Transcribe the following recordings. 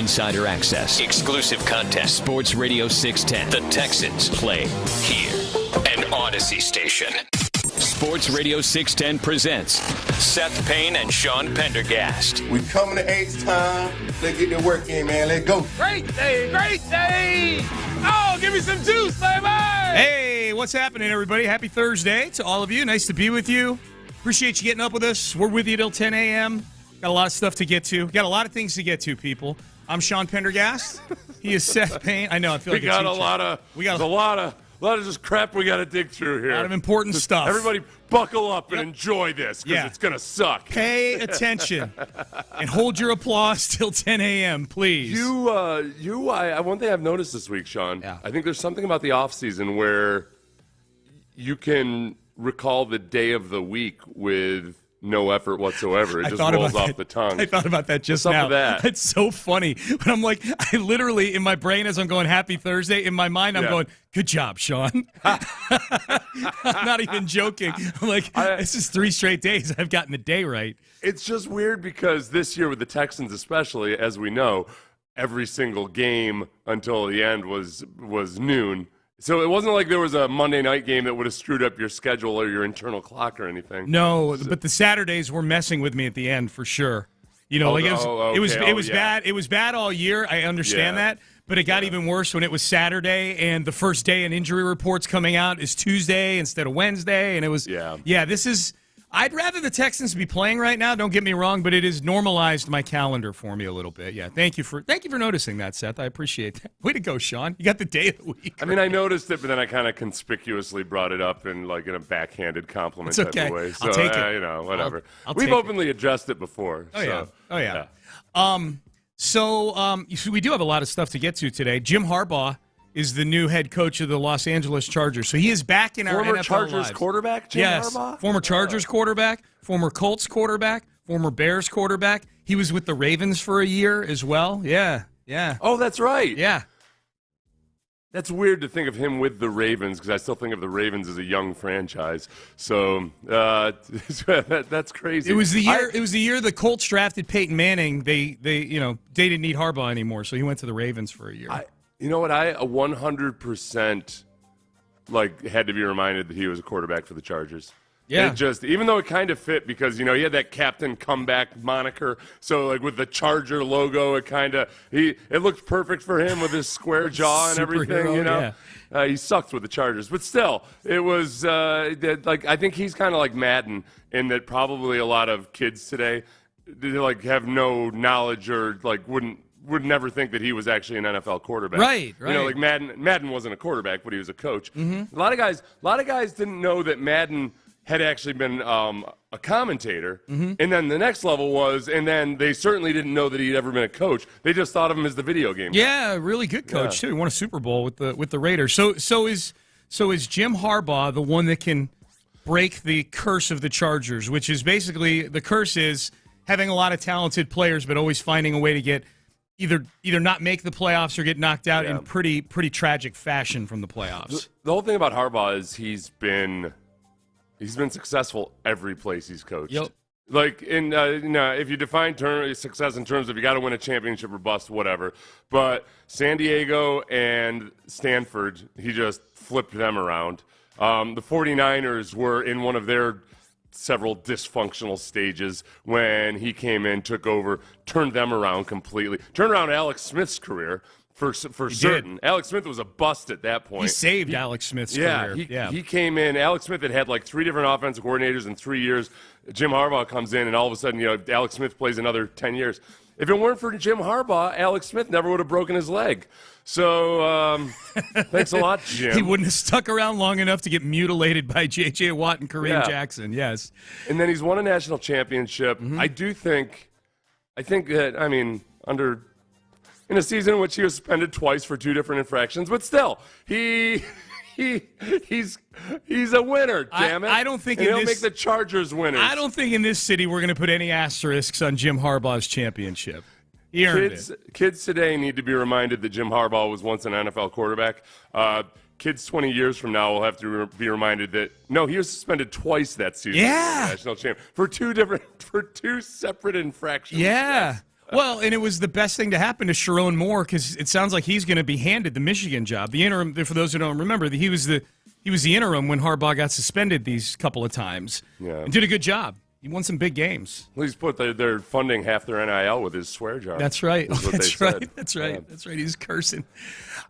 Insider access. Exclusive content. Sports Radio 610. The Texans play here. An Odyssey station. Sports Radio 610 presents Seth Payne and Sean Pendergast. We coming to H time. Let's get the work in, man. Let's go. Great day, great day. Oh, give me some juice, baby. Hey, what's happening, everybody? Happy Thursday to all of you. Nice to be with you. Appreciate you getting up with us. We're with you till 10 a.m. Got a lot of stuff to get to. Got a lot of things to get to, people. I'm Sean Pendergast. He is Seth Payne. I know, I feel like we got a lot of just crap we got to dig through here. A lot of important stuff. Everybody buckle up and enjoy this because it's going to suck. Pay attention and hold your applause till 10 a.m., please. One thing I've noticed this week, Sean, I think there's something about the offseason where you can recall the day of the week with no effort whatsoever. It just rolls off the tongue. I thought about that just now. now. With that? It's so funny. But I'm like, I literally, in my brain as I'm going, Happy Thursday, in my mind I'm going, good job, Sean. I'm not even joking. I'm like, this is 3 straight days I've gotten the day right. It's just weird because this year with the Texans especially, as we know, every single game until the end was noon. So it wasn't like there was a Monday night game that would have screwed up your schedule or your internal clock or anything. No, but the Saturdays were messing with me at the end for sure. You know, it was bad. It was bad all year. I understand that, but it got even worse when it was Saturday and the first day in injury reports coming out is Tuesday instead of Wednesday, and it was this is. I'd rather the Texans be playing right now. Don't get me wrong, but it has normalized my calendar for me a little bit. Yeah, thank you for noticing that, Seth. I appreciate that. Way to go, Sean. You got the day of the week. I mean, I noticed it, but then I kind of conspcuously brought it up in a backhanded compliment type of way. So, I'll take it. Whatever. I'll We've openly addressed it before. Oh yeah. So we do have a lot of stuff to get to today. Jim Harbaugh is the new head coach of the Los Angeles Chargers. So he is back in our NFL Former Chargers lives. quarterback, Jim Harbaugh? Former Chargers quarterback, former Colts quarterback, former Bears quarterback. He was with the Ravens for a year as well. Yeah. Oh, that's right. Yeah. That's weird to think of him with the Ravens because I still think of the Ravens as a young franchise. So that's crazy. It was the year the Colts drafted Peyton Manning. They didn't need Harbaugh anymore, so he went to the Ravens for a year. You know what? I 100% had to be reminded that he was a quarterback for the Chargers. Yeah. Even though it kind of fit because, he had that captain comeback moniker. So, with the Charger logo, it looked perfect for him with his square jaw and everything, Yeah. He sucked with the Chargers. But still, it was, I think he's kind of like Madden in that probably a lot of kids today, have no knowledge or, would never think that he was actually an NFL quarterback. Right. Madden wasn't a quarterback, but he was a coach. Mm-hmm. A lot of guys didn't know that Madden had actually been a commentator. Mm-hmm. And then the next level was, and then they certainly didn't know that he'd ever been a coach. They just thought of him as the video game guy. Yeah, really good coach too. He won a Super Bowl with the Raiders. So is Jim Harbaugh the one that can break the curse of the Chargers, which is basically the curse is having a lot of talented players, but always finding a way to get either not make the playoffs or get knocked out in pretty tragic fashion from the playoffs. The whole thing about Harbaugh is he's been successful every place he's coached. Yep. If you define success in terms of you got to win a championship or bust, whatever. But San Diego and Stanford, he just flipped them around. The 49ers were in one of their several dysfunctional stages when he came in, took over, turned them around completely. Turned around Alex Smith's career for certain. Alex Smith was a bust at that point. He saved Alex Smith's career. He came in. Alex Smith had 3 different offensive coordinators in 3 years. Jim Harbaugh comes in, and all of a sudden, Alex Smith plays another 10 years. If it weren't for Jim Harbaugh, Alex Smith never would have broken his leg. So, thanks a lot, Jim. He wouldn't have stuck around long enough to get mutilated by J.J. Watt and Kareem Jackson, yes. And then he's won a national championship. Mm-hmm. I think that, in a season in which he was suspended twice for 2 different infractions, but still, he's a winner, damn it. I don't think he'll make the Chargers winners. I don't think in this city we're going to put any asterisks on Jim Harbaugh's championship. He earned it. Kids today need to be reminded that Jim Harbaugh was once an NFL quarterback. Kids 20 years from now will have to be reminded that, no, he was suspended twice that season. Yeah. National champ for 2 separate infractions. Yeah. Well, and it was the best thing to happen to Sharon Moore because it sounds like he's going to be handed the Michigan job. The interim, for those who don't remember, he was the interim when Harbaugh got suspended these couple of times. Yeah. And did a good job. He won some big games. Well, he's put they're funding half their NIL with his swear jar. That's right. That's right. That's right. He's cursing.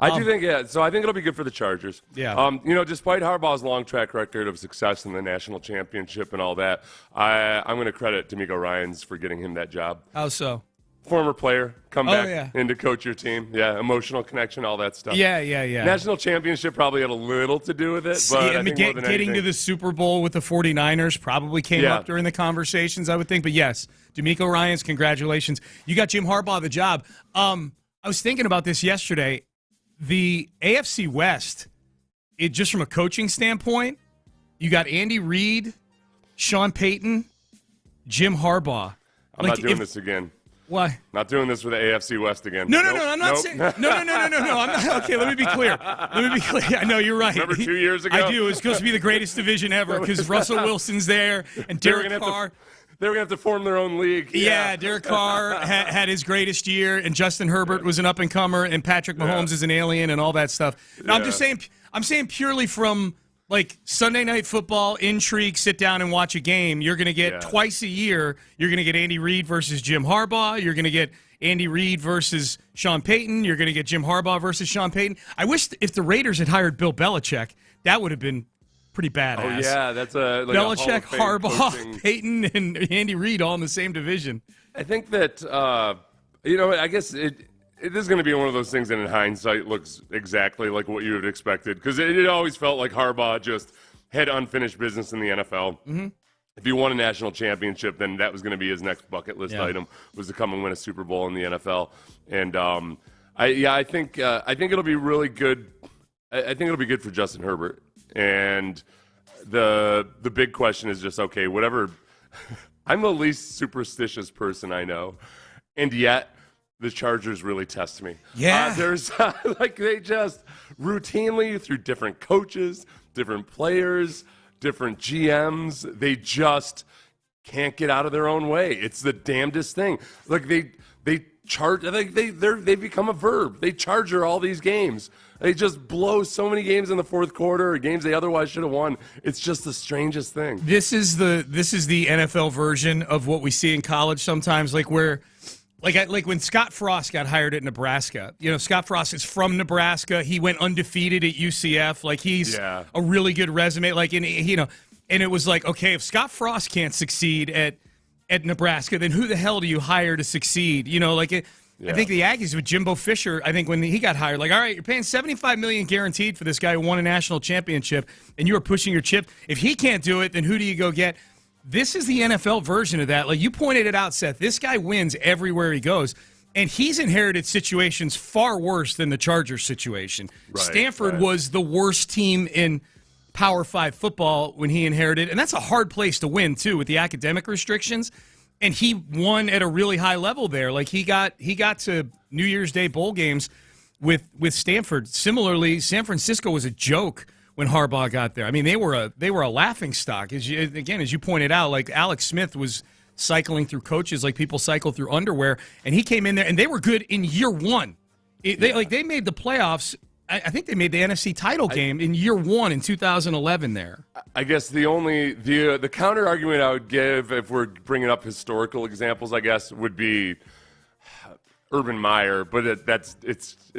I do think, so I think it'll be good for the Chargers. Yeah. Despite Harbaugh's long track record of success in the national championship and all that, I'm going to credit D'Amico Ryans for getting him that job. How so? Former player, come back in to coach your team. Yeah, emotional connection, all that stuff. Yeah. National championship probably had a little to do with it, but I think more than getting to the Super Bowl with the 49ers probably came up during the conversations, I would think. But yes, D'Amico Ryans, congratulations. You got Jim Harbaugh the job. I was thinking about this yesterday. The AFC West, just from a coaching standpoint, you got Andy Reid, Sean Payton, Jim Harbaugh. I'm not doing this again. Why? Not doing this with the AFC West again. No, I'm not saying. No. I'm not. Okay, let me be clear. I know you're right. Remember 2 years ago? I do. It was supposed to be the greatest division ever because Russell Wilson's there and Derek Carr. They were going to have to form their own league. Yeah, Derek Carr had his greatest year, and Justin Herbert was an up-and-comer, and Patrick Mahomes is an alien, and all that stuff. Now, I'm just saying. I'm saying purely from like Sunday Night Football intrigue, sit down and watch a game. You're going to get twice a year. You're going to get Andy Reid versus Jim Harbaugh. You're going to get Andy Reid versus Sean Payton. You're going to get Jim Harbaugh versus Sean Payton. I wish if the Raiders had hired Bill Belichick, that would have been pretty badass. Oh yeah, that's Belichick, Harbaugh, coaching. Payton, and Andy Reid all in the same division. I think that I guess it is going to be one of those things that in hindsight looks exactly like what you had expected because it always felt like Harbaugh just had unfinished business in the NFL. Mm-hmm. If he won a national championship, then that was going to be his next bucket list item was to come and win a Super Bowl in the NFL. And I think it'll be really good. I think it'll be good for Justin Herbert. And the big question is just whatever. I'm the least superstitious person I know, and yet the Chargers really test me. Yeah, there's they just routinely through different coaches, different players, different GMs, they just can't get out of their own way. It's the damnedest thing. Like they charge. They've become a verb. They charger all these games. They just blow so many games in the fourth quarter, or games they otherwise should have won. It's just the strangest thing. This is the NFL version of what we see in college sometimes, like where. Like when Scott Frost got hired at Nebraska. Scott Frost is from Nebraska. He went undefeated at UCF. Like he's a really good resume. Like and it was like, okay, if Scott Frost can't succeed at Nebraska, then who the hell do you hire to succeed? I think the Aggies with Jimbo Fisher, I think when he got hired, like, all right, you're paying $75 million guaranteed for this guy who won a national championship, and you are pushing your chip. If he can't do it, then who do you go get? This is the NFL version of that. Like you pointed it out, Seth. This guy wins everywhere he goes, and he's inherited situations far worse than the Chargers situation. Right, Stanford was the worst team in Power 5 football when he inherited, and that's a hard place to win too with the academic restrictions. And he won at a really high level there. Like he got to New Year's Day bowl games with Stanford. Similarly, San Francisco was a joke when Harbaugh got there. I mean, they were a laughing stock. As you pointed out, like Alex Smith was cycling through coaches like people cycle through underwear, and he came in there and they were good in year one. They made the playoffs. I think they made the NFC title game in year one in 2011 there. I guess the counter argument I would give if we're bringing up historical examples, I guess, would be Urban Meyer, but it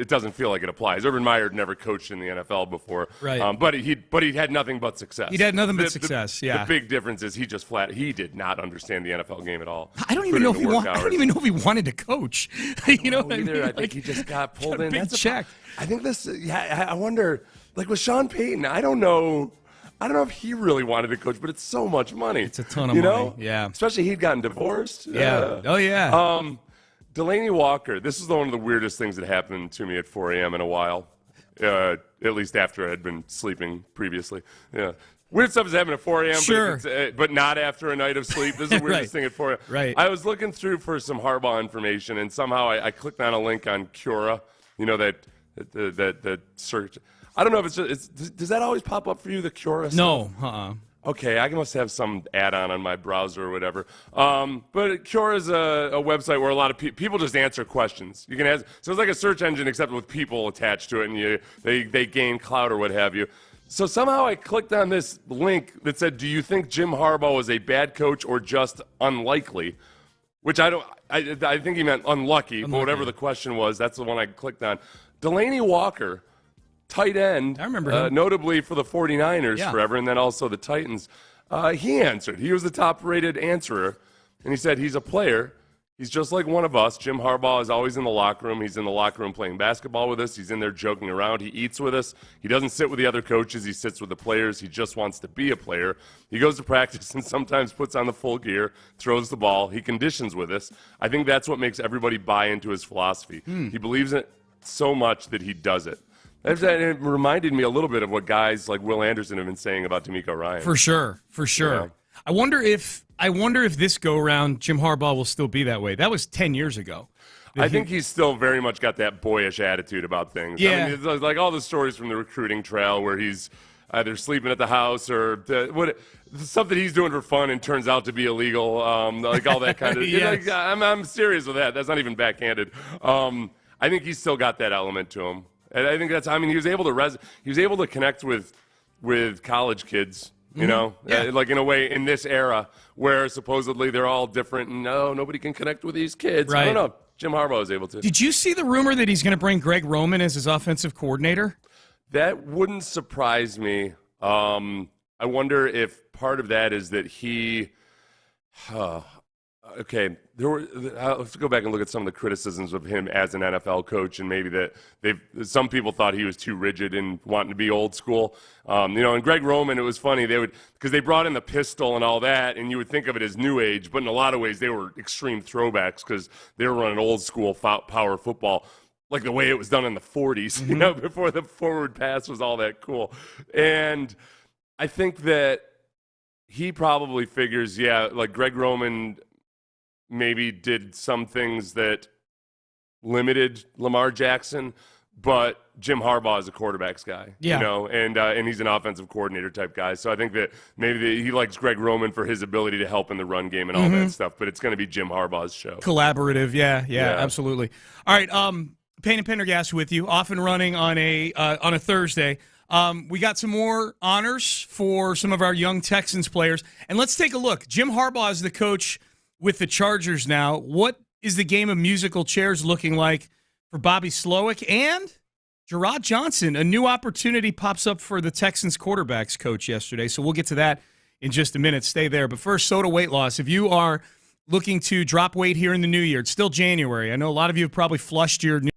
doesn't feel like it applies. Urban Meyer had never coached in the NFL before, right? But he had nothing but success. He had nothing but success. The big difference is he did not understand the NFL game at all. I don't even know if he wanted to coach. You know what I mean? I think he just got pulled in. That's check. I think this. Yeah, I wonder. Like with Sean Payton, I don't know if he really wanted to coach, but it's so much money. It's a ton of money. Yeah. Especially he'd gotten divorced. Yeah. Oh yeah. Delaney Walker, this is one of the weirdest things that happened to me at 4 a.m. in a while, at least after I had been sleeping previously. Yeah. Weird stuff is happening at 4 a.m., sure. but not after a night of sleep. This is the weirdest thing at 4 a.m. Right. I was looking through for some Harbaugh information, and somehow I clicked on a link on Quora, that search. I don't know if does that always pop up for you, the Quora stuff? No. Okay, I must have some add-on on my browser or whatever. But Cure is a website where a lot of people just answer questions. You can ask, so it's like a search engine except with people attached to it, and they gain clout or what have you. So somehow I clicked on this link that said, "Do you think Jim Harbaugh was a bad coach or just unlikely?" Which I think he meant unlucky. But whatever the question was, that's the one I clicked on. Delaney Walker, tight end, I remember him. Notably for the 49ers forever, and then also the Titans. He answered. He was the top-rated answerer, and he said he's a player. He's just like one of us. Jim Harbaugh is always in the locker room. He's in the locker room playing basketball with us. He's in there joking around. He eats with us. He doesn't sit with the other coaches. He sits with the players. He just wants to be a player. He goes to practice and sometimes puts on the full gear, throws the ball. He conditions with us. I think that's what makes everybody buy into his philosophy. He believes in it so much that he does it. It reminded me a little bit of what guys like Will Anderson have been saying about D'Amico Ryan. For sure. Yeah. I wonder if this go-around Jim Harbaugh will still be that way. That was 10 years ago. I think he's still very much got that boyish attitude about things. Yeah. I mean, it's like all the stories from the recruiting trail where he's either sleeping at the house or something he's doing for fun and turns out to be illegal, like all that kind of Yes. I'm serious with that. That's not even backhanded. I think he's still got that element to him. And I think he was able to connect with college kids. You know, like in a way in this era where supposedly they're all different and nobody can connect with these kids. Right. I don't know. Jim Harbaugh was able to. Did you see the rumor that he's going to bring Greg Roman as his offensive coordinator? That wouldn't surprise me. I wonder if part of that is that he. Okay, let's go back and look at some of the criticisms of him as an NFL coach, and maybe that some people thought he was too rigid and wanting to be old school. And Greg Roman, it was funny because they brought in the pistol and all that, and you would think of it as new age, but in a lot of ways they were extreme throwbacks because they were running old school power football, like the way it was done in the 40s, before the forward pass was all that cool. And I think that he probably figures, like Greg Roman maybe did some things that limited Lamar Jackson, but Jim Harbaugh is a quarterbacks guy, and he's an offensive coordinator type guy. So I think that maybe he likes Greg Roman for his ability to help in the run game and all that stuff, but it's going to be Jim Harbaugh's show. Collaborative, yeah, absolutely. All right, Payne and Pendergast with you, off and running on a Thursday. We got some more honors for some of our young Texans players, and let's take a look. Jim Harbaugh is the coach with the Chargers now. What is the game of musical chairs looking like for Bobby Slowick and Gerard Johnson? A new opportunity pops up for the Texans quarterbacks coach yesterday, so we'll get to that in just a minute. Stay there. But first, Soda weight loss. If you are looking to drop weight here in the new year, it's still January. I know a lot of you have probably flushed your new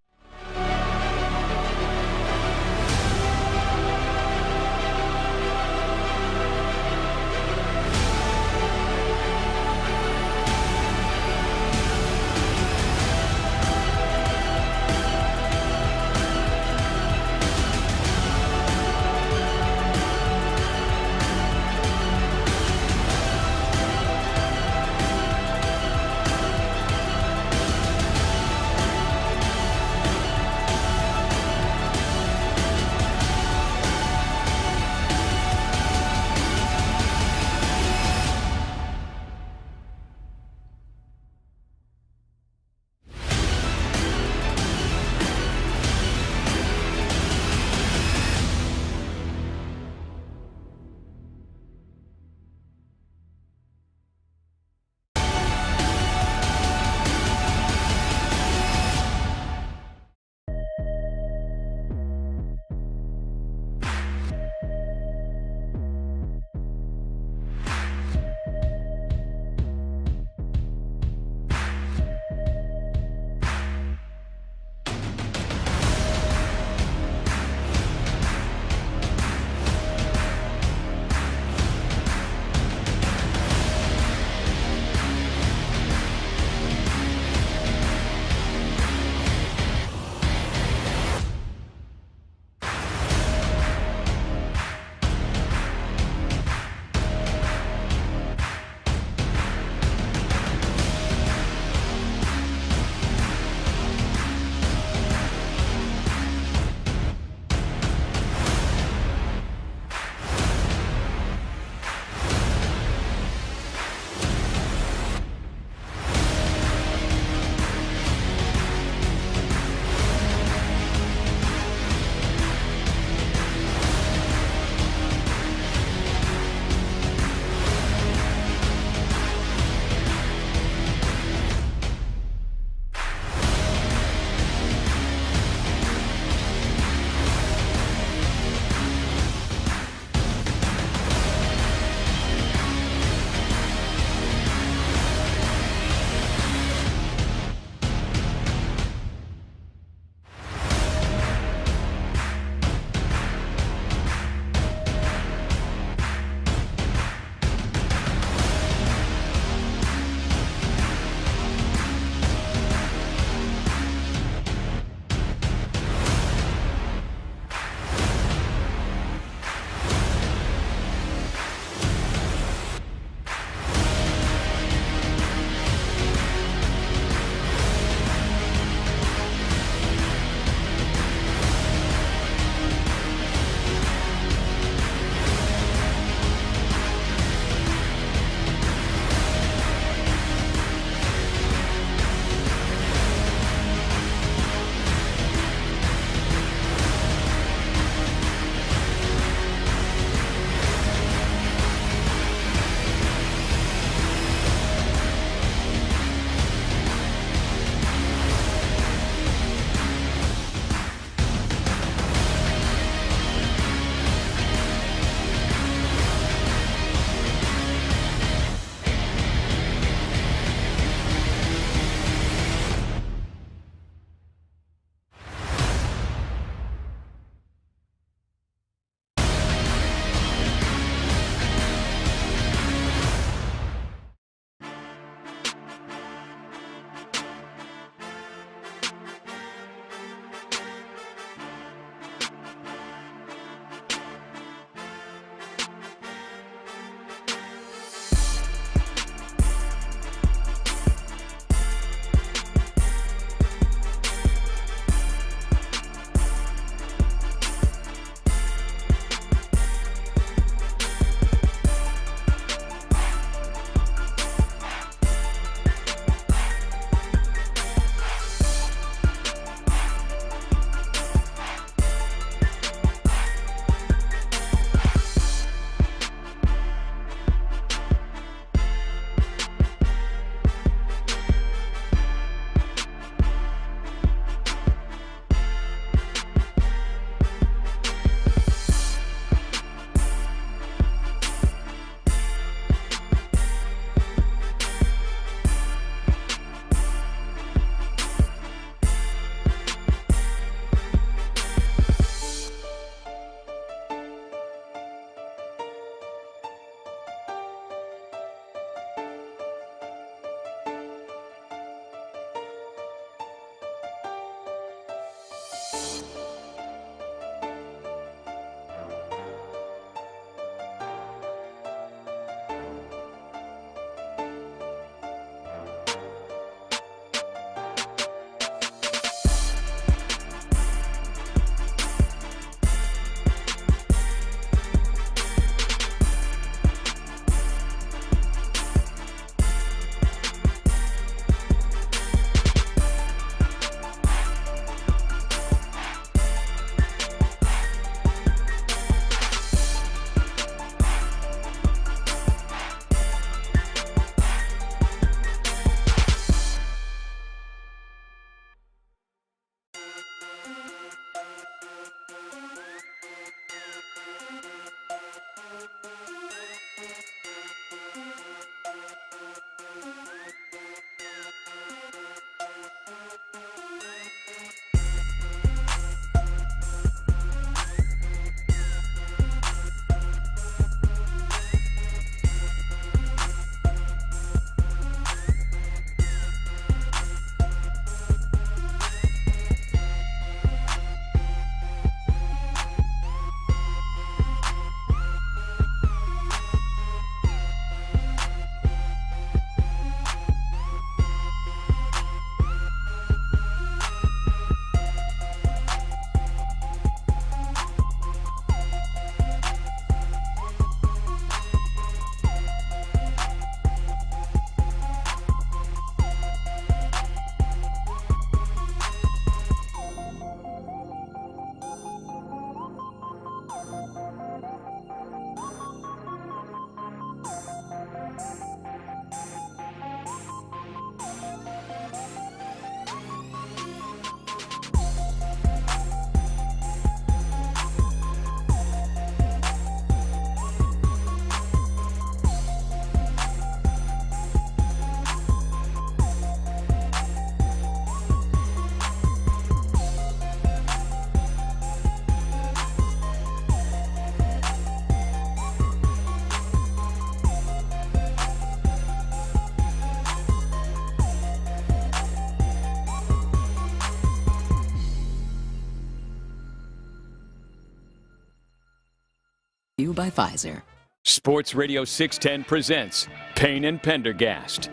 by Pfizer. Sports Radio 610 presents Payne and Pendergast.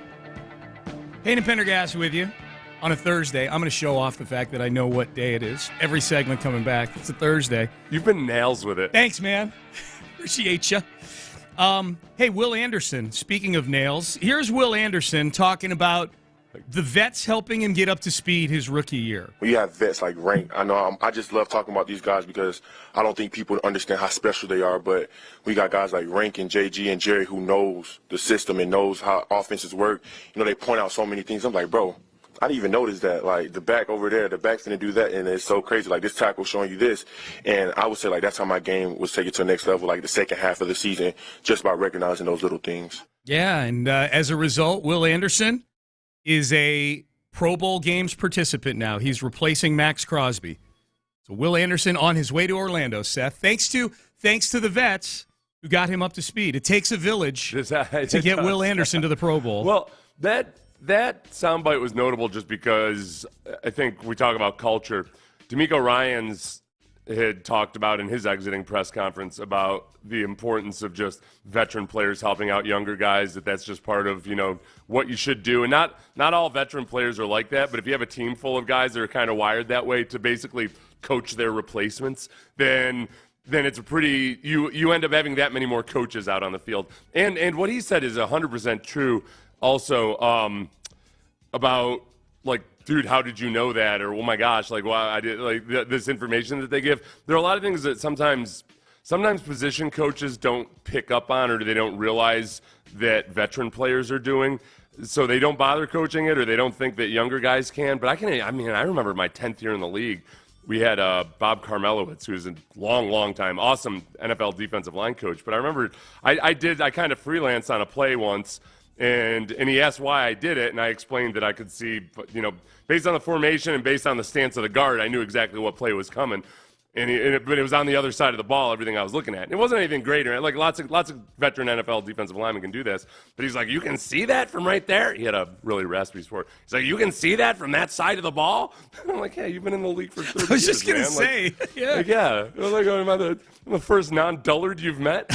Payne and Pendergast with you on a Thursday. I'm going to show off the fact that I know what day it is. Every segment coming back. It's a Thursday. You've been nails with it. Thanks, man. Appreciate you. Hey, Will Anderson, speaking of nails, here's Will Anderson talking about the vets helping him get up to speed his rookie year. We have vets like Rank. I know I just love talking about these guys because I don't think people understand how special they are, but we got guys like Rank and JG and Jerry who knows the system and knows how offenses work. You know, they point out so many things. I'm like, bro, I didn't even notice that. Like, the back over there, the back's going to do that, and it's so crazy. Like, this tackle showing you this. And I would say, like, that's how my game was taken to the next level, like the second half of the season, just by recognizing those little things. Yeah, and as a result, Will Anderson is a Pro Bowl games participant now. He's replacing Max Crosby. So Will Anderson on his way to Orlando, Seth. Thanks to the vets who got him up to speed. It takes a village to get Will Anderson to the Pro Bowl. Well, that soundbite was notable just because I think we talk about culture. D'Amico Ryans had talked about in his exiting press conference about the importance of just veteran players helping out younger guys, that's just part of, you know, what you should do. And not all veteran players are like that, but if you have a team full of guys that are kind of wired that way to basically coach their replacements, then it's a pretty, you end up having that many more coaches out on the field. And what he said is 100% true also about, like, dude, how did you know that? Or, oh my gosh, like, wow, I did, like, this information that they give. There are a lot of things that sometimes position coaches don't pick up on, or they don't realize that veteran players are doing. So they don't bother coaching it, or they don't think that younger guys can. But I remember my 10th year in the league, we had Bob Karmelowitz, who's a long time, awesome NFL defensive line coach. But I remember I kind of freelanced on a play once, and he asked why I did it, and I explained that I could see, you know, based on the formation and based on the stance of the guard, I knew exactly what play was coming. But it was on the other side of the ball, everything I was looking at. It wasn't anything greater. Like, lots of veteran NFL defensive linemen can do this. But he's like, you can see that from right there? He had a really raspy sport. He's like, you can see that from that side of the ball? I'm like, yeah, you've been in the league for 30 years, I was just going to say. Like, yeah. I was like, am I the first non-dullard you've met?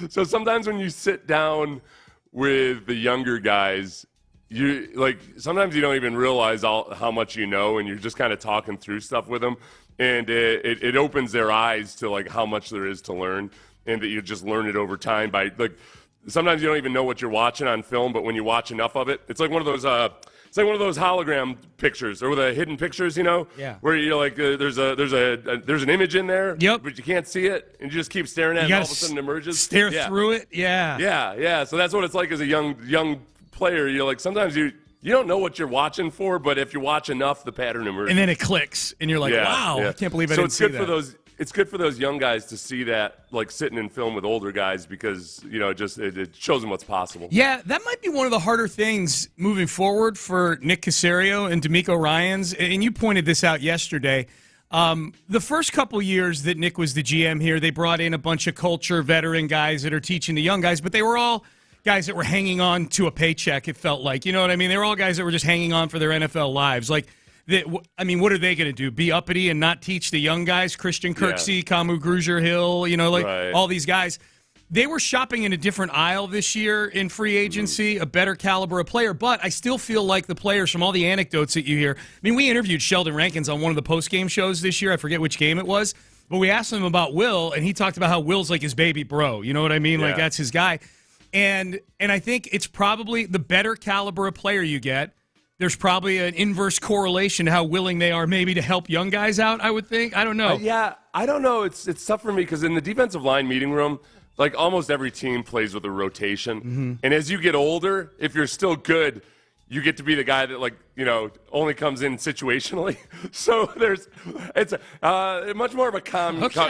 So sometimes when you sit down with the younger guys, sometimes you don't even realize how much you know, and you're just kind of talking through stuff with them, and it opens their eyes to, like, how much there is to learn, and that you just learn it over time by, like, sometimes you don't even know what you're watching on film, but when you watch enough of it, it's like one of those hologram pictures, or the hidden pictures, you know, where you're like, there's an image in there, but you can't see it, and you just keep staring at it, and all of a sudden it emerges. Stare through it, yeah. So that's what it's like as a young player. You're like, sometimes you don't know what you're watching for, but if you watch enough, the pattern emerges. And then it clicks, and you're like, wow, I can't believe I didn't see that. It's good for those young guys to see that, like, sitting in film with older guys, because, you know, it shows them what's possible. Yeah, that might be one of the harder things moving forward for Nick Caserio and D'Amico Ryans. And you pointed this out yesterday. The first couple years that Nick was the GM here, they brought in a bunch of culture veteran guys that are teaching the young guys, but they were all guys that were hanging on to a paycheck, it felt like. You know what I mean? They were all guys that were just hanging on for their NFL lives. Like, what are they going to do? Be uppity and not teach the young guys? Christian Kirksey, Kamu Grugier-Hill, you know, like all these guys. They were shopping in a different aisle this year in free agency, a better caliber of player. But I still feel like the players, from all the anecdotes that you hear. I mean, we interviewed Sheldon Rankins on one of the post-game shows this year. I forget which game it was. But we asked him about Will, and he talked about how Will's like his baby bro. You know what I mean? Like, that's his guy. And I think it's probably the better caliber of player you get, there's probably an inverse correlation to how willing they are maybe to help young guys out, I would think. I don't know. I don't know. It's tough for me because in the defensive line meeting room, like, almost every team plays with a rotation. Mm-hmm. And as you get older, if you're still good, you get to be the guy that, like, you know, only comes in situationally. So it's much more of a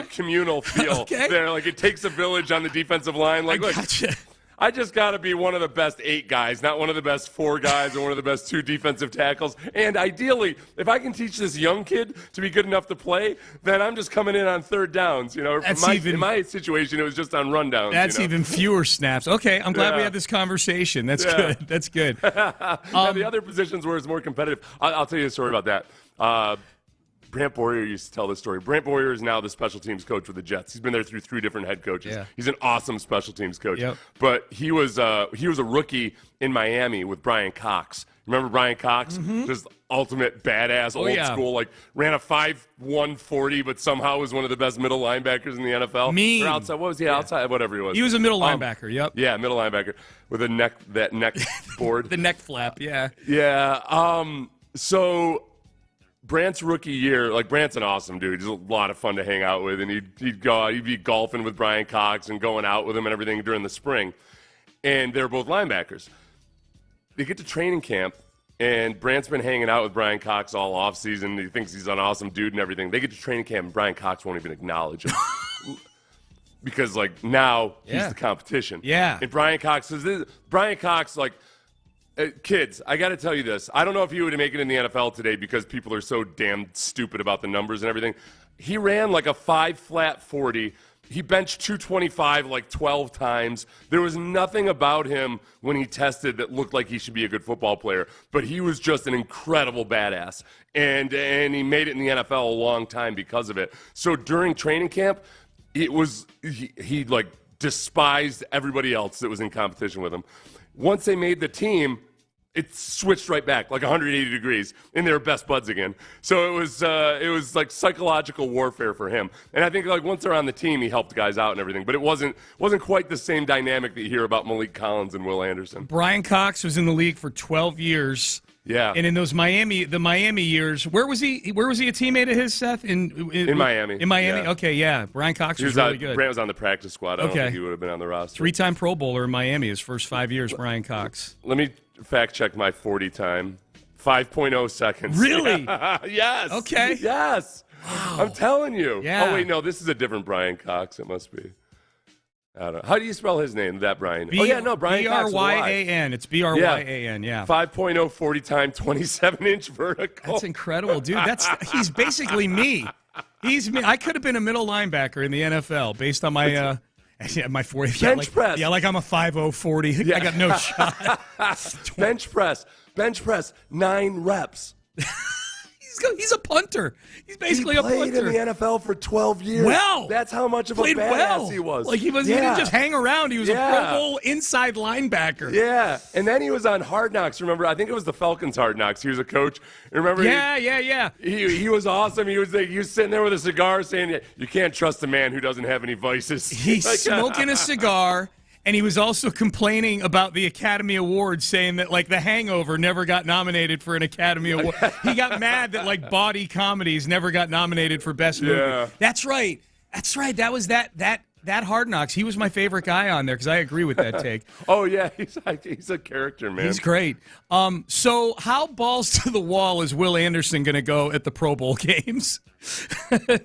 communal feel there. Like, it takes a village on the defensive line. Like, gotcha. I just got to be one of the best 8 guys, not one of the best 4 guys or one of the best 2 defensive tackles. And ideally, if I can teach this young kid to be good enough to play, then I'm just coming in on third downs. You know, in my situation, it was just on rundowns. That's even fewer snaps. Okay, I'm glad we had this conversation. That's good. That's good. The other positions where it's more competitive. I'll tell you a story about that. Brant Boyer used to tell this story. Brant Boyer is now the special teams coach with the Jets. He's been there through 3 different head coaches. Yeah. He's an awesome special teams coach. Yep. But he was a rookie in Miami with Brian Cox. Remember Brian Cox? Just ultimate badass, old school, like ran a 5'1" 40, but somehow was one of the best middle linebackers in the NFL. Mean. Or outside, what was he? Outside, whatever he was. He was a middle linebacker, yep. Yeah, middle linebacker with a neck board. The neck flap, yeah. Yeah. So Brant's rookie year, like Brant's an awesome dude. He's a lot of fun to hang out with, and he'd be golfing with Brian Cox and going out with him and everything during the spring. And they're both linebackers. They get to training camp, and Brant's been hanging out with Brian Cox all offseason. He thinks he's an awesome dude and everything. They get to training camp, and Brian Cox won't even acknowledge him. Because, like, now he's the competition. Yeah. And Brian Cox says, kids, I got to tell you this. I don't know if he would make it in the NFL today because people are so damn stupid about the numbers and everything. He ran like a 5-flat 40. He benched 225 like 12 times. There was nothing about him when he tested that looked like he should be a good football player, but he was just an incredible badass. And he made it in the NFL a long time because of it. So during training camp, it was he like despised everybody else that was in competition with him. Once they made the team, it switched right back like 180 degrees, and they were best buds again. So it was like psychological warfare for him. And I think like once they're on the team, he helped guys out and everything. But it wasn't quite the same dynamic that you hear about Malik Collins and Will Anderson. Brian Cox was in the league for 12 years. Yeah. And in those Miami years, where was he a teammate of his, Seth? In Miami. In Miami? Yeah. Okay, yeah. Brian Cox was really good. Brant was on the practice squad. I don't think he would have been on the roster. 3-time Pro Bowler in Miami his first 5 years, Brian Cox. Let me fact check my 40 time. 5.0 seconds. Really? Yes. Okay. Yes. Wow. I'm telling you. Yeah. Oh, wait, no, this is a different Brian Cox. It must be. I don't know. How do you spell his name, that Brian? Brian Cox. B-R-Y-A-N. It's B-R-Y-A-N, yeah. 5.0 40 time, 27-inch vertical. That's incredible, dude. He's basically me. He's me. I could have been a middle linebacker in the NFL based on my my 40. Bench press. Yeah, like I'm a 5'0", 40. Yeah. I got no shot. Bench press, 9 reps. He's a punter. He's basically a punter. He played in the NFL for 12 years. Well, that's how much of a badass he was. Like he didn't just hang around. He was a Pro Bowl inside linebacker. Yeah, and then he was on Hard Knocks. Remember, I think it was the Falcons Hard Knocks. He was a coach. Remember? Yeah. He was awesome. He was sitting there with a cigar saying, "You can't trust a man who doesn't have any vices." He's smoking a cigar. And he was also complaining about the Academy Awards, saying that, like, The Hangover never got nominated for an Academy Award. He got mad that, like, body comedies never got nominated for Best Movie. Yeah. That's right. That was that Hard Knocks. He was my favorite guy on there because I agree with that take. Oh, yeah. He's a character, man. He's great. So how balls to the wall is Will Anderson going to go at the Pro Bowl games? The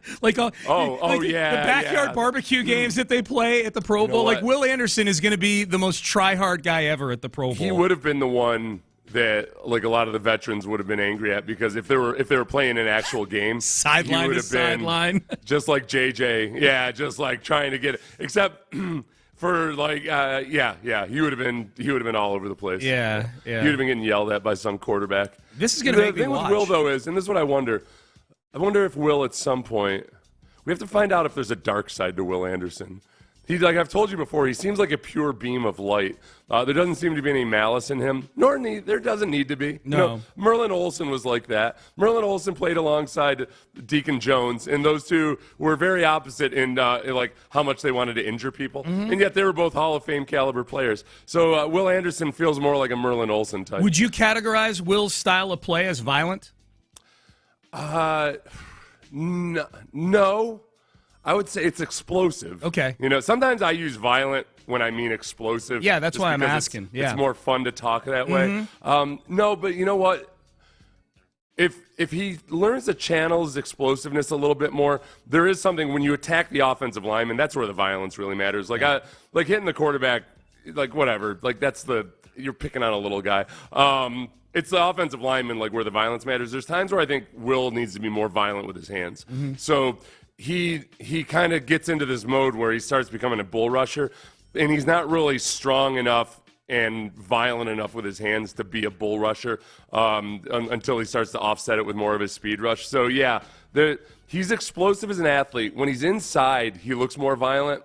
backyard barbecue games that they play at the Pro Bowl. Like, Will Anderson is going to be the most try-hard guy ever at the Pro Bowl. He would have been the one that, like, a lot of the veterans would have been angry at because if they were playing an actual game, sideline to sideline, just like JJ, just like trying to get it. Except for like, he would have been all over the place. Yeah. He would have been getting yelled at by some quarterback. This is going to make me watch. The thing with Will though is, and this is what I wonder. I wonder if Will at some point, we have to find out if there's a dark side to Will Anderson. He's like I've told you before, he seems like a pure beam of light. There doesn't seem to be any malice in him, there doesn't need to be. No. You know, Merlin Olsen was like that. Merlin Olsen played alongside Deacon Jones, and those two were very opposite in like how much they wanted to injure people, and yet they were both Hall of Fame caliber players. So Will Anderson feels more like a Merlin Olsen type. Would you categorize Will's style of play as violent? No. I would say it's explosive. Okay. You know, sometimes I use violent when I mean explosive. Yeah, that's why I'm asking. It's more fun to talk that way. No, but you know what? If he learns to channel his explosiveness a little bit more, there is something when you attack the offensive lineman, that's where the violence really matters. Like like hitting the quarterback, like whatever. Like you're picking on a little guy. It's the offensive lineman, like where the violence matters. There's times where I think Will needs to be more violent with his hands. So he kind of gets into this mode where he starts becoming a bull rusher, and he's not really strong enough and violent enough with his hands to be a bull rusher until he starts to offset it with more of his speed rush. So, yeah, he's explosive as an athlete. When he's inside, he looks more violent.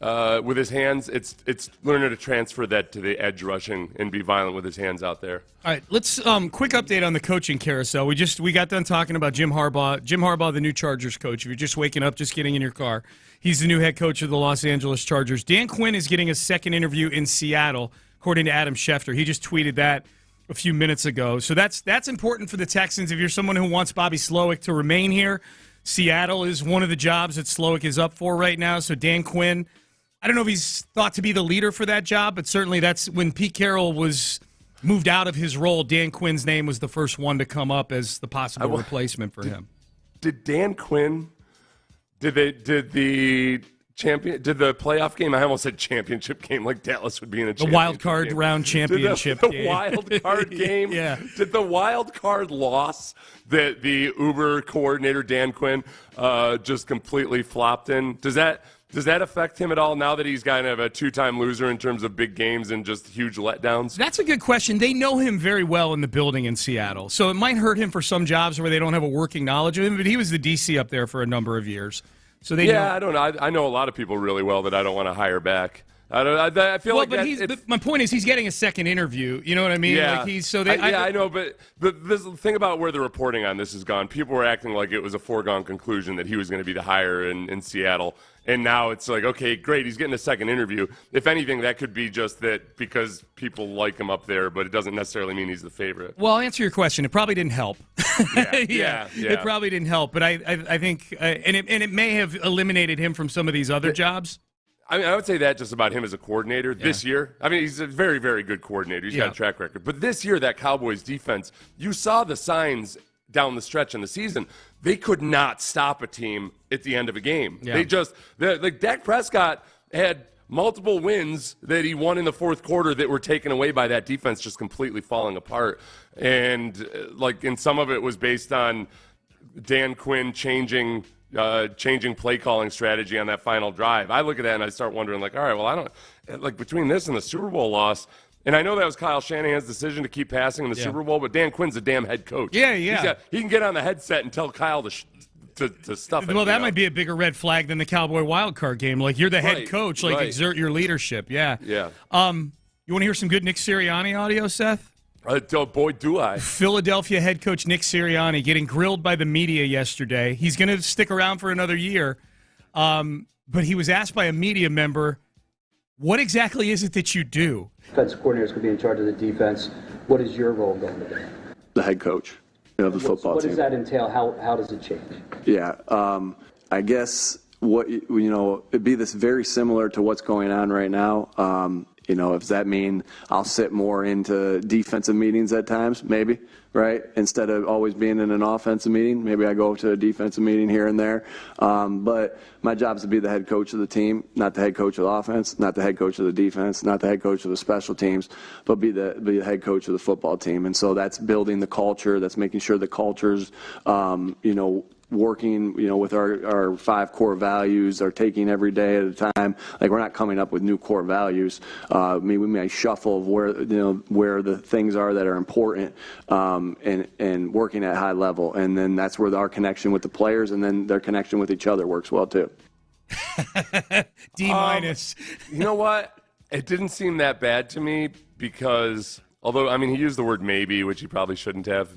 With his hands, it's learning to transfer that to the edge rushing and be violent with his hands out there. All right, let's quick update on the coaching carousel. We got done talking about Jim Harbaugh. Jim Harbaugh, the new Chargers coach. If you're just waking up, just getting in your car, he's the new head coach of the Los Angeles Chargers. Dan Quinn is getting a second interview in Seattle, according to Adam Schefter. He just tweeted that a few minutes ago. So that's important for the Texans. If you're someone who wants Bobby Slowick to remain here, Seattle is one of the jobs that Slowick is up for right now. So Dan Quinn, I don't know if he's thought to be the leader for that job, but certainly that's when Pete Carroll was moved out of his role. Dan Quinn's name was the first one to come up as the possible replacement for him. Did Dan Quinn? Did the playoff game? I almost said championship game, like Dallas would be in a championship the wild card game. round championship the game. wild card game. Yeah. Did the wild card loss that the Uber coordinator Dan Quinn just completely flopped in? Does that affect him at all now that he's kind of a two-time loser in terms of big games and just huge letdowns? That's a good question. They know him very well in the building in Seattle, so it might hurt him for some jobs where they don't have a working knowledge of him, but he was the DC up there for a number of years. So they know. I don't know. I know a lot of people really well that I don't want to hire back. I feel like my point is he's getting a second interview. You know what I mean? Yeah, like I know. But the thing about where the reporting on this has gone, people were acting like it was a foregone conclusion that he was going to be the hire in Seattle. And now it's like, okay, great, he's getting a second interview. If anything, that could be just that because people like him up there, but it doesn't necessarily mean he's the favorite. Well, I'll answer your question. It probably didn't help. Yeah. It probably didn't help. But I think, and it may have eliminated him from some of these other jobs. I mean, I would say that just about him as a coordinator this year. I mean, he's a very, very good coordinator. He's got a track record. But this year, that Cowboys defense, you saw the signs down the stretch in the season. They could not stop a team at the end of a game. Yeah. Like Dak Prescott had multiple wins that he won in the fourth quarter that were taken away by that defense just completely falling apart. And and some of it was based on Dan Quinn changing play calling strategy on that final drive. I look at that and I start wondering, all right, well, I don't between this and the Super Bowl loss. And I know that was Kyle Shanahan's decision to keep passing in the Super Bowl, but Dan Quinn's a damn head coach. Yeah. He can get on the headset and tell Kyle to stuff it. Well, that might be a bigger red flag than the Cowboy wildcard game. Like, you're the head coach. Exert your leadership. Yeah. Yeah. You want to hear some good Nick Sirianni audio, Seth? Boy, do I. Philadelphia head coach Nick Sirianni getting grilled by the media yesterday. He's going to stick around for another year. But he was asked by a media member, what exactly is it that you do? Defensive coordinators could be in charge of the defense. What is your role going to be? The head coach of the football team. What does that entail? How does it change? Yeah, I guess it'd be this very similar to what's going on right now. Does that mean I'll sit more into defensive meetings at times? Maybe, right? Instead of always being in an offensive meeting, maybe I go to a defensive meeting here and there. But my job is to be the head coach of the team, not the head coach of the offense, not the head coach of the defense, not the head coach of the special teams, but be the head coach of the football team. And so that's building the culture. That's making sure the culture's, working, with our 5 core values, are taking every day at a time. Like, we're not coming up with new core values. We may shuffle of where the things are that are important, and working at high level. And then that's where our connection with the players and then their connection with each other works well too. D-. You know what? It didn't seem that bad to me because, although, I mean, he used the word maybe, which he probably shouldn't have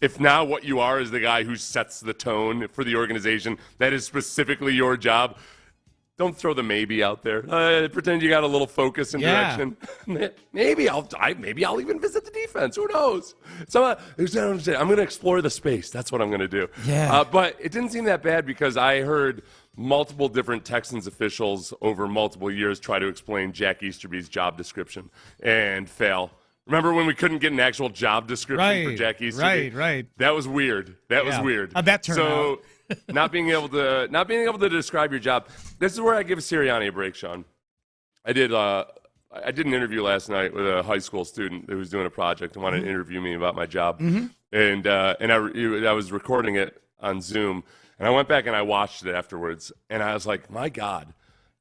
if now what you are is the guy who sets the tone for the organization, that is specifically your job, don't throw the maybe out there. Pretend you got a little focus and direction. Maybe I'll even visit the defense. Who knows? So I'm going to explore the space. That's what I'm going to do. Yeah. But it didn't seem that bad because I heard multiple different Texans officials over multiple years try to explain Jack Easterby's job description and fail. Remember when we couldn't get an actual job description for Jack Easterby? Right. That was weird. That was weird. How'd that turn out? not being able to describe your job. This is where I give Sirianni a break, Sean. I did an interview last night with a high school student who was doing a project and wanted to interview me about my job. And I was recording it on Zoom, and I went back and I watched it afterwards, and I was like, my God,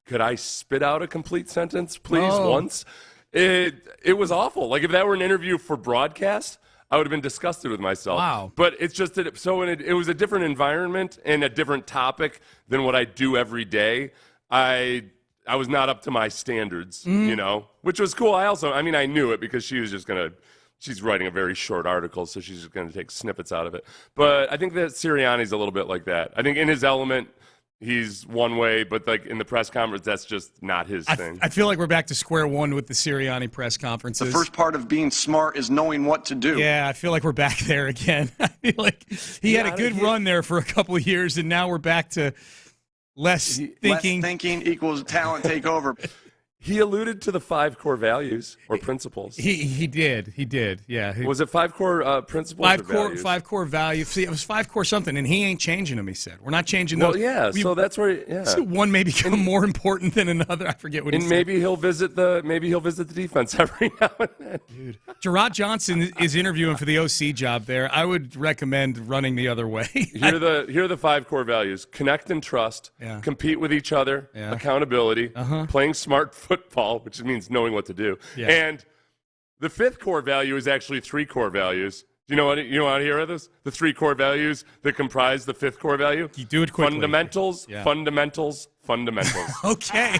could I spit out a complete sentence, please, once? It was awful. Like, if that were an interview for broadcast, I would have been disgusted with myself. Wow. But it's just that it was a different environment and a different topic than what I do every day. I was not up to my standards, which was cool. I knew it because she's writing a very short article, so she's just going to take snippets out of it. But I think that Sirianni's a little bit like that. I think in his element, he's one way, but like in the press conference, that's just not his thing. I feel like we're back to square one with the Sirianni press conferences. The first part of being smart is knowing what to do. Yeah, I feel like we're back there again. I feel like he had a good run there for a couple of years, and now we're back to less thinking. Less thinking equals talent take over. He alluded to the 5 core values or principles. He did. Yeah. Was it 5 core principles? 5 core values. See, it was 5 core something, and he ain't changing them. He said, "We're not changing those." Well, yeah. So that's where. Yeah. So one may become more important than another. I forget what he said. And maybe he'll visit the defense every now and then. Dude, Gerard Johnson is interviewing for the OC job there. I would recommend running the other way. Here are the 5 core values: connect and trust, compete with each other, accountability, playing smart football, which means knowing what to do. Yeah. And the 5th core value is actually 3 core values. Do you want to hear this? The 3 core values that comprise the 5th core value? You do it quickly. Fundamentals, fundamentals. Okay.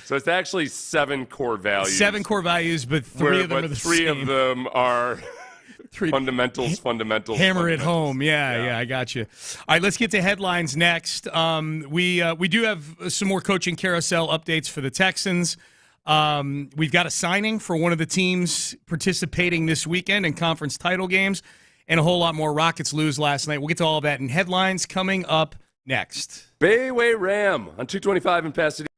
So it's actually 7 core values. 7 core values, but 3 of them are the same. 3 of them are fundamentals. Hammer it home. Yeah, I got you. All right, let's get to headlines next. We do have some more coaching carousel updates for the Texans. We've got a signing for one of the teams participating this weekend in conference title games, and a whole lot more. Rockets lose last night. We'll get to all of that in headlines coming up next. Bayway Ram on 225 in Pasadena.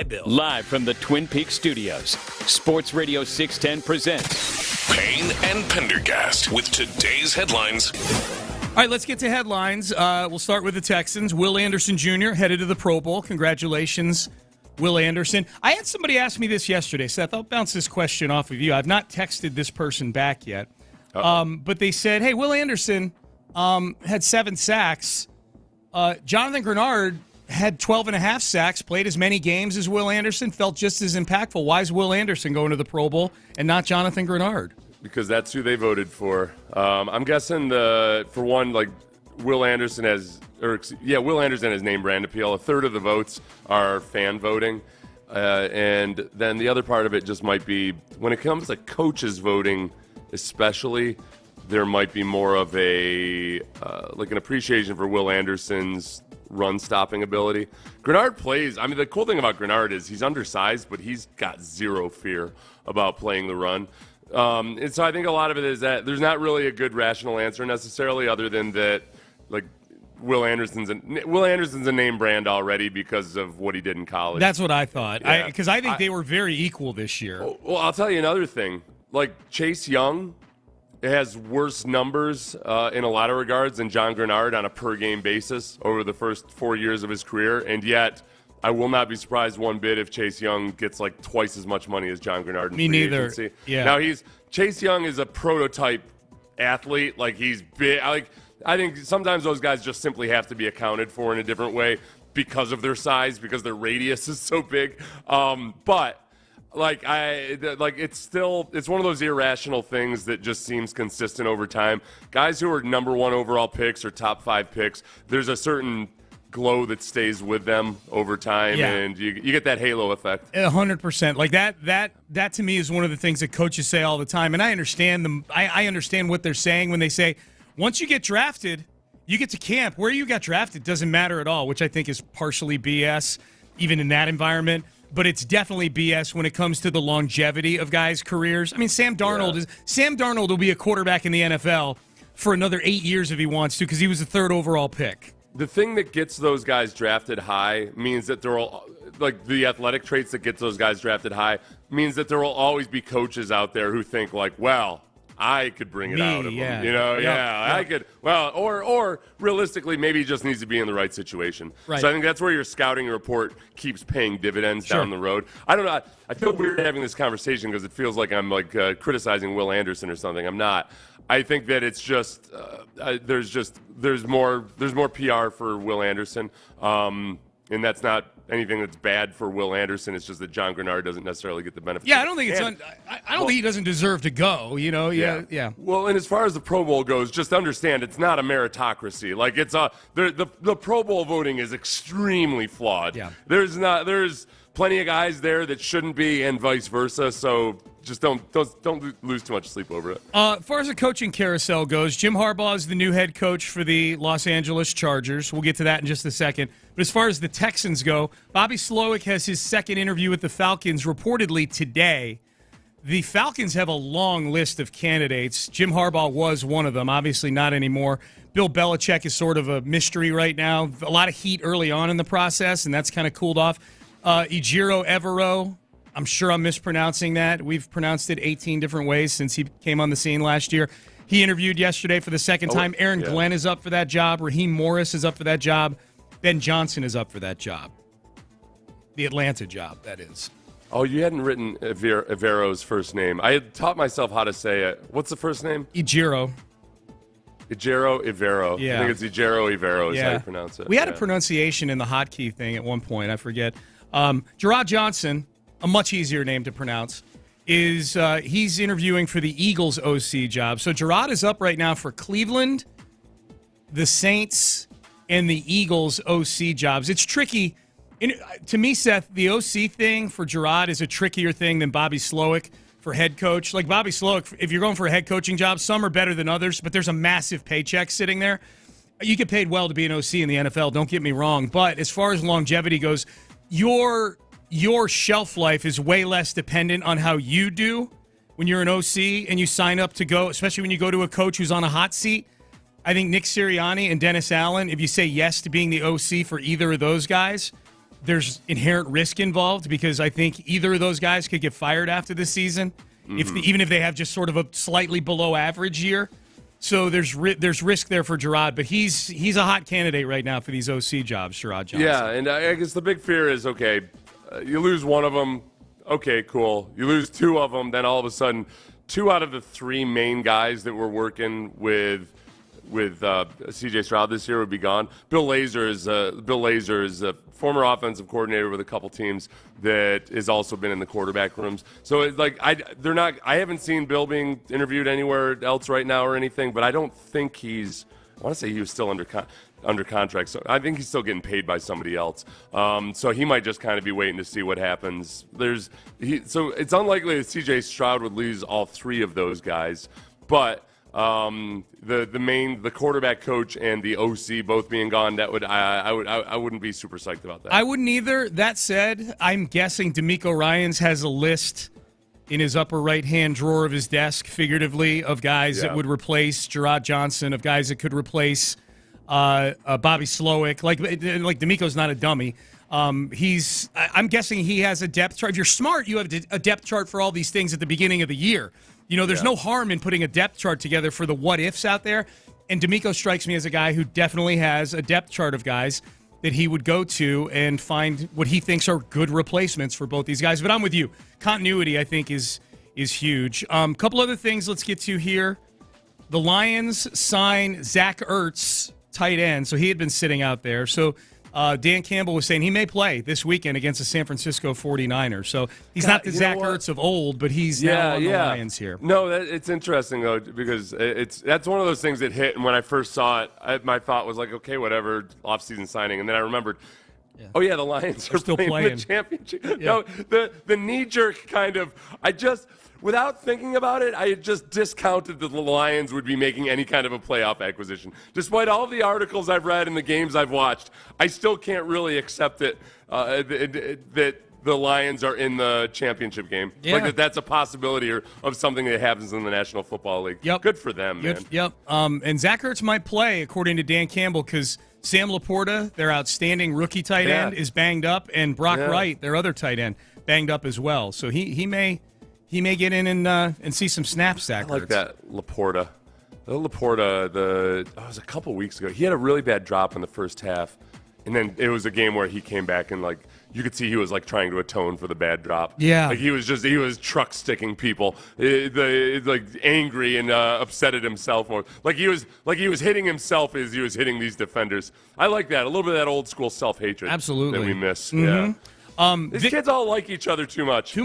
Bill. Live from the Twin Peaks studios, Sports Radio 610 presents Payne and Pendergast with today's headlines. All right, let's get to headlines. We'll start with the Texans. Will Anderson Jr. headed to the Pro Bowl. Congratulations, Will Anderson. I had somebody ask me this yesterday, Seth. I'll bounce this question off of you. I've not texted this person back yet. But they said, hey, Will Anderson had 7 sacks. Jonathan Grenard had 12 and a half sacks, played as many games as Will Anderson, felt just as impactful. Why is Will Anderson going to the Pro Bowl and not Jonathan Grenard? Because that's who they voted for. I'm guessing for one, like Will Anderson has name brand appeal. A third of the votes are fan voting. And then the other part of it just might be when it comes to coaches voting, especially, there might be more of an appreciation for Will Anderson's run-stopping ability. Grenard plays. I mean, the cool thing about Grenard is he's undersized, but he's got zero fear about playing the run. And so I think a lot of it is that there's not really a good rational answer necessarily, other than that, like Will Anderson's a name brand already because of what he did in college. That's what I thought. Yeah. Because I think they were very equal this year. Well, I'll tell you another thing. Like Chase Young has worse numbers in a lot of regards than John Grenard on a per-game basis over the first 4 years of his career, and yet I will not be surprised one bit if Chase Young gets like twice as much money as John Grenard in free agency. Yeah. Now Chase Young is a prototype athlete. Like he's big. I think sometimes those guys just simply have to be accounted for in a different way because of their size, because their radius is so big. But it's one of those irrational things that just seems consistent over time. Guys who are number 1 overall picks or top 5 picks, there's a certain glow that stays with them over time, and you get that halo effect. 100%. Like that to me is one of the things that coaches say all the time, and I understand them. I understand what they're saying when they say once you get drafted, you get to camp. Where you got drafted doesn't matter at all, which I think is partially BS, even in that environment. But it's definitely BS when it comes to the longevity of guys' careers. I mean, Sam Darnold will be a quarterback in the NFL for another 8 years if he wants to, because he was the 3rd overall pick. The thing that gets those guys drafted high means that there will, like the athletic traits that gets those guys drafted high, means that there will always be coaches out there who think like, well, I could bring it out of him. I could. Well, or realistically, maybe he just needs to be in the right situation. Right. So I think that's where your scouting report keeps paying dividends down the road. I don't know. I feel weird having this conversation because it feels like I'm criticizing Will Anderson or something. I'm not. I think that it's just there's more PR for Will Anderson, and that's not anything that's bad for Will Anderson. It's just that John Grenard doesn't necessarily get the benefit. Yeah, I don't think I don't think he doesn't deserve to go. You know, yeah. Well, and as far as the Pro Bowl goes, just understand it's not a meritocracy. Like it's the Pro Bowl voting is extremely flawed. Yeah. There's plenty of guys there that shouldn't be, and vice versa. So just don't lose too much sleep over it. As far as the coaching carousel goes, Jim Harbaugh is the new head coach for the Los Angeles Chargers. We'll get to that in just a second. But as far as the Texans go, Bobby Slowick has his second interview with the Falcons reportedly today. The Falcons have a long list of candidates. Jim Harbaugh was one of them, obviously not anymore. Bill Belichick is sort of a mystery right now. A lot of heat early on in the process, and that's kind of cooled off. Ejiro Evero, I'm sure I'm mispronouncing that. We've pronounced it 18 different ways since he came on the scene last year. He interviewed yesterday for the second time. Aaron Glenn is up for that job. Raheem Morris is up for that job. Ben Johnson is up for that job. The Atlanta job, that is. Oh, you hadn't written Evero's first name. I had taught myself how to say it. What's the first name? Ejiro Evero. Yeah. I think it's Ejiro Evero is how you pronounce it. We had a pronunciation in the hotkey thing at one point. I forget. Gerard Johnson, a much easier name to pronounce, is he's interviewing for the Eagles OC job. So Gerard is up right now for Cleveland, the Saints, and the Eagles OC jobs. It's tricky. To me, Seth, the OC thing for Gerard is a trickier thing than Bobby Slowick for head coach. Like Bobby Slowick, if you're going for a head coaching job, some are better than others, but there's a massive paycheck sitting there. You get paid well to be an OC in the NFL, don't get me wrong. But as far as longevity goes, your shelf life is way less dependent on how you do when you're an OC and you sign up to go, especially when you go to a coach who's on a hot seat. I think Nick Sirianni and Dennis Allen, if you say yes to being the OC for either of those guys, there's inherent risk involved because I think either of those guys could get fired after this season, even if they have just sort of a slightly below average year. So there's risk there for Gerard, but he's a hot candidate right now for these OC jobs, Gerard Johnson. Yeah, and I guess the big fear is, okay, you lose one of them, okay, cool. You lose two of them, then all of a sudden, two out of the three main guys that were working with C.J. Stroud this year would be gone. Bill Lazor is a former offensive coordinator with a couple teams that has also been in the quarterback rooms. So it's like I haven't seen Bill being interviewed anywhere else right now or anything, but I don't think he's. I want to say he was still under contract, so I think he's still getting paid by somebody else. So he might just kind of be waiting to see what happens. So it's unlikely that C.J. Stroud would lose all three of those guys, but. The quarterback coach and the OC both being gone, I wouldn't be super psyched about that. I wouldn't either. That said, I'm guessing DeMeco Ryans has a list in his upper right-hand drawer of his desk, figuratively, of guys that would replace Gerard Johnson, of guys that could replace Bobby Slowick. Like DeMeco's not a dummy. I'm guessing he has a depth chart. If you're smart, you have a depth chart for all these things at the beginning of the year. You know, there's no harm in putting a depth chart together for the what-ifs out there. And DeMeco strikes me as a guy who definitely has a depth chart of guys that he would go to and find what he thinks are good replacements for both these guys. But I'm with you. Continuity, I think, is huge. Couple other things let's get to here. The Lions sign Zach Ertz, tight end. So he had been sitting out there. So Dan Campbell was saying he may play this weekend against the San Francisco 49ers. So he's not the Zach Ertz of old, but he's now on the Lions here. No, it's interesting, though, because that's one of those things that hit. And when I first saw it, my thought was like, okay, whatever, offseason signing. And then I remembered, the Lions are still playing the championship. Yeah. No, the knee-jerk kind of – without thinking about it, I had just discounted that the Lions would be making any kind of a playoff acquisition. Despite all the articles I've read and the games I've watched, I still can't really accept it that the Lions are in the championship game. Yeah. Like that's a possibility of something that happens in the National Football League. Yep. Good for them, man. Yep. And Zach Ertz might play, according to Dan Campbell, because Sam Laporta, their outstanding rookie tight end, is banged up, and Brock Wright, their other tight end, banged up as well. So he may get in and see some snaps, Zach Ertz. I like that Laporta. It was a couple weeks ago. He had a really bad drop in the first half, and then it was a game where he came back and you could see he was trying to atone for the bad drop. Yeah, he was truck sticking people, angry and upset at himself more. He was hitting himself as he was hitting these defenders. I like that, a little bit of that old school self hatred. Absolutely, that we miss. Mm-hmm. Yeah, these kids all like each other too much.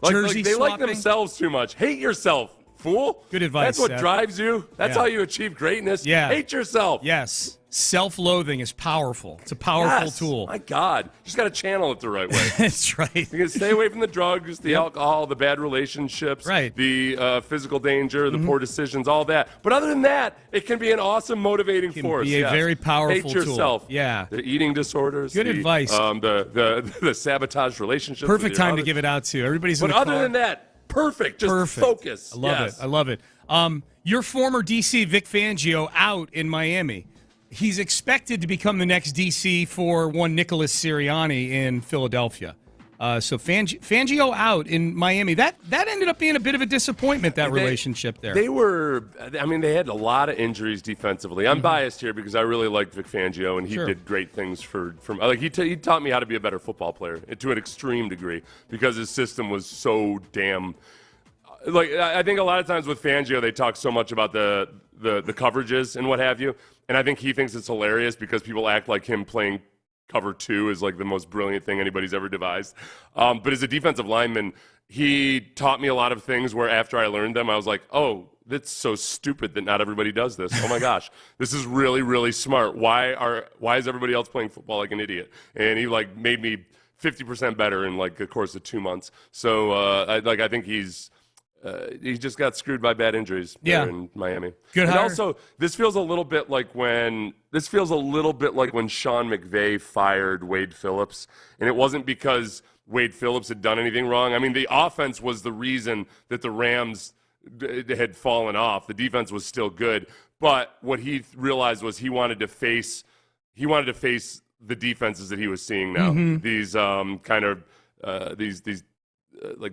Jersey they swapping. like themselves too much. Hate yourself, fool. Good advice. That's what Seth. drives you. That's how you achieve greatness. Yeah. Hate yourself. Yes. Self-loathing is powerful. It's a powerful tool. My God. You just got to channel it the right way. That's right. You got to stay away from the drugs, the alcohol, the bad relationships, the physical danger, the poor decisions, all that. But other than that, it can be an awesome motivating force. Be a very powerful Hate yourself. tool. Yeah. The eating disorders. Good advice. The sabotage relationships. Perfect time to give it out to. Everybody's But in the other car. than that, perfect. Just focus. I love it. Your former DC, Vic Fangio, out in Miami. He's expected to become the next DC for one Nicholas Sirianni in Philadelphia. So Fangio out in Miami. That ended up being a bit of a disappointment, that relationship there. They had a lot of injuries defensively. I'm biased here because I really liked Vic Fangio, and he did great things he taught me how to be a better football player to an extreme degree because his system was so damn. I think a lot of times with Fangio, they talk so much about the coverages and what have you, and I think he thinks it's hilarious because people act like him playing cover 2 is like the most brilliant thing anybody's ever devised. But as a defensive lineman, he taught me a lot of things where after I learned them, I was like, oh, that's so stupid that not everybody does this. Oh my gosh, this is really, really smart. Why is everybody else playing football like an idiot? And he made me 50% better in the course of 2 months. So I think he just got screwed by bad injuries there in Miami. Good hire. And also, this feels a little bit like when Sean McVay fired Wade Phillips, and it wasn't because Wade Phillips had done anything wrong. I mean, the offense was the reason that the Rams had fallen off. The defense was still good, but what he realized was he wanted to face the defenses that he was seeing now. Mm-hmm. These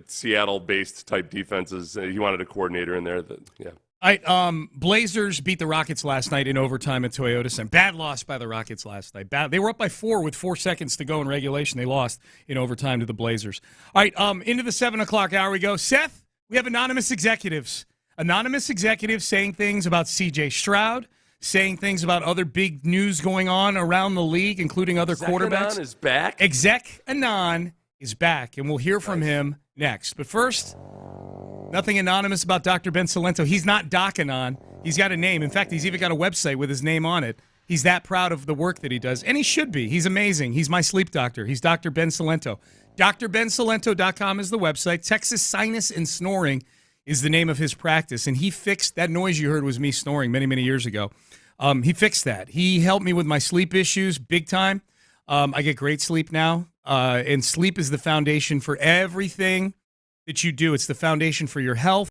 Seattle-based type defenses. He wanted a coordinator in there. All right, Blazers beat the Rockets last night in overtime at Toyota Center. Bad loss by the Rockets last night. They were up by 4 with 4 seconds to go in regulation. They lost in overtime to the Blazers. All right, into the 7 o'clock hour we go. Seth, we have anonymous executives. Anonymous executives saying things about C.J. Stroud, saying things about other big news going on around the league, including other quarterbacks. Anon is back? Exec Anon is back, and we'll hear from him next. But first, nothing anonymous about Dr. Ben Salento. He's not Doc Anon. He's got a name. In fact, he's even got a website with his name on it. He's that proud of the work that he does, and he should be. He's amazing. He's my sleep doctor. He's Dr. Ben Salento. DrBenSalento.com is the website. Texas Sinus and Snoring is the name of his practice, and he fixed that noise you heard was me snoring many, many years ago. He fixed that. He helped me with my sleep issues big time. I get great sleep now. And sleep is the foundation for everything that you do. It's the foundation for your health.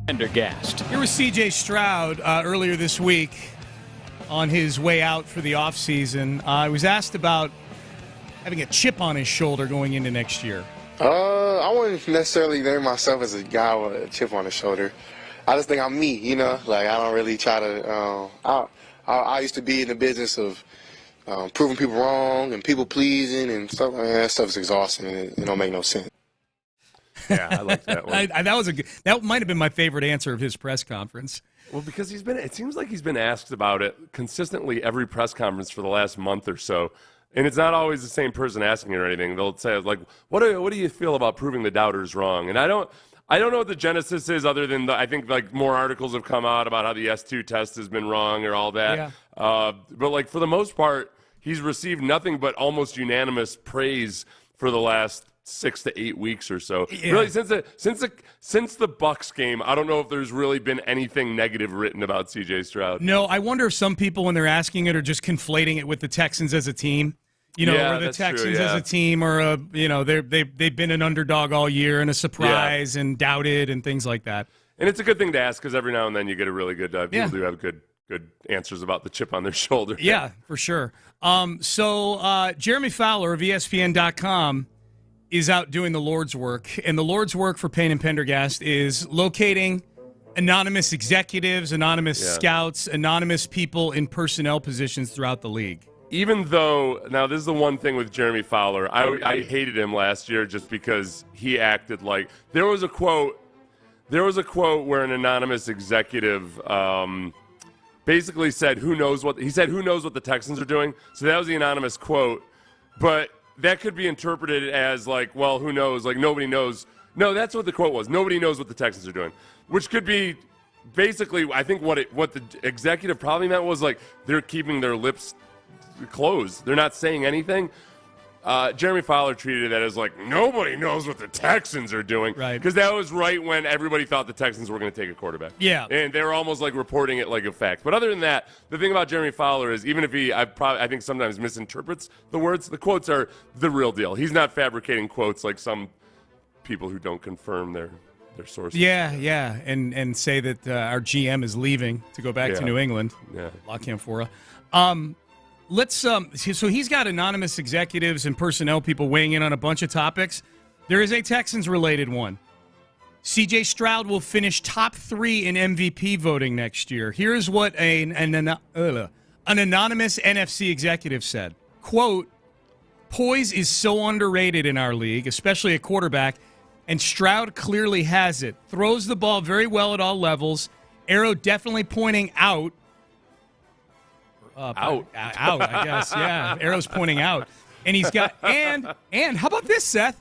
Pendergast. Here was C.J. Stroud earlier this week on his way out for the offseason. I was asked about having a chip on his shoulder going into next year. I wouldn't necessarily name myself as a guy with a chip on his shoulder. I just think I'm me, you know? Like, I don't really try to I used to be in the business of proving people wrong and people pleasing and stuff. I mean, that stuff's exhausting and it don't make no sense. Yeah, I like that one. That might have been my favorite answer of his press conference. Well, because it seems like he's been asked about it consistently every press conference for the last month or so. And it's not always the same person asking or anything. They'll say, like, what do you feel about proving the doubters wrong? And I don't know what the genesis is other than I think, like, more articles have come out about how the S2 test has been wrong or all that. Yeah. But, like, for the most part, he's received nothing but almost unanimous praise for the last 6 to 8 weeks or so. Yeah. Really, since the Bucs game, I don't know if there's really been anything negative written about C.J. Stroud. No, I wonder if some people, when they're asking it, are just conflating it with the Texans as a team. You know, or the Texans as a team, or they've been an underdog all year and a surprise and doubted and things like that. And it's a good thing to ask because every now and then you get a really good people do have good answers about the chip on their shoulder. Yeah, for sure. So Jeremy Fowler of ESPN.com is out doing the Lord's work, and the Lord's work for Payne and Pendergast is locating anonymous executives, anonymous scouts, anonymous people in personnel positions throughout the league. Even though, now this is the one thing with Jeremy Fowler, I hated him last year just because he acted like, there was a quote where an anonymous executive basically said, who knows what the Texans are doing. So that was the anonymous quote, but that could be interpreted as like, well, who knows? Like, nobody knows. No, that's what the quote was. Nobody knows what the Texans are doing, which could be basically, I think what the executive probably meant was like they're keeping their lips closed. They're not saying anything. Jeremy Fowler treated that as like, nobody knows what the Texans are doing. Right. Because that was right when everybody thought the Texans were going to take a quarterback. Yeah. And they were almost like reporting it like a fact. But other than that, the thing about Jeremy Fowler is even if I think sometimes misinterprets the words, the quotes are the real deal. He's not fabricating quotes like some people who don't confirm their sources. Yeah. And say that our GM is leaving to go back to New England. Yeah. La Canfora. So he's got anonymous executives and personnel people weighing in on a bunch of topics. There is a Texans-related one. C.J. Stroud will finish top 3 in MVP voting next year. Here's what an anonymous NFC executive said. Quote, poise is so underrated in our league, especially at quarterback, and Stroud clearly has it. Throws the ball very well at all levels. Arrow definitely pointing out. Out, I guess. Yeah, Arrow's pointing out, and he's got and how about this, Seth?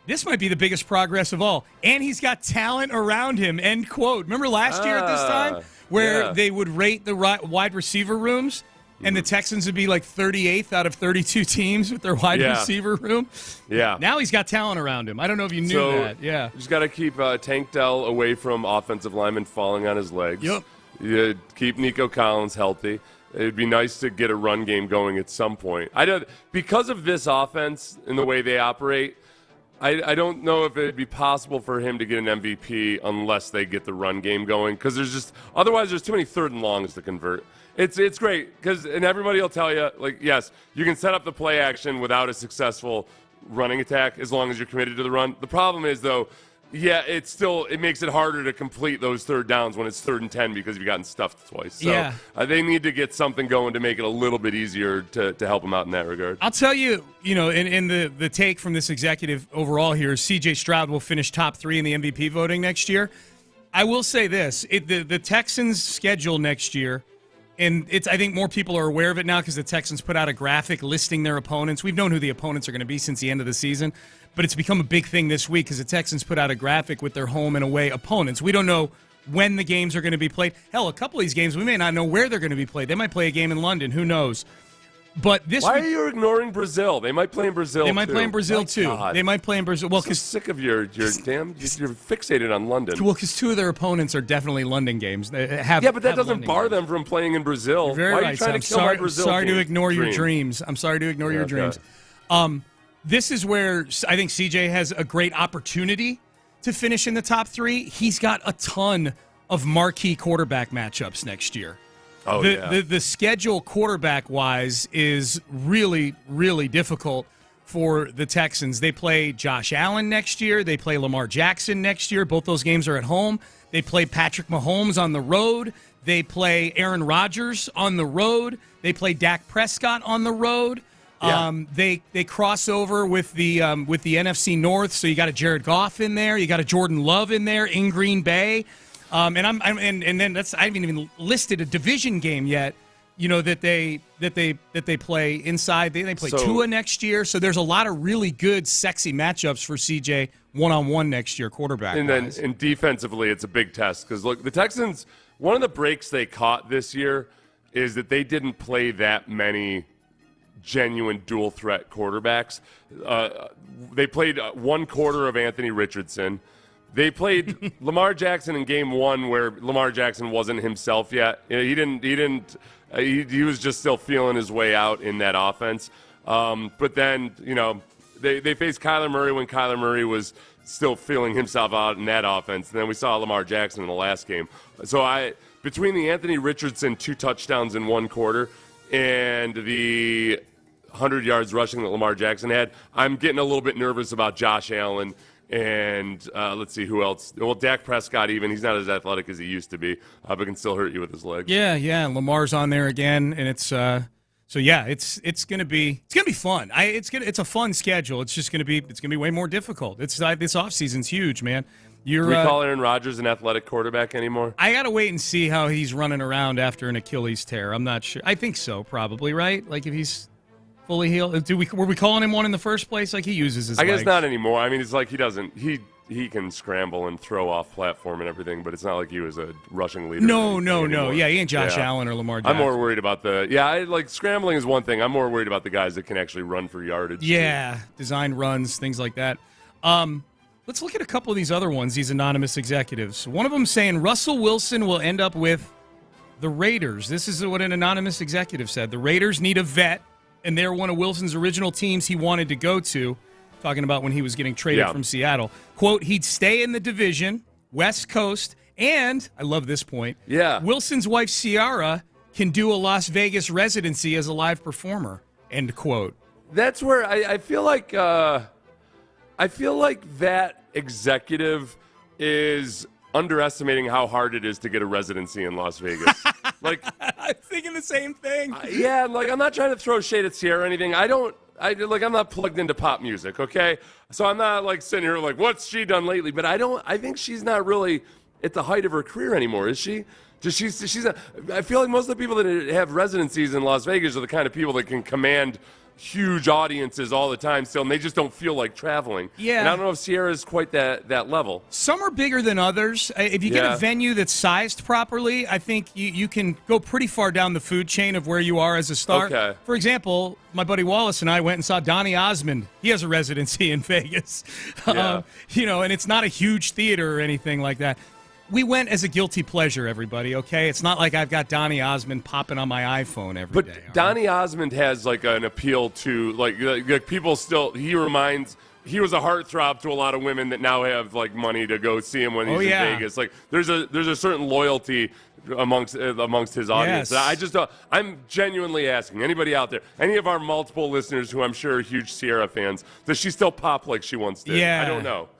This might be the biggest progress of all. And he's got talent around him. End quote. Remember last year at this time where they would rate the wide receiver rooms, and the Texans would be like 38th out of 32 teams with their wide receiver room. Yeah. Now he's got talent around him. I don't know if you knew that. Yeah. Just got to keep Tank Dell away from offensive linemen falling on his legs. Yep. You keep Nico Collins healthy. It'd be nice to get a run game going at some point. Because of this offense and the way they operate, I don't know if it'd be possible for him to get an MVP unless they get the run game going. Because otherwise there's too many third and longs to convert. It's great and everybody will tell you, like, yes, you can set up the play action without a successful running attack as long as you're committed to the run. The problem is though, it makes it harder to complete those third downs when it's 3rd and 10 because you've gotten stuffed twice. So they need to get something going to make it a little bit easier to help them out in that regard. I'll tell you, in the take from this executive overall here is C.J. Stroud will finish top 3 in the MVP voting next year. I will say this, the Texans' schedule next year, and I think more people are aware of it now because the Texans put out a graphic listing their opponents. We've known who the opponents are going to be since the end of the season. But it's become a big thing this week because the Texans put out a graphic with their home and away opponents. We don't know when the games are going to be played. Hell, a couple of these games, we may not know where they're going to be played. They might play a game in London. Who knows? But why are you ignoring Brazil? They might play in Brazil. They might play in Brazil too. They might play in Brazil. Well, because sick of you're fixated on London. Well, because 2 of their opponents are definitely London games. But that doesn't bar them from playing in Brazil. You're very why right. Are you trying to kill my Brazil sorry to ignore your dreams. I'm sorry to ignore your dreams. This is where I think CJ has a great opportunity to finish in the top 3, he's got a ton of marquee quarterback matchups next year. Oh, The schedule quarterback-wise is really, really difficult for the Texans. They play Josh Allen next year. They play Lamar Jackson next year. Both those games are at home. They play Patrick Mahomes on the road. They play Aaron Rodgers on the road. They play Dak Prescott on the road. Yeah. They cross over with the NFC North. So you got a Jared Goff in there. You got a Jordan Love in there in Green Bay. And then I haven't even listed a division game yet. You know that they play inside. They play Tua next year. So there's a lot of really good, sexy matchups for CJ one-on-one next year, quarterback. And defensively, it's a big test because look, the Texans. One of the breaks they caught this year is that they didn't play that many genuine dual threat quarterbacks. They played 1 quarter of Anthony Richardson. They played Lamar Jackson in game 1 where Lamar Jackson wasn't himself yet. He was just still feeling his way out in that offense. But then, they faced Kyler Murray when Kyler Murray was still feeling himself out in that offense. And then we saw Lamar Jackson in the last game. So between the Anthony Richardson 2 touchdowns in 1 quarter and the 100 yards rushing that Lamar Jackson had, I'm getting a little bit nervous about Josh Allen. And let's see who else. Well, Dak Prescott, even he's not as athletic as he used to be, but can still hurt you with his legs. Yeah. Lamar's on there again, and it's it's gonna be fun. It's a fun schedule. It's gonna be way more difficult. This offseason's huge, man. Do we call Aaron Rodgers an athletic quarterback anymore? I gotta wait and see how he's running around after an Achilles tear. I'm not sure. I think so, probably, right? Like if he's fully healed. Were we calling him one in the first place? Like he uses his legs. I guess not anymore. I mean, it's like he can scramble and throw off platform and everything, but it's not like he was a rushing leader. No. Yeah, he ain't Josh Allen or Lamar Jackson. I'm more worried about scrambling is one thing. I'm more worried about the guys that can actually run for yardage. Yeah, designed runs, things like that. Let's look at a couple of these other ones, these anonymous executives. One of them saying Russell Wilson will end up with the Raiders. This is what an anonymous executive said. The Raiders need a vet, and they're one of Wilson's original teams he wanted to go to, talking about when he was getting traded from Seattle. Quote, he'd stay in the division, West Coast, and, I love this point, Wilson's wife, Ciara, can do a Las Vegas residency as a live performer, end quote. That's where I feel like that executive is underestimating how hard it is to get a residency in Las Vegas. Like, I'm thinking the same thing. I'm not trying to throw shade at Ciara or anything. I'm not plugged into pop music, okay? So I'm not like sitting here like, what's she done lately? But I think she's not really at the height of her career anymore, is she? I feel like most of the people that have residencies in Las Vegas are the kind of people that can command huge audiences all the time still, and they just don't feel like traveling. Yeah. And I don't know if Sierra's quite that level. Some are bigger than others. If you get a venue that's sized properly, I think you can go pretty far down the food chain of where you are as a star. Okay. For example, my buddy Wallace and I went and saw Donny Osmond. He has a residency in Vegas. Yeah. And it's not a huge theater or anything like that. We went as a guilty pleasure, everybody, okay? It's not like I've got Donny Osmond popping on my iPhone every day. But Donny Osmond has, like, an appeal to, like people still – he was a heartthrob to a lot of women that now have, like, money to go see him when he's in Vegas. Like, there's a certain loyalty amongst his audience. Yes. I'm genuinely asking, anybody out there, any of our multiple listeners who I'm sure are huge Sierra fans, does she still pop like she once did? Yeah. I don't know.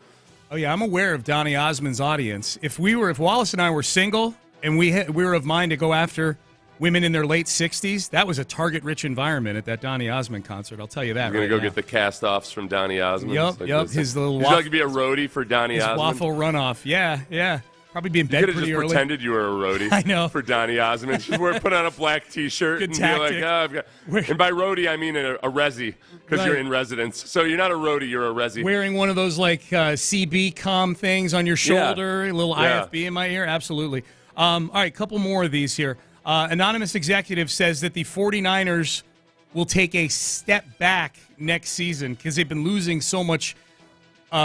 Oh, yeah, I'm aware of Donny Osmond's audience. If Wallace and I were single and we were of mind to go after women in their late 60s, that was a target-rich environment at that Donny Osmond concert. I'll tell you that. You're going to go get the cast-offs from Donny Osmond? Yep. His little waffle. Would you like to be a roadie for Donny Osmond? Waffle runoff. Yeah. Probably be in bed pretty early. You could have just pretended you were a roadie. I know. For Donny Osmond. Just put on a black T-shirt Good and tactic. be like, and by roadie I mean a resi, because you're in residence. So you're not a roadie, you're a resi. Wearing one of those like CB comm things on your shoulder, a little IFB in my ear. Absolutely. All right, couple more of these here. Anonymous executive says that the 49ers will take a step back next season because they've been losing so much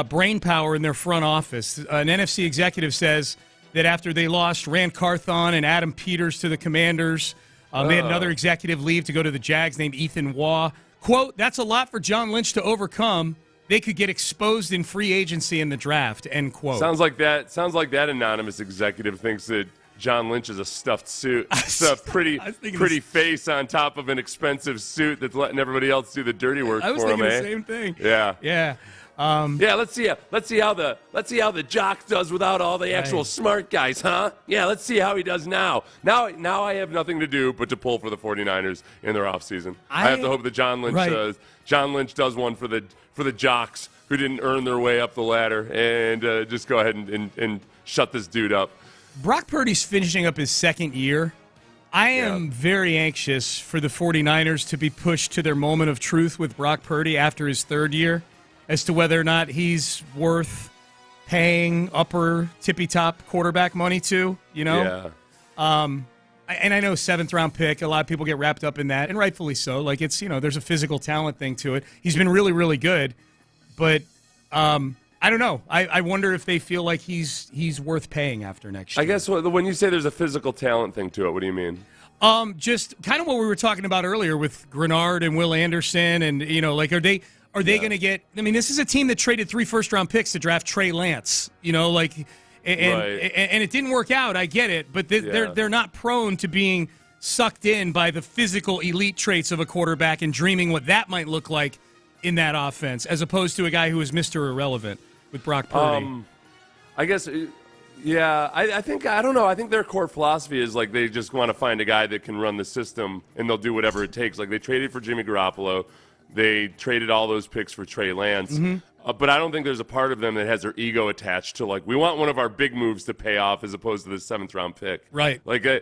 brain power in their front office. An NFC executive says that after they lost Rand Carthon and Adam Peters to the Commanders, they had another executive leave to go to the Jags named Ethan Waugh. Quote, that's a lot for John Lynch to overcome. they could get exposed in free agency in the draft, end quote. Sounds like that anonymous executive thinks that John Lynch is a stuffed suit. It's a pretty face on top of an expensive suit that's letting everybody else do the dirty work for him. I was thinking the same thing. Yeah. Yeah. Let's see how the jock does without all the actual smart guys, huh? Yeah, let's see how he does now. Now I have nothing to do but to pull for the 49ers in their offseason. I have to hope that John Lynch does one for the jocks who didn't earn their way up the ladder, and just go ahead and shut this dude up. Brock Purdy's finishing up his second year. I am very anxious for the 49ers to be pushed to their moment of truth with Brock Purdy after his third year as to whether or not he's worth paying upper tippy-top quarterback money to, Yeah. And I know 7th-round pick, a lot of people get wrapped up in that, and rightfully so. Like, it's, there's a physical talent thing to it. He's been really, really good. But I don't know. I wonder if they feel like he's worth paying after next year. I guess when you say there's a physical talent thing to it, what do you mean? Just kind of what we were talking about earlier with Grenard and Will Anderson, and are they going to get? I mean, this is a team that traded 3 first-round picks to draft Trey Lance. And it didn't work out. I get it, but they're not prone to being sucked in by the physical elite traits of a quarterback and dreaming what that might look like in that offense, as opposed to a guy who is Mr. Irrelevant with Brock Purdy. I guess. Yeah, I don't know. I think their core philosophy is like they just want to find a guy that can run the system, and they'll do whatever it takes. Like they traded for Jimmy Garoppolo. They traded all those picks for Trey Lance. Mm-hmm. But I don't think there's a part of them that has their ego attached to, like, we want one of our big moves to pay off as opposed to the 7th-round pick. Right. Like, Tony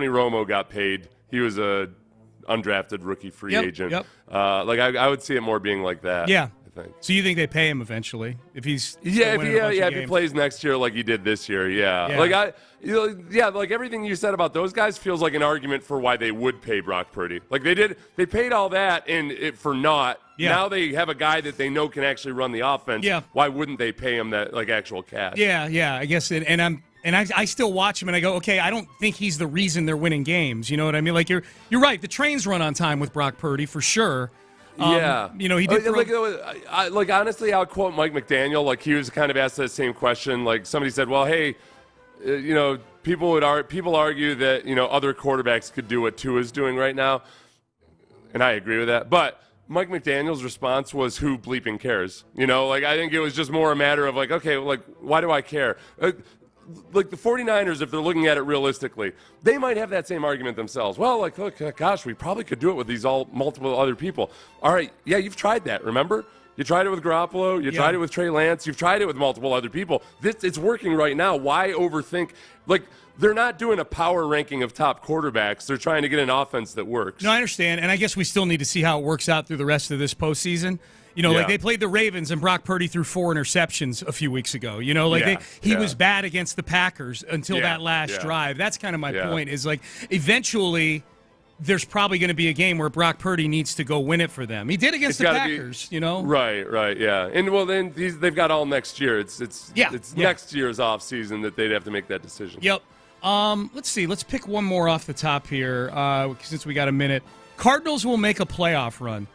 Romo got paid. He was a undrafted rookie free agent. Yep. I would see it more being like that. Yeah. I think. So you think they pay him eventually if he's if he plays next year like he did this year, like everything you said about those guys feels like an argument for why they would pay Brock Purdy. Like they paid all that for naught. Yeah. Now they have a guy that they know can actually run the offense. Yeah. Why wouldn't they pay him that actual cash? Yeah. I guess I still watch him and I go, okay, I don't think he's the reason they're winning games. You know what I mean? Like you're right. The trains run on time with Brock Purdy for sure. He did. Honestly, I'll quote Mike McDaniel. Like he was kind of asked that same question. Like somebody said, "Well, hey, people argue that other quarterbacks could do what Tua's doing right now," and I agree with that. But Mike McDaniel's response was, "Who bleeping cares?" I think it was just more a matter of okay, why do I care? Like the 49ers, if they're looking at it realistically, they might have that same argument themselves. Well, look, gosh, we probably could do it with these multiple other people. All right, yeah, you've tried that, remember? You tried it with Garoppolo. You tried it with Trey Lance. You've tried it with multiple other people. It's working right now. Why overthink? They're not doing a power ranking of top quarterbacks. They're trying to get an offense that works. No, I understand, and I guess we still need to see how it works out through the rest of this postseason. They played the Ravens and Brock Purdy threw 4 interceptions a few weeks ago. He was bad against the Packers until that last drive. That's kind of my point is eventually there's probably going to be a game where Brock Purdy needs to go win it for them. He did against the Packers, Right, yeah. And then they've got all next year. It's next year's offseason that they'd have to make that decision. Yep. Let's see. Let's pick one more off the top here since we got a minute. Cardinals will make a playoff run.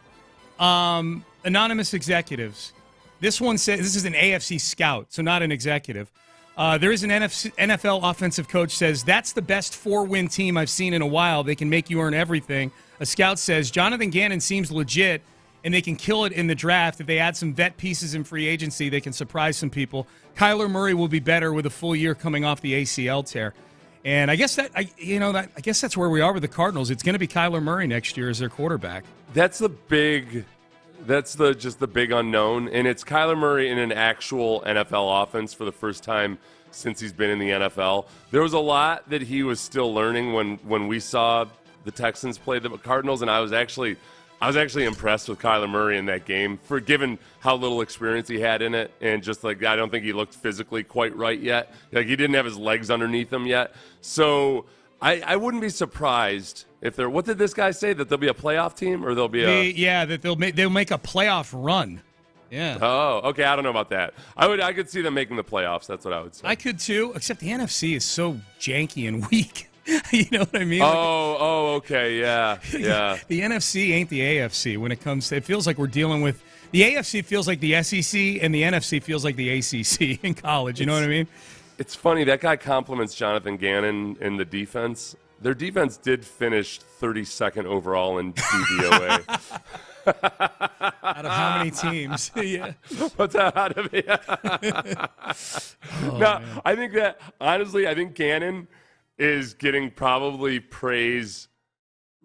Anonymous executives. This one says this is an AFC scout, so not an executive. There is an NFL offensive coach says that's the best 4-win team I've seen in a while. They can make you earn everything. A scout says Jonathan Gannon seems legit, and they can kill it in the draft. If they add some vet pieces in free agency, they can surprise some people. Kyler Murray will be better with a full year coming off the ACL tear. And I guess that's where we are with the Cardinals. It's going to be Kyler Murray next year as their quarterback. That's the big unknown, and it's Kyler Murray in an actual NFL offense for the first time since he's been in the NFL. There was a lot that he was still learning when we saw the Texans play the Cardinals, and I was actually impressed with Kyler Murray in that game, for given how little experience he had in it, and just I don't think he looked physically quite right yet. He didn't have his legs underneath him yet. So I wouldn't be surprised if they're. What did this guy say? That they'll be a playoff team, or they'll be that they'll make a playoff run. Yeah. Oh, okay. I don't know about that. I could see them making the playoffs. That's what I would say. I could too, except the NFC is so janky and weak. You know what I mean? Okay, yeah. The NFC ain't the AFC when it comes to, it feels like we're dealing with, the AFC feels like the SEC and the NFC feels like the ACC in college. You know what I mean? It's funny, that guy compliments Jonathan Gannon in the defense. Their defense did finish 32nd overall in DVOA. Out of how many teams? Yeah. What's that out of it? Man. I think that, honestly, I think Gannon is getting probably praise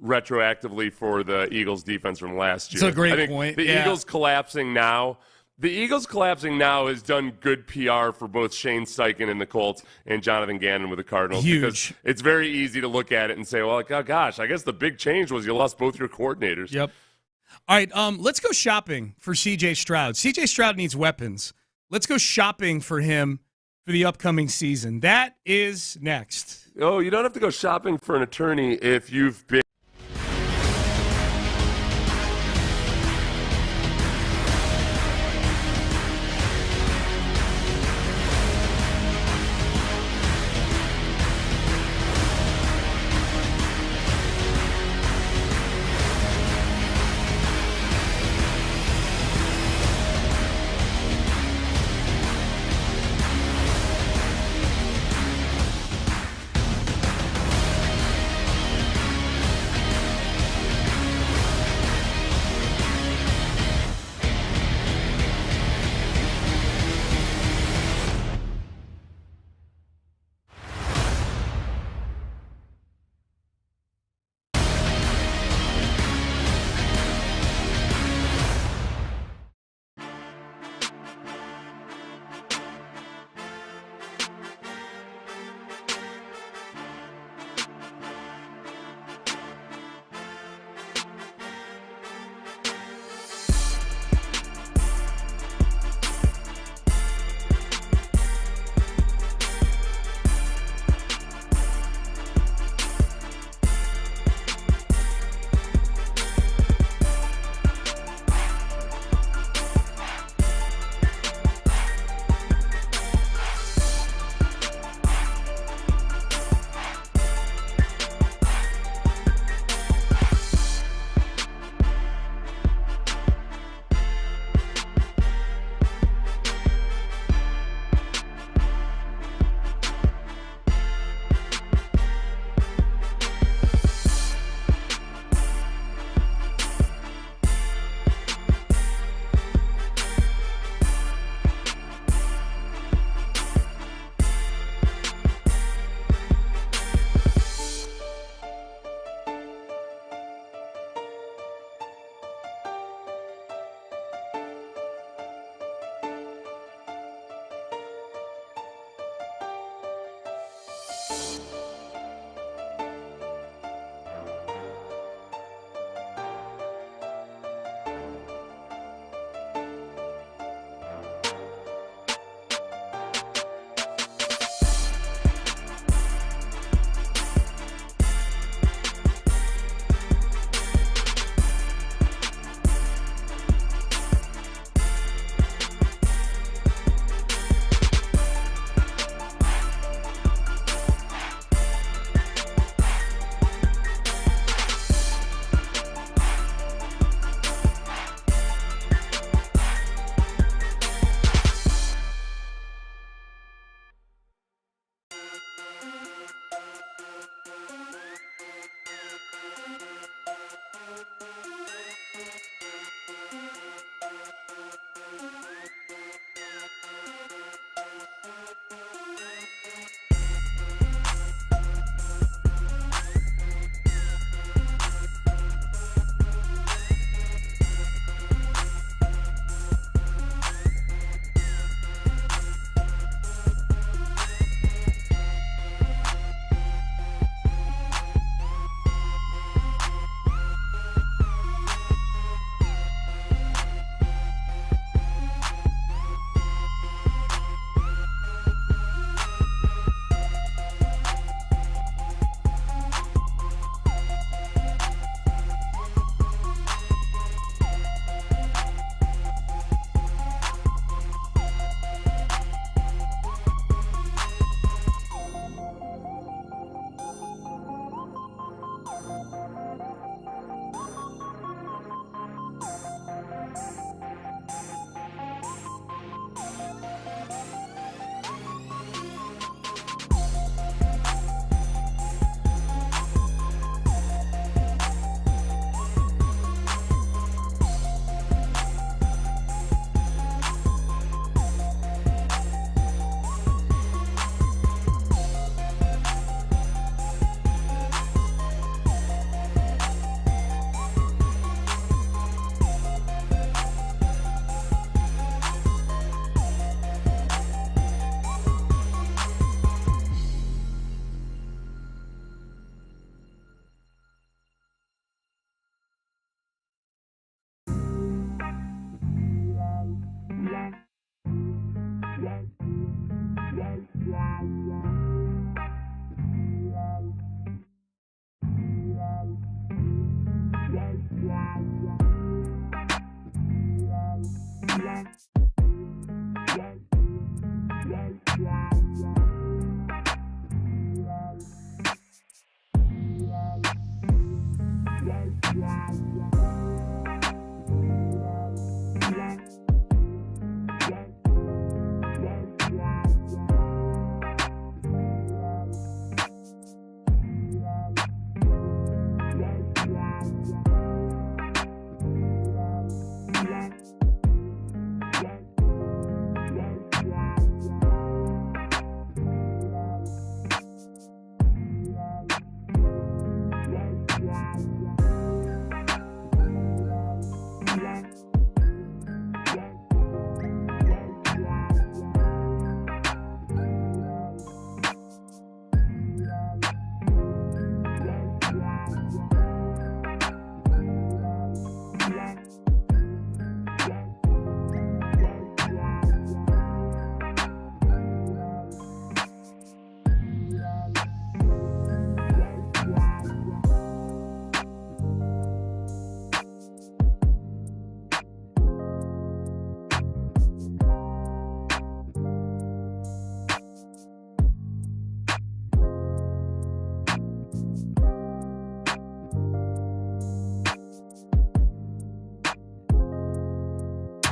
retroactively for the Eagles' defense from last year. It's a great point. The Eagles collapsing now. The Eagles collapsing now has done good PR for both Shane Steichen and the Colts and Jonathan Gannon with the Cardinals. Huge. Because it's very easy to look at it and say, well, like, oh, gosh, I guess the big change was you lost both your coordinators. Yep. All right, let's go shopping for C.J. Stroud. C.J. Stroud needs weapons. Let's go shopping for him for the upcoming season. That is next. Oh, you don't have to go shopping for an attorney if you've been.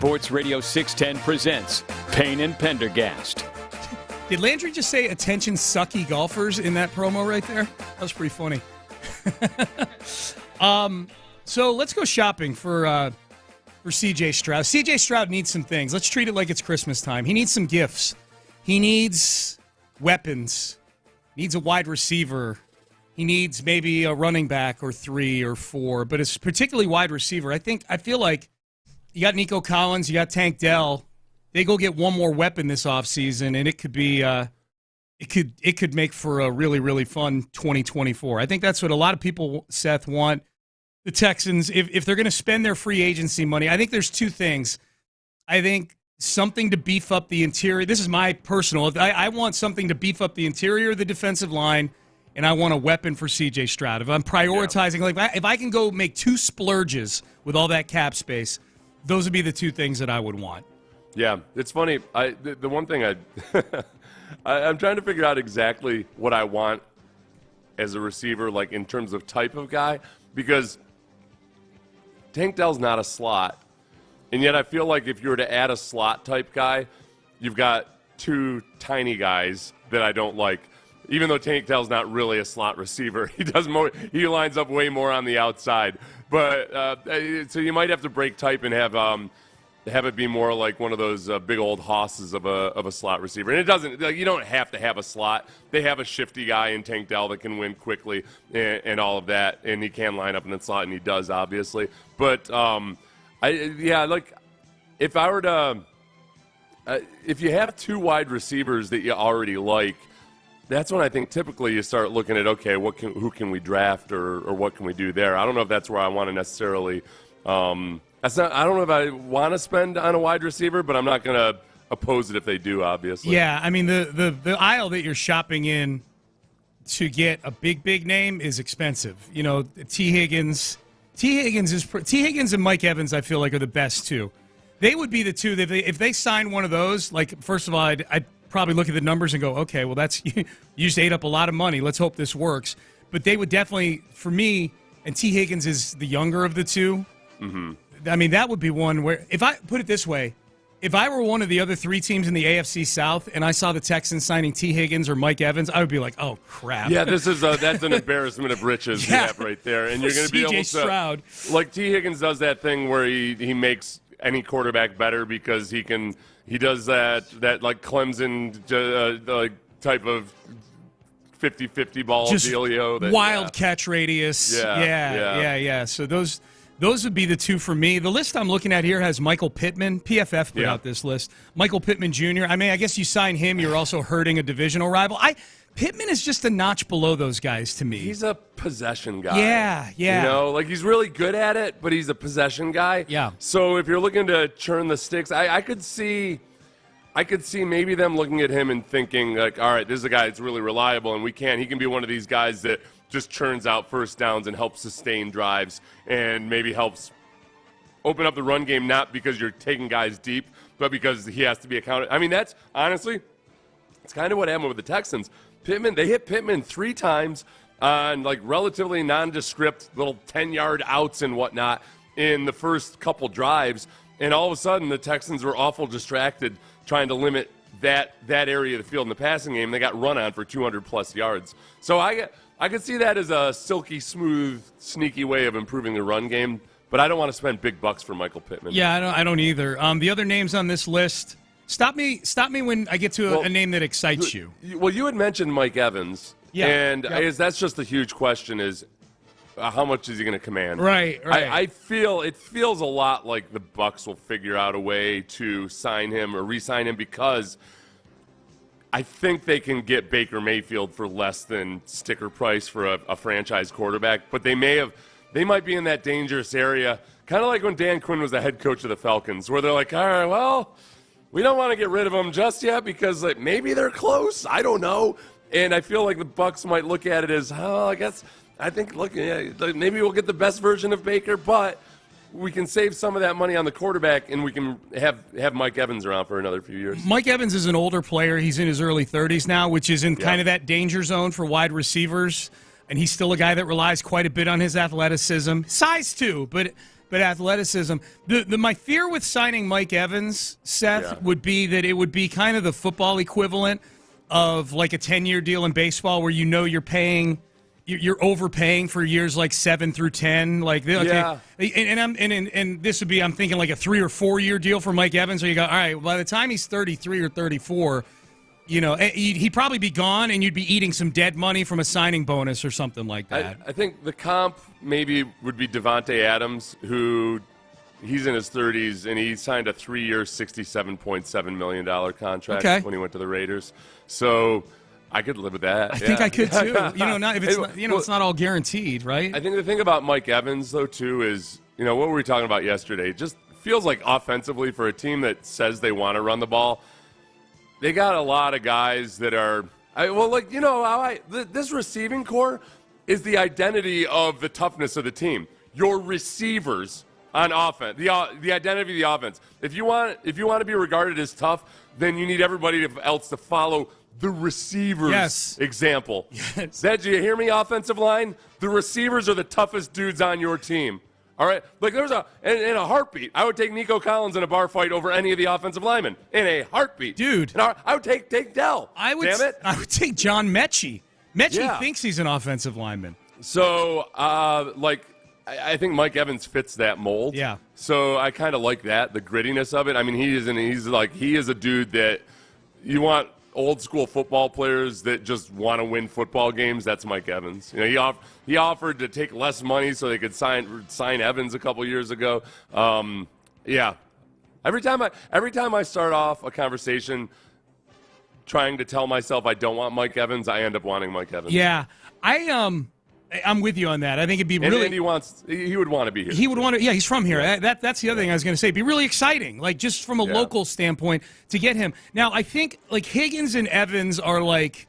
Sports Radio 610 presents Payne and Pendergast. Did Landry just say attention sucky golfers in that promo right there? That was pretty funny. So let's go shopping for C.J. Stroud. C.J. Stroud needs some things. Let's treat it like it's Christmas time. He needs some gifts. He needs weapons. He needs a wide receiver. He needs maybe a running back or 3 or 4, but it's particularly wide receiver. I feel like you got Nico Collins, you got Tank Dell. They go get one more weapon this offseason, and it could be it could make for a really, really fun 2024. I think that's what a lot of people, Seth, want. The Texans, if they're going to spend their free agency money, I think there's 2 things. I think something to beef up the interior. This is my personal. I want something to beef up the interior of the defensive line, and I want a weapon for C.J. Stroud. If I'm prioritizing, if I can go make 2 splurges with all that cap space, those would be the 2 things that I would want. Yeah, it's funny. The one thing I'm trying to figure out exactly what I want as a receiver, like in terms of type of guy, because Tank Dell's not a slot, and yet I feel like if you were to add a slot type guy, you've got 2 tiny guys that I don't like. Even though Tank Dell's not really a slot receiver, he does more. He lines up way more on the outside. But so you might have to break type and have it be more like one of those big old hosses of a slot receiver. And it doesn't. You don't have to have a slot. They have a shifty guy in Tank Dell that can win quickly and all of that, and he can line up in the slot, and he does obviously. But if I were to, if you have 2 wide receivers that you already like, that's when I think typically you start looking at, okay, who can we draft or what can we do there? I don't know if that's where I want to necessarily. I don't know if I want to spend on a wide receiver, but I'm not going to oppose it if they do, obviously. Yeah, I mean the aisle that you're shopping in to get a big name is expensive. You know, T. Higgins and Mike Evans, I feel like, are the best 2. They would be the 2 that if they sign one of those. Like, first of all, I'd probably look at the numbers and go, okay, well, that's you just ate up a lot of money. Let's hope this works. But they would definitely, for me, and T. Higgins is the younger of the 2. Mm-hmm. I mean, that would be one where, if I put it this way, if I were one of the other 3 teams in the AFC South and I saw the Texans signing T. Higgins or Mike Evans, I would be like, oh, crap. Yeah, that's an embarrassment of riches you have right there. And you're going to be able to, Stroud. Like T. Higgins does that thing where he makes any quarterback better because he does that like Clemson type of 50-50 ball just dealio. Wild catch radius. Yeah. So those would be the 2 for me. The list I'm looking at here has Michael Pittman. PFF put out this list. Michael Pittman Jr. I mean, I guess you sign him, you're also hurting a divisional rival. Pittman is just a notch below those guys to me. He's a possession guy. Yeah. You know, like he's really good at it, but he's a possession guy. Yeah. So if you're looking to churn the sticks, I could see I could see maybe them looking at him and thinking, like, all right, this is a guy that's really reliable, and he can be one of these guys that just churns out first downs and helps sustain drives and maybe helps open up the run game, not because you're taking guys deep, but because he has to be accounted. I mean, that's honestly, it's kind of what happened with the Texans. They hit Pittman 3 times on like relatively nondescript little 10-yard outs and whatnot in the first couple drives, and all of a sudden the Texans were awful distracted trying to limit that area of the field in the passing game. They got run on for 200-plus yards. So I could see that as a silky, smooth, sneaky way of improving the run game, but I don't want to spend big bucks for Michael Pittman. Yeah, I don't either. The other names on this list, stop me when I get to a name that excites you. Well, you had mentioned Mike Evans, and yeah. That's just a huge question is how much is he going to command? Right. I feel it feels a lot like the Bucs will figure out a way to sign him or re-sign him because I think they can get Baker Mayfield for less than sticker price for a franchise quarterback, but they might be in that dangerous area, kind of like when Dan Quinn was the head coach of the Falcons, where they're like, all right, well, we don't want to get rid of him just yet because like maybe they're close. I don't know. And I feel like the Bucs might look at it as, I think, look, maybe we'll get the best version of Baker, but we can save some of that money on the quarterback, and we can have Mike Evans around for another few years. Mike Evans is an older player. He's in his early 30s now, which is in kind of that danger zone for wide receivers, and he's still a guy that relies quite a bit on his athleticism. Size, too, but athleticism. My fear with signing Mike Evans, Seth, would be that it would be kind of the football equivalent of like a 10-year deal in baseball where you're overpaying for years like 7 through 10. Like, okay, and this would be, I'm thinking like a 3 or 4 year deal for Mike Evans. So you go, all right, by the time he's 33 or 34, he'd probably be gone, and you'd be eating some dead money from a signing bonus or something like that. I think the comp maybe would be Devontae Adams, who he's in his 30s, and he signed a 3-year, $67.7 million contract when he went to the Raiders. So I could live with that. I think I could too. It's not all guaranteed, right? I think the thing about Mike Evans, though, too, is what were we talking about yesterday? It just feels like offensively for a team that says they want to run the ball, they got a lot of guys that are this receiving core is the identity of the toughness of the team. Your receivers on offense, the identity of the offense. If you want to be regarded as tough, then you need everybody else to follow the receivers' example. Yes. Do you hear me, offensive line? The receivers are the toughest dudes on your team. All right? Like, in a heartbeat, I would take Nico Collins in a bar fight over any of the offensive linemen. In a heartbeit. Dude. And I would take Dell. Damn it. I would take John Mechie. Mechie thinks he's an offensive lineman. So, I think Mike Evans fits that mold. Yeah. So I kind of like that, the grittiness of it. I mean, he is a dude that you want old school football players that just want to win football games. That's Mike Evans. He offered to take less money so they could sign Evans a couple years ago. Every time I start off a conversation trying to tell myself I don't want Mike Evans, I end up wanting Mike Evans. Yeah. I'm with you on that. I think it'd be really. And he would want to be here. He would want to. Yeah, he's from here. That's the other thing I was going to say. It'd be really exciting, like just from a local standpoint, to get him. Now, I think like Higgins and Evans are like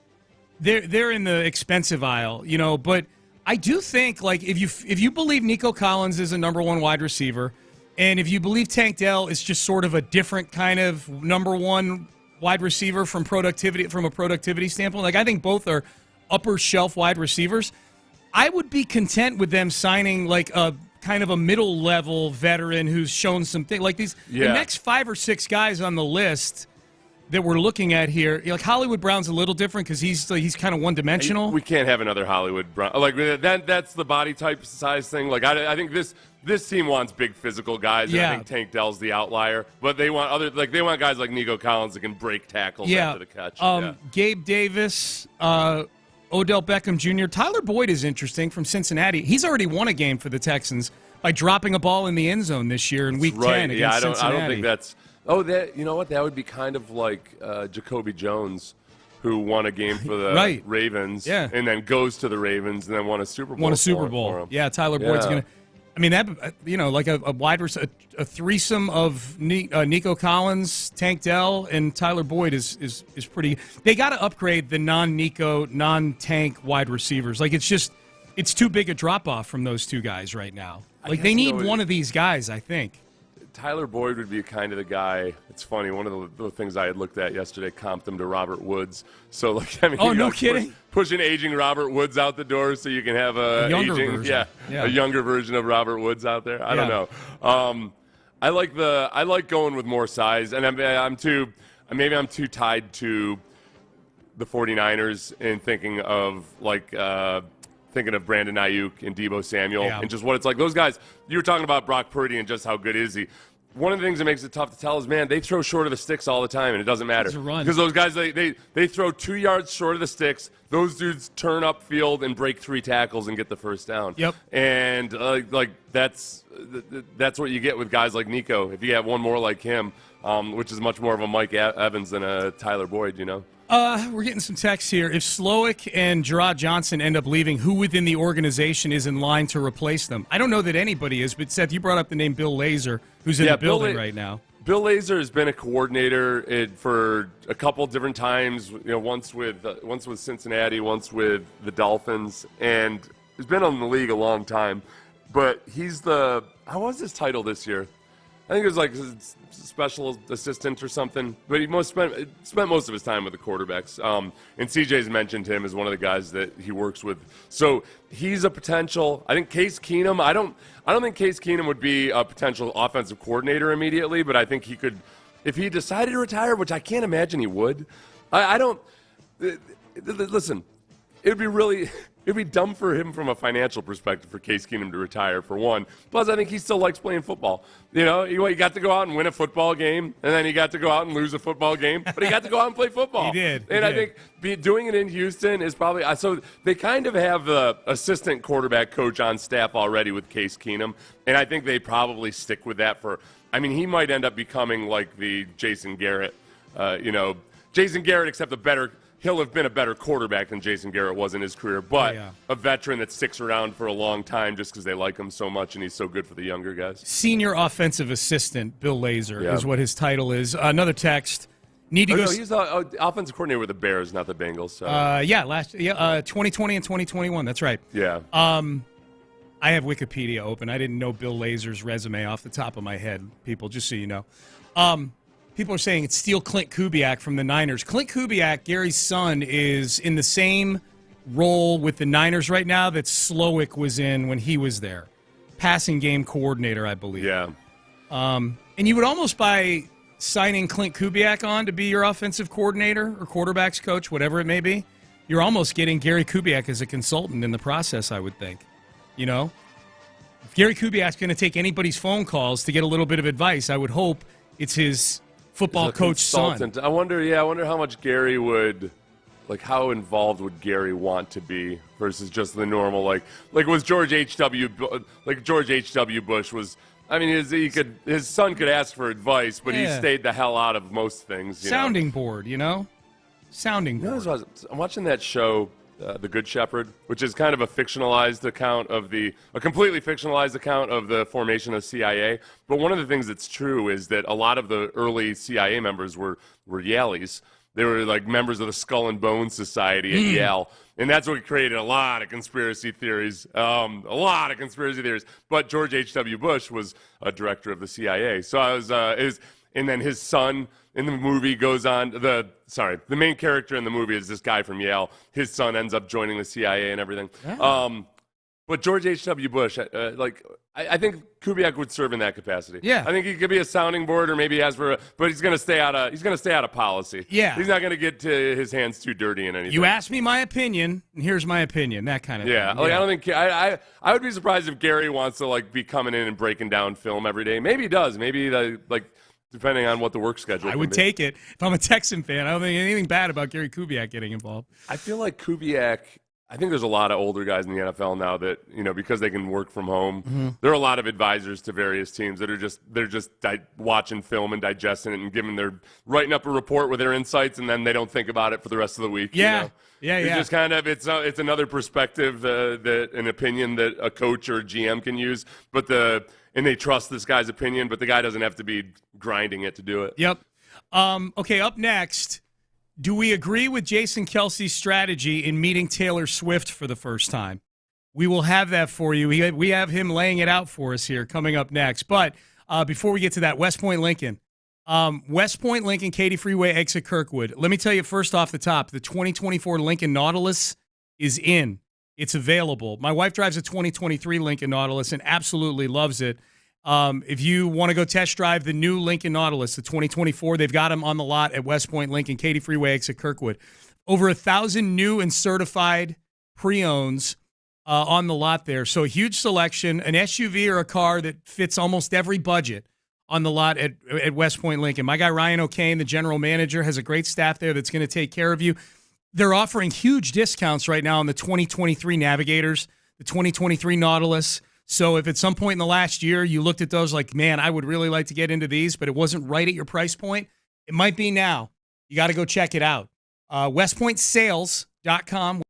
they're in the expensive aisle, But I do think like if you believe Nico Collins is a number 1 wide receiver, and if you believe Tank Dell is just sort of a different kind of number 1 wide receiver from a productivity standpoint, like I think both are upper shelf wide receivers. I would be content with them signing like a kind of a middle-level veteran who's shown some things. Like the next 5 or 6 guys on the list that we're looking at here, like Hollywood Brown's a little different because he's kind of one-dimensional. We can't have another Hollywood Brown. Like that's the body type size thing. Like I think this team wants big physical guys. And I think Tank Dell's the outlier, but they want they want guys like Nico Collins that can break tackles after the catch. Gabe Davis. Odell Beckham Jr. Tyler Boyd is interesting from Cincinnati. He's already won a game for the Texans by dropping a ball in the end zone this year in Week 10 against Cincinnati. I don't think that's – that would be kind of like Jacoby Jones, who won a game for the Ravens and then goes to the Ravens and then won a Super Bowl. For him. Yeah, Tyler Boyd's going to I mean, that like a a threesome of Nico Collins, Tank Dell, and Tyler Boyd is pretty. They got to upgrade the non-Nico, non-Tank wide receivers. Like it's too big a drop off from those two guys right now. Like they need one of these guys, I think. Tyler Boyd would be kind of the guy. It's funny. One of the things I had looked at yesterday comped him to Robert Woods. So, like, I mean, oh, no kidding. Pushing aging Robert Woods out the door so you can have a younger version. A younger version of Robert Woods out there. I don't know. I like going with more size, and I'm too tied to the 49ers and thinking of Brandon Ayuk and Deebo Samuel and just what it's like. Those guys, you were talking about Brock Purdy and just how good is he. One of the things that makes it tough to tell is, man, they throw short of the sticks all the time, and it doesn't matter. Because those guys, they throw 2 yards short of the sticks. Those dudes turn up field and break 3 tackles and get the first down. Yep. And, that's what you get with guys like Nico. If you have one more like him, which is much more of a Mike Evans than a Tyler Boyd, We're getting some texts here. If Slowick and Gerard Johnson end up leaving, who within the organization is in line to replace them? I don't know that anybody is, but Seth, you brought up the name Bill Lazor, who's in the building right now. Bill Lazor has been a coordinator for a couple different times. Once with Cincinnati, once with the Dolphins, and he's been in the league a long time. But how was his title this year? I think it was like special assistant or something, but he spent most of his time with the quarterbacks. And CJ's mentioned him as one of the guys that he works with. So he's a potential. I think Case Keenum. I don't think Case Keenum would be a potential offensive coordinator immediately, but I think he could, if he decided to retire, which I can't imagine he would. I don't. Listen, it'd be dumb for him from a financial perspective for Case Keenum to retire, for one. Plus, I think he still likes playing football. He got to go out and win a football game, and then he got to go out and lose a football game, but he got to go out and play football. He did. I think doing it in Houston is probably – so they kind of have the assistant quarterback coach on staff already with Case Keenum, and I think they probably stick with that he might end up becoming like the Jason Garrett, Jason Garrett except he'll have been a better quarterback than Jason Garrett was in his career, but a veteran that sticks around for a long time just because they like him so much and he's so good for the younger guys. Senior offensive assistant Bill Lazor is what his title is. Another text. Need to go. No, he's the offensive coordinator with the Bears, not the Bengals. So. 2020 and 2021. That's right. Yeah. I have Wikipedia open. I didn't know Bill Lazor's resume off the top of my head, people, just so you know. People are saying it's steal Clint Kubiak from the Niners. Clint Kubiak, Gary's son, is in the same role with the Niners right now that Slowick was in when he was there. Passing game coordinator, I believe. Yeah. And you would almost, by signing Clint Kubiak on to be your offensive coordinator or quarterback's coach, whatever it may be, you're almost getting Gary Kubiak as a consultant in the process, I would think. If Gary Kubiak's going to take anybody's phone calls to get a little bit of advice, I would hope it's his football coach son. I wonder how much Gary would, how involved would Gary want to be versus just the normal, was George H.W. Bush was. His son could ask for advice, but he stayed the hell out of most things. Sounding board. Sounding board. I'm watching that show, The Good Shepherd, which is kind of a fictionalized account a completely fictionalized account of the formation of CIA. But one of the things that's true is that a lot of the early CIA members were Yaleys. They were members of the Skull and Bones Society at Yale. And that's what created a lot of conspiracy theories. But George H.W. Bush was a director of the CIA. So and then his son in the movie goes on. The main character in the movie is this guy from Yale. His son ends up joining the CIA and everything. Oh. But George H.W. Bush, I think Kubiak would serve in that capacity. Yeah, I think he could be a sounding board, or maybe but he's going to stay out of policy. Yeah, he's not going to get to his hands too dirty in anything. You asked me my opinion, and here's my opinion. That kind of thing. I don't think I would be surprised if Gary wants to be coming in and breaking down film every day. Maybe he does. Maybe depending on what the work schedule. I would take it if I'm a Texan fan. I don't think anything bad about Gary Kubiak getting involved. I feel like Kubiak. I think there's a lot of older guys in the NFL now that, because they can work from home, there are a lot of advisors to various teams that are just watching film and digesting it and writing up a report with their insights, and then they don't think about it for the rest of the week. Yeah. It's just kind of, it's another perspective, an opinion that a coach or a GM can use, and they trust this guy's opinion, but the guy doesn't have to be grinding it to do it. Yep. Okay, up next, do we agree with Jason Kelce's strategy in meeting Taylor Swift for the first time? We will have that for you. We have him laying it out for us here coming up next. But before we get to that, West Point Lincoln. West Point Lincoln, Katy Freeway, exit Kirkwood. Let me tell you first off the top, the 2024 Lincoln Nautilus is in. It's available. My wife drives a 2023 Lincoln Nautilus and absolutely loves it. If you want to go test drive the new Lincoln Nautilus, the 2024, they've got them on the lot at West Point Lincoln, Katy Freeway, exit Kirkwood. Over 1,000 new and certified pre-owns on the lot there. So a huge selection, an SUV or a car that fits almost every budget on the lot at West Point Lincoln. My guy Ryan O'Kane, the general manager, has a great staff there that's going to take care of you. They're offering huge discounts right now on the 2023 Navigators, the 2023 Nautilus. So if at some point in the last year you looked at those like, man, I would really like to get into these, but it wasn't right at your price point, it might be now. You got to go check it out. WestPointSales.com.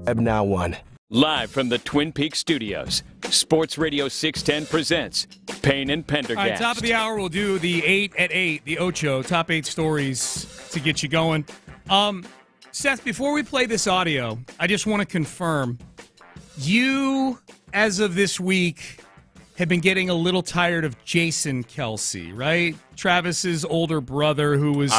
I've now won. Live from the Twin Peaks studios, Sports Radio 610 presents Payne and Pendergast. All right, top of the hour, we'll do the 8 at 8, the Ocho, top 8 stories to get you going. Seth, before we play this audio, I just want to confirm, you, as of this week, have been getting a little tired of Jason Kelce, right? Travis's older brother who was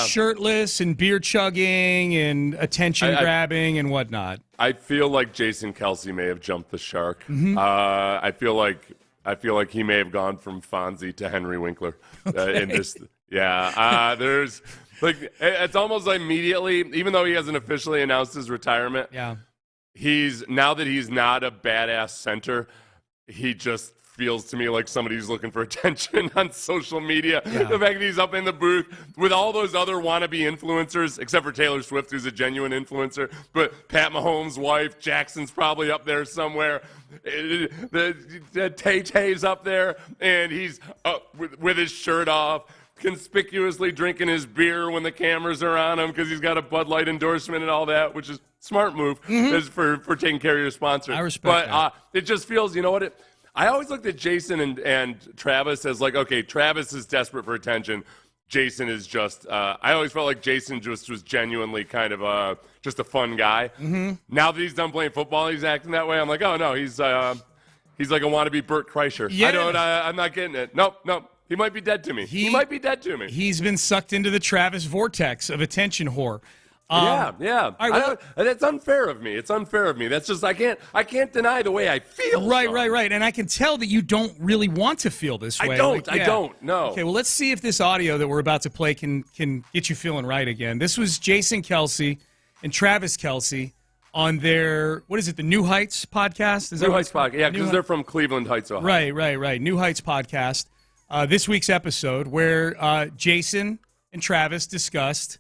shirtless and beer chugging and attention grabbing and whatnot. I feel like Jason Kelce may have jumped the shark. Mm-hmm. I feel like he may have gone from Fonzie to Henry Winkler in this. Yeah, there's like it's almost immediately, even though he hasn't officially announced his retirement. Yeah, now that he's not a badass center, he just feels to me like somebody who's looking for attention on social media. Yeah. The fact that he's up in the booth with all those other wannabe influencers, except for Taylor Swift, who's a genuine influencer, but Pat Mahomes' wife, Jackson's probably up there somewhere. The Tay-Tay's up there, and he's up with his shirt off, conspicuously drinking his beer when the cameras are on him because he's got a Bud Light endorsement and all that, which is a smart move for taking care of your sponsor. I respect that. It just feels, you know what? I always looked at Jason and Travis as like, okay, Travis is desperate for attention. Jason is just, I always felt like Jason just was genuinely kind of just a fun guy. Mm-hmm. Now that he's done playing football, he's acting that way. I'm like, oh, no, he's like a wannabe Bert Kreischer. Yeah. I'm not getting it. Nope. He might be dead to me. He might be dead to me. He's been sucked into the Travis vortex of attention whore. Yeah. All right, well, that's unfair of me. It's unfair of me. That's just I can't deny the way I feel. Right. And I can tell that you don't really want to feel this way. I don't. No. Okay, well, let's see if this audio that we're about to play can get you feeling right again. This was Jason Kelce and Travis Kelce on their, what is it, the New Heights podcast? New Heights podcast. Yeah, because they're from Cleveland Heights, Ohio. Right. New Heights podcast. This week's episode where Jason and Travis discussed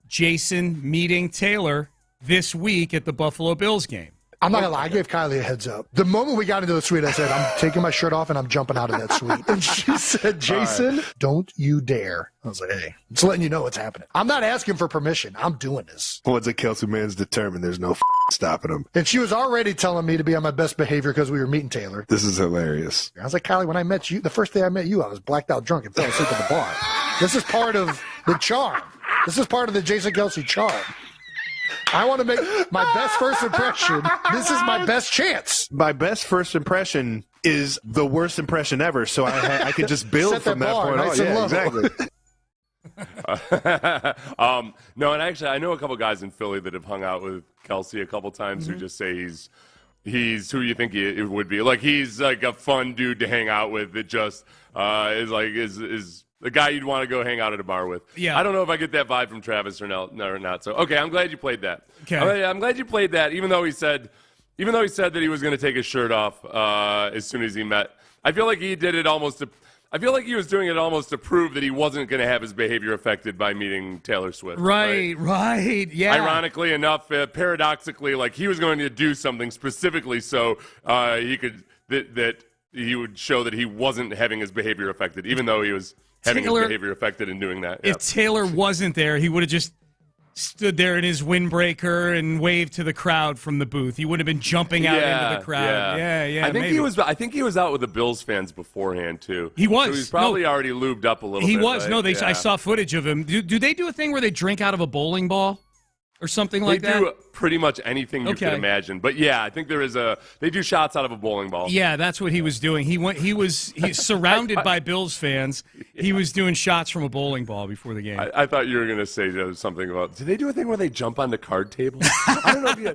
Jason meeting Taylor this week at the Buffalo Bills game. I'm not going to lie. I gave Kylie a heads up. The moment we got into the suite, I said, I'm taking my shirt off and I'm jumping out of that suite. And she said, Jason, don't you dare. I was like, hey, just letting you know what's happening. I'm not asking for permission. I'm doing this. Once a Kelce man's determined, there's no stopping him. And she was already telling me to be on my best behavior because we were meeting Taylor. This is hilarious. I was like, Kylie, when I met you, the first day I met you, I was blacked out drunk and fell asleep at the bar. This is part of the charm. This is part of the Jason Kelce charm. I want to make my best first impression. This is my best chance. My best first impression is the worst impression ever, so I could just build from that point on. Yeah, exactly. No, and actually, I know a couple guys in Philly that have hung out with Kelce a couple times who just say he's who you think he would be. Like he's like a fun dude to hang out with. That just is the guy you'd want to go hang out at a bar with. Yeah. I don't know if I get that vibe from Travis or not. So, okay, I'm glad you played that. Okay. I'm glad you played that, even though he said that he was going to take his shirt off as soon as he met. I feel like he did it I feel like he was doing it almost to prove that he wasn't going to have his behavior affected by meeting Taylor Swift. Right, yeah. Ironically enough, paradoxically, like he was going to do something specifically so he could that he would show that he wasn't having his behavior affected, even though he was having his behavior affected in doing that. If Taylor wasn't there, he would have just stood there in his windbreaker and waved to the crowd from the booth. He would have been jumping out into the crowd. Yeah. I think he was out with the Bills fans beforehand too. He was. So he's probably already lubed up a little bit. He was. Right? No, I saw footage of him. Do they do a thing where they drink out of a bowling ball? Or something like that? They do pretty much anything you can imagine. But yeah, I think they do shots out of a bowling ball. Yeah, that's what he was doing. He's surrounded by Bills fans. Yeah. He was doing shots from a bowling ball before the game. I thought you were going to say something about, do they do a thing where they jump onto card tables? I don't know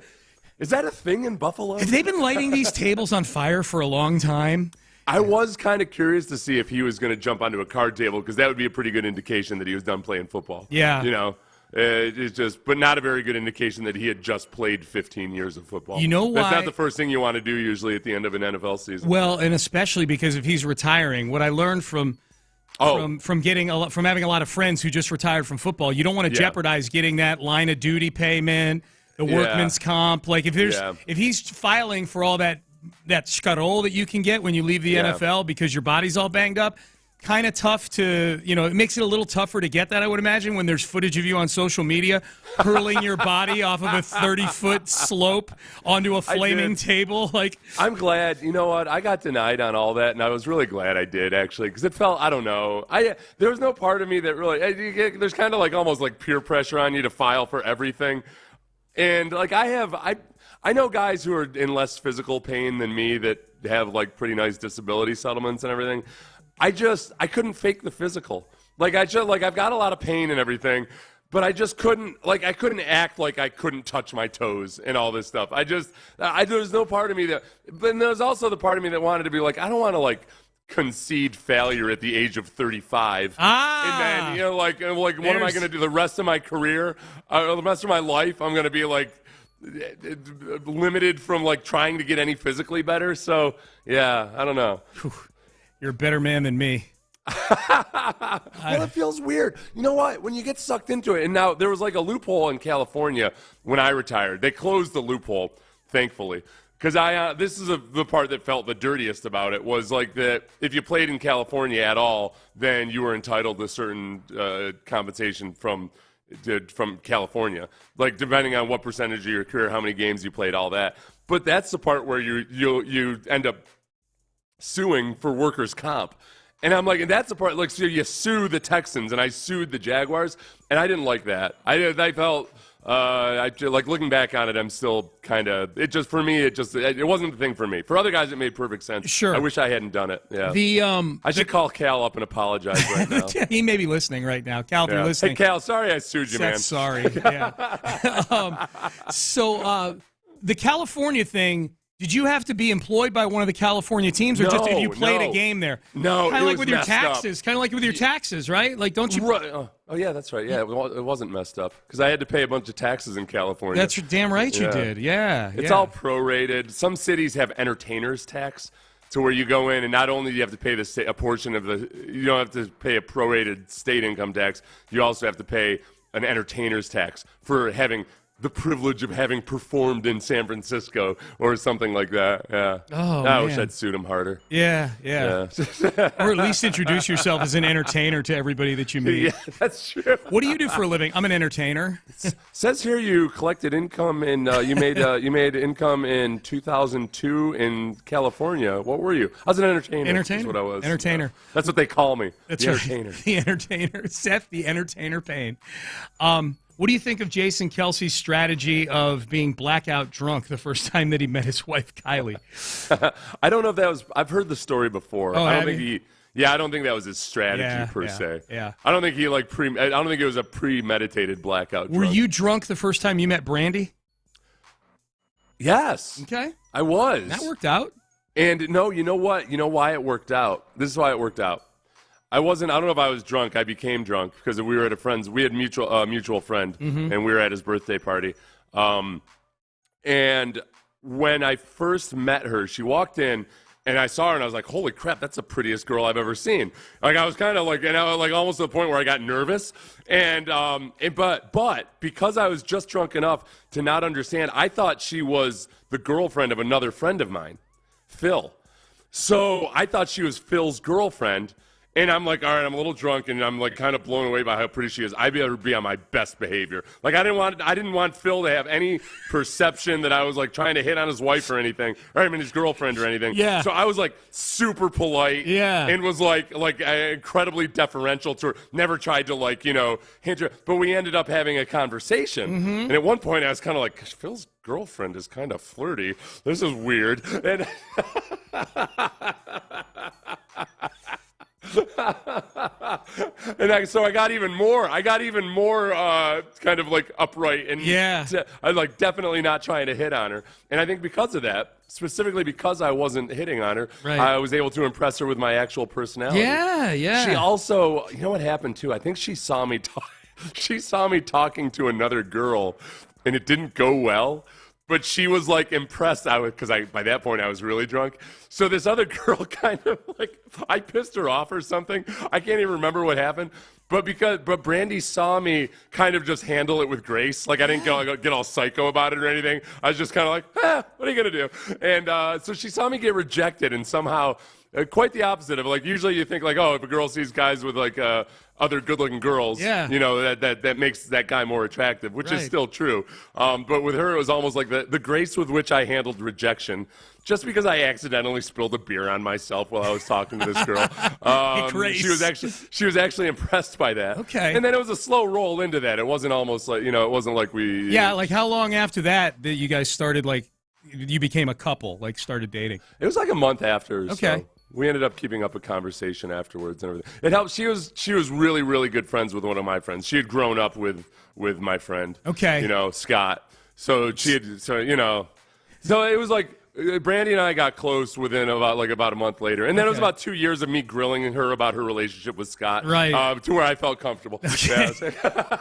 is that a thing in Buffalo? Have they been lighting these tables on fire for a long time? I was kind of curious to see if he was going to jump onto a card table because that would be a pretty good indication that he was done playing football. Yeah. You know? It's just, but not a very good indication that he had just played 15 years of football. You know why? That's not the first thing you want to do usually at the end of an NFL season. Well, and especially because if he's retiring, what I learned from having a lot of friends who just retired from football, you don't want to jeopardize getting that line of duty payment, the workman's comp. Like if he's filing for all that scuttle that you can get when you leave the NFL because your body's all banged up. kind of tough to, it makes it a little tougher to get that, I would imagine, when there's footage of you on social media hurling your body off of a 30-foot slope onto a flaming table. I'm glad. You know what? I got denied on all that, and I was really glad I did, actually, because it felt, I don't know. There was no part of me that really, there's kind of almost like peer pressure on you to file for everything. And I know guys who are in less physical pain than me that have pretty nice disability settlements and everything. I couldn't fake the physical. I've got a lot of pain and everything, but I just couldn't, I couldn't act like I couldn't touch my toes and all this stuff. There's no part of me that, but there's also the part of me that wanted to be I don't want to concede failure at the age of 35. And then, what am I going to do the rest of my career, the rest of my life? I'm going to be limited from trying to get any physically better. So yeah, I don't know. You're a better man than me. Well, it feels weird. You know what? When you get sucked into it, and now there was a loophole in California when I retired. They closed the loophole, thankfully, because this is the part that felt the dirtiest about it was that if you played in California at all, then you were entitled to certain compensation from California, depending on what percentage of your career, how many games you played, all that. But that's the part where you end up suing for workers' comp. And I'm and that's the part, so you sue the Texans, and I sued the Jaguars, and I didn't like that. I felt, looking back on it, I'm still kind of, it wasn't the thing for me. For other guys, it made perfect sense. Sure. I wish I hadn't done it. Yeah. I should call Cal up and apologize right now. He may be listening right now. Cal, if you're listening. Hey, Cal, sorry I sued you, man. Sorry. Yeah. So the California thing, did you have to be employed by one of the California teams, or just if you played a game there? No, kind of with your taxes. Kind of like with your taxes, right? Don't you? Right. Oh, yeah, that's right. Yeah, it wasn't messed up because I had to pay a bunch of taxes in California. That's damn right you did. Yeah. It's all prorated. Some cities have entertainers tax, to where you go in and not only do you have to pay a portion of you don't have to pay a prorated state income tax. You also have to pay an entertainer's tax for having the privilege of having performed in San Francisco or something like that. Yeah. Oh, I wish I'd sued him harder. Yeah. Or at least introduce yourself as an entertainer to everybody that you meet. Yeah, that's true. What do you do for a living? I'm an entertainer. Says here you collected income in you made income in 2002 in California. What were you? I was an entertainer. Entertainer. That's what I was. Entertainer. That's what they call me. That's the right. Entertainer. The entertainer. Seth, the entertainer Payne. What do you think of Jason Kelce's strategy of being blackout drunk the first time that he met his wife, Kylie? I don't know if that was – I've heard the story before. Oh, I don't think that was his strategy per se. Yeah. I don't think he I don't think it was a premeditated blackout drunk. Were you drunk the first time you met Brandy? Yes. Okay. I was. That worked out. And no, you know what? You know why it worked out? This is why it worked out. I don't know if I was drunk. I became drunk because we were at a friend's. We had mutual friend, and we were at his birthday party. And when I first met her, she walked in, and I saw her, and I was like, "Holy crap, that's the prettiest girl I've ever seen." I was kind of and I was almost to the point where I got nervous. But because I was just drunk enough to not understand, I thought she was the girlfriend of another friend of mine, Phil. So I thought she was Phil's girlfriend. And I'm all right, I'm a little drunk, and I'm kind of blown away by how pretty she is. I better be on my best behavior. I didn't want Phil to have any perception that I was trying to hit on his wife or anything, or his girlfriend or anything. Yeah. So I was super polite. Yeah. And was incredibly deferential to her. Never tried to hint her. But we ended up having a conversation. Mm-hmm. And at one point I was kind of Phil's girlfriend is kind of flirty. This is weird. And so I got even more kind of upright and I definitely not trying to hit on her. And I think because of that, specifically because I wasn't hitting on her, right, I was able to impress her with my actual personality. Yeah. She also, you know what happened too? I think she saw me talking to another girl, and it didn't go well. But she was impressed because by that point I was really drunk. So this other girl kind of I pissed her off or something. I can't even remember what happened. But Brandy saw me kind of just handle it with grace. I didn't get all psycho about it or anything. I was just kind of what are you gonna do? And so she saw me get rejected, and somehow quite the opposite of like usually you think like, oh, if a girl sees guys with like other good-looking girls, you know, that makes that guy more attractive, which is still true. But with her, it was almost like the grace with which I handled rejection. Just because I accidentally spilled a beer on myself while I was talking to this girl, she was actually impressed by that. Okay, and then it was a slow roll into that. It wasn't almost like, you know, it wasn't like we. Yeah, like how long after that you guys started like you became a couple, like started dating? It was like a month after. Okay. So we ended up keeping up a conversation afterwards and everything. It helped. She was really, really good friends with one of my friends. She had grown up with my friend. Okay. You know, Scott. So you know, so it was like. Brandy and I got close within about a month later. And then it was about 2 years of me grilling her about her relationship with Scott. Right. To where I felt comfortable. Okay. Yeah,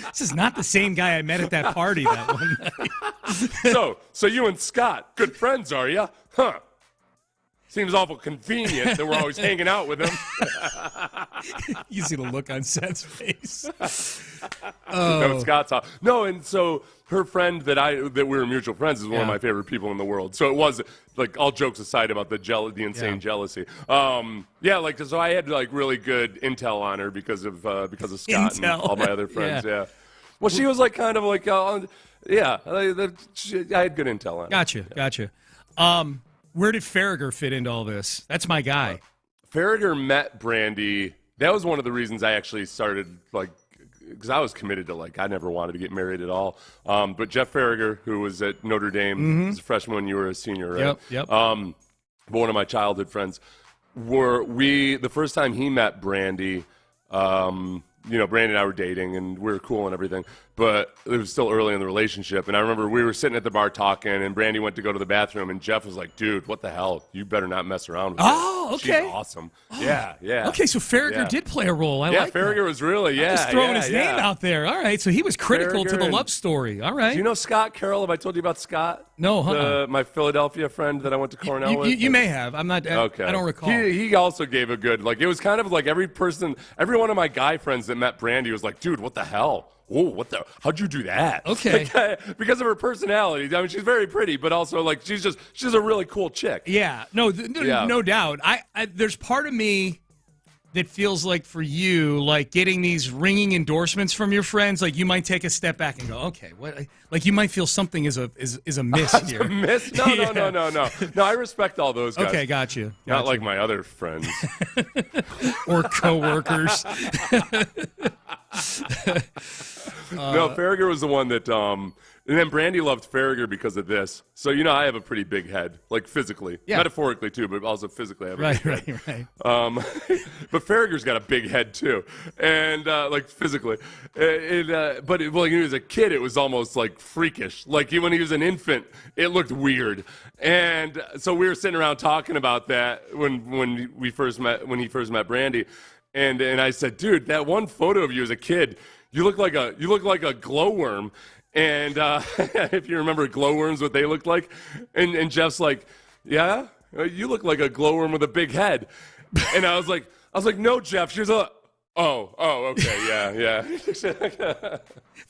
this is not the same guy I met at that party that one night. So you and Scott, good friends, are you? Huh. Seems awful convenient that we're always hanging out with him. You see the look on Seth's face. No, Scott's off. No, and so her friend that we were mutual friends is one of my favorite people in the world. So it was like all jokes aside about the insane jealousy. Like so I had like really good intel on her because of Scott and all my other friends. Yeah. Well, she was like kind of like I had good intel on her. Gotcha. Where did Farragher fit into all this? That's my guy. Farragher met Brandy. That was one of the reasons I actually started, like, because I was committed to, like, I never wanted to get married at all. But Jeff Farragher, who was at Notre Dame, was a freshman when you were a senior, right? Yep. One of my childhood friends. The first time he met Brandy, you know, Brandy and I were dating, and we were cool and everything, but it was still early in the relationship. And I remember we were sitting at the bar talking, and Brandy went to go to the bathroom, and Jeff was like, dude, what the hell? You better not mess around with her. Oh, okay. She's awesome. Oh. Yeah. Okay, so Farragher did play a role. I like Farragher that. was really, Just throwing his name out there. All right, so he was critical to the love story. All right. Do you know Scott Carroll? Have I told you about Scott? No, my Philadelphia friend that I went to Cornell with? You may have. I'm not. Okay. I don't recall. He also gave a good, like, it was kind of like every one of my guy friends that met Brandy was like, dude, what the hell? Whoa, how'd you do that? Okay. Like, because of her personality. I mean, she's very pretty, but also, like, she's a really cool chick. Yeah. No doubt. I there's part of me that feels like for you, like getting these ringing endorsements from your friends, like you might take a step back and go, okay, what? Like you might feel something is a miss here. A miss? No, no. No, I respect all those guys. Okay, got you. Not like my other friends. Or coworkers. No, Farragher was the one that, and then Brandy loved Farragher because of this. So, you know, I have a pretty big head, like physically. Yeah. Metaphorically, too, but also physically I have a big head. Right. But Farragher's got a big head, too, and, like, physically. But when he was a kid, it was almost, like, freakish. Like, when he was an infant, it looked weird. And so we were sitting around talking about that when he first met Brandy. And I said, dude, that one photo of you as a kid, you look like a glowworm. And if you remember glowworms, what they looked like, and Jeff's like, yeah, you look like a glowworm with a big head. And I was like, no, Jeff. She was like, okay, yeah.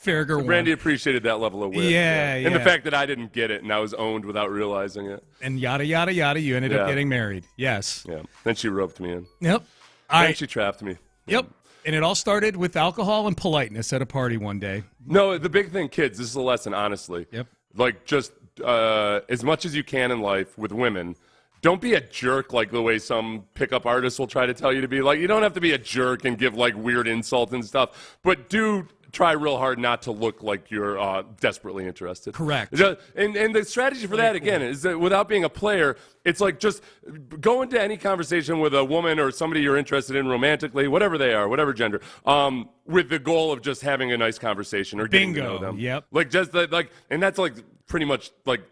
Farragher won. Brandy appreciated that level of wit. Yeah. And the fact that I didn't get it and I was owned without realizing it. And yada, yada, yada, you ended up getting married. Yes. Yeah. Then she roped me in. Yep. Then she trapped me. Yep. And it all started with alcohol and politeness at a party one day. No, the big thing, kids, this is a lesson, honestly. Yep. Like, just as much as you can in life with women, don't be a jerk like the way some pickup artists will try to tell you to be. Like, you don't have to be a jerk and give, like, weird insults and stuff, but do try real hard not to look like you're desperately interested. Correct. And the strategy for that, again, is that without being a player, it's like just go into any conversation with a woman or somebody you're interested in romantically, whatever they are, whatever gender, with the goal of just having a nice conversation or getting to know them. Yep. Like, just like, and that's like pretty much like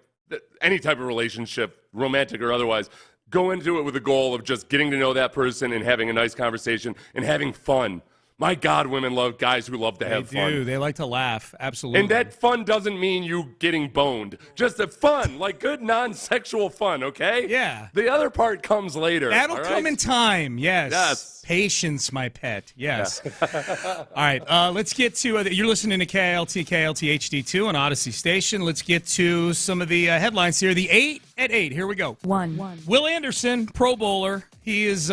any type of relationship, romantic or otherwise. Go into it with the goal of just getting to know that person and having a nice conversation and having fun. My God, women love guys who love to have fun. They do. They like to laugh. Absolutely. And that fun doesn't mean you getting boned. Just a fun, like good non-sexual fun, okay? Yeah. The other part comes later. That'll come in time. Yes. Yes. Patience, my pet. Yes. Yeah. All right. Let's get to you're listening to KLT HD2 on Odyssey Station. Let's get to some of the headlines here. The 8 at 8. Here we go. One. Will Anderson, Pro Bowler. He is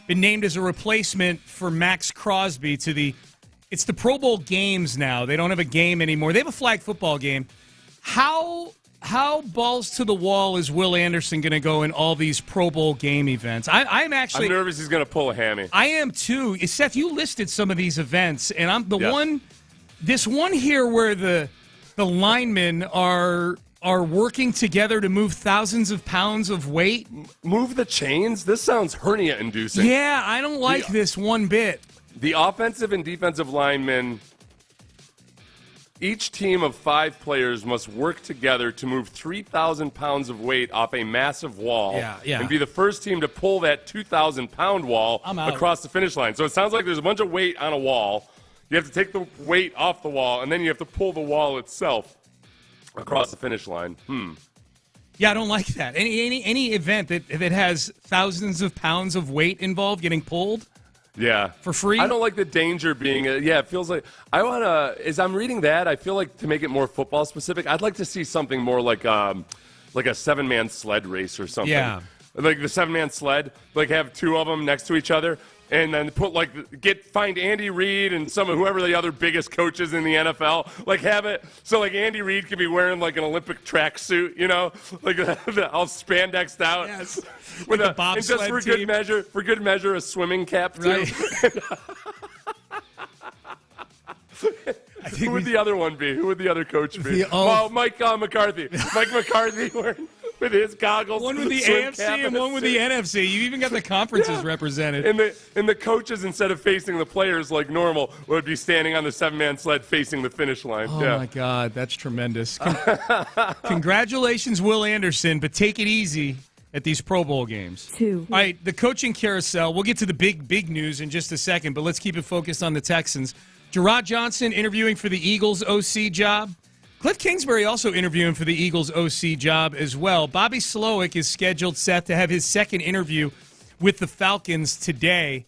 been named as a replacement for Max Crosby it's the Pro Bowl games now. They don't have a game anymore. They have a flag football game. How balls to the wall is Will Anderson going to go in all these Pro Bowl game events? I'm nervous he's going to pull a hammy. I am too. Seth, you listed some of these events, and I'm this one here where the linemen are working together to move thousands of pounds of weight. Move the chains? This sounds hernia-inducing. Yeah, I don't like this one bit. The offensive and defensive linemen, each team of 5 players must work together to move 3,000 pounds of weight off a massive wall and be the first team to pull that 2,000-pound wall across the finish line. So it sounds like there's a bunch of weight on a wall. You have to take the weight off the wall, and then you have to pull the wall itself across the finish line. Yeah, I don't like that. Any event that has thousands of pounds of weight involved getting pulled. Yeah. For free? I don't like the danger being it feels like as I'm reading that, I feel like to make it more football specific, I'd like to see something more like a 7-man sled race or something. Yeah. Like the 7-man sled, like have 2 of them next to each other. And then find Andy Reid and whoever the other biggest coaches in the NFL, have it so Andy Reid could be wearing an Olympic tracksuit, all spandexed out, yes, with a bobsled and just for good measure, a swimming cap too. Right. Who would the other one be? Who would the other coach be? Mike McCarthy. Mike McCarthy with his goggles. One with the AFC and one with the NFC. You even got the conferences represented. And the coaches, instead of facing the players like normal, would be standing on the 7-man sled facing the finish line. Oh, my God. That's tremendous. Congratulations, Will Anderson, but take it easy at these Pro Bowl games. 2. All right, the coaching carousel. We'll get to the big news in just a second, but let's keep it focused on the Texans. Gerard Johnson interviewing for the Eagles OC job. Cliff Kingsbury also interviewing for the Eagles OC job as well. Bobby Slowick is scheduled, Seth, to have his second interview with the Falcons today.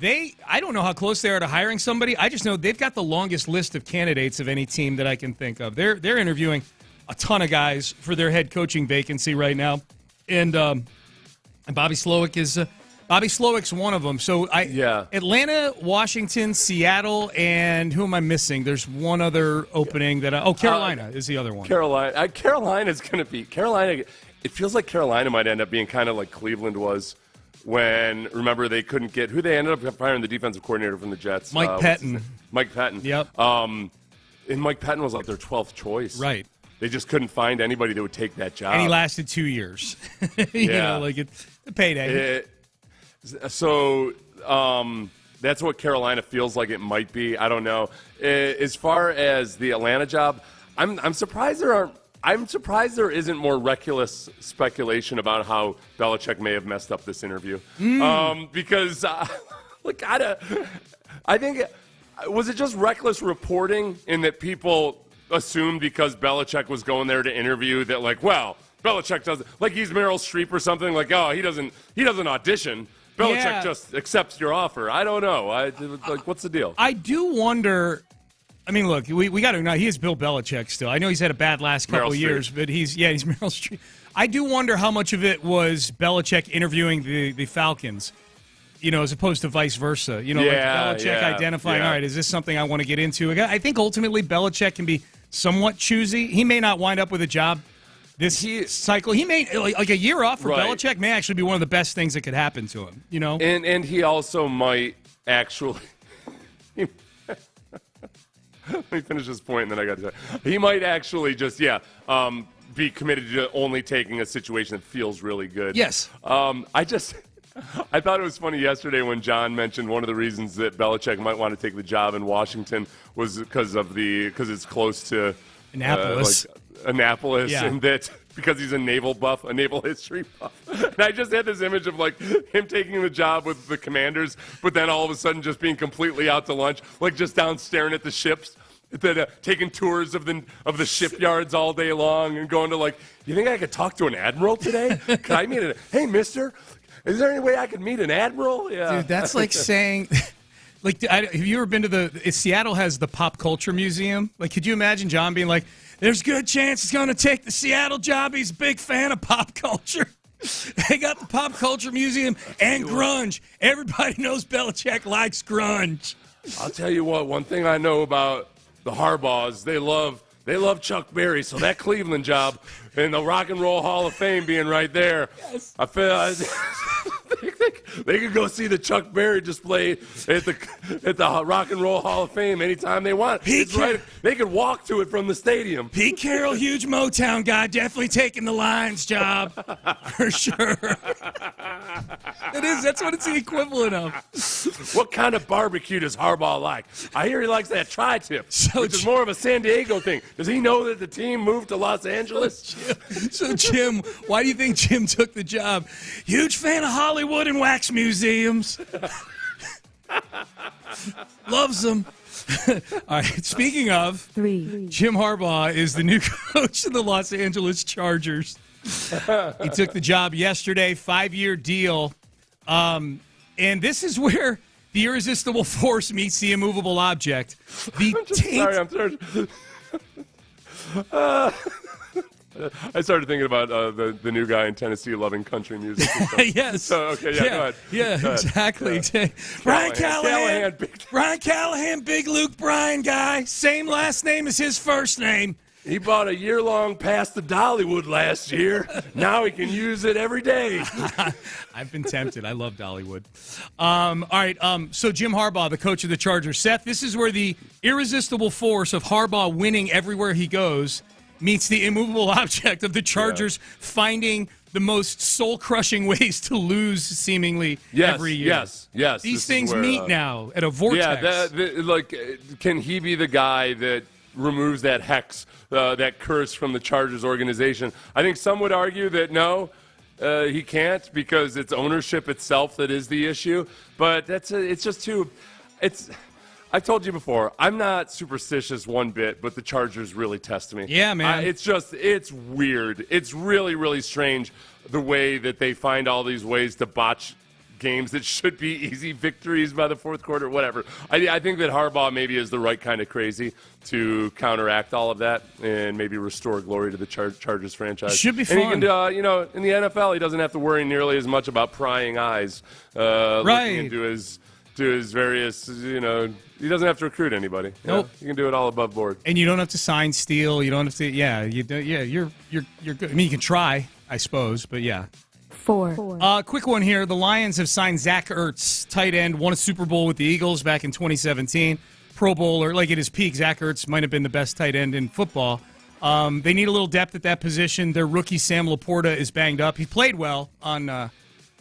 I don't know how close they are to hiring somebody. I just know they've got the longest list of candidates of any team that I can think of. They're interviewing a ton of guys for their head coaching vacancy right now, and Bobby Slowick's one of them. So Atlanta, Washington, Seattle, and who am I missing? There's one other opening Carolina is the other one. Carolina's going to be Carolina. It feels like Carolina might end up being kind of like Cleveland was when, remember, they couldn't get who they ended up firing the defensive coordinator from the Jets. Mike Pettin. Mike Pettin. Yep. And Mike Pettin was like their 12th choice. Right. They just couldn't find anybody that would take that job. And he lasted 2 years. It's a payday. So that's what Carolina feels like it might be. I don't know. As far as the Atlanta job, I'm surprised there isn't more reckless speculation about how Belichick may have messed up this interview. Because I think was it just reckless reporting in that people assumed because Belichick was going there to interview that Belichick doesn't he's Meryl Streep or something he doesn't audition. Belichick just accepts your offer. I don't know. What's the deal? I do wonder. I mean, look, we got to know he is Bill Belichick still. I know he's had a bad last couple of years, but he's Meryl Streep. I do wonder how much of it was Belichick interviewing the Falcons, as opposed to vice versa. Belichick identifying, all right, is this something I want to get into? I think ultimately Belichick can be somewhat choosy. He may not wind up with a job this cycle. He may, a year off for Belichick may actually be one of the best things that could happen to him, And he also might actually let me finish this point, and then I got to say he might actually just be committed to only taking a situation that feels really good. Yes. I thought it was funny yesterday when John mentioned one of the reasons that Belichick might want to take the job in Washington was because it's close to Annapolis. Annapolis, Yeah. and that because he's a naval buff, a naval history buff. And I just had this image of like him taking the job with the Commanders, but then all of a sudden just being completely out to lunch, like just down staring at the ships. Taking tours of the shipyards all day long and going to like, you think I could talk to an admiral today? Could I meet hey, mister, is there any way I could meet an admiral? Yeah. Dude, that's like saying, like, have you ever been to Seattle has the Pop Culture Museum? Like, could you imagine John being like, there's a good chance he's going to take the Seattle job. He's a big fan of pop culture. They got the Pop Culture Museum and grunge. Everybody knows Belichick likes grunge. I'll tell you what, one thing I know about the Harbaughs, they love Chuck Berry, so that Cleveland job and the Rock and Roll Hall of Fame being right there, yes. I feel they could go see the Chuck Berry display at the Rock and Roll Hall of Fame anytime they want. They could walk to it from the stadium. Pete Carroll, huge Motown guy, definitely taking the Lions job for sure. That's what it's the equivalent of. What kind of barbecue does Harbaugh like? I hear he likes that tri-tip, which is more of a San Diego thing. Does he know that the team moved to Los Angeles? So Jim, why do you think Jim took the job? Huge fan of Hollywood and wax museums. Loves them. All right, speaking of, Jim Harbaugh is the new coach of the Los Angeles Chargers. He took the job yesterday, 5-year deal. And this is where the irresistible force meets the immovable object. I'm sorry. I started thinking about the new guy in Tennessee loving country music. Yes. So, okay, go ahead. Yeah, go ahead. exactly. Brian Callahan, Big Luke Bryan guy. Same last name as his first name. He bought a year-long pass to Dollywood last year. Now he can use it every day. I've been tempted. I love Dollywood. All right, so Jim Harbaugh, the coach of the Chargers. Seth, this is where the irresistible force of Harbaugh winning everywhere he goes meets the immovable object of the Chargers finding the most soul-crushing ways to lose seemingly every year. Yes. These things meet now at a vortex. Yeah, can he be the guy that removes that hex, that curse from the Chargers organization? I think some would argue that no, he can't because it's ownership itself that is the issue. But it's just too – I've told you before, I'm not superstitious one bit, but the Chargers really test me. Yeah, man. It's weird. It's really, really strange the way that they find all these ways to botch games that should be easy victories by the fourth quarter, whatever. I think that Harbaugh maybe is the right kind of crazy to counteract all of that and maybe restore glory to the Chargers franchise. Should be fun. And he can, in the NFL, he doesn't have to worry nearly as much about prying eyes looking into his various, he doesn't have to recruit anybody. Nope. You can do it all above board. And you don't have to sign Steele. You don't have to, you're good. I mean, you can try, I suppose, but yeah. 4. Quick one here. The Lions have signed Zach Ertz, tight end, won a Super Bowl with the Eagles back in 2017. Pro Bowler, like at his peak, Zach Ertz might have been the best tight end in football. They need a little depth at that position. Their rookie, Sam Laporta, is banged up. He played well on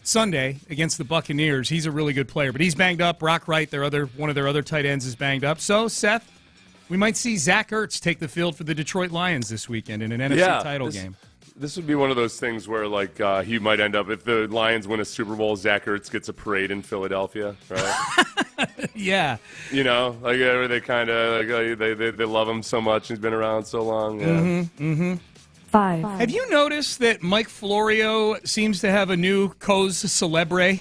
Sunday against the Buccaneers. He's a really good player, but he's banged up. Brock Wright, one of their other tight ends, is banged up. So, Seth, we might see Zach Ertz take the field for the Detroit Lions this weekend in an NFC title game. This would be one of those things where, he might end up, if the Lions win a Super Bowl, Zach Ertz gets a parade in Philadelphia, right? Yeah. They kind of, they love him so much. He's been around so long. Yeah. Mm-hmm. 5. Have you noticed that Mike Florio seems to have a new cause celebre?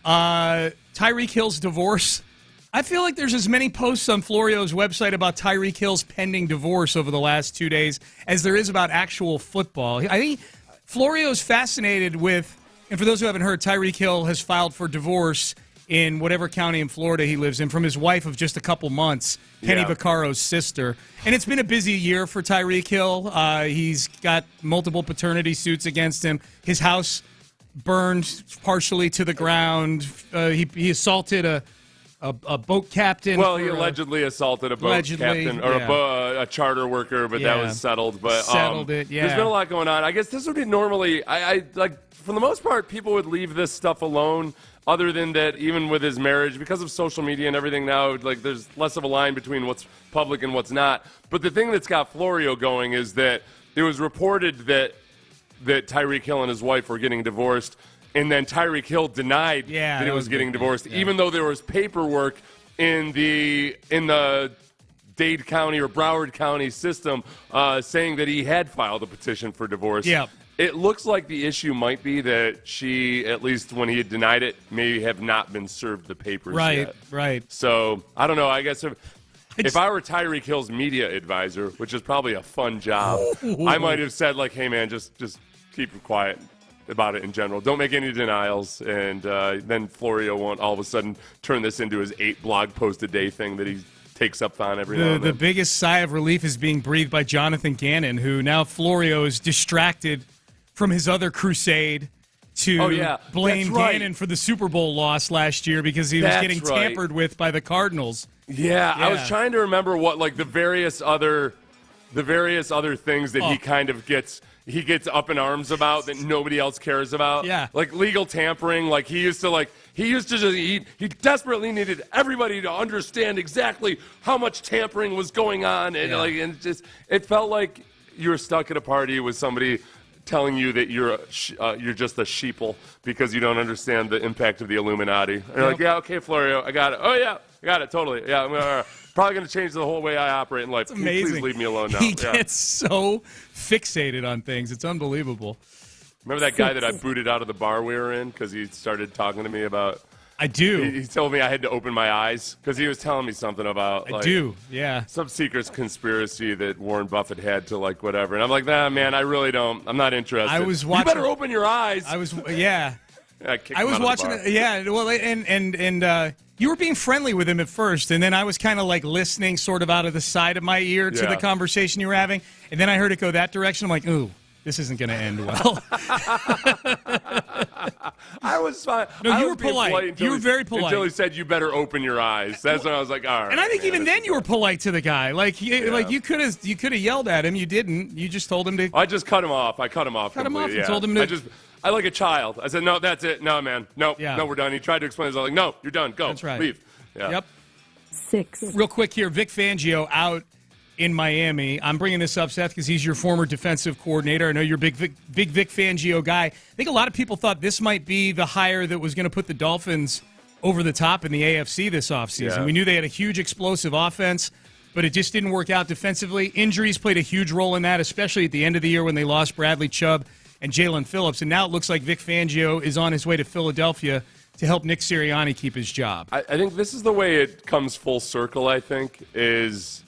Tyreek Hill's divorce. I feel like there's as many posts on Florio's website about Tyreek Hill's pending divorce over the last 2 days as there is about actual football. I think Florio's fascinated with, and for those who haven't heard, Tyreek Hill has filed for divorce in whatever county in Florida he lives in from his wife of just a couple months, Kenny Vaccaro's sister. And it's been a busy year for Tyreek Hill. He's got multiple paternity suits against him. His house burned partially to the ground. He assaulted a boat captain. Well, he allegedly assaulted a boat captain or a charter worker, but that was settled. But settled it. Yeah, there's been a lot going on. I guess this would be normally. I like for the most part, people would leave this stuff alone other than that, even with his marriage, because of social media and everything now, like there's less of a line between what's public and what's not. But the thing that's got Florio going is that it was reported that Tyreek Hill and his wife were getting divorced, and then Tyreek Hill denied that he was getting divorced, even though there was paperwork in the Dade County or Broward County system saying that he had filed a petition for divorce. Yeah. It looks like the issue might be that she, at least when he had denied it, may have not been served the papers yet. Right. So, I don't know. I guess if I were Tyreek Hill's media advisor, which is probably a fun job, I might have said, like, hey, man, just keep quiet about it in general. Don't make any denials, and then Florio won't all of a sudden turn this into his 8 blog post a day thing that he takes up on every now and then. The biggest sigh of relief is being breathed by Jonathan Gannon, who now Florio is distracted from his other crusade to blame Gannon for the Super Bowl loss last year because he was getting tampered with by the Cardinals. Yeah, I was trying to remember what like the various other things that he kind of gets up in arms about that nobody else cares about. Yeah. Like legal tampering, like he desperately needed everybody to understand exactly how much tampering was going on, and it felt like you were stuck at a party with somebody telling you that you're just a sheeple because you don't understand the impact of the Illuminati. And you're like, yeah, okay, Florio, I got it. Oh, yeah, I got it, totally. Yeah, I'm probably going to change the whole way I operate in life. It's amazing. Please leave me alone now. He gets so fixated on things. It's unbelievable. Remember that guy that I booted out of the bar we were in because he started talking to me about... I do. He told me I had to open my eyes because he was telling me something about some secret conspiracy that Warren Buffett had to like whatever. And I'm like, nah, man, I really don't. I'm not interested. I was watching. You better open your eyes. I was watching. Well, and you were being friendly with him at first, and then I was kind of like listening, sort of out of the side of my ear to the conversation you were having, and then I heard it go that direction. I'm like, ooh. This isn't going to end well. I was fine. No, you were polite. You were very polite. Until he said, you better open your eyes. That's when I was like, all right. And I think even then you were polite to the guy. Like you could have yelled at him. You didn't. You just told him to. I just cut him off. I cut him off. Cut him off and told him to. I like a child. I said, no, that's it. No, man. No, we're done. He tried to explain. I was like, no, you're done. Go. That's right. Leave. Yeah. Yep. 6. Real quick here, Vic Fangio out in Miami. I'm bringing this up, Seth, because he's your former defensive coordinator. I know you're a big Vic Fangio guy. I think a lot of people thought this might be the hire that was going to put the Dolphins over the top in the AFC this offseason. Yeah. We knew they had a huge explosive offense, but it just didn't work out defensively. Injuries played a huge role in that, especially at the end of the year when they lost Bradley Chubb and Jalen Phillips. And now it looks like Vic Fangio is on his way to Philadelphia to help Nick Sirianni keep his job. I think this is the way it comes full circle, I think, is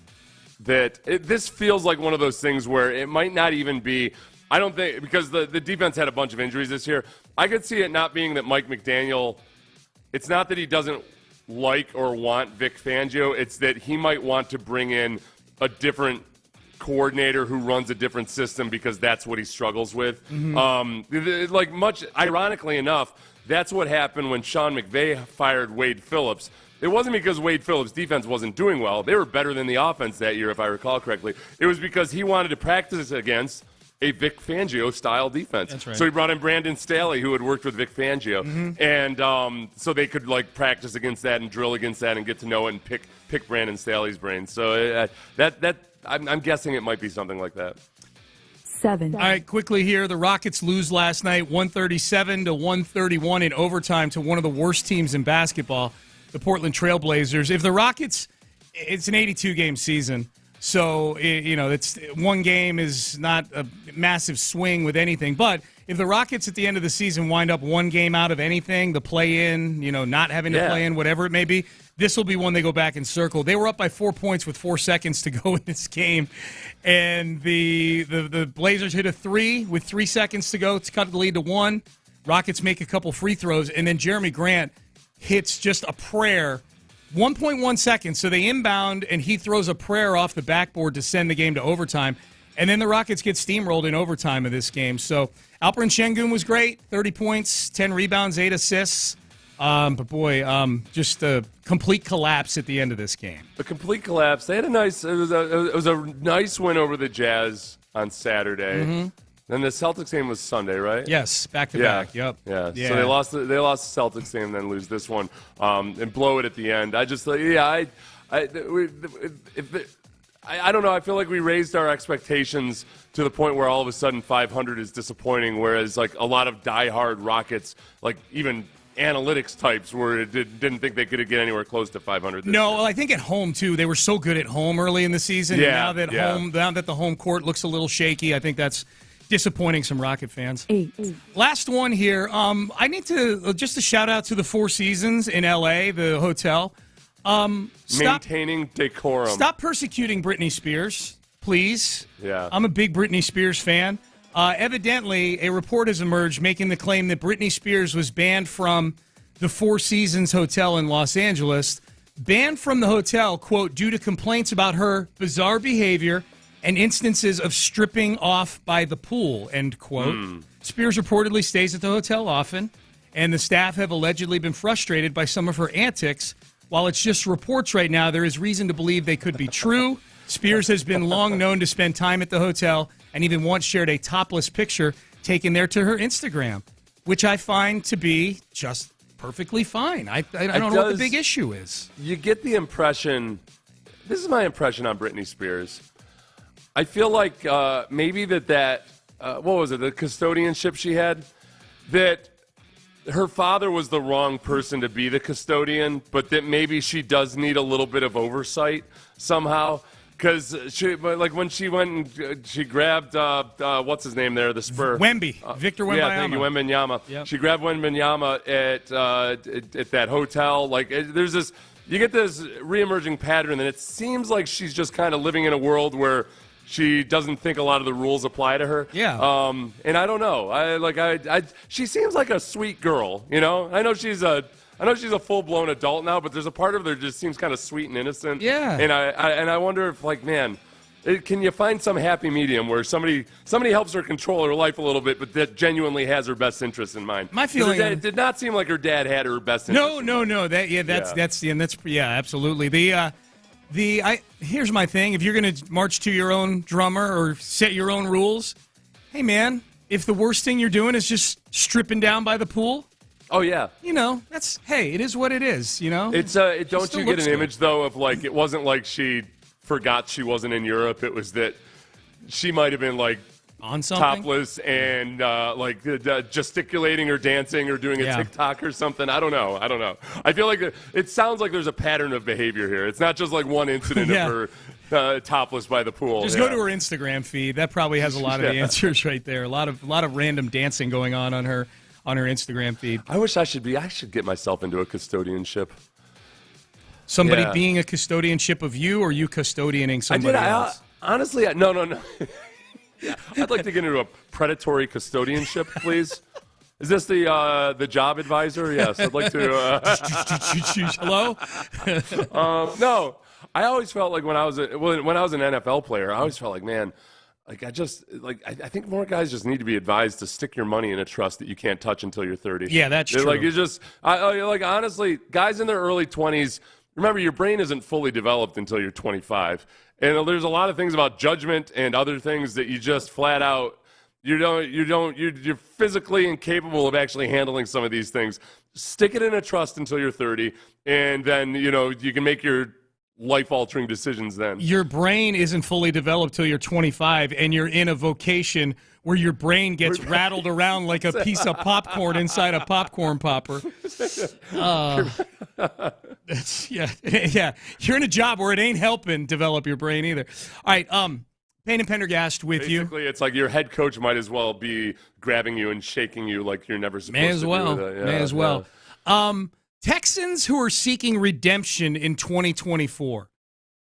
that this feels like one of those things where it might not even be – I don't think – because the defense had a bunch of injuries this year. I could see it not being that Mike McDaniel – it's not that he doesn't like or want Vic Fangio. It's that he might want to bring in a different coordinator who runs a different system because that's what he struggles with. Mm-hmm. Much ironically enough, that's what happened when Sean McVay fired Wade Phillips. It wasn't because Wade Phillips' defense wasn't doing well. They were better than the offense that year, if I recall correctly. It was because he wanted to practice against a Vic Fangio-style defense. That's right. So he brought in Brandon Staley, who had worked with Vic Fangio. Mm-hmm. And so they could, practice against that and drill against that and get to know it and pick Brandon Staley's brain. So I'm guessing it might be something like that. 7. All right, quickly here. The Rockets lose last night, 137-131 in overtime to one of the worst teams in basketball, the Portland Trailblazers. If the Rockets, it's an 82-game season, so it's one game is not a massive swing with anything. But if the Rockets at the end of the season wind up one game out of anything, the play-in, not having to play in, whatever it may be, this will be one they go back and circle. They were up by 4 points with 4 seconds to go in this game, and the Blazers hit a 3 with 3 seconds to go to cut the lead to 1. Rockets make a couple free throws, and then Jeremy Grant hits just a prayer, 1.1 seconds. So they inbound, and he throws a prayer off the backboard to send the game to overtime. And then the Rockets get steamrolled in overtime of this game. So Alperen Şengün was great, 30 points, 10 rebounds, 8 assists. But boy, just a complete collapse at the end of this game. A complete collapse. They had it was a nice win over the Jazz on Saturday. Mm-hmm. Then the Celtics game was Sunday, right? Yes, back-to-back. Yep. Yeah. So they lost the Celtics game, and then lose this one, and blow it at the end. I just, I don't know. I feel like we raised our expectations to the point where all of a sudden 500 is disappointing, whereas like a lot of diehard Rockets, like even analytics types, didn't think they could get anywhere close to 500. No, well, I think at home too. They were so good at home early in the season. Yeah, and now that the home court looks a little shaky, I think that's disappointing some Rocket fans. 8. Last one here. I need to just a shout out to the Four Seasons in L.A., the hotel. Maintaining decorum. Stop persecuting Britney Spears, please. Yeah. I'm a big Britney Spears fan. Evidently, a report has emerged making the claim that Britney Spears was banned from the Four Seasons Hotel in Los Angeles. Banned from the hotel, quote, due to complaints about her bizarre behavior and instances of stripping off by the pool, end quote. Spears reportedly stays at the hotel often, and the staff have allegedly been frustrated by some of her antics. While it's just reports right now, there is reason to believe they could be true. Spears has been long known to spend time at the hotel and even once shared a topless picture taken there to her Instagram, which I find to be just perfectly fine. I don't know what the big issue is. You get the impression, this is my impression on Britney Spears. I feel like maybe that what was it, the custodianship she had, that her father was the wrong person to be the custodian, but that maybe she does need a little bit of oversight somehow. Because when she went and she grabbed what's his name there, the Spur, Victor Wembanyama. Yeah, thank you, Wembanyama. Yep. She grabbed Wembanyama at that hotel. Like there's this, you get this reemerging pattern, and it seems like she's just kind of living in a world where she doesn't think a lot of the rules apply to her. Yeah. And I don't know. She seems like a sweet girl. You know, I know she's a full-blown adult now, but there's a part of her that just seems kind of sweet and innocent. Yeah. And I wonder if, like, man, can you find some happy medium where somebody helps her control her life a little bit, but that genuinely has her best interest in mind? My feeling, it did not seem like her dad had her best interest. No. That's absolutely. Here's my thing. If you're going to march to your own drummer or set your own rules, hey man, if the worst thing you're doing is just stripping down by the pool. Oh yeah, you know it is what it is. You know, it's don't you get an image though of like it wasn't like she forgot she wasn't in Europe. It was that she might have been like on something topless and gesticulating or dancing or doing a TikTok or something. I don't know. I feel like it sounds like there's a pattern of behavior here. It's not just like one incident of her topless by the pool. Just go to her Instagram feed. That probably has a lot of the answers right there. A lot of random dancing going on her Instagram feed. I should get myself into a custodianship. Somebody being a custodianship of you, or you custodianing somebody else? Honestly, no. I'd like to get into a predatory custodianship, please. Is this the job advisor? Yes, I'd like to. Hello? No, I always felt like when I was an NFL player, I always felt like, man, like I think more guys just need to be advised to stick your money in a trust that you can't touch until you're 30. Yeah, that's true. Like honestly, guys in their early 20s. Remember, your brain isn't fully developed until you're 25. And there's a lot of things about judgment and other things that you just flat out, you're physically incapable of actually handling some of these things. Stick it in a trust until you're 30, and then, you can make your life-altering decisions then. Your brain isn't fully developed till you're 25, and you're in a vocation where your brain gets rattled around like a piece of popcorn inside a popcorn popper. Yeah. You're in a job where it ain't helping develop your brain either. All right, Payne and Pendergast with you. Basically, it's like your head coach might as well be grabbing you and shaking you like you're never supposed to do that. May as well. Texans who are seeking redemption in 2024.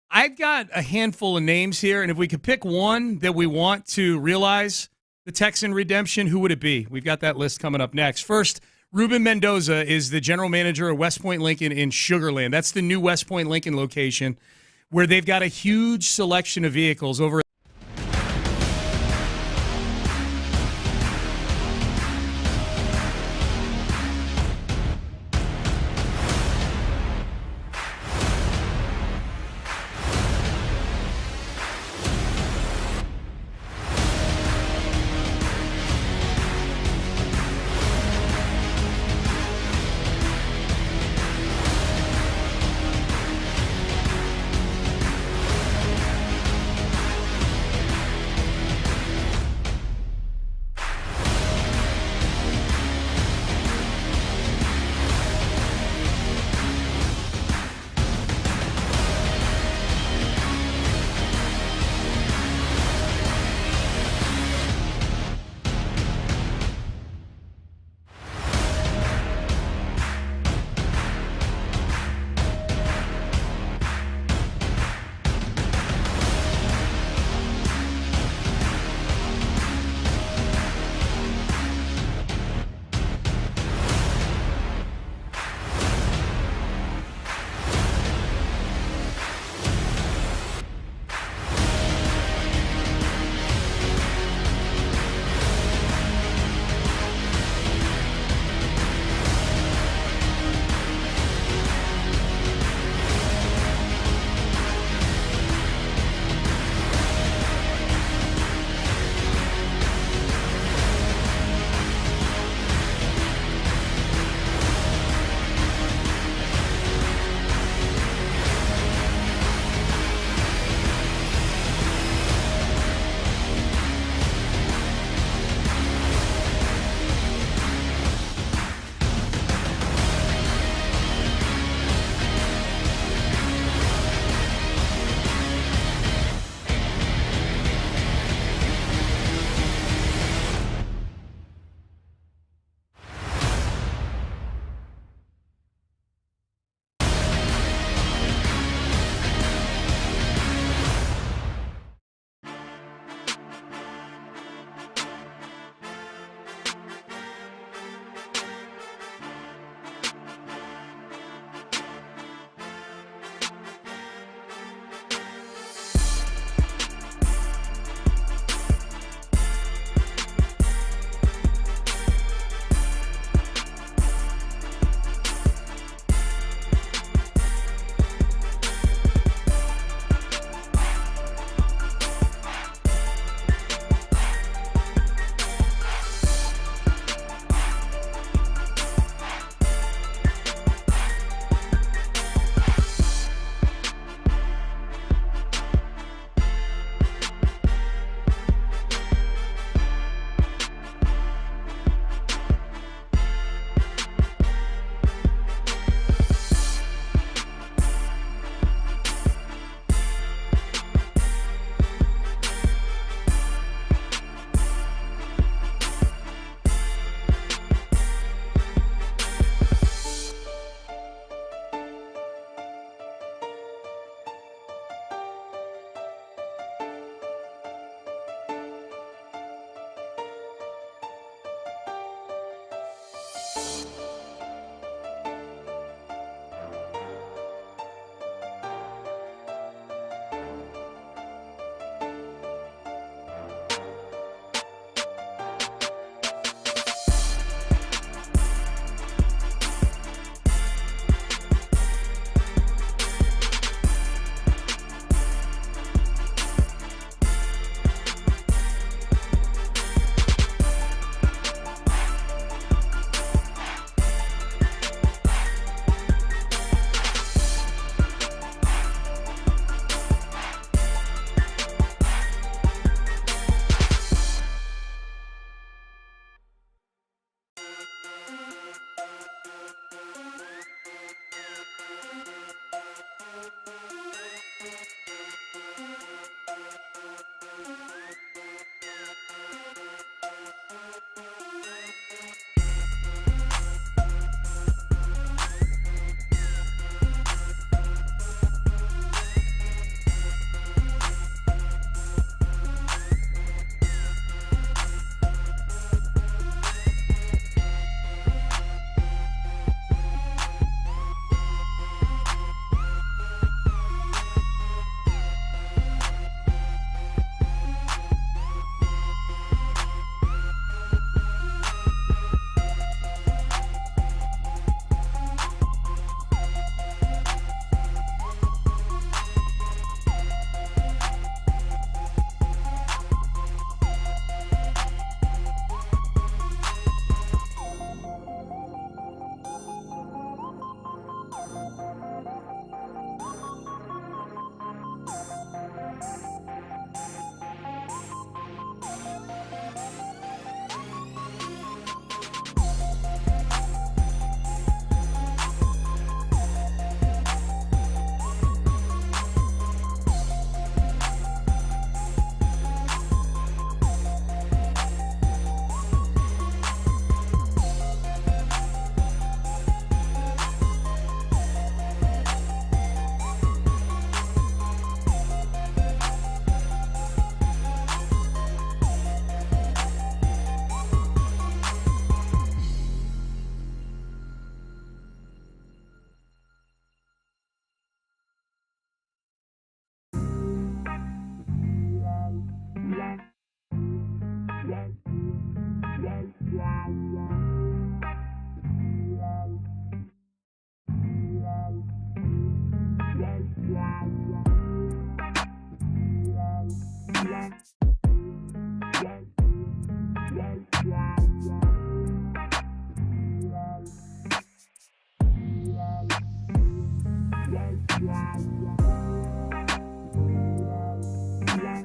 I've got a handful of names here, and if we could pick one that we want to realize the Texan redemption, who would it be? We've got that list coming up next. First, Ruben Mendoza is the general manager of West Point Lincoln in Sugar Land. That's the new West Point Lincoln location where they've got a huge selection of vehicles over.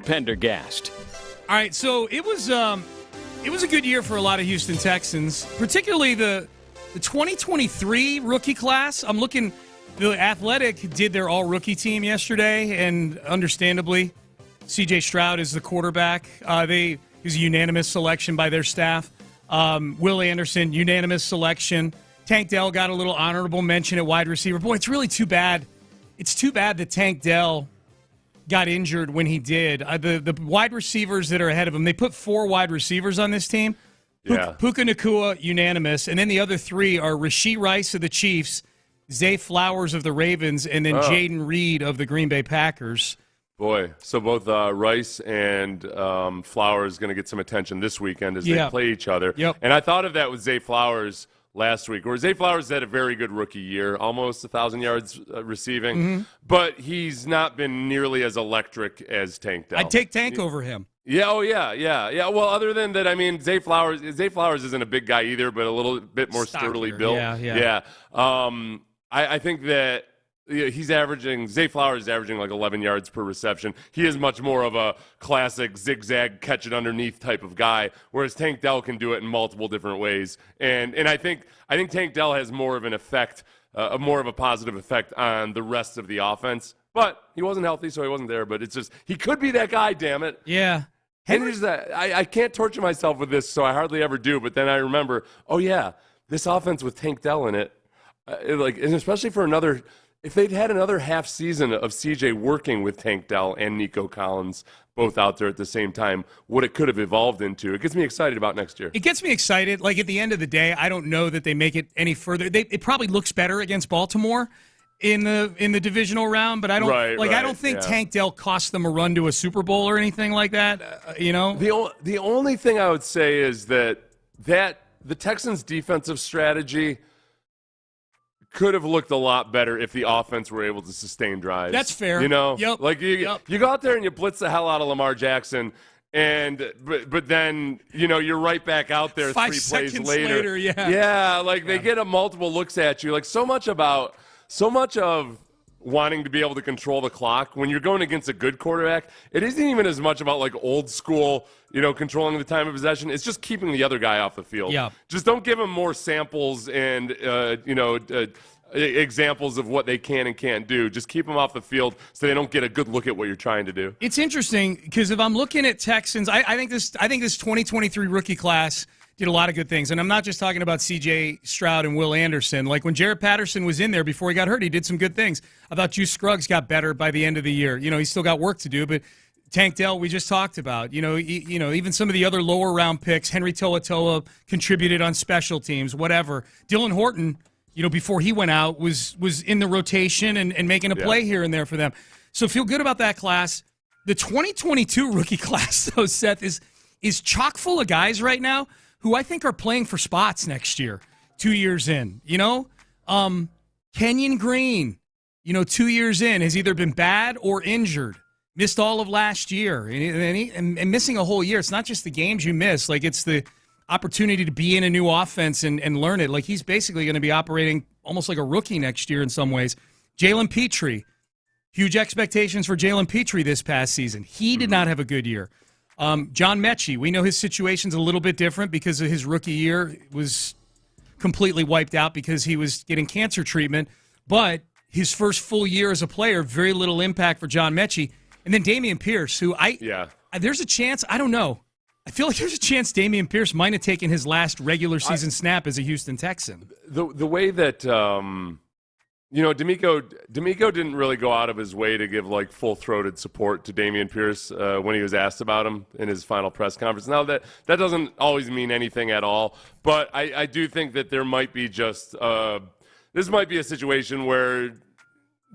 Pendergast. All right, so it was a good year for a lot of Houston Texans, particularly the 2023 rookie class. I'm looking. The Athletic did their all-rookie team yesterday, and understandably, C.J. Stroud is the quarterback. He was a unanimous selection by their staff. Will Anderson, unanimous selection. Tank Dell got a little honorable mention at wide receiver. Boy, it's really too bad. It's too bad that Tank Dell got injured when he did. The wide receivers that are ahead of him, they put 4 wide receivers on this team. Yeah. Puka Nacua, unanimous. And then the other 3 are Rashee Rice of the Chiefs, Zay Flowers of the Ravens, and then Jaden Reed of the Green Bay Packers. Boy, so both Rice and Flowers going to get some attention this weekend as they play each other. Yep. And I thought of that with Zay Flowers last week, where Zay Flowers had a very good rookie year, almost 1,000 yards receiving, but he's not been nearly as electric as Tank Dell. I'd take Tank over him. Yeah, yeah. Well, other than that, I mean, Zay Flowers isn't a big guy either, but a little bit more sturdily built. Yeah. I think that Zay Flowers is averaging like 11 yards per reception. He is much more of a classic zigzag, catch it underneath type of guy, whereas Tank Dell can do it in multiple different ways. And I think Tank Dell has more of an effect, more of a positive effect on the rest of the offense. But he wasn't healthy, so he wasn't there. But it's just, he could be that guy, damn it. Yeah. Henry's that. I can't torture myself with this, so I hardly ever do. But then I remember, oh yeah, this offense with Tank Dell in it, and especially for another. If they'd had another half season of CJ working with Tank Dell and Nico Collins both out there at the same time, what it could have evolved into, it gets me excited about next year. It gets me excited. Like, at the end of the day, I don't know that they make it any further. It probably looks better against Baltimore in the divisional round, but I don't I don't think Tank Dell cost them a run to a Super Bowl or anything like that. The only thing I would say is that the Texans' defensive strategy could have looked a lot better if the offense were able to sustain drives. That's fair. You know? Yep. Like, you go out there and you blitz the hell out of Lamar Jackson, but then, you're right back out there 5 3 seconds plays later. Yeah, they get multiple looks at you. Like, so much of wanting to be able to control the clock when you're going against a good quarterback, it isn't even as much about like old school, controlling the time of possession. It's just keeping the other guy off the field. Yeah. Just don't give him more samples and examples of what they can and can't do. Just keep them off the field so they don't get a good look at what you're trying to do. It's interesting because if I'm looking at Texans, I think this 2023 rookie class did a lot of good things. And I'm not just talking about C.J. Stroud and Will Anderson. Like, when Jared Patterson was in there before he got hurt, he did some good things. I thought Juice Scruggs got better by the end of the year. He's still got work to do, but Tank Dell, we just talked about. Even some of the other lower round picks, Henry To'oTo'o contributed on special teams, whatever. Dylan Horton, before he went out, was in the rotation and making a play here and there for them. So feel good about that class. The 2022 rookie class, though, Seth, is chock full of guys right now who I think are playing for spots next year, 2 years in. Kenyon Green, 2 years in, has either been bad or injured, missed all of last year, and missing a whole year. It's not just the games you miss. Like, it's the opportunity to be in a new offense and learn it. Like, he's basically going to be operating almost like a rookie next year in some ways. Jalen Petrie, huge expectations for Jalen Petrie this past season. He did not have a good year. John Mechie, we know his situation's a little bit different because of his rookie year was completely wiped out because he was getting cancer treatment. But his first full year as a player, very little impact for John Mechie. And then Dameon Pierce, who there's a chance, I don't know. I feel like there's a chance Dameon Pierce might have taken his last regular season snap as a Houston Texan. The way that D'Amico didn't really go out of his way to give like full-throated support to Dameon Pierce when he was asked about him in his final press conference. Now that doesn't always mean anything at all, but I do think that there might be this might be a situation where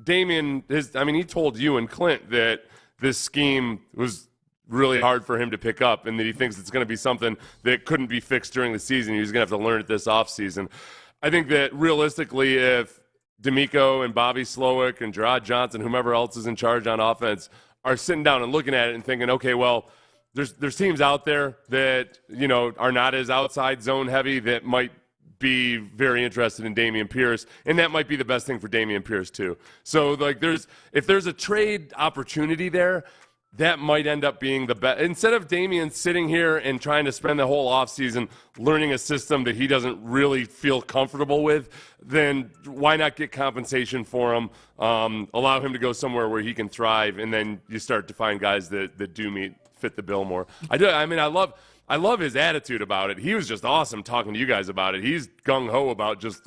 Dameon he told you and Clint that this scheme was really hard for him to pick up and that he thinks it's going to be something that couldn't be fixed during the season. He's going to have to learn it this offseason. I think that realistically, if D'Amico and Bobby Slowick and Gerard Johnson, whomever else is in charge on offense, are sitting down and looking at it and thinking, okay, well, there's teams out there that, are not as outside zone heavy that might be very interested in Dameon Pierce, and that might be the best thing for Dameon Pierce too. So if there's a trade opportunity there, that might end up being the best. Instead of Dameon sitting here and trying to spend the whole offseason learning a system that he doesn't really feel comfortable with, then why not get compensation for him, allow him to go somewhere where he can thrive, and then you start to find guys that do fit the bill more. I love his attitude about it. He was just awesome talking to you guys about it. He's gung-ho about just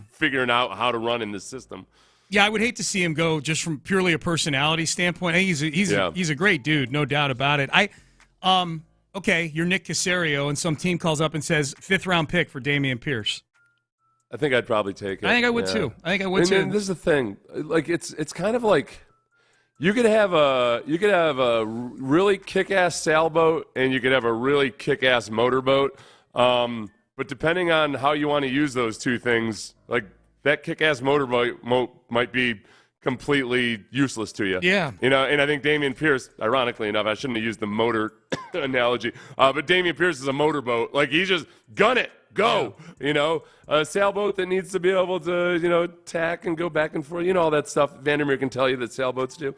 figuring out how to run in this system. Yeah, I would hate to see him go just from purely a personality standpoint. Hey, he's a great dude, no doubt about it. Okay, you're Nick Caserio, and some team calls up and says 5th-round pick for Dameon Pierce. I think I'd probably take it. I think I would too. And this is the thing. It's kind of like you could have a really kick-ass sailboat, and you could have a really kick-ass motorboat. But depending on how you want to use those two things, that kick-ass motorboat might be completely useless to you. Yeah. And I think Dameon Pierce, ironically enough, I shouldn't have used the motor analogy, but Dameon Pierce is a motorboat. He just gun it, go. Yeah. A sailboat that needs to be able to, tack and go back and forth, all that stuff. Vandermeer can tell you that sailboats do.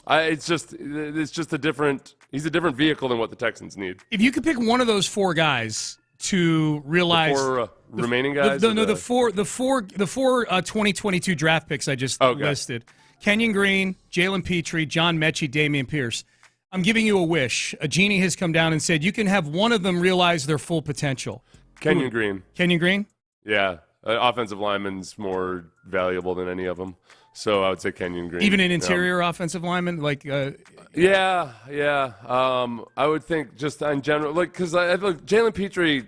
It's just a different vehicle than what the Texans need. If you could pick one of those 4 guys to realize the 4 remaining guys? The four 2022 draft picks I just listed. Kenyon Green, Jalen Petrie, John Mechie, Dameon Pierce. I'm giving you a wish. A genie has come down and said you can have one of them realize their full potential. Kenyon Green. Kenyon Green? Yeah. Offensive lineman's more valuable than any of them. So I would say Kenyon Green. Even an interior offensive lineman? Yeah. I would think just in general, because Jalen Petrie,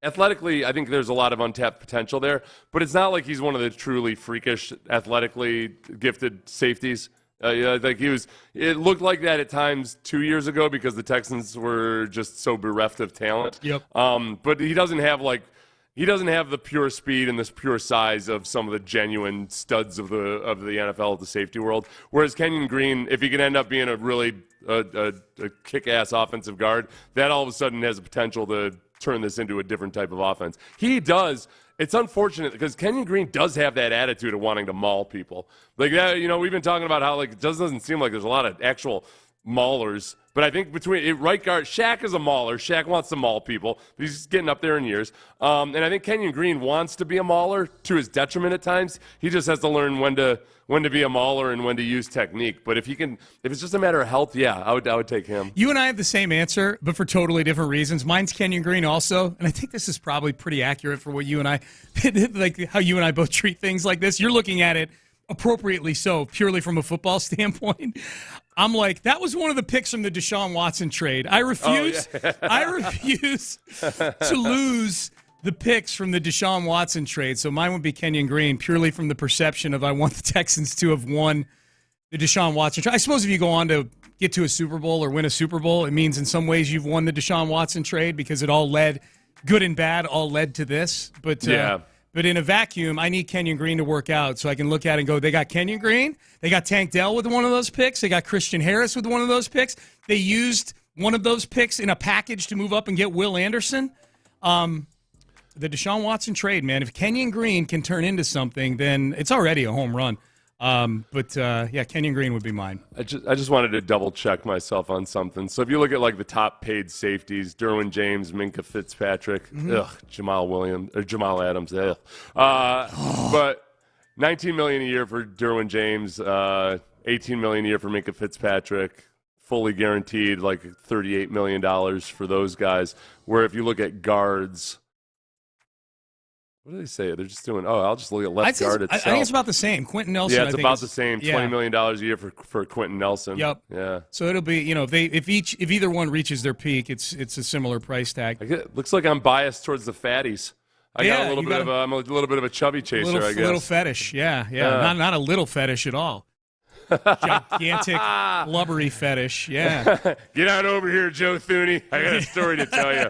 athletically, I think there's a lot of untapped potential there, but it's not like he's one of the truly freakish, athletically gifted safeties. It looked like that at times 2 years ago because the Texans were just so bereft of talent. Yep. But he doesn't have the pure speed and this pure size of some of the genuine studs of the NFL, the safety world. Whereas Kenyon Green, if he can end up being a really a kick-ass offensive guard, that all of a sudden has the potential to turn this into a different type of offense. He does. It's unfortunate because Kenyon Green does have that attitude of wanting to maul people. We've been talking about how it doesn't seem like there's a lot of actual maulers. But I think between right guard, Shaq is a mauler. Shaq wants to maul people. He's getting up there in years. And I think Kenyon Green wants to be a mauler to his detriment at times. He just has to learn when to be a mauler and when to use technique. But if it's just a matter of health, I would take him. You and I have the same answer, but for totally different reasons. Mine's Kenyon Green also, and I think this is probably pretty accurate for what you and I, how you and I both treat things like this. You're looking at it appropriately so, purely from a football standpoint. I'm like, that was one of the picks from the Deshaun Watson trade. I refuse to lose the picks from the Deshaun Watson trade. So mine would be Kenyon Green, purely from the perception of I want the Texans to have won the Deshaun Watson trade. I suppose if you go on to get to a Super Bowl or win a Super Bowl, it means in some ways you've won the Deshaun Watson trade because it all led, good and bad, all led to this. But But in a vacuum, I need Kenyon Green to work out so I can look at it and go, they got Kenyon Green, they got Tank Dell with one of those picks, they got Christian Harris with one of those picks, they used one of those picks in a package to move up and get Will Anderson. The Deshaun Watson trade, man, if Kenyon Green can turn into something, then it's already a home run. Kenyon Green would be mine. I just wanted to double check myself on something. So if you look at the top paid safeties, Derwin James, Minkah Fitzpatrick, Jamal Adams, but $19 million a year for Derwin James, $18 million a year for Minkah Fitzpatrick, fully guaranteed $38 million for those guys. Where if you look at guards. What do they say? They're just doing, I'll just look at left guard itself. I think it's about the same. Quentin Nelson, yeah, it's about the same. $20 million a year for Quentin Nelson. Yep. Yeah. So it'll be, if either one reaches their peak, it's a similar price tag. Looks like I'm biased towards the fatties. I'm a little bit of a chubby chaser, I guess. A little fetish, yeah. Not a little fetish at all. Gigantic, blubbery fetish. Yeah. Get on over here, Joe Thuney. I got a story to tell you.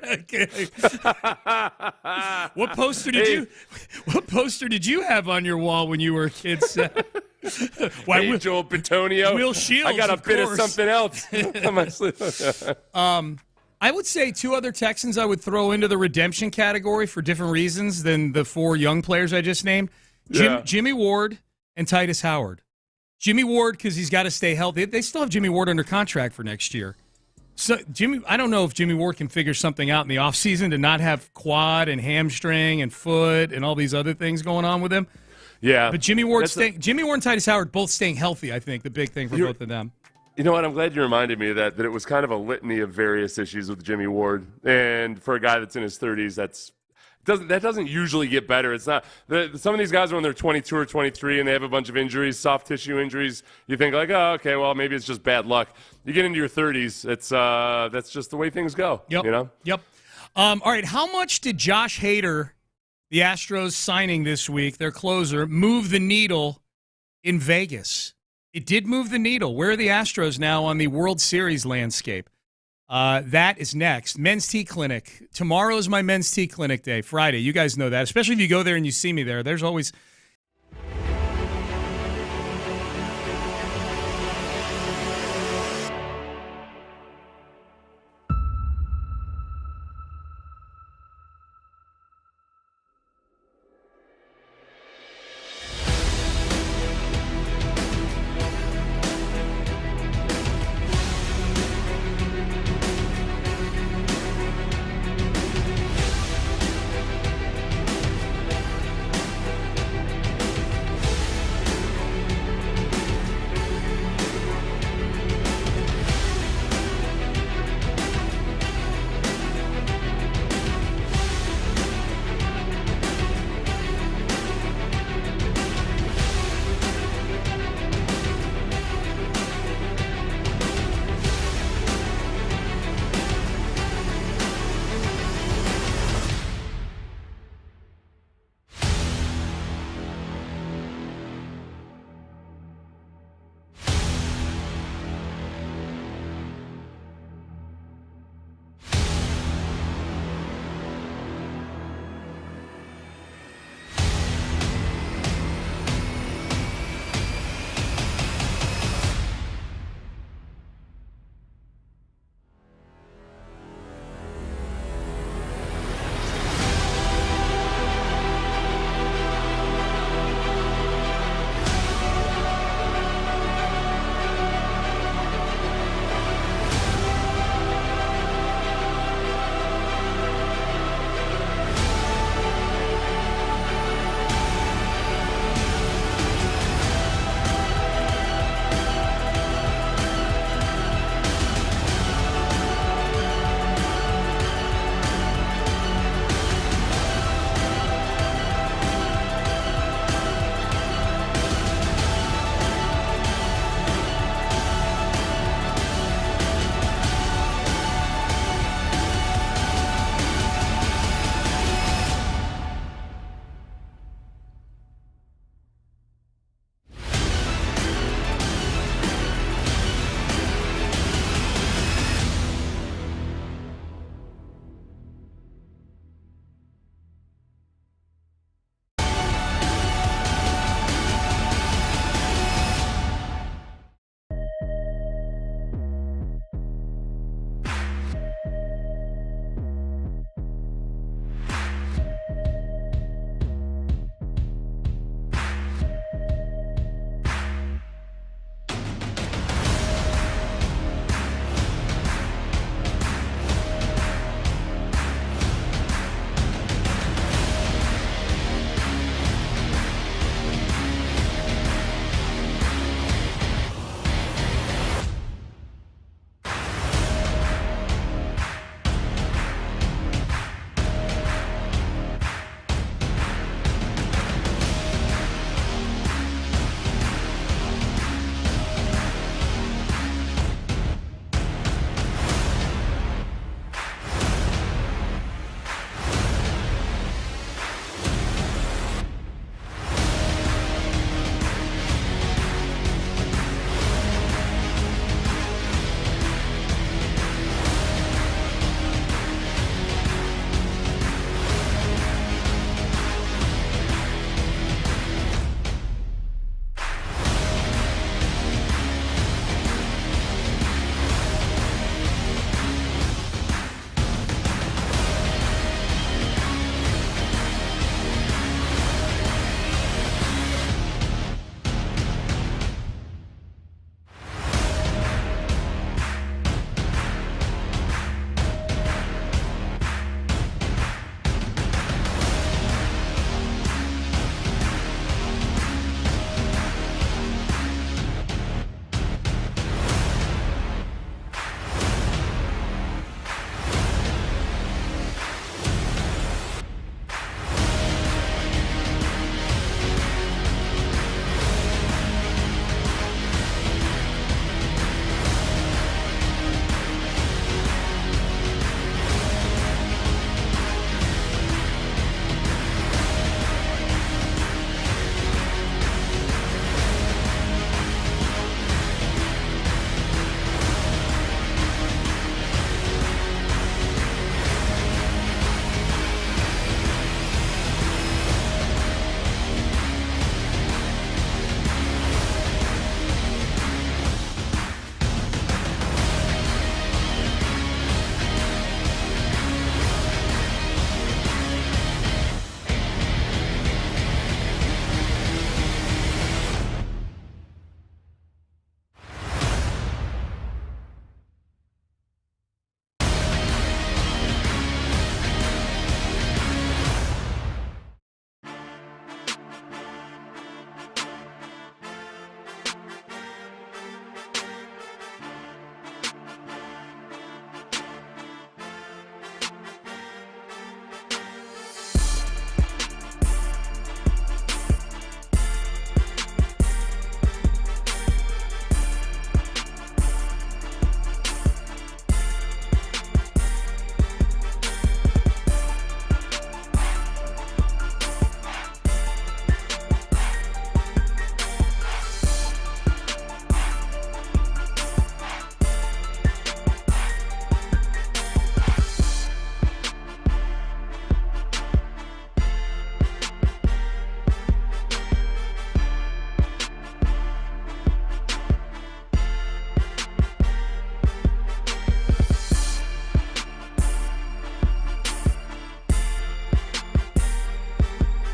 What poster did you have on your wall when you were a kid, Seth? Hey, Joel Petonio. Will Shields, I got a bit of something else on my sleeve. I would say two other Texans I would throw into the redemption category for different reasons than the four young players I just named. Jimmy Ward and Titus Howard. Jimmy Ward, because he's got to stay healthy. They still have Jimmy Ward under contract for next year. So I don't know if Jimmy Ward can figure something out in the offseason to not have quad and hamstring and foot and all these other things going on with him. Yeah. But Jimmy Ward and Titus Howard both staying healthy, I think, the big thing for both of them. You know what? I'm glad you reminded me of that it was kind of a litany of various issues with Jimmy Ward. And for a guy that's in his 30s, that doesn't usually get better. It's not some of these guys when they're 22 or 23 and they have a bunch of injuries, soft tissue injuries. You think like, oh, okay, well maybe it's just bad luck. You get into your 30s, that's just the way things go. Yep. You know. Yep. All right. How much did Josh Hader, the Astros signing this week, their closer, move the needle in Vegas? It did move the needle. Where are the Astros now on the World Series landscape? That is next. Men's Tea Clinic. Tomorrow is my Men's Tea Clinic day, Friday. You guys know that, especially if you go there and you see me there. There's always...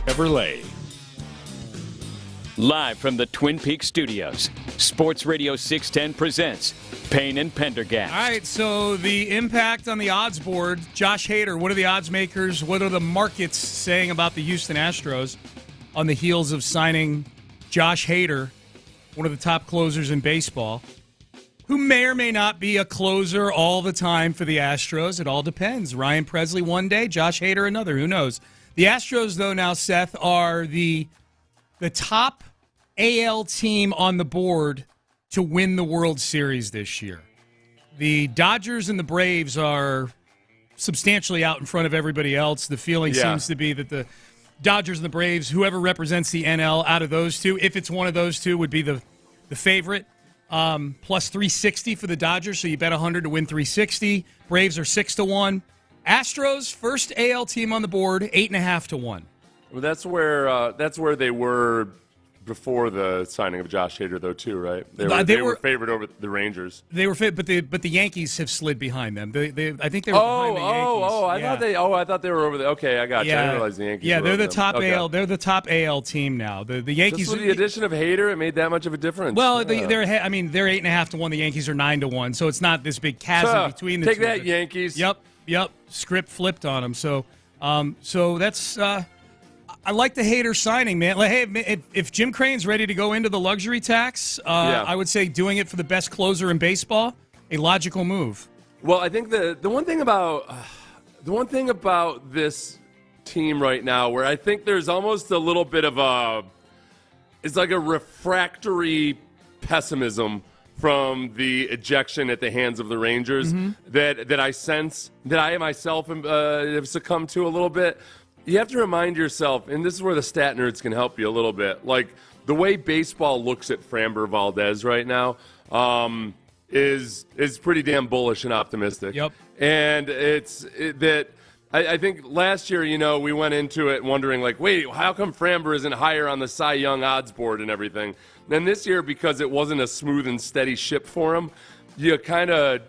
Chevrolet. Live from the Twin Peaks studios, Sports Radio 610 presents Payne and Pendergast. All right, so the impact on the odds board. Josh Hader, what are the odds makers? What are the markets saying about the Houston Astros on the heels of signing Josh Hader, one of the top closers in baseball, who may or may not be a closer all the time for the Astros? It all depends. Ryan Presley one day, Josh Hader another. Who knows? The Astros, though, now, Seth, are the top AL team on the board to win the World Series this year. The Dodgers and the Braves are substantially out in front of everybody else. The feeling seems to be that the Dodgers and the Braves, whoever represents the NL out of those two, if it's one of those two, would be the favorite. Plus 360 for the Dodgers, so you bet 100 to win 360. Braves are 6-1. Astros, first AL team on the board, 8.5 to 1. Well, that's where they were before the signing of Josh Hader, though, too, right? They were favored over the Rangers. They were but the Yankees have slid behind them. I think they were behind the Yankees. I thought they were over the. Okay, I got you. I didn't realize the Yankees. Yeah, were they're the over top them. AL. They're the top AL team now. The Yankees. Just with the addition of Hader, it made that much of a difference. Well, they're 8.5 to 1. The Yankees are 9 to 1. So it's not this big chasm between the two. Take that, Yankees. Yep. Script flipped on them. So that's. I like the Hader signing, man. Like, hey, if Jim Crane's ready to go into the luxury tax, I would say doing it for the best closer in baseball, a logical move. Well, I think the one thing about this team right now, where I think there's almost a little bit of it's like a refractory pessimism from the ejection at the hands of the Rangers that I sense, that I myself have succumbed to a little bit. You have to remind yourself, and this is where the stat nerds can help you a little bit, like the way baseball looks at Framber Valdez right now is pretty damn bullish and optimistic. Yep. And I think last year, we went into it wondering, like, wait, how come Framber isn't higher on the Cy Young odds board and everything? Then this year, because it wasn't a smooth and steady ship for him, you kind of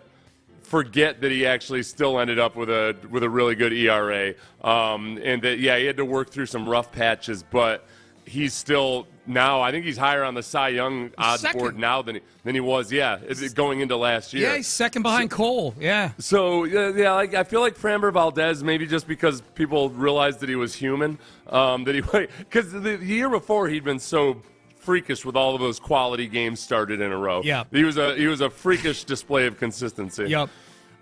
forget that he actually still ended up with a really good ERA, and that he had to work through some rough patches, but he's still now. I think he's higher on the Cy Young odds board now than he was. Going into last year. Yeah, he's second behind Cole. Yeah. So I feel like Framber Valdez, maybe just because people realized that he was human, because the year before he'd been so freakish with all of those quality games started in a row. Yeah, he was a freakish display of consistency. Yep.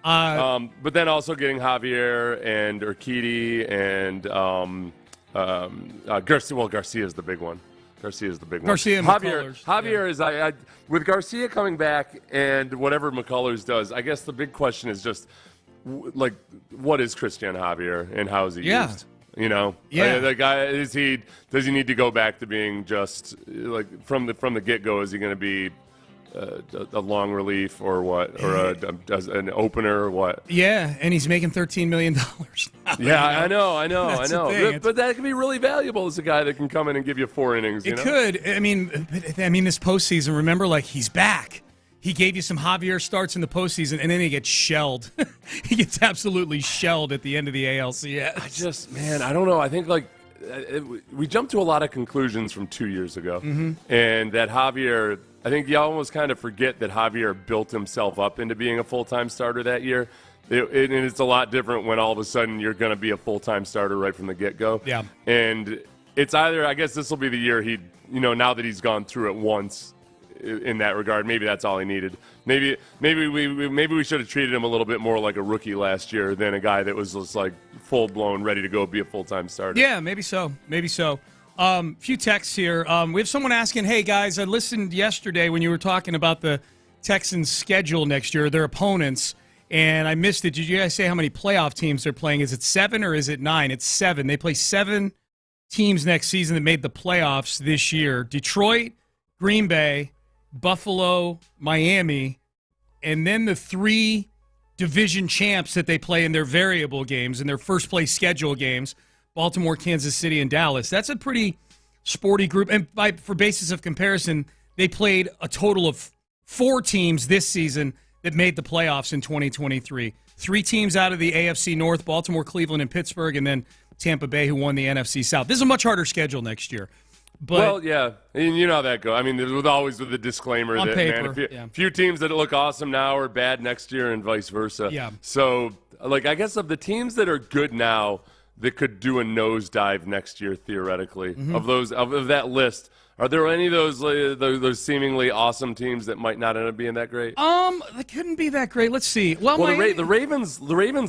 But then also getting Javier and Urquidy and Garcia. Well, Garcia's the big one. Garcia and Javier is with Garcia coming back and whatever McCullers does. I guess the big question is just what is Christian Javier and how is he used? The guy does he need to go back to being just like from the get-go? Is he going to be a long relief or what, or an opener or what? Yeah, and he's making $13 million. I know. But that can be really valuable as a guy that can come in and give you 4 innings. It could. I mean, this postseason. Remember, he's back. He gave you some Javier starts in the postseason, and then he gets shelled. He gets absolutely shelled at the end of the ALCS. I don't know. I think we jumped to a lot of conclusions from 2 years ago, and that Javier. I think you almost kind of forget that Javier built himself up into being a full-time starter that year. And it's a lot different when all of a sudden you're going to be a full-time starter right from the get-go. Yeah. And it's either, I guess this will be the year now that he's gone through it once in that regard, maybe that's all he needed. Maybe we should have treated him a little bit more like a rookie last year than a guy that was just full-blown ready to go be a full-time starter. Yeah, maybe so. Few texts here. We have someone asking, hey, guys, I listened yesterday when you were talking about the Texans' schedule next year, their opponents, and I missed it. Did you guys say how many playoff teams they're playing? Is it 7 or is it 9? It's 7. They play 7 teams next season that made the playoffs this year. Detroit, Green Bay, Buffalo, Miami, and then the 3 division champs that they play in their variable games, in their first-place schedule games, Baltimore, Kansas City, and Dallas. That's a pretty sporty group. And for basis of comparison, they played a total of 4 teams this season that made the playoffs in 2023. 3 teams out of the AFC North, Baltimore, Cleveland, and Pittsburgh, and then Tampa Bay, who won the NFC South. This is a much harder schedule next year. But well, yeah, and you know how that goes. I mean, there's always with the disclaimer on that paper, few teams that look awesome now are bad next year, and vice versa. Yeah. So, like, I guess of the teams that are good now that could do a nosedive next year theoretically, of that list, are there any of those seemingly awesome teams that might not end up being that great? They couldn't be that great. Let's see. Well, the Ravens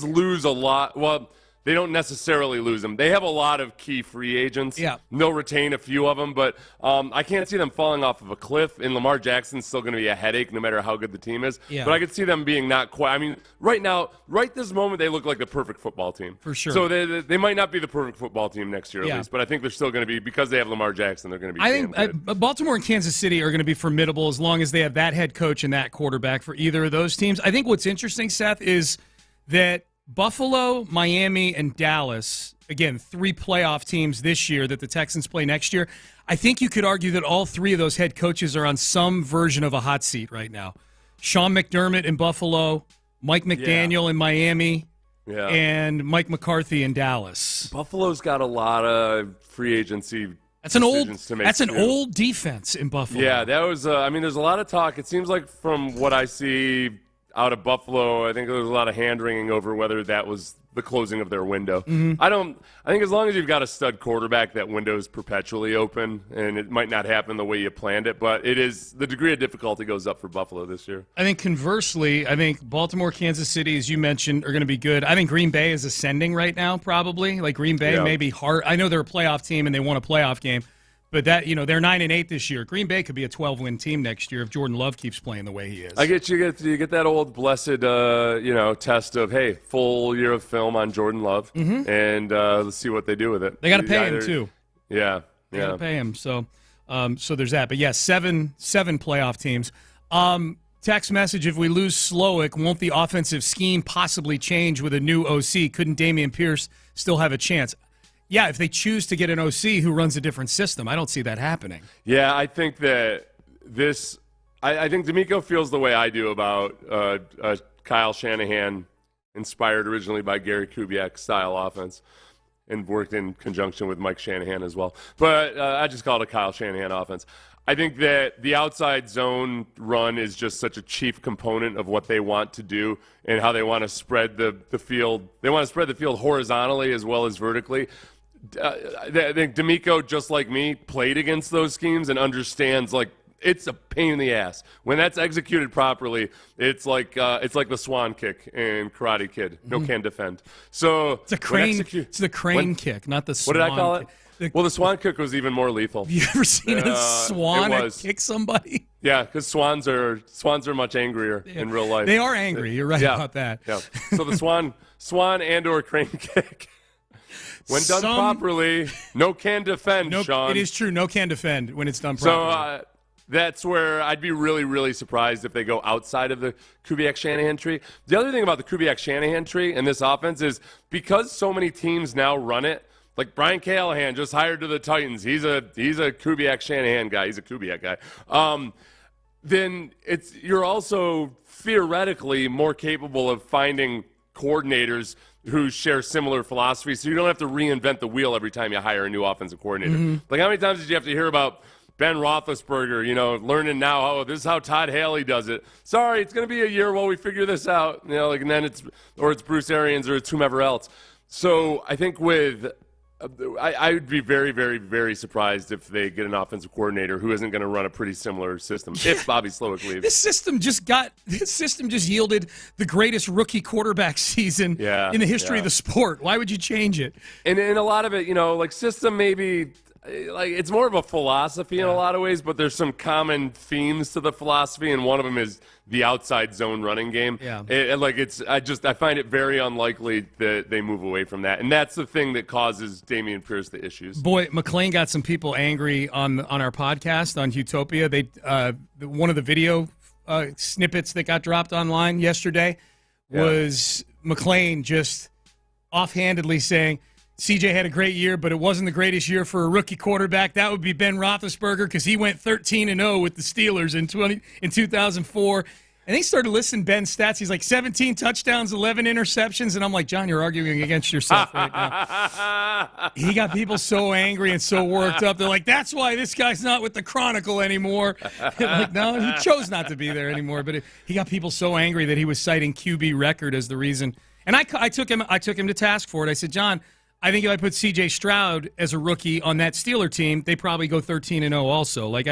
lose a lot. Well, they don't necessarily lose them. They have a lot of key free agents. Yeah. They'll retain a few of them, but I can't see them falling off of a cliff, and Lamar Jackson's still going to be a headache no matter how good the team is. Yeah. But I could see them being not quite. I mean, right now, right this moment, they look like the perfect football team. For sure. So they might not be the perfect football team next year at least, but I think they're still going to be, because they have Lamar Jackson, they're going to be damn good. Baltimore and Kansas City are going to be formidable as long as they have that head coach and that quarterback for either of those teams. I think what's interesting, Seth, is that Buffalo, Miami, and Dallas, again, 3 playoff teams this year that the Texans play next year. I think you could argue that all 3 of those head coaches are on some version of a hot seat right now. Sean McDermott in Buffalo, Mike McDaniel in Miami, and Mike McCarthy in Dallas. Buffalo's got a lot of free agency. That's an old defense in Buffalo. Yeah, that was. I mean, there's a lot of talk. It seems like from what I see out of Buffalo, I think there was a lot of hand-wringing over whether that was the closing of their window. I think as long as you've got a stud quarterback, that window is perpetually open, and it might not happen the way you planned it, but it is, the degree of difficulty goes up for Buffalo this year. I think conversely, I think Baltimore, Kansas City, as you mentioned, are going to be good. I think Green Bay is ascending right now, probably. Like Green Bay may be hard. I know they're a playoff team and they won a playoff game. But that, they're 9-8 this year. Green Bay could be a 12-win team next year if Jordan Love keeps playing the way he is. You get that old blessed, test of, hey, full year of film on Jordan Love, and let's see what they do with it. They got to pay him too. Yeah, they got to pay him. So there's that. But yes, seven playoff teams. Text message: if we lose Slowick, won't the offensive scheme possibly change with a new OC? Couldn't Dameon Pierce still have a chance? Yeah, if they choose to get an OC who runs a different system, I don't see that happening. Yeah, I think that I think D'Amico feels the way I do about Kyle Shanahan, inspired originally by Gary Kubiak style offense, and worked in conjunction with Mike Shanahan as well. But I just call it a Kyle Shanahan offense. I think that the outside zone run is just such a chief component of what they want to do and how they want to spread the field. They want to spread the field horizontally as well as vertically. I think D'Amico, just like me, played against those schemes and understands, like, it's a pain in the ass. When that's executed properly, it's like the swan kick in Karate Kid. No can defend. So it's a crane. It's the crane kick, not the swan. What did I call it? The swan kick was even more lethal. Have you ever seen a swan kick somebody? Yeah, because swans are much angrier in real life. They are angry. You're right about that. Yeah. So the swan and or crane kick, when done properly, no can defend, Sean. It is true. No can defend when it's done properly. So that's where I'd be really, really surprised if they go outside of the Kubiak-Shanahan tree. The other thing about the Kubiak-Shanahan tree and this offense is because so many teams now run it, like Brian Callahan just hired to the Titans. He's a Kubiak-Shanahan guy. He's a Kubiak guy. Then you're also theoretically more capable of finding coordinators who share similar philosophies, so you don't have to reinvent the wheel every time you hire a new offensive coordinator. Like, how many times did you have to hear about Ben Roethlisberger, learning now, this is how Todd Haley does it. Sorry, it's going to be a year while we figure this out. And then it's Bruce Arians or it's whomever else. So I think I would be very, very, very surprised if they get an offensive coordinator who isn't going to run a pretty similar system if Bobby Slowick leaves. This system just yielded the greatest rookie quarterback season in the history of the sport. Why would you change it? And in a lot of it, system maybe – like, it's more of a philosophy in a lot of ways, but there's some common themes to the philosophy, and one of them is the outside zone running game. Yeah. I find it very unlikely that they move away from that, and that's the thing that causes Dameon Pierce the issues. Boy, McLean got some people angry on our podcast on Utopia. They one of the video snippets that got dropped online yesterday was McLean just offhandedly saying, CJ had a great year, but it wasn't the greatest year for a rookie quarterback. That would be Ben Roethlisberger because he went 13-0 with the Steelers in 2004. And he started listing Ben's stats. He's like 17 touchdowns, 11 interceptions. And I'm like, John, you're arguing against yourself right now. He got people so angry and so worked up. They're like, that's why this guy's not with the Chronicle anymore. Like, no, he chose not to be there anymore. But he got people so angry that he was citing QB record as the reason. And I took him to task for it. I said, John, I think if I put C.J. Stroud as a rookie on that Steeler team, they probably go 13-0 also. Like,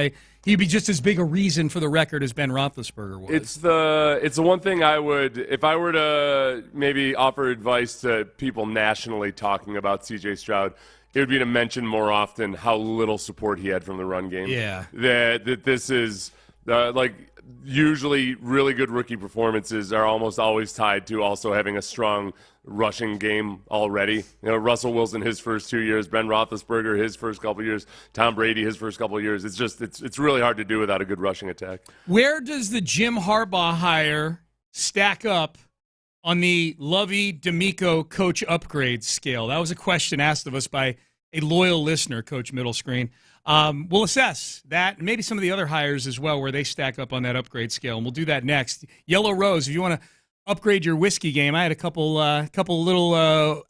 he'd be just as big a reason for the record as Ben Roethlisberger was. It's the one thing I would, if I were to maybe offer advice to people nationally talking about C.J. Stroud, it would be to mention more often how little support he had from the run game. Yeah. That this is, usually really good rookie performances are almost always tied to also having a strong rushing game already. Russell Wilson his first 2 years, Ben Roethlisberger his first couple years, Tom Brady his first couple years. It's just it's really hard to do without a good rushing attack. Where does the Jim Harbaugh hire stack up on the Lovey D'Amico coach upgrade scale? That was a question asked of us by a loyal listener, Coach Middle Screen. We'll assess that and maybe some of the other hires as well, where they stack up on that upgrade scale, and we'll do that next. Yellow Rose, if you want to upgrade your whiskey game, I had a couple little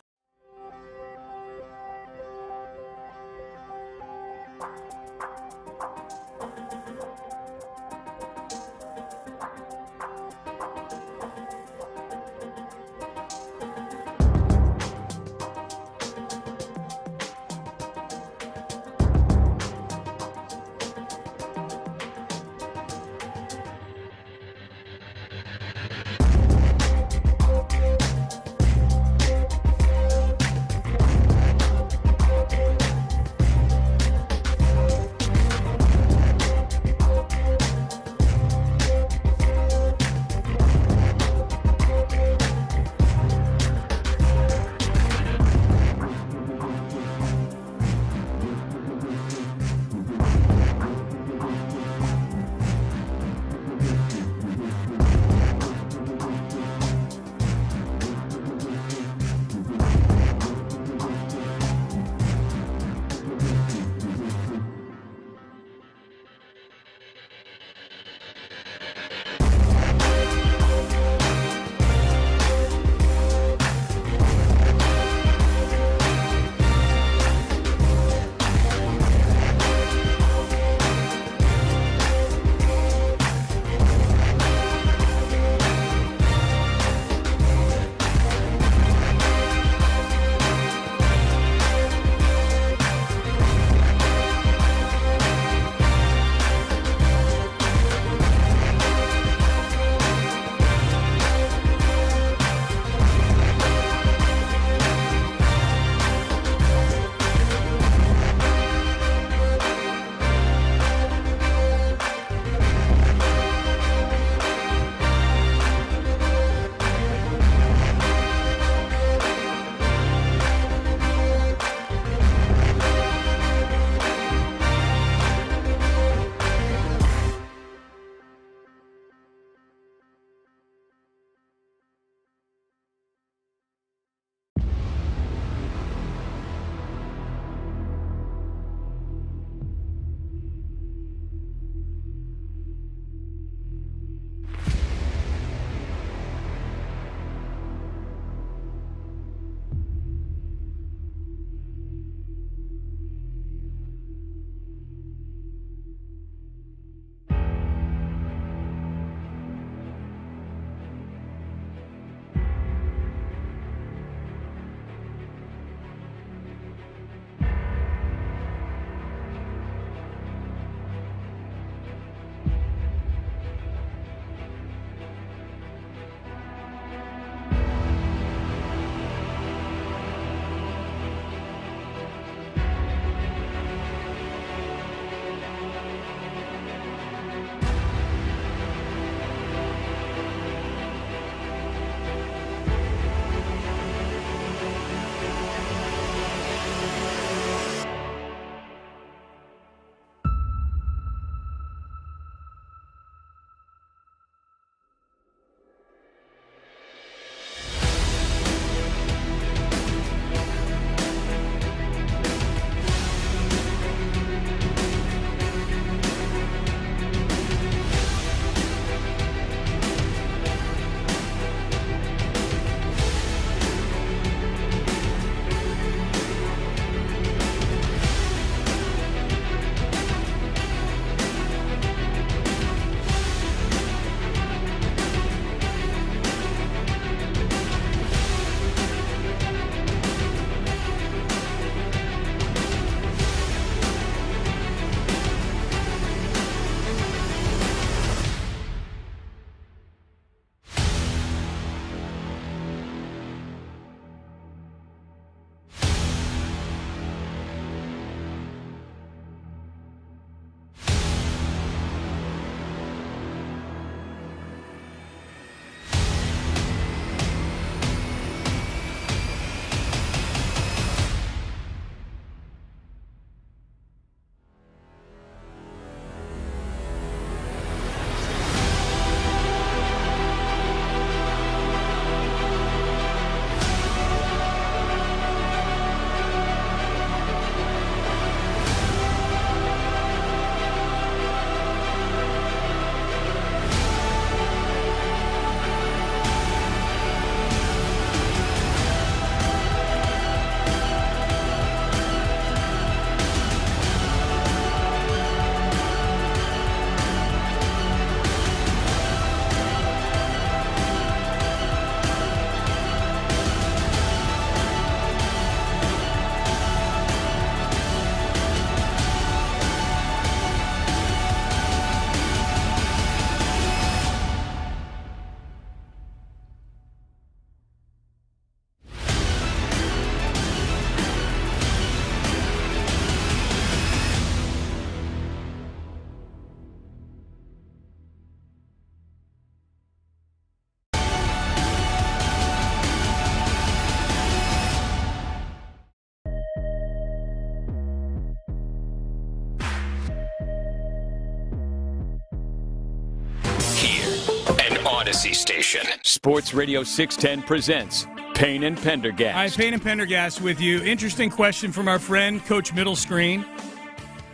Odyssey station. Sports Radio 610 presents Payne and Pendergast. Hi, Payne and Pendergast with you. Interesting question from our friend, Coach Middle Screen,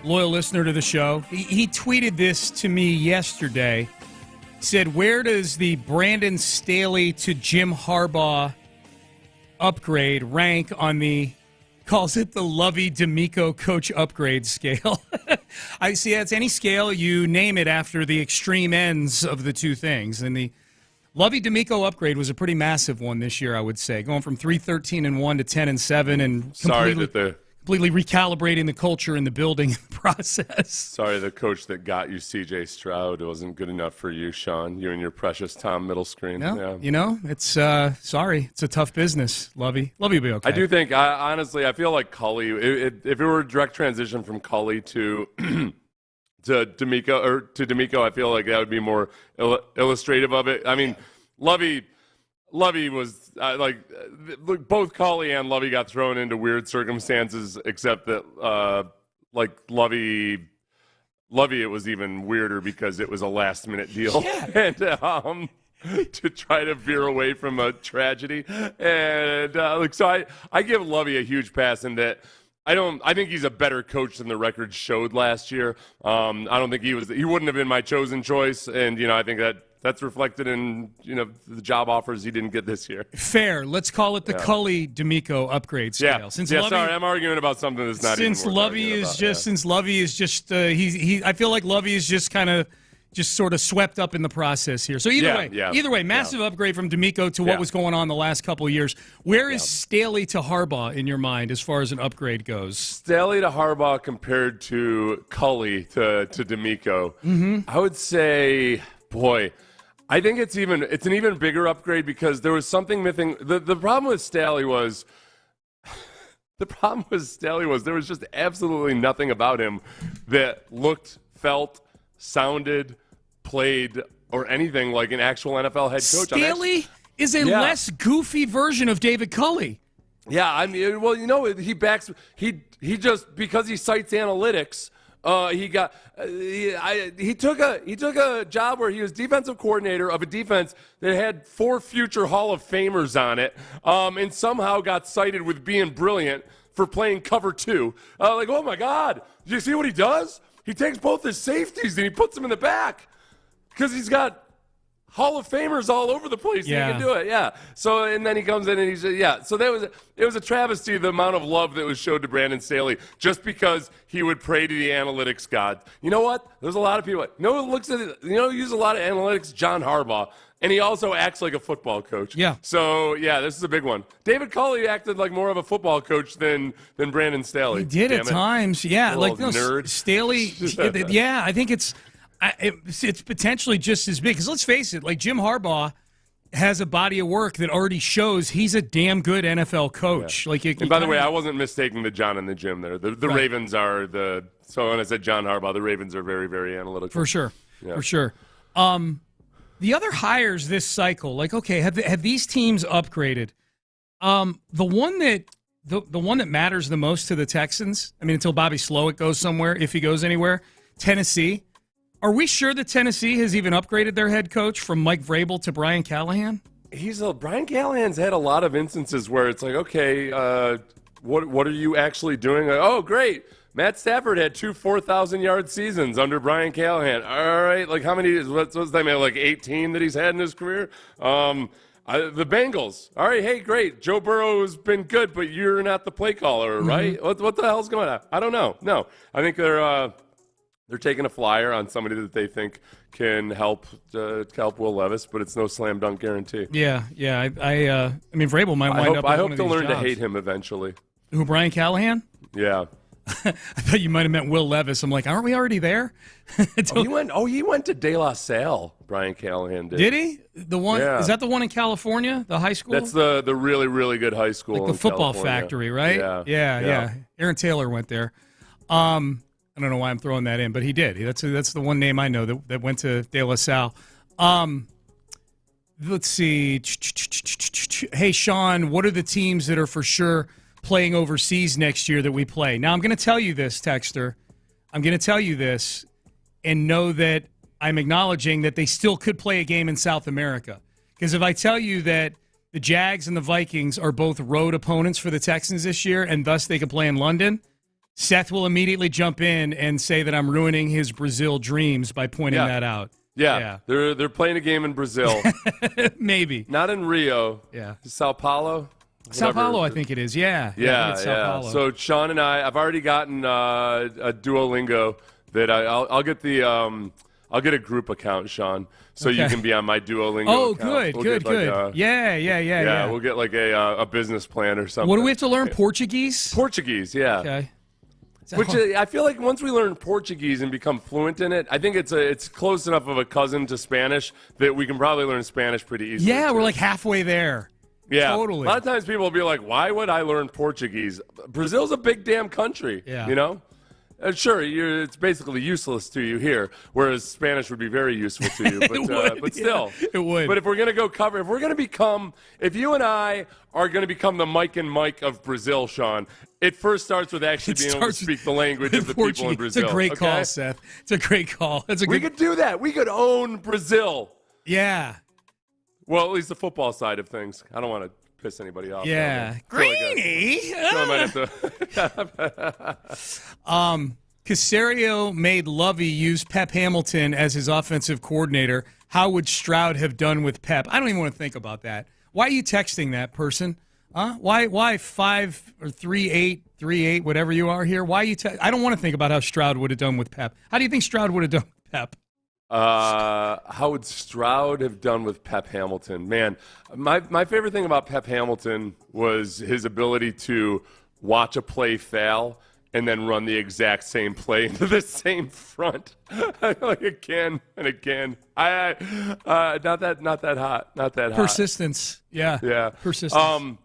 loyal listener to the show. He tweeted this to me yesterday. He said, where does the Brandon Staley to Jim Harbaugh upgrade rank on the, calls it the Lovey D'Amico coach upgrade scale? I see it's any scale, you name it after the extreme ends of the two things. And the Lovey D'Amico upgrade was a pretty massive one this year, I would say, going from 3-13-1 to 10-7, and completely recalibrating the culture in the building in the process. Sorry, the coach that got you, C.J. Stroud, wasn't good enough for you, Sean. You and your precious Tom Middle Screen. No, yeah. You know, it's sorry, it's a tough business. Lovey will be okay. I do think, honestly, I feel like Cully. If it were a direct transition from Cully to to D'Amico, I feel like that would be more illustrative of it. I mean, Lovey was look, both Cully and Lovey got thrown into weird circumstances, except that Lovey, it was even weirder because it was a last minute deal, and to try to veer away from a tragedy, and so I give Lovey a huge pass in that. I think he's a better coach than the record showed last year. I don't think he wouldn't have been my chosen choice, and I think that's reflected in the job offers he didn't get this year. Fair. Let's call it the Cully D'Amico upgrade scale. Yeah. Lovey, Sorry, I'm arguing about something that's not. Since Lovey is just, I feel like Lovey is just kind of sort of swept up in the process here. So either way, massive upgrade from D'Amico to what was going on the last couple of years. Where is Staley to Harbaugh in your mind as far as an upgrade goes? Staley to Harbaugh compared to Cully to D'Amico, I would say, boy. I think it's an even bigger upgrade because there was something missing. The problem with Staley was there was just absolutely nothing about him that looked, felt, sounded, played, or anything like an actual NFL head coach. Staley is a less goofy version of David Culley. Yeah, I mean, well, he just because he cites analytics. He took a job where he was defensive coordinator of a defense that had 4 future Hall of Famers on it, and somehow got cited with being brilliant for playing cover 2. Oh my God, do you see what he does? He takes both his safeties and he puts them in the back because he's got Hall of Famers all over the place. Yeah. He can do it. Yeah. So, and then he comes in and he's, So it was a travesty, the amount of love that was showed to Brandon Staley just because he would pray to the analytics god. You know what? There's a lot of people, looks at it, use a lot of analytics, John Harbaugh. And he also acts like a football coach. Yeah. So, this is a big one. David Culley acted like more of a football coach than Brandon Staley. He did at times. Yeah. Nerd. Staley, I think it's potentially just as big. Because let's face it, Jim Harbaugh has a body of work that already shows he's a damn good NFL coach. Yeah. And by the way, I wasn't mistaking the John and the Jim there. The right. Ravens are so when I said John Harbaugh, the Ravens are very, very analytical. For sure. Yeah. For sure. The other hires this cycle, have these teams upgraded? The one that matters the most to the Texans, I mean, until Bobby Slowick goes somewhere, if he goes anywhere, Tennessee. Are we sure that Tennessee has even upgraded their head coach from Mike Vrabel to Brian Callahan? Brian Callahan's had a lot of instances where it's what are you actually doing? Oh, great. Matt Stafford had 2 4,000-yard seasons under Brian Callahan. All right, how many? What's that mean? 18 that he's had in his career. The Bengals. All right, hey, great. Joe Burrow has been good, but you're not the play caller, right? Mm-hmm. What the hell's going on? I don't know. No, I think they're taking a flyer on somebody that they think can help Will Levis, but it's no slam dunk guarantee. Yeah. I mean, Vrabel might wind up. I hope to learn to hate him eventually. Who, Brian Callahan? Yeah. I thought you might have meant Will Levis. I'm like, aren't we already there? He went to De La Salle, Brian Callahan did. Did he? The one is that the one in California, the high school? That's the really, really good high school. Like the football factory, right? Yeah. Aaron Taylor went there. I don't know why I'm throwing that in, but he did. That's the one name I know that went to De La Salle. Let's see. Hey, Sean, what are the teams that are for sure playing overseas next year that we play? Now, I'm going to tell you this, Texter. I'm going to tell you this and know that I'm acknowledging that they still could play a game in South America. Because if I tell you that the Jags and the Vikings are both road opponents for the Texans this year, and thus they could play in London, Seth will immediately jump in and say that I'm ruining his Brazil dreams by pointing that out. Yeah. They're playing a game in Brazil. Maybe. Not in Rio. Yeah. Sao Paulo? Sao Paulo, I think it is. Yeah. Yeah. Sao Paulo. So Sean and I've already gotten a Duolingo that I'll get the I'll get a group account, Sean, so you can be on my Duolingo account. Good. Yeah. We'll get like a business plan or something. What do we have to learn? Portuguese? Portuguese, yeah. Okay. Which I feel like once we learn Portuguese and become fluent in it, I think it's close enough of a cousin to Spanish that we can probably learn Spanish pretty easily. Yeah, we're like halfway there. Yeah, totally. A lot of times people will be like, "Why would I learn Portuguese? Brazil's a big damn country." Yeah. You know. Sure, it's basically useless to you here, whereas Spanish would be very useful to you. But still, it would. But if we're going to if you and I are going to become the Mike and Mike of Brazil, Sean, it first starts with actually being able to speak the language of the people in Brazil. It's a great call, Seth. It's a great call. We could do that. We could own Brazil. Yeah. Well, at least the football side of things. I don't want to piss anybody off. Yeah. Greeny. Casario made Lovey use Pep Hamilton as his offensive coordinator. How would Stroud have done with Pep? I don't even want to think about that. Why are you texting that person? Why 5 or 3-8, whatever you are here? Why are you I don't want to think about how Stroud would have done with Pep. How do you think Stroud would have done with Pep? How would Stroud have done with Pep Hamilton? Man, my favorite thing about Pep Hamilton was his ability to watch a play fail and then run the exact same play into the same front, like again and again. Not that hot. Persistence, yeah. Persistence.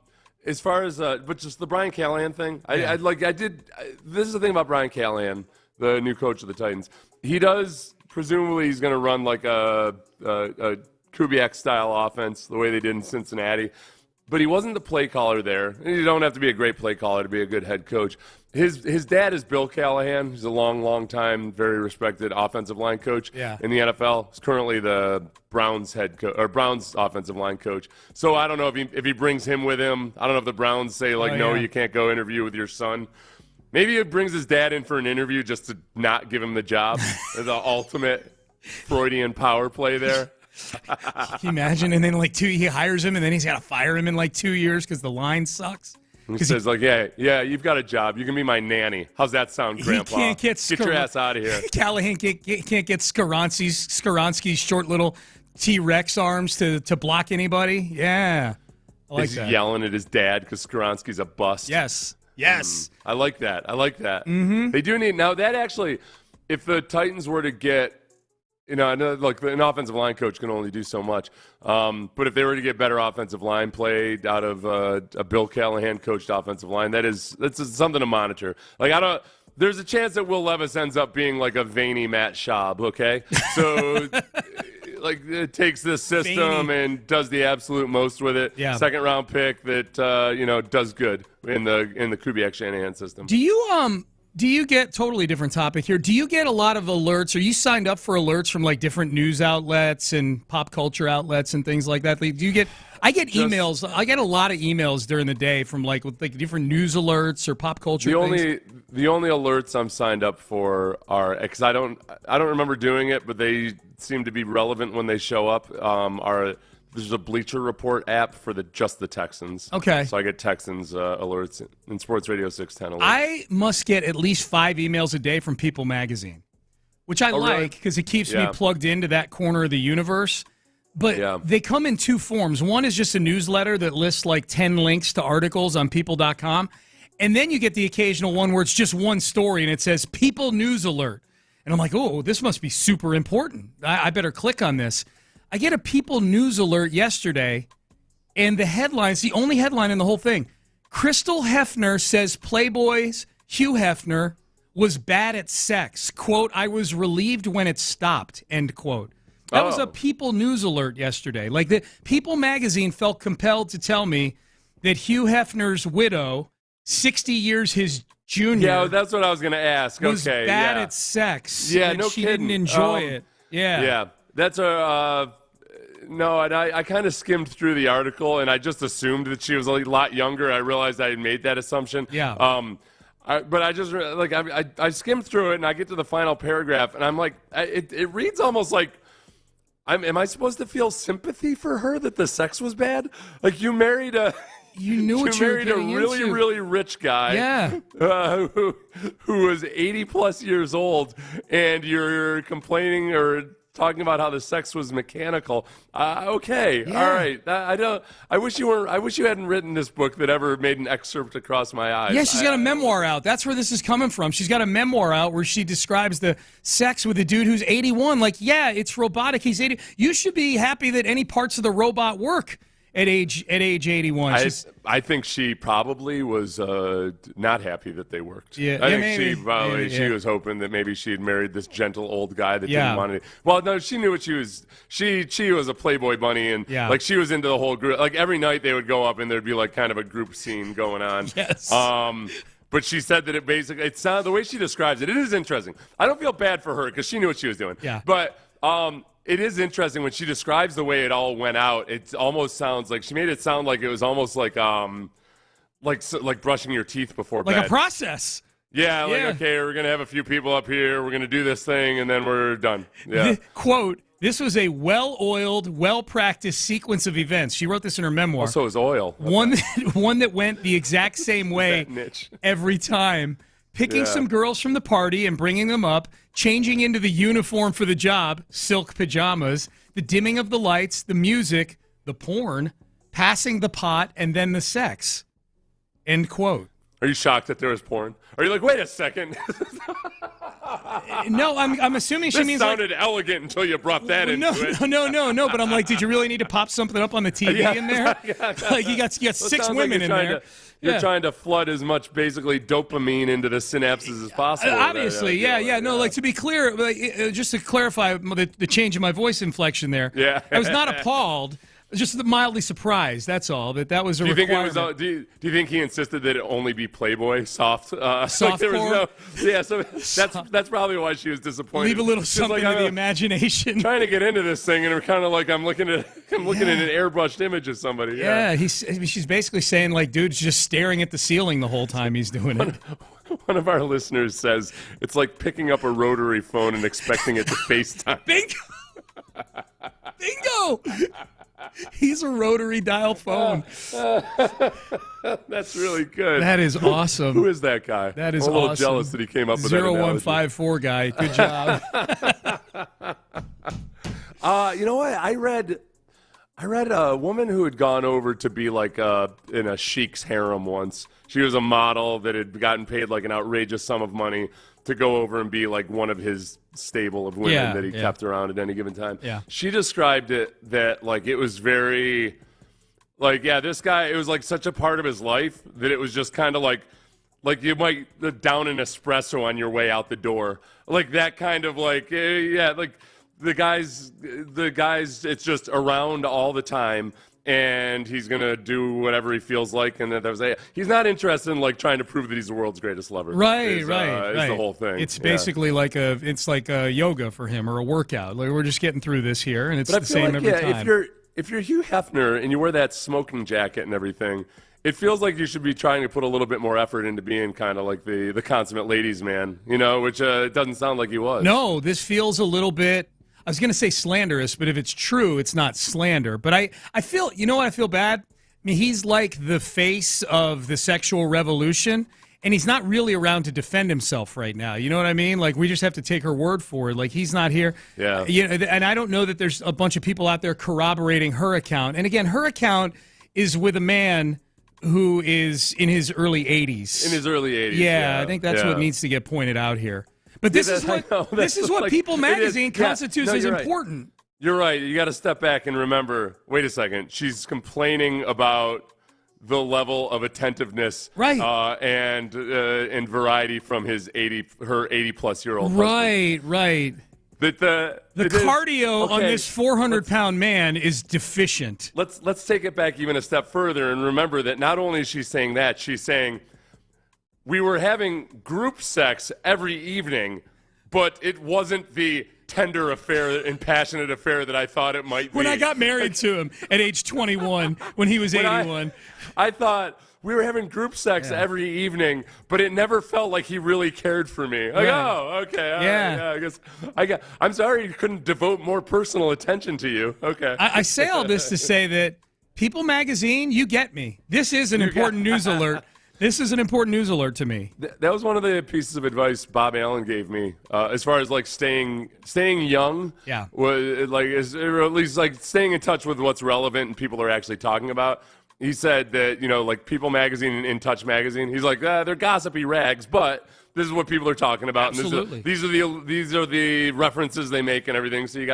As far as but just the Brian Callahan thing, this is the thing about Brian Callahan, the new coach of the Titans. He does. Presumably, he's going to run like a Kubiak-style offense, the way they did in Cincinnati. But he wasn't the play caller there. You don't have to be a great play caller to be a good head coach. His dad is Bill Callahan. He's a long time, very respected offensive line coach in the NFL. He's currently the Browns Browns offensive line coach. So I don't know if he brings him with him. I don't know if the Browns say no, you can't go interview with your son. Maybe he brings his dad in for an interview just to not give him the job. The ultimate Freudian power play there. Can you imagine? And then he hires him, and then he's got to fire him in 2 years because the line sucks. He says yeah, you've got a job. You can be my nanny. How's that sound, Grandpa? He can't get your ass out of here. Callahan can't get Skoronski's short little T-Rex arms to block anybody. Yeah, I like He's that. Yelling at his dad because Skoronski's a bust. Yes. I like that. Mm-hmm. They do need now that actually, if the Titans were to get, I know an offensive line coach can only do so much, but if they were to get better offensive line play out of a Bill Callahan coached offensive line, that's something to monitor. There's a chance that Will Levis ends up being like a veiny Matt Schaub. Okay, so. It takes this system and does the absolute most with it. Yeah. Second round pick that does good in the Kubiak Shanahan system. Do you get totally different topic here? Do you get a lot of alerts? Are you signed up for alerts from different news outlets and pop culture outlets and things like that? Do you get? I get emails. I get a lot of emails during the day from with different news alerts or pop culture. The only alerts I'm signed up for are because I don't remember doing it, but they seem to be relevant when they show up. There's a Bleacher Report app for just the Texans. Okay. So I get Texans alerts in Sports Radio 610 alerts. I must get at least 5 emails a day from People Magazine, which I like because it keeps me plugged into that corner of the universe. But they come in 2 forms. One is just a newsletter that lists 10 links to articles on people.com. And then you get the occasional one where it's just one story and it says People News Alert. And I'm like, oh, this must be super important. I better click on this. I get a People News Alert yesterday, and the headline's the only headline in the whole thing. Crystal Hefner says Playboy's Hugh Hefner was bad at sex. Quote, I was relieved when it stopped, end quote. That was a People News Alert yesterday. The People magazine felt compelled to tell me that Hugh Hefner's widow, 60 years his junior. Yeah, that's what I was going to ask. Was bad at sex. Yeah, and no she kidding. didn't enjoy it. Yeah. That's no, and I kind of skimmed through the article, and I just assumed that she was a lot younger. I realized I had made that assumption. Yeah. But I just I skimmed through it, and I get to the final paragraph, and I'm like, it reads almost like, am I supposed to feel sympathy for her that the sex was bad? Like, you married a really, really rich guy, who was 80+ years old, and you're complaining or talking about how the sex was mechanical. Okay, all right. I wish you hadn't written this book that ever made an excerpt across my eyes. Yeah, she's got a memoir out. That's where this is coming from. She's got a memoir out where she describes the sex with a dude who's 81. Like, yeah, it's robotic. He's 80. You should be happy that any parts of the robot work at age 81. I think she probably was not happy that they worked. Yeah, I think maybe. She was hoping that maybe she had married this gentle old guy that didn't want to. Well, no, she knew what she was. She was a Playboy bunny, and like she was into the whole group. Like every night they would go up, and there'd be like kind of a group scene going on. Yes. But she said that it sounded, the way she describes it is interesting. I don't feel bad for her because she knew what she was doing. Yeah. But it is interesting when she describes the way it all went out. It almost sounds like she made it sound like it was almost like brushing your teeth before bed. Like a process. Yeah, okay, we're going to have a few people up here. We're going to do this thing, and then we're done. Yeah. Quote, this was a well-oiled, well-practiced sequence of events. She wrote this in her memoir. Also, is oil. One that went the exact same way every time. Picking some girls from the party and bringing them up, changing into the uniform for the job, silk pajamas, the dimming of the lights, the music, the porn, passing the pot, and then the sex. End quote. Are you shocked that there was porn? Are you like, wait a second? No, I'm assuming she means sounded elegant until you brought that into it. No. But I'm like, did you really need to pop something up on the TV in there? Like you got 6 women in there. You're trying to flood as much basically dopamine into the synapses as possible. Obviously, No, like to be clear, just to clarify the change in my voice inflection there. Yeah. I was not appalled. Just mildly surprised. That's all. That was a requirement. Do you think he insisted that it only be Playboy soft? Soft like there was so that's probably why she was disappointed. Leave a little something to the imagination. Trying to get into this thing, and we're kind of like I'm looking at an airbrushed image of somebody. Yeah, she's basically saying like, dude's just staring at the ceiling the whole time he's doing it. One of our listeners says it's like picking up a rotary phone and expecting it to FaceTime. Bingo. He's a rotary dial phone. That's really good. That is awesome. Who is that guy? That is I'm a little awesome. jealous that he came up with that analogy. 0154 guy. Good job. You know what? I read a woman who had gone over to be like in a sheik's harem once. She was a model that had gotten paid like an outrageous sum of money to go over and be like one of his stable of women that he kept around at any given time. Yeah. She described it that like it was very like, this guy, it was like such a part of his life that it was just kind of like you might down an espresso on your way out the door. Like that kind of like, like the guys, it's just around all the time. And he's going to do whatever he feels like. And he's not interested in like trying to prove that he's the world's greatest lover. Right. It's the whole thing. It's basically like a yoga for him or a workout. Like we're just getting through this here, and it's the same every time. If you're Hugh Hefner and you wear that smoking jacket and everything, it feels like you should be trying to put a little bit more effort into being kind of like the consummate ladies man, which it doesn't sound like he was. No, this feels a little bit, I was going to say slanderous, but if it's true, it's not slander. But I feel, you know what I feel bad? I mean, he's like the face of the sexual revolution, and he's not really around to defend himself right now. You know what I mean? Like, we just have to take her word for it. Like, he's not here. Yeah. And I don't know that there's a bunch of people out there corroborating her account. And again, her account is with a man who is in his early 80s. In his early 80s. Yeah, I think that's what needs to get pointed out here. But this is what like, People magazine constitutes as important. You're right. You got to step back and remember, wait a second, she's complaining about the level of attentiveness and variety from her 80-plus-year-old husband. Right. That the cardio on this 400-pound man is deficient. Let's take it back even a step further and remember that not only is she saying that, she's saying we were having group sex every evening, but it wasn't the tender affair and passionate affair that I thought it might be. When I got married to him at age 21, when he was 81. I thought we were having group sex every evening, but it never felt like he really cared for me. Like, oh, okay. I guess I'm sorry you couldn't devote more personal attention to you. Okay. I say all this to say that People Magazine, you get me. This is an important news alert. This is an important news alert to me. That was one of the pieces of advice Bob Allen gave me, as far as like staying young. Yeah. Was like, or at least like staying in touch with what's relevant and people are actually talking about. He said that, like People Magazine and In Touch Magazine, he's like, they're gossipy rags, but this is what people are talking about. Absolutely. And these are the references they make and everything. So I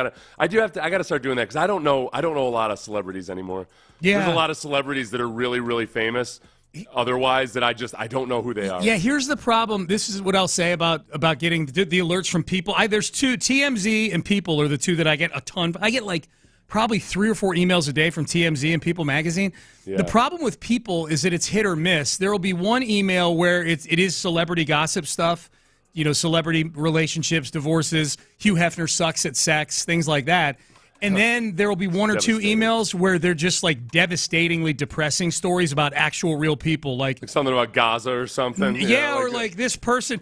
got to start doing that because I don't know a lot of celebrities anymore. Yeah. There's a lot of celebrities that are really, really famous. Otherwise, that I don't know who they are. Yeah, here's the problem. This is what I'll say about getting the alerts from People. There's two, TMZ and People are the two that I get a ton. I get like probably 3 or 4 emails a day from TMZ and People Magazine. Yeah. The problem with People is that it's hit or miss. There will be one email where it is celebrity gossip stuff, celebrity relationships, divorces, Hugh Hefner sucks at sex, things like that. And then there will be 1 or 2 emails where they're just like devastatingly depressing stories about actual real people. Like something about Gaza or something. Yeah, or like this person,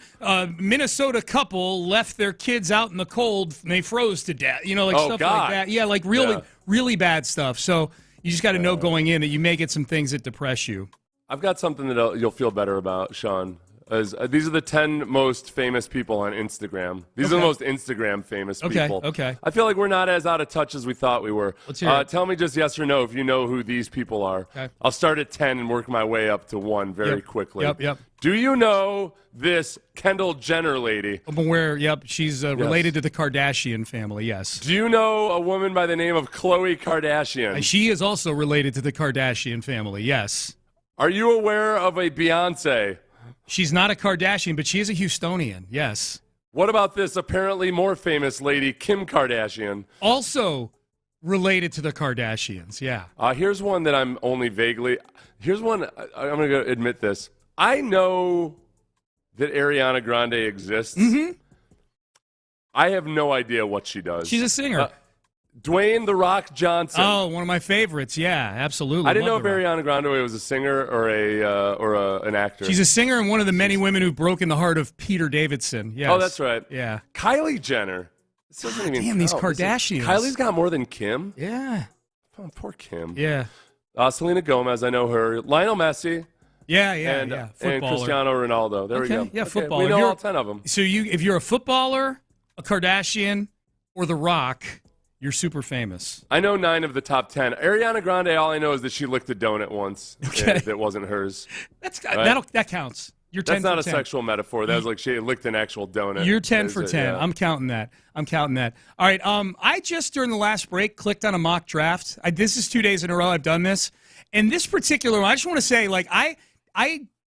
Minnesota couple left their kids out in the cold and they froze to death. Stuff like that. Yeah, like really bad stuff. So you just got to know going in that you may get some things that depress you. I've got something that you'll feel better about, Sean. These are the 10 most famous people on Instagram. These are the most Instagram famous people. Okay. I feel like we're not as out of touch as we thought we were. Let's hear it. Tell me just yes or no if you know who these people are. Okay. I'll start at 10 and work my way up to 1 very quickly. Yep. Do you know this Kendall Jenner lady? I'm aware. Yep. She's related to the Kardashian family. Yes. Do you know a woman by the name of Khloe Kardashian? She is also related to the Kardashian family. Yes. Are you aware of a Beyonce? She's not a Kardashian, but she is a Houstonian, yes. What about this apparently more famous lady, Kim Kardashian? Also related to the Kardashians, yeah. Here's one that I'm only vaguely... Here's one, I'm going to admit this. I know that Ariana Grande exists. Mm-hmm. I have no idea what she does. She's a singer. Dwayne "The Rock" Johnson. Oh, one of my favorites. Yeah, absolutely. I didn't know if Ariana Grande was a singer or an actor. She's a singer and one of the many women who've broken the heart of Peter Davidson. Yes. Oh, that's right. Yeah. Kylie Jenner. Damn, these Kardashians. Kylie's got more than Kim. Yeah. Oh, poor Kim. Yeah. Selena Gomez, I know her. Lionel Messi. Yeah. And Cristiano Ronaldo. There we go. Yeah, footballer. We know all 10 of them. So if you're a footballer, a Kardashian, or The Rock, you're super famous. I know 9 of the top 10. Ariana Grande, all I know is that she licked a donut once. Okay. That wasn't hers. That counts. You're 10 That's not for a 10. sexual metaphor. That was like she licked an actual donut. You're 10 for 10. Yeah. I'm counting that. All right. I just, during the last break, clicked on a mock draft. This is 2 days in a row I've done this. And this particular one, I just want to say, like, I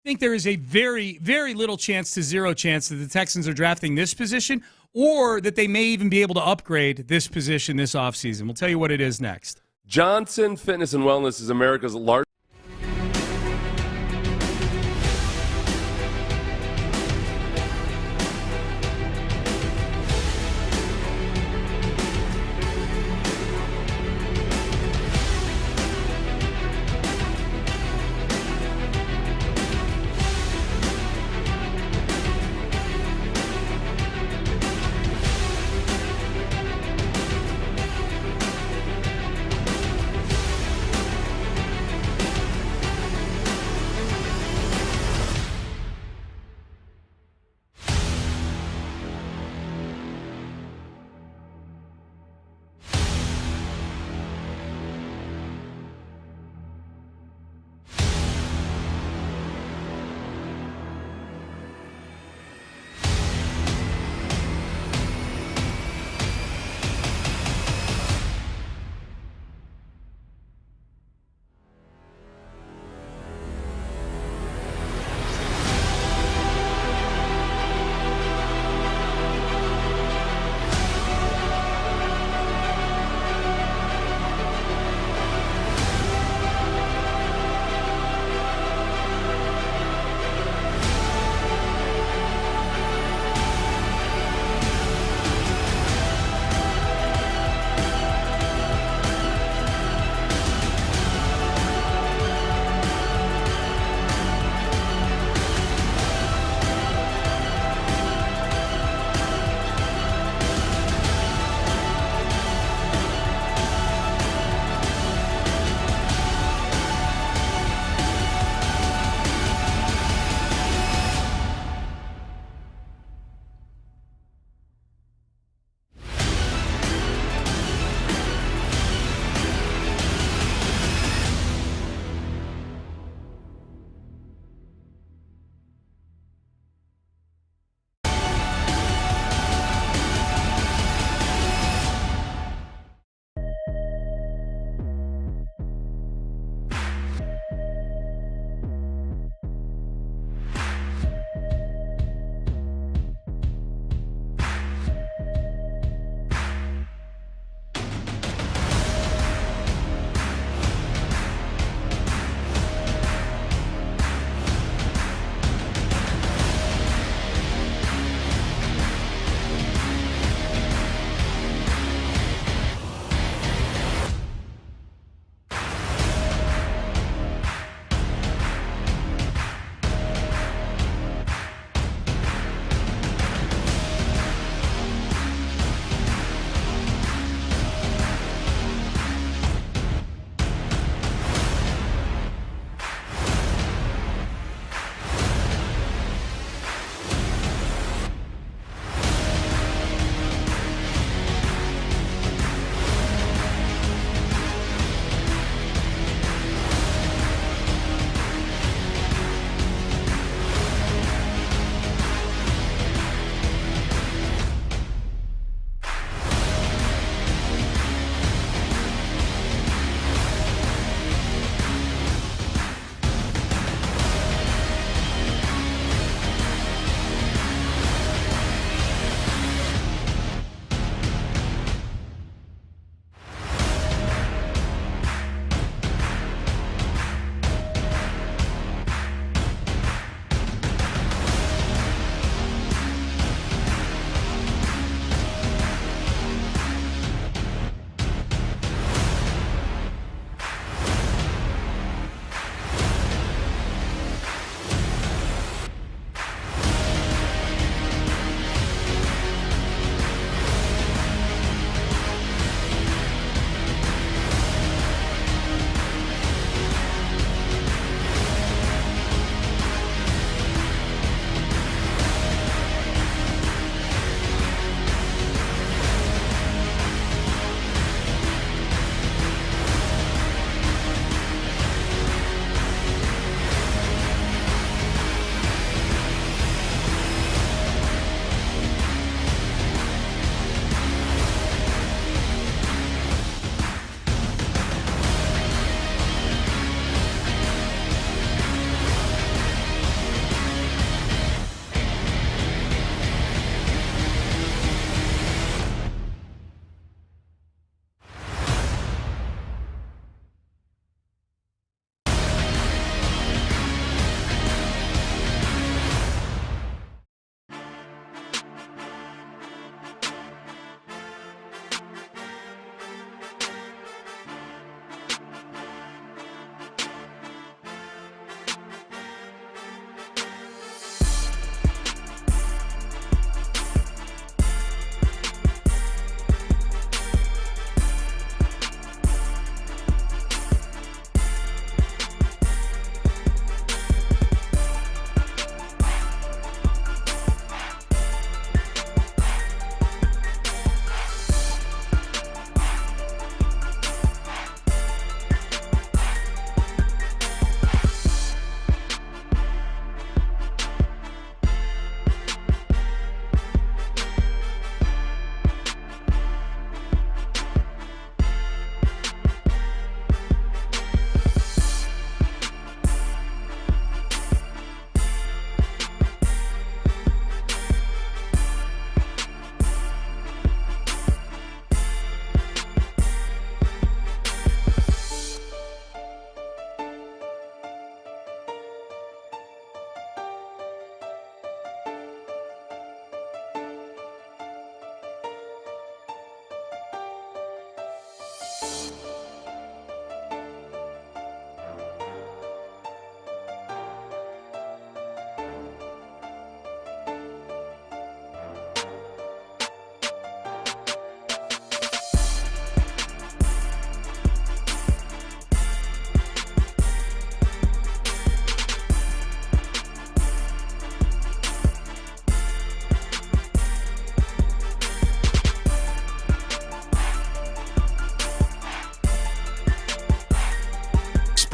think there is a very, very little chance to zero chance that the Texans are drafting this position, or that they may even be able to upgrade this position this offseason. We'll tell you what it is next. Johnson Fitness and Wellness is America's largest.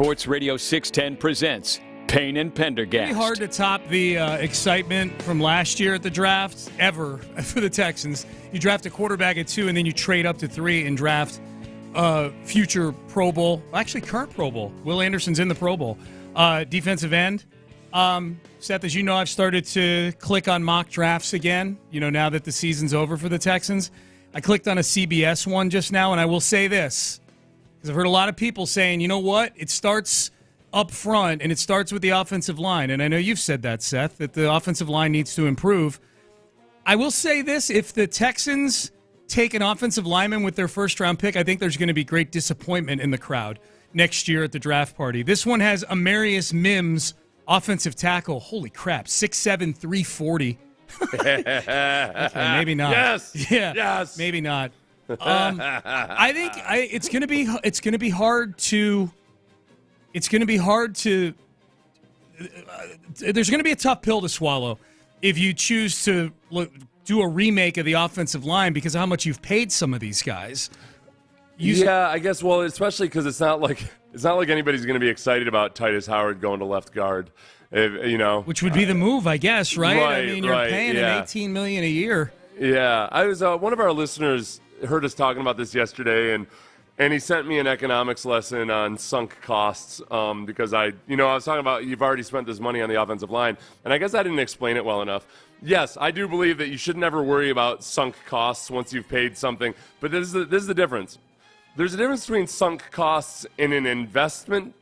Sports Radio 610 presents Payne and Pendergast. It's hard to top the excitement from last year at the draft ever for the Texans. You draft a quarterback at 2, and then you trade up to 3 and draft future Pro Bowl, actually current Pro Bowl. Will Anderson's in the Pro Bowl. Defensive end. Seth, as you know, I've started to click on mock drafts again, now that the season's over for the Texans. I clicked on a CBS one just now, and I will say this, because I've heard a lot of people saying, you know what, it starts up front, and it starts with the offensive line. And I know you've said that, Seth, that the offensive line needs to improve. I will say this, if the Texans take an offensive lineman with their first-round pick, I think there's going to be great disappointment in the crowd next year at the draft party. This one has Amarius Mims, offensive tackle. Holy crap, 6'7", 340. Okay, maybe not. Yes. Yeah. Yes. Maybe not. I think it's going to be hard to. It's going to be hard to. There's going to be a tough pill to swallow if you choose to do a remake of the offensive line because of how much you've paid some of these guys. I guess. Well, especially because it's not like anybody's going to be excited about Titus Howard going to left guard. Which would be the move, I guess, right? I mean, you're paying him $18 million a year. Yeah, I was one of our listeners heard us talking about this yesterday, and he sent me an economics lesson on sunk costs because I was talking about you've already spent this money on the offensive line, and I guess I didn't explain it well enough. Yes, I do believe that you should never worry about sunk costs once you've paid something, but this is the difference. There's a difference between sunk costs in an investment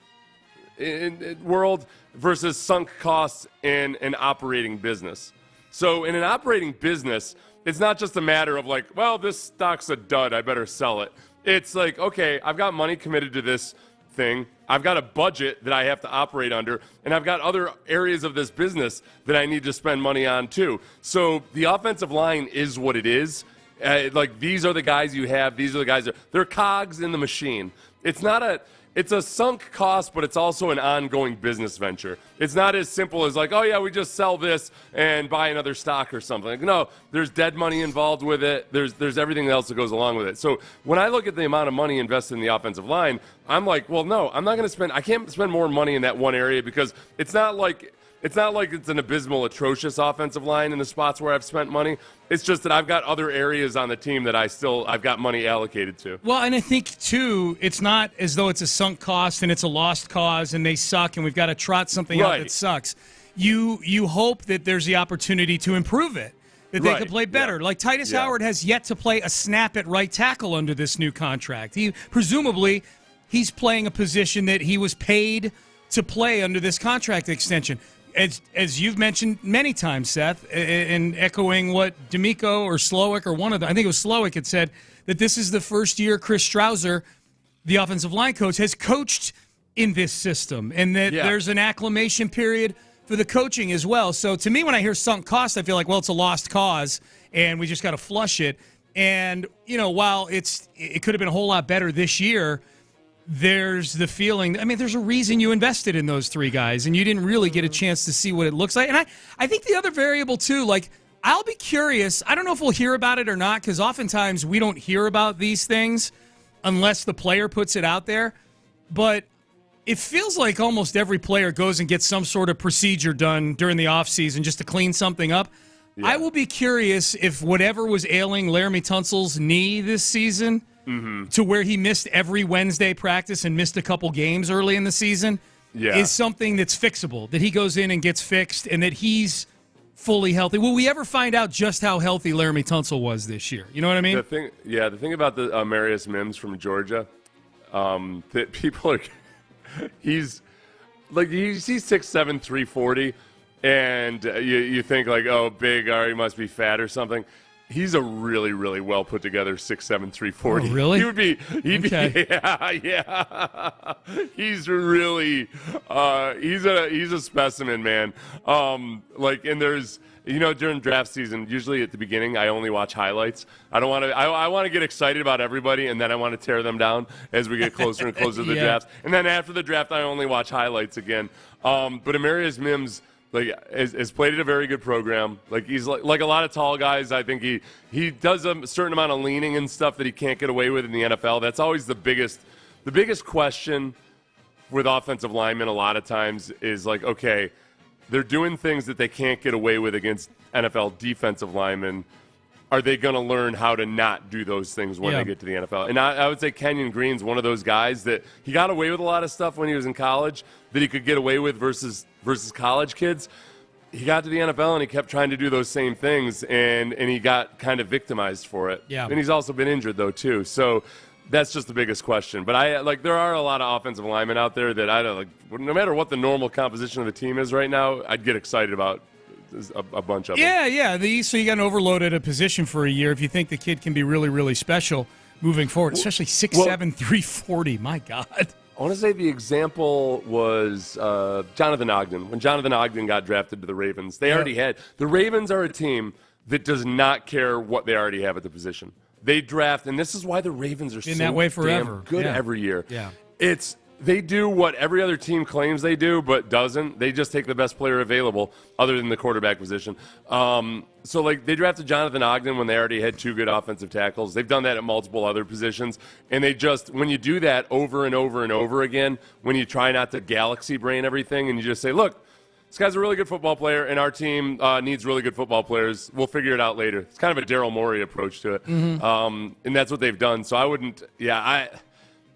world versus sunk costs in an operating business. So in an operating business, it's not just a matter of like, well, this stock's a dud, I better sell it. It's like, okay, I've got money committed to this thing. I've got a budget that I have to operate under, and I've got other areas of this business that I need to spend money on too. So the offensive line is what it is. These are the guys you have. These are the guys. They're cogs in the machine. It's a sunk cost, but it's also an ongoing business venture. It's not as simple as like, oh, yeah, we just sell this and buy another stock or something. Like, no, there's dead money involved with it. There's everything else that goes along with it. So when I look at the amount of money invested in the offensive line, I'm like, well, no, I'm not going to spend – I can't spend more money in that one area because it's not like it's an abysmal, atrocious offensive line in the spots where I've spent money. It's just that I've got other areas on the team that I've got money allocated to. Well, and I think, too, it's not as though it's a sunk cost and it's a lost cause and they suck and we've got to trot something out that sucks. You hope that there's the opportunity to improve it, that they can play better. Like Titus Howard has yet to play a snap at right tackle under this new contract. Presumably, he's playing a position that he was paid to play under this contract extension. As you've mentioned many times, Seth, and echoing what D'Amico or Slowick or one of them, I think it was Slowick, had said that this is the first year Chris Strouser, the offensive line coach, has coached in this system, and that there's an acclimation period for the coaching as well. So to me, when I hear sunk cost, I feel like, well, it's a lost cause, and we just got to flush it. And, while it could have been a whole lot better this year, there's the feeling, I mean, there's a reason you invested in those three guys, and you didn't really get a chance to see what it looks like. And I think the other variable, too, like, I'll be curious. I don't know if we'll hear about it or not, because oftentimes we don't hear about these things unless the player puts it out there. But it feels like almost every player goes and gets some sort of procedure done during the offseason just to clean something up. Yeah. I will be curious if whatever was ailing Laramie Tunsil's knee this season to where he missed every Wednesday practice and missed a couple games early in the season is something that's fixable, that he goes in and gets fixed and that he's fully healthy. Will we ever find out just how healthy Laramie Tunsil was this year? You know what I mean? The thing about the Marius Mims from Georgia, that people are – he's 6'7", 340, and you think like, oh, big, he must be fat or something. He's a really, really well put together 6'7", 340. Oh, really? He'd be He's really he's a specimen, man. And there's during draft season, usually at the beginning, I only watch highlights. I don't want to. I want to get excited about everybody, and then I want to tear them down as we get closer and closer to the draft. And then after the draft, I only watch highlights again. But Amarius Mims has played at a very good program. He's like a lot of tall guys. I think he does a certain amount of leaning and stuff that he can't get away with in the NFL. That's always the biggest question with offensive linemen a lot of times is like, okay, they're doing things that they can't get away with against NFL defensive linemen. Are they going to learn how to not do those things when they get to the NFL? And I would say Kenyon Green's one of those guys that he got away with a lot of stuff when he was in college that he could get away with versus college kids. He got to the NFL and he kept trying to do those same things, and he got kind of victimized for it. Yeah. And he's also been injured, though, too. So that's just the biggest question. But there are a lot of offensive linemen out there that I don't like. No matter what the normal composition of the team is right now, I'd get excited about a bunch of them. Yeah. So you got an overload at a position for a year if you think the kid can be really, really special moving forward, especially 6'7", 340. My God. I want to say the example was Jonathan Ogden. When Jonathan Ogden got drafted to the Ravens, they already had – the Ravens are a team that does not care what they already have at the position. They draft – and this is why the Ravens are that way forever. Damn good every year. Yeah. They do what every other team claims they do, but doesn't. They just take the best player available, other than the quarterback position. So, they drafted Jonathan Ogden when they already had 2 good offensive tackles. They've done that at multiple other positions. And when you do that over and over and over again, when you try not to galaxy brain everything and you just say, look, this guy's a really good football player, and our team needs really good football players. We'll figure it out later. It's kind of a Daryl Morey approach to it. Mm-hmm. And that's what they've done. So I wouldn't –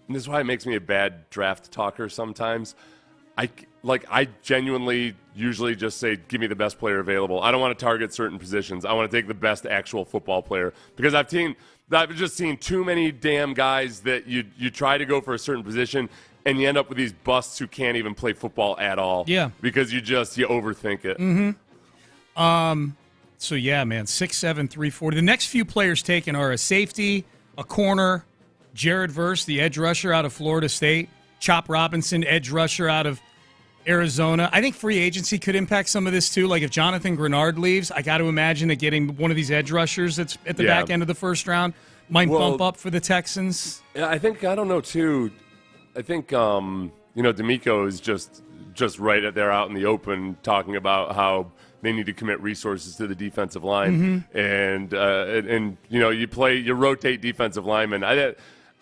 and this is why it makes me a bad draft talker sometimes. I genuinely usually just say, give me the best player available. I don't want to target certain positions. I want to take the best actual football player, because I've just seen too many damn guys that you try to go for a certain position and you end up with these busts who can't even play football at all. Yeah. Because you overthink it. Mm-hmm. So, yeah, man, 6'7", 340. The next few players taken are a safety, a corner, Jared Verse, the edge rusher out of Florida State, Chop Robinson, edge rusher out of Arizona. I think free agency could impact some of this, too. Like, if Jonathan Grenard leaves, I got to imagine that getting one of these edge rushers that's at the back end of the first round might bump up for the Texans. Yeah, I don't know, too. I think, D'Amico is just right there out in the open talking about how they need to commit resources to the defensive line. Mm-hmm. And you rotate defensive linemen.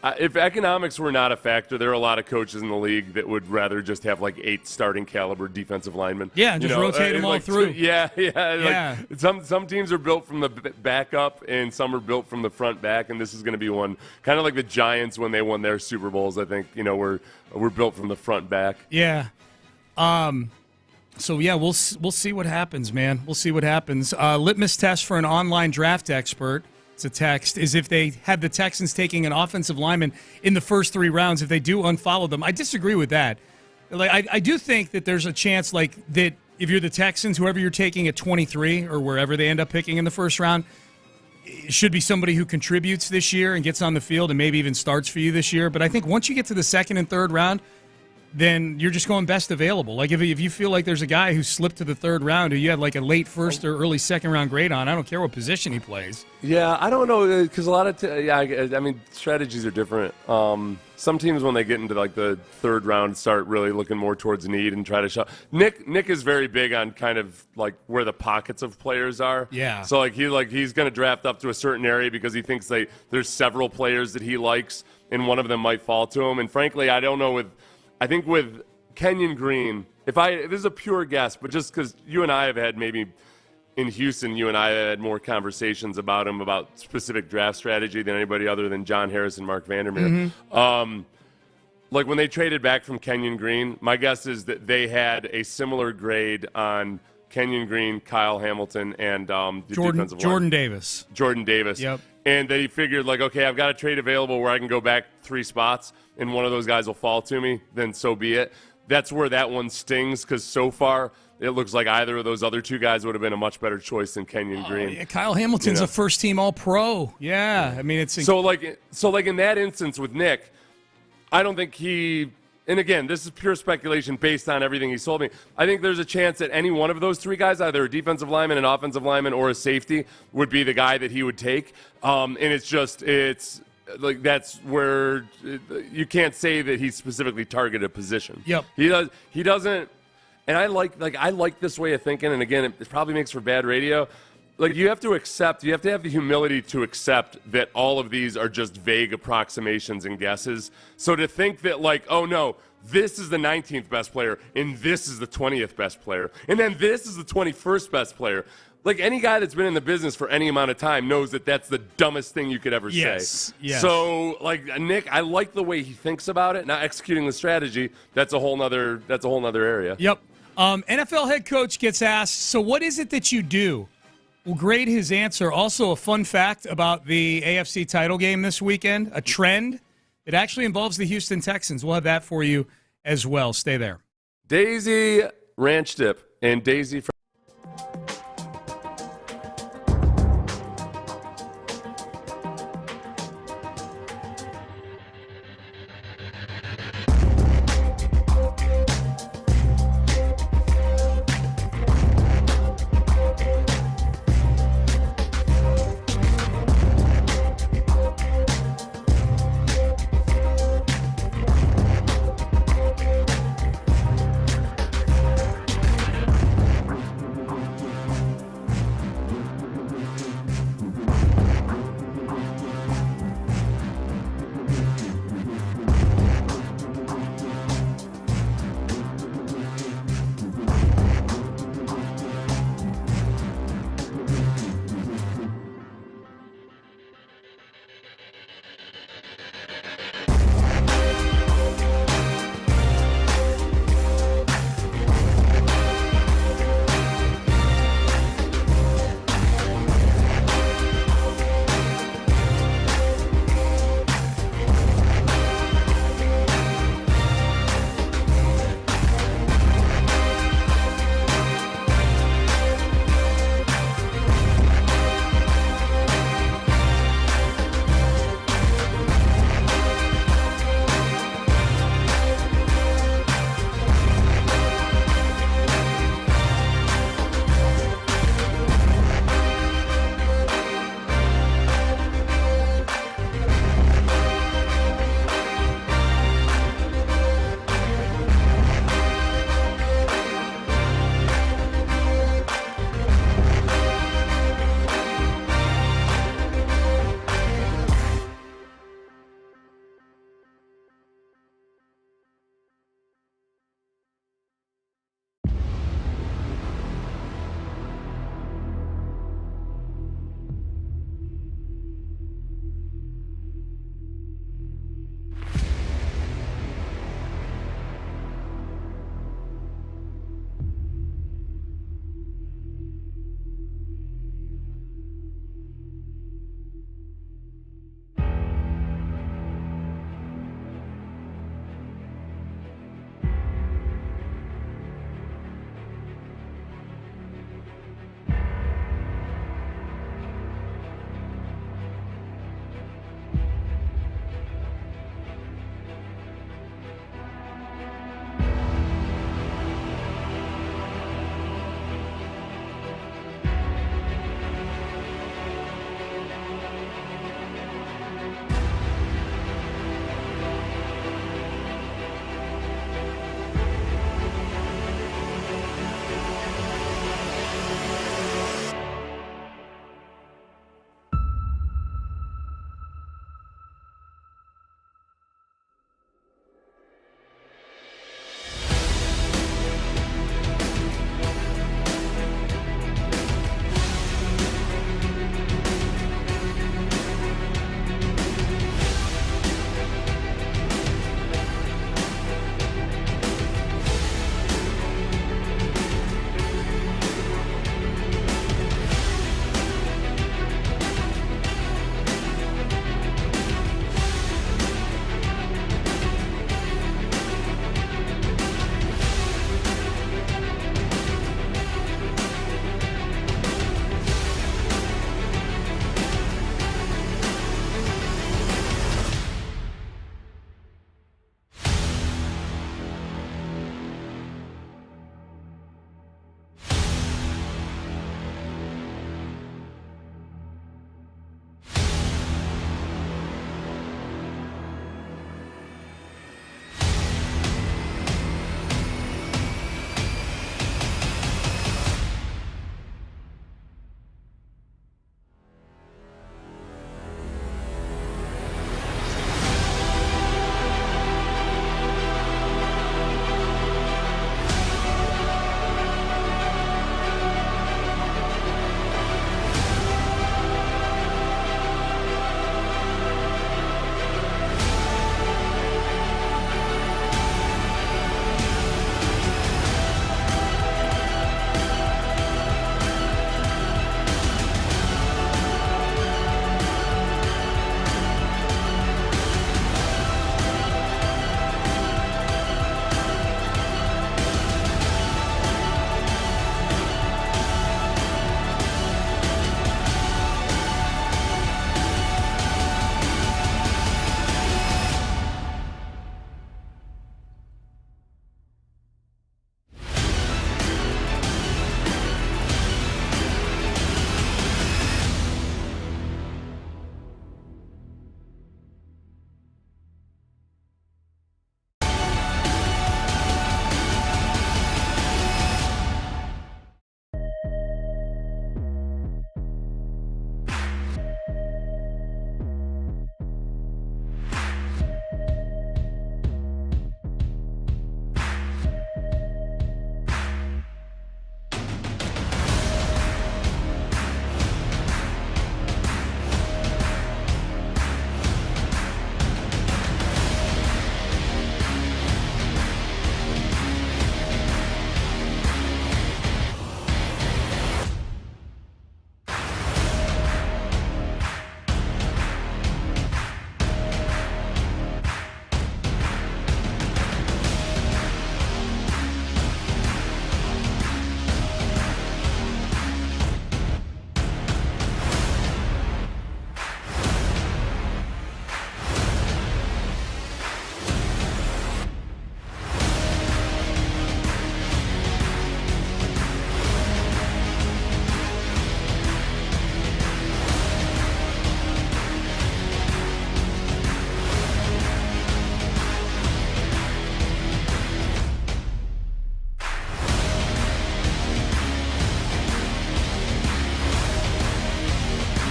If economics were not a factor, there are a lot of coaches in the league that would rather just have 8 starting caliber defensive linemen. Yeah, just rotate them all through. Yeah. Some teams are built from the back up, and some are built from the front back, and this is going to be one. Kind of like the Giants when they won their Super Bowls, I think, we're built from the front back. Yeah. So, yeah, we'll see what happens, man. We'll see what happens. Litmus test for an online draft expert. It's a text, is if they had the Texans taking an offensive lineman in the first 3 rounds, if they do unfollow them. I disagree with that. I do think that there's a chance that if you're the Texans, whoever you're taking at 23 or wherever they end up picking in the first round, it should be somebody who contributes this year and gets on the field and maybe even starts for you this year. But I think once you get to the second and third round, then you're just going best available. If you feel like there's a guy who slipped to the third round who you had a late first or early second round grade on, I don't care what position he plays. Yeah, I don't know, because a lot of strategies are different. Some teams, when they get into the third round, start really looking more towards need and try to shot. Nick is very big on kind of where the pockets of players are. Yeah. So he's going to draft up to a certain area because he thinks there's several players that he likes and one of them might fall to him. And frankly, I don't know I think with Kenyon Green, this is a pure guess, but just because you and I have had maybe in Houston, you and I had more conversations about him, about specific draft strategy than anybody other than John Harris and Mark Vandermeer. Mm-hmm. When they traded back from Kenyon Green, my guess is that they had a similar grade on Kenyon Green, Kyle Hamilton, and the defensive line. Jordan Davis. Yep. And they figured, okay, I've got a trade available where I can go back 3 spots and one of those guys will fall to me, then so be it. That's where that one stings, because so far it looks like either of those other 2 guys would have been a much better choice than Kenyon Green. Yeah, Kyle Hamilton's a first-team All-Pro. Yeah, I mean, it's so in that instance with Nick, I don't think he. And again, this is pure speculation based on everything he's told me. I think there's a chance that any one of those 3 guys, either a defensive lineman, an offensive lineman, or a safety, would be the guy that he would take. And it's that's where you can't say that he specifically targeted a position. Yep. He doesn't. And I like this way of thinking. And again, it probably makes for bad radio. You have to have the humility to accept that all of these are just vague approximations and guesses. So to think that oh no, this is the 19th best player, and this is the 20th best player, and then this is the 21st best player. Like, any guy that's been in the business for any amount of time knows that that's the dumbest thing you could ever say. Yes. So, like, Nick, I like the way he thinks about it. Now, executing the strategy, that's a whole nother area. Yep. NFL head coach gets asked, so what is it that you do? We'll grade his answer. Also, a fun fact about the AFC title game this weekend, a trend. It actually involves the Houston Texans. We'll have that for you as well. Stay there. Daisy Ranch Dip and Daisy from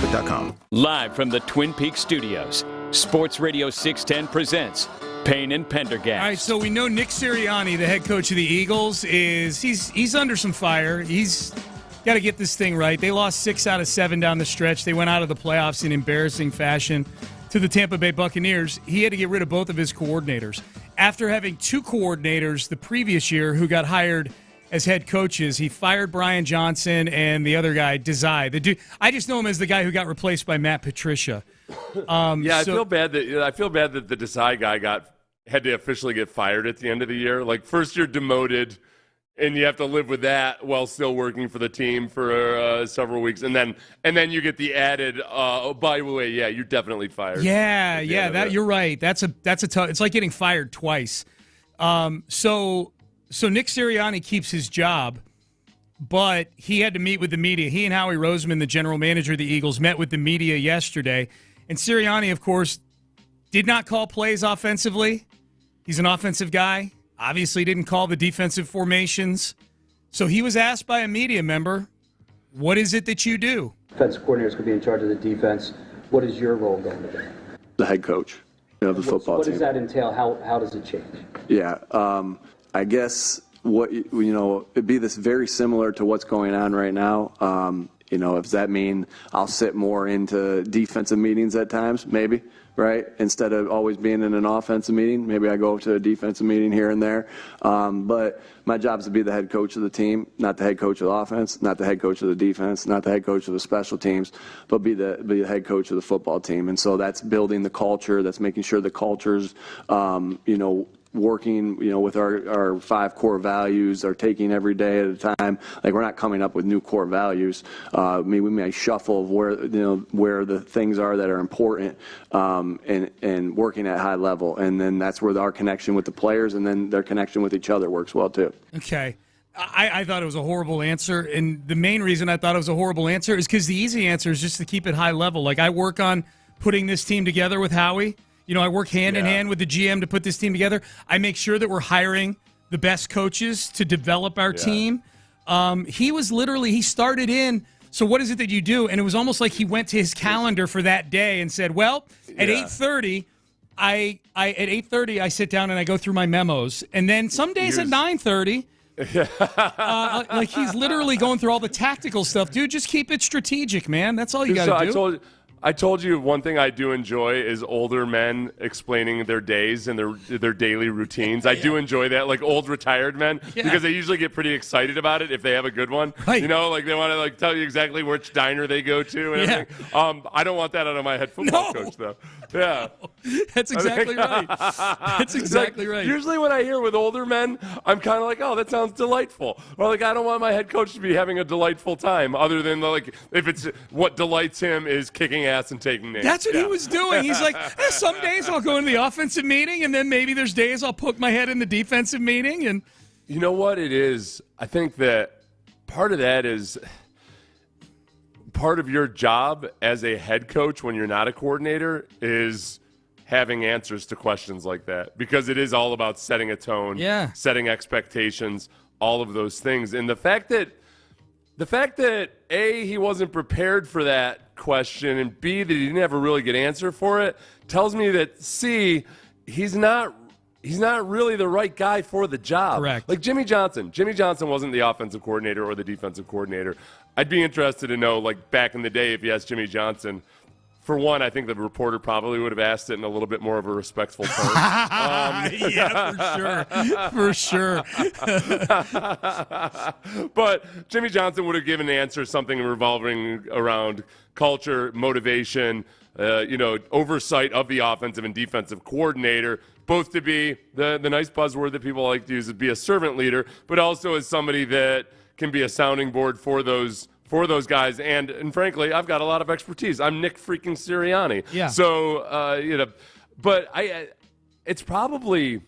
SportsRadio610 Live from the Twin Peaks studios, Sports Radio 610 presents Payne and Pendergast. All right, so we know Nick Sirianni, the head coach of the Eagles, he's under some fire. He's got to get this thing right. They lost 6 out of 7 down the stretch. They went out of the playoffs in embarrassing fashion to the Tampa Bay Buccaneers. He had to get rid of both of his coordinators. After having 2 coordinators the previous year who got hired as head coaches, he fired Brian Johnson and the other guy, Desai. The dude, I just know him as the guy who got replaced by Matt Patricia. I feel bad that the Desai guy had to officially get fired at the end of the year. Like, first you're demoted, and you have to live with that while still working for the team for several weeks, and then you get the added. By the way, yeah, you're definitely fired. Yeah, you're right. That's a tough. It's like getting fired twice. So Nick Sirianni keeps his job, but he had to meet with the media. He and Howie Roseman, the general manager of the Eagles, met with the media yesterday. And Sirianni, of course, did not call plays offensively. He's an offensive guy. Obviously didn't call the defensive formations. So he was asked by a media member, what is it that you do? Defensive coordinators could be in charge of the defense. What is your role going to be? The head coach of the football team. What does that entail? How does it change? Yeah, I guess it'd be this very similar to what's going on right now. Does that mean I'll sit more into defensive meetings at times? Maybe, right? Instead of always being in an offensive meeting, maybe I go to a defensive meeting here and there. But my job is to be the head coach of the team, not the head coach of the offense, not the head coach of the defense, not the head coach of the special teams, but be the head coach of the football team. And so that's building the culture. That's making sure the culture's, working, with our 5 core values, are taking every day at a time. Like, we're not coming up with new core values. We may shuffle of where the things are that are important, and working at high level. And then that's where our connection with the players and then their connection with each other works well too. Okay. I thought it was a horrible answer, and the main reason I thought it was a horrible answer is because the easy answer is just to keep it high level. Like, I work on putting this team together with Howie. I work hand in hand with the GM to put this team together. I make sure that we're hiring the best coaches to develop our team. He started in, so what is it that you do? And it was almost like he went to his calendar for that day and said, well, at 8:30, I sit down and I go through my memos. And then some days at 9:30, like, he's literally going through all the tactical stuff. Dude, just keep it strategic, man. That's all you got to do. I told you one thing I do enjoy is older men explaining their days and their daily routines. I do enjoy that, like old retired men, because they usually get pretty excited about it if they have a good one. Right. Like they want to tell you exactly which diner they go to and everything. I don't want that out of my head football coach, though. Yeah. That's exactly right. That's exactly right. Usually when I hear with older men, I'm kind of like, oh, that sounds delightful. Or I don't want my head coach to be having a delightful time, other than if it's what delights him is kicking ass and taking names. That's what he was doing. He's like, some days I'll go into the offensive meeting, and then maybe there's days I'll poke my head in the defensive meeting. And you know what it is? I think that part of that is part of your job as a head coach when you're not a coordinator is having answers to questions like that, because it is all about setting a tone, setting expectations, all of those things. And the fact that A, he wasn't prepared for that question, and B, that he didn't ever really get an answer for it, tells me that C, he's not really the right guy for the job. Correct. Like Jimmy Johnson. Jimmy Johnson wasn't the offensive coordinator or the defensive coordinator. I'd be interested to know, back in the day, if you asked Jimmy Johnson, for one, I think the reporter probably would have asked it in a little bit more of a respectful tone. For sure. But Jimmy Johnson would have given an answer, something revolving around culture, motivation, oversight of the offensive and defensive coordinator, both to be the nice buzzword that people like to use, is be a servant leader, but also as somebody that can be a sounding board for those guys. And frankly, I've got a lot of expertise. I'm Nick freaking Sirianni. Yeah. So, but it's probably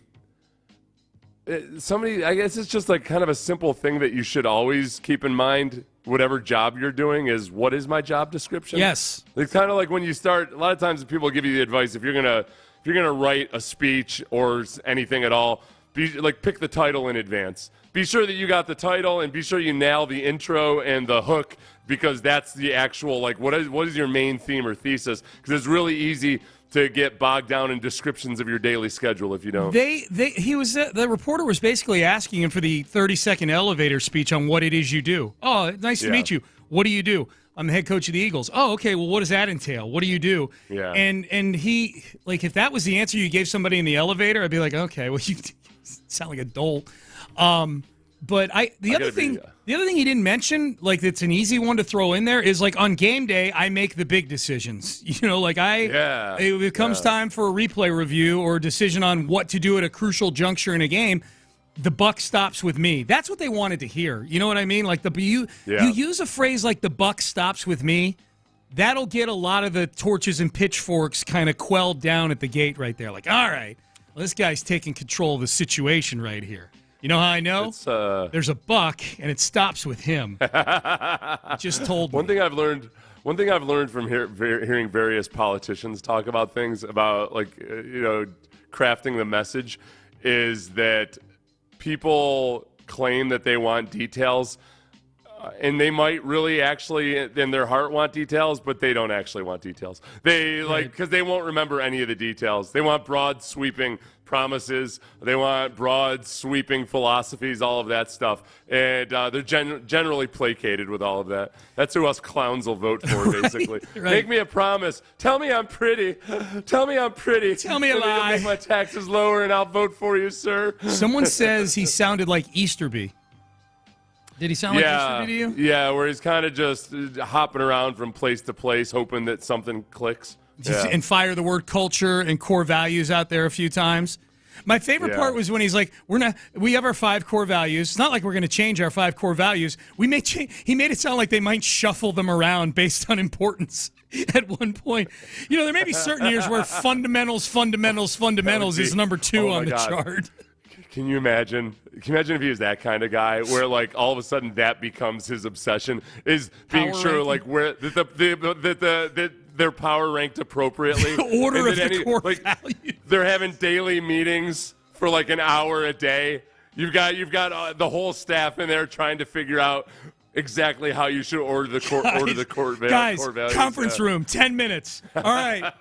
somebody, I guess it's just kind of a simple thing that you should always keep in mind, whatever job you're doing, is what is my job description? Yes. It's kind of like when you start, a lot of times people give you the advice, if you're going to write a speech or anything at all, pick the title in advance. Be sure that you got the title, and be sure you nail the intro and the hook, because that's the actual, what is your main theme or thesis? Because it's really easy to get bogged down in descriptions of your daily schedule if you don't. The reporter was basically asking him for the 30-second elevator speech on what it is you do. Oh, nice to meet you. What do you do? I'm the head coach of the Eagles. Oh, okay. Well, what does that entail? What do you do? Yeah. And he, if that was the answer you gave somebody in the elevator, I'd be like, okay, well, you sound like a dolt. But the other thing he didn't mention, that's an easy one to throw in there, is on game day, I make the big decisions. If it comes time for a replay review or a decision on what to do at a crucial juncture in a game, the buck stops with me. That's what they wanted to hear. You know what I mean? You use a phrase like the buck stops with me, that'll get a lot of the torches and pitchforks kind of quelled down at the gate right there. All right, well, this guy's taking control of the situation right here. You know how I know? There's a buck, and it stops with him. Just told me. One thing I've learned from hearing various politicians talk about things about crafting the message is that people claim that they want details, and they might really actually in their heart want details, but they don't actually want details. They because they won't remember any of the details. They want broad sweeping promises. They want broad sweeping philosophies, all of that stuff. And they're generally placated with all of that. That's who us clowns will vote for, basically. Right. Make me a promise. Tell me I'm pretty. Tell me I'm pretty. Tell me a lie. Make my taxes lower and I'll vote for you, sir. Someone says he sounded like Easterby. Did he sound like Easterby to you? Yeah, where he's kind of just hopping around from place to place, hoping that something clicks. Yeah. And fire the word culture and core values out there a few times. My favorite part was when he's like, we have our 5 core values. It's not like we're going to change our 5 core values. He made it sound like they might shuffle them around based on importance at one point. There may be certain years where fundamentals is number 2 on the chart. Can you imagine? Can you imagine if he was that kind of guy, where all of a sudden that becomes his obsession, is being power sure ranking? Where that they're power ranked appropriately. Order of the core values. They're having daily meetings for an hour a day. You've got the whole staff in there trying to figure out exactly how you should order the core guys, core values. Conference room, 10 minutes. All right.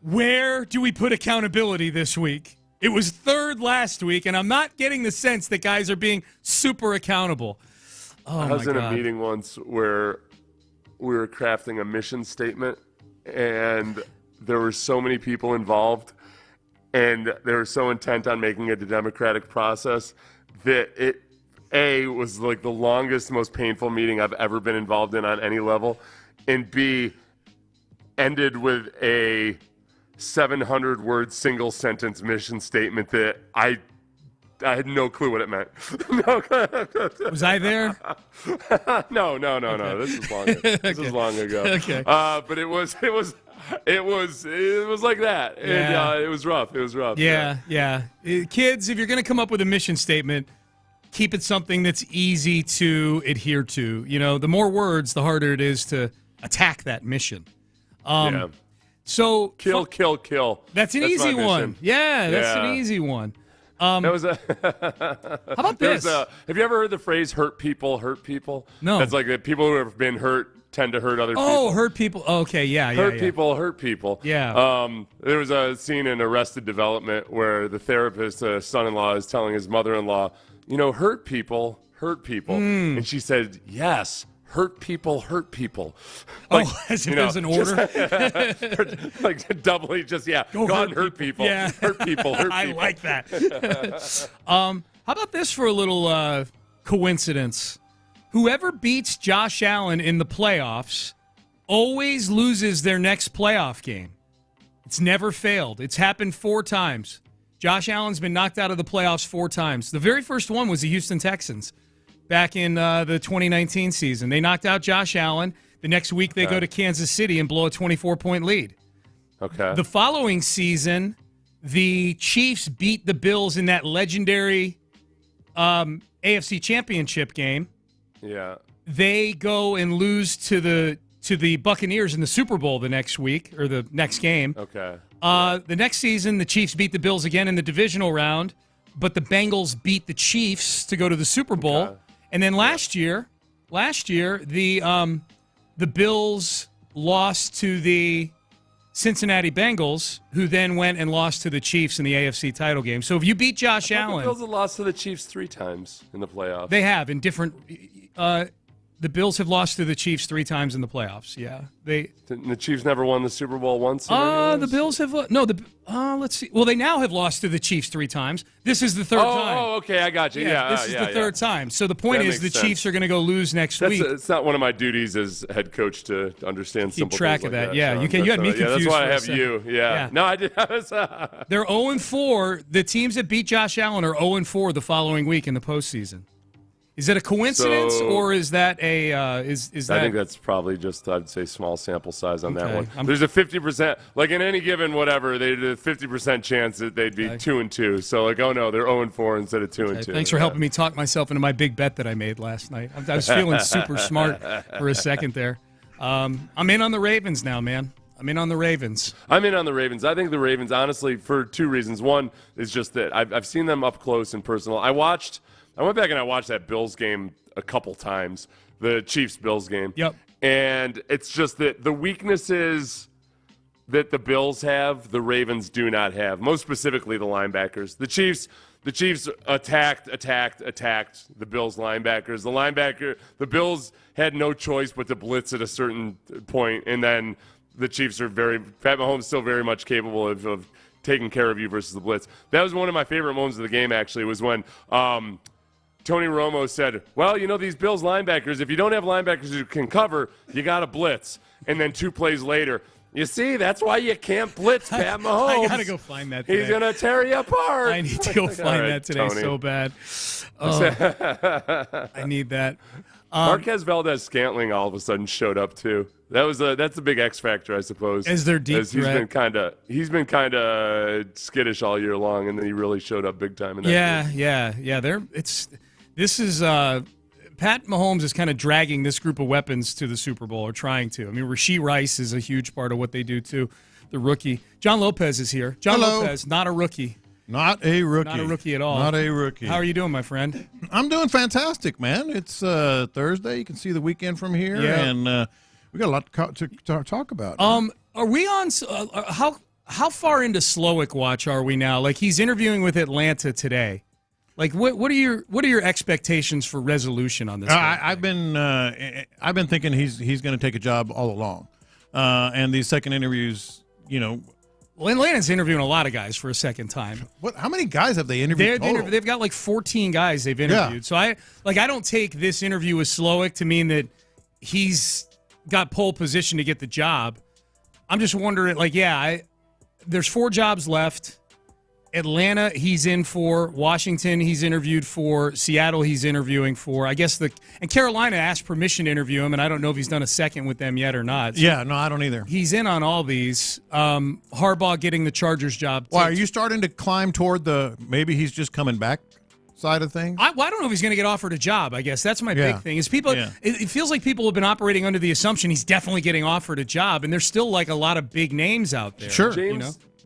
Where do we put accountability this week? It was 3rd last week, and I'm not getting the sense that guys are being super accountable. Oh, I was in a meeting once where we were crafting a mission statement, and there were so many people involved, and they were so intent on making it a democratic process that it, A, was the longest, most painful meeting I've ever been involved in on any level, and B, ended with a 700-word single-sentence mission statement that I had no clue what it meant. Was I there? No. Okay. This is long. This is long ago. Okay. But it was like that. Yeah. And, it was rough. Yeah. Kids, if you're going to come up with a mission statement, keep it something that's easy to adhere to. The more words, the harder it is to attack that mission. So kill. That's an easy one. Yeah, that's an easy one. How about this? Have you ever heard the phrase "hurt people"? No. That's the people who have been hurt tend to hurt other people. Oh, hurt people. Okay, yeah. Hurt people. Yeah. There was a scene in Arrested Development where the therapist's son-in-law is telling his mother-in-law, hurt people. And she said, yes. Hurt people. As if there's an order? Doubly just, go on, hurt people. Yeah. Hurt people. I like that. How about this for a little coincidence? Whoever beats Josh Allen in the playoffs always loses their next playoff game. It's never failed. It's happened 4 times. Josh Allen's been knocked out of the playoffs 4 times. The very first one was the Houston Texans. Back in the 2019 season. They knocked out Josh Allen. The next week, they go to Kansas City and blow a 24-point lead. Okay. The following season, the Chiefs beat the Bills in that legendary AFC Championship game. Yeah. They go and lose to the Buccaneers in the Super Bowl the next week, or the next game. Okay. The next season, the Chiefs beat the Bills again in the divisional round, but the Bengals beat the Chiefs to go to the Super Bowl. Okay. And then last year, the Bills lost to the Cincinnati Bengals, who then went and lost to the Chiefs in the AFC title game. So if you beat Josh Allen... The Bills have lost to the Chiefs 3 times in the playoffs. They have in different... the Bills have lost to the Chiefs 3 times in the playoffs, yeah. The Chiefs never won the Super Bowl once? The Bills have... let's see. Well, they now have lost to the Chiefs 3 times. This is the third time. Oh, okay, I got you. Yeah, this is the third time. So the point is the Chiefs are going to go lose next week. It's not one of my duties as head coach to understand simple Keep track things of like that. Yeah, you had me confused. That's why I have for a you. Yeah. No, I did. They're 0-4. The teams that beat Josh Allen are 0-4 the following week in the postseason. Is that a coincidence, or is that a is that? I think that's probably just, I'd say, small sample size on that one. There's a 50%, like in any given whatever, they did a 50% chance that they'd be 2-2. So like, oh no, they're 0-4 instead of 2-2. Thanks for helping me talk myself into my big bet that I made last night. I was feeling super smart for a second there. I'm in on the Ravens now, man. I'm in on the Ravens. I think the Ravens, honestly, for 2 reasons. One is just that I've seen them up close and personal. I went back and I watched that Bills game a couple times, the Chiefs-Bills game. Yep. And it's just that the weaknesses that the Bills have, the Ravens do not have, most specifically the linebackers. The Chiefs attacked the Bills linebackers. The Bills had no choice but to blitz at a certain point, and then the Chiefs are Pat Mahomes still very much capable of taking care of you versus the blitz. That was one of my favorite moments of the game, actually, was when Tony Romo said, well, these Bills linebackers, if you don't have linebackers who can cover, you got to blitz. And then 2 plays later, you see, that's why you can't blitz Pat Mahomes. I got to go find that today. He's going to tear you apart. I need to go find that today, Tony. So bad. Oh, I need that. Marquez Valdez-Scantling all of a sudden showed up too. That's a big X factor, I suppose. As their deep threat. He's been kind of skittish all year long, and then he really showed up big time in that game. Yeah. Pat Mahomes is kind of dragging this group of weapons to the Super Bowl, or trying to. I mean, Rashee Rice is a huge part of what they do too. The rookie John Lopez is here. Hello. Lopez, not a rookie. Not a rookie. Not a rookie at all. Not a rookie. How are you doing, my friend? I'm doing fantastic, man. It's Thursday. You can see the weekend from here, and we got a lot to talk about. Are we on? How far into Slowick watch are we now? Like, he's interviewing with Atlanta today. Like, what are your expectations for resolution on this? I've been thinking he's going to take a job all along, and these second interviews, Well, Atlanta's interviewing a lot of guys for a second time. How many guys have they interviewed? They've got like 14 guys they've interviewed. So I don't take this interview with Slowick to mean that he's got pole position to get the job. I'm just wondering, there's 4 jobs left. Atlanta, he's in for. Washington, he's interviewed for. Seattle, he's interviewing for. I guess and Carolina asked permission to interview him, and I don't know if he's done a second with them yet or not. So yeah, no, I don't either. He's in on all these. Harbaugh getting the Chargers job. Why, are you starting to climb toward maybe he's just coming back side of things? I don't know if he's going to get offered a job, I guess. That's my big thing. It feels like people have been operating under the assumption he's definitely getting offered a job, and there's still like a lot of big names out there. Sure.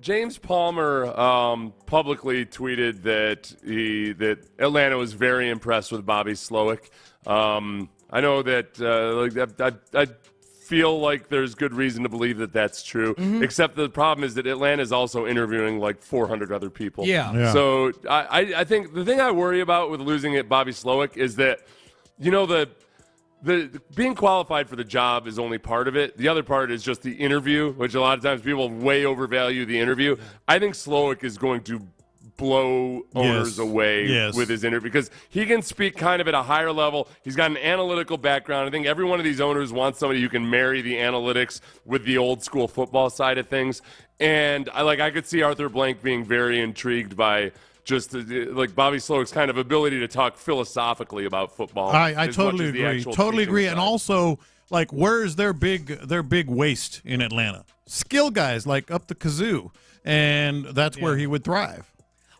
James Palmer publicly tweeted that Atlanta was very impressed with Bobby Slowick. I know that I feel like there's good reason to believe that that's true. Mm-hmm. Except the problem is that Atlanta is also interviewing like 400 other people. Yeah. So I think the thing I worry about with losing at Bobby Slowick is that the being qualified for the job is only part of it. The other part is just the interview, which a lot of times people way overvalue the interview. I think Slowick is going to blow owners away with his interview because he can speak kind of at a higher level. He's got an analytical background. I think every one of these owners wants somebody who can marry the analytics with the old school football side of things. And I could see Arthur Blank being very intrigued by just like Bobby Slowick's kind of ability to talk philosophically about football. I totally agree. Totally agree. And also, where's their big waste in Atlanta? Skill guys like up the kazoo, and that's where he would thrive.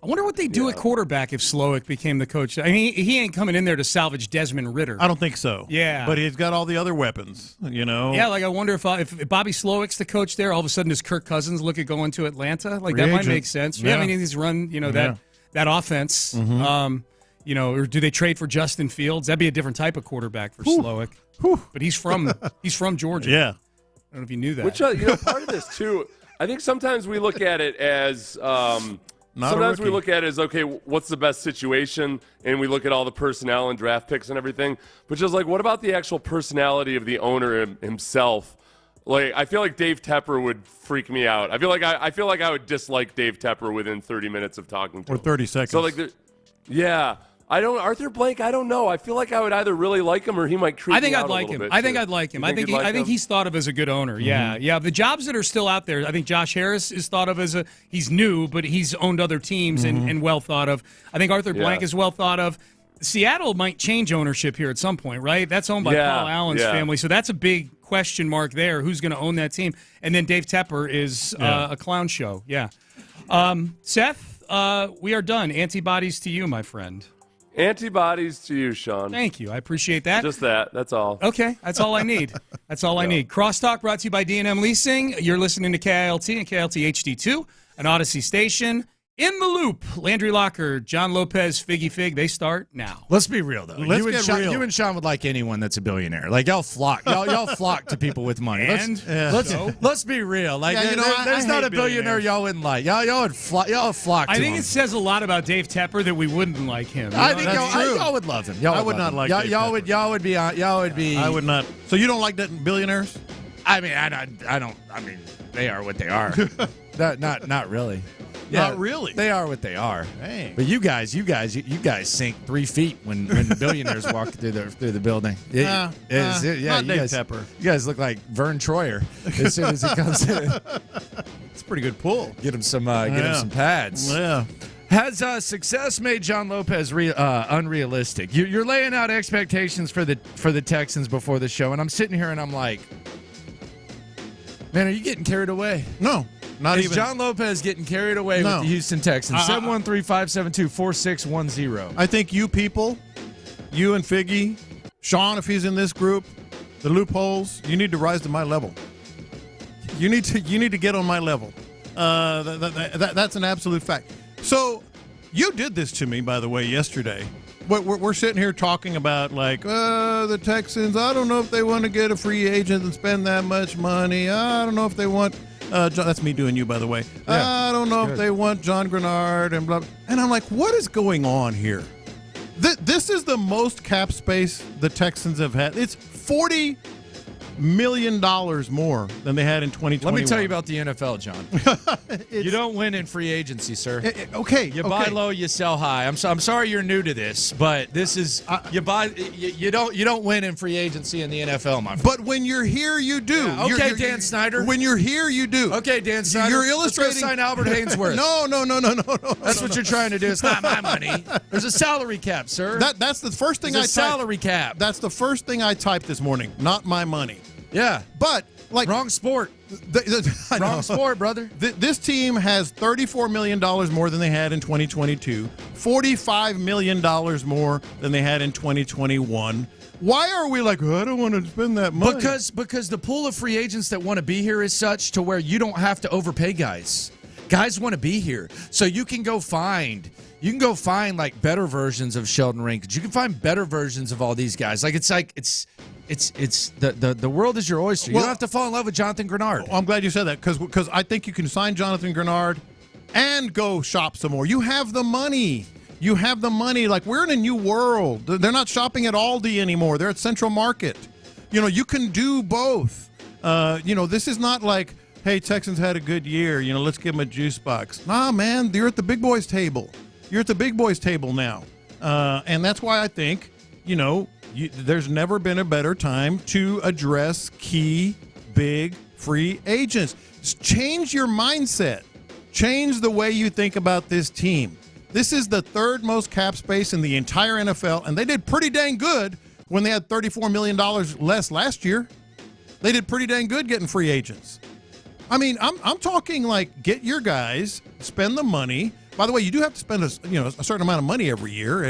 I wonder what they do at quarterback if Slowick became the coach. I mean, he ain't coming in there to salvage Desmond Ridder. I don't think so. Yeah. But he's got all the other weapons, you know? Yeah, like I wonder if Bobby Slowick's the coach there, all of a sudden does Kirk Cousins look at going to Atlanta? Like, that might make sense. Yeah, I mean, he's run, that offense. Mm-hmm. Or do they trade for Justin Fields? That'd be a different type of quarterback for Slowick. But he's from Georgia. Yeah. I don't know if you knew that. Which, part of this, too, I think sometimes we look at it as we look at it as, okay, what's the best situation? And we look at all the personnel and draft picks and everything. But just like, what about the actual personality of the owner himself? Like, I feel like Dave Tepper would freak me out. I feel like I would dislike Dave Tepper within 30 minutes of talking to him. Or 30 seconds. So, like, Arthur Blank, I don't know. I feel like I would either really like him or he might creep me out a little bit. I think I'd like him. I think he's thought of as a good owner. Mm-hmm. Yeah. The jobs that are still out there, I think Josh Harris is thought of as he's new, but he's owned other teams and well thought of. I think Arthur Blank is well thought of. Seattle might change ownership here at some point, right? That's owned by Paul Allen's family, so that's a big question mark there. Who's going to own that team? And then Dave Tepper is a clown show. Yeah. Seth, we are done. Antibodies to you, my friend. Antibodies to you, Sean. Thank you. I appreciate that. Just that. That's all. Okay. That's all I need. That's all I need. Crosstalk brought to you by D&M Leasing. You're listening to KILT and KILT HD2, an Odyssey station. In the Loop, Landry Locker, John Lopez, Figgy Fig, they start now. Let's be real, though. You and Sean would like anyone that's a billionaire. Like, y'all flock to people with money. Let's be real. Like, there's not a billionaire y'all wouldn't like. Y'all would flock to I think him. It says a lot about Dave Tepper that we wouldn't like him. I think y'all would love him. I would not like Dave Tepper. Y'all would be. I would not. So you don't like that billionaires? I mean, I don't. I mean, they are what they are. Not really. Yeah, not really. They are what they are. Dang. But you guys sink 3 feet when billionaires walk through the building. Not Dave Tepper. You guys look like Vern Troyer as soon as he comes in. It's a pretty good pull. Get him some pads. Yeah. Has success made John Lopez unrealistic? You're laying out expectations for the Texans before the show, and I'm sitting here and I'm like, man, are you getting carried away? No. Not Is even. John Lopez getting carried away with the Houston Texans? 713-572-4610. I think you people, you and Figgy, Sean, if he's in this group, the loopholes, you need to rise to my level. You need to get on my level. That's an absolute fact. So you did this to me, by the way, yesterday. We're sitting here talking about, like, the Texans, I don't know if they want to get a free agent and spend that much money. I don't know if they want... that's me doing you, by the way. Yeah, I don't know if they want John Grenard and blah, blah. And I'm like, what is going on here? This is the most cap space the Texans have had. It's $40 million more than they had in 2021. Let me tell you about the NFL, John. You don't win in free agency, sir. You buy low, you sell high. I'm sorry you're new to this, but this is you don't win in free agency in the NFL, my friend. But when you're here, you do. Yeah. Dan Snyder. When you're here, you do. Okay, Dan Snyder. You're illustrating. Let's go sign Albert Hainsworth. No. That's what you're trying to do. It's not my money. There's a salary cap, sir. That's the first thing There's a salary cap. That's the first thing I typed this morning. Not my money. Yeah, but like wrong sport. Wrong sport, brother. This team has $34 million more than they had in 2022, $45 million more than they had in 2021. Why are we like, I don't want to spend that money? Because the pool of free agents that want to be here is such to where you don't have to overpay guys. Guys want to be here, so you can go find like better versions of Sheldon Rankins. You can find better versions of all these guys. It's the world is your oyster. You don't have to fall in love with Jonathan Grenard. I'm glad you said that because I think you can sign Jonathan Grenard and go shop some more. You have the money. Like, we're in a new world. They're not shopping at Aldi anymore. They're at Central Market. You can do both. This is not like, hey, Texans had a good year. Let's give them a juice box. Nah, man, you're at the big boys table. You're at the big boys table now. And that's why I think, there's never been a better time to address key, big, free agents. Change your mindset. Change the way you think about this team. This is the third most cap space in the entire NFL, and they did pretty dang good when they had $34 million less last year. They did pretty dang good getting free agents. I mean, I'm talking like get your guys, spend the money, By the way, you do have to spend a certain amount of money every year,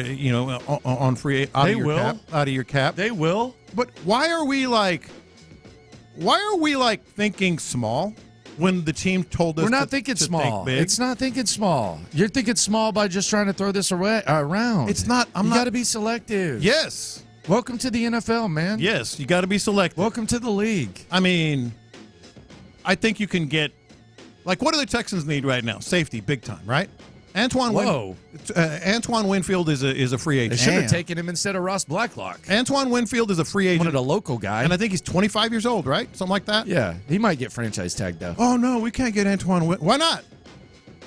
on free out of your cap. They will. But why are we thinking small when the team told us we're not thinking small? It's not thinking small. You're thinking small by just trying to throw this around. It's not. You got to be selective. Yes. Welcome to the NFL, man. Yes, you got to be selective. Welcome to the league. I mean, I think you can get what do the Texans need right now? Safety, big time, right? Antoine Winfield is a free agent. They should have taken him instead of Ross Blacklock. Antoine Winfield is a free agent. Wanted a local guy. And I think he's 25 years old, right? Something like that? Yeah. He might get franchise tagged, though. Oh, no, we can't get Antoine Winfield. Why not?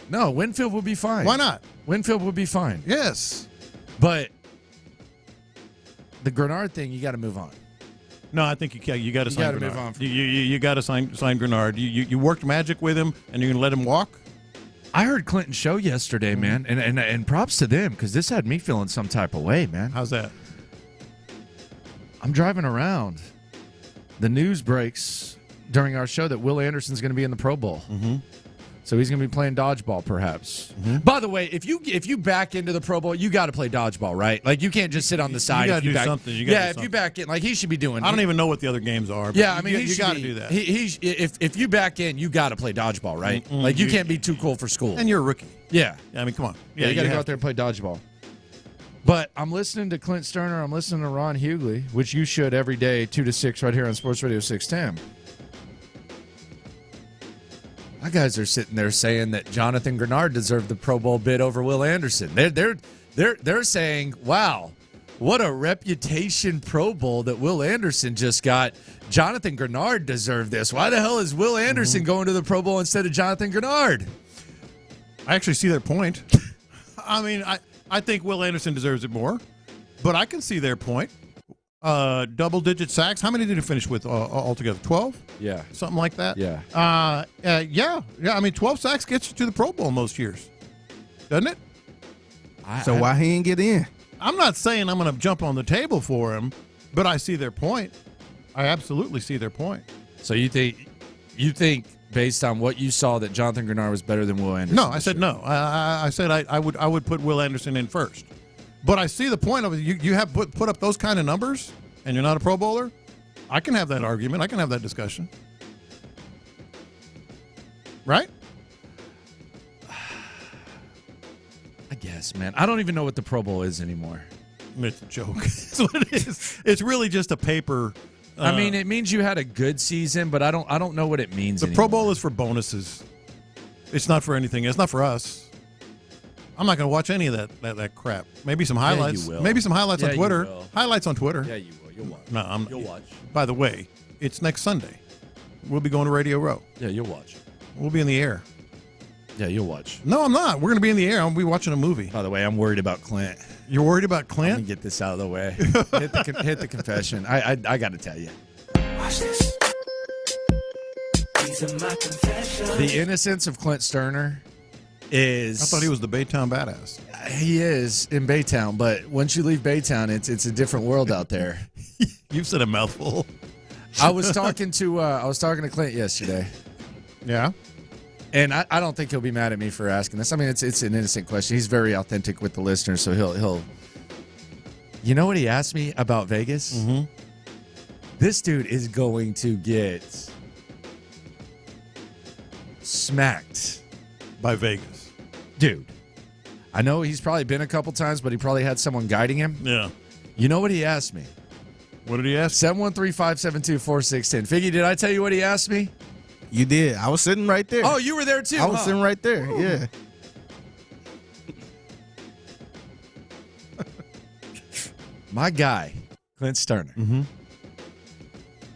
No, Winfield will be fine. Why not? Winfield will be fine. Yes. But the Grenard thing, you got to move on. No, I think you got to sign Grenard. Move on. You got to sign Grenard. You worked magic with him, and you're going to let him walk? I heard Clinton's show yesterday, man, and props to them because this had me feeling some type of way, man. How's that? I'm driving around. The news breaks during our show that Will Anderson's going to be in the Pro Bowl. Mm-hmm. So he's going to be playing dodgeball, perhaps. Mm-hmm. By the way, if you back into the Pro Bowl, you got to play dodgeball, right? Like you can't just sit on the side. You got to do something. If you back in, like he should be doing. I don't even know what the other games are. But yeah, I mean, you got to do that. If you back in, you got to play dodgeball, right? Mm-hmm. Like you can't be too cool for school. And you're a rookie. Yeah. I mean, come on. Yeah, you got to go out there and play dodgeball. But I'm listening to Clint Stoerner. I'm listening to Ron Hughley, which you should every day, 2 to 6, right here on Sports Radio 610. My guys are sitting there saying that Jonathan Grenard deserved the Pro Bowl bid over Will Anderson. They're saying, "Wow, what a reputation Pro Bowl that Will Anderson just got. Jonathan Grenard deserved this. Why the hell is Will Anderson going to the Pro Bowl instead of Jonathan Grenard?" I actually see their point. I mean, I think Will Anderson deserves it more, but I can see their point. Double-digit sacks. How many did he finish with altogether? 12? Yeah. Something like that? Yeah. Yeah. I mean, 12 sacks gets you to the Pro Bowl most years. Doesn't it? So why he ain't get in? I'm not saying I'm going to jump on the table for him, but I see their point. I absolutely see their point. So you think based on what you saw that Jonathan Grenard was better than Will Anderson? No, I said no. I said I would put Will Anderson in first. But I see the point of it. You have put up those kind of numbers, and you're not a Pro Bowler. I can have that argument. I can have that discussion. Right? I guess, man. I don't even know what the Pro Bowl is anymore. It's a joke. That's what it is. It's really just a paper. I mean, it means you had a good season, but I don't know what it means The anymore. Pro Bowl is for bonuses. It's not for anything. It's not for us. I'm not going to watch any of that crap. Maybe some highlights. Yeah, you will. Maybe some highlights on Twitter. You will. Highlights on Twitter. Yeah, you will. You'll watch. No, you'll watch. By the way, it's next Sunday. We'll be going to Radio Row. Yeah, you'll watch. We'll be in the air. Yeah, you'll watch. No, I'm not. We're going to be in the air. I'm going to be watching a movie. By the way, I'm worried about Clint. You're worried about Clint? Let me get this out of the way. hit the confession. I got to tell you. Watch this. These are my confessions. The innocence of Clint Stoerner is... I thought he was the Baytown badass. He is in Baytown, but once you leave Baytown, it's a different world out there. You've said a mouthful. I was talking to Clint yesterday. Yeah. And I don't think he'll be mad at me for asking this. I mean, it's an innocent question. He's very authentic with the listeners, so he'll. You know what he asked me about Vegas? Mm-hmm. This dude is going to get smacked by Vegas, dude. I know he's probably been a couple times, but he probably had someone guiding him. Yeah. You know what he asked me? What did he ask? 713-572-4610. Figgy, did I tell you what he asked me? You did. I was sitting right there. Oh, you were there too. I was sitting right there. Ooh. Yeah. My guy, Clint Stoerner. Mm-hmm.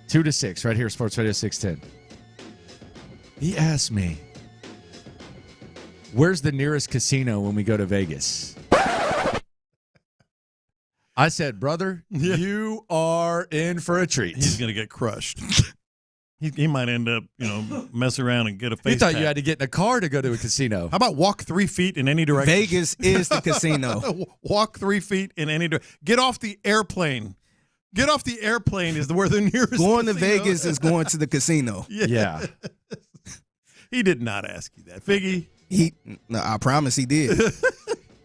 2 to 6, right here, Sports Radio 610. He asked me, "Where's the nearest casino when we go to Vegas?" I said, "Brother, you are in for a treat." He's going to get crushed. He might end up, mess around and get a face. You thought tap. you had to get in a car to go to a casino. How about walk 3 feet in any direction? Vegas is the casino. Walk 3 feet in any direction. Get off the airplane. Get off the airplane is where the nearest Going casino. to Vegas is going to the casino. Yeah. He did not ask you that. Figgy, I promise he did.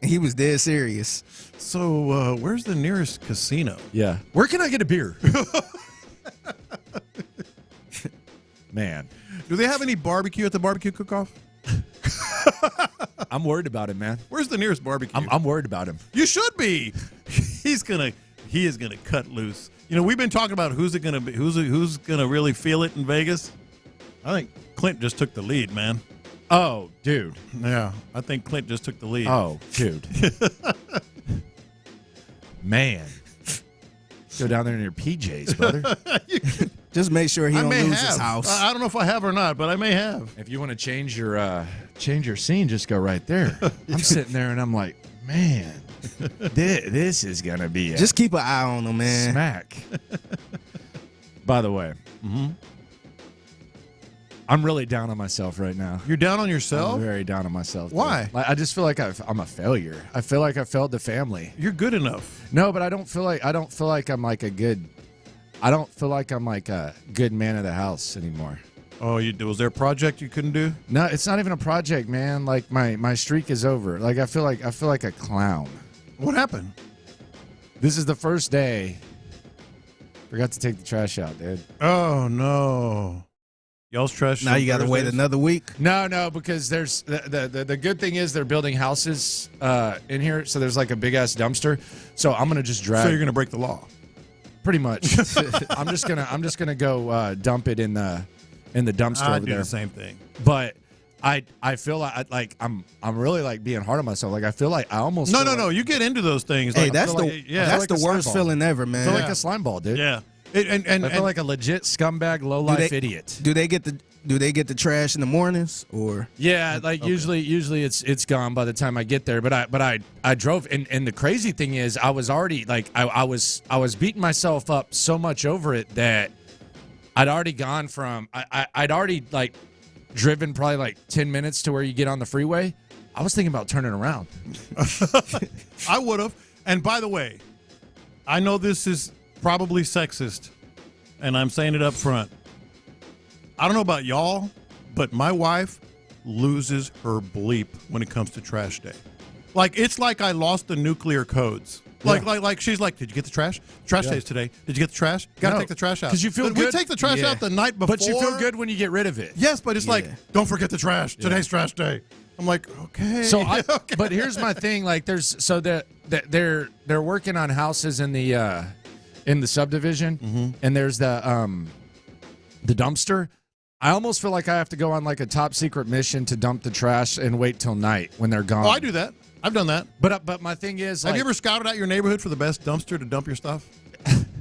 He was dead serious. So where's the nearest casino? Yeah. Where can I get a beer? Man. Do they have any barbecue at the barbecue cook-off? I'm worried about him, man. Where's the nearest barbecue? I'm worried about him. You should be. He is gonna cut loose. You know, we've been talking about who's gonna really feel it in Vegas. I think Clint just took the lead, man. Oh, dude. Yeah, I think Clint just took the lead. Oh, dude. Man. Go down there in your PJs, brother. Just make sure he don't lose his house. I don't know if I have or not, but I may have. If you want to change your scene, just go right there. I'm sitting there and I'm like, man, this is gonna be just keep an eye on him, man. Smack. By the way, I'm really down on myself right now. You're down on yourself? I'm very down on myself. Why? Like, I just feel like I'm a failure. I feel like I failed the family. You're good enough. No, but I don't feel like I'm like a good. I don't feel like I'm like a good man of the house anymore. Oh, was there a project you couldn't do? No, it's not even a project, man. Like my streak is over. Like I feel like a clown. What happened? This is the first day. Forgot to take the trash out, dude. Oh no. Y'all's trash. Now you got to wait another week. No, because there's the good thing is they're building houses in here, so there's like a big ass dumpster. So I'm gonna just drag. So you're gonna break the law. Pretty much. I'm just gonna go dump it in the dumpster over there. The same thing. But I feel like I'm really like being hard on myself. Like I feel like I almost no. You get into those things. Hey, like, that's the worst feeling ever, man. I feel like a slime ball, dude. Yeah. I feel like a legit scumbag, low life idiot. Do they get the trash in the mornings or? Yeah, like okay. Usually it's gone by the time I get there. But I drove, and the crazy thing is I was already like I was beating myself up so much over it that I'd already gone from I'd already like driven probably like 10 minutes to where you get on the freeway. I was thinking about turning around. I would have. And by the way, I know this is probably sexist, and I'm saying it up front. I don't know about y'all, but my wife loses her bleep when it comes to trash day. Like, it's like I lost the nuclear codes. Like she's like, did you get the trash? Trash day is today. Did you get the trash? Got to take the trash out. Because you feel good. We take the trash out the night before. But you feel good when you get rid of it. Yes, but it's like, don't forget the trash. Today's trash day. I'm like, okay. So, okay. But here's my thing. Like, they're working on houses in the subdivision, and there's the dumpster. I almost feel like I have to go on like a top secret mission to dump the trash and wait till night when they're gone. Oh, I do that. I've done that. But my thing is, have you ever scouted out your neighborhood for the best dumpster to dump your stuff?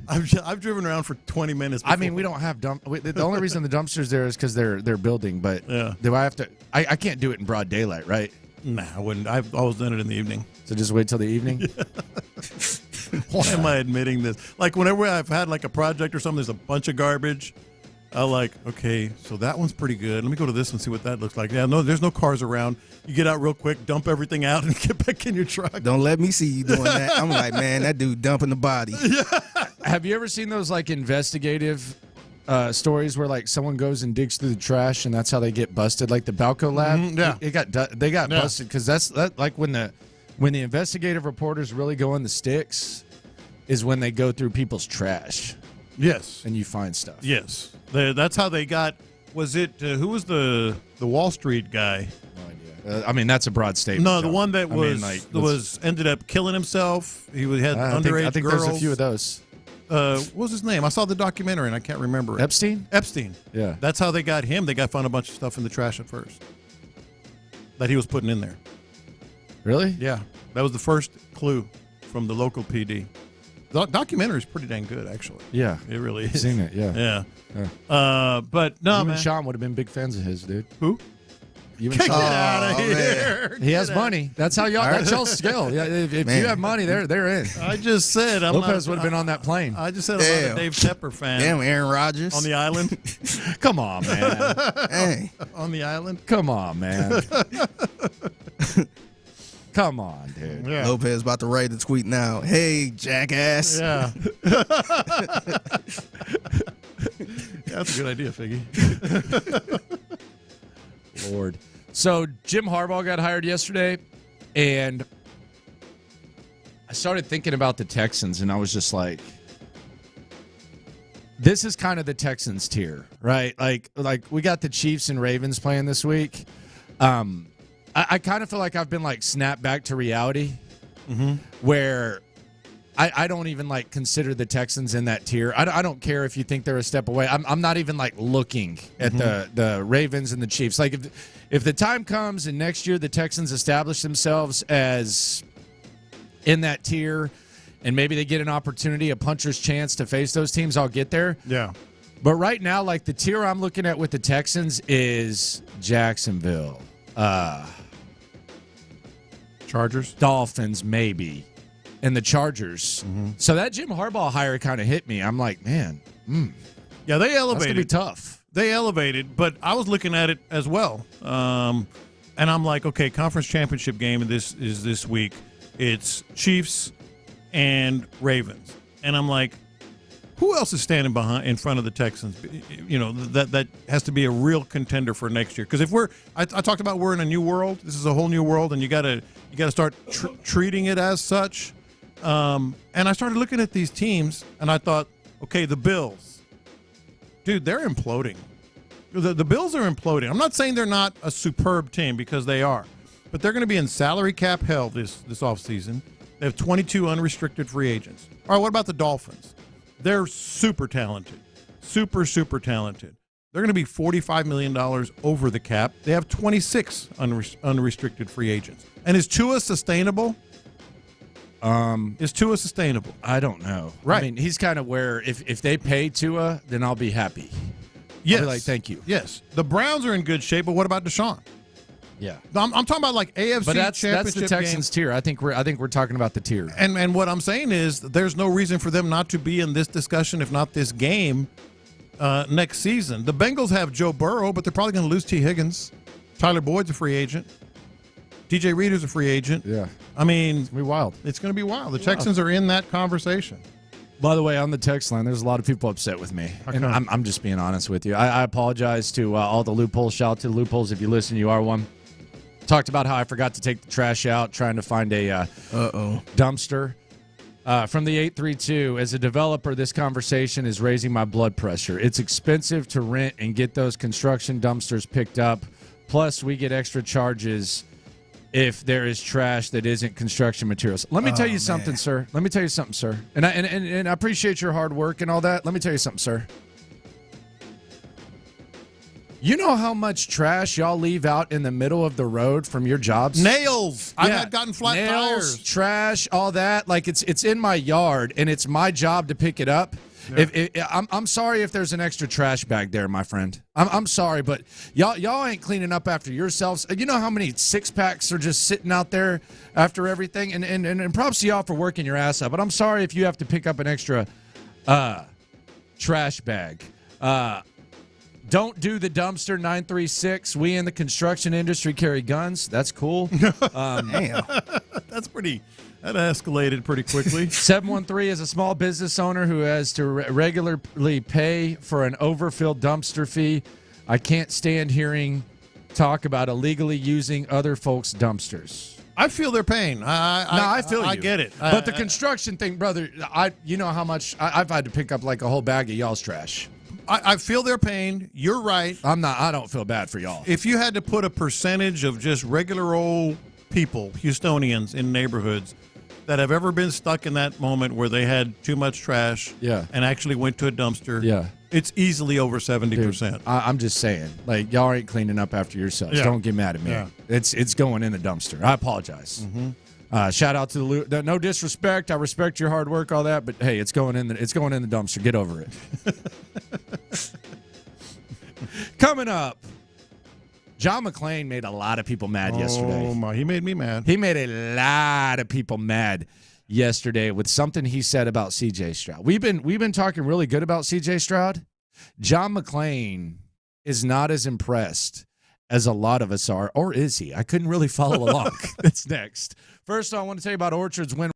I've driven around for 20 minutes before. I mean, we don't have the only reason the dumpster's there is because they're building. But do I have to? I can't do it in broad daylight, right? Nah, I wouldn't. I've always done it in the evening. So just wait till the evening. Why am I admitting this? Like whenever I've had like a project or something, there's a bunch of garbage. I'm like, okay, so that one's pretty good. Let me go to this one and see what that looks like. Yeah, no, there's no cars around. You get out real quick, dump everything out, and get back in your truck. Don't let me see you doing that. I'm like, man, that dude dumping the body. Yeah. Have you ever seen those like investigative stories where like someone goes and digs through the trash and that's how they get busted? Like the Balco lab, they got busted because that's like when the investigative reporters really go on the sticks is when they go through people's trash. Yes, and you find stuff. Yes, that's how they got. Was it who was the Wall Street guy? No idea. I mean, that's a broad statement. No, the one that was ended up killing himself. He had underage I think girls. There's a few of those. What was his name? I saw the documentary and I can't remember it. Epstein? Epstein. Yeah. That's how they got him. They found a bunch of stuff in the trash at first that he was putting in there. Really? Yeah. That was the first clue from the local PD. The documentary is pretty dang good, actually. Yeah. It really is. I've seen it, yeah. But no, you man. and Sean would have been big fans of his, dude. Who? You and Get Sean. out of here. He has money. That's how y'all. That's y'all's skill. Yeah, if you have money, they're in. I just said Lopez would have been on that plane. I just said I'm not a Dave Tepper fan. Damn, Aaron Rodgers on the island. Come on, man. Hey, on the island. Come on, man. Come on, dude. Yeah. Lopez about to write the tweet now. Hey, jackass. Yeah. That's a good idea, Figgy. Lord. So Jim Harbaugh got hired yesterday, and I started thinking about the Texans, and I was just like, this is kind of the Texans tier, right? Like we got the Chiefs and Ravens playing this week. I kind of feel like I've been like snapped back to reality, where I don't even like consider the Texans in that tier. I don't care if you think they're a step away. I'm not even like looking at the Ravens and the Chiefs. Like if the time comes and next year the Texans establish themselves as in that tier, and maybe they get an opportunity, a puncher's chance to face those teams, I'll get there. Yeah. But right now, like the tier I'm looking at with the Texans is Jacksonville, Chargers, Dolphins, maybe, and the Chargers. So that Jim Harbaugh hire kind of hit me. I'm like, man, yeah, they elevated. That's gonna be tough. They elevated, but I was looking at it as well, and I'm like, okay, conference championship game. This is this week. It's Chiefs and Ravens, and I'm like, who else is standing behind in front of the Texans? You know, that has to be a real contender for next year. Because if I talked about we're in a new world. This is a whole new world, and you got to start treating it as such. And I started looking at these teams, and I thought, okay, the Bills, dude, they're imploding. The Bills are imploding. I'm not saying they're not a superb team, because they are, but they're going to be in salary cap hell this offseason. They have 22 unrestricted free agents. All right, what about the Dolphins? They're super talented, super talented. They're going to be $45 million over the cap. They have 26 unrestricted free agents. And is Tua sustainable? Is Tua sustainable? I don't know. Right. I mean, he's kind of where if they pay Tua, then I'll be happy. Yes. I'll be like, thank you. Yes. The Browns are in good shape, but what about Deshaun? Yeah. I'm talking about like AFC but that's championship the Texans tier. I think we're talking about the tier. And what I'm saying is there's no reason for them not to be in this discussion, if not this game, next season. The Bengals have Joe Burrow, but they're probably going to lose T. Higgins. Tyler Boyd's a free agent. DJ Reader's a free agent. Yeah. I mean, it's going to be wild. It's going to be wild. The Texans are in that conversation. By the way, on the text line, there's a lot of people upset with me. And I'm just being honest with you. I apologize to all the loopholes. Shout out to the loopholes. If you listen, you are one. Talked about how I forgot to take the trash out, trying to find a dumpster. From the 832, as a developer, this conversation is raising my blood pressure. It's expensive to rent and get those construction dumpsters picked up. Plus, we get extra charges if there is trash that isn't construction materials. Let me tell you something, sir. Let me tell you something, sir. And I appreciate your hard work and all that. Let me tell you something, sir. You know how much trash y'all leave out in the middle of the road from your jobs? Nails. Yeah. I've gotten flat Nails, tires. Trash, all that. Like it's in my yard, and it's my job to pick it up. Yeah. I'm sorry if there's an extra trash bag there, my friend. I'm sorry, but y'all ain't cleaning up after yourselves. You know how many 6-packs are just sitting out there after everything? And props to y'all for working your ass up. But I'm sorry if you have to pick up an extra trash bag. Don't do the dumpster 936. We in the construction industry carry guns. That's cool. Damn. That escalated pretty quickly. 713 is a small business owner who has to regularly pay for an overfilled dumpster fee. I can't stand hearing talk about illegally using other folks' dumpsters. I feel their pain. I feel you. I get it. But the construction thing, brother, you know how much I've had to pick up like a whole bag of y'all's trash. I feel their pain. You're right. I don't feel bad for y'all. If you had to put a percentage of just regular old people, Houstonians in neighborhoods that have ever been stuck in that moment where they had too much trash and actually went to a dumpster, it's easily over 70%. I'm just saying, like, y'all ain't cleaning up after yourselves. Yeah. Don't get mad at me. Yeah. It's going in the dumpster. I apologize. Shout out to the no disrespect. I respect your hard work, all that, but hey, it's going in the dumpster. Get over it. Coming up, John McClain made a lot of people mad yesterday. Oh my, he made me mad. He made a lot of people mad yesterday with something he said about CJ Stroud. We've been talking really good about CJ Stroud. John McClain is not as impressed as a lot of us are, or is he? I couldn't really follow along. That's next. First, I want to tell you about Orchard's win.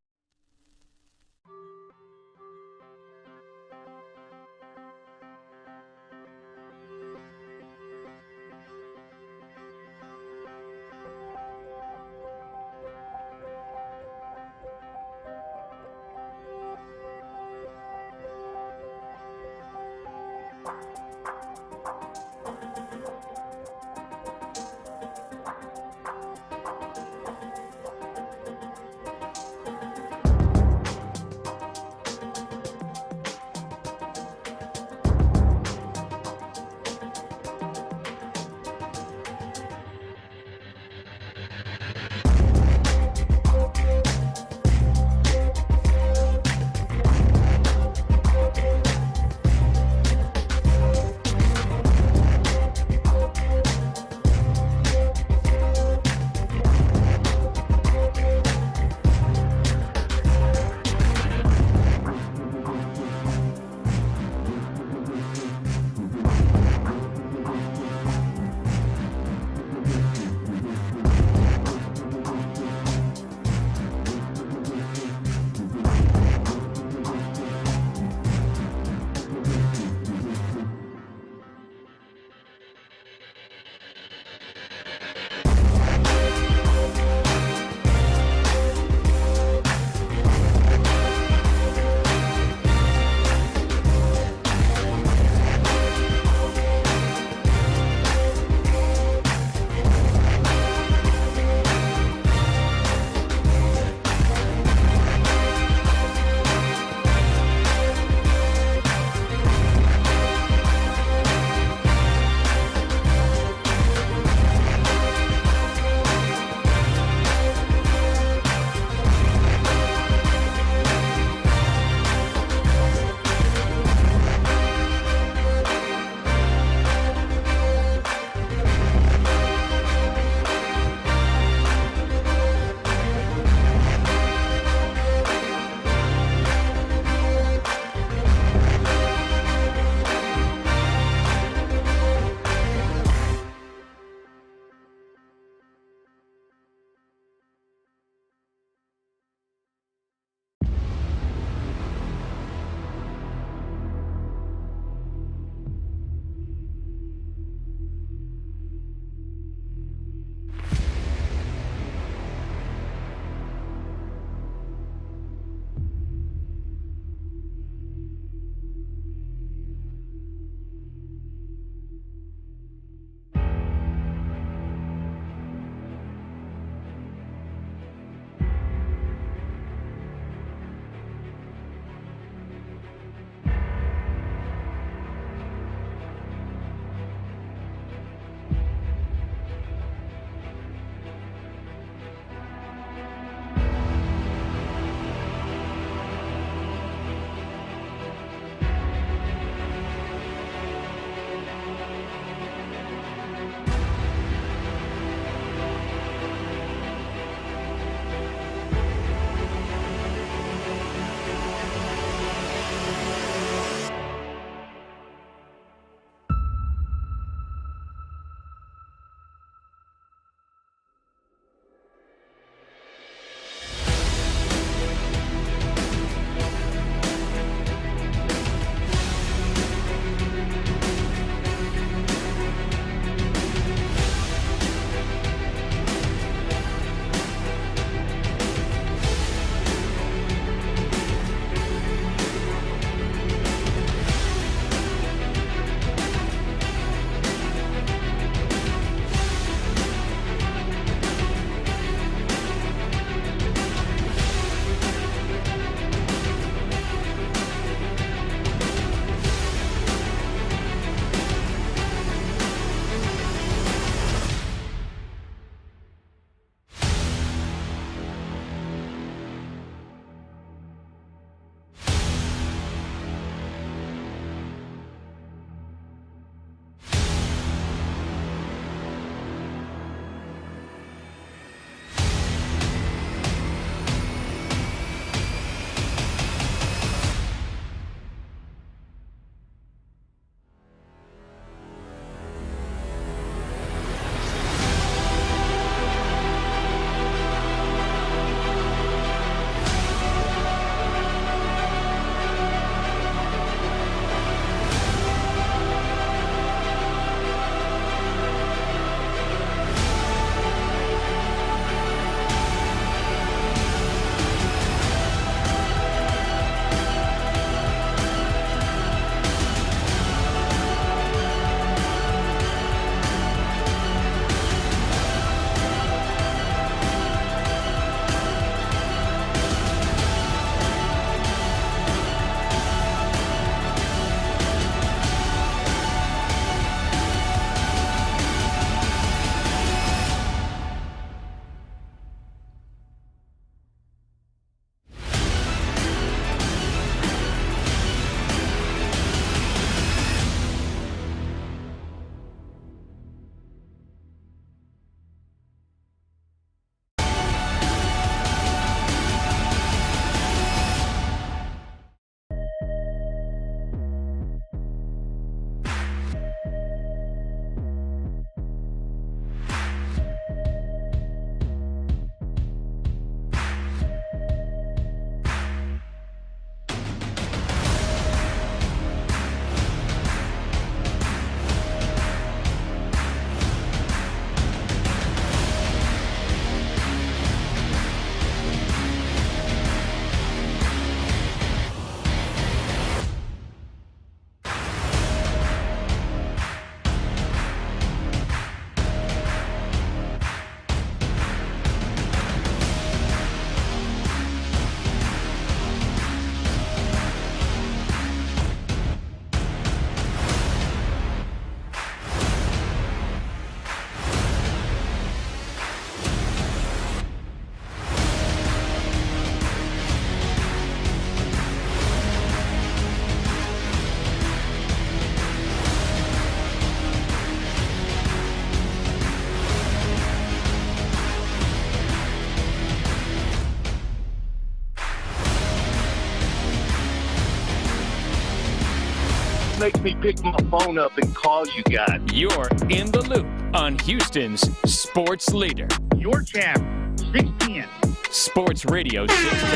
just makes me pick my phone up and call you guys. You're in the loop on Houston's sports leader. Your champ, 610. Sports Radio 610.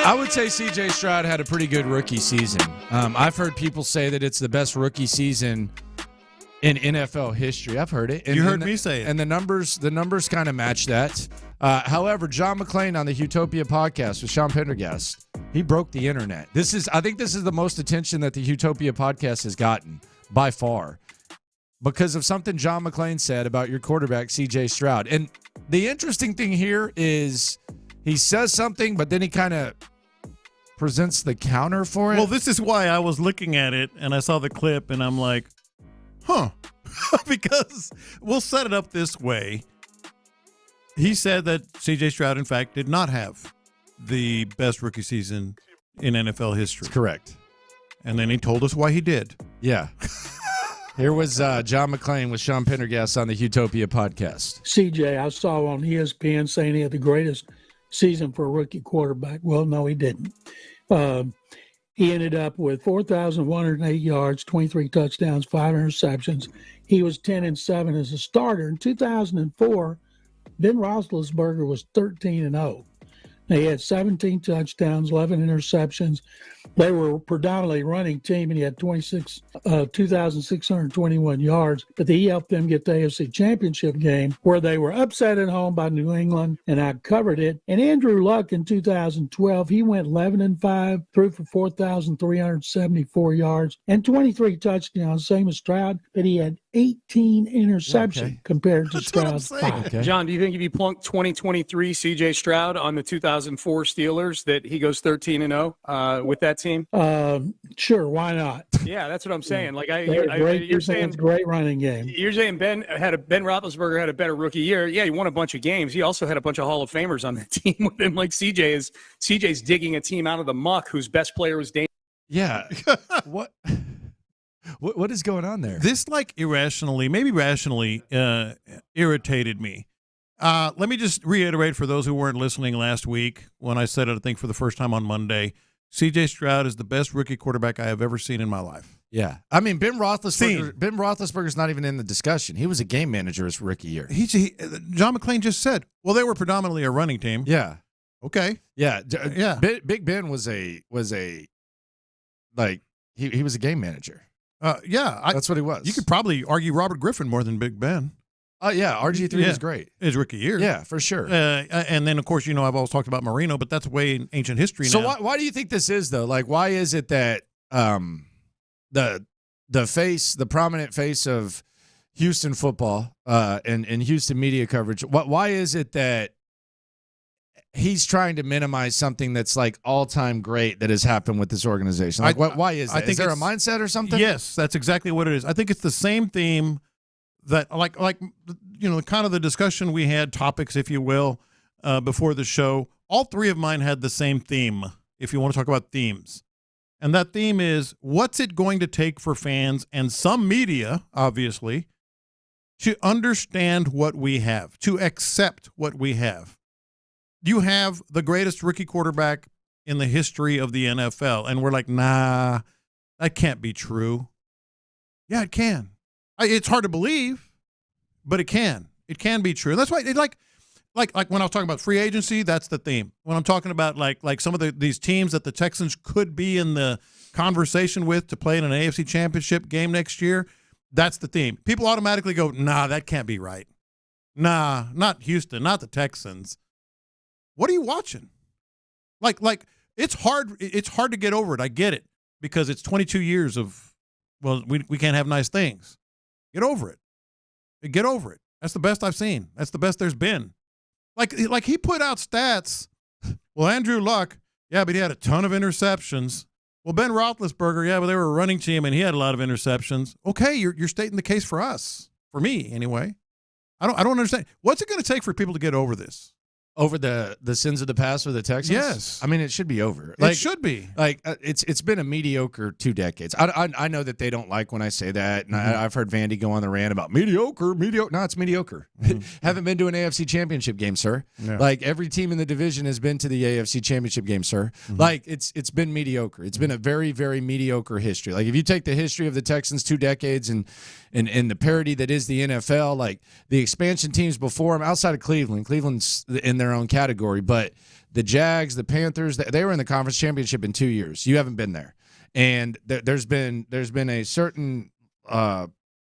I would say C.J. Stroud had a pretty good rookie season. I've heard people say that it's the best rookie season in NFL history. I've heard it. You heard me say it. And the numbers kind of match that. However, John McClain on the Utopia podcast with Sean Pendergast, he broke the internet. I think this is the most attention that the Utopia podcast has gotten by far because of something John McClain said about your quarterback, C.J. Stroud. And the interesting thing here is he says something, but then he kind of presents the counter for it. Well, this is why I was looking at it, and I saw the clip, and I'm like, huh. Because we'll set it up this way. He said that C.J. Stroud, in fact, did not have the best rookie season in NFL history. That's correct. And then he told us why he did. Yeah. Here was John McClain with Sean Pendergast on the Utopia podcast. CJ, I saw on ESPN saying he had the greatest season for a rookie quarterback. Well, no, he didn't. He ended up with 4,108 yards, 23 touchdowns, 5 interceptions. He was 10-7 as a starter. In 2004, Ben Roethlisberger was 13-0. They had 17 touchdowns, 11 interceptions. They were a predominantly running team, and he had 2,621 yards. But he helped them get the AFC Championship game, where they were upset at home by New England, and I covered it. And Andrew Luck in 2012, he went 11-5, threw for 4,374 yards and 23 touchdowns, same as Stroud, but he had 18 interceptions compared to Stroud's 5. Okay. John, do you think if you plunk 2023 C.J. Stroud on the 2004 Steelers that he goes 13-0 with that team? Sure, why not? Yeah, that's what I'm saying. Like you're saying it's a great running game. You're saying Ben Roethlisberger had a better rookie year. Yeah, he won a bunch of games. He also had a bunch of Hall of Famers on that team with him. Like CJ's digging a team out of the muck whose best player was Dane. Yeah. What is going on there? This maybe rationally irritated me. Let me just reiterate for those who weren't listening last week when I said it, I think for the first time on Monday, C.J. Stroud is the best rookie quarterback I have ever seen in my life. Yeah. I mean, Ben Roethlisberger's not even in the discussion. He was a game manager his rookie year. John McClain just said, well, they were predominantly a running team. Yeah. Okay. Yeah. Big Ben was he was a game manager. That's what he was. You could probably argue Robert Griffin more than Big Ben. Yeah, RG3 was great. His rookie year. Yeah, for sure. And then, of course, I've always talked about Marino, but that's way in ancient history now. So why do you think this is, though? Like, why is it that the prominent face of Houston football and Houston media coverage, why is it that he's trying to minimize something that's like all-time great that has happened with this organization? Like, why is that? Is there a mindset or something? Yes, that's exactly what it is. I think it's the same theme that, kind of the discussion we had, topics, if you will, before the show. All three of mine had the same theme, if you want to talk about themes. And that theme is, what's it going to take for fans and some media, obviously, to understand what we have, to accept what we have? You have the greatest rookie quarterback in the history of the NFL, and we're like, nah, that can't be true. Yeah, it can. It's hard to believe, but it can. It can be true. That's why, like when I was talking about free agency, that's the theme. When I'm talking about like some of these teams that the Texans could be in the conversation with to play in an AFC Championship game next year, that's the theme. People automatically go, nah, that can't be right. Nah, not Houston, not the Texans. What are you watching? Like it's hard to get over it. I get it, because it's 22 years of, well, we can't have nice things. Get over it. Get over it. That's the best I've seen. That's the best there's been. Like he put out stats. Well, Andrew Luck, yeah, but he had a ton of interceptions. Well, Ben Roethlisberger, yeah, but they were a running team and he had a lot of interceptions. Okay, you're stating the case for us, for me anyway. I don't understand. What's it going to take for people to get over this? over the sins of the past for the Texans? Yes. I mean, it should be over. It should be. It's been a mediocre 2 decades. I know that they don't like when I say that, and I've heard Vandy go on the rant about mediocre. No, it's mediocre. Haven't been to an AFC Championship game, sir. Yeah. Like, every team in the division has been to the AFC Championship game, sir. Like, it's been mediocre. It's been a very, very mediocre history. Like, if you take the history of the Texans 2 decades and the parity that is the NFL, like the expansion teams before them, outside of Cleveland's in their own category, but the Jags, the Panthers, they were in the conference championship in 2 years. You haven't been there, and there's been a certain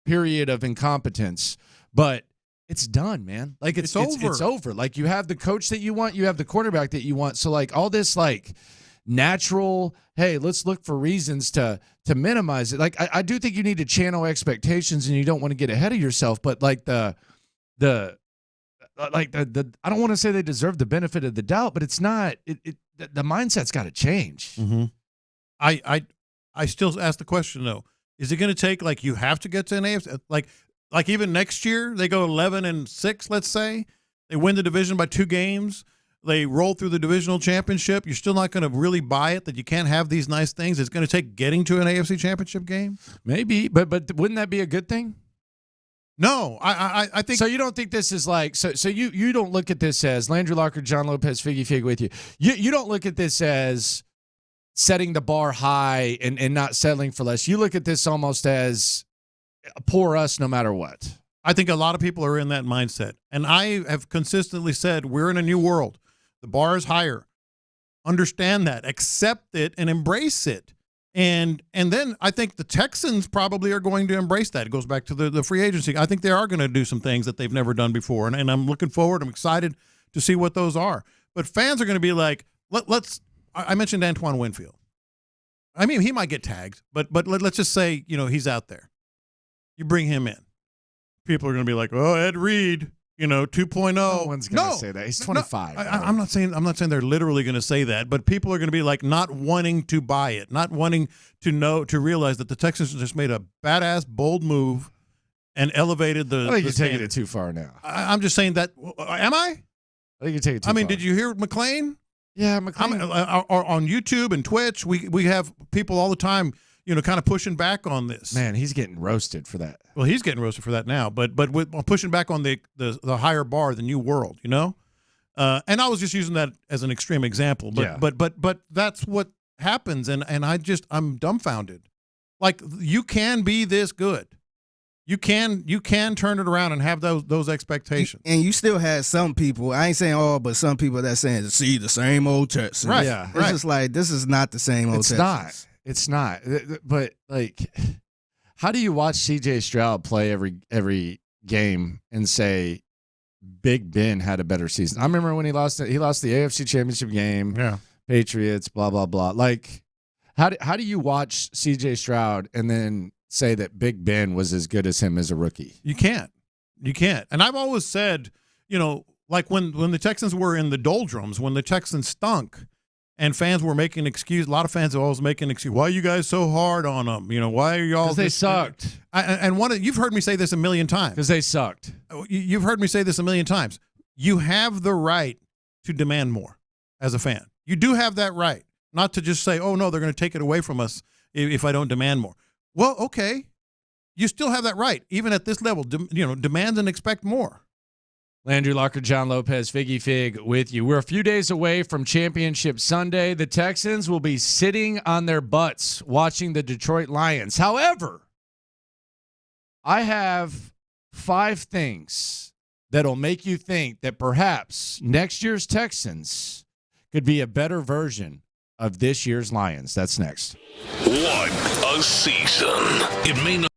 period of incompetence, but it's done, man. Like it's over. It's over. Like, you have the coach that you want, you have the quarterback that you want. So like all this like natural, hey, let's look for reasons to minimize it. Like I do think you need to channel expectations, and you don't want to get ahead of yourself. But like the I don't want to say they deserve the benefit of the doubt, but it's not. The mindset's got to change. Mm-hmm. I still ask the question though: is it going to take like you have to get to an AFC like even next year they go 11-6, let's say they win the division by 2 games. They roll through the divisional championship. You're still not going to really buy it that you can't have these nice things. It's going to take getting to an AFC championship game. Maybe, but wouldn't that be a good thing? No, I think so. You don't think this is like so? You don't look at this as Landry Locker, John Lopez, Figgy Fig with you. You don't look at this as setting the bar high and not settling for less. You look at this almost as poor us no matter what. I think a lot of people are in that mindset, and I have consistently said we're in a new world. The bar is higher. Understand that, accept it, and embrace it. And then I think the Texans probably are going to embrace that. It goes back to the free agency. I think they are going to do some things that they've never done before, and I'm looking forward. I'm excited to see what those are. But fans are going to be like, let's. I mentioned Antoine Winfield. I mean, he might get tagged, but let's just say he's out there. You bring him in. People are going to be like, oh, Ed Reed. 2.0. No one's going to say that. He's 25. I'm not saying they're literally going to say that, but people are going to be like not wanting to buy it, not wanting to realize that the Texans just made a badass, bold move and elevated the. I think you're taking it too far now. I'm just saying that. Am I? I think you're taking it too far. I mean, did you hear McClain? Yeah, McClain. On YouTube and Twitch, we have people all the time. Kind of pushing back on this. Man, he's getting roasted for that. Well, he's getting roasted for that now, but with pushing back on the higher bar, the new world, and I was just using that as an extreme example, but that's what happens, and I'm dumbfounded. Like, you can be this good. You can turn it around and have those expectations. And you still had some people, I ain't saying all, but some people that saying, see, the same old Texans. Right. Yeah. It's just like, this is not the same old Texans. It's not. But, like, how do you watch C.J. Stroud play every game and say Big Ben had a better season? I remember when he lost the AFC Championship game, Patriots, blah, blah, blah. Like, how do you watch C.J. Stroud and then say that Big Ben was as good as him as a rookie? You can't. And I've always said, like when the Texans were in the doldrums, when the Texans stunk, and fans were making excuses. A lot of fans are always making excuses. Why are you guys so hard on them? Why are y'all? Because they sucked. You've heard me say this a million times. Because they sucked. You've heard me say this a million times. You have the right to demand more as a fan. You do have that right, not to just say, "Oh no, they're going to take it away from us if I don't demand more." Well, okay, you still have that right, even at this level. Demand and expect more. Landry Locker, John Lopez, Figgy Fig with you. We're a few days away from Championship Sunday. The Texans will be sitting on their butts watching the Detroit Lions. However, I have 5 things that'll make you think that perhaps next year's Texans could be a better version of this year's Lions. That's next. What a season. It may not.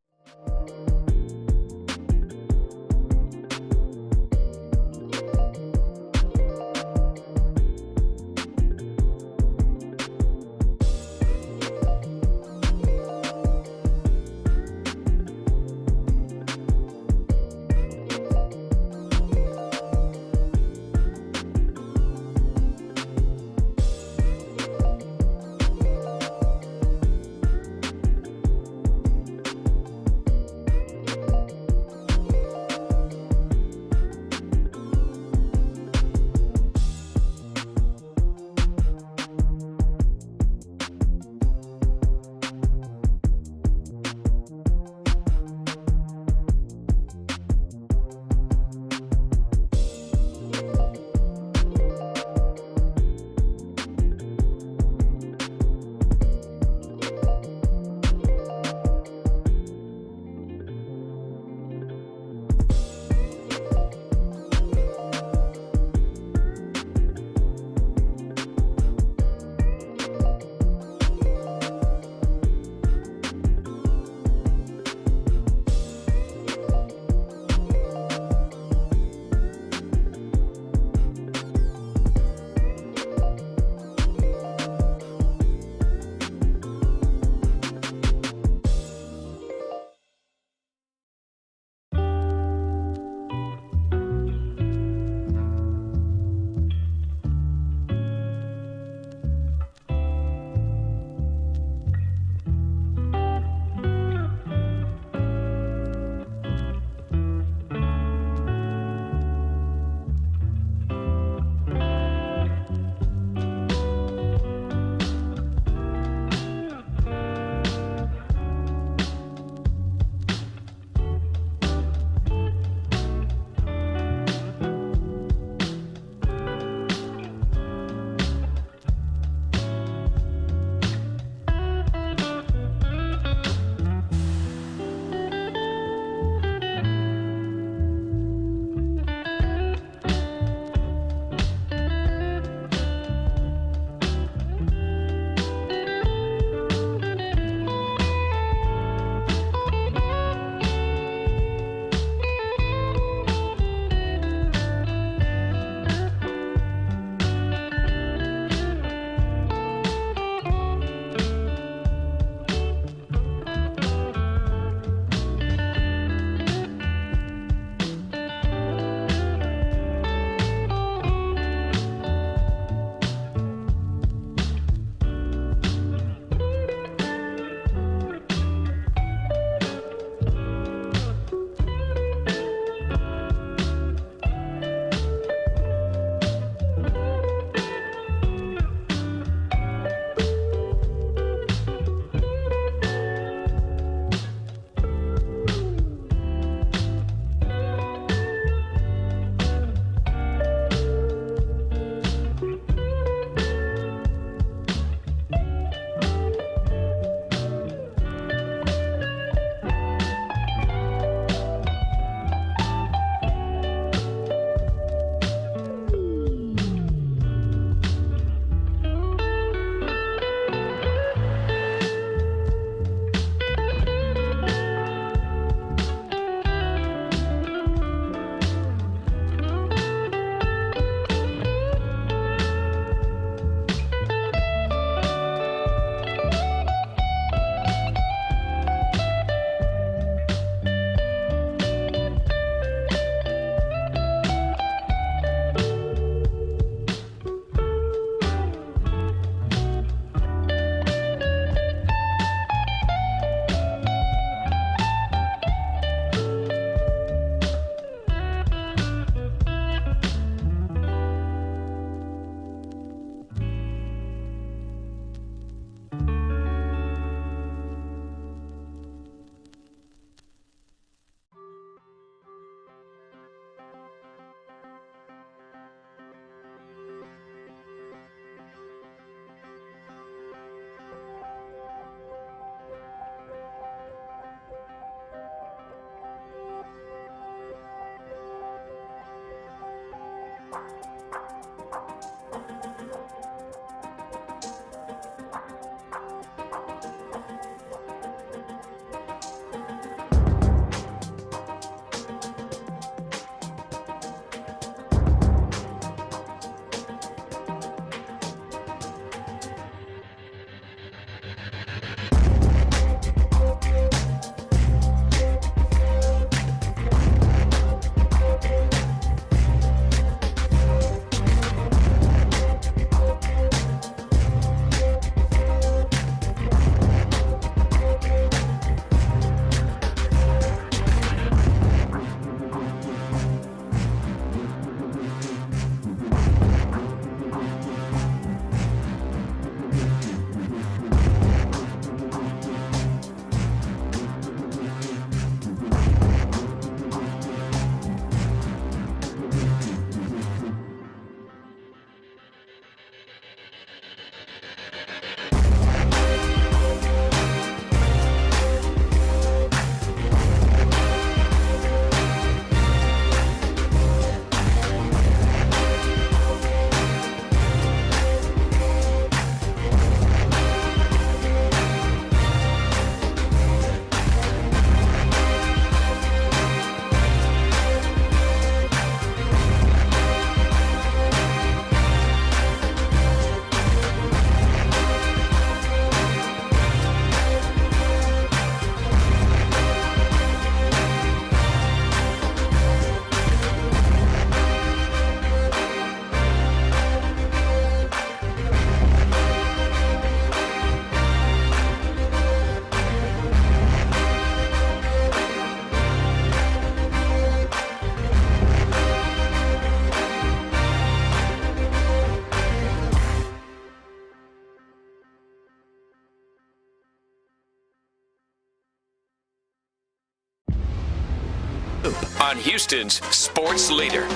on Houston's sports leader.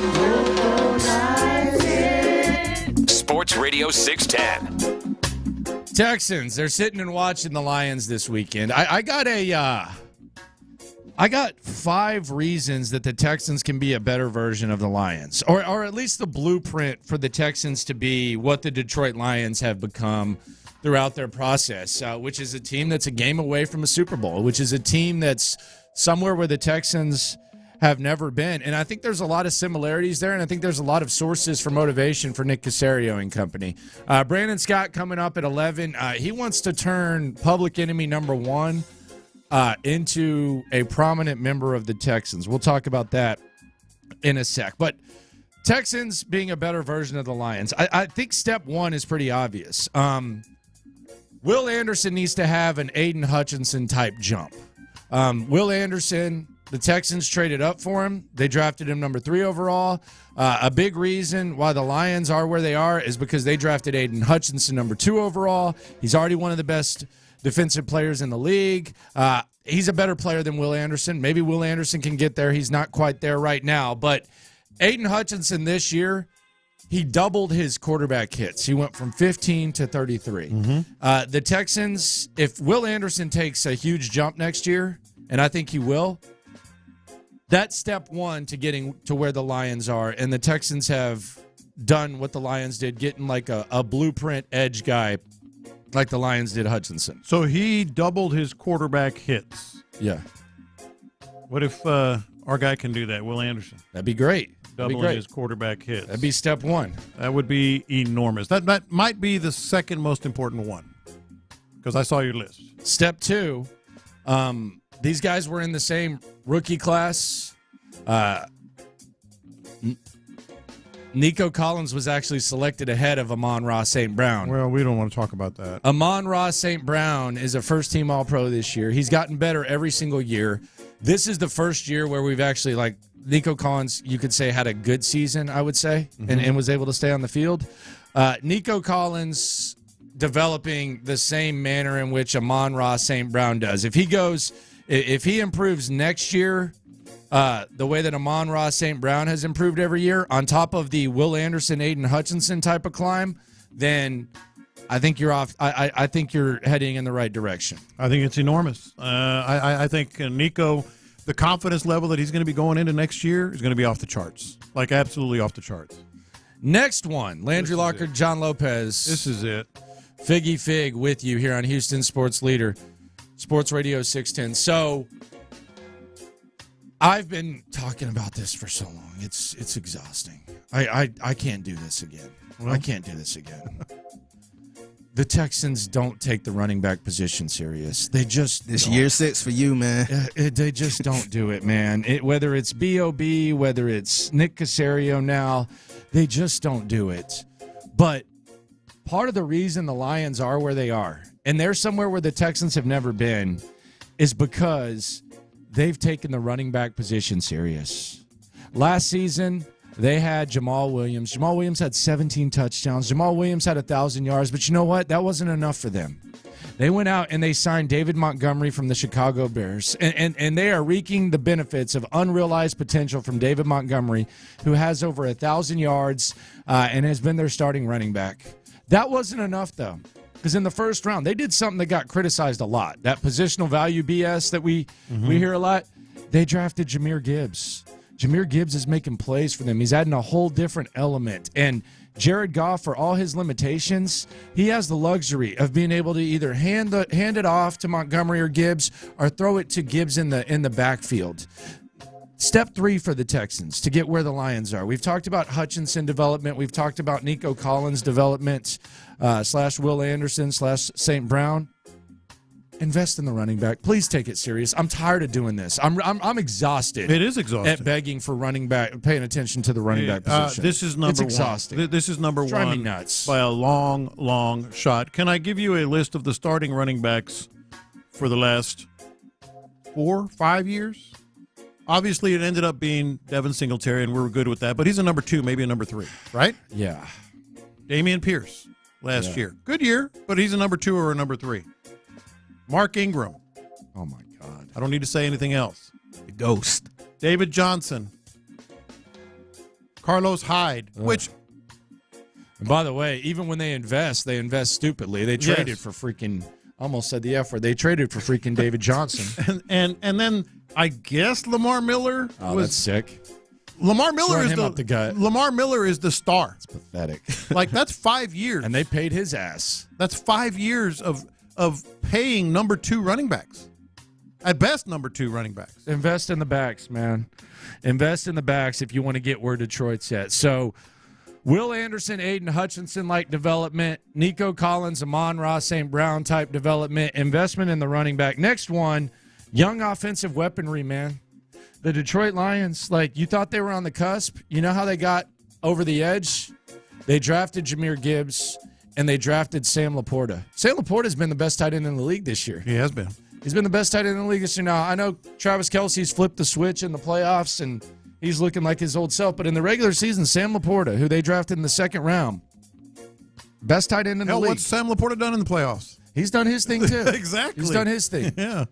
Sports Radio 610. Texans, they're sitting and watching the Lions this weekend. I got 5 reasons that the Texans can be a better version of the Lions, or at least the blueprint for the Texans to be what the Detroit Lions have become throughout their process, which is a team that's a game away from a Super Bowl, which is a team that's somewhere where the Texans have never been. And I think there's a lot of similarities there, and I think there's a lot of sources for motivation for Nick Caserio and company. Brandon Scott coming up at 11. He wants to turn public enemy number 1 into a prominent member of the Texans. We'll talk about that in a sec. But Texans being a better version of the Lions, I think step 1 is pretty obvious. Will Anderson needs to have an Aiden Hutchinson-type jump. Will Anderson, the Texans traded up for him. They drafted him number 3 overall. A big reason why the Lions are where they are is because they drafted Aiden Hutchinson number 2 overall. He's already one of the best defensive players in the league. He's a better player than Will Anderson. Maybe Will Anderson can get there. He's not quite there right now. But Aiden Hutchinson this year, he doubled his quarterback hits. He went from 15 to 33. Mm-hmm. The Texans, if Will Anderson takes a huge jump next year, and I think he will, that's step 1 to getting to where the Lions are. And the Texans have done what the Lions did, getting like a blueprint edge guy like the Lions did Hutchinson. So he doubled his quarterback hits. Yeah. What if our guy can do that, Will Anderson? That'd be great. Doubling his quarterback hits. That'd be step 1. That would be enormous. That might be the second most important one because I saw your list. Step 2, these guys were in the same rookie class. Nico Collins was actually selected ahead of Amon-Ra St. Brown. Well, we don't want to talk about that. Amon-Ra St. Brown is a first-team All-Pro this year. He's gotten better every single year. This is the first year where we've actually, Nico Collins, you could say, had a good season, I would say, and was able to stay on the field. Nico Collins developing the same manner in which Amon-Ra St. Brown does. If he improves next year the way that Amon-Ra St. Brown has improved every year, on top of the Will Anderson, Aiden Hutchinson type of climb, then I think you're off. I think you're heading in the right direction. I think it's enormous. I think Nico, the confidence level that he's going to be going into next year is going to be off the charts, absolutely off the charts. Next one, Landry Locker, John Lopez. This is it. Figgy Fig with you here on Houston Sports Leader, Sports Radio 610. So I've been talking about this for so long. It's exhausting. I can't do this again. Well, I can't do this again. The Texans don't take the running back position serious. They just This year 6 for you, man. They just don't do it, man. Whether it's B.O.B., whether it's Nick Caserio now, they just don't do it. But part of the reason the Lions are where they are, and they're somewhere where the Texans have never been, is because they've taken the running back position serious. Last season, they had Jamal Williams. Jamal Williams had 17 touchdowns. Jamal Williams had 1,000 yards. But you know what? That wasn't enough for them. They went out and they signed David Montgomery from the Chicago Bears. And they are reaping the benefits of unrealized potential from David Montgomery, who has over 1,000 yards and has been their starting running back. That wasn't enough, though, because in the first round, they did something that got criticized a lot. That positional value BS that we hear a lot. They drafted Jahmyr Gibbs. Jahmyr Gibbs is making plays for them. He's adding a whole different element. And Jared Goff, for all his limitations, he has the luxury of being able to either hand it off to Montgomery or Gibbs or throw it to Gibbs in the backfield. Step 3 for the Texans to get where the Lions are. We've talked about Hutchinson development. We've talked about Nico Collins development / Will Anderson / St. Brown. Invest in the running back. Please take it serious. I'm tired of doing this. I'm exhausted. It is exhausting. At begging for running back, paying attention to the running back position. This is number it's exhausting. one. This is number it's one. Driving me nuts by a long, long shot. Can I give you a list of the starting running backs for the last 4, 5 years? Obviously, it ended up being Devin Singletary, and we were good with that. But he's a number 2, maybe a number 3, right? Yeah. Dameon Pierce last year. Good year, but he's a number 2 or a number 3. Mark Ingram. Oh, my God. I don't need to say anything else. The ghost. David Johnson, Carlos Hyde, which. And by the way, even when they invest stupidly. They traded for freaking. Almost said the F word. They traded for freaking David Johnson. and then I guess Lamar Miller. That's sick. Lamar Miller is the gut. Lamar Miller is the star. It's pathetic. Like that's 5 years, and they paid his ass. That's 5 years of paying number 2 running backs, at best number 2 running backs. Invest in the backs, man. Invest in the backs if you want to get where Detroit's at. So, Will Anderson, Aiden Hutchinson-like development, Nico Collins, Amon-Ra St. Brown type development, investment in the running back. Next one, young offensive weaponry, man. The Detroit Lions, like you thought they were on the cusp. You know how they got over the edge? They drafted Jahmyr Gibbs, and they drafted Sam Laporta. Sam Laporta's been the best tight end in the league this year. He has been. He's been the best tight end in the league this year. Now, I know Travis Kelce's flipped the switch in the playoffs, and he's looking like his old self. But in the regular season, Sam Laporta, who they drafted in the second round, best tight end in the league. What's Sam Laporta done in the playoffs? He's done his thing, too. Exactly. He's done his thing. Yeah.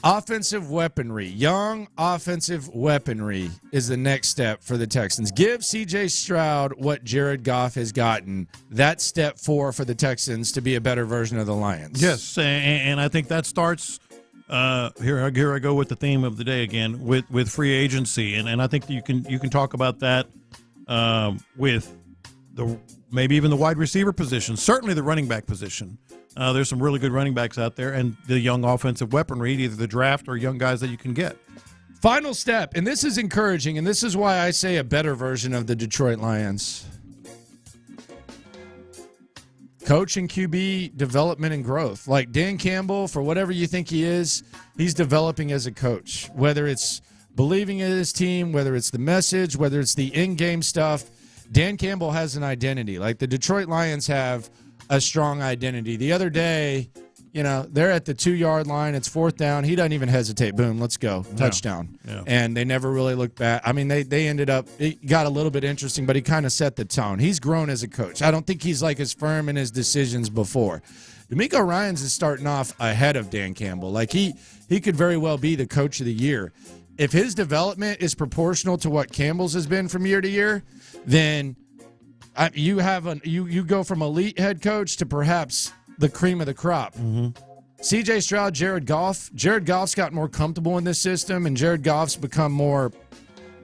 Offensive weaponry, young offensive weaponry is the next step for the Texans. Give C.J. Stroud what Jared Goff has gotten. That's step 4 for the Texans to be a better version of the Lions. Yes, and I think that starts here I go with the theme of the day again with free agency, and I think you can talk about that with the maybe even the wide receiver position, certainly the running back position. There's some really good running backs out there, and the young offensive weaponry, either the draft or young guys that you can get. Final step, and this is encouraging, and this is why I say a better version of the Detroit Lions. Coach and QB development and growth. Like Dan Campbell, for whatever you think he is, he's developing as a coach. Whether it's believing in his team, whether it's the message, whether it's the in-game stuff, Dan Campbell has an identity. Like the Detroit Lions have a strong identity. The other day, they're at the 2-yard line. It's 4th down. He doesn't even hesitate. Boom, let's go. Touchdown. Yeah. And they never really looked back. I mean, they ended up, it got a little bit interesting, but he kind of set the tone. He's grown as a coach. I don't think he's like as firm in his decisions before. D'Amico Ryans is starting off ahead of Dan Campbell. Like he could very well be the coach of the year. If his development is proportional to what Campbell's has been from year to year, then you go from elite head coach to perhaps the cream of the crop. Mm-hmm. C.J. Stroud, Jared Goff. Jared Goff's gotten more comfortable in this system, and Jared Goff's become more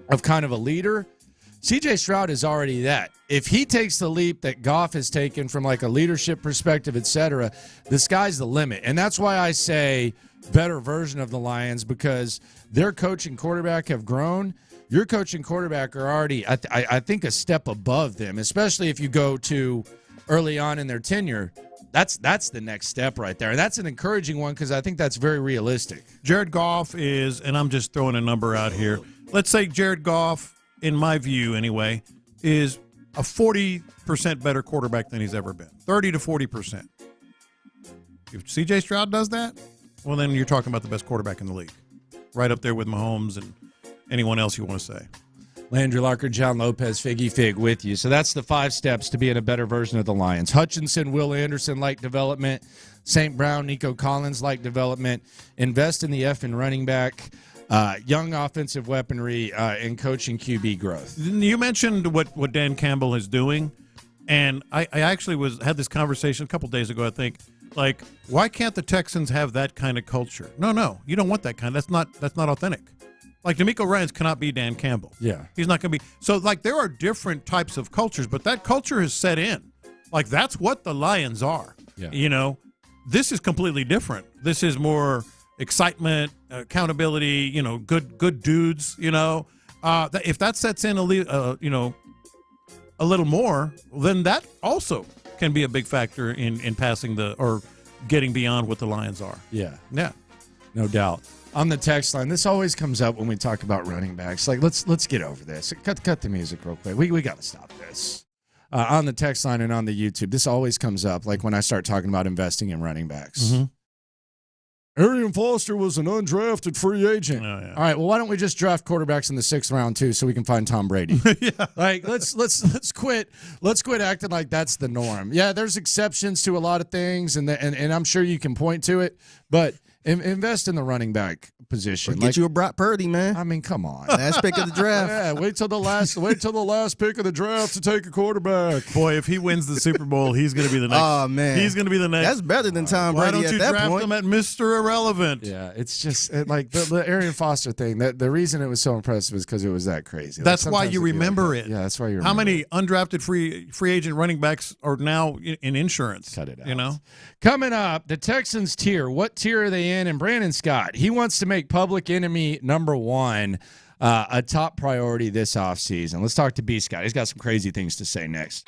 of kind of a leader. C.J. Stroud is already that. If he takes the leap that Goff has taken from like a leadership perspective, et cetera, the sky's the limit. And that's why I say better version of the Lions, because their coach and quarterback have grown. Your coach and quarterback are already, I think, a step above them, especially if you go to early on in their tenure. That's the next step right there. And that's an encouraging one because I think that's very realistic. Jared Goff is, and I'm just throwing a number out here, let's say Jared Goff, in my view anyway, is a 40% better quarterback than he's ever been. 30 to 40%. If C.J. Stroud does that, well, then you're talking about the best quarterback in the league. Right up there with Mahomes and anyone else you want to say. Landry Locker, John Lopez, Figgy Fig with you. So that's the 5 steps to being a better version of the Lions. Hutchinson, Will Anderson-like development. St. Brown, Nico Collins-like development. Invest in the effing running back. Young offensive weaponry and coaching QB growth. You mentioned what Dan Campbell is doing, and I actually had this conversation a couple days ago, I think. Like, why can't the Texans have that kind of culture? No, you don't want that kind. That's not authentic. Like, D'Amico Ryans cannot be Dan Campbell. Yeah. He's not going to be. So, like, there are different types of cultures, but that culture has set in. Like, that's what the Lions are. Yeah. This is completely different. This is more excitement, accountability, good dudes, if that sets in a little more, then that also can be a big factor in passing or getting beyond what the Lions are. Yeah. Yeah. No doubt. On the text line, this always comes up when we talk about running backs. Like, let's get over this. Cut the music real quick. We got to stop this. On the text line and on the YouTube, this always comes up, like when I start talking about investing in running backs. Mm-hmm. Arian Foster was an undrafted free agent. Oh, yeah. All right, well, why don't we just draft quarterbacks in the 6th round too, so we can find Tom Brady? Yeah. Like, let's quit acting like that's the norm. Yeah, there's exceptions to a lot of things, and I'm sure you can point to it, but invest in the running back position. Get you a Brock Purdy, man. I mean, come on. Last pick of the draft. Yeah, wait till the last pick of the draft to take a quarterback. Boy, if he wins the Super Bowl, he's going to be the next. Oh, man. He's going to be the next. That's better than Tom Why Brady don't you at that draft point. him at Mr. Irrelevant? Yeah, it's just like the Arian Foster thing. That the reason it was so impressive is because it was that crazy. That's why you remember it. Yeah, that's why you remember How many it. undrafted free agent running backs are now in insurance? Cut it out. You know? Coming up, the Texans tier. What tier are they in? And Brandon Scott, he wants to make public enemy number one a top priority this offseason. Let's talk to B. Scott. He's got some crazy things to say next.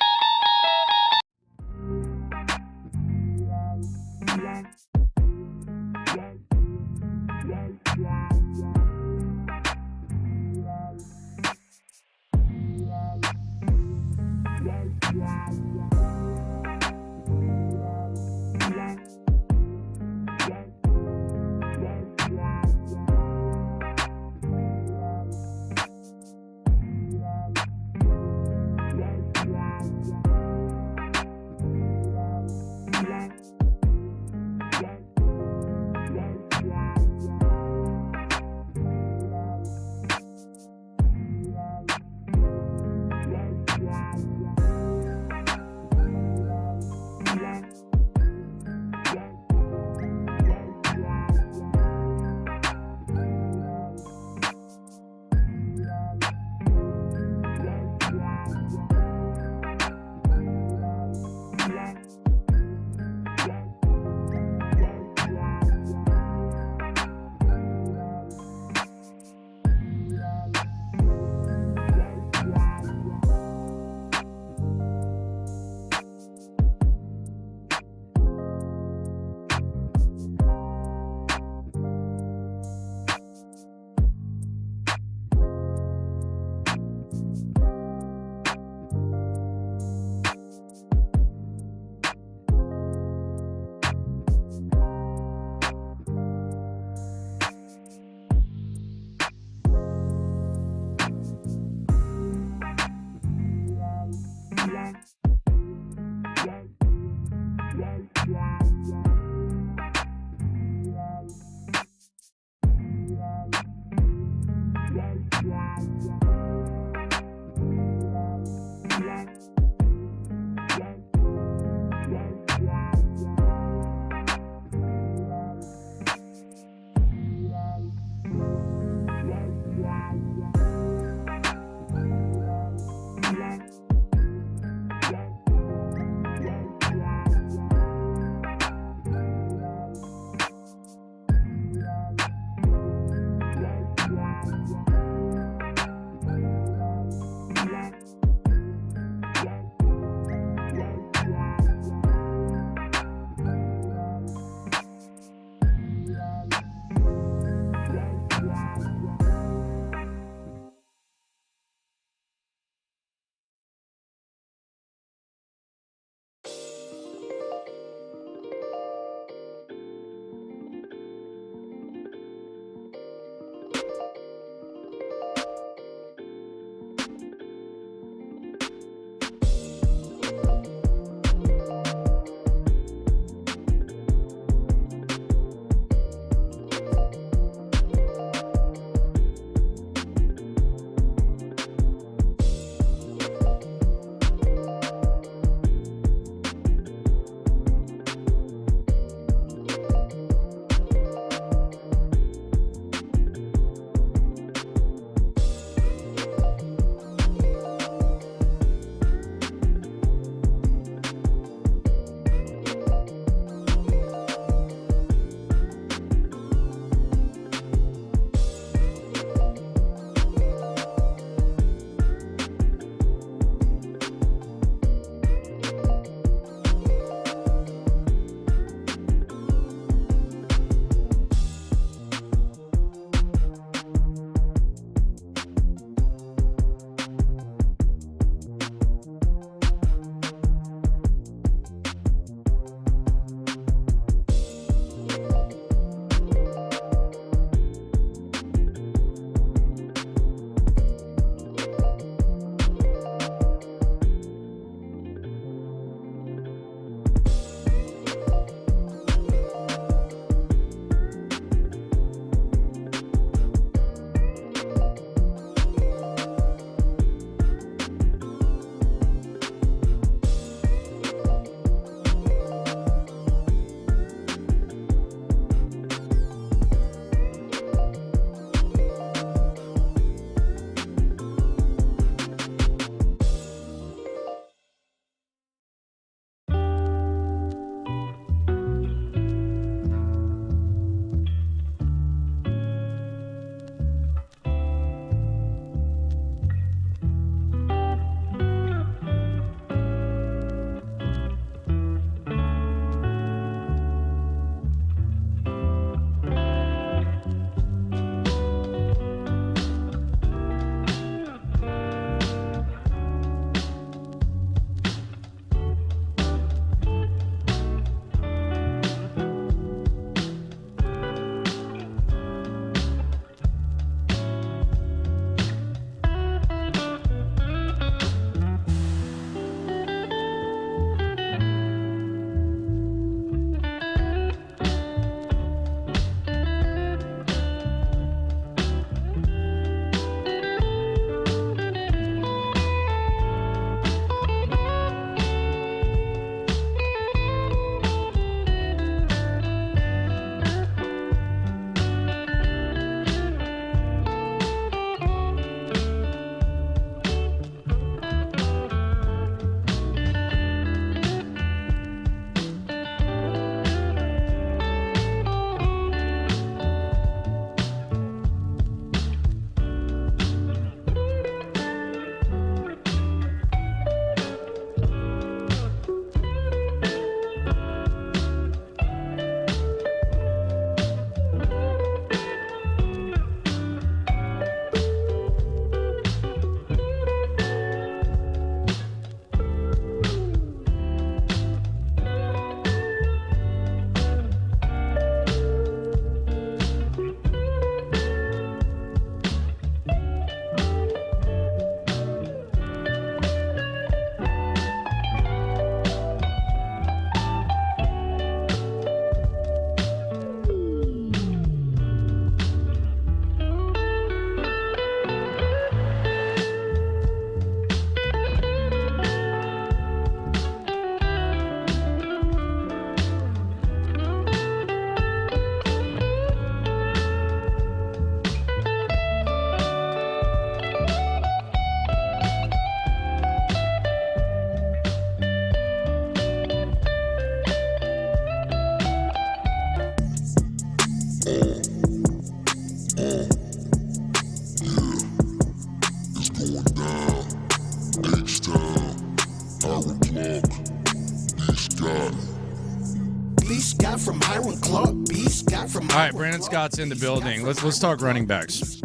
All right, Brandon Scott's in the building. Let's talk running backs.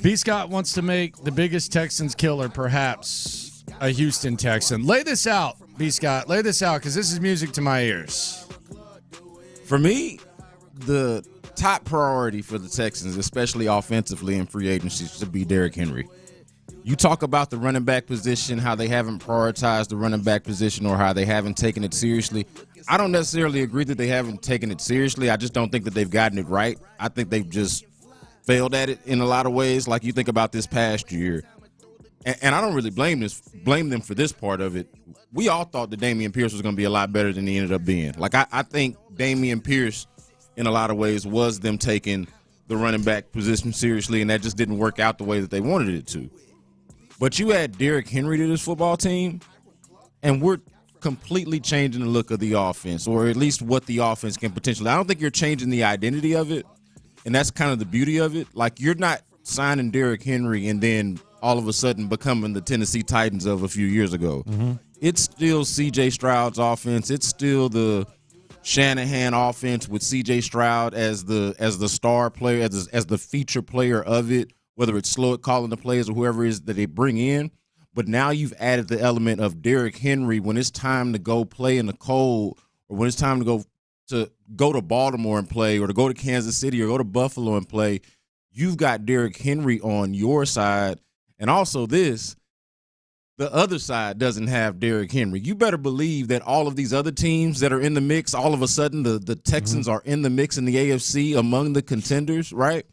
B. Scott wants to make the biggest Texans killer perhaps a Houston Texan. Lay this out, B. Scott. Lay this out, because this is music to my ears. For me, the top priority for the Texans, especially offensively in free agency, should be Derrick Henry. You talk about the running back position, how they haven't prioritized the running back position or how they haven't taken it seriously. I don't necessarily agree that they haven't taken it seriously. I just don't think that they've gotten it right. I think they've just failed at it in a lot of ways. Like you think about this past year, and I don't really blame them for this part of it. We all thought that Dameon Pierce was going to be a lot better than he ended up being. Like I think Dameon Pierce, in a lot of ways, was them taking the running back position seriously, and that just didn't work out the way that they wanted it to. But you add Derrick Henry to this football team, and we're completely changing the look of the offense, or at least what the offense can potentially. I don't think you're changing the identity of it, and that's kind of the beauty of it. Like, you're not signing Derrick Henry and then all of a sudden becoming the Tennessee Titans of a few years ago. Mm-hmm. It's still C.J. Stroud's offense. It's still the Shanahan offense with C.J. Stroud as the star player, as the feature player of it, whether it's Slowick calling the plays or whoever it is that they bring in. But now you've added the element of Derrick Henry when it's time to go play in the cold, or when it's time to go to Baltimore and play, or to go to Kansas City or go to Buffalo and play. You've got Derrick Henry on your side. And also the other side doesn't have Derrick Henry. You better believe that all of these other teams that are in the mix, all of a sudden the Texans are in the mix in the AFC among the contenders, right?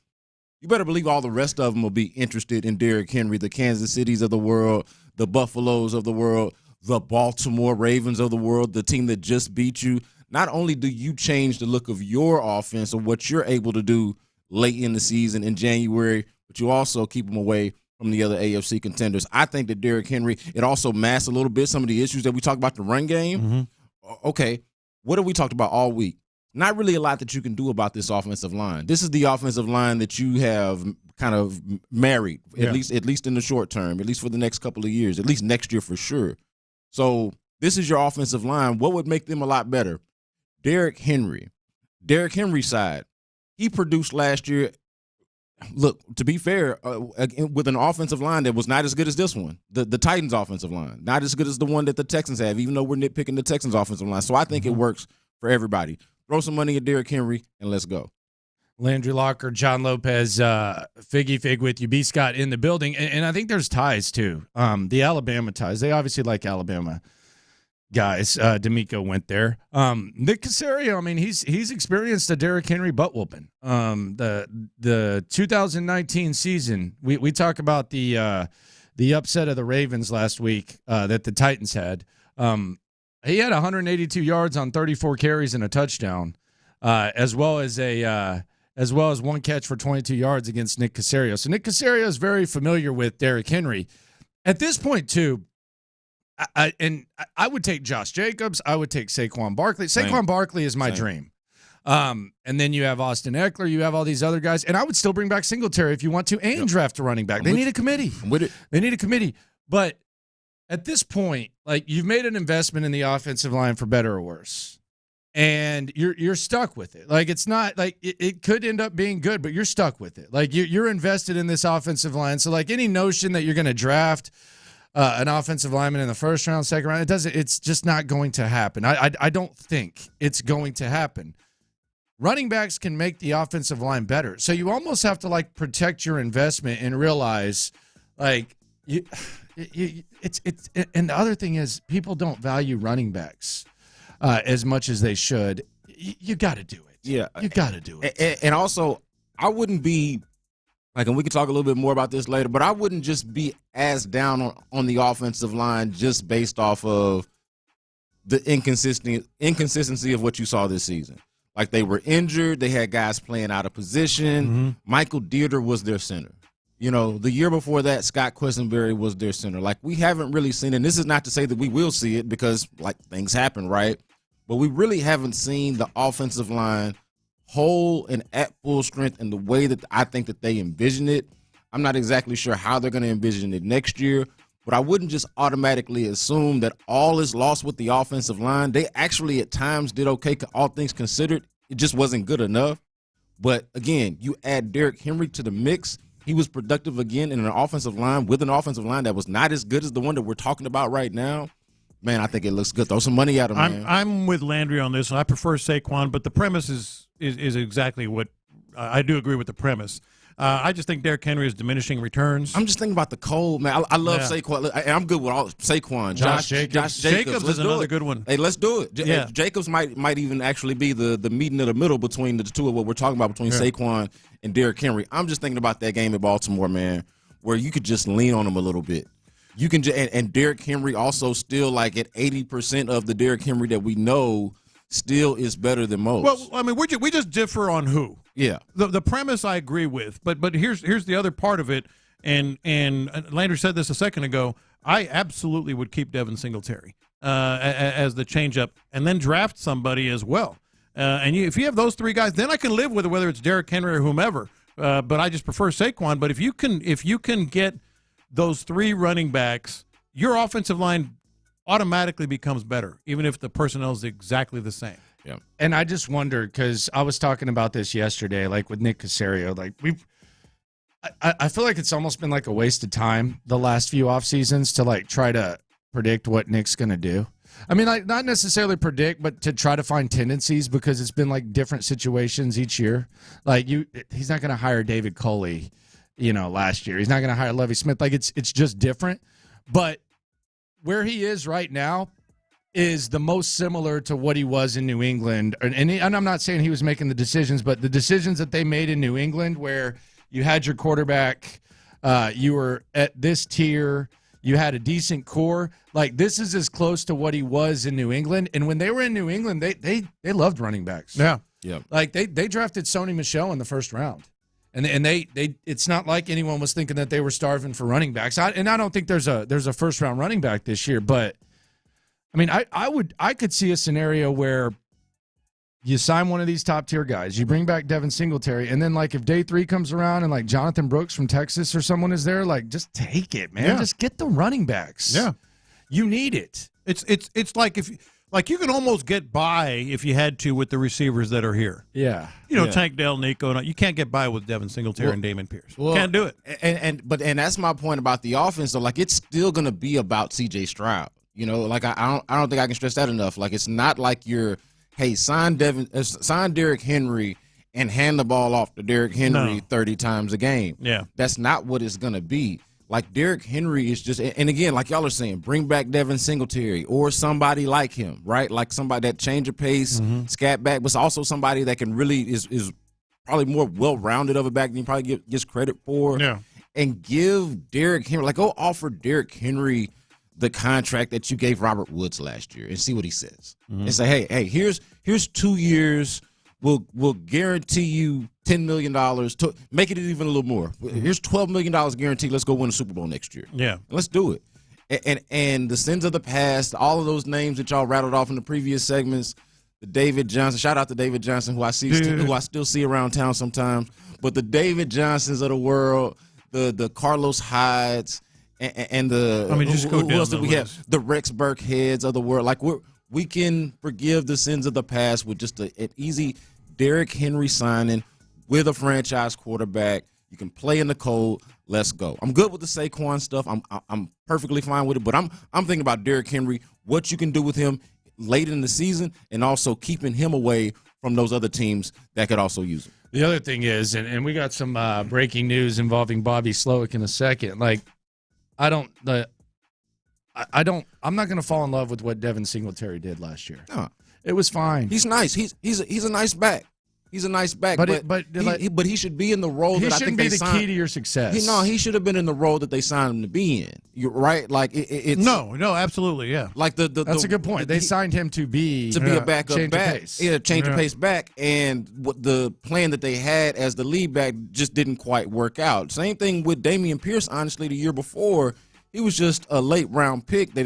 You better believe all the rest of them will be interested in Derrick Henry, the Kansas Cities of the world, the Buffaloes of the world, the Baltimore Ravens of the world, the team that just beat you. Not only do you change the look of your offense or what you're able to do late in the season in January, but you also keep them away from the other AFC contenders. I think that Derrick Henry, it also masks a little bit some of the issues that we talked about the run game. Mm-hmm. Okay, what have we talked about all week? Not really a lot that you can do about this offensive line. This is the offensive line that you have kind of married, at least in the short term, at least for the next couple of years, at least next year for sure. So this is your offensive line. What would make them a lot better? Derrick Henry. Derrick Henry's side, he produced last year. Look, to be fair, with an offensive line that was not as good as this one, the Titans' offensive line, not as good as the one that the Texans have, even though we're nitpicking the Texans' offensive line. So I think it works for everybody. Throw some money at Derrick Henry, and let's go. Landry Locker, John Lopez, Figgy Fig with you. B. Scott in the building. And I think there's ties, too. The Alabama ties. They obviously like Alabama guys. D'Amico went there. Nick Caserio, I mean, he's experienced a Derrick Henry butt whooping. The 2019 season, we talk about the upset of the Ravens last week that the Titans had. He had 182 yards on 34 carries and a touchdown, as well as one catch for 22 yards against Nick Caserio. So Nick Caserio is very familiar with Derrick Henry. At this point, too, I would take Josh Jacobs. I would take Saquon Barkley. Saquon Barkley is my dream. And then you have Austin Eckler. You have all these other guys. And I would still bring back Singletary if you want to, and draft a running back. They need a committee. I'm with it. They need a committee. But at this point, like, you've made an investment in the offensive line for better or worse, and you're stuck with it. Like, it's not like it could end up being good, but you're stuck with it. Like, you're invested in this offensive line. So, like, any notion that you're going to draft an offensive lineman in the first round, second round, it's just not going to happen. I don't think it's going to happen. Running backs can make the offensive line better. So you almost have to, like, protect your investment and realize, like, and the other thing is, people don't value running backs as much as they should. You got to do it. Yeah, you got to do it. And also, I wouldn't be like, and we can talk a little bit more about this later, but I wouldn't just be as down on the offensive line just based off of the inconsistency of what you saw this season. Like, they were injured, they had guys playing out of position. Mm-hmm. Michael Dieter was their center. You know, the year before that, Scott Quessenberry was their center. Like, we haven't really seen, and this is not to say that we will see it because, like, things happen, right? But we really haven't seen the offensive line whole and at full strength in the way that I think that they envision it. I'm not exactly sure how they're going to envision it next year, but I wouldn't just automatically assume that all is lost with the offensive line. They actually at times did okay, all things considered, it just wasn't good enough. But again, you add Derrick Henry to the mix. He was productive again in an offensive line with an offensive line that was not as good as the one that we're talking about right now. Man, I think it looks good. Throw some money at him, man. I'm with Landry on this. I prefer Saquon, but the premise is exactly what I do agree with the premise. I just think Derrick Henry is diminishing returns. I'm just thinking about the cold, man. I love Saquon. I'm good with all Saquon. Josh Jacobs is another good one. Hey, let's do it. Yeah. Jacobs might even actually be the meeting in the middle between the two of what we're talking about between Saquon and Derrick Henry. I'm just thinking about that game in Baltimore, man, where you could just lean on him a little bit. You can and Derrick Henry also still like at 80% of the Derrick Henry that we know still is better than most. Well, I mean, we just differ on who. Yeah. The premise I agree with, but here's the other part of it, and Landry said this a second ago. I absolutely would keep Devin Singletary as the changeup, and then draft somebody as well. If you have those three guys, then I can live with it, whether it's Derrick Henry or whomever. But I just prefer Saquon. But if you can get those three running backs, your offensive line automatically becomes better, even if the personnel is exactly the same. Yeah. And I just wonder, because I was talking about this yesterday, like with Nick Caserio, like I feel like it's almost been like a waste of time the last few off seasons to like try to predict what Nick's going to do. I mean, like not necessarily predict, but to try to find tendencies, because it's been like different situations each year. Like he's not going to hire David Culley, last year. He's not going to hire Lovie Smith. Like it's just different. But where he is right now is the most similar to what he was in New England. And I'm not saying he was making the decisions, but the decisions that they made in New England, where you had your quarterback, you were at this tier, you had a decent core. Like this is as close to what he was in New England. And when they were in New England, they loved running backs. Yeah. Yeah. Like they drafted Sony Michel in the first round. And they it's not like anyone was thinking that they were starving for running backs. I don't think there's a first round running back this year, but I mean I could see a scenario where you sign one of these top tier guys, you bring back Devin Singletary, and then like if day 3 comes around and like Jonathan Brooks from Texas or someone is there, like just take it, man. Yeah. Just get the running backs. Yeah. You need it. It's like like you can almost get by if you had to with the receivers that are here. Yeah. Tank Dell, Nico. You can't get by with Devin Singletary and Damon Pierce. Can't do it. And that's my point about the offense. So like it's still going to be about C.J. Stroud. Like I don't think I can stress that enough. Like it's not like you're sign Derrick Henry and hand the ball off to Derrick Henry 30 times a game. Yeah. That's not what it's going to be. Like Derrick Henry is just, and again, like y'all are saying, bring back Devin Singletary or somebody like him, right? Like somebody that change of pace, scat back, but also somebody that can really is probably more well-rounded of a back than he probably gets credit for. Yeah. And give Derrick Henry, go offer Derrick Henry the contract that you gave Robert Woods last year and see what he says. And say, hey, here's 2 years. We'll guarantee you $10 million to make it even a little more. Here's $12 million guaranteed. Let's go win a Super Bowl next year. Yeah. Let's do it. And the sins of the past, all of those names that y'all rattled off in the previous segments, the David Johnson, shout out to David Johnson, who I still see around town sometimes, but the David Johnsons of the world, the Carlos Hydes, and the who else did we have? The Rex Burkheads of the world. Like we can forgive the sins of the past with just an easy Derrick Henry signing with a franchise quarterback. You can play in the cold. Let's go. I'm good with the Saquon stuff. I'm perfectly fine with it. But I'm thinking about Derrick Henry, what you can do with him late in the season, and also keeping him away from those other teams that could also use him. The other thing is, and we got some breaking news involving Bobby Slowick in a second. Like, I'm not going to fall in love with what Devin Singletary did last year. No. It was fine. He's nice. He's a nice back. He's a nice back, but he should be in the role that I think they signed. He shouldn't be the key to your success. He should have been in the role that they signed him to be in. You're right. Like it's no, absolutely, yeah. Like that's a good point. They signed him to be a backup change back, of pace. change of pace back, and what the plan that they had as the lead back just didn't quite work out. Same thing with Dameon Pierce. Honestly, the year before, he was just a late round pick. I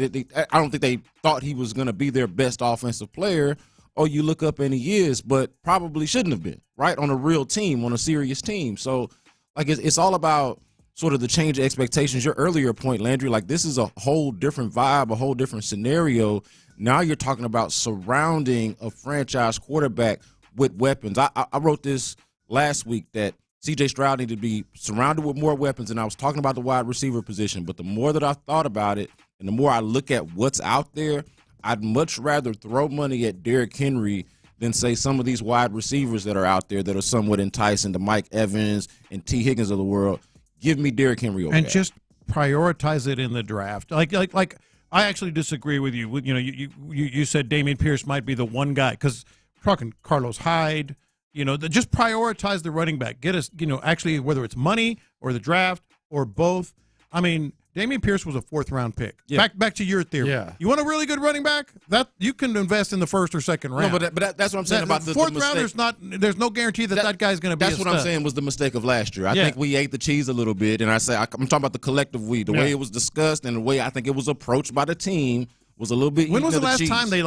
don't think they thought he was going to be their best offensive player. Or you look up and he is, but probably shouldn't have been, right, on a real team, on a serious team. So, like, it's all about sort of the change of expectations. Your earlier point, Landry, like, this is a whole different vibe, a whole different scenario. Now you're talking about surrounding a franchise quarterback with weapons. I wrote this last week that C.J. Stroud needed to be surrounded with more weapons, and I was talking about the wide receiver position. But the more that I thought about it and the more I look at what's out there, I'd much rather throw money at Derrick Henry than, say, some of these wide receivers that are out there that are somewhat enticing, the Mike Evans and T. Higgins of the world. Give me Derrick Henry over and that. Just prioritize it in the draft. Like I actually disagree with you. You said Dameon Pierce might be the one guy because talking Carlos Hyde. Just prioritize the running back. Get us, actually, whether it's money or the draft or both. I mean, Dameon Pierce was a 4th-round pick. Yeah. Back to your theory. Yeah. You want a really good running back? That you can invest in the 1st or 2nd round. No, but that's what I'm saying about the 4th rounder's not. There's no guarantee that guy's going to be. That's what I'm saying was the mistake of last year. I think we ate the cheese a little bit, and I'm talking about the collective we, the way it was discussed, and the way I think it was approached by the team was a little bit. When was the last time they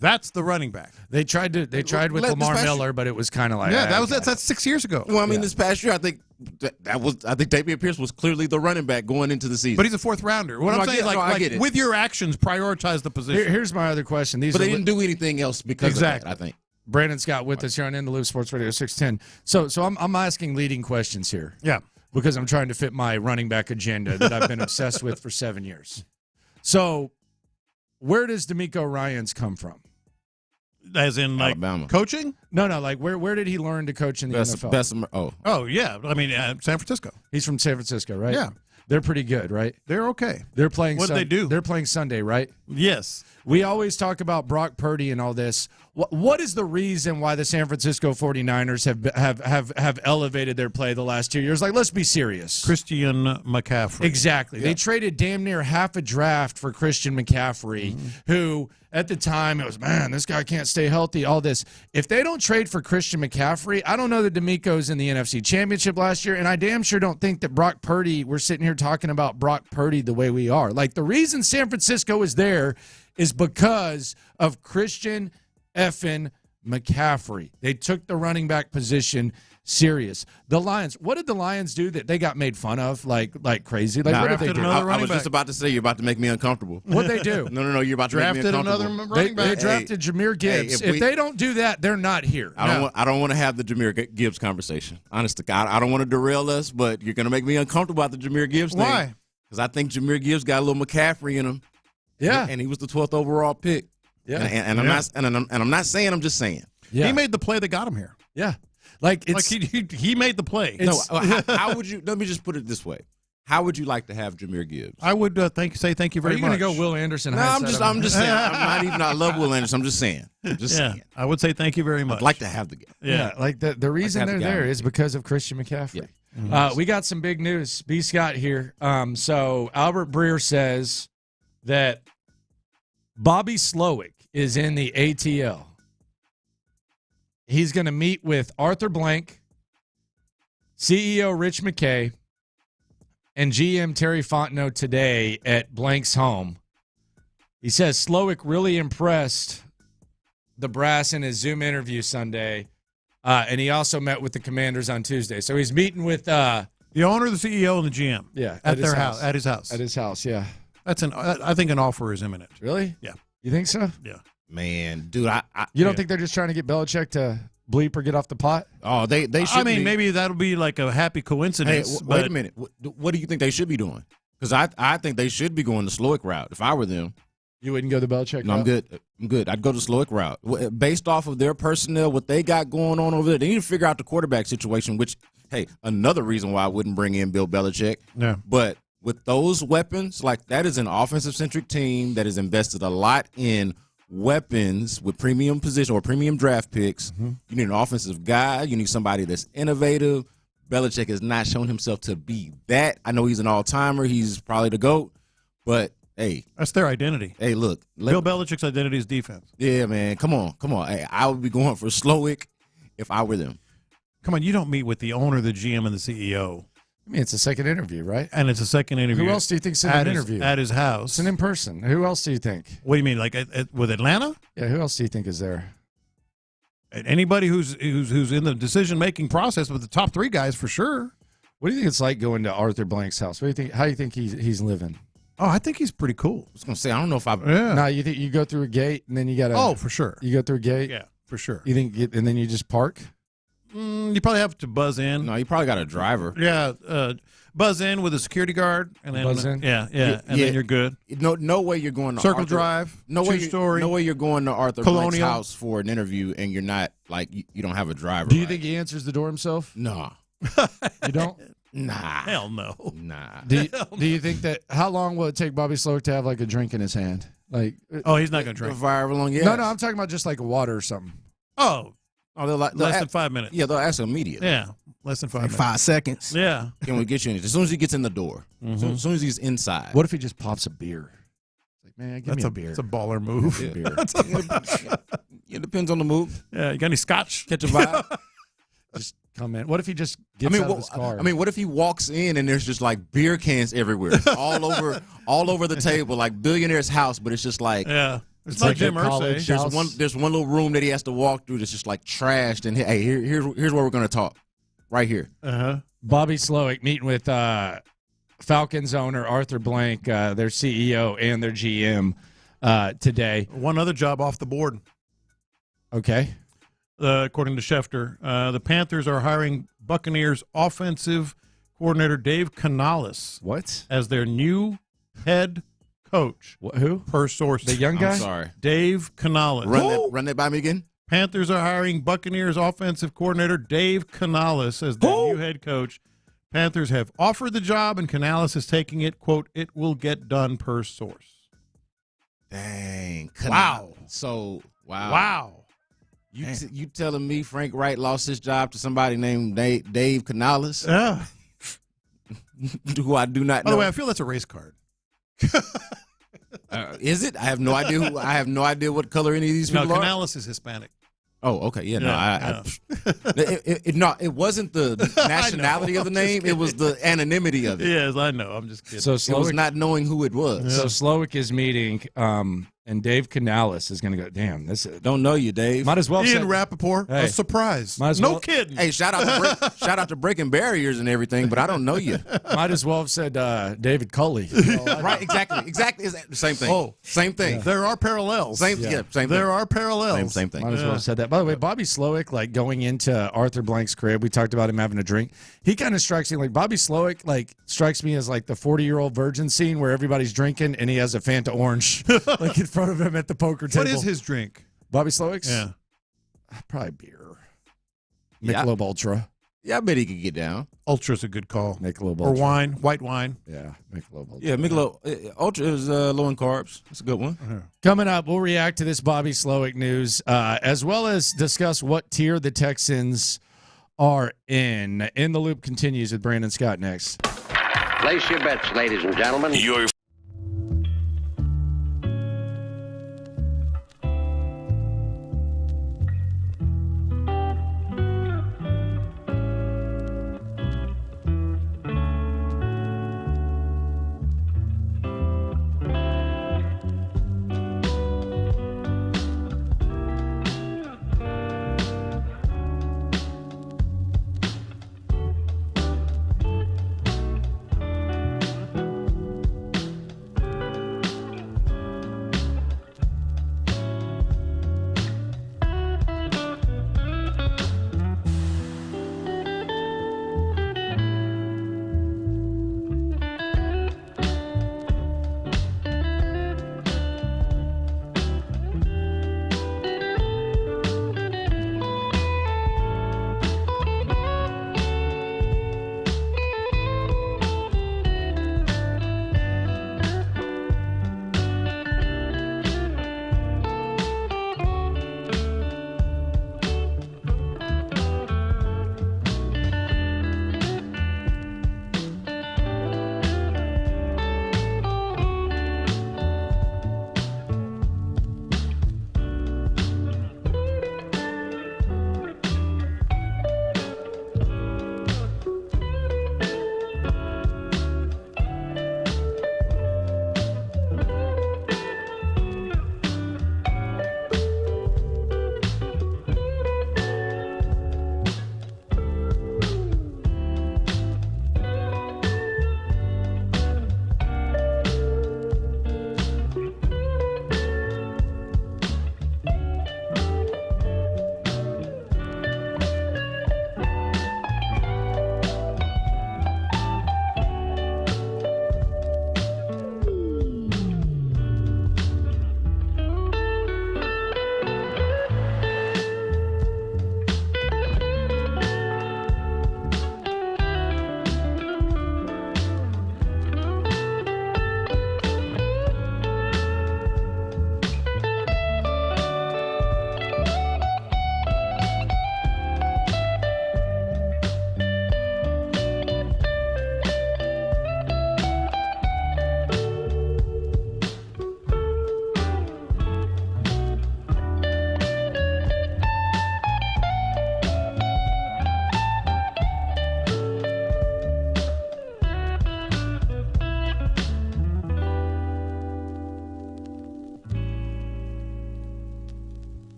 that's the running back? They tried with Lamar Miller, but it was kind of like that's 6 years ago. Well, I mean, this past year, I think Dameon Pierce was clearly the running back going into the season. But he's a 4th rounder. What I'm saying, with your actions, prioritize the position. Here's my other question. But they didn't do anything else because of that, I think. Brandon Scott with us here on In the Loop, Sports Radio 610. So I'm asking leading questions here. Yeah. Because I'm trying to fit my running back agenda that I've been obsessed with for 7 years. So where does DeMeco Ryans come from? As in, Alabama. Coaching? No, where did he learn to coach in the NFL? Oh, yeah. I mean, San Francisco. He's from San Francisco, right? Yeah. They're pretty good, right? They're okay. They're playing. What they do? They're playing Sunday, right? Yes. We always talk about Brock Purdy and all this. What is the reason why the San Francisco 49ers have elevated their play the last 2 years? Let's be serious. Christian McCaffrey. Exactly. Yeah. They traded damn near half a draft for Christian McCaffrey, who at the time it was, man, this guy can't stay healthy, all this. If they don't trade for Christian McCaffrey, I don't know that DeMeco's in the NFC Championship last year, and I damn sure don't think that Brock Purdy, we're sitting here talking about Brock Purdy the way we are. The reason San Francisco is there is because of Christian effing McCaffrey. They took the running back position serious. The Lions, what did the Lions do that they got made fun of like crazy? What did they do? I was just about to say you're about to make me uncomfortable. What'd they do? No, you're about to make me uncomfortable. Another running back. They drafted Jahmyr Gibbs. If they don't do that, they're not here. I don't want to have the Jahmyr Gibbs conversation. Honest to God, I don't want to derail us, but you're going to make me uncomfortable about the Jahmyr Gibbs thing. Why? Because I think Jahmyr Gibbs got a little McCaffrey in him. Yeah, and he was the 12th overall pick. Yeah, and I'm not saying. I'm just saying. Yeah. He made the play that got him here. Yeah, he made the play. No, how would you? Let me just put it this way: how would you like to have Jahmyr Gibbs? I would say thank you very much. Are you going to go Will Anderson? No, I'm just saying. I love Will Anderson. I'm just saying. Saying. I would say thank you very much. I'd like to have the guy. Yeah, the reason they're there is because of Christian McCaffrey. Yeah. Mm-hmm. We got some big news. B. Scott here. So Albert Breer says that Bobby Slowick is in the ATL. He's going to meet with Arthur Blank, CEO Rich McKay, and GM Terry Fontenot today at Blank's home. He says Slowick really impressed the brass in his Zoom interview Sunday, and he also met with the Commanders on Tuesday. So he's meeting with the owner, the CEO, and the GM. Yeah, at their house. At his house. At his house. Yeah. I think an offer is imminent. Really? Yeah. You think so? Yeah. Man, dude, you don't think they're just trying to get Belichick to bleep or get off the pot? Oh, they should. I mean, maybe that'll be like a happy coincidence. Hey, wait a minute. What do you think they should be doing? Because I think they should be going the Slowick route. If I were them, you wouldn't go the Belichick route? I'm good. I'd go the Slowick route. Based off of their personnel, what they got going on over there, they need to figure out the quarterback situation, which, hey, another reason why I wouldn't bring in Bill Belichick. Yeah. But with those weapons, that is an offensive-centric team that has invested a lot in weapons with premium position or premium draft picks. Mm-hmm. You need an offensive guy. You need somebody that's innovative. Belichick has not shown himself to be that. I know he's an all-timer. He's probably the GOAT. But, hey. That's their identity. Hey, look. Bill Belichick's identity is defense. Yeah, man. Come on. Hey, I would be going for Slowick if I were them. Come on. You don't meet with the owner, the GM, and the CEO. I mean, it's a second interview, right? And it's a second interview. Who else do you think's in an interview? At his house. It's an in-person. Who else do you think? What do you mean, with Atlanta? Yeah, who else do you think is there? Anybody who's in the decision-making process with the top three guys for sure. What do you think it's like going to Arthur Blank's house? What do you think? How do you think he's living? Oh, I think he's pretty cool. I was going to say, I don't know if I've... Yeah. No, you think you go through a gate and then you got to... Oh, for sure. You go through a gate? Yeah. for sure. You think, and then you just park? You probably have to buzz in. No, you probably got a driver. Yeah, buzz in with a security guard, and then buzz in. and then you're good. No way you're going to Circle Arthur, Drive. No way you're going to Arthur Colonial. Blank's house for an interview, and you're not like you don't have a driver. Do you think he answers the door himself? No. You don't? Nah. Hell no. Nah. Do you think that? How long will it take Bobby Slowick to have like a drink in his hand? Like, oh, he's not going to drink. However long. No, I'm talking about just like water or something. Oh, they'll less than 5 minutes. Yeah, they'll ask immediately. Yeah, less than 5 minutes. 5 seconds. Yeah. Can we get you in? As soon as he gets in the door, as soon as he's inside. What if he just pops a beer? Like, man, give me a beer. That's a baller move. It depends on the move. Yeah, you got any scotch? Catch a vibe. Just come in. What if he just gets out of his car? I mean, what if he walks in and there's just like beer cans everywhere, all over the table, like billionaire's house, but it's just like it's like Jim Irsay. There's one little room that he has to walk through that's just like trashed, and hey, here's where we're gonna talk, right here. Bobby Slowick meeting with Falcons owner Arthur Blank, their CEO and their GM today. One other job off the board. Okay. According to Schefter, the Panthers are hiring Buccaneers offensive coordinator Dave Canales as their new head coach. Who? Per source. The young guy? I'm sorry. Dave Canales. Run that by me again. Panthers are hiring Buccaneers offensive coordinator Dave Canales as their new head coach. Panthers have offered the job, and Canales is taking it. Quote, "It will get done," per source. Dang. Wow. So, wow. Wow. You telling me Frank Wright lost his job to somebody named Dave Canales? Yeah. Who I do not know. By the way, I feel that's a race card. Is it? I have no idea. I have no idea what color any of these people are. No, Canales is Hispanic. Oh, okay. Yeah, no, it wasn't the nationality of the name. It was the anonymity of it. Yes, I know. I'm just kidding. So it was not knowing who it was. So Slowick is meeting, and Dave Canales is going to go, damn, this don't know you, Dave. Might as well Ian Rappaport, a surprise. No kidding. Hey, shout out to breaking barriers and everything, but I don't know you. Might as well have said David Culley. Right, exactly. Same thing. Oh, same thing. Yeah. There are parallels. Same thing. There are parallels. Same thing. Might as well have said that. By the way, Bobby Slowick, like going into Arthur Blank's crib, we talked about him having a drink. He kind of strikes me like Bobby Slowick, like strikes me as like the 40-year-old virgin scene where everybody's drinking and he has a Fanta Orange like in front of him at the poker table. What is his drink? Bobby Slowick's? Yeah. Probably beer. Michelob Ultra. Yeah, I bet he could get down. Ultra's a good call. Michelob Ultra. Or wine, white wine. Yeah, Michelob Ultra. Yeah, Michelob Ultra is low in carbs. That's a good one. Uh-huh. Coming up, we'll react to this Bobby Slowick news, as well as discuss what tier the Texans are in. In the Loop continues with Brandon Scott next. Place your bets, ladies and gentlemen.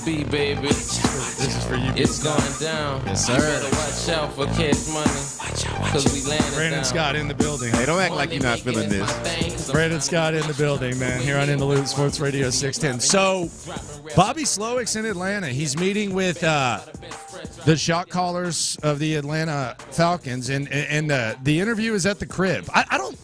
be, baby. This is for you. It's going down. Yes, sir. You better watch out for cash money. Cause we landed Brandon down. Scott in the building. Hey, don't act like you're not feeling this. Brandon Scott in the building, man, here on In the Loop, Sports Radio 610. So, Bobby Slowick's in Atlanta. He's meeting with the shot callers of the Atlanta Falcons, and the interview is at the crib. I don't.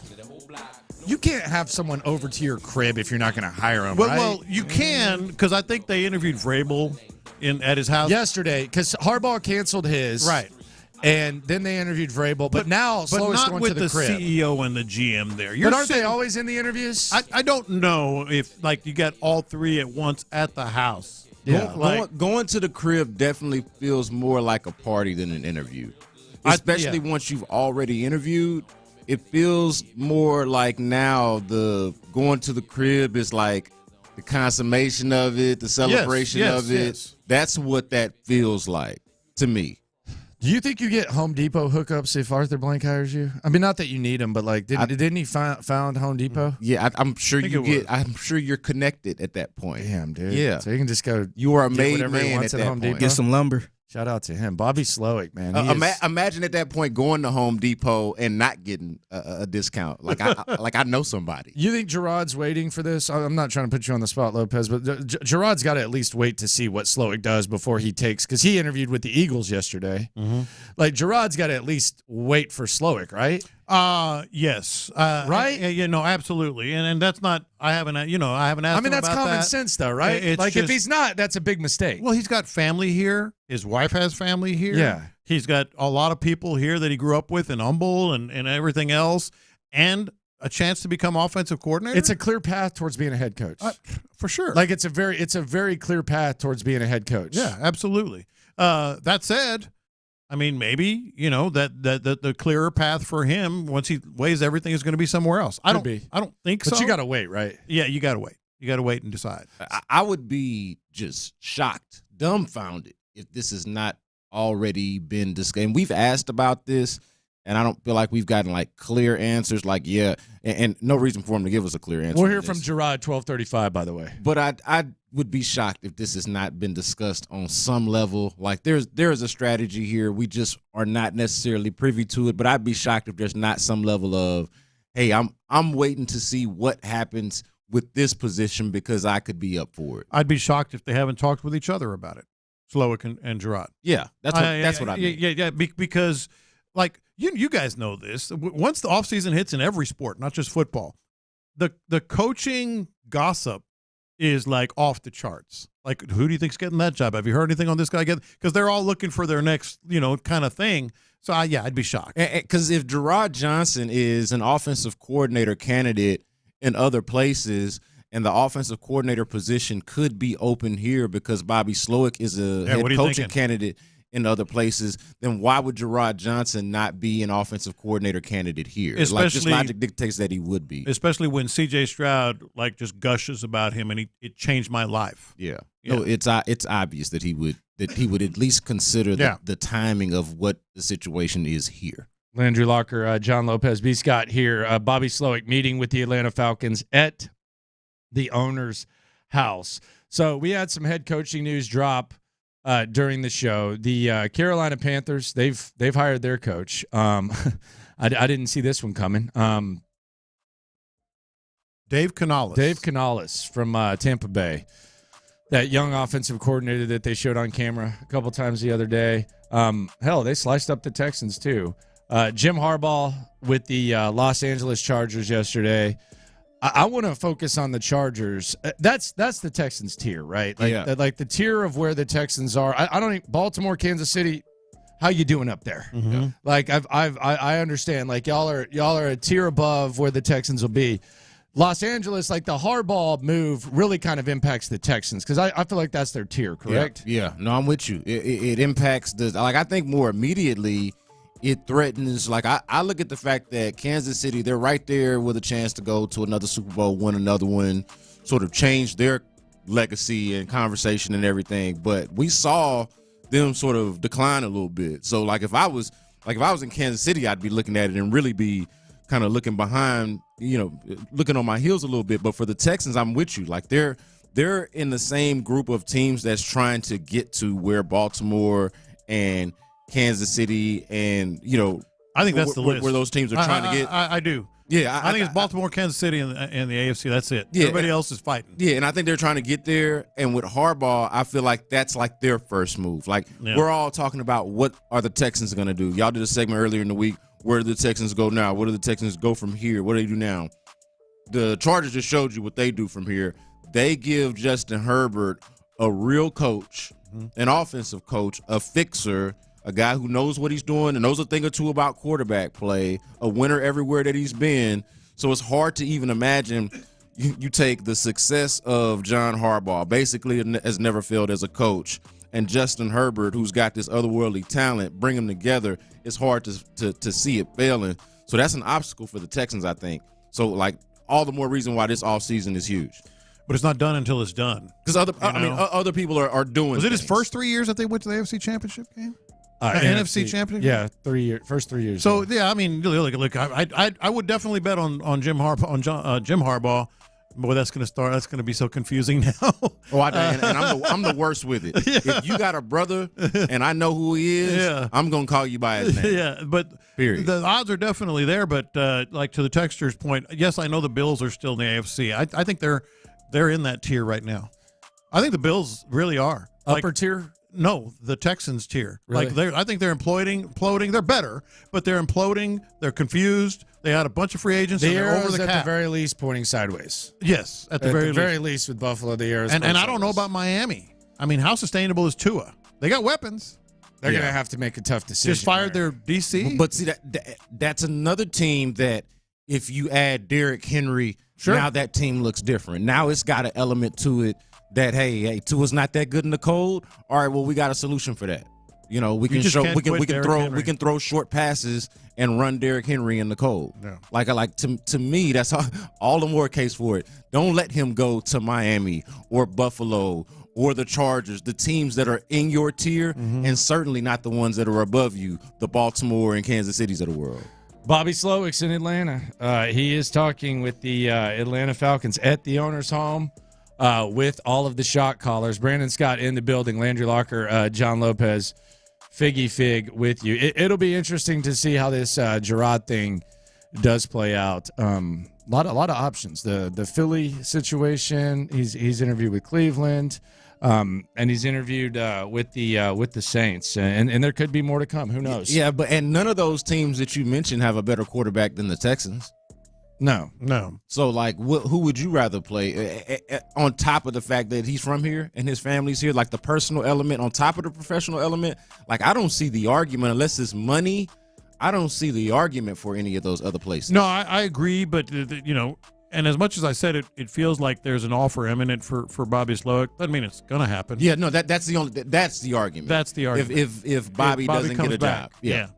You can't have someone over to your crib if you're not going to hire them, right? Well, you can, because I think they interviewed Vrabel at his house yesterday, because Harbaugh canceled his. Right. And then they interviewed Vrabel, but now Slowick's going to the crib. But not with the CEO and the GM there. But aren't they always in the interviews? I don't know if, like, you got all three at once at the house. Yeah. Going to the crib definitely feels more like a party than an interview. Especially once you've already interviewed. It feels more like now the going to the crib is like the consummation of it, the celebration of it. Yes. That's what that feels like to me. Do you think you get Home Depot hookups if Arthur Blank hires you? I mean, not that you need them, but like, didn't he found Home Depot? Yeah, I'm sure you get. I'm sure you're connected at that point. Damn, dude. Yeah, so you can just go. You are a made whatever he man wants at at that Home point. Depot. Get some lumber. Shout out to him, Bobby Slowick, man. Imagine at that point going to Home Depot and not getting a discount. Like I know somebody. You think Gerard's waiting for this? I'm not trying to put you on the spot, Lopez, but Gerard's got to at least wait to see what Slowick does before he takes, because he interviewed with the Eagles yesterday. Mm-hmm. Like, Gerard's got to at least wait for Slowick, right? Yes. Right? Absolutely. And that's not. I haven't asked. I mean, that's common sense, though, right? If he's not, that's a big mistake. Well, he's got family here. His wife has family here. Yeah. He's got a lot of people here that he grew up with in Humble and everything else, and a chance to become offensive coordinator. It's a clear path towards being a head coach. For sure. Like, it's a very clear path towards being a head coach. Yeah, absolutely. That said, I mean, maybe, that the clearer path for him once he weighs everything is going to be somewhere else. I don't think so. But you got to wait, right? Yeah, you got to wait. You got to wait and decide. I would be just shocked, dumbfounded if this has not already been discussed. And we've asked about this, and I don't feel like we've gotten like clear answers. Like, yeah, and no reason for him to give us a clear answer. We'll hear from Gerard 12:35, by the way. But I would be shocked if this has not been discussed on some level. Like, there's a strategy here. We just are not necessarily privy to it. But I'd be shocked if there's not some level of, hey, I'm waiting to see what happens with this position because I could be up for it. I'd be shocked if they haven't talked with each other about it, Slowick and Gerard. Yeah, that's what I mean. Yeah, because, like, you guys know this. Once the offseason hits in every sport, not just football, the coaching gossip is, like, off the charts. Like, who do you think's getting that job? Have you heard anything on this guy? Because they're all looking for their next, kind of thing. So, I'd be shocked. Because if Gerard Johnson is an offensive coordinator candidate in other places, and the offensive coordinator position could be open here because Bobby Slowick is a head coaching candidate in other places, then why would Gerard Johnson not be an offensive coordinator candidate here? Just logic dictates that he would be. Especially when C.J. Stroud, like, just gushes about him, and it changed my life. Yeah. No, it's obvious that he would at least consider the timing of what the situation is here. Landry Locker, John Lopez, B. Scott here. Bobby Slowick meeting with the Atlanta Falcons at the owner's house. So we had some head coaching news drop during the show. The Carolina Panthers, they've hired their coach. I didn't see this one coming. Dave Canales. Dave Canales from Tampa Bay. That young offensive coordinator that they showed on camera a couple times the other day. Hell, they sliced up the Texans too. Jim Harbaugh with the Los Angeles Chargers yesterday. I want to focus on the Chargers. That's the Texans tier, right? Like the tier of where the Texans are. I don't think Baltimore, Kansas City. How you doing up there? Mm-hmm. Like I understand. Like y'all are a tier above where the Texans will be. Los Angeles, like the Harbaugh move, really kind of impacts the Texans because I feel like that's their tier, correct? Yeah. No, I'm with you. It impacts I think more immediately. It threatens, like, I look at the fact that Kansas City, they're right there with a chance to go to another Super Bowl, win another one, sort of change their legacy and conversation and everything. But we saw them sort of decline a little bit. So, like, if I was in Kansas City, I'd be looking at it and really be kind of looking behind, looking on my heels a little bit. But for the Texans, I'm with you. Like, they're they're in the same group of teams that's trying to get to where Baltimore and Kansas City and, I think that's the list. Where those teams are trying to get. I do. Yeah, I think it's Baltimore, Kansas City, and the AFC. That's it. Yeah, everybody else is fighting. Yeah, and I think they're trying to get there. And with Harbaugh, I feel like that's like their first move. Like, we're all talking about what are the Texans going to do. Y'all did a segment earlier in the week. Where do the Texans go now? Where do the Texans go from here? What do they do now? The Chargers just showed you what they do from here. They give Justin Herbert a real coach, an offensive coach, a fixer, a guy who knows what he's doing and knows a thing or two about quarterback play, a winner everywhere that he's been. So it's hard to even imagine you take the success of John Harbaugh, basically has never failed as a coach, and Justin Herbert, who's got this otherworldly talent, bring them together. It's hard to see it failing. So that's an obstacle for the Texans, I think. So, like, all the more reason why this offseason is huge. But it's not done until it's done. Because other people are doing Was it his things. first 3 years that they went to the AFC Championship game? NFC Championship? Yeah, first 3 years. So, yeah, I mean, look, I would definitely bet on Jim Harbaugh. Boy, that's going to be so confusing now. And I'm the worst with it. Yeah. If you got a brother and I know who he is, I'm going to call you by his name. Yeah, but period. The odds are definitely there. But like to the texter's point, yes, I know the Bills are still in the AFC. I think they're in that tier right now. I think the Bills really are upper tier. No, the Texans tier. Really? Like I think they're imploding. They're better, but they're imploding. They're confused. They had a bunch of free agents. The and they're over the cap. at the very least pointing sideways. Yes, at the very least with Buffalo, the arrows. And I don't know about Miami. I mean, how sustainable is Tua? They got weapons. They're going to have to make a tough decision. Just fired their DC. But see, that's another team that if you add Derrick Henry, now that team looks different. Now it's got an element to it that, hey, Tua's not that good in the cold. All right, well, we got a solution for that. We can throw short passes and run Derrick Henry in the cold. Yeah. Like to me, that's all the more case for it. Don't let him go to Miami or Buffalo or the Chargers, the teams that are in your tier, and certainly not the ones that are above you, the Baltimore and Kansas Cities of the world. Bobby Slowick's in Atlanta. He is talking with the Atlanta Falcons at the owner's home with all of the shot callers. Brandon Scott in the building, Landry Locker, John Lopez, Figgy Fig with you. It'll be interesting to see how this Gerard thing does play out. A lot of options. The Philly situation. He's interviewed with Cleveland, and he's interviewed with the Saints, and there could be more to come. Who knows? Yeah, and none of those teams that you mentioned have a better quarterback than the Texans. No. So, like, who would you rather play on top of the fact that he's from here and his family's here? Like, the personal element on top of the professional element? Like, I don't see the argument unless it's money. I don't see the argument for any of those other places. No, I agree, but, and as much as I said it feels like there's an offer imminent for Bobby Slowick. Doesn't mean it's going to happen. Yeah, no, that's the argument. That's the argument. If Bobby doesn't get a job. Yeah.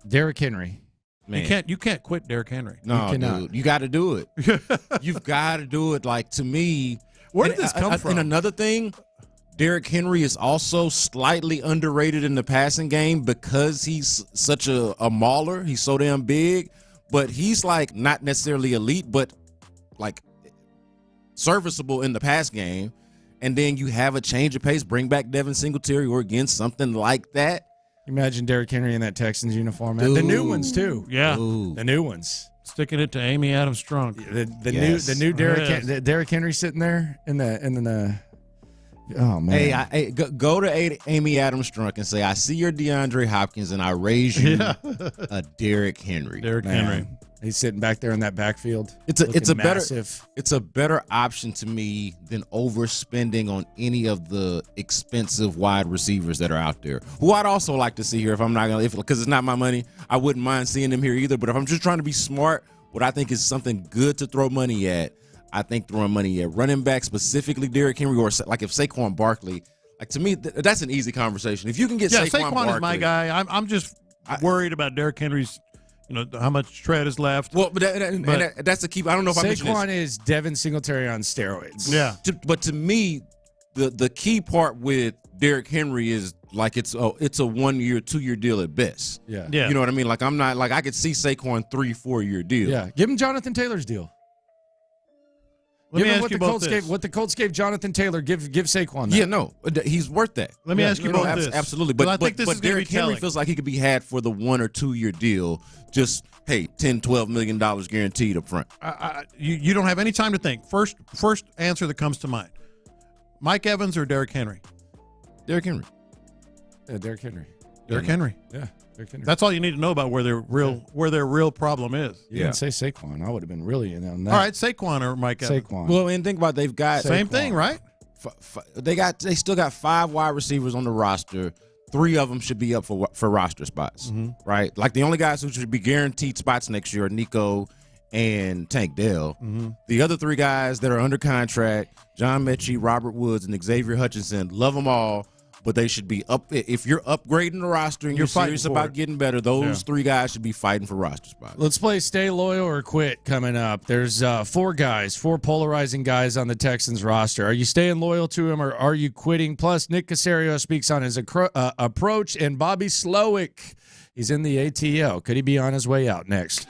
Derrick Henry. Man. You can't quit Derrick Henry. No, dude, you got to do it. You've got to do it. Like, to me, where did this come from? And another thing, Derrick Henry is also slightly underrated in the passing game because he's such a mauler. He's so damn big, but he's like not necessarily elite, but like serviceable in the pass game. And then you have a change of pace, bring back Devin Singletary or again something like that. Imagine Derrick Henry in that Texans uniform. Dude. The new ones too. Yeah, the new ones. Sticking it to Amy Adams Strunk. The new Derrick Henry sitting there in the. Oh man! Hey, go to Amy Adams Strunk and say, "I see your DeAndre Hopkins, and I raise you a Derrick Henry." Derrick Henry. He's sitting back there in that backfield. It's a better option to me than overspending on any of the expensive wide receivers that are out there. Who I'd also like to see here because it's not my money. I wouldn't mind seeing them here either. But if I'm just trying to be smart, what I think is something good to throw money at, I think throwing money at running back, specifically Derrick Henry, or like if Saquon Barkley. Like, to me, that's an easy conversation. If you can get Saquon Barkley, is my guy. I'm just worried about Derrick Henry's. How much tread is left. Well, but that's the key. I don't know if Saquon is Devin Singletary on steroids. Yeah. But to me, the key part with Derrick Henry is like it's a 1 year, 2 year deal at best. Yeah. You know what I mean? Like, I'm not like I could see Saquon 3-4 year deal. Yeah. Give him Jonathan Taylor's deal. Let me Given ask what you the both Colts this. gave, what the Colts gave Jonathan Taylor, give Saquon that. Yeah, no, he's worth that. Let me ask you both this. Absolutely, 'Cause but I think this is gonna Derrick be Henry telling. feels like he could be had for the 1 or 2 year deal. Just hey, $10-12 million guaranteed up front. You don't have any time to think. First answer that comes to mind: Mike Evans or Derrick Henry? Derrick Henry. Yeah, Derrick Henry. Derrick Henry. Yeah, Derrick Henry. That's all you need to know about where their real problem is. You didn't say Saquon. I would have been really in on that. All right, Saquon or Mike Evans. Saquon. Well, and think about it, they've got Same thing, right? They still got 5 wide receivers on the roster. 3 of them should be up for roster spots, right? Like the only guys who should be guaranteed spots next year are Nico and Tank Dell. The other 3 guys that are under contract, John Mechie, Robert Woods, and Xavier Hutchinson, love them all, but they should be up. If you're upgrading the roster and you're serious about getting better, those 3 guys should be fighting for roster spots. Let's play Stay Loyal or Quit coming up. There's 4 polarizing guys on the Texans roster. Are you staying loyal to him or are you quitting? Plus, Nick Caserio speaks on his approach, and Bobby Slowick, he's in the ATL. Could he be on his way out? Next.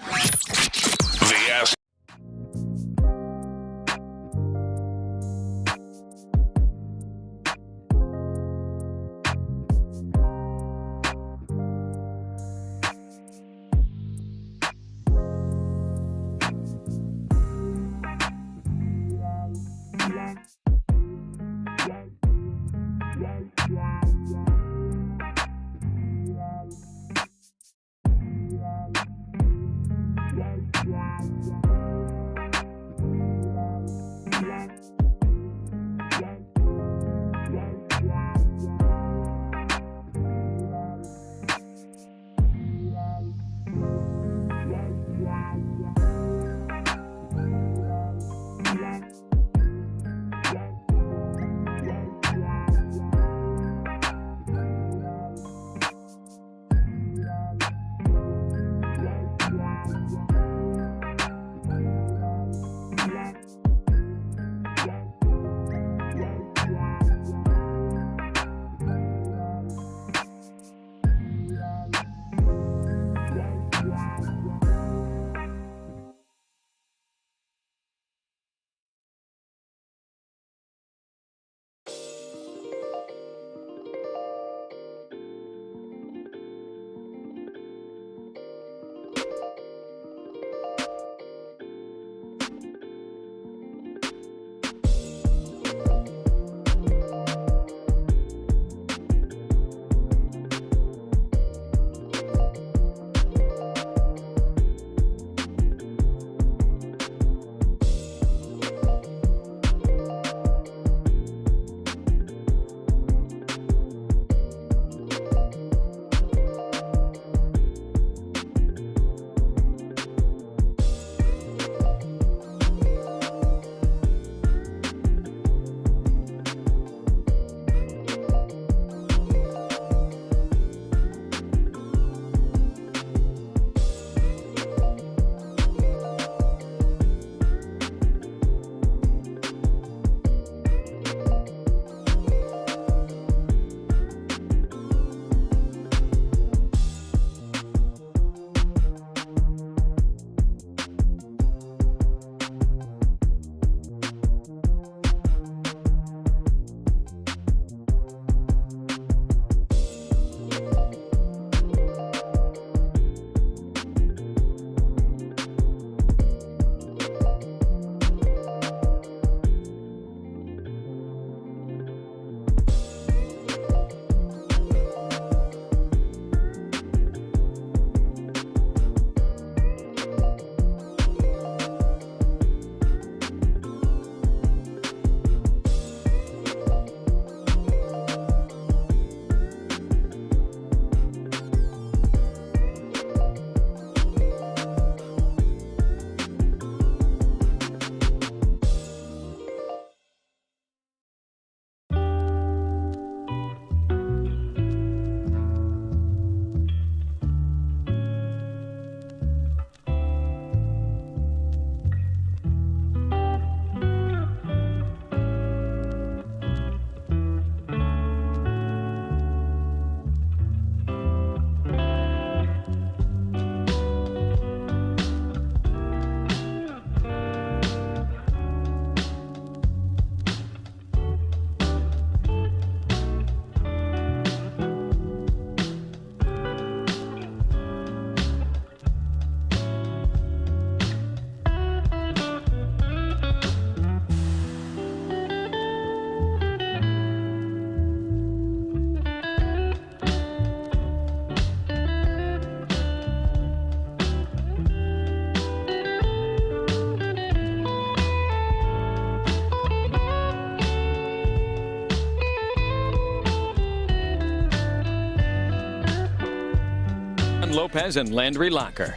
Lopez and Landry Locker.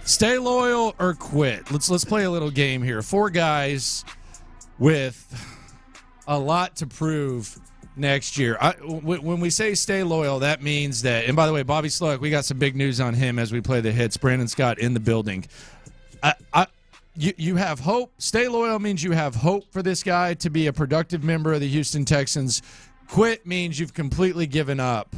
Stay loyal or quit. Let's play a little game here. 4 guys with a lot to prove next year. When we say stay loyal, that means that, and by the way, Bobby Sloak, we got some big news on him as we play the hits. Brandon Scott in the building. You have hope. Stay loyal means you have hope for this guy to be a productive member of the Houston Texans. Quit means you've completely given up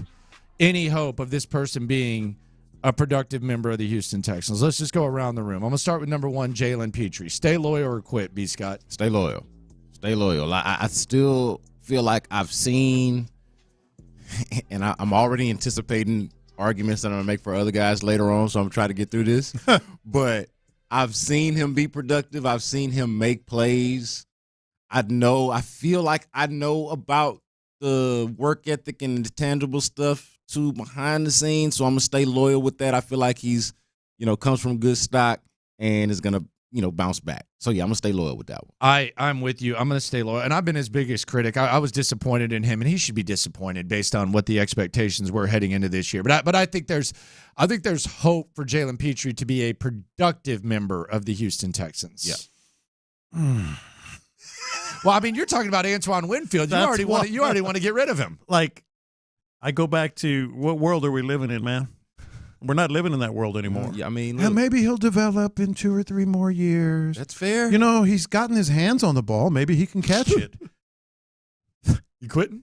any hope of this person being a productive member of the Houston Texans. Let's just go around the room. I'm going to start with number 1, Jalen Petrie. Stay loyal or quit, B. Scott? Stay loyal. Stay loyal. I still feel like I've seen, and I'm already anticipating arguments that I'm going to make for other guys later on, so I'm trying to get through this. But I've seen him be productive. I've seen him make plays. I feel like I know about the work ethic and the tangible stuff too behind the scenes, so I'm going to stay loyal with that. I feel like he's, comes from good stock and is going to, bounce back. So, yeah, I'm going to stay loyal with that one. I'm with you. I'm going to stay loyal. And I've been his biggest critic. I was disappointed in him, and he should be disappointed based on what the expectations were heading into this year. But I think there's hope for Jalen Petrie to be a productive member of the Houston Texans. Yeah. Well, I mean, you're talking about Antoine Winfield. You already want to get rid of him. Like, I go back to what world are we living in, man? We're not living in that world anymore. Yeah, I mean, and maybe he'll develop in 2 or 3 more years. That's fair. He's gotten his hands on the ball. Maybe he can catch it. You quitting?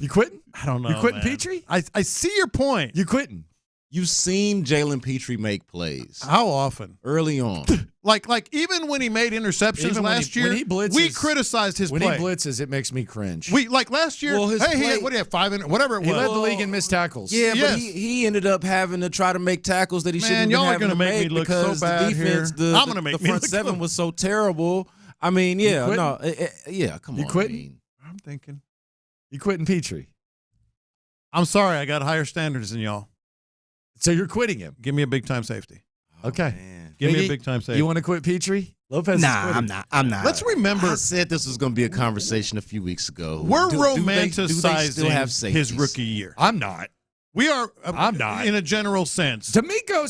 You quitting? I don't know. You quitting, man. Petrie? I see your point. You quitting? You've seen Jalen Petrie make plays. How often? Early on. Like even when he made interceptions last year, we criticized his play. When he blitzes, it makes me cringe. Last year, what do you have, 5, whatever it was. He led the league in missed tackles. Yeah, yes. But he ended up having to try to make tackles that he shouldn't y'all have are to make make me look so bad the defense, here. I'm going to make the front seven was so terrible. I mean, yeah, come on. You quitting? I'm thinking. You quitting Petrie? I'm sorry, I got higher standards than y'all. So you're quitting him? Give me a big-time safety. Okay. Give me a big-time safety. You want to quit Petrie? Lopez Nah, I'm not. Let's remember. I said this was going to be a conversation a few weeks ago. We're romanticizing his rookie year. I'm not. We are. I'm not. In a general sense. D'Amico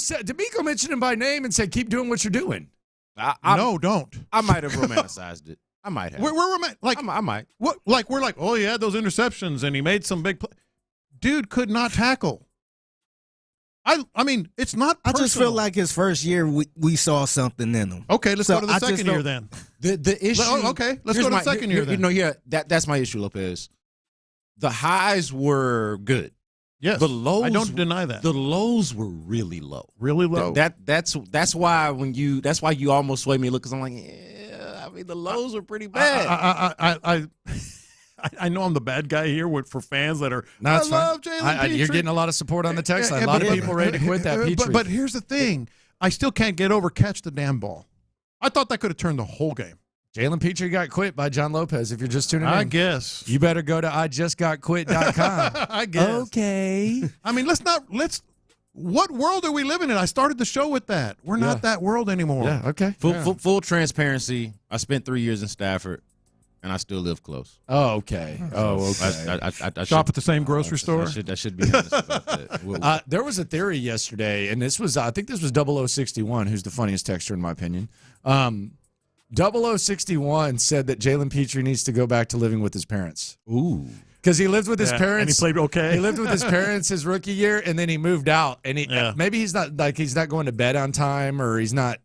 mentioned him by name and said, keep doing what you're doing. No, don't. I might have romanticized it. I might have. We're I might. What? We're like, oh, he had those interceptions and he made some big play. Dude could not tackle. I mean, it's not personal. I just feel like his first year, we saw something in him. Okay, let's go to the second year then. The issue. Okay, let's go to the second year then. That's my issue, Lopez. The highs were good. Yes, the lows. I don't deny that. The lows were really low. Really low. That's why you almost sway me. Look, because I'm like, yeah. I mean, the lows were pretty bad. I know I'm the bad guy here for fans that are. No, I love Jalen Petrie. You're getting a lot of support on the text line. A lot of people ready to quit that Petrie. But here's the thing: I still can't get over catch the damn ball. I thought that could have turned the whole game. Jalen Petrie got quit by John Lopez. If you're just tuning in, I guess you better go to IJustGotQuit.com. I guess. Okay. I mean, let's. What world are we living in? I started the show with that. We're not that world anymore. Yeah. Okay. Full transparency. I spent 3 years in Stafford. And I still live close. Oh, okay. I shop at the same grocery store. I should be honest about that. There was a theory yesterday, and I think this was 0061, who's the funniest texter in my opinion. 0061 said that Jalen Petrie needs to go back to living with his parents. Ooh. Because he lived with his parents. And he played okay. He lived with his parents his rookie year, and then he moved out. And maybe he's not going to bed on time, or he's not.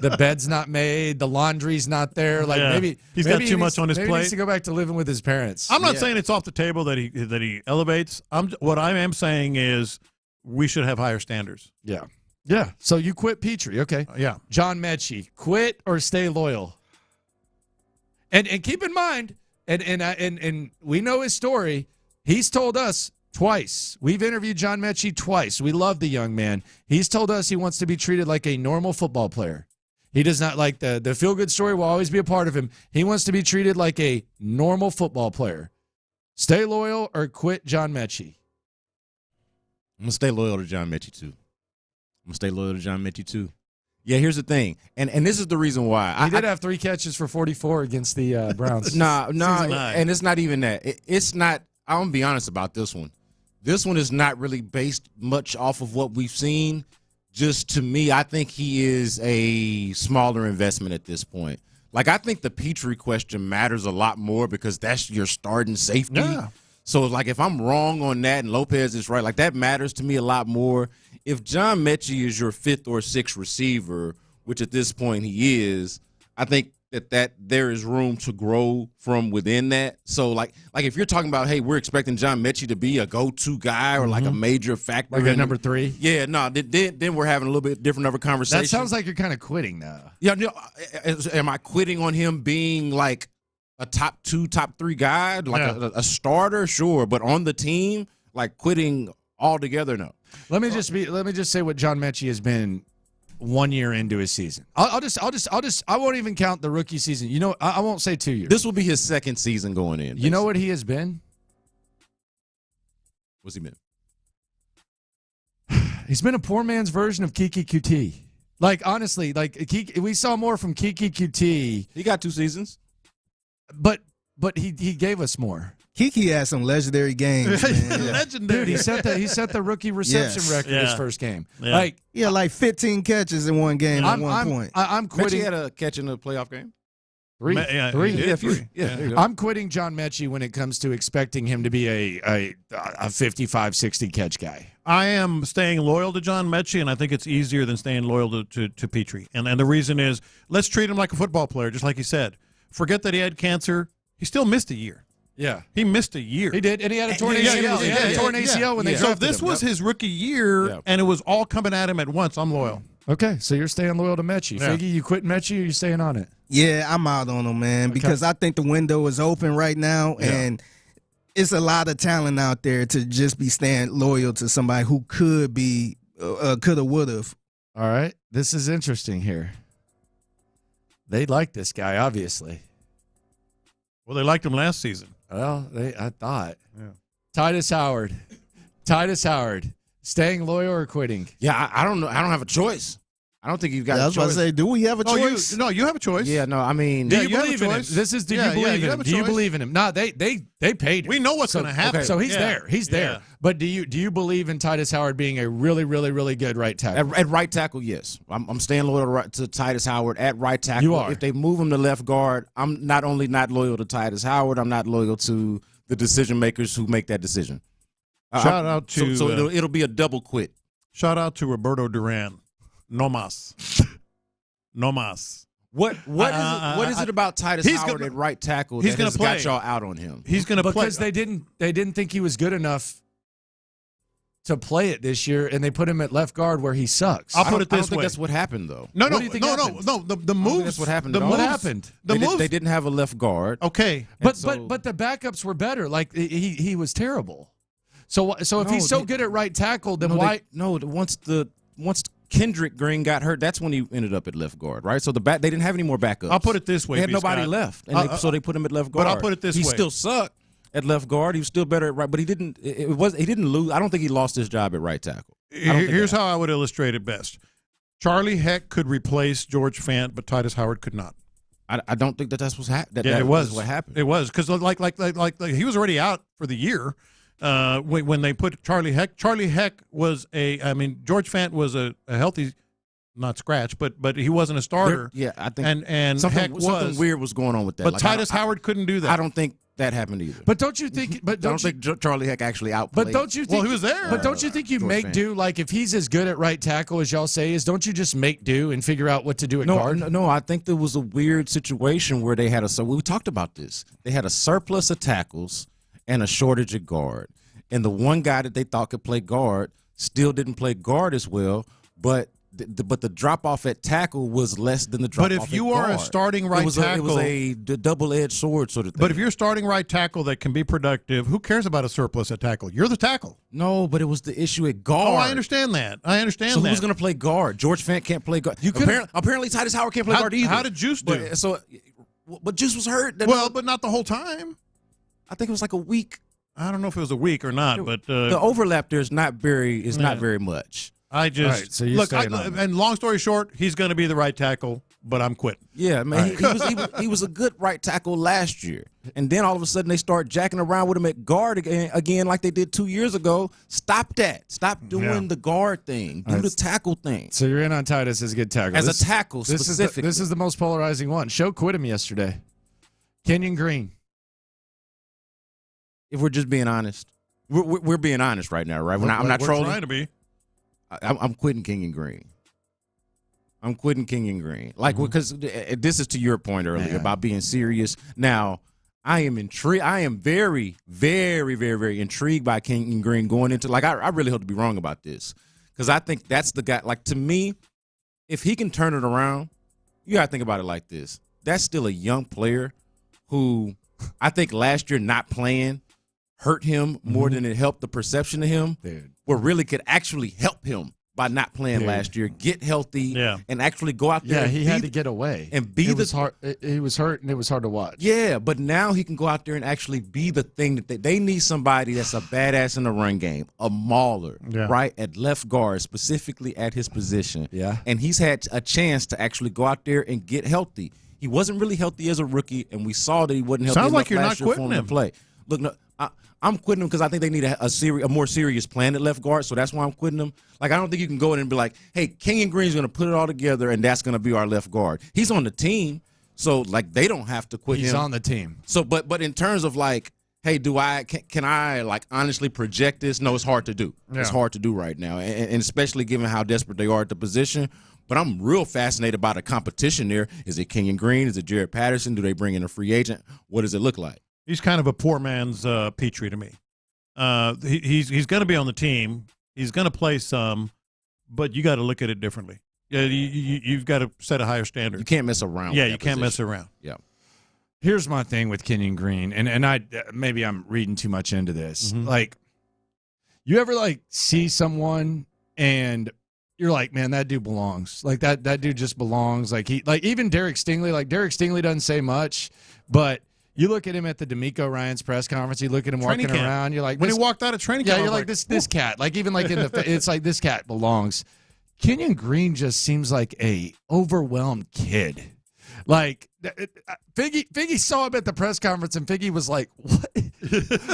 The bed's not made. The laundry's not there. Maybe he's got too much on his plate. Maybe he needs to go back to living with his parents. I'm not saying it's off the table that he elevates. What I am saying is we should have higher standards. Yeah. Yeah. So you quit Petrie, okay? Yeah. John Mechie, quit or stay loyal. And keep in mind, and we know his story. He's told us twice. We've interviewed John Mechie twice. We love the young man. He's told us he wants to be treated like a normal football player. He does not like the feel-good story will always be a part of him. He wants to be treated like a normal football player. Stay loyal or quit John Mechie? I'm going to stay loyal to John Mechie, too. Yeah, here's the thing. And this is the reason why. He did have 3 catches for 44 against the Browns. No, and it's not even that. It's not – I'm going to be honest about this one. This one is not really based much off of what we've seen. Just to me, I think he is a smaller investment at this point. Like, I think the Petrie question matters a lot more because that's your starting safety. Yeah. So, like, if I'm wrong on that and Lopez is right, like, that matters to me a lot more. If John Mechie is your 5th or 6th receiver, which at this point he is, I think that there is room to grow from within that. So, like if you're talking about, hey, we're expecting John Mechie to be a go-to guy or like a major factor. Like a number 3? Yeah, no, then we're having a little bit different of a conversation. That sounds like you're kind of quitting now. Yeah, no, am I quitting on him being like a top 2, top 3 guy? Like a starter? Sure. But on the team, like quitting altogether, no. Let me just say what John Mechie has been 1 year into his season. I won't even count the rookie season. You know, I won't say 2 years. This will be his 2nd season going in. You know what he has been? What's he been? He's been a poor man's version of Keke QT. Like, honestly, like we saw more from Keke QT. He got 2 seasons. But he gave us more. Keke had some legendary games, man. Legendary. Dude, he set the rookie reception record his first game. Yeah. Like 15 catches in one game at one point. I'm quitting. Mechie had a catch in a playoff game. 3. Yeah. I'm quitting John Mechie when it comes to expecting him to be a 55, 60 catch guy. I am staying loyal to John Mechie, and I think it's easier than staying loyal to Petrie. And the reason is, let's treat him like a football player, just like he said. Forget that he had cancer. He still missed a year. Yeah. He missed a year. He did, and he had a torn ACL. He had a torn ACL when they drafted him. So if this was his rookie year, and it was all coming at him at once, I'm loyal. Okay, so you're staying loyal to Mechie. Yeah. Figgy, you quit Mechie or you staying on it? Yeah, I'm out on him, man, because I think the window is open right now, and it's a lot of talent out there to just be staying loyal to somebody who could be, coulda, woulda. All right, this is interesting here. They like this guy, obviously. Well, they liked him last season. Well, I thought. Yeah. Titus Howard. Staying loyal or quitting? Yeah, I don't know. I don't have a choice. I don't think you've got a choice. I was about to say, do we have a choice? You have a choice. Yeah, no, I mean. Do you believe in him? This is, do you believe in him? Do you believe in him? No, they paid him. We know what's going to happen. Okay, so he's there. He's there. But do you believe in Titus Howard being a really, really, really good right tackle? At right tackle, yes. I'm staying loyal to Titus Howard at right tackle. You are. If they move him to left guard, I'm not only not loyal to Titus Howard, I'm not loyal to the decision makers who make that decision. Shout out to so it'll be a double quit. Shout out to Roberto Duran. No mas. What is it about Titus Howard at right tackle that has got y'all out on him? He's going to play because they didn't think he was good enough to play it this year, and they put him at left guard where he sucks. I don't think that's what happened though. No. The moves. That's what happened. What happened? They didn't have a left guard. Okay, but the backups were better. Like he was terrible. So if he's so good at right tackle, then why? Once Kendrick Green got hurt, that's when he ended up at left guard, right? So they didn't have any more backups. I'll put it this way: they had nobody left, and so they put him at left guard. But I'll put it this way: he still sucked at left guard. He was still better at right, but he didn't. He didn't lose. I don't think he lost his job at right tackle. Here's how I would illustrate it best: Charlie Heck could replace George Fant, but Titus Howard could not. I don't think that's what's happened. It was what happened. It was because like he was already out for the year. When they put Charlie Heck was George Fant was a healthy, not scratch, but he wasn't a starter. I think and something weird was going on with that. But Titus Howard couldn't do that. I don't think that happened either. But don't you think? But I don't think Charlie Heck actually outplayed. But don't you think? Well, he was there. But don't you think you make do? Like if he's as good at right tackle as y'all say is, don't you just make do and figure out what to do at guard? No, I think there was a weird situation where they had we talked about this. They had a surplus of tackles and a shortage of guard. And the one guy that they thought could play guard still didn't play guard as well, but the drop off at tackle was less than the drop off at guard. But if you are a starting right tackle, it was a double-edged sword sort of thing. But if you're starting right tackle that can be productive, who cares about a surplus at tackle? You're the tackle. No, but it was the issue at guard. Oh, I understand that. So who's going to play guard? George Fant can't play guard. Apparently Titus Howard can't play guard either. How did Juice do? But Juice was hurt. But not the whole time. I think it was like a week. I don't know if it was a week or not, but the overlap there is not very much. I just right, so and long story short, he's going to be the right tackle. but I'm quitting. Yeah, man, he was a good right tackle last year, and then all of a sudden they start jacking around with him at guard again like they did 2 years ago. Stop that. Stop doing the guard thing. Do the tackle thing. So you're in on Titus as a good tackle. As a tackle specifically. This is the most polarizing one. Show quit him yesterday. Kenyon Green. If we're just being honest, we're being honest right now, right? I'm not trolling. We're trying to be. I'm quitting Kenyon Green. I'm quitting Kenyon Green. Like, because this is to your point earlier about being serious. Now, I am intrigued. I am very, very, very, very intrigued by Kenyon Green going into, like, I really hope to be wrong about this. Because I think that's the guy, like, to me, if he can turn it around, you got to think about it like this. That's still a young player who I think last year not playing hurt him more than it helped the perception of him. What really could actually help him by not playing last year, get healthy, and actually go out there. Yeah, he had to get away and be hard. He was hurt, and it was hard to watch. Yeah, but now he can go out there and actually be the thing that they need. Somebody that's a badass in the run game, a mauler, right at left guard, specifically at his position. Yeah, and he's had a chance to actually go out there and get healthy. He wasn't really healthy as a rookie, and we saw that he wasn't healthy. Sounds like you're not quitting him. To play. Look, no, I'm quitting him because I think they need a more serious plan at left guard, so that's why I'm quitting him. Like, I don't think you can go in and be like, hey, Kenyon Green's going to put it all together, and that's going to be our left guard. He's on the team, so, like, they don't have to quit him. He's on the team. So, but in terms of, like, hey, can I, like, honestly project this? No, it's hard to do. Yeah. It's hard to do right now, and especially given how desperate they are at the position. But I'm real fascinated by the competition there. Is it Kenyon Green? Is it Jared Patterson? Do they bring in a free agent? What does it look like? He's kind of a poor man's Petrie to me. He's going to be on the team. He's going to play some, but you got to look at it differently. Yeah, you've got to set a higher standard. You can't mess around. Yeah, you can't mess around. Yeah. Here's my thing with Kenyon Green, and I maybe I'm reading too much into this. Like, you ever like see someone and you're like, man, that dude belongs. Like that dude just belongs. Like even Derek Stingley. Like Derek Stingley doesn't say much, but you look at him at the D'Amico Ryans press conference. You look at him walking around. You're like, when he walked out of training camp, you're like this cat. Like even like in the, it's like this cat belongs. Kenyon Green just seems like a overwhelmed kid. Like Figgy saw him at the press conference, and Figgy was like, "What?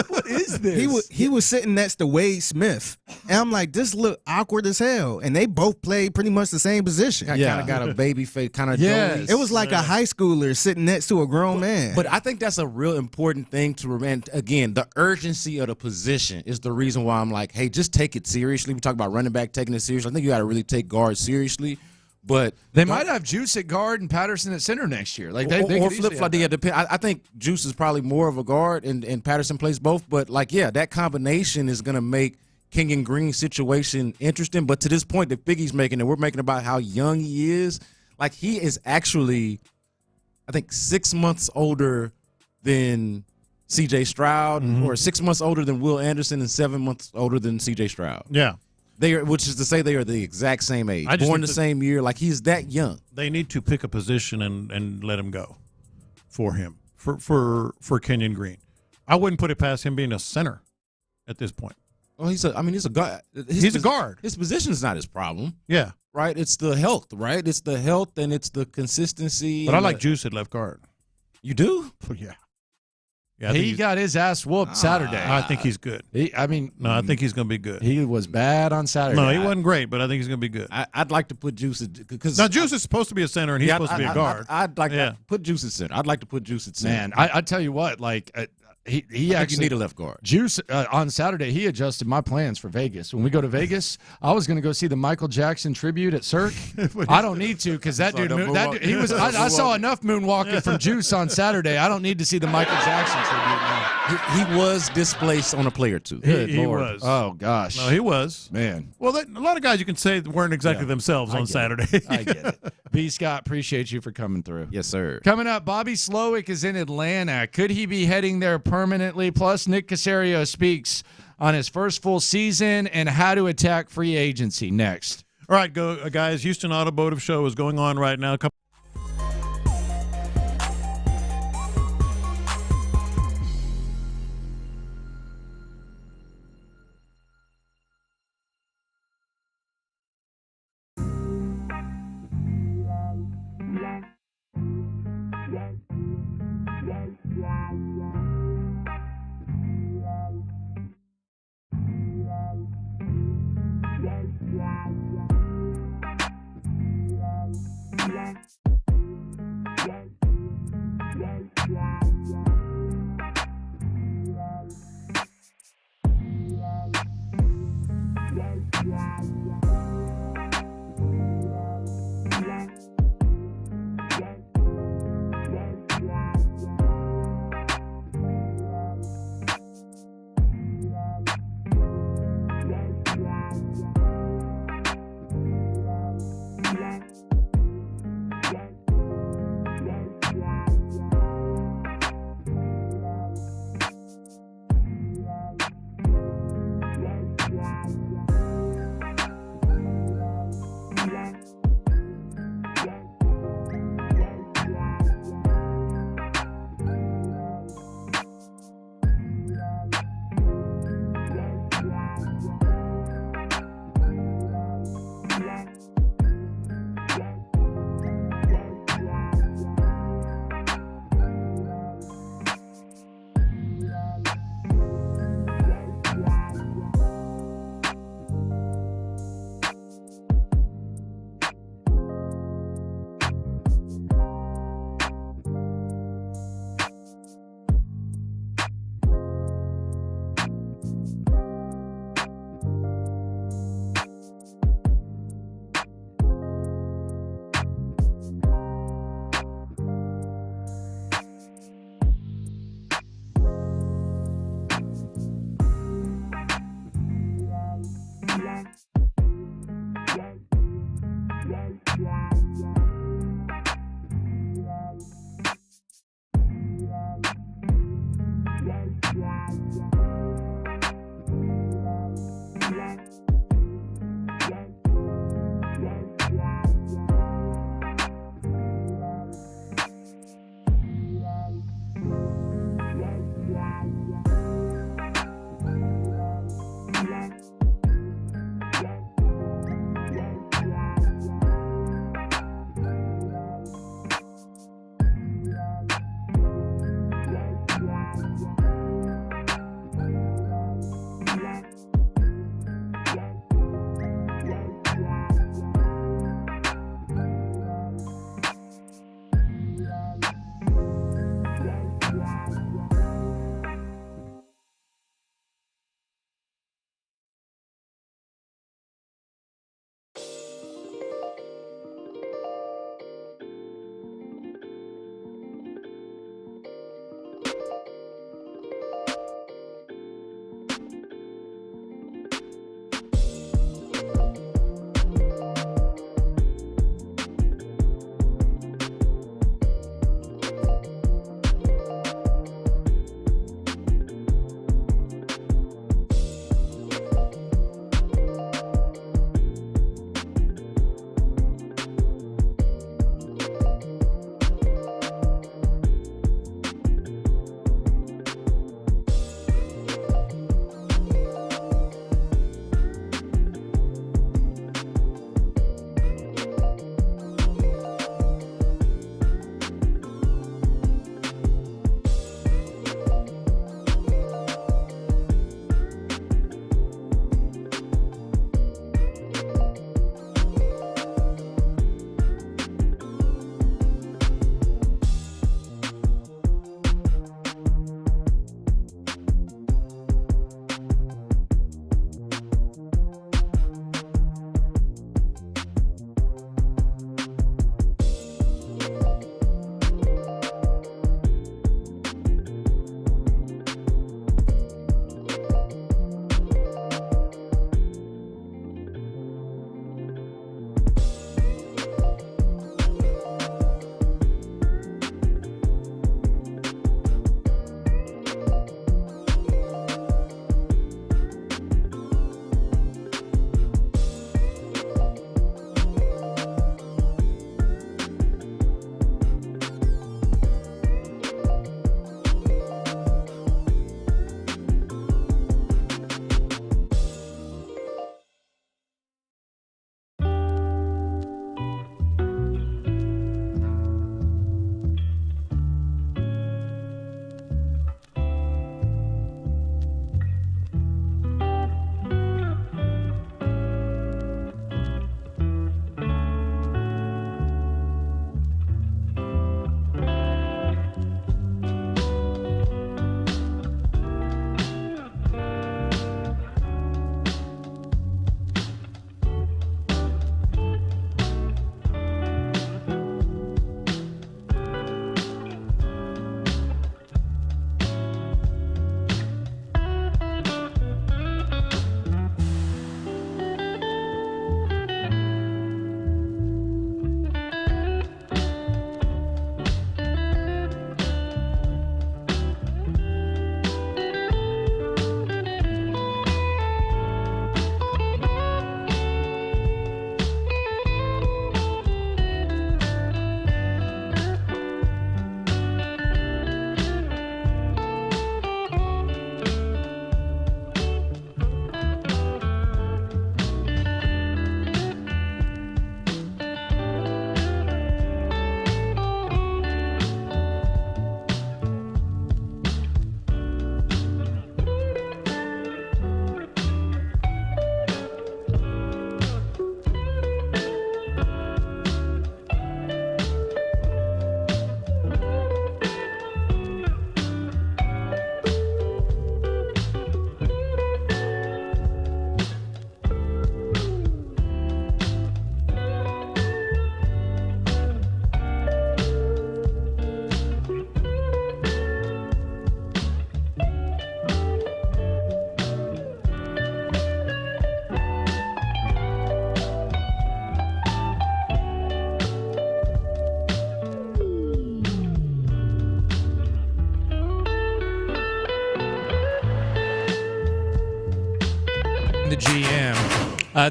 What is this?" He was sitting next to Wade Smith, and I'm like, "This look awkward as hell." And they both played pretty much the same position. Kind of got a baby face, kind of. It was like a high schooler sitting next to a grown man. But I think that's a real important thing to remember. Again, the urgency of the position is the reason why I'm like, "Hey, just take it seriously." We talk about running back taking it seriously. I think you got to really take guard seriously. But they might have Juice at guard and Patterson at center next year. Like they or flip flop. Yeah, I think Juice is probably more of a guard, and Patterson plays both. But like, yeah, that combination is going to make Kenyon Green's situation interesting. But to this point that Figgy's making, and we're making about how young he is, like he is actually, I think, 6 months older than C.J. Stroud, or 6 months older than Will Anderson, and 7 months older than C.J. Stroud. Yeah. They are, which is to say they are the exact same age, born the same year. Like he's that young. They need to pick a position and let him go for him for Kenyon Green. I wouldn't put it past him being a center at this point. Well, he's a guard. He's a guard. His position is not his problem. Yeah, right. It's the health, right? It's the health and it's the consistency. But I like Juice at left guard. You do? Yeah. Yeah, he got his ass whooped Saturday. I think he's good. I think he's going to be good. He was bad on Saturday. No, he wasn't great, but I think he's going to be good. I'd like to put Juice because now Juice is supposed to be a center and he's supposed to be a guard. I'd like to put Juice at center. I'd like to put Juice at center. Man, I tell you what, like he actually you need a left guard. Juice on Saturday he adjusted my plans for Vegas. When we go to Vegas, I was going to go see the Michael Jackson tribute at Cirque. I don't need to because that dude he was. I saw enough moonwalking from Juice on Saturday. I don't need to see the Michael Jackson tribute now. He was displaced on a play or two. He was. Oh gosh. No, he was. Man. Well, a lot of guys you can say weren't exactly themselves on Saturday. I get it. B. Scott, appreciate you for coming through. Yes, sir. Coming up, Bobby Slowick is in Atlanta. Could he be heading there permanently? Plus, Nick Caserio speaks on his first full season and how to attack free agency next. All right, guys. Houston Automotive Show is going on right now.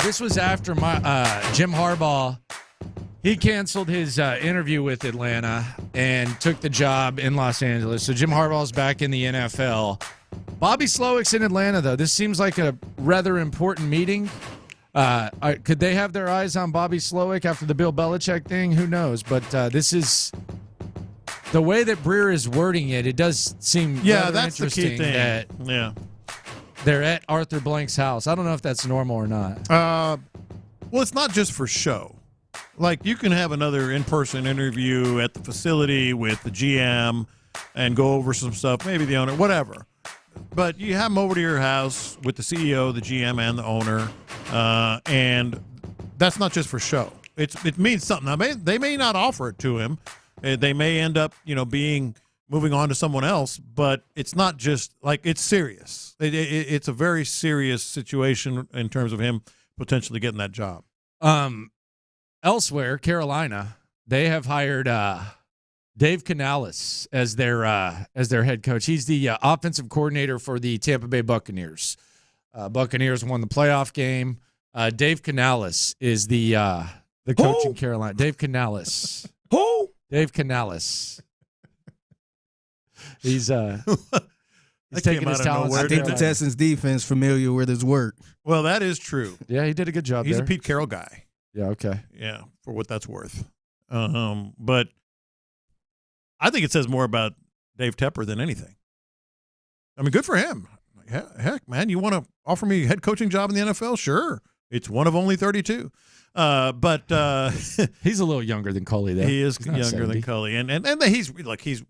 This was after Jim Harbaugh. He canceled his interview with Atlanta and took the job in Los Angeles. So Jim Harbaugh's back in the NFL. Bobby Slowick's in Atlanta, though. This seems like a rather important meeting. Could they have their eyes on Bobby Slowick after the Bill Belichick thing? Who knows? But this is the way that Breer is wording it. It does seem that's the interesting key thing. that they're at Arthur Blank's house. I don't know if that's normal or not. Well, it's not just for show. Like, you can have another in-person interview at the facility with the GM and go over some stuff, maybe the owner, whatever. But you have them over to your house with the CEO, the GM, and the owner, and that's not just for show. It means something. Now, they may not offer it to him. They may end up, moving on to someone else, but it's not just, like, it's serious. It's a very serious situation in terms of him potentially getting that job. Elsewhere, Carolina, they have hired Dave Canales as their head coach. He's the offensive coordinator for the Tampa Bay Buccaneers. Buccaneers won the playoff game. Dave Canales is the coach in Carolina. Dave Canales. Who? Dave Canales. He's taking his talents. I think the Texans defense familiar with his work. Well, that is true. Yeah, he did a good job. He's there. a Pete Carroll guy. Yeah, okay. Yeah, for what that's worth. But I think it says more about Dave Tepper than anything. I mean, good for him. Heck, man, you want to offer me a head coaching job in the NFL? Sure. It's one of only 32. But he's a little younger than Culley, though. He is younger than Culley. And he's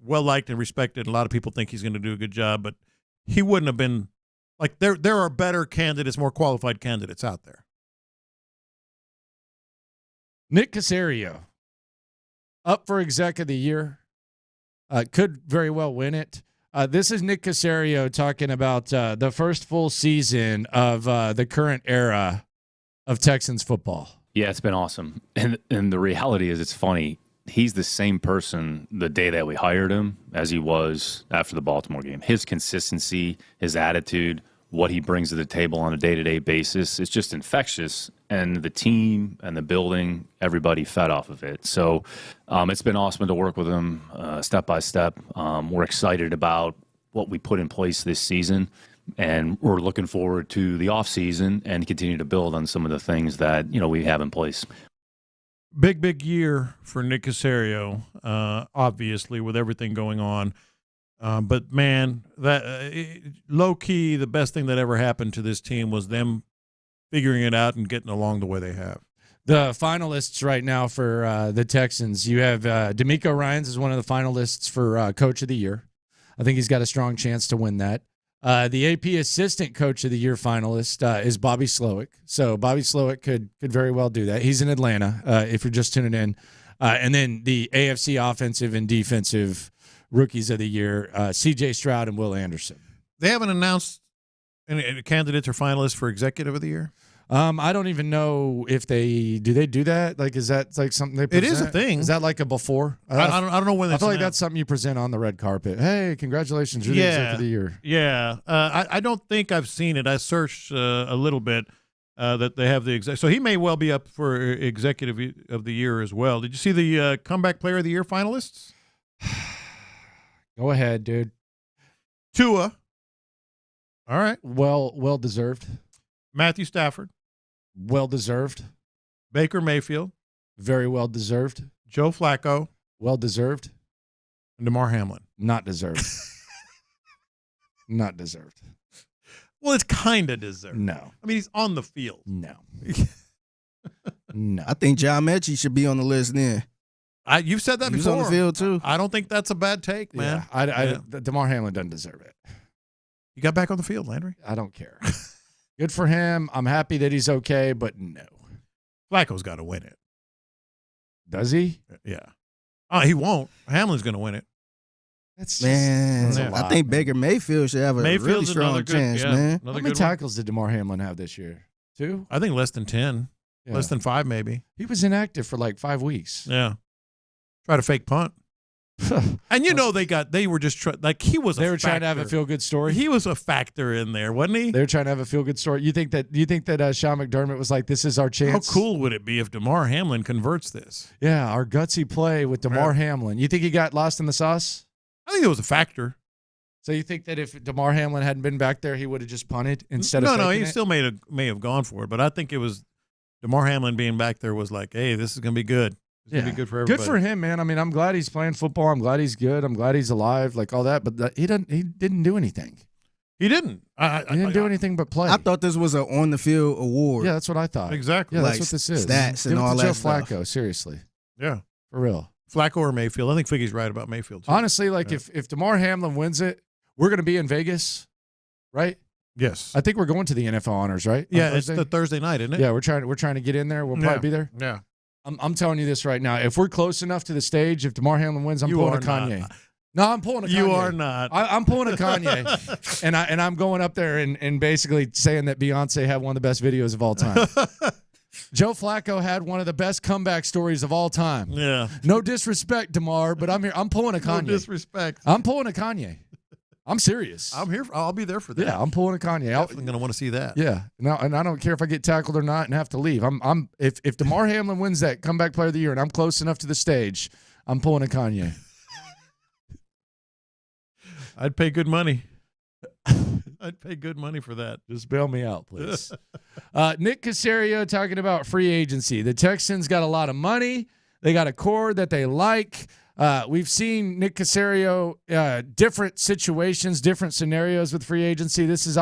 well-liked and respected. A lot of people think he's going to do a good job, but he wouldn't have been – like, there are better candidates, more qualified candidates out there. Nick Caserio, up for exec of the year. Could very well win it. This is Nick Caserio talking about the first full season of the current era of Texans football. Yeah, it's been awesome. And the reality is, it's funny. He's the same person the day that we hired him as he was after the Baltimore game. His consistency, his attitude, what he brings to the table on a day-to-day basis, it's just infectious. And the team and the building, everybody fed off of it. So it's been awesome to work with him step by step. We're excited about what we put in place this season, and we're looking forward to the offseason and continue to build on some of the things that we have in place. Big year for Nick Caserio, obviously, with everything going on. But, man, that low-key, the best thing that ever happened to this team was them figuring it out and getting along the way they have. The finalists right now for the Texans, you have DeMeco Ryans is one of the finalists for Coach of the Year. I think he's got a strong chance to win that. The AP Assistant Coach of the Year finalist is Bobby Slowick. So Bobby Slowick could very well do that. He's in Atlanta, if you're just tuning in. And then the AFC Offensive and Defensive Rookies of the Year, C.J. Stroud and Will Anderson. They haven't announced any candidates or finalists for Executive of the Year? I don't even know if they do that. Like, is that like something they present? It is a thing. Is that like a before? I don't know when. I feel like that's something you present on the red carpet. Hey, congratulations, you're the Executive of the Year. Yeah, I don't think I've seen it. I searched a little bit that they have the exec. So he may well be up for Executive of the Year as well. Did you see the Comeback Player of the Year finalists? Go ahead, dude. Tua. All right. Well deserved. Matthew Stafford. Well deserved. Baker Mayfield. Very well deserved. Joe Flacco. Well deserved. And DeMar Hamlin. Not deserved. Not deserved. Well, it's kind of deserved. No. I mean, he's on the field. No. No. I think John Mechie should be on the list then. You've said that He was before. on the field, too. I don't think that's a bad take, man. Yeah, DeMar Hamlin doesn't deserve it. He got back on the field, Landry. I don't care. Good for him. I'm happy that he's okay, but no. Flacco's got to win it. Does he? Yeah. He won't. Hamlin's going to win it. That's Man, just, I think Baker Mayfield should have a really strong chance, man. How many tackles did DeMar Hamlin have this year? 2? I think less than 10. Yeah. Less than 5, maybe. He was inactive for like 5 weeks. Yeah. Try to fake punt. And they were just he was. They were trying to have a feel good story. He was a factor in there, wasn't he? They were trying to have a feel good story. You think that Sean McDermott was like, "This is our chance"? How cool would it be if DeMar Hamlin converts this? Yeah, our gutsy play with DeMar Hamlin. You think he got lost in the sauce? I think it was a factor. So you think that if DeMar Hamlin hadn't been back there, he would have just punted instead of No, he it? still may have gone for it, but I think it was DeMar Hamlin being back there was like, hey, this is going to be good. It's going to be good for everybody. Good for him, man. I mean, I'm glad he's playing football. I'm glad he's good. I'm glad he's alive, like all that. But he didn't do anything. He didn't. He didn't do anything but play. I thought this was an on-the-field award. Yeah, that's what I thought. Exactly. Yeah, Like that's what this is. stats Give and it all to that Joe stuff. Flacco, seriously. Yeah. For real. Flacco or Mayfield. I think Figgy's right about Mayfield, too. Honestly, like if DeMar Hamlin wins it, we're going to be in Vegas, right? Yes. I think we're going to the NFL honors, right? Yeah, it's the Thursday night, isn't it? Yeah, we're trying to get in there. We'll probably be there. Yeah. I'm telling you this right now. If we're close enough to the stage, if DeMar Hamlin wins, I'm pulling a Kanye. No, I'm pulling a Kanye. You are not. I'm pulling a Kanye, and I'm going up there and basically saying that Beyonce had one of the best videos of all time. Joe Flacco had one of the best comeback stories of all time. Yeah. No disrespect, DeMar, but I'm here. I'm pulling a Kanye. No disrespect. I'm pulling a Kanye. I'm serious. I'm here. I'll be there for that. Yeah, I'm pulling a Kanye. Definitely going to want to see that. Yeah. No, and I don't care if I get tackled or not and have to leave. If DeMar Hamlin wins that comeback player of the year and I'm close enough to the stage, I'm pulling a Kanye. I'd pay good money. I'd pay good money for that. Just bail me out, please. Nick Caserio talking about free agency. The Texans got a lot of money. They got a core that they like. We've seen Nick Caserio, different situations, different scenarios with free agency. This is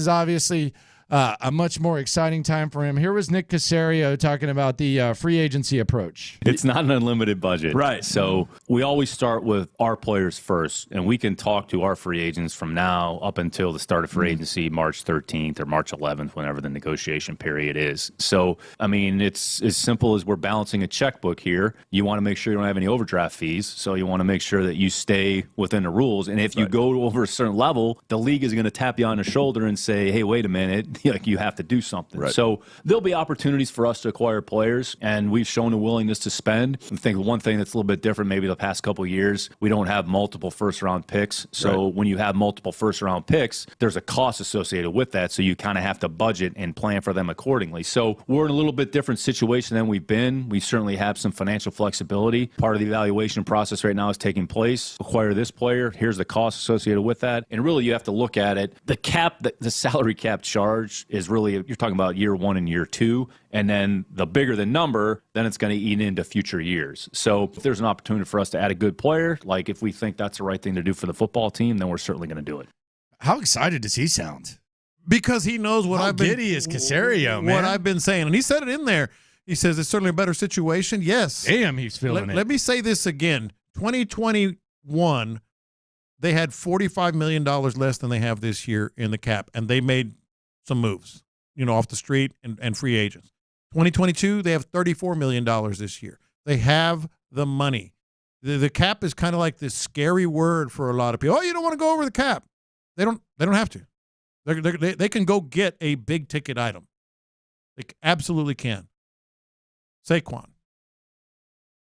obviously a much more exciting time for him. Here was Nick Caserio talking about the free agency approach. It's not an unlimited budget. Right. So we always start with our players first, and we can talk to our free agents from now up until the start of free agency, March 13th or March 11th, whenever the negotiation period is. So, I mean, it's as simple as we're balancing a checkbook here. You want to make sure you don't have any overdraft fees, so you want to make sure that you stay within the rules. And if you go over a certain level, the league is going to tap you on the shoulder and say, hey, wait a minute, like you have to do something. Right. So there'll be opportunities for us to acquire players, and we've shown a willingness to spend. I think one thing that's a little bit different maybe the past couple of years, we don't have multiple first-round picks. So when you have multiple first-round picks, there's a cost associated with that, so you kind of have to budget and plan for them accordingly. So we're in a little bit different situation than we've been. We certainly have some financial flexibility. Part of the evaluation process right now is taking place. Acquire this player. Here's the cost associated with that. And really, you have to look at it. The salary cap charge is really, you're talking about year one and year two, and then the bigger the number, then it's going to eat into future years. So if there's an opportunity for us to add a good player, like if we think that's the right thing to do for the football team, then we're certainly going to do it. How excited does he sound? Because he knows what I've been. Giddy is Caserio, man. What I've been saying, and he said it in there. He says it's certainly a better situation. Yes. Damn, he's feeling it. Let me say this again. 2021, they had $45 million less than they have this year in the cap, and they made some moves, off the street and free agents. 2022, they have $34 million this year. They have the money. The cap is kind of like this scary word for a lot of people. Oh, you don't want to go over the cap. They don't have to. They can go get a big ticket item. They absolutely can. Saquon.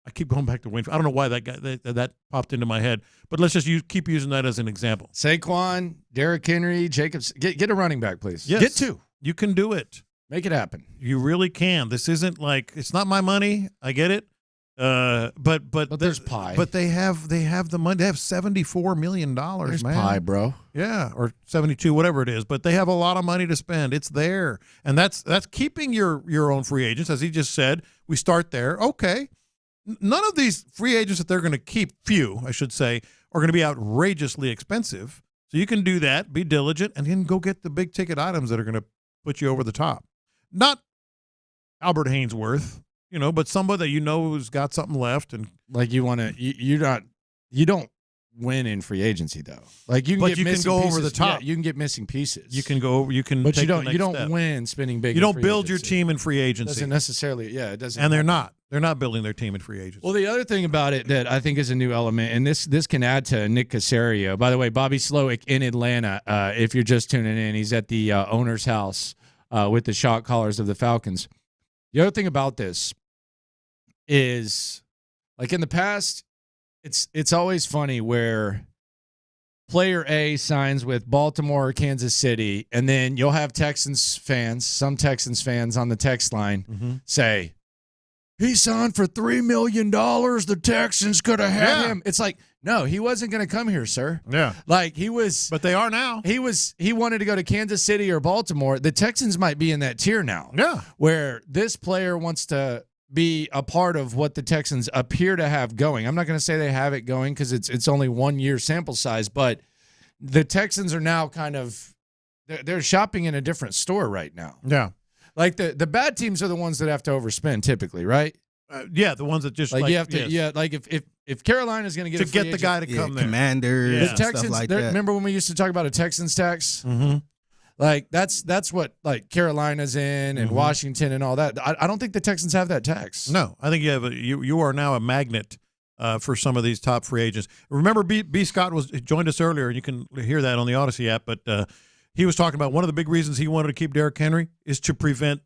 I keep going back to Winfield. I don't know why that popped into my head, but let's just keep using that as an example. Saquon, Derrick Henry, Jacobs. Get a running back, please. Yes. Get two. You can do it. Make it happen. You really can. This isn't like, it's not my money. I get it. But there's pie. But they have the money. They have $74 million, there's man. Pie, bro. Yeah, or 72, whatever it is. But they have a lot of money to spend. It's there, and that's keeping your own free agents, as he just said. We start there. Okay. None of these free agents that they're going to keep, few, I should say, are going to be outrageously expensive. So you can do that, be diligent, and then go get the big ticket items that are going to put you over the top. Not Albert Haynesworth, but somebody that who's got something left. And like you don't win in free agency though. Like you can go over the top. Yeah, you can get missing pieces. You can go. You can. But take you don't win spending big. You don't build your team in free agency. Doesn't necessarily. Yeah, it doesn't. And they're not. They're not building their team in free agency. Well, the other thing about it that I think is a new element, and this can add to Nick Caserio. By the way, Bobby Slowick in Atlanta. If you're just tuning in, he's at the owner's house with the shot callers of the Falcons. The other thing about this is, like in the past, it's always funny where player A signs with Baltimore or Kansas City, and then you'll have some Texans fans on the text line say, he signed for $3 million. The Texans could have had him. It's like, no, he wasn't going to come here, sir. Yeah. Like he was. But they are now. He wanted to go to Kansas City or Baltimore. The Texans might be in that tier now. Yeah. Where this player wants to be a part of what the Texans appear to have going. I'm not going to say they have it going because it's only 1 year sample size, but the Texans are now kind of they're shopping in a different store right now. Yeah. Like the bad teams are the ones that have to overspend typically, right? Yeah, the ones that just like you have to like if Carolina's going to get the guy to come there. Commanders, the Texans, stuff like that. Remember when we used to talk about a Texans tax? Mm-hmm. Like that's what like Carolina's in and Washington and all that. I don't think the Texans have that tax. No, I think you are now a magnet for some of these top free agents. Remember, B. Scott joined us earlier, and you can hear that on the Odyssey app. But he was talking about one of the big reasons he wanted to keep Derrick Henry is to prevent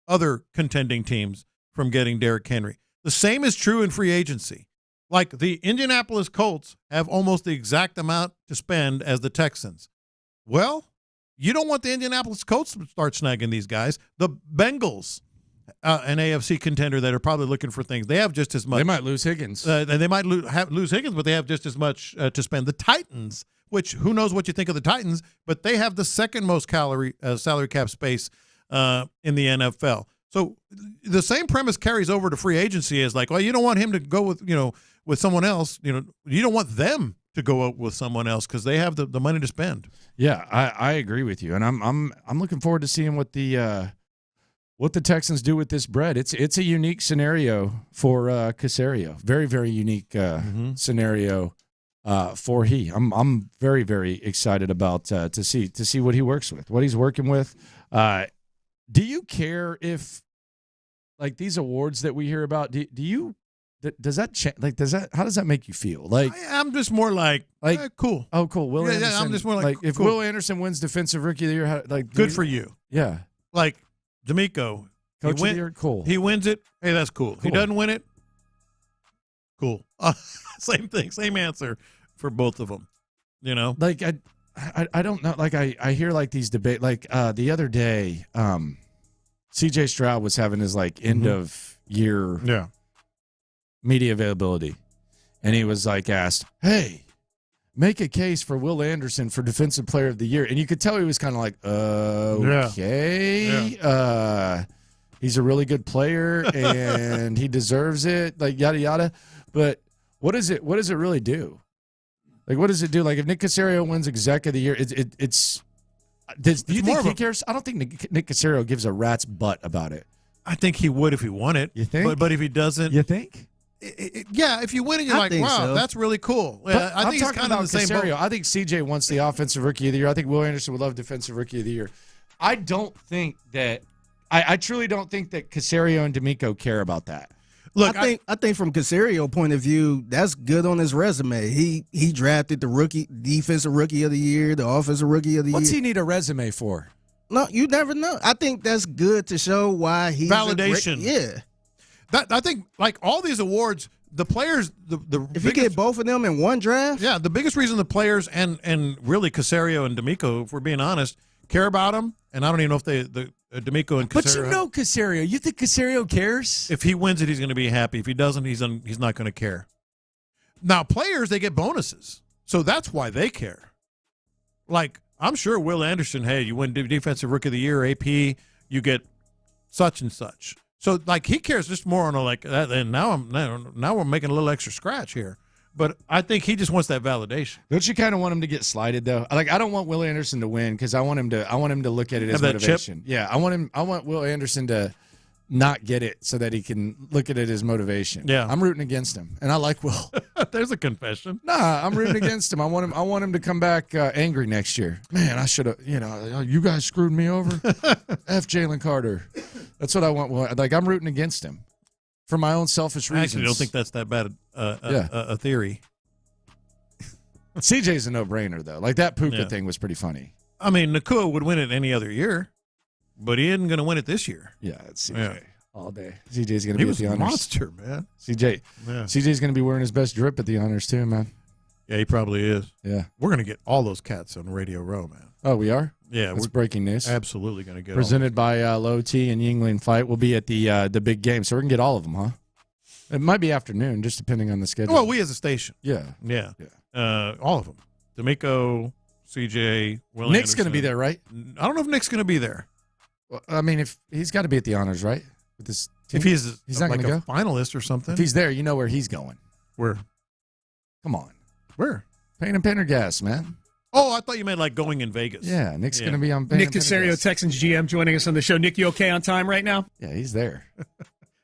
other contending teams from getting Derrick Henry. The same is true in free agency. Like the Indianapolis Colts have almost the exact amount to spend as the Texans. Well, you don't want the Indianapolis Colts to start snagging these guys. The Bengals, an AFC contender that are probably looking for things. They have just as much. They might lose Higgins. They might lose Higgins, but they have just as much to spend. The Titans, which who knows what you think of the Titans, but they have the second most salary cap space in the NFL. So the same premise carries over to free agency is like, well, you don't want him to go with someone else. You don't want them to go out with someone else because they have the money to spend. Yeah, I agree with you, and I'm looking forward to seeing what the Texans do with this bread. It's a unique scenario for Caserio. Very, very unique scenario for he. I'm very, very excited about to see what he works with, what he's working with. Do you care if like these awards that we hear about? Does that how does that make you feel? Like I'm just more like cool. Oh, cool. Will Anderson. Yeah, I'm just more like if cool. Will Anderson wins Defensive Rookie of the Year, like good for you. Yeah, like D'Amico, Coach of the Year, cool. He wins it. Hey, that's cool. He doesn't win it. Cool. Same thing. Same answer for both of them. Like I don't know. Like I hear like these debate. Like the other day, C.J. Stroud was having his like end of year media availability, and he was like asked, "Hey, make a case for Will Anderson for Defensive Player of the Year," and you could tell he was kind of like, "Okay, he's a really good player and he deserves it." Like yada yada, but what does it really do? Like, what does it do? Like, if Nick Caserio wins Exec of the Year, it's do you think he cares? I don't think Nick Caserio gives a rat's butt about it. I think he would if he won it. You think? But if he doesn't, you think? Yeah, if you win it, you're like, wow, so. That's really cool. I think it's kind of the same boat. I think CJ wants the Offensive Rookie of the Year. I think Will Anderson would love Defensive Rookie of the Year. I don't think that I truly don't think that Caserio and D'Amico care about that. Look, I think from Caserio point of view, that's good on his resume. He drafted the defensive rookie of the year, the offensive rookie of the year. What's he need a resume for? No, you never know. I think that's good to show why he's validation. I think like all these awards, the players, if you get both of them in one draft, the biggest reason the players and really Caserio and D'Amico, if we're being honest, care about him, and I don't even know if the D'Amico and Caserio. But you know Caserio. You think Caserio cares? If he wins it, he's going to be happy. If he doesn't, he's not going to care. Now, players, they get bonuses, so that's why they care. Like, I'm sure Will Anderson, hey, you win Defensive Rookie of the Year, AP, you get such and such. So, like, he cares just more on like that. And now we're making a little extra scratch here. But I think he just wants that validation. Don't you kind of want him to get slighted though? Like I don't want Will Anderson to win because I want him to look at it as motivation. Chip? Yeah, I want Will Anderson to not get it so that he can look at it as motivation. Yeah, I'm rooting against him, and I like Will. There's a confession. Nah, I'm rooting against him. I want him to come back angry next year. Man, I should have. You guys screwed me over. F. Jalen Carter. That's what I want. Like I'm rooting against him. For my own selfish reasons. I actually don't think that's that bad a theory. CJ's a no-brainer, though. Like, that Puka thing was pretty funny. I mean, Nakua would win it any other year, but he isn't going to win it this year. Yeah, it's CJ. all day. CJ's going to be at the honors. He was a monster, man. CJ's going to be wearing his best drip at the honors too, man. Yeah, he probably is. Yeah. We're going to get all those cats on Radio Row, man. Oh, we are? Yeah. That's breaking news. Absolutely going to get Presented by Low T and Yingling Fight. We'll be at the big game, so we're going to get all of them, huh? It might be afternoon, just depending on the schedule. Well, we as a station. Yeah. All of them. D'Amico, CJ, Will Nick's going to be there, right? I don't know if Nick's going to be there. Well, I mean, if he's got to be at the honors, right? With this team? If he's not like going to a finalist or something. If he's there, you know where he's going. Where? Come on. Where? Payne and Pendergast, man. Oh, I thought you meant like going in Vegas. Yeah, Nick's going to be on Payne Nick and Pendergast. Casario, Texans GM, joining us on the show. Nick, you okay on time right now? Yeah, he's there.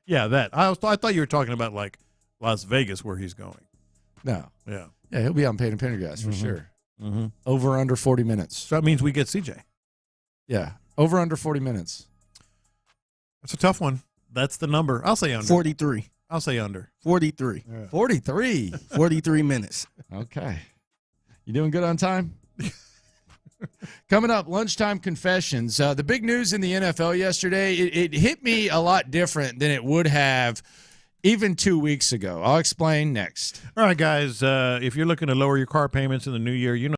Yeah, that. I thought you were talking about like Las Vegas where he's going. No. Yeah. Yeah, he'll be on Payne and Pendergast for sure. Mm-hmm. Over under 40 minutes. So that means we get CJ. Yeah, over under 40 minutes. That's a tough one. That's the number. I'll say under. 43. I'll say under. 43. Yeah. 43. 43 minutes. Okay. You doing good on time? Coming up, lunchtime confessions. The big news in the NFL yesterday, it hit me a lot different than it would have even 2 weeks ago. I'll explain next. All right, guys. If you're looking to lower your car payments in the new year, you know.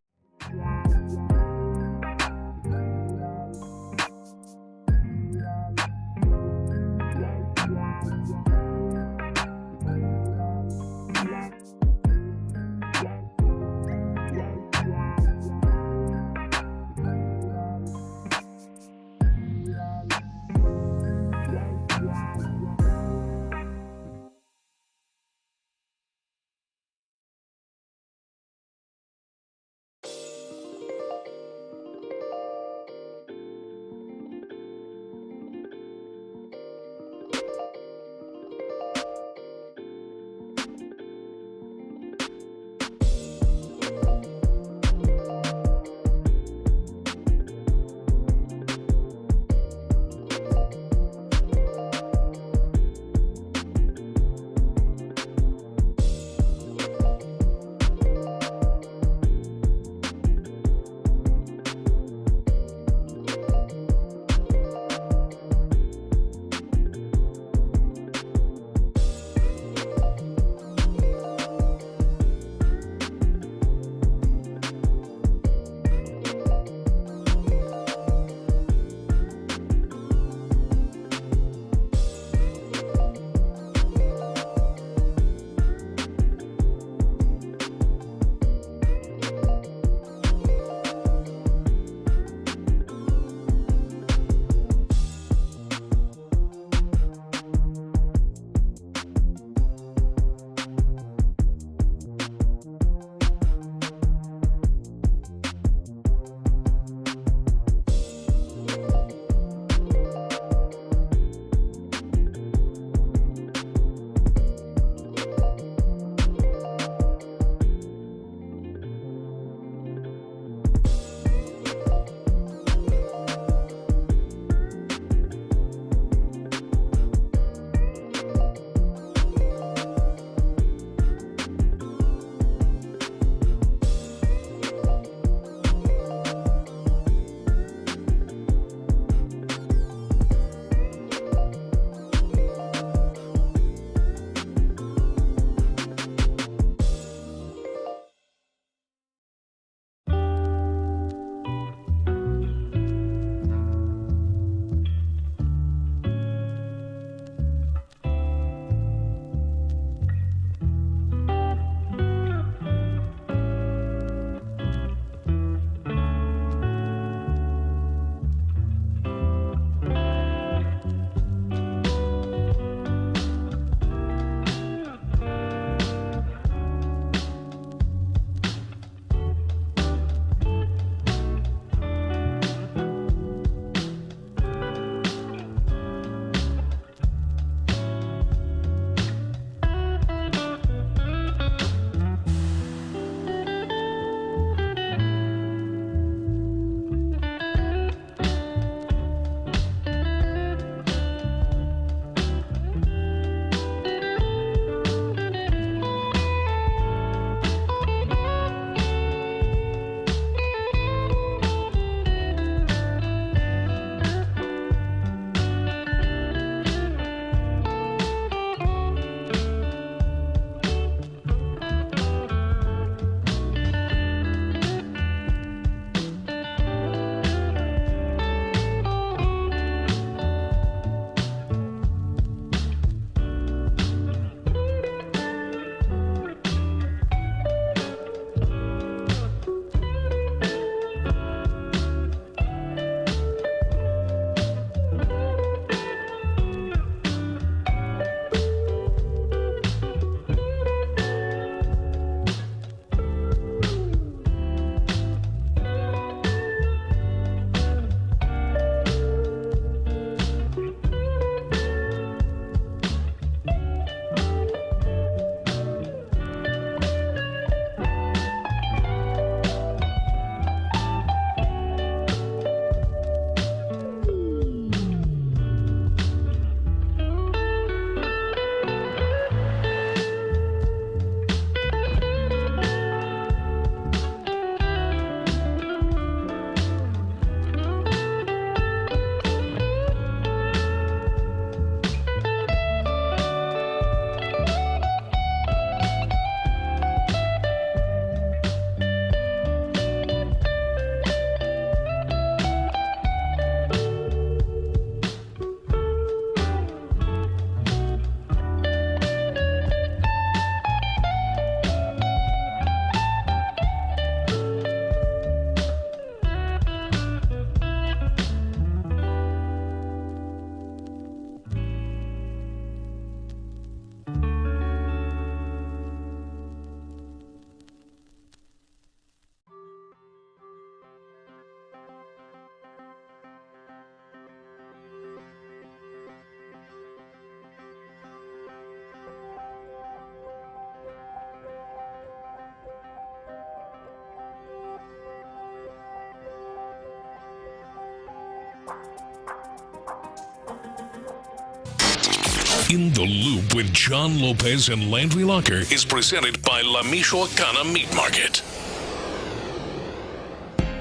In the Loop with John Lopez and Landry Locker is presented by La Michoacana Meat Market.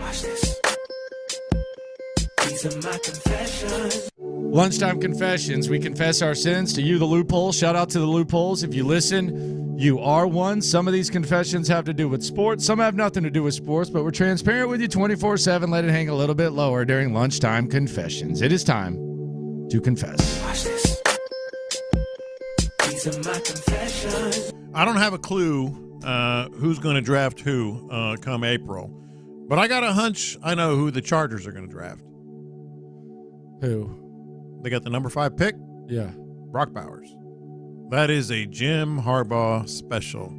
Watch this. These are my confessions. Lunchtime confessions. We confess our sins to you, the loophole. Shout out to the loopholes. If you listen, you are one. Some of these confessions have to do with sports. Some have nothing to do with sports, but we're transparent with you 24/7. Let it hang a little bit lower during lunchtime confessions. It is time to confess. Watch this. These are my confessions. I don't have a clue who's going to draft who come April, but I got a hunch I know who the Chargers are going to draft. Who? They got the number 5 pick? Yeah. Brock Bowers. That is a Jim Harbaugh special.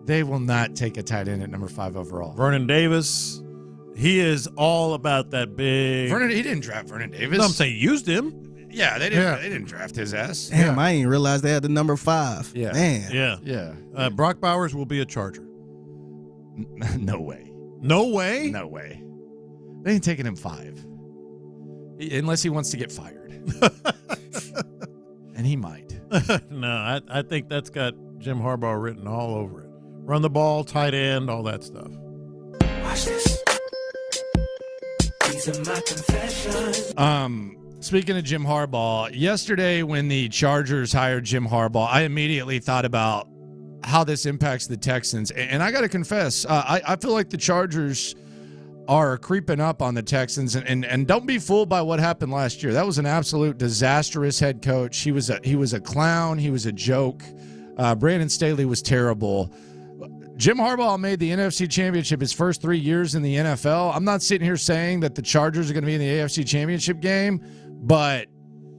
They will not take a tight end at number 5 overall. Vernon Davis, he is all about that big. He didn't draft Vernon Davis. No, I'm saying used him. Yeah, they didn't draft his ass. Damn, I didn't realize they had the number 5. Yeah. Man. Yeah. Brock Bowers will be a Charger. No way. No way? No way. They ain't taking him 5. Unless he wants to get fired. And he might. No, I think that's got Jim Harbaugh written all over it. Run the ball, tight end, all that stuff. Watch this. These are my confessions. Speaking of Jim Harbaugh, yesterday when the Chargers hired Jim Harbaugh, I immediately thought about how this impacts the Texans. And I got to confess, I feel like the Chargers are creeping up on the Texans, and don't be fooled by what happened last year. That was an absolute disastrous head coach. He was a clown. He was a joke. Brandon Staley was terrible. Jim Harbaugh made the NFC Championship his first 3 years in the NFL. I'm not sitting here saying that the Chargers are going to be in the AFC Championship game, but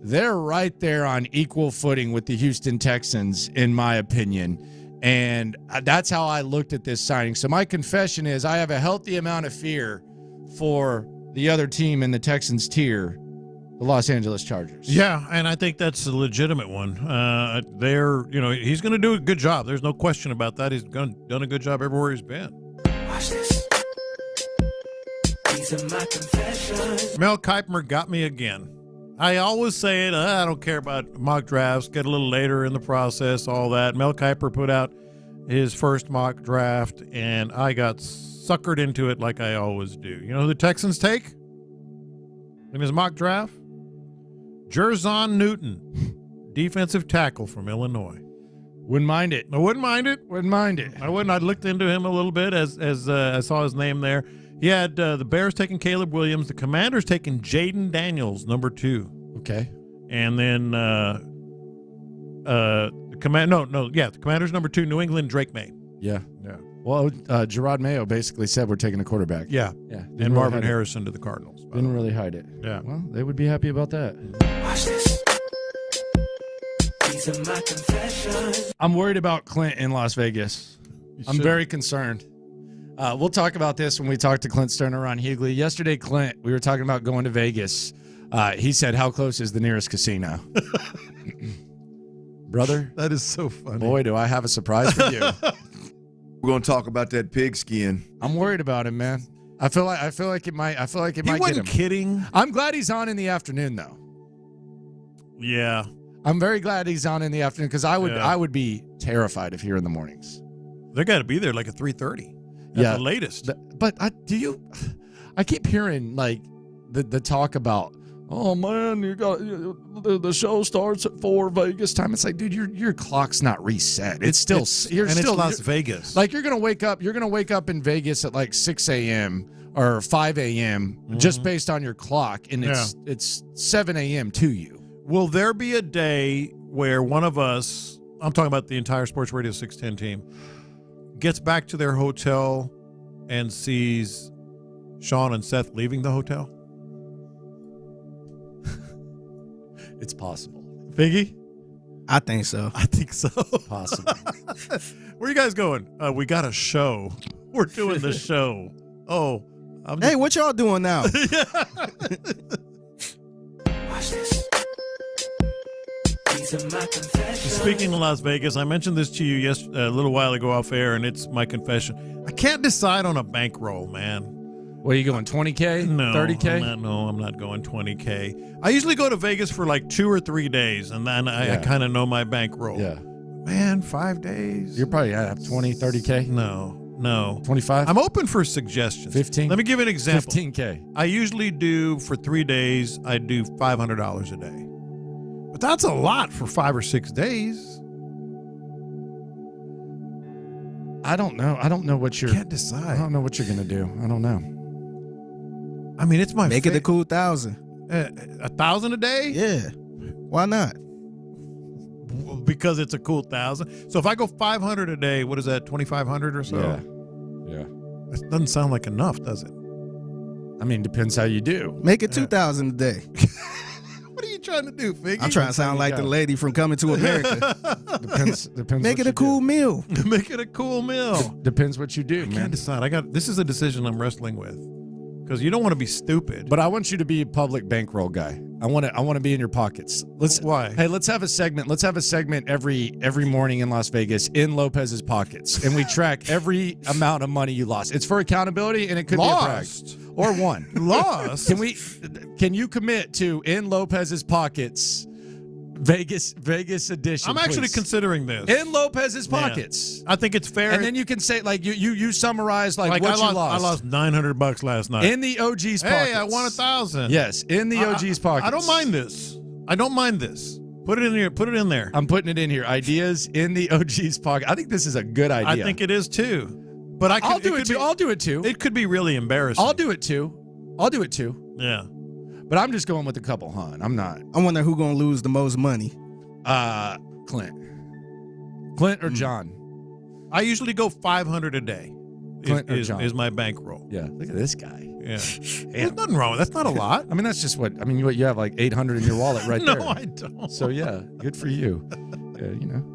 they're right there on equal footing with the Houston Texans, in my opinion. And that's how I looked at this signing. So my confession is I have a healthy amount of fear for the other team in the Texans tier, the Los Angeles Chargers. Yeah, and I think that's a legitimate one. He's going to do a good job. There's no question about that. He's done a good job everywhere he's been. Watch this. These are my confessions. Mel Kiper got me again. I always say it. I don't care about mock drafts. Get a little later in the process, all that. Mel Kiper put out his first mock draft, and I got suckered into it like I always do. You know who the Texans take in his mock draft? Jerzon Newton, defensive tackle from Illinois. Wouldn't mind it. I wouldn't mind it. Wouldn't mind it. I wouldn't. I looked into him a little bit as I saw his name there. He had the Bears taking Caleb Williams, the Commanders taking Jaden Daniels, number 2. Okay. And then the Commanders number 2, New England, Drake May. Yeah. Well, Gerard Mayo basically said we're taking a quarterback. Yeah. And Marvin Harrison to the Cardinals. Didn't really hide it. Yeah. Well, they would be happy about that. Watch this. These are my confessions. I'm worried about Clint in Las Vegas. I'm very concerned. We'll talk about this when we talk to Clint Stoerner and Hughley. Yesterday, Clint, we were talking about going to Vegas. He said, how close is the nearest casino? Brother? That is so funny. Boy, do I have a surprise for you. We're going to talk about that pigskin. I'm worried about him, man. I feel like it might get him. He wasn't kidding. I'm glad he's on in the afternoon, though. Yeah. I'm very glad he's on in the afternoon because I would be terrified if you're in the mornings. They got to be there like at 3:30. Yeah, the latest. But I keep hearing like the talk about, oh man, you got the show starts at 4 Vegas time. It's like, dude, your clock's not reset. It's still Las Vegas. Like you're gonna wake up in Vegas at like 6 a.m. or 5 a.m. just based on your clock, and it's 7 a.m. to you. Will there be a day where one of us, I'm talking about the entire Sports Radio 610 team, gets back to their hotel and sees Sean and Seth leaving the hotel? It's possible. Figgy? I think so. I think so. Possible. Where are you guys going? We got a show. We're doing the show. Oh. Hey, what y'all doing now? Watch this. These are my confessions. Speaking of Las Vegas, I mentioned this to you a little while ago off air, and it's my confession. I can't decide on a bankroll, man. What are you going, 20K? No, 30K? I'm not going 20K. I usually go to Vegas for like 2 or 3 days, and then I kind of know my bankroll. Yeah. Man, 5 days. You're probably at 20, 30K? No. 25? I'm open for suggestions. 15? Let me give you an example. 15K. I usually do, for 3 days, I do $500 a day. But that's a lot for 5 or 6 days. I don't know. I don't know what you're. Can't decide. I don't know what you're going to do. I don't know. I mean, it's my Make it a cool 1,000. 1,000 a day? Yeah. Why not? Because it's a cool 1,000. So if I go 500 a day, what is that, 2,500 or so? Yeah. That doesn't sound like enough, does it? I mean, depends how you do. Make it 2,000 a day. What are you trying to do, Figgy? I'm trying to sound like the lady from Coming to America. Depends. Make it a cool meal. Make it a cool meal. Depends what you do, man. Can't decide. This is a decision I'm wrestling with. Because you don't want to be stupid. But I want you to be a public bankroll guy. I want to be in your pockets. Why? Hey, let's have a segment. Let's have a segment every morning in Las Vegas in Lopez's pockets, and we track every amount of money you lost. It's for accountability, and it could be a brag or one. Lost. Can you commit to in Lopez's pockets? Vegas edition. I'm actually considering this. In Lopez's pockets. I think it's fair. And then you can say, like, you summarize, like what you lost. I lost $900 last night. In the OG's pockets. Hey, I won 1,000. Yes, in the OG's pockets. I don't mind this. Put it in here. Put it in there. I'm putting it in here. Ideas in the OG's pocket. I think this is a good idea. I think it is too. But I'll do it too. It could be really embarrassing. I'll do it too. Yeah. But I'm just going with a couple, hon. I'm not. I wonder who gonna lose the most money. Clint or John? I usually go 500 a day. Clint or John? Is my bankroll. Yeah. Look at this guy. Yeah. There's nothing wrong with that. That's not a lot. I mean, that's just what. I mean, you have like 800 in your wallet right there. No, I don't. So yeah, good for you. Yeah, you know.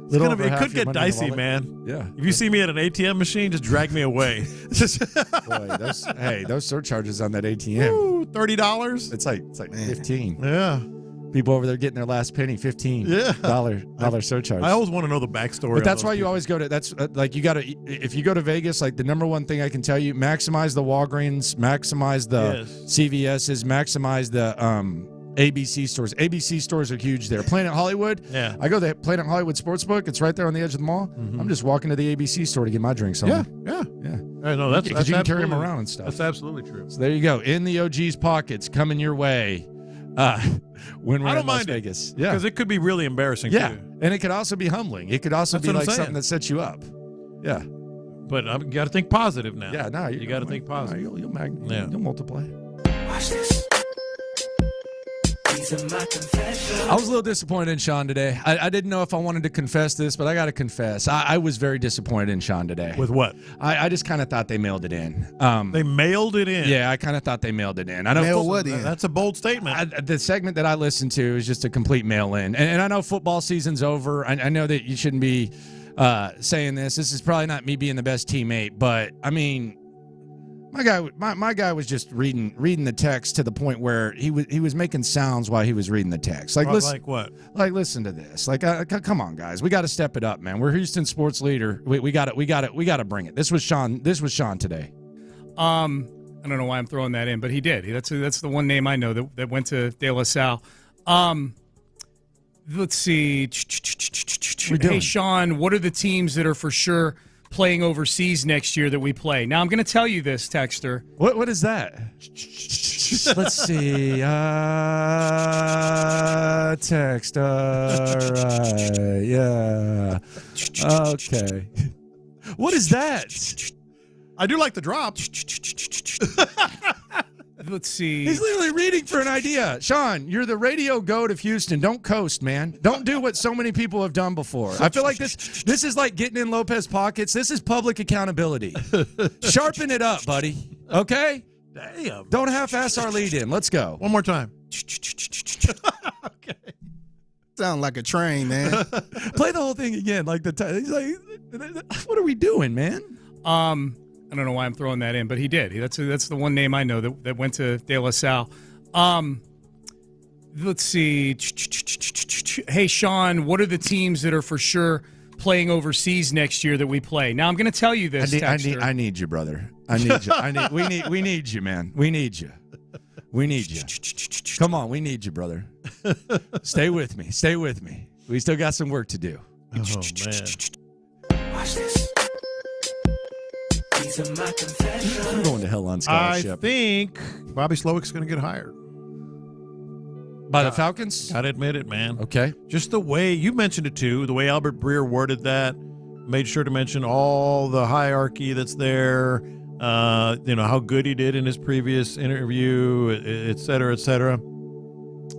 It could get dicey, man. Yeah. If you see me at an ATM machine, just drag me away. Boy, those surcharges on that ATM. Ooh, $30. It's like 15. Yeah. People over there getting their last penny, $15 surcharge. I always want to know the backstory. But that's why you always go to. That's like you got to. If you go to Vegas, like the number one thing I can tell you: maximize the Walgreens, maximize the CVS's, maximize the ABC stores. ABC stores are huge there. Planet Hollywood. Yeah. I go to the Planet Hollywood Sportsbook. It's right there on the edge of the mall. Mm-hmm. I'm just walking to the ABC store to get my drinks on. Yeah. I know that's because you can carry them around and stuff. That's absolutely true. So there you go. In the OG's pockets, coming your way. When we're in Las Vegas. Yeah. Because it could be really embarrassing too. And it could also be humbling. It could also be like something that sets you up. Yeah. But you got to think positive now. Yeah, no, you got to think positive. No, you'll multiply. Watch this. These are my confessions. I was a little disappointed in Sean today. I didn't know if I wanted to confess this, but I got to confess. I was very disappointed in Sean today. With what? I just kind of thought they mailed it in. They mailed it in? Yeah, I kind of thought they mailed it in. I know mail what in? That's a bold statement. The segment that I listened to is just a complete mail in. And I know football season's over. I know that you shouldn't be saying this. This is probably not me being the best teammate, but, I mean, my guy was just reading the text to the point where he was making sounds while he was reading the text. Like what? Like listen to this. Like come on, guys, we got to step it up, man. We're Houston sports leader. We got to bring it. This was Sean today. I don't know why I'm throwing that in, but he did. That's the one name I know that went to De La Salle. Let's see. Hey, Sean, what are the teams that are for sure playing overseas next year that we play? Now, I'm going to tell you this, Texter. What is that? Let's see. Text. All right. Yeah. Okay. What is that? I do like the drop. Let's see. He's literally reading for an idea. Sean, you're the radio goat of Houston. Don't coast, man. Don't do what so many people have done before. I feel like this is like getting in Lopez pockets. This is public accountability. Sharpen it up, buddy. Okay? Damn. Don't half-ass our lead in. Let's go. One more time. Okay. Sound like a train, man. Play the whole thing again. Like he's like, what are we doing, man? I don't know why I'm throwing that in, but he did. That's the one name I know that went to De La Salle. Let's see. Hey, Sean, what are the teams that are for sure playing overseas next year that we play. Now I'm going to tell you this. I need you, brother. I need you. We need you, man. We need you. We need you. Come on, we need you, brother. Stay with me. Stay with me. We still got some work to do. Oh, man. Watch this. These are my confessions. I'm going to hell on scholarship. I think Bobby Slowick's going to get hired. By the Falcons? Gotta admit it, man. Okay. Just the way, you mentioned it too, the way Albert Breer worded that, made sure to mention all the hierarchy that's there, how good he did in his previous interview, et cetera, et cetera.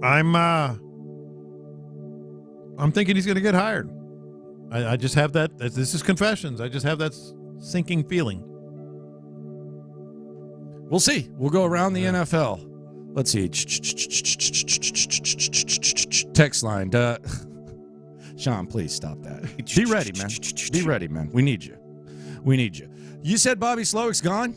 I'm thinking he's going to get hired. I just have that, this is confessions, I just have that sinking feeling. We'll see. We'll go around the NFL. Let's see. Text line. Sean, please stop that. Be ready, man. Be ready, man. We need you. We need you. You said Bobby Slowick's gone?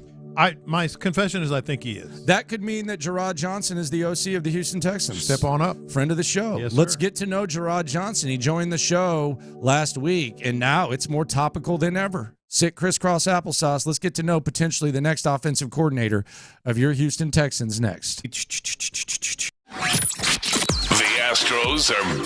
My confession is I think he is. That could mean that Gerard Johnson is the OC of the Houston Texans. Step on up. Friend of the show. Yes, Let's sir. get to know Gerard Johnson. He joined the show last week, and now it's more topical than ever. Sit crisscross applesauce. Let's get to know potentially the next offensive coordinator of your Houston Texans next. The Astros are...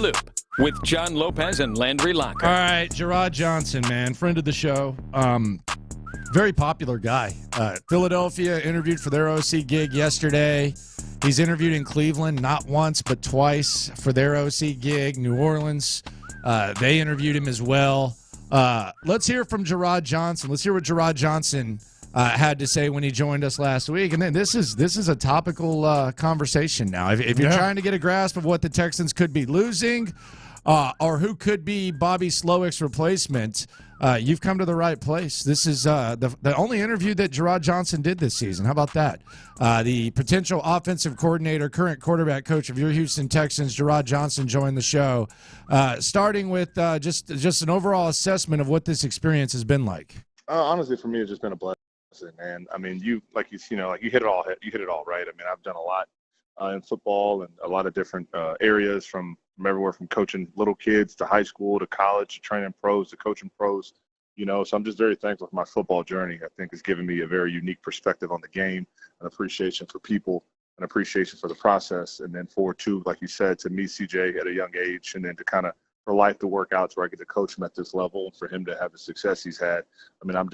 Loop with John Lopez and Landry Locker. All right, Gerard Johnson, man, friend of the show. Very popular guy. Philadelphia interviewed for their OC gig yesterday. He's interviewed in Cleveland not once but twice for their OC gig. New Orleans, they interviewed him as well. Let's hear from Gerard Johnson. Let's hear what Gerard Johnson had to say when he joined us last week. And then this is a topical conversation now. If you're trying to get a grasp of what the Texans could be losing or who could be Bobby Slowick's replacement, you've come to the right place. This is the only interview that Gerard Johnson did this season. How about that? The potential offensive coordinator, current quarterback coach of your Houston Texans, Gerard Johnson, joined the show. Starting with just an overall assessment of what this experience has been like. Honestly, for me, it's just been a blessing, man. I mean, you hit it all. You hit it all, right? I mean, I've done a lot in football and a lot of different areas from everywhere from coaching little kids to high school to college to training pros to coaching pros, so I'm just very thankful for my football journey. I think it's given me a very unique perspective on the game, an appreciation for people, an appreciation for the process, and then like you said, to meet CJ at a young age and then to kind of for life to work out to where I get to coach him at this level and for him to have the success he's had. I mean, I'm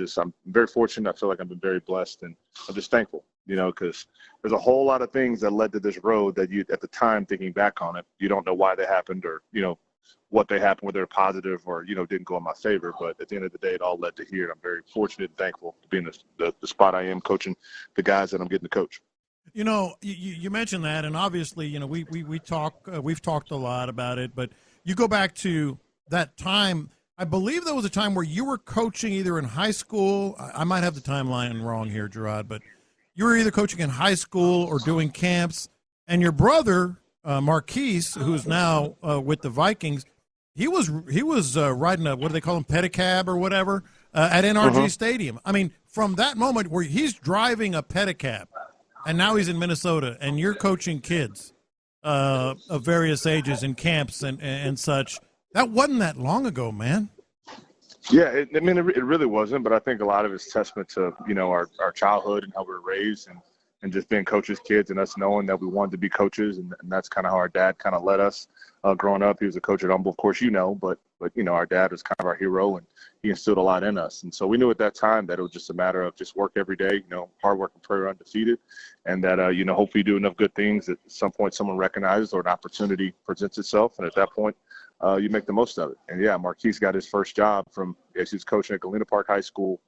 very fortunate. I feel like I've been very blessed, and I'm just thankful, because there's a whole lot of things that led to this road that you, at the time, thinking back on it, you don't know why they happened or, what they happened, whether they're positive or, didn't go in my favor. But at the end of the day, it all led to here. I'm very fortunate and thankful to be in the spot I am coaching the guys that I'm getting to coach. You mentioned that, and obviously, we've talked a lot about it, but you go back to that time. I believe there was a time where you were coaching either in high school. I might have the timeline wrong here, Gerard, but you were either coaching in high school or doing camps, and your brother, Marquise, who's now with the Vikings, he was riding a, what do they call him, pedicab or whatever, at NRG Stadium. I mean, from that moment where he's driving a pedicab, and now he's in Minnesota, and you're coaching kids of various ages in camps and such. That wasn't that long ago, man. Yeah, it really wasn't, but I think a lot of it's testament to, our childhood and how we were raised and just being coaches' kids and us knowing that we wanted to be coaches, and that's kind of how our dad kind of led us. Growing up, he was a coach at Humble, of course, but our dad was kind of our hero, and he instilled a lot in us. And so we knew at that time that it was just a matter of just work every day, hard work and prayer undefeated, and that, hopefully you do enough good things that at some point someone recognizes or an opportunity presents itself, and at that point, you make the most of it. And, yeah, Marquise got his first job he was coaching at Galena Park High School,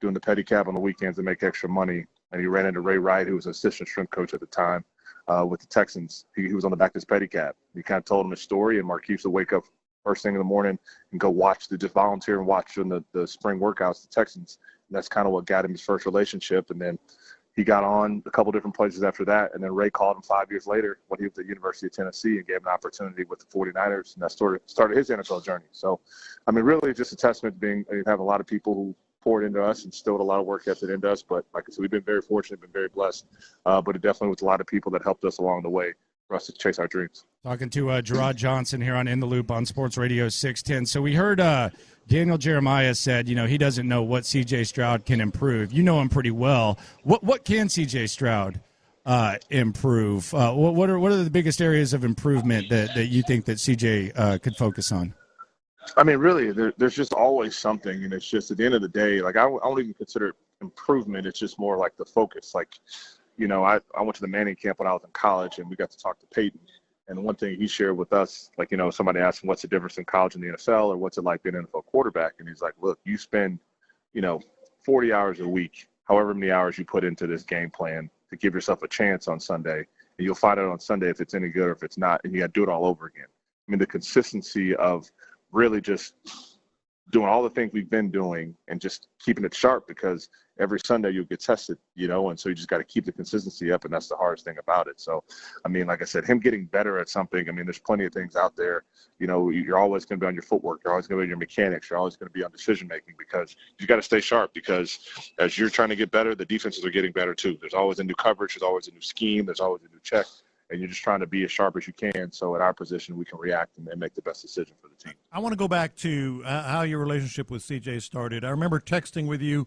doing the pedicab on the weekends to make extra money, and he ran into Ray Wright, who was an assistant strength coach at the time with the Texans. He was on the back of his pedicab. He kind of told him his story, and Marquise would wake up first thing in the morning and go just volunteer and watch during the spring workouts, the Texans. And that's kind of what got him his first relationship. And then he got on a couple different places after that. And then Ray called him 5 years later when he was at the University of Tennessee and gave him an opportunity with the 49ers. And that started his NFL journey. So, I mean, really just a testament to having a lot of people who poured into us and instilled a lot of work ethic into us. But like I said, we've been very fortunate, been very blessed. But it definitely was a lot of people that helped us along the way for us to chase our dreams. Talking to Gerard Johnson here on In the Loop on Sports Radio 610. So we heard Daniel Jeremiah said, he doesn't know what C.J. Stroud can improve. You know him pretty well. What can C.J. Stroud improve? What are the biggest areas of improvement that you think that C.J. could focus on? I mean, really, there's just always something, and it's just at the end of the day, like I don't even consider it improvement. It's just more like the focus. Like, I went to the Manning camp when I was in college, and we got to talk to Peyton. And one thing he shared with us, like, somebody asked him what's the difference in college and the NFL, or what's it like being an NFL quarterback? And he's like, look, you spend, 40 hours a week, however many hours you put into this game plan to give yourself a chance on Sunday, and you'll find out on Sunday if it's any good or if it's not, and you got to do it all over again. I mean, the consistency of really just doing all the things we've been doing and just keeping it sharp, because every Sunday you'll get tested, and so you just got to keep the consistency up, and that's the hardest thing about it. So, I mean, like I said, him getting better at something, I mean, there's plenty of things out there. You're always going to be on your footwork. You're always going to be on your mechanics. You're always going to be on decision-making, because you got to stay sharp, because as you're trying to get better, the defenses are getting better too. There's always a new coverage. There's always a new scheme. There's always a new check. And you're just trying to be as sharp as you can, so at our position we can react and make the best decision for the team. I want to go back to how your relationship with CJ started. I remember texting with you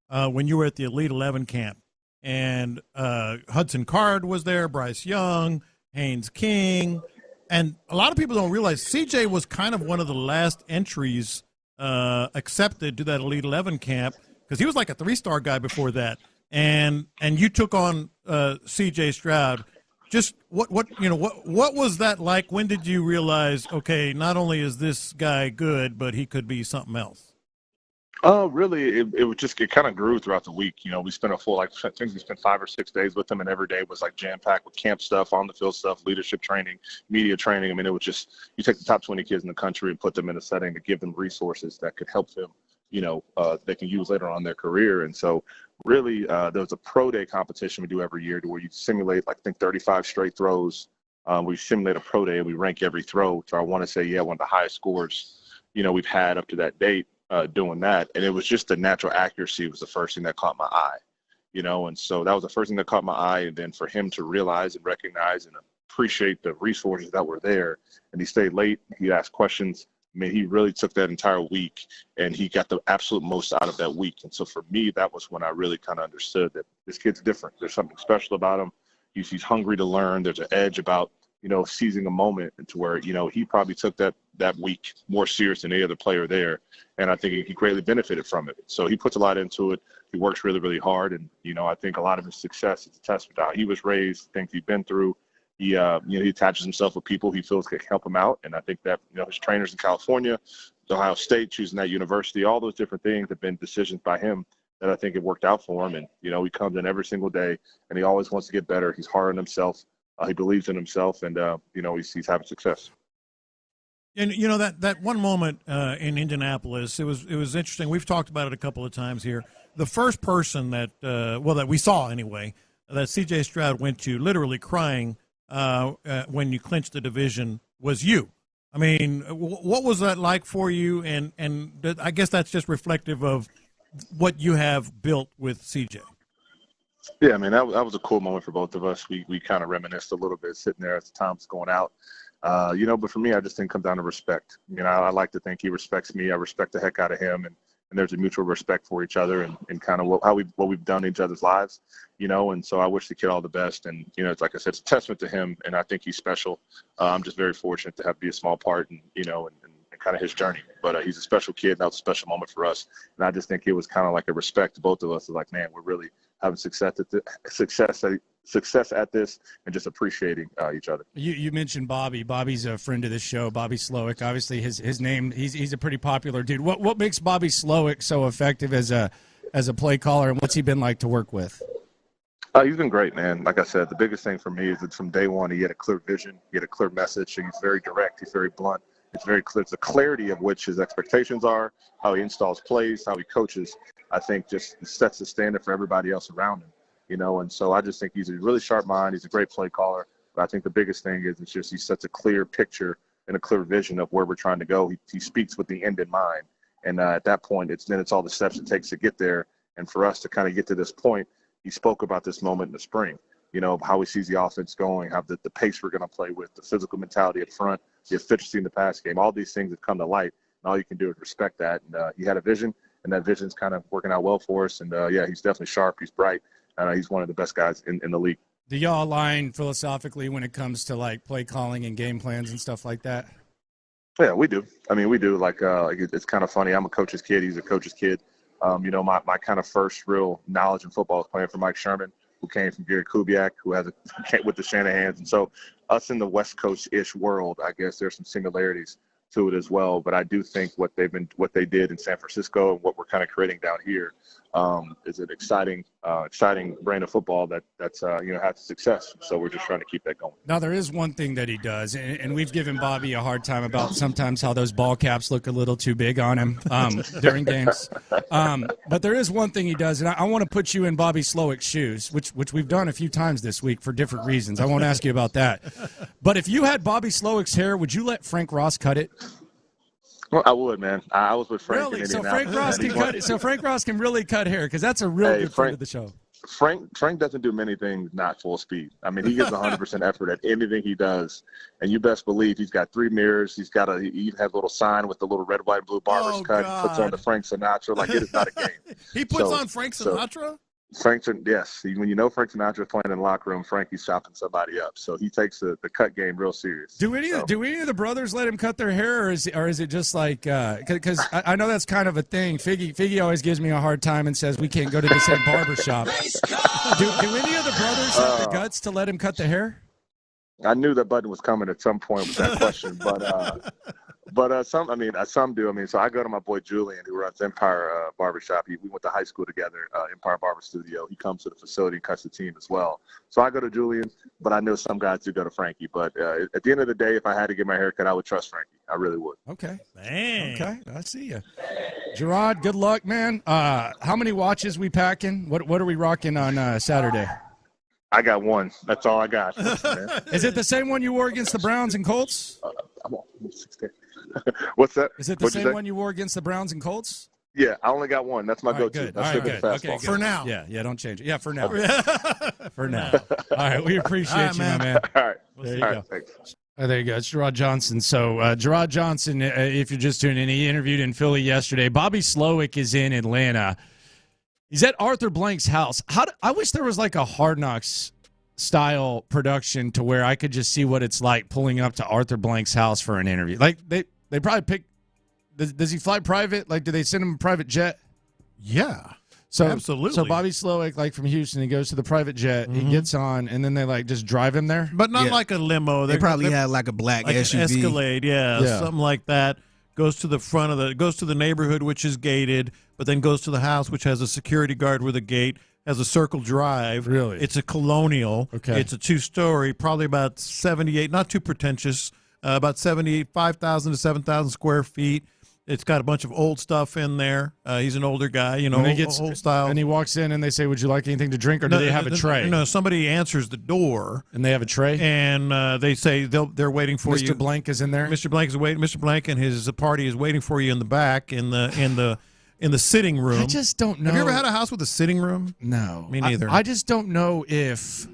when you were at the Elite 11 camp, and Hudson Card was there, Bryce Young, Haynes King, And a lot of people don't realize CJ was kind of one of the last entries accepted to that Elite 11 camp because he was like a 3-star guy before that. And you took on CJ Stroud. Just what was that like? When did you realize, okay, not only is this guy good, but he could be something else? Really, it kind of grew throughout the week. We spent I think we spent 5 or 6 days with him, and every day was like jam-packed with camp stuff, on the field stuff, leadership training, media training. I mean, it was just, you take the top 20 kids in the country and put them in a setting to give them resources that could help them, they can use later on in their career. And so really, there's a pro day competition we do every year to where you simulate, I think, 35 straight throws. We simulate a pro day, and we rank every throw. So I want to say, one of the highest scores, we've had up to that date. Doing that, and it was just the natural accuracy was the first thing that caught my eye, and so that was the first thing that caught my eye. And then for him to realize and recognize and appreciate the resources that were there, and he stayed late, he asked questions. I mean, he really took that entire week and he got the absolute most out of that week. And so for me, that was when I really kind of understood that this kid's different. There's something special about him. He's hungry to learn. There's an edge about seizing a moment to where, he probably took that week more serious than any other player there. And I think he greatly benefited from it. So he puts a lot into it. He works really, really hard. And, I think a lot of his success is a testament to how he was raised, things he's been through. He attaches himself with people he feels can help him out. And I think that, his trainers in California, Ohio State, choosing that university, all those different things have been decisions by him that I think it worked out for him. And, he comes in every single day and he always wants to get better. He's hard on himself. He believes in himself, and he's having success. And that one moment in Indianapolis, it was interesting. We've talked about it a couple of times here. The first person that we saw anyway, that C.J. Stroud went to, literally crying when you clinched the division, was you. I mean, what was that like for you? And I guess that's just reflective of what you have built with C.J. Yeah, I mean, that was a cool moment for both of us. We kind of reminisced a little bit sitting there as the time was going out. But for me, I just think it comes down to respect. I like to think he respects me. I respect the heck out of him. And there's a mutual respect for each other and kind of what we've done in each other's lives, And so I wish the kid all the best. And, it's like I said, it's a testament to him. And I think he's special. I'm just very fortunate to be a small part and kind of his journey. But he's a special kid. That was a special moment for us. And I just think it was kind of like a respect to both of us. Like, man, we're really having success at this and just appreciating each other. You mentioned Bobby. Bobby's a friend of the show, Bobby Slowick. Obviously, his name, he's a pretty popular dude. What makes Bobby Slowick so effective as a play caller, and what's he been like to work with? He's been great, man. Like I said, the biggest thing for me is that from day one, he had a clear vision. He had a clear message. And he's very direct. He's very blunt. It's very clear. It's the clarity of which his expectations are, how he installs plays, how he coaches. I think just sets the standard for everybody else around him, And so I just think he's a really sharp mind. He's a great play caller. But I think the biggest thing is it's just he sets a clear picture and a clear vision of where we're trying to go. He speaks with the end in mind. And at that point, it's all the steps it takes to get there. And for us to kind of get to this point, he spoke about this moment in the spring, how he sees the offense going, how the pace we're going to play with, the physical mentality up front, the efficiency in the pass game. All these things have come to light. And all you can do is respect that. And he had a vision, and that vision's kind of working out well for us. And, he's definitely sharp. He's bright. He's one of the best guys in the league. Do y'all align philosophically when it comes to, like, play calling and game plans and stuff like that? Yeah, we do. I mean, we do. Like it's kind of funny. I'm a coach's kid. He's a coach's kid. My kind of first real knowledge in football is playing for Mike Sherman, who came from Gary Kubiak, who came with the Shanahans. And so us in the West Coast-ish world, I guess there's some similarities to it as well. But I do think what they did in San Francisco and what we're kind of creating down here is an exciting brand of football that's had success. So we're just trying to keep that going. Now, there is one thing that he does, and we've given Bobby a hard time about sometimes how those ball caps look a little too big on him during games. But there is one thing he does, and I want to put you in Bobby Slowick's shoes, which we've done a few times this week for different reasons. I won't ask you about that. But if you had Bobby Slowick's hair, would you let Frank Ross cut it? Well, I would, man. I was with Frank. Really? So Frank Ross can cut it. So Frank Ross can really cut hair because that's a real good friend of the show. Frank doesn't do many things not full speed. I mean, he gives 100% effort at anything he does, and you best believe he's got 3 mirrors. He has a little sign with the little red, white, and blue barber's cut. God. Puts on the Frank Sinatra like it is not a game. He puts on Frank Sinatra? Frank, yes. When you know Frank Sinatra's playing in the locker room, Frankie's chopping somebody up. So he takes the cut game real serious. Do any of the brothers let him cut their hair, or is it just like because I know that's kind of a thing. Figgy always gives me a hard time and says we can't go to the same barbershop. Do any of the brothers have the guts to let him cut the hair? I knew that button was coming at some point with that question, but some do. I mean, so I go to my boy Julian, who runs Empire Barbershop. We went to high school together, Empire Barber Studio. He comes to the facility and cuts the team as well. So I go to Julian, but I know some guys do go to Frankie. But at the end of the day, if I had to get my hair cut, I would trust Frankie. I really would. Okay. Man. Okay, I see you. Gerard, good luck, man. How many watches we packing? What are we rocking on Saturday? I got one. That's all I got. Is it the same one you wore against the Browns and Colts? What's that? Is it the same one you wore against the Browns and Colts? Yeah, I only got one. That's my All right, go-to. good. That's All right, good. fastball. Okay, good. For now. Yeah, don't change it. Yeah, for now. For now. All right, we appreciate you, my man. All right. There you All go. right, thanks. There you go. It's Gerard Johnson. So Gerard Johnson, if you're just tuning in, he interviewed in Philly yesterday. Bobby Slowick is in Atlanta. He's at Arthur Blank's house. I wish there was like a Hard Knocks style production to where I could just see what it's like pulling up to Arthur Blank's house for an interview. Like they probably pick. Does he fly private? Like, do they send him a private jet? Yeah. So absolutely. So Bobby Slowick, like from Houston, he goes to the private jet. He gets on, and then they like just drive him there. But not like a limo. They probably had like a black like SUV. an Escalade, yeah, something like that. Goes to the front of goes to the neighborhood, which is gated, but then goes to the house, which has a security guard with a gate. Has a circle drive. Really? It's a colonial. Okay. It's a 2-story, probably about 78, not too pretentious, about 5,000 to 7,000 square feet. It's got a bunch of old stuff in there. He's an older guy, old style. And he walks in and they say, would you like anything to drink, or do they have a tray? No, somebody answers the door. And they have a tray? And they say they're waiting for you. Mr. Blank is in there? Mr. Blank is waiting. Mr. Blank and his party is waiting for you in the back in the sitting room. I just don't know. Have you ever had a house with a sitting room? No. Me neither. I just don't know if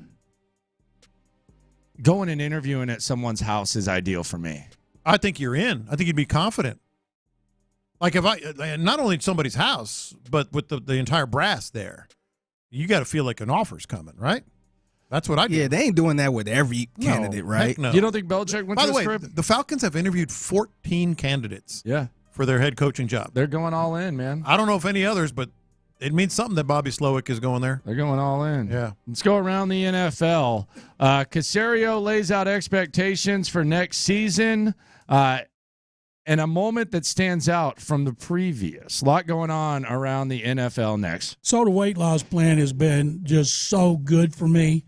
going and interviewing at someone's house is ideal for me. I think you're in. I think you'd be confident. Like if I, not only somebody's house, but with the entire brass there, you got to feel like an offer's coming, right? That's what I do. Yeah, they ain't doing that with every candidate, right? No. You don't think Belichick went By to the this way, trip? the Falcons have interviewed 14 candidates. Yeah. For their head coaching job. They're going all in, man. I don't know if any others, but it means something that Bobby Slowick is going there. They're going all in. Yeah. Let's go around the NFL. Caserio lays out expectations for next season and a moment that stands out from the previous. A lot going on around the NFL next. So the weight loss plan has been just so good for me.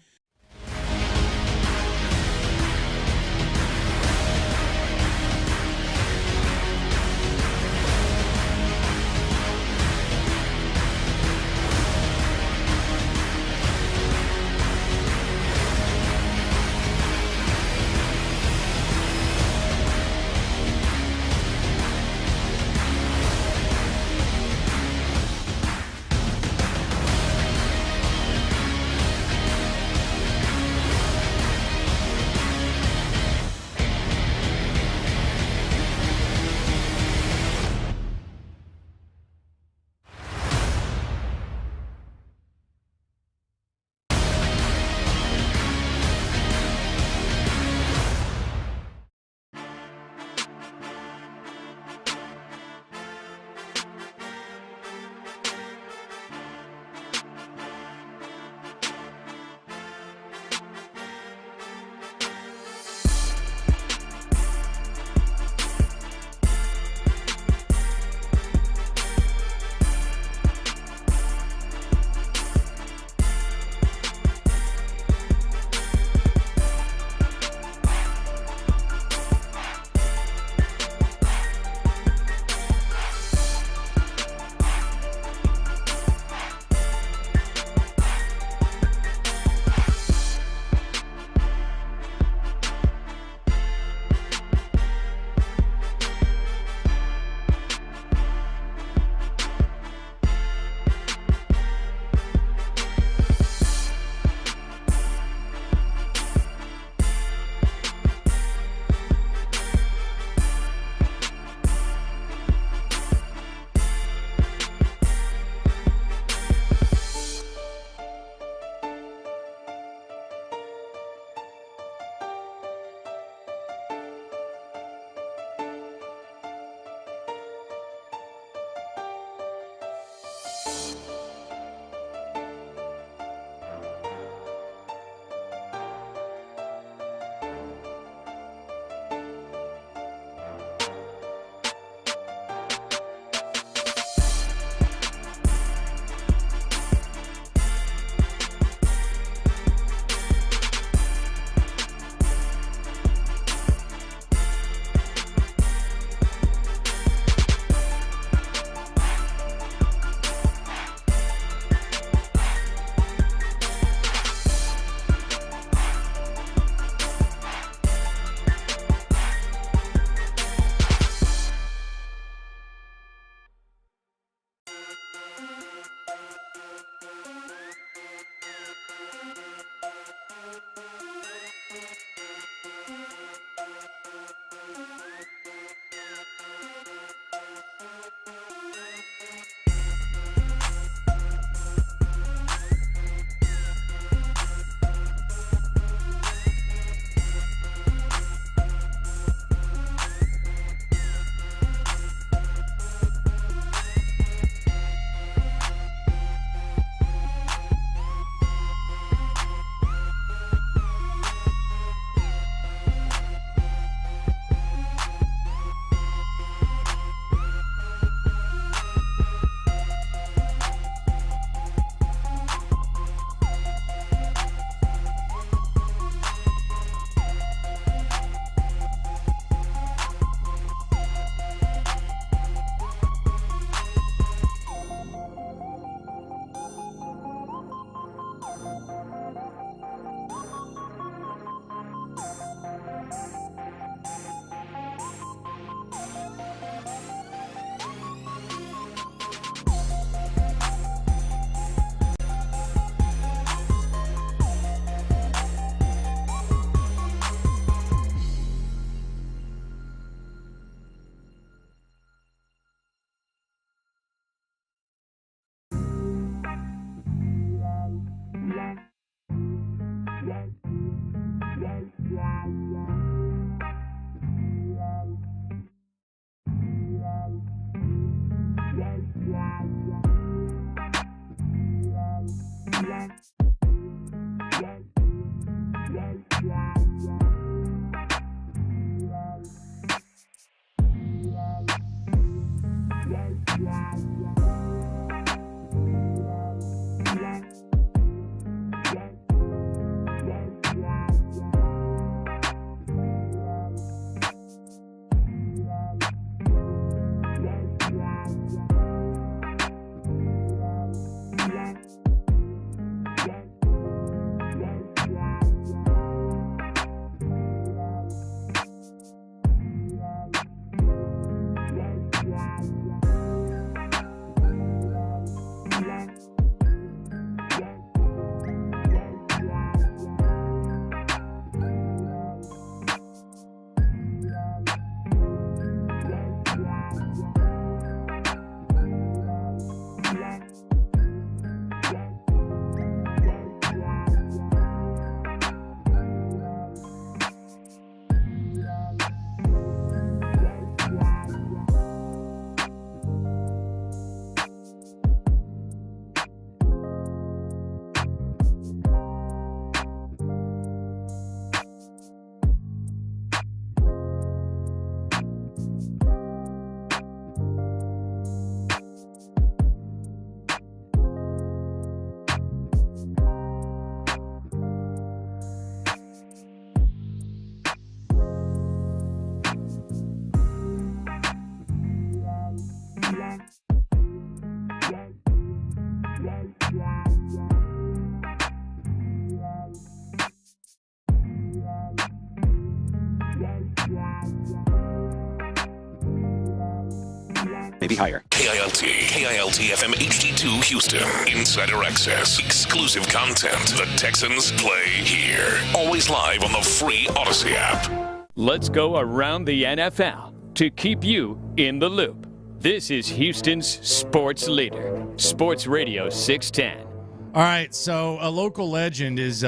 Maybe higher. KILT FM HD2 Houston. Insider access. Exclusive content. The Texans play here. Always live on the free Odyssey app. Let's go around the NFL to keep you in the loop. This is Houston's sports leader, Sports Radio 610. All right, so a local legend is,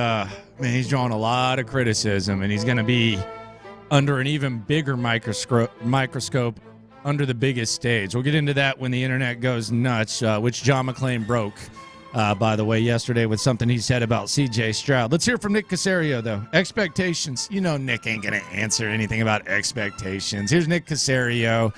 he's drawing a lot of criticism, and he's going to be under an even bigger microscope under the biggest stage. We'll get into that when the internet goes nuts, which John McClain broke, by the way, yesterday with something he said about C.J. Stroud. Let's hear from Nick Caserio, though. Expectations. You know Nick ain't going to answer anything about expectations. Here's Nick Caserio.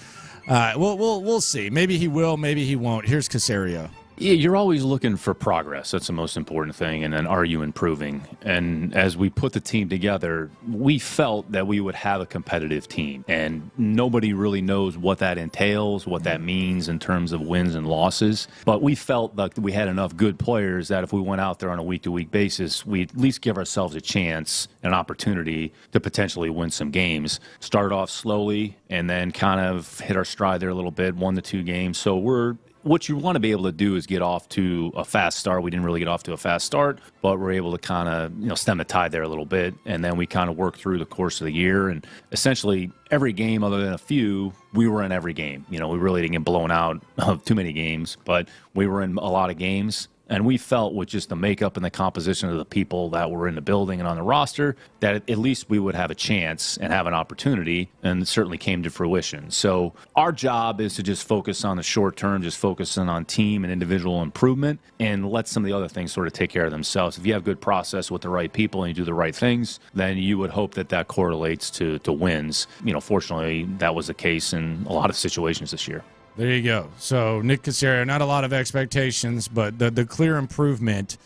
We'll see. Maybe he will, maybe he won't. Here's Caserio. Yeah, you're always looking for progress. That's the most important thing. And then are you improving? And as we put the team together, we felt that we would have a competitive team. And nobody really knows what that entails, what that means in terms of wins and losses. But we felt like we had enough good players that if we went out there on a week-to-week basis, we'd at least give ourselves a chance, an opportunity to potentially win some games. Started off slowly and then kind of hit our stride there a little bit, 1 to 2 games. So we're what you want to be able to do is get off to a fast start. We didn't really get off to a fast start, but we're able to kind of stem the tide there a little bit, and then we kind of work through the course of the year. And essentially, every game other than a few, we were in every game. We really didn't get blown out of too many games, but we were in a lot of games. And we felt with just the makeup and the composition of the people that were in the building and on the roster that at least we would have a chance and have an opportunity, and it certainly came to fruition. So our job is to just focus on the short term, just focusing on team and individual improvement, and let some of the other things sort of take care of themselves. If you have good process with the right people and you do the right things, then you would hope that that correlates to wins. Fortunately, that was the case in a lot of situations this year. There you go. So Nick Caserio, not a lot of expectations, but the clear improvement.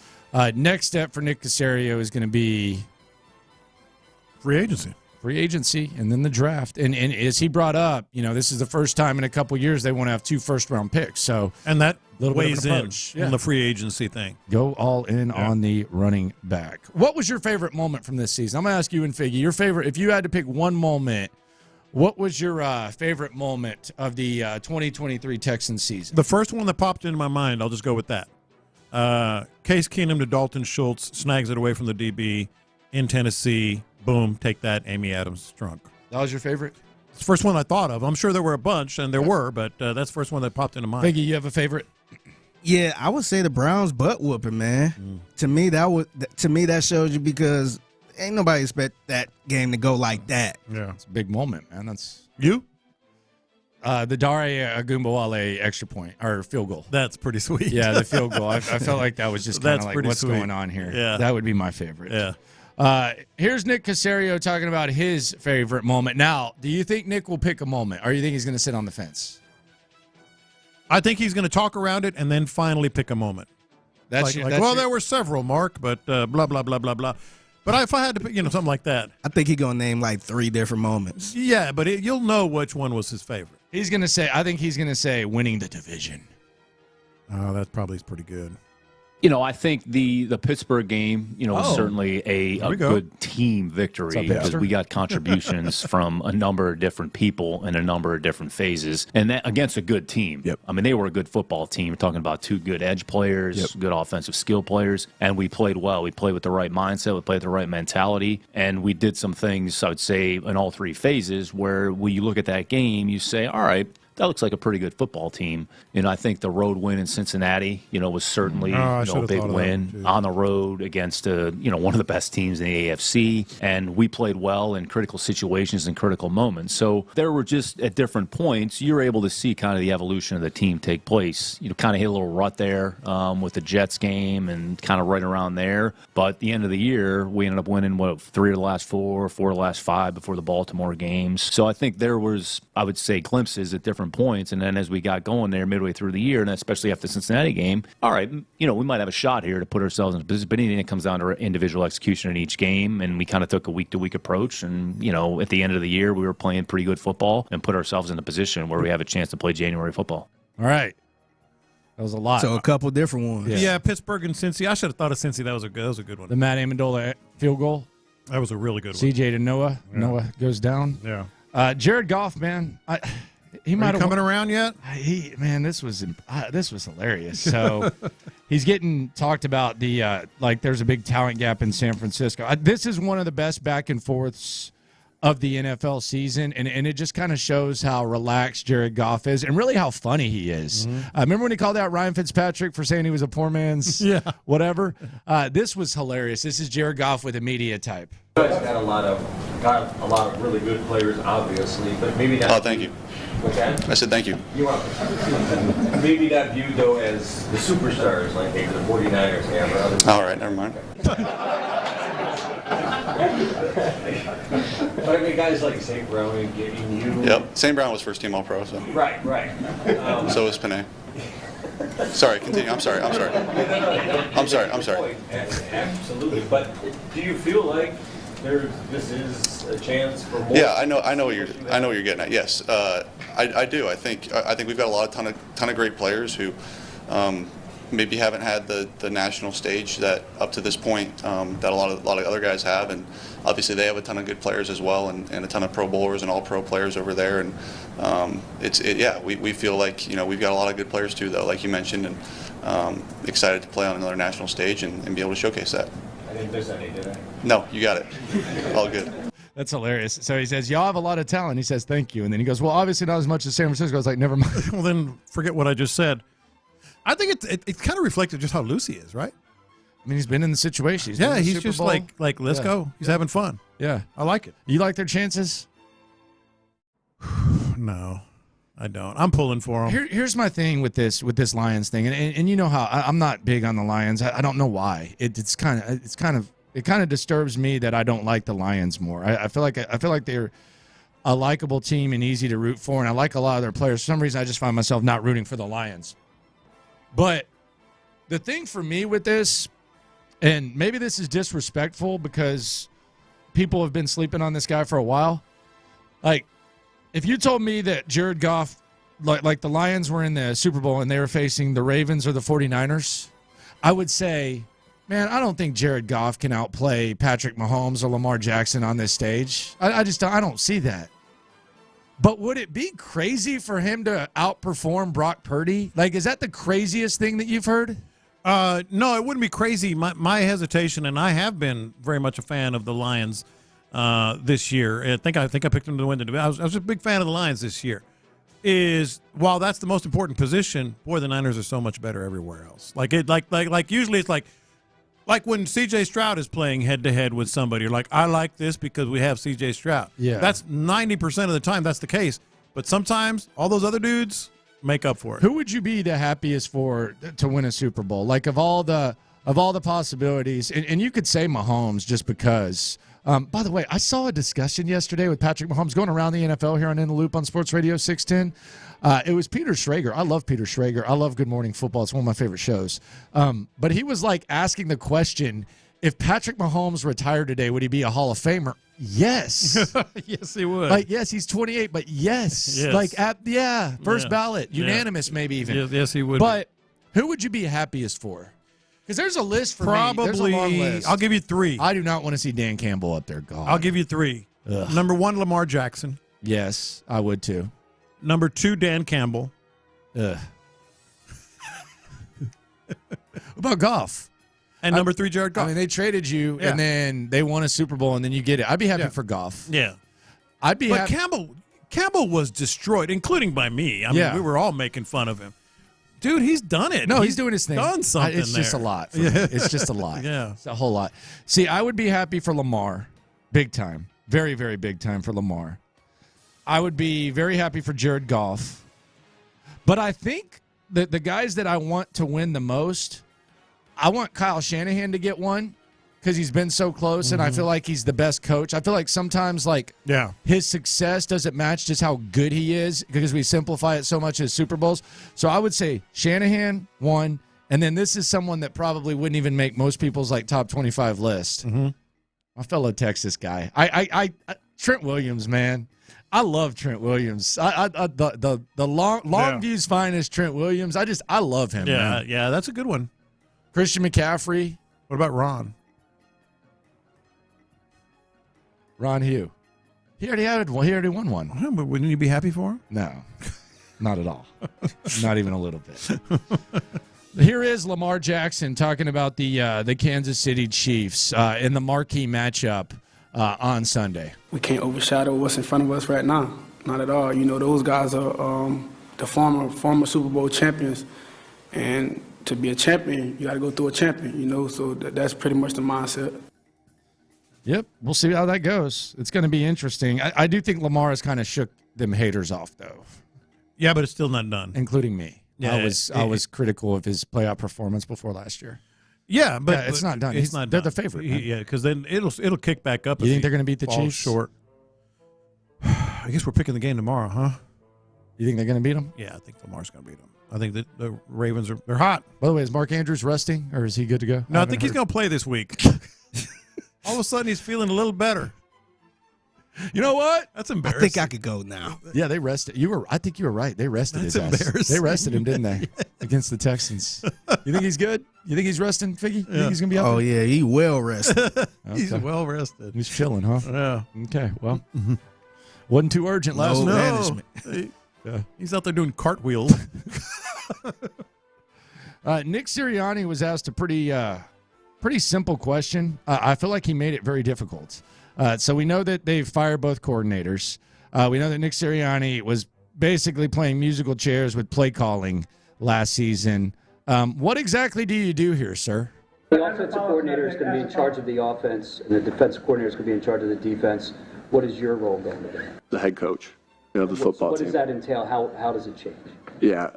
Next step for Nick Caserio is going to be free agency, and then the draft. And as he brought up, this is the first time in a couple years they want to have 2 first-round picks. So and that weighs in the free agency thing. Go all in on the running back. What was your favorite moment from this season? I'm going to ask you and Figgy, your favorite. If you had to pick one moment, what was your favorite moment of the 2023 Texans season? The first one that popped into my mind, I'll just go with that. Case Keenum to Dalton Schultz, snags it away from the DB in Tennessee. Boom, take that, Amy Adams drunk. That was your favorite? It's the first one I thought of. I'm sure there were a bunch, and there were, but that's the first one that popped into mind. Figgy, you have a favorite? Yeah, I would say the Browns butt whooping, man. To me, that shows you because ain't nobody expect that game to go like that. Yeah, it's a big moment, man. That's you. The Dare Agumbawale extra point or field goal. That's pretty sweet. Yeah, the field goal. I felt like that was just kind of like what's sweet. going on here. Yeah, that would be my favorite. Yeah. Here's Nick Caserio talking about his favorite moment. Now, do you think Nick will pick a moment, or do you think he's going to sit on the fence? I think he's going to talk around it and then finally pick a moment. There were several, Mark, but blah blah blah blah blah. But if I had to pick, something like that. I think he's going to name like 3 different moments. Yeah, but you'll know which one was his favorite. I think he's going to say winning the division. Oh, that probably is pretty good. I think the Pittsburgh game, was certainly a good team victory because we got contributions from a number of different people in a number of different phases, and that against a good team. Yep. I mean, they were a good football team. We're talking about 2 good edge players, good offensive skill players, and we played well. We played with the right mindset. We played with the right mentality, and we did some things, I would say, in all 3 phases where when you look at that game, you say, all right, that looks like a pretty good football team. I think the road win in Cincinnati, was certainly a big win on the road against one of the best teams in the AFC, and we played well in critical situations and critical moments. So there were just at different points you're able to see kind of the evolution of the team take place. Kind of hit a little rut there with the Jets game and kind of right around there. But at the end of the year, we ended up winning 3 of the last 4 of the last 5 before the Baltimore games. So I think there was, I would say, glimpses at different points, and then as we got going there midway through the year, and especially after the Cincinnati game, all right, we might have a shot here to put ourselves in a position, but anything that comes down to individual execution in each game, and we kind of took a week-to-week approach, and at the end of the year, we were playing pretty good football and put ourselves in a position where we have a chance to play January football. All right. That was a lot. So a couple different ones. Yeah, Pittsburgh and Cincy. I should have thought of Cincy. That was a good one. The Matt Amendola field goal. That was a really good one. CJ to Noah. Yeah. Noah goes down. Yeah. Jared Goff, man. He might have coming around yet. This was hilarious. So he's getting talked about there's a big talent gap in San Francisco. This is one of the best back and forths of the NFL season, and it just kind of shows how relaxed Jared Goff is and really how funny he is. Mm-hmm. Remember when he called out Ryan Fitzpatrick for saying he was a poor man's whatever? This was hilarious. This is Jared Goff with a media type. You guys got a lot of really good players, obviously, but maybe not. Oh, thank you. What's that? I said thank you. You are maybe not viewed though as the superstars like maybe the 49ers have or others. All right, never mind. But I mean, guys like St. Brown and getting you. Yep, St. Brown was first team All-Pro, so. Right. So was Panay. Sorry, continue. I'm sorry. Absolutely, but do you feel like this is a chance for more? Yeah, I know what you're getting at. Yes, I do. I think we've got a ton of great players who, maybe haven't had the national stage that up to this point that a lot of other guys have, and obviously they have a ton of good players as well, and a ton of Pro Bowlers and all Pro players over there, and we feel like we've got a lot of good players too, though, like you mentioned, and excited to play on another national stage and be able to showcase that. I didn't miss any, did I? No, you got it. All good. That's hilarious. So he says, y'all have a lot of talent. He says, thank you. And then he goes, well, obviously not as much as San Francisco. I was like, never mind. Well, then forget what I just said. I think it's kind of reflected just how loose he is, right? I mean, he's been in the situation. He's just Bowl. like let's go. He's having fun. Yeah. I like it. You like their chances? No, I don't. I'm pulling for him. Here's my thing with this Lions thing, and you know how I'm not big on the Lions. I don't know why. It kind of disturbs me that I don't like the Lions more. I feel like they're a likable team and easy to root for, and I like a lot of their players. For some reason, I just find myself not rooting for the Lions. But the thing for me with this, and maybe this is disrespectful because people have been sleeping on this guy for a while. Like, if you told me that Jared Goff, like the Lions were in the Super Bowl and they were facing the Ravens or the 49ers, I would say, man, I don't think Jared Goff can outplay Patrick Mahomes or Lamar Jackson on this stage. I don't see that. But would it be crazy for him to outperform Brock Purdy? Like, is that the craziest thing that you've heard? No, it wouldn't be crazy. My hesitation, and I have been very much a fan of the Lions this year. I think I picked them to win the division. I was a big fan of the Lions this year. While that's the most important position, boy, the Niners are so much better everywhere else. Like usually it's like when C.J. Stroud is playing head-to-head with somebody, you're like, I like this because we have C.J. Stroud. Yeah. That's 90% of the time that's the case. But sometimes all those other dudes make up for it. Who would you be the happiest for to win a Super Bowl? Like, of all the possibilities, and you could say Mahomes just because. By the way, I saw a discussion yesterday with Patrick Mahomes going around the NFL here on In the Loop on Sports Radio 610. It was Peter Schrager. I love Peter Schrager. I love Good Morning Football. It's one of my favorite shows. But he was like asking the question, if Patrick Mahomes retired today, would he be a Hall of Famer? Yes. Yes, he would. Like, yes, he's 28, but yes. Like, first ballot, unanimous maybe even. Yes, he would. But who would you be happiest for? Because there's a list for Probably, me. There's a long list. I'll give you 3. I do not want to see Dan Campbell up there. God. I'll give you 3. Ugh. Number 1, Lamar Jackson. Yes, I would too. Number 2, Dan Campbell. Ugh. What about Goff? And number 3, Jared Goff. I mean, they traded you, and then they won a Super Bowl, and then you get it. I'd be happy for Goff. Yeah. I'd be happy. But Campbell was destroyed, including by me. I mean, we were all making fun of him. Dude, he's done it. No, he's doing his thing. Done something It's just a lot. For me. It's just a lot. Yeah. It's a whole lot. See, I would be happy for Lamar. Big time. Very, very big time for Lamar. I would be very happy for Jared Goff. But I think that the guys that I want to win the most, I want Kyle Shanahan to get one because he's been so close, and I feel like he's the best coach. I feel like sometimes his success doesn't match just how good he is because we simplify it so much as Super Bowls. So I would say Shanahan, 1, and then this is someone that probably wouldn't even make most people's top 25 list. Mm-hmm. My fellow Texas guy. I Trent Williams, man. I love Trent Williams. The Longview's finest Trent Williams. I love him. Man. Yeah, that's a good one. Christian McCaffrey. What about Ron? Ron Hugh. He already won one. Yeah, but wouldn't you be happy for him? No, not at all. Not even a little bit. Here is Lamar Jackson talking about the Kansas City Chiefs in the marquee matchup on Sunday. We can't overshadow what's in front of us right now. Not at all. You know, those guys are the former Super Bowl champions, and to be a champion, you got to go through a champion. You know, so that's pretty much the mindset. Yep, we'll see how that goes. It's going to be interesting. I do think Lamar has kind of shook them haters off, though. Yeah, but it's still not done, including me. Yeah, I was critical of his playoff performance before last year. Yeah, but it's not done. It's not they're done. the favorite. Yeah, because then it'll kick back up. You think they're going to beat the falls Chiefs? Short. I guess we're picking the game tomorrow, huh? You think they're going to beat them? Yeah, I think Lamar's going to beat them. I think that the Ravens they're hot. By the way, is Mark Andrews resting, or is he good to go? No, I think he's going to play this week. All of a sudden, he's feeling a little better. You know what? That's embarrassing. I think I could go now. Yeah, they rested. I think you were right. They rested his embarrassing. ass. They rested him, didn't they? Against the Texans. You think he's good? You think he's resting, Figgy? You think he's going to be out Oh, there? yeah, he well rested. He's well rested. He's chilling, huh? Yeah. Okay, well, wasn't too urgent last night. management. He's out there doing cartwheels. Nick Sirianni was asked a pretty simple question. I feel like he made it very difficult. So we know that they've fired both coordinators. We know that Nick Sirianni was basically playing musical chairs with play calling last season. What exactly do you do here, sir? The offensive coordinator is going to be in charge of the offense, and the defensive coordinator is going to be in charge of the defense. What is your role going to be? The head coach of the football team. What does that entail? How does it change? Yeah,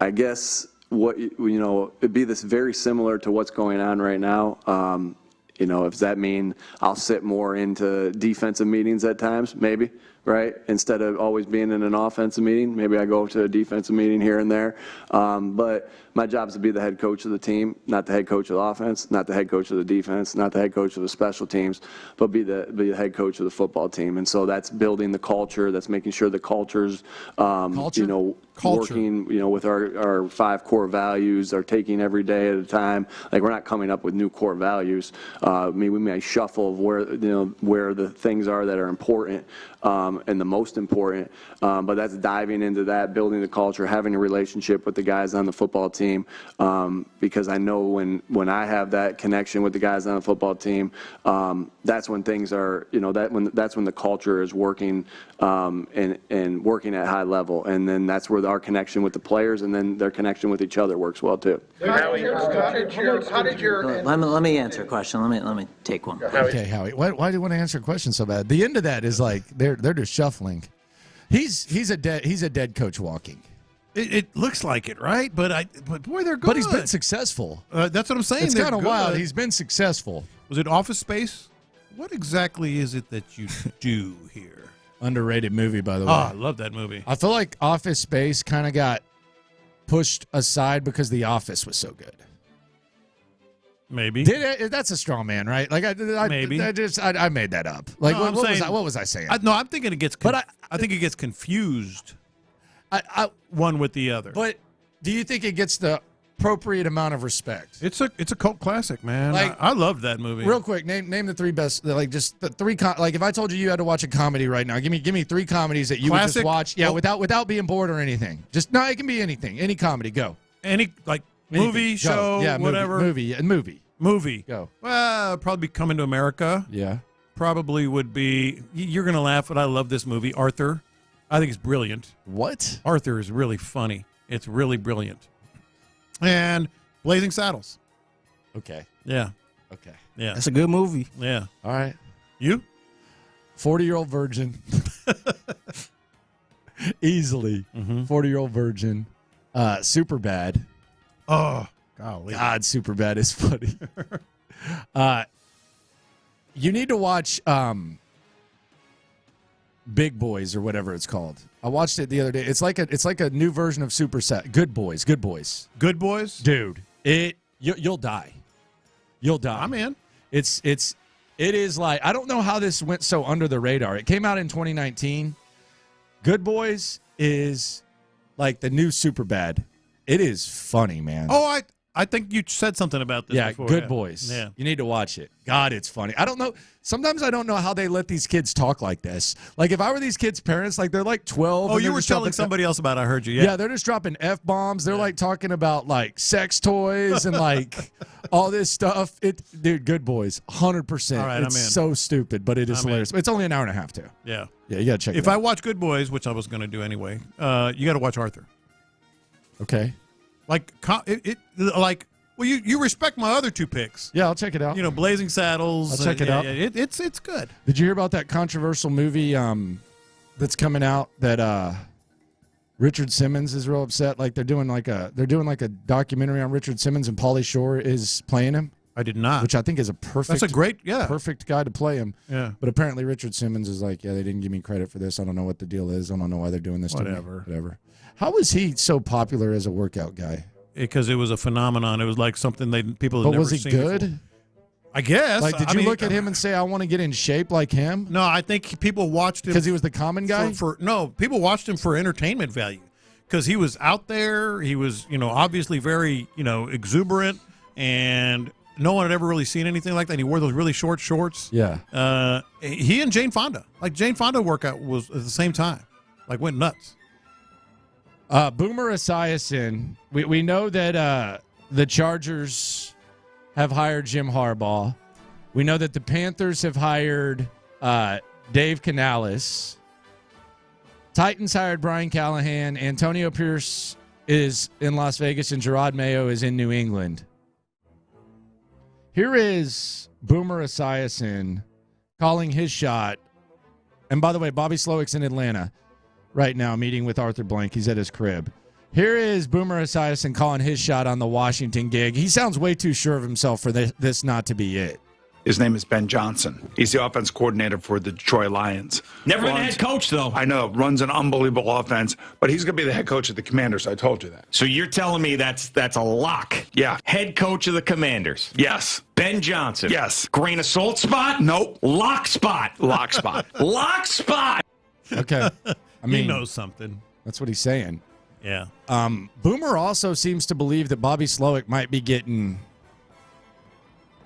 I guess it'd be this very similar to what's going on right now. Does that mean I'll sit more into defensive meetings at times? Maybe, right? Instead of always being in an offensive meeting, maybe I go to a defensive meeting here and there. But my job is to be the head coach of the team, not the head coach of the offense, not the head coach of the defense, not the head coach of the special teams, but be the head coach of the football team. And so that's building the culture. That's making sure the culture's, working, with our 5 core values, are taking every day at a time. Like, we're not coming up with new core values. We may shuffle of where the things are that are important and the most important. But that's diving into that, building the culture, having a relationship with the guys on the football team. Because I know when I have that connection with the guys on the football team, that's when things are, that's when the culture is working and working at high level. And then that's where our connection with the players and then their connection with each other works well too. Let me answer a question. Let me take one. Okay, Howie. Why do you want to answer a question so bad? The end of that is like they're just shuffling. He's a dead coach walking. It looks like it, right? But boy, they're good. But he's been successful. That's what I'm saying. It's kind of wild. He's been successful. Was it Office Space? What exactly is it that you do here? Underrated movie, by the way. Oh, I love that movie. I feel like Office Space kind of got pushed aside because The Office was so good. Maybe. That's a straw man, right? Like maybe. I made that up. Like no, what was I saying? I'm thinking it gets. I think it gets confused. One with the other. But do you think it gets the appropriate amount of respect? It's a cult classic, man. Like, I love that movie. Real quick, name the 3 best. Like just the 3. Like if I told you had to watch a comedy right now, give me 3 comedies that you would just watch. Yeah, without being bored or anything. It can be anything. Any comedy. Go. Any movie, go. show, yeah, whatever. Movie. Go. Well, probably Coming to America. Yeah. Probably would be. You're gonna laugh, but I love this movie, Arthur. I think it's brilliant. What? Arthur is really funny. It's really brilliant. And Blazing Saddles. Okay. Yeah. Okay. Yeah. That's a good movie. Yeah. All right. You? 40-Year-Old Virgin. Easily. 40-Year-Old Virgin. Superbad. Oh, golly. God, Superbad is funny. You need to watch Big Boys or whatever it's called. I watched it the other day. It's like a new version of Good Boys. Good Boys. Good Boys? Dude, you'll die. You'll die. I'm in. It is like, I don't know how this went so under the radar. It came out in 2019. Good Boys is like the new Superbad. It is funny, man. Oh, I think you said something about this before. Good Boys. Yeah. You need to watch it. God, it's funny. I don't know. Sometimes I don't know how they let these kids talk like this. Like, if I were these kids' parents, like, they're like 12. Oh, you were telling somebody else about it. I heard you. Yeah, they're just dropping F-bombs. They're, like, talking about, like, sex toys and, like, all this stuff. Dude, Good Boys, 100%. All right, it's I'm in. so stupid, but it is hilarious. It's only an hour and a half, too. Yeah. Yeah, you got to check it out. If I watch Good Boys, which I was going to do anyway, you got to watch Arthur. Okay. Well, you respect my other 2 picks. Yeah, I'll check it out. Blazing Saddles. I'll check it out. Yeah, it's good. Did you hear about that controversial movie that's coming out that Richard Simmons is real upset? Like they're doing like a documentary on Richard Simmons and Pauly Shore is playing him. I did not. Which I think is a perfect. That's a great, perfect guy to play him. Yeah. But apparently Richard Simmons is like, they didn't give me credit for this. I don't know what the deal is. I don't know why they're doing this to me. Whatever. How was he so popular as a workout guy? Because it was a phenomenon. It was like something people had but never was he seen good? Before. I guess. Like, did you look at him and say, I want to get in shape like him? No, I think people watched him because he was the common guy. No, people watched him for entertainment value. because he was out there. He was, obviously very, exuberant, and no one had ever really seen anything like that. And he wore those really short shorts. Yeah. He and Jane Fonda. Jane Fonda workout was at the same time. Went nuts. Boomer Esiason. We know that the Chargers have hired Jim Harbaugh. We know that the Panthers have hired Dave Canales. Titans hired Brian Callahan. Antonio Pierce is in Las Vegas, and Gerard Mayo is in New England. Here is Boomer Esiason calling his shot. And by the way, Bobby Slowick's in Atlanta right now meeting with Arthur Blank. He's at his crib. Here is Boomer Esiason calling his shot on the Washington gig. He sounds way too sure of himself for this not to be it. His name is Ben Johnson. He's the offense coordinator for the Detroit Lions. Never been a head coach, though. I know. Runs an unbelievable offense, but he's going to be the head coach of the Commanders. I told you that. So you're telling me that's a lock? Yeah. Head coach of the Commanders? Yes. Ben Johnson? Yes. Grain of salt spot? Nope. Lock spot? Lock spot. Lock spot! Okay. I mean, he knows something. That's what he's saying. Yeah. Boomer also seems to believe that Bobby Slowick might be getting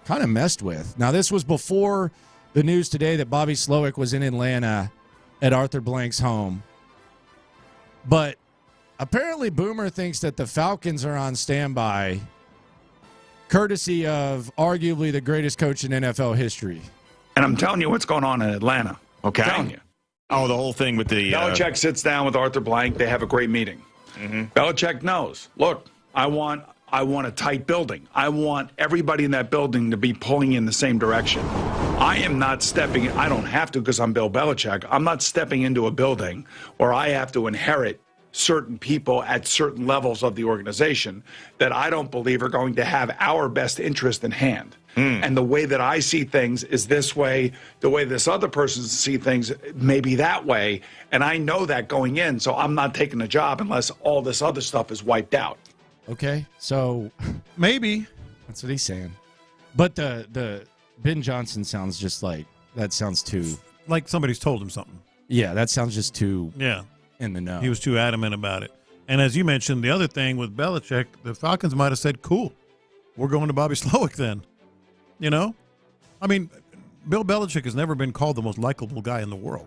kind of messed with. Now, this was before the news today that Bobby Slowick was in Atlanta at Arthur Blank's home. But apparently Boomer thinks that the Falcons are on standby, courtesy of arguably the greatest coach in NFL history. And I'm telling you what's going on in Atlanta. Okay. I'm telling you. Oh, the whole thing with the... Belichick sits down with Arthur Blank. They have a great meeting. Mm-hmm. Belichick knows, look, I want a tight building. I want everybody in that building to be pulling in the same direction. I am not stepping, I don't have to because I'm Bill Belichick. I'm not stepping into a building where I have to inherit certain people at certain levels of the organization that I don't believe are going to have our best interest in hand. And the way that I see things is this way. The way this other person sees things may be that way. And I know that going in, so I'm not taking a job unless all this other stuff is wiped out. Okay, so maybe. That's what he's saying. But the Ben Johnson sounds just like, that sounds too... Like somebody's told him something. Yeah, that sounds just too in the know. He was too adamant about it. And as you mentioned, the other thing with Belichick, the Falcons might have said, cool, we're going to Bobby Slowick then. I mean, Bill Belichick has never been called the most likable guy in the world,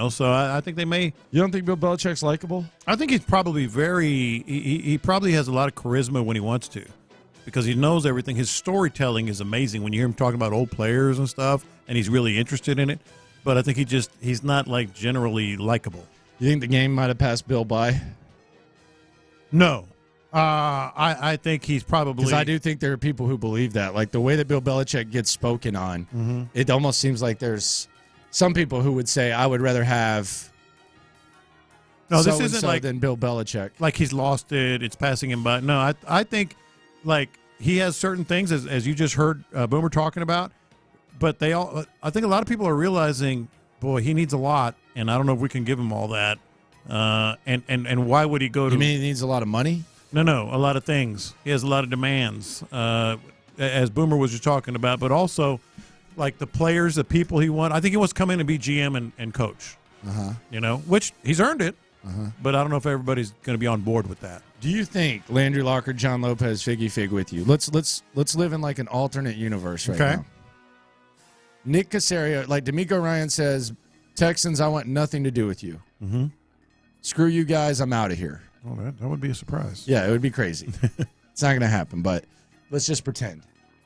so I think they may. You don't think Bill Belichick's likable? I think he's probably he probably has a lot of charisma when he wants to because he knows everything. His storytelling is amazing when you hear him talking about old players and stuff, and he's really interested in it. But I think he's not generally likable. You think the game might have passed Bill by? No. I think he's probably... Because I do think there are people who believe that. Like, the way that Bill Belichick gets spoken on, it almost seems like there's some people who would say, I would rather have this isn't like than Bill Belichick. Like he's lost it, it's passing him by. No, I think, he has certain things, as you just heard Boomer talking about, but I think a lot of people are realizing, boy, he needs a lot, and I don't know if we can give him all that. And why would he go to... You mean he needs a lot of money? No, a lot of things. He has a lot of demands, as Boomer was just talking about, but also like the players, the people he wants. I think he wants to come in and be GM and coach, which he's earned it, but I don't know if everybody's going to be on board with that. Do you think Landry Locker, John Lopez, Figgy Fig with you? Let's live in like an alternate universe right now. Nick Caserio, like D'Amico Ryan says, Texans, I want nothing to do with you. Mm-hmm. Screw you guys, I'm out of here. Oh, that would be a surprise. Yeah, it would be crazy. It's not going to happen, but let's just pretend.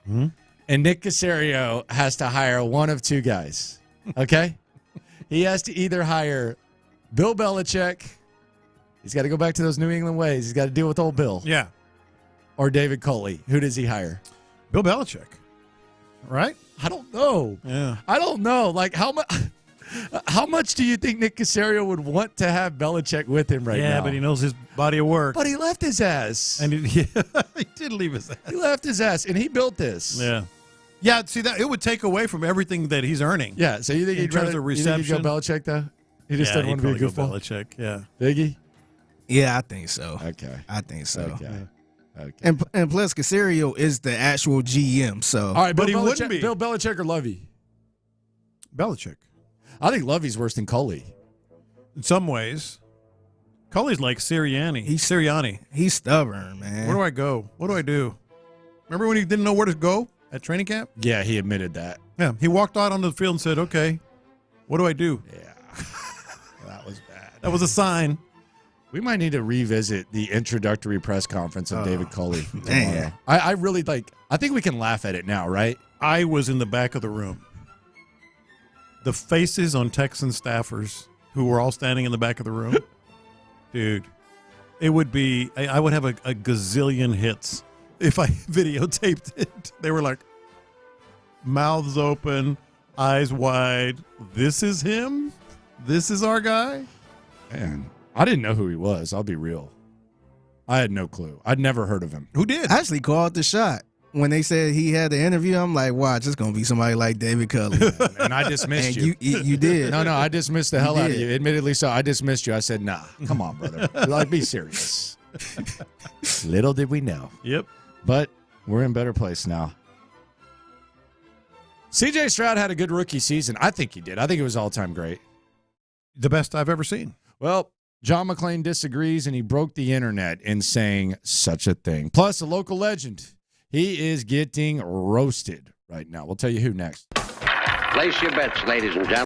Mm-hmm. And Nick Caserio has to hire one of two guys, okay? He has to either hire Bill Belichick. He's got to go back to those New England ways. He's got to deal with old Bill. Yeah. Or David Culley. Who does he hire? Bill Belichick, right? I don't know. Yeah. I don't know. Like, how much do you think Nick Caserio would want to have Belichick with him right now? Yeah, but he knows his body of work. But he left his ass. And he did leave his ass. He left his ass, and he built this. Yeah. Yeah, see, that it would take away from everything that he's earning. Yeah, so you think he'd rather reception? You think he'd go Belichick, though? He just doesn't want to be a goofball? Belichick, yeah. Biggie? Yeah, I think so. Okay. I think so. Okay. Okay. And plus, Caserio is the actual GM, so. All right, but he wouldn't be. Bill Belichick or Lovey? Belichick. I think Lovey's worse than Culley. In some ways. Culley's like Sirianni. He's Sirianni. He's stubborn, man. Where do I go? What do I do? Remember when he didn't know where to go at training camp? Yeah, he admitted that. Yeah, he walked out onto the field and said, okay, what do I do? Yeah, that was bad. That was a sign. We might need to revisit the introductory press conference of David Culley. Man. I really I think we can laugh at it now, right? I was in the back of the room. The faces on Texan staffers who were all standing in the back of the room. Dude, it would be, I would have a gazillion hits if I videotaped it. They were like, mouths open, eyes wide. This is him? This is our guy? Man, I didn't know who he was. I'll be real. I had no clue. I'd never heard of him. Who did? I actually called the shot. When they said he had the interview, I'm like, watch, it's going to be somebody like David Culley. And I dismissed and you did. No, I dismissed the hell out of you. Admittedly so. I dismissed you. I said, nah, come on, brother. Like, be serious. Little did we know. Yep. But we're in a better place now. C.J. Stroud had a good rookie season. I think he did. I think it was all-time great. The best I've ever seen. Well, John McClain disagrees, and he broke the internet in saying such a thing. Plus, a local legend. He is getting roasted right now. We'll tell you who next. Place your bets, ladies and gentlemen.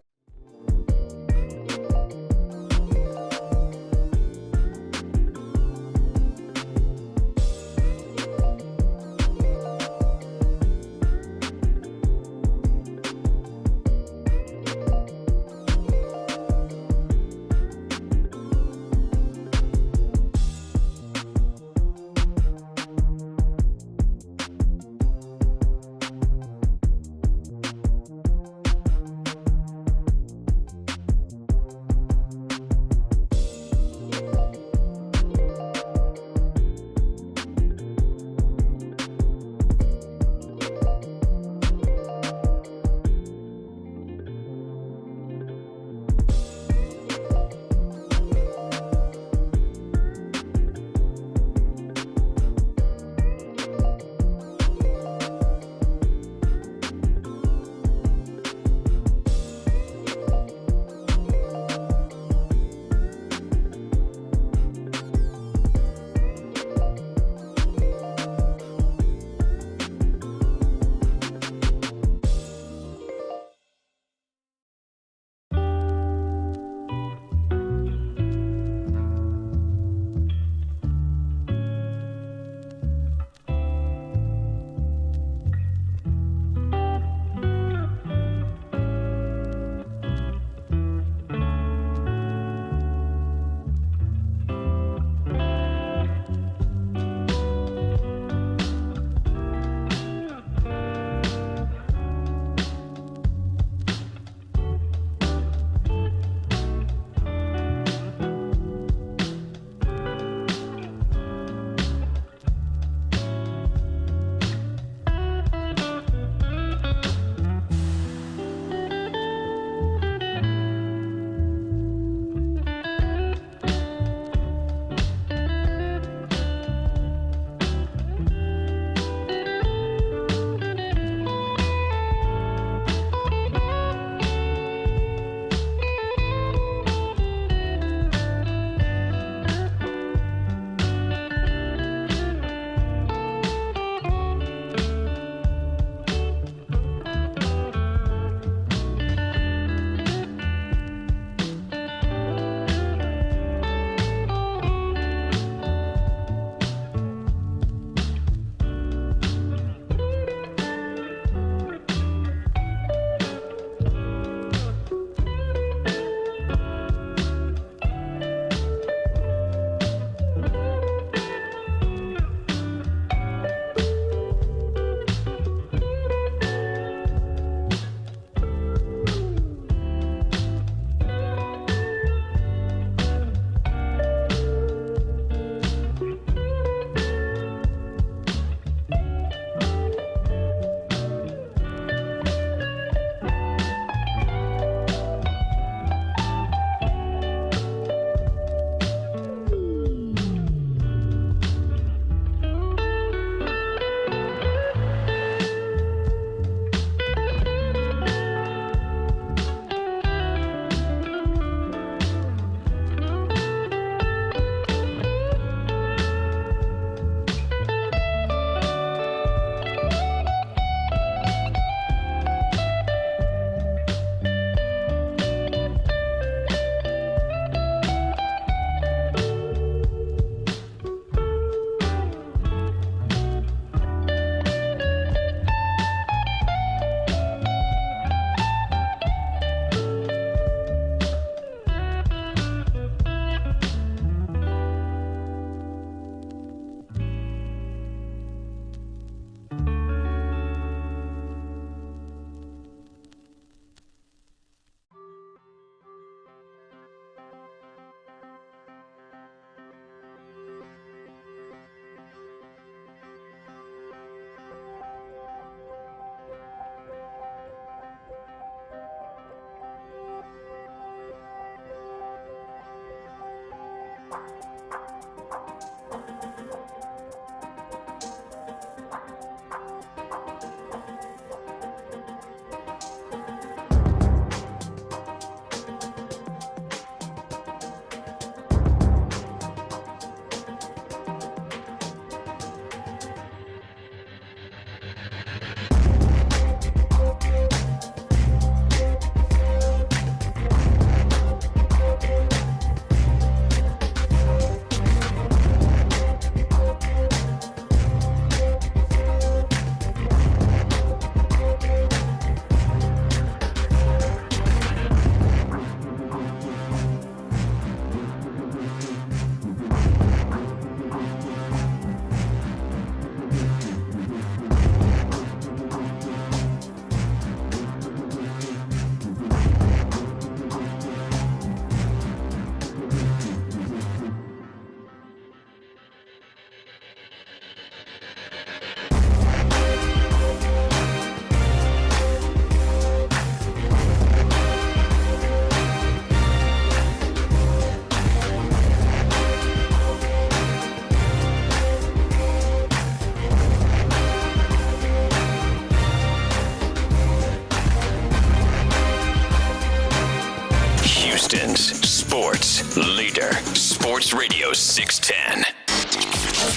sports leader. Sports Radio 610.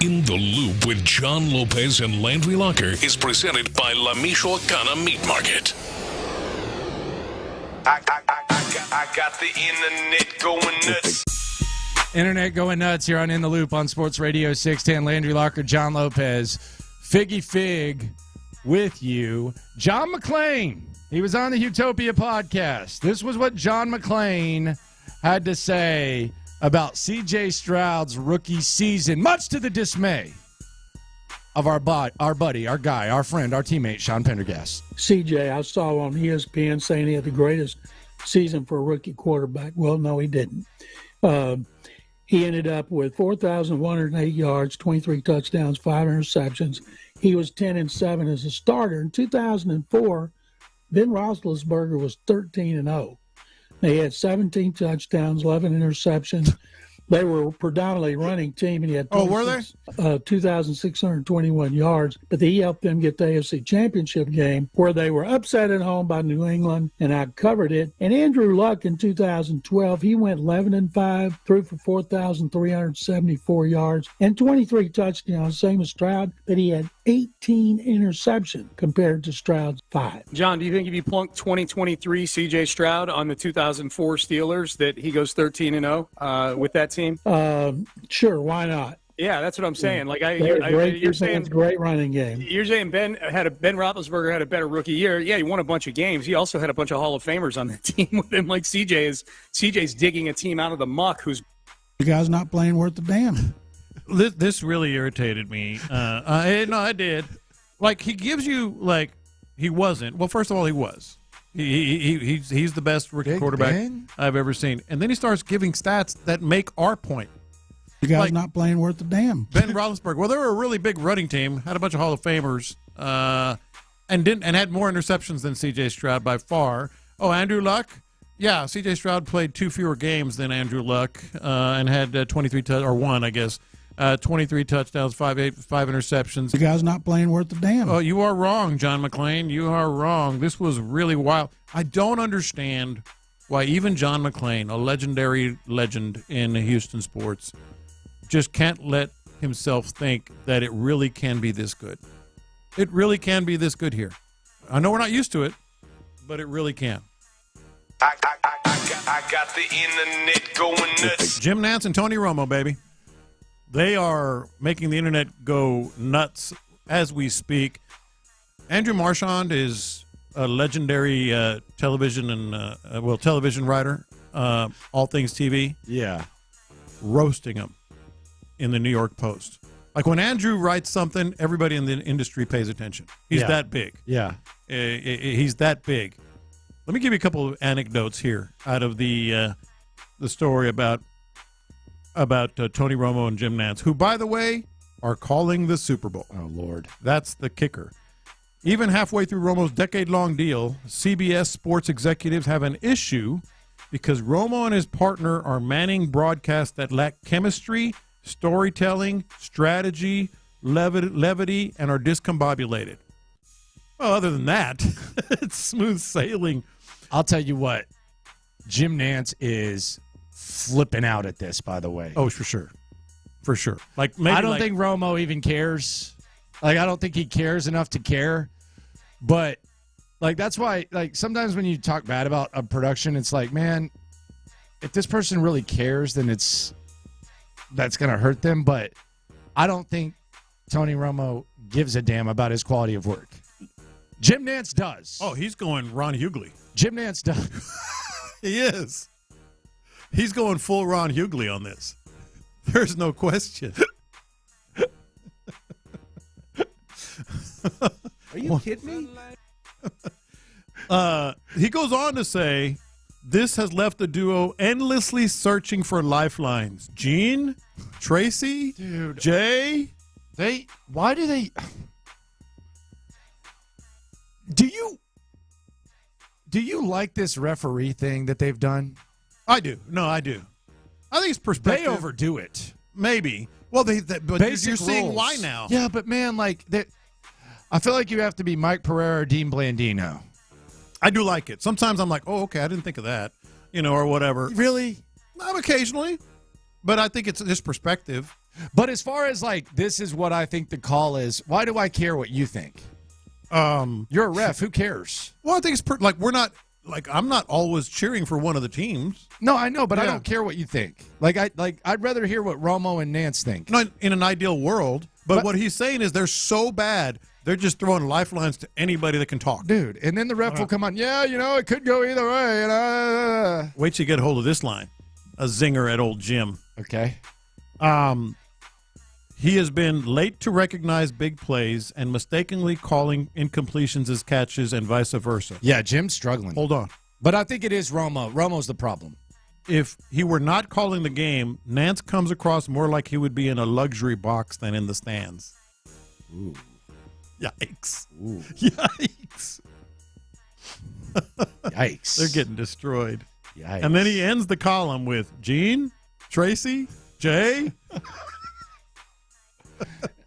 In the Loop with John Lopez and Landry Locker is presented by La Michoacana Meat Market. I got the internet going nuts. Internet going nuts here on In the Loop on Sports Radio 610. Landry Locker, John Lopez, Figgy Fig with you. John McClain, he was on the Utopia podcast. This was what John McClain had to say about C.J. Stroud's rookie season, much to the dismay of our buddy, our guy, our friend, our teammate, Sean Pendergast. C.J., I saw on ESPN saying he had the greatest season for a rookie quarterback. Well, no, he didn't. He ended up with 4,108 yards, 23 touchdowns, 5 interceptions. He was 10-7 as a starter. In 2004, Ben Roethlisberger was 13-0. They had 17 touchdowns, 11 interceptions. They were a predominantly running team, and he had 2,621 yards. But he helped them get the AFC Championship game, where they were upset at home by New England, and I covered it. And Andrew Luck in 2012, he went 11-5, threw for 4,374 yards and 23 touchdowns, same as Stroud, but he had 18 interceptions compared to Stroud's 5. John, do you think if you plunk 2023 C.J. Stroud on the 2004 Steelers that he goes 13-0 with that team? Sure, why not? Yeah, that's what I'm saying. Like you're saying great running game. You're saying Ben Roethlisberger had a better rookie year. Yeah, he won a bunch of games. He also had a bunch of Hall of Famers on the team with him. Like CJ's digging a team out of the muck. Who's the guy's not playing worth the damn. This really irritated me. No, I did. Like, he gives you, like, he wasn't. Well, first of all, he was. He's the best rookie quarterback I've ever seen. And then he starts giving stats that make our point. The guy's not playing worth the damn. Ben Roethlisberger. Well, they were a really big running team, had a bunch of Hall of Famers, and had more interceptions than C.J. Stroud by far. Oh, Andrew Luck? Yeah, C.J. Stroud played 2 fewer games than Andrew Luck and had 23 I guess. 23 touchdowns, 5 interceptions. The guy's not playing worth the damn. Oh, you are wrong, John McClain. You are wrong. This was really wild. I don't understand why even John McClain, a legendary legend in Houston sports, just can't let himself think that it really can be this good. It really can be this good here. I know we're not used to it, but it really can. I got the internet going nuts. Jim Nance and Tony Romo, baby. They are making the internet go nuts as we speak. Andrew Marchand is a legendary television writer, all things TV. Yeah. Roasting him in the New York Post. Like, when Andrew writes something, everybody in the industry pays attention. He's that big. Yeah. He's that big. Let me give you a couple of anecdotes here out of the story about Tony Romo and Jim Nance, who, by the way, are calling the Super Bowl. Oh, Lord. That's the kicker. Even halfway through Romo's decade-long deal, CBS sports executives have an issue because Romo and his partner are manning broadcasts that lack chemistry, storytelling, strategy, levity, and are discombobulated. Well, other than that, it's smooth sailing. I'll tell you what, Jim Nance is flipping out at this, by the way. Oh, for sure. For sure. Like, maybe I don't think Romo even cares. Like, I don't think he cares enough to care. But, like, that's why, like, sometimes when you talk bad about a production, it's like, man, if this person really cares, then that's going to hurt them. But I don't think Tony Romo gives a damn about his quality of work. Jim Nance does. Oh, he's going Ron Hughley. Jim Nance does. He is. He's going full Ron Hughley on this. There's no question. Are you kidding me? He goes on to say, this has left the duo endlessly searching for lifelines. Gene, Tracy, dude, Jay. Why do they... Do you like this referee thing that they've done? I do. No, I do. I think it's perspective. They overdo it. Maybe. Well, but you're seeing why now. Yeah, but man, like, I feel like you have to be Mike Pereira or Dean Blandino. I do like it. Sometimes I'm like, oh, okay, I didn't think of that, or whatever. Really? Not occasionally, but I think it's just perspective. But as far as like, this is what I think the call is. Why do I care what you think? You're a ref. Who cares? Well, I think it's we're not like I'm not always cheering for one of the teams. No, I know, but I don't care what you think. I'd rather hear what Romo and Nance think. Not in an ideal world, but what he's saying is they're so bad. They're just throwing lifelines to anybody that can talk. Dude, and then the ref will come on. Yeah, it could go either way. Wait till you get a hold of this line. A zinger at old Jim. Okay. He has been late to recognize big plays and mistakenly calling incompletions as catches and vice versa. Yeah, Jim's struggling. Hold on. But I think it is Romo. Romo's the problem. If he were not calling the game, Nance comes across more like he would be in a luxury box than in the stands. Ooh. Yikes. Ooh. Yikes. Yikes. They're getting destroyed. Yikes. And then he ends the column with Gene, Tracy, Jay.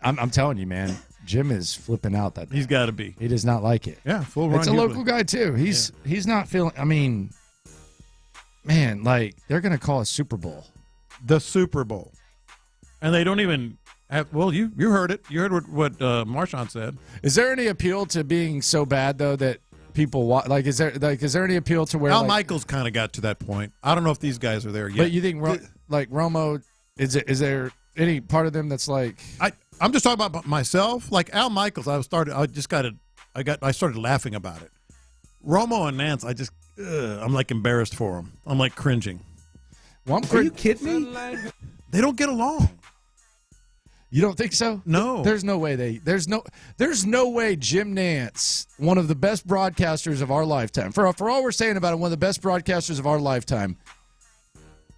I'm telling you, man, Jim is flipping out. That he's got to be. He does not like it. Yeah, full run. It's a local guy too. He's not feeling. I mean, man, like they're going to call a Super Bowl, the Super Bowl, and they don't even have. Well, you heard it. You heard what Marshawn said. Is there any appeal to being so bad though that people like? Is there any appeal to where Al Michaels kind of got to that point? I don't know if these guys are there yet. But you think like Romo? Is there any part of them that's like? I'm just talking about myself. Like Al Michaels, I started laughing about it. Romo and Nance, I'm like embarrassed for them. I'm like cringing. Well, are you kidding me? They don't get along. You don't think so? No. There's no way there's no way Jim Nance, one of the best broadcasters of our lifetime. For all we're saying about him, one of the best broadcasters of our lifetime.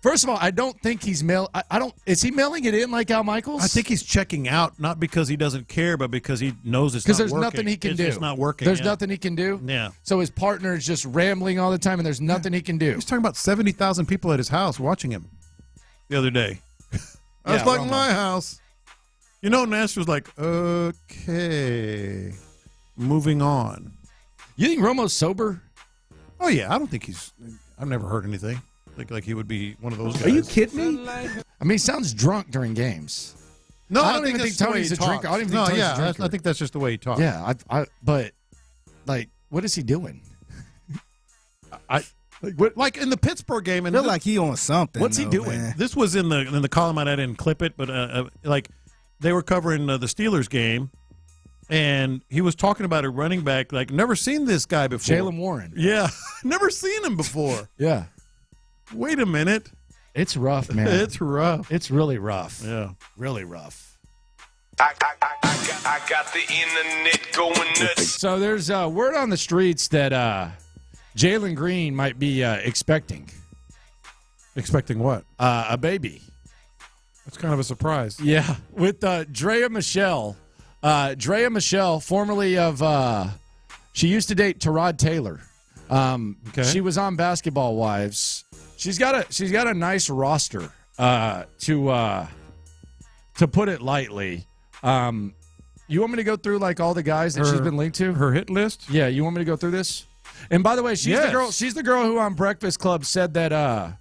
First of all, I don't think he's is he mailing it in like Al Michaels? I think he's checking out, not because he doesn't care, but because he knows it's not working. Because there's nothing he can do. It's not working. There's nothing he can do? Yeah. So his partner is just rambling all the time, and there's nothing he can do. He's talking about 70,000 people at his house watching him the other day. That's like Romo. my house. Nance was like, okay, moving on. You think Romo's sober? Oh, yeah. I don't think I've never heard anything. Like he would be one of those guys. Are you kidding me? I mean, he sounds drunk during games. No, I don't even think Tony's a drinker. I don't even think Tony's a drinker. I think that's just the way he talks. Yeah, but like, what is he doing? Like in the Pittsburgh game, and I feel like he on something. What's he doing? Man. This was in the column. I didn't clip it, but like they were covering the Steelers game, and he was talking about a running back. Like never seen this guy before. Jaylen Warren. Yeah, never seen him before. Yeah. Wait a minute. It's rough, man. It's rough. It's really rough. Yeah. Really rough. I got the internet going nuts. So there's word on the streets that Jalen Green might be expecting. Expecting what? A baby. That's kind of a surprise. Yeah. With Drea Michelle. Drea Michelle, formerly of she used to date Tyrod Taylor. Okay. She was on Basketball Wives. She's got a nice roster, to put it lightly. You want me to go through like all the guys that she's been linked to? Her hit list? Yeah, you want me to go through this? And by the way, she's the girl. She's the girl who on Breakfast Club said that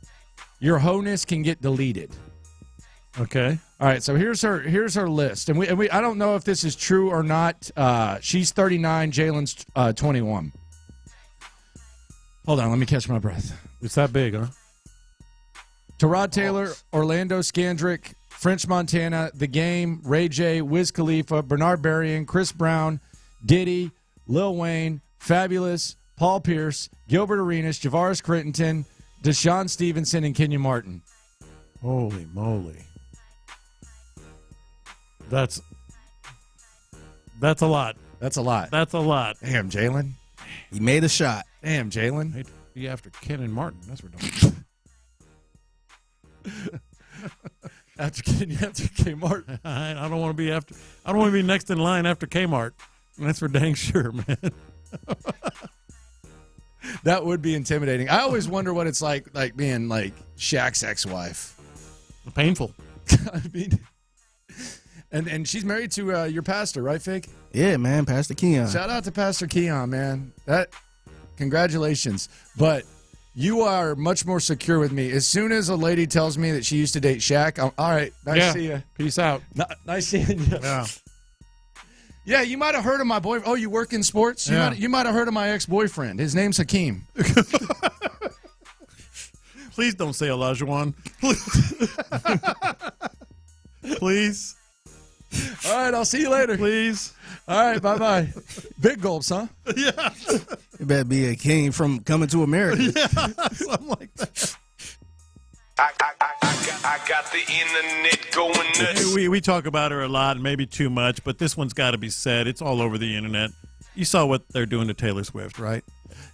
your honus can get deleted. Okay. All right. So here's her list, and we I don't know if this is true or not. She's 39. Jalen's 21. Hold on, let me catch my breath. It's that big, huh? Tyrod Taylor, Orlando Scandrick, French Montana, The Game, Ray J, Wiz Khalifa, Bernard Berrien, Chris Brown, Diddy, Lil Wayne, Fabulous, Paul Pierce, Gilbert Arenas, Javaris Crittenton, Deshaun Stevenson, and Kenyon Martin. Holy moly. That's a lot. That's a lot. That's a lot. Damn, Jalen. He made a shot. Damn, Jalen. I'd be after Ken and Martin. That's ridiculous. after K Martin. I don't want to be after. I don't want to be next in line after Kmart. That's for dang sure, man. That would be intimidating. I always wonder what it's like being like Shaq's ex-wife. Painful. I mean, and she's married to your pastor, right, Fig? Yeah, man, Pastor Keon. Shout out to Pastor Keon, man. Congratulations. But You are much more secure with me. As soon as a lady tells me that she used to date Shaq, I'm all right. Nice to see you. Peace out. Nice seeing you. Yeah. Yeah, you might have heard of my boyfriend. Oh, you work in sports? You might have heard of my ex-boyfriend. His name's Hakeem. Please don't say Olajuwon. Please. All right, I'll see you later. Please. All right, bye-bye. Big gulps, huh? Yeah. You better be a king from Coming to America. Yeah, something like that. I got the internet going nuts. We talk about her a lot, maybe too much, but this one's got to be said. It's all over the internet. You saw what they're doing to Taylor Swift, right?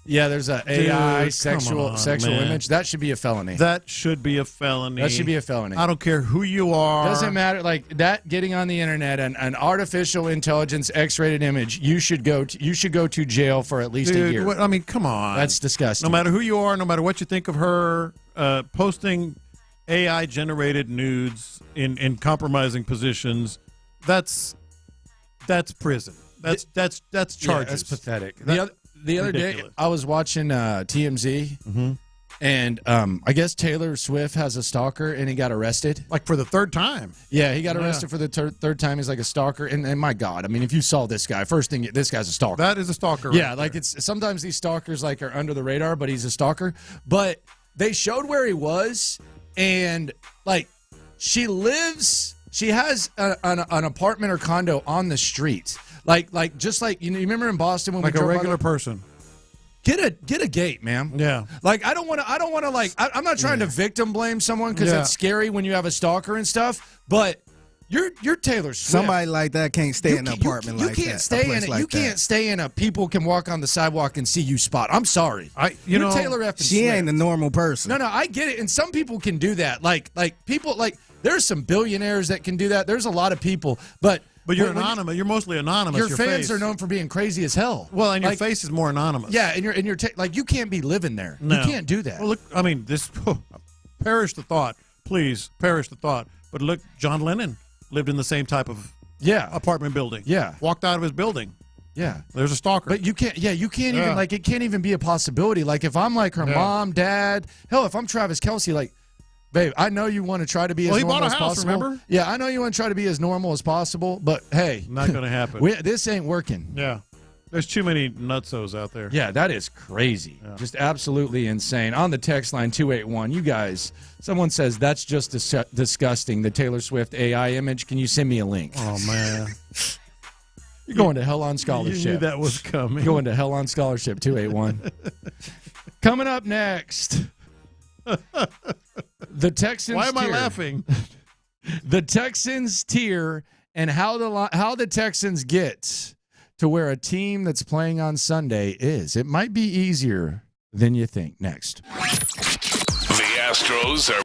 Yeah, there's a AI sexual man. image. That should be a felony. That should be a felony. That should be a felony. I don't care who you are. Doesn't matter. Like that, getting on the internet, an artificial intelligence X-rated image. You should go to jail for at least a year. I mean, come on. That's disgusting. No matter who you are, no matter what you think of her, posting AI-generated nudes in compromising positions, that's prison. That's charges. Yeah, that's pathetic. The other day, I was watching TMZ, and I guess Taylor Swift has a stalker, and he got arrested. Like for the third time. Yeah, he got arrested for the third time. He's like a stalker, and my God, I mean, if you saw this guy, first thing, this guy's a stalker. That is a stalker. Yeah, right like there. it's sometimes these stalkers like are under the radar, but he's a stalker. But they showed where he was, and like she has an apartment or condo on the street. Like just like you remember in Boston when like we drove a regular person. Get a gate, man. Yeah. Like I don't want to like I'm not trying to victim blame someone because it's scary when you have a stalker and stuff. But you're Taylor Swift. Somebody like that can't stay in an apartment like that. You can't stay in it. You can't stay in a people can walk on the sidewalk and see you spot. I'm sorry. You're Taylor F. She Swift. ain't a normal person. No, I get it. And some people can do that. Like people like there's some billionaires that can do that. There's a lot of people, but you're anonymous. You're mostly anonymous. Your fans are known for being crazy as hell. Well, and your face is more anonymous. Yeah, and you're like you can't be living there. No. You can't do that. Well, look, I mean, perish the thought. Please perish the thought. But look, John Lennon lived in the same type of apartment building. Yeah, walked out of his building. Yeah, there's a stalker. But you can't. Yeah, you can't even like it can't even be a possibility. Like if I'm like her mom, dad, hell, if I'm Travis Kelce, like. Babe, I know you want to try to be as normal as possible. Remember? Yeah, I know you want to try to be as normal as possible, but hey. Not going to happen. This ain't working. Yeah. There's too many nutsos out there. Yeah, that is crazy. Yeah. Just absolutely insane. On the text line 281, you guys, someone says that's just disgusting, the Taylor Swift AI image. Can you send me a link? Oh, man. You're going to hell on scholarship. You knew that was coming. Going to hell on scholarship, 281. Coming up next. The Texans. Why am I laughing? The Texans tier and how the Texans get to where a team that's playing on Sunday is. It might be easier than you think. Next. The Astros are.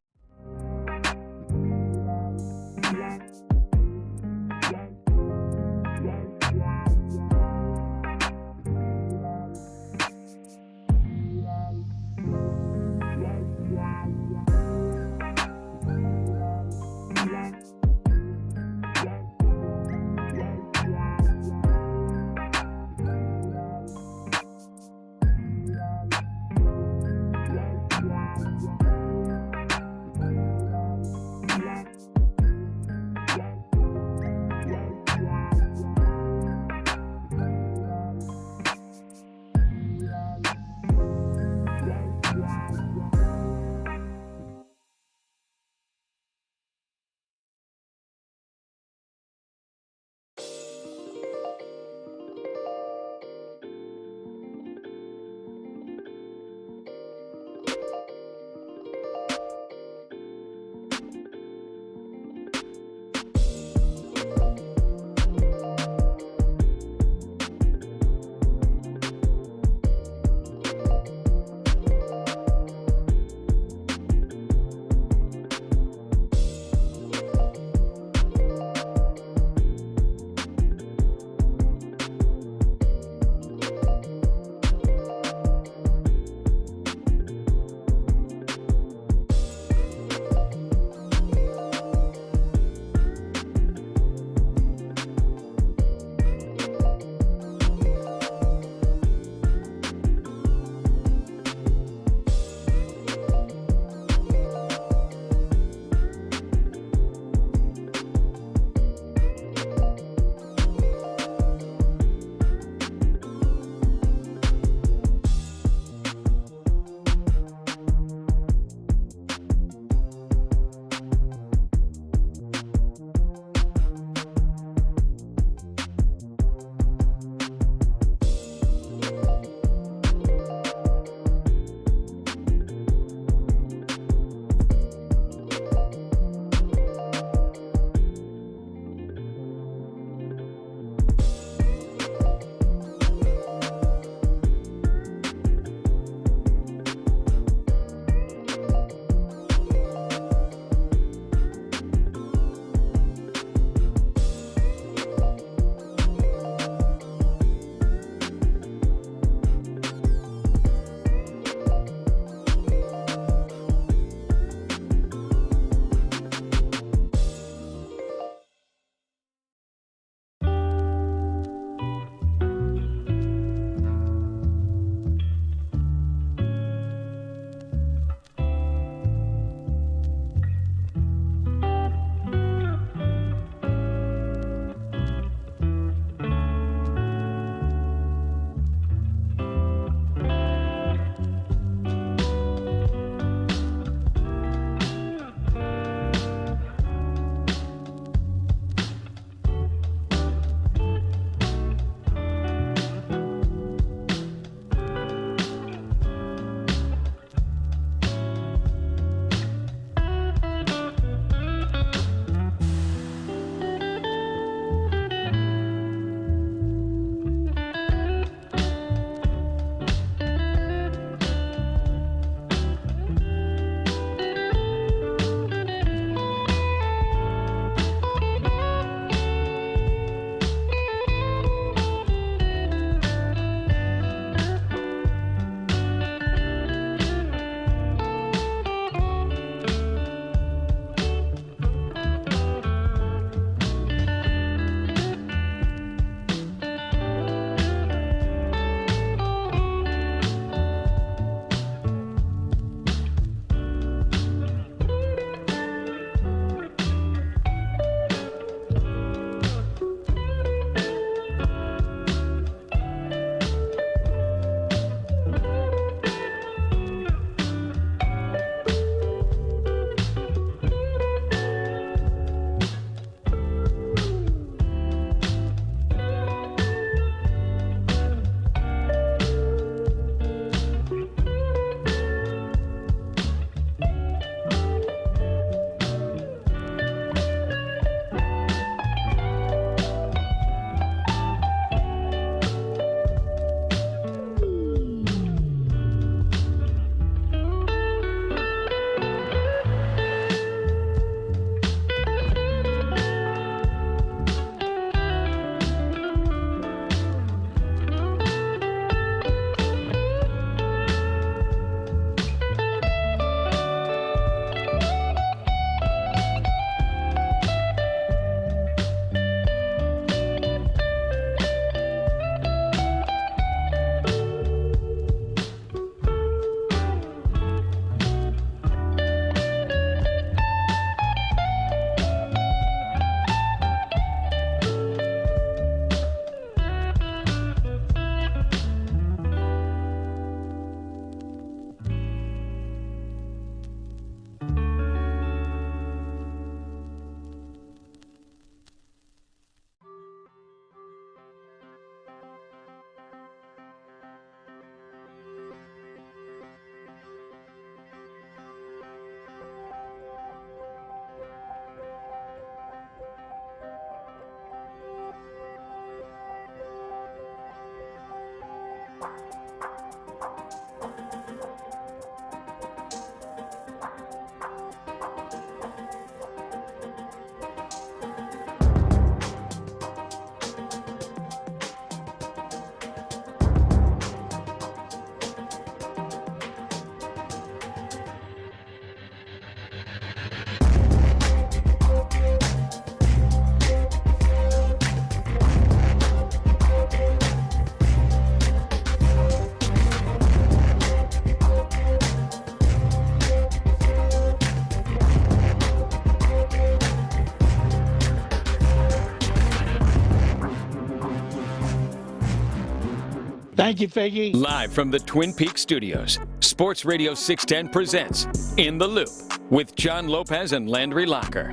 Thank you, Figgy. Live from the Twin Peaks studios, Sports Radio 610 presents In the Loop with John Lopez and Landry Locker.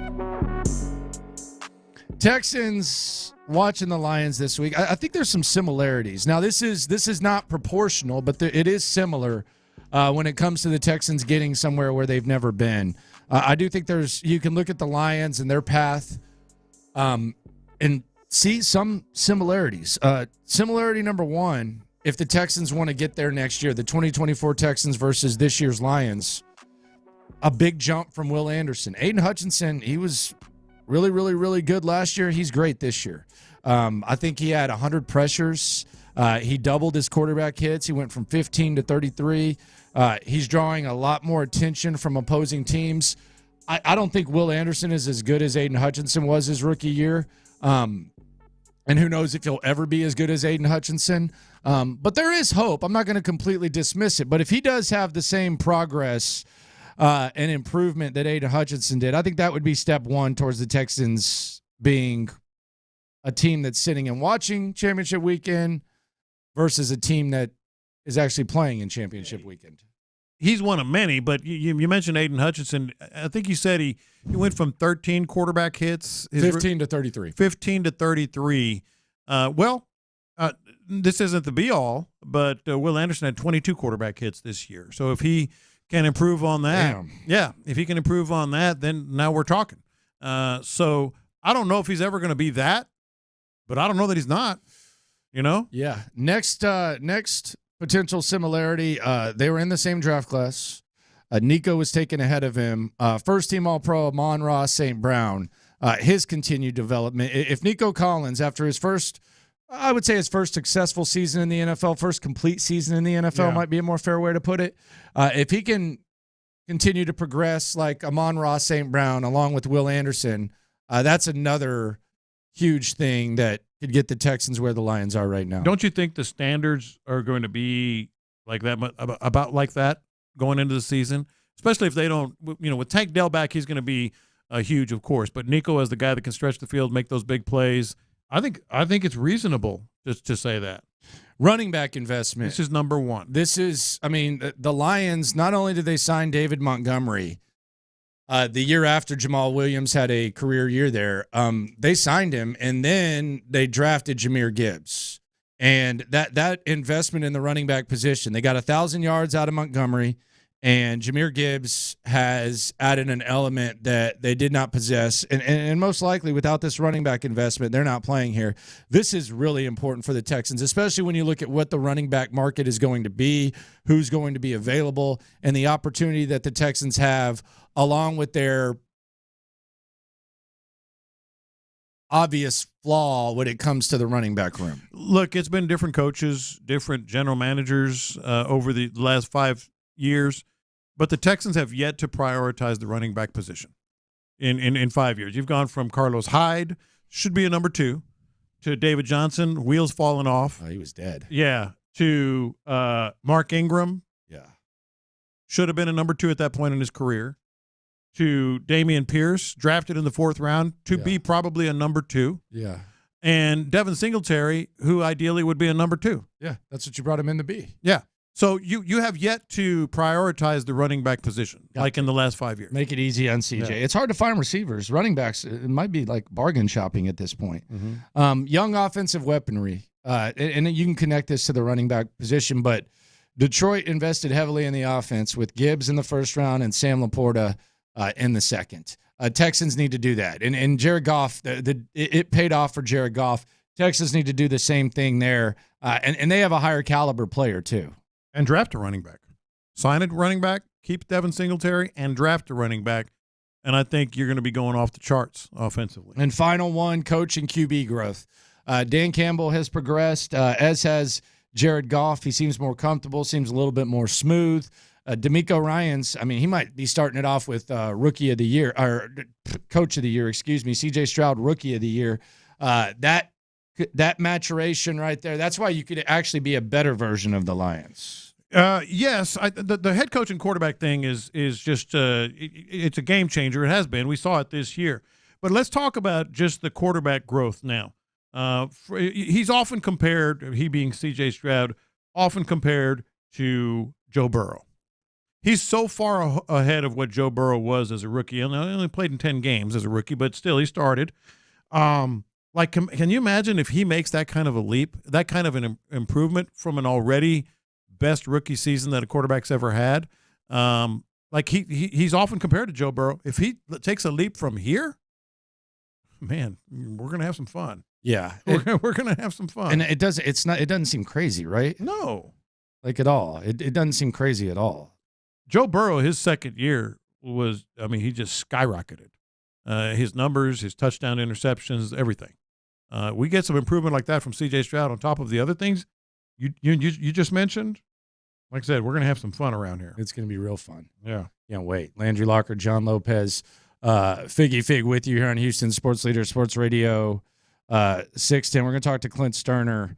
Texans watching the Lions this week. I think there's some similarities. Now, this is not proportional, but it is similar when it comes to the Texans getting somewhere where they've never been. I do think you can look at the Lions and their path and see some similarities. Similarity number one, if the Texans want to get there next year, the 2024 Texans versus this year's Lions, a big jump from Will Anderson. Aiden Hutchinson, he was really, really, really good last year. He's great this year. I think he had 100 pressures. He doubled his quarterback hits. He went from 15 to 33. He's drawing a lot more attention from opposing teams. I don't think Will Anderson is as good as Aiden Hutchinson was his rookie year. And who knows if he'll ever be as good as Aiden Hutchinson. But there is hope. I'm not going to completely dismiss it. But if he does have the same progress and improvement that Aiden Hutchinson did, I think that would be step one towards the Texans being a team that's sitting and watching championship weekend versus a team that is actually playing in championship weekend. He's one of many, but you mentioned Aiden Hutchinson. I think you said he went from 13 quarterback hits. 15 to 33. 15 to 33. This isn't the be-all, but Will Anderson had 22 quarterback hits this year. So if he can improve on that, if he can improve on that, then now we're talking. So I don't know if he's ever going to be that, but I don't know that he's not, you know? Yeah. Next potential similarity, they were in the same draft class. Nico was taken ahead of him. First-team All-Pro Amon-Ra St. Brown, his continued development. If Nico Collins, after his first successful season in the NFL, first complete season in the NFL might be a more fair way to put it. If he can continue to progress like Amon-Ra St. Brown along with Will Anderson, that's another huge thing that could get the Texans where the Lions are right now. Don't you think the standards are going to be like that, about like that going into the season? Especially if they don't, with Tank Dell back, he's going to be huge, of course. But Nico as the guy that can stretch the field, make those big plays, I think it's reasonable just to say that. Running back investment. This is number one. The Lions, not only did they sign David Montgomery the year after Jamal Williams had a career year there, they signed him, and then they drafted Jahmyr Gibbs. And that investment in the running back position, they got 1,000 yards out of Montgomery, and Jahmyr Gibbs has added an element that they did not possess. And most likely without this running back investment, they're not playing here. This is really important for the Texans, especially when you look at what the running back market is going to be, who's going to be available, and the opportunity that the Texans have along with their obvious flaw when it comes to the running back room. Look, it's been different coaches, different general managers over the last 5 years, but the Texans have yet to prioritize the running back position in 5 years. You've gone from Carlos Hyde, should be a number 2, to David Johnson, wheels falling off. Oh, he was dead. Yeah, to Mark Ingram. Yeah. Should have been a number 2 at that point in his career. To Dameon Pierce, drafted in the 4th round, to be probably a number 2. Yeah. And Devin Singletary, who ideally would be a number 2. Yeah, that's what you brought him in to be. Yeah. So you have yet to prioritize the running back position, in the last 5 years. Make it easy on CJ. Yeah. It's hard to find receivers. Running backs, it might be like bargain shopping at this point. Mm-hmm. Young offensive weaponry. And you can connect this to the running back position, but Detroit invested heavily in the offense with Gibbs in the 1st round and Sam Laporta in the 2nd. Texans need to do that. And Jared Goff, it paid off for Jared Goff. Texans need to do the same thing there. And they have a higher caliber player too. And draft a running back. Sign a running back, keep Devin Singletary, and draft a running back. And I think you're going to be going off the charts offensively. And final one, coach and QB growth. Dan Campbell has progressed, as has Jared Goff. He seems more comfortable, seems a little bit more smooth. D'Amico Ryans, he might be starting it off with Rookie of the Year, or Coach of the Year, C.J. Stroud, Rookie of the Year. That maturation right there, that's why you could actually be a better version of the Lions. Yes, the head coach and quarterback thing is just it's a game changer. It has been. We saw it this year. But let's talk about just the quarterback growth now. He's often compared, he being C.J. Stroud, often compared to Joe Burrow. He's so far ahead of what Joe Burrow was as a rookie. And he only played in 10 games as a rookie, but still he started. Can you imagine if he makes that kind of a leap, that kind of an improvement from an already best rookie season that a quarterback's ever had? He's often compared to Joe Burrow. If he takes a leap from here, man, we're gonna have some fun. Yeah, we're gonna have some fun. And it doesn't seem crazy, right? No, like at all. It doesn't seem crazy at all. Joe Burrow, his second year he just skyrocketed. His numbers, his touchdown interceptions, everything. We get some improvement like that from C.J. Stroud on top of the other things you just mentioned. Like I said, we're going to have some fun around here. It's going to be real fun. Yeah. Can't wait. Landry Locker, John Lopez, Figgy Fig with you here on Houston Sports Leader, Sports Radio 610. We're going to talk to Clint Stoerner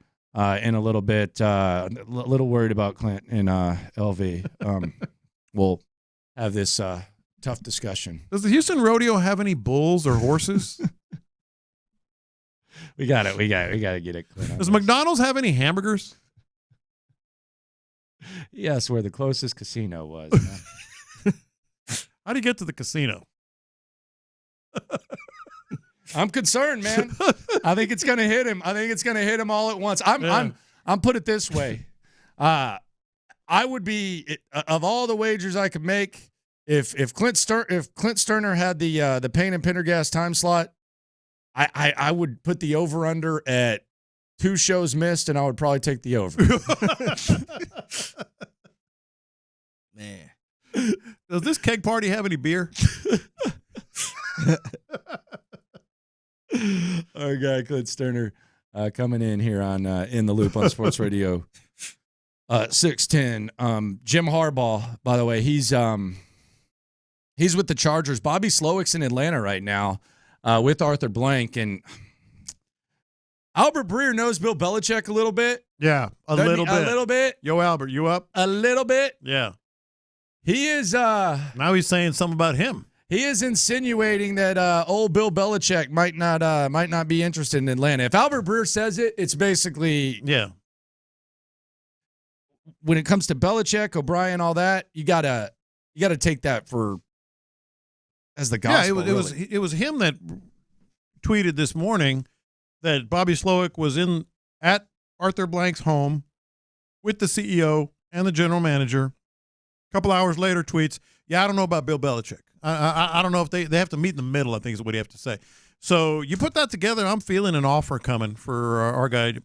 in a little bit. A little worried about Clint in LV. We'll have this tough discussion. Does the Houston Rodeo have any bulls or horses? We got it. We got to get it. Does McDonald's have any hamburgers? Yes, where the closest casino was. How do you get to the casino? I'm concerned, man. I think it's going to hit him. I think it's going to hit him all at once. I'm put it this way. I would be, of all the wagers I could make, if Clint Stoerner had the Payne and Pendergast time slot, I would put the over-under at 2 shows missed, and I would probably take the over. Man. Does this keg party have any beer? Our guy, Clint Stoerner, coming in here on In the Loop on Sports Radio 610. Jim Harbaugh, by the way, he's with the Chargers. Bobby Slowick's in Atlanta right now with Arthur Blank, and Albert Breer knows Bill Belichick a little bit. Yeah, a little bit. Yo, Albert, you up? A little bit. Yeah. He is now he's saying something about him. He is insinuating that old Bill Belichick might not be interested in Atlanta. If Albert Breer says it, it's basically when it comes to Belichick, O'Brien, all that, you gotta take that as the gospel. Yeah, it was him that tweeted this morning that Bobby Slowick was at Arthur Blank's home with the CEO and the general manager. A couple hours later, tweets, I don't know about Bill Belichick. I don't know if they have to meet in the middle, I think is what he have to say. So you put that together, I'm feeling an offer coming for our guy,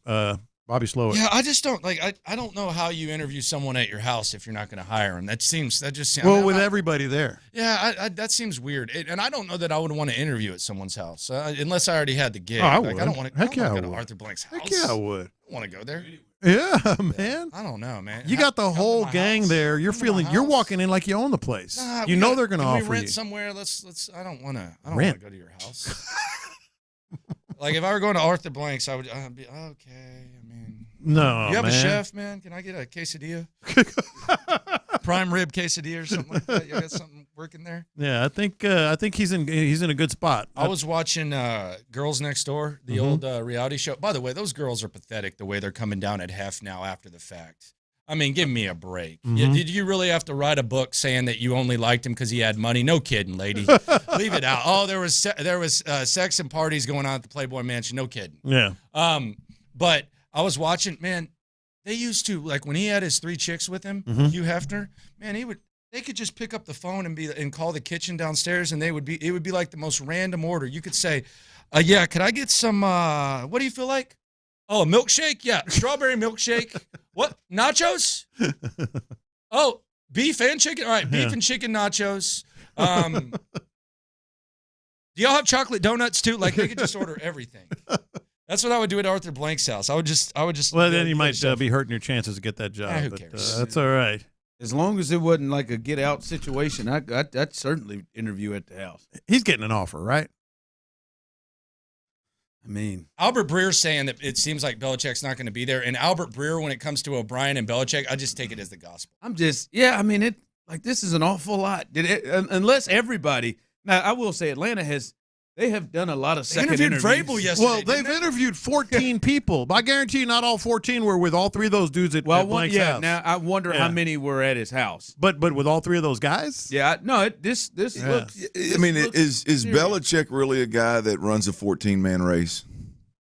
Bobby Slowick. Yeah, I just don't I don't know how you interview someone at your house if you're not going to hire him. That just seems with everybody there. Yeah, that seems weird. And I don't know that I would want to interview at someone's house unless I already had the gig. Oh, I would. I don't want to go to Arthur Blank's house. Heck yeah, I would. I don't want to go there. Yeah, man. I don't know, man. You got the whole gang there. You're walking in like you own the place. Nah, they're going to offer you. We rent somewhere. Let's. I don't want to go to your house. Like if I were going to Arthur Blank's, I would be okay. I mean, no. You have a chef, man? Can I get a quesadilla? Prime rib quesadilla or something like that. You got something working there? Yeah, I think he's in a good spot. I was watching Girls Next Door, the old reality show. By the way, those girls are pathetic the way they're coming down at half now after the fact. I mean, give me a break. Mm-hmm. Did you really have to write a book saying that you only liked him because he had money? No kidding, lady. Leave it out. Oh, there was sex and parties going on at the Playboy Mansion. No kidding. Yeah. But I was watching, man. They used to, like when he had his 3 chicks with him, Hugh Hefner. Man, they could just pick up the phone and call the kitchen downstairs, and it would be like the most random order. You could say, "Yeah, could I get some? What do you feel like? Oh, a milkshake? Yeah, strawberry milkshake. What? Nachos? Oh, beef and chicken. All right, beef and chicken nachos. Do y'all have chocolate donuts too? Like they could just order everything." That's what I would do at Arthur Blank's house. I would just. Well, then you might be hurting your chances to get that job. Who cares? That's all right. As long as it wasn't like a get out situation, I'd certainly interview at the house. He's getting an offer, right? I mean, Albert Breer's saying that it seems like Belichick's not going to be there, and Albert Breer, when it comes to O'Brien and Belichick, I just take it as the gospel. I mean, this is an awful lot. Unless everybody. Now, I will say Atlanta has They have done a lot of second interviews. Vrabel yesterday. Well, they've interviewed 14 people. I guarantee you not all 14 were with all three of those dudes at Blake's house. Now I wonder how many were at his house. But with all three of those guys? Yeah, no, this looks. I mean, is Belichick really a guy that runs a 14-man race?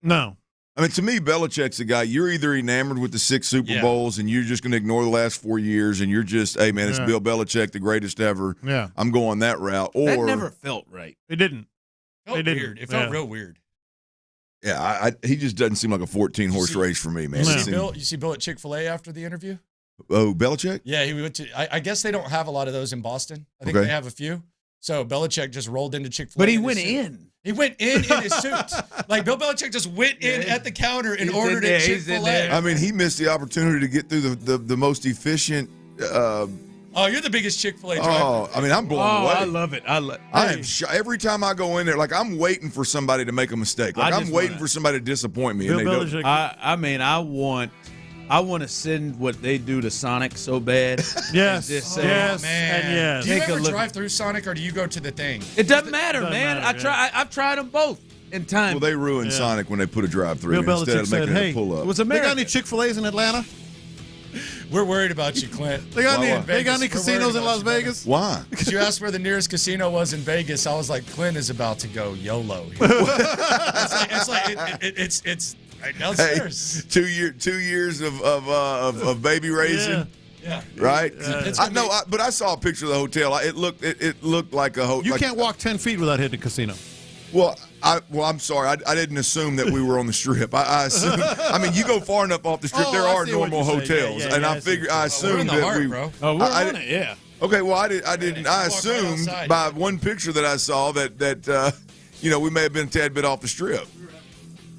No. I mean, to me, Belichick's a guy, you're either enamored with the 6 Super Bowls and you're just going to ignore the last 4 years and you're just, hey, man, it's Bill Belichick, the greatest ever. Yeah. I'm going that route. Or that never felt right. It didn't. It felt real weird. Yeah, he just doesn't seem like a 14-horse race for me, man. You see Bill at Chick-fil-A after the interview? Oh, Belichick? Yeah, he went to. I guess they don't have a lot of those in Boston. I think they have a few. So Belichick just rolled into Chick-fil-A. But he went in. He went in his suit. Like Bill Belichick just went in at the counter and ordered at Chick-fil-A. I mean, he missed the opportunity to get through the most efficient. Oh, you're the biggest Chick-fil-A driver. Oh, I mean, I'm blown away. I love it. I am every time I go in there, like I'm waiting for somebody to make a mistake. Like I'm waiting for somebody to disappoint me. Bill Belichick. I mean, I want to send what they do to Sonic so bad. Yes. Man. Do you ever drive through Sonic or do you go to the thing? It doesn't matter, man. I've tried them both in time. Well, they ruined Sonic when they put a drive-through Bill instead Belichick of making said, it a pull-up. They got any Chick-fil-A's in Atlanta? We're worried about you, Clint. They got any casinos in Las Vegas? Why? Because you asked where the nearest casino was in Vegas. I was like, Clint is about to go YOLO. It's right downstairs. Hey, 2 years of baby raising. Yeah. Right. But I saw a picture of the hotel. It looked like a hotel. You can't walk 10 feet without hitting a casino. Well, I'm sorry. I didn't assume that we were on the Strip. I assumed. I mean, you go far enough off the Strip, there are normal hotels, I assumed that we. Bro. Oh, we're on it, yeah. Okay, well, I didn't. I assumed by one picture that I saw that we may have been a tad bit off the Strip.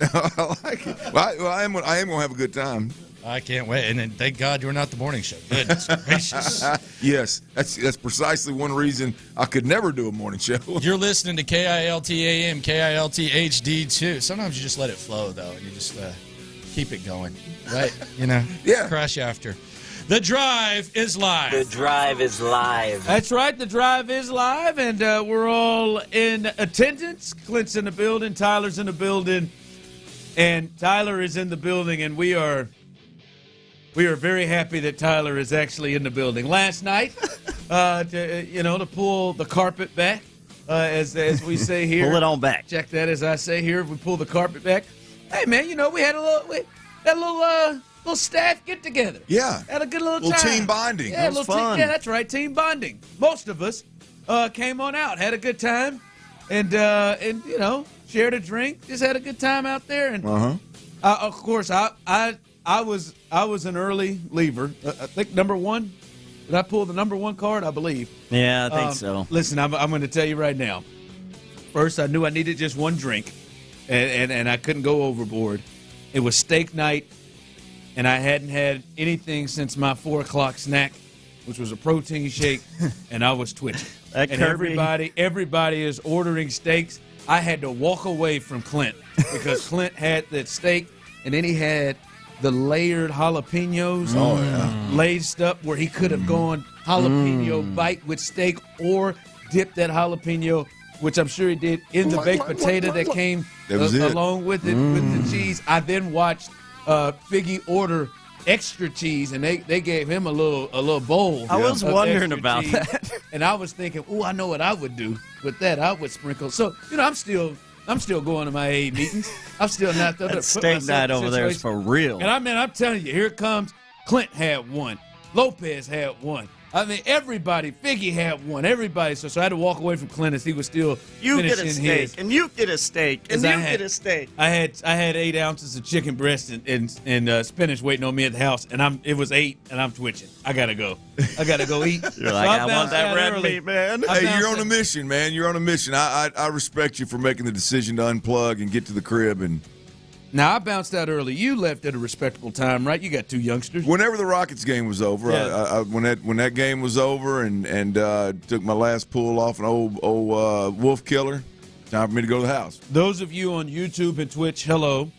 I like it. Well, I am going to have a good time. I can't wait. And then thank God you're not the morning show. Goodness gracious. Yes, that's precisely one reason I could never do a morning show. You're listening to KILT AM, KILT HD2. Sometimes you just let it flow, though, and you just keep it going, right? Yeah. Crash after. The Drive is live. The Drive is live. That's right. The Drive is live, and we're all in attendance. Clint's in the building. Tyler's in the building. And Tyler is in the building, and we are very happy that Tyler is actually in the building. Last night, to pull the carpet back, as we say here. Pull it on back. Check that, as I say here. We pull the carpet back. Hey man, we had a little staff get together. Yeah, had a good little time. Team bonding. Yeah, it was fun. Yeah, that's right, team bonding. Most of us came on out, had a good time, and shared a drink, just had a good time out there. And of course, I was an early leaver. I think number one. Did I pull the number one card? I believe. Yeah, I think so. Listen, I'm going to tell you right now. First, I knew I needed just one drink, and I couldn't go overboard. It was steak night, and I hadn't had anything since my 4 o'clock snack, which was a protein shake, and I was twitching. And everybody is ordering steaks. I had to walk away from Clint because Clint had that steak, and then he had the layered jalapenos laced up where he could have gone jalapeno bite with steak or dipped that jalapeno, which I'm sure he did, in the baked potato that came along with it, with the cheese. I then watched Figgy order extra cheese, and they gave him a little bowl. I was wondering about that. And I was thinking, I know what I would do with that. I would sprinkle. So, I'm still going to my AA meetings. I'm still not there. That steak night over there is for real. And I'm telling you, here it comes. Clint had one. Lopez had one. I mean, everybody. Figgy had one. Everybody. So I had to walk away from Clint as he was still finishing his. And you get a steak. And you get a steak. I had 8 ounces of chicken breast and spinach waiting on me at the house, and it was 8, and I'm twitching. I gotta go eat. You're like, I want that red meat, man. Hey, you're on a mission, man. You're on a mission. I respect you for making the decision to unplug and get to the crib. And now, I bounced out early. You left at a respectable time, right? You got 2 youngsters. Whenever the Rockets game was over, when that game was over and took my last pull off an old wolf killer, time for me to go to the house. Those of you on YouTube and Twitch, hello.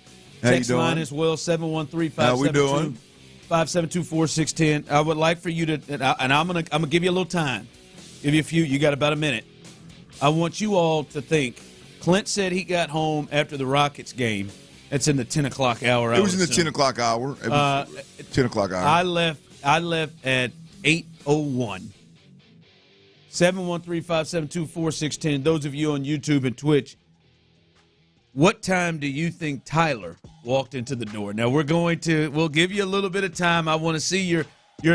How Text you doing? line as well, 713-572-5610. I would like for you to, and I'm gonna give you a little time. Give you a few. You got about a minute. I want you all to think Clint said he got home after the Rockets game. That's in the 10 o'clock hour. It was in the 10 o'clock hour. It was 10 o'clock hour. I left at 8:01. 713-572-4610. Those of you on YouTube and Twitch, what time do you think Tyler walked into the door? Now we'll give you a little bit of time. I want to see your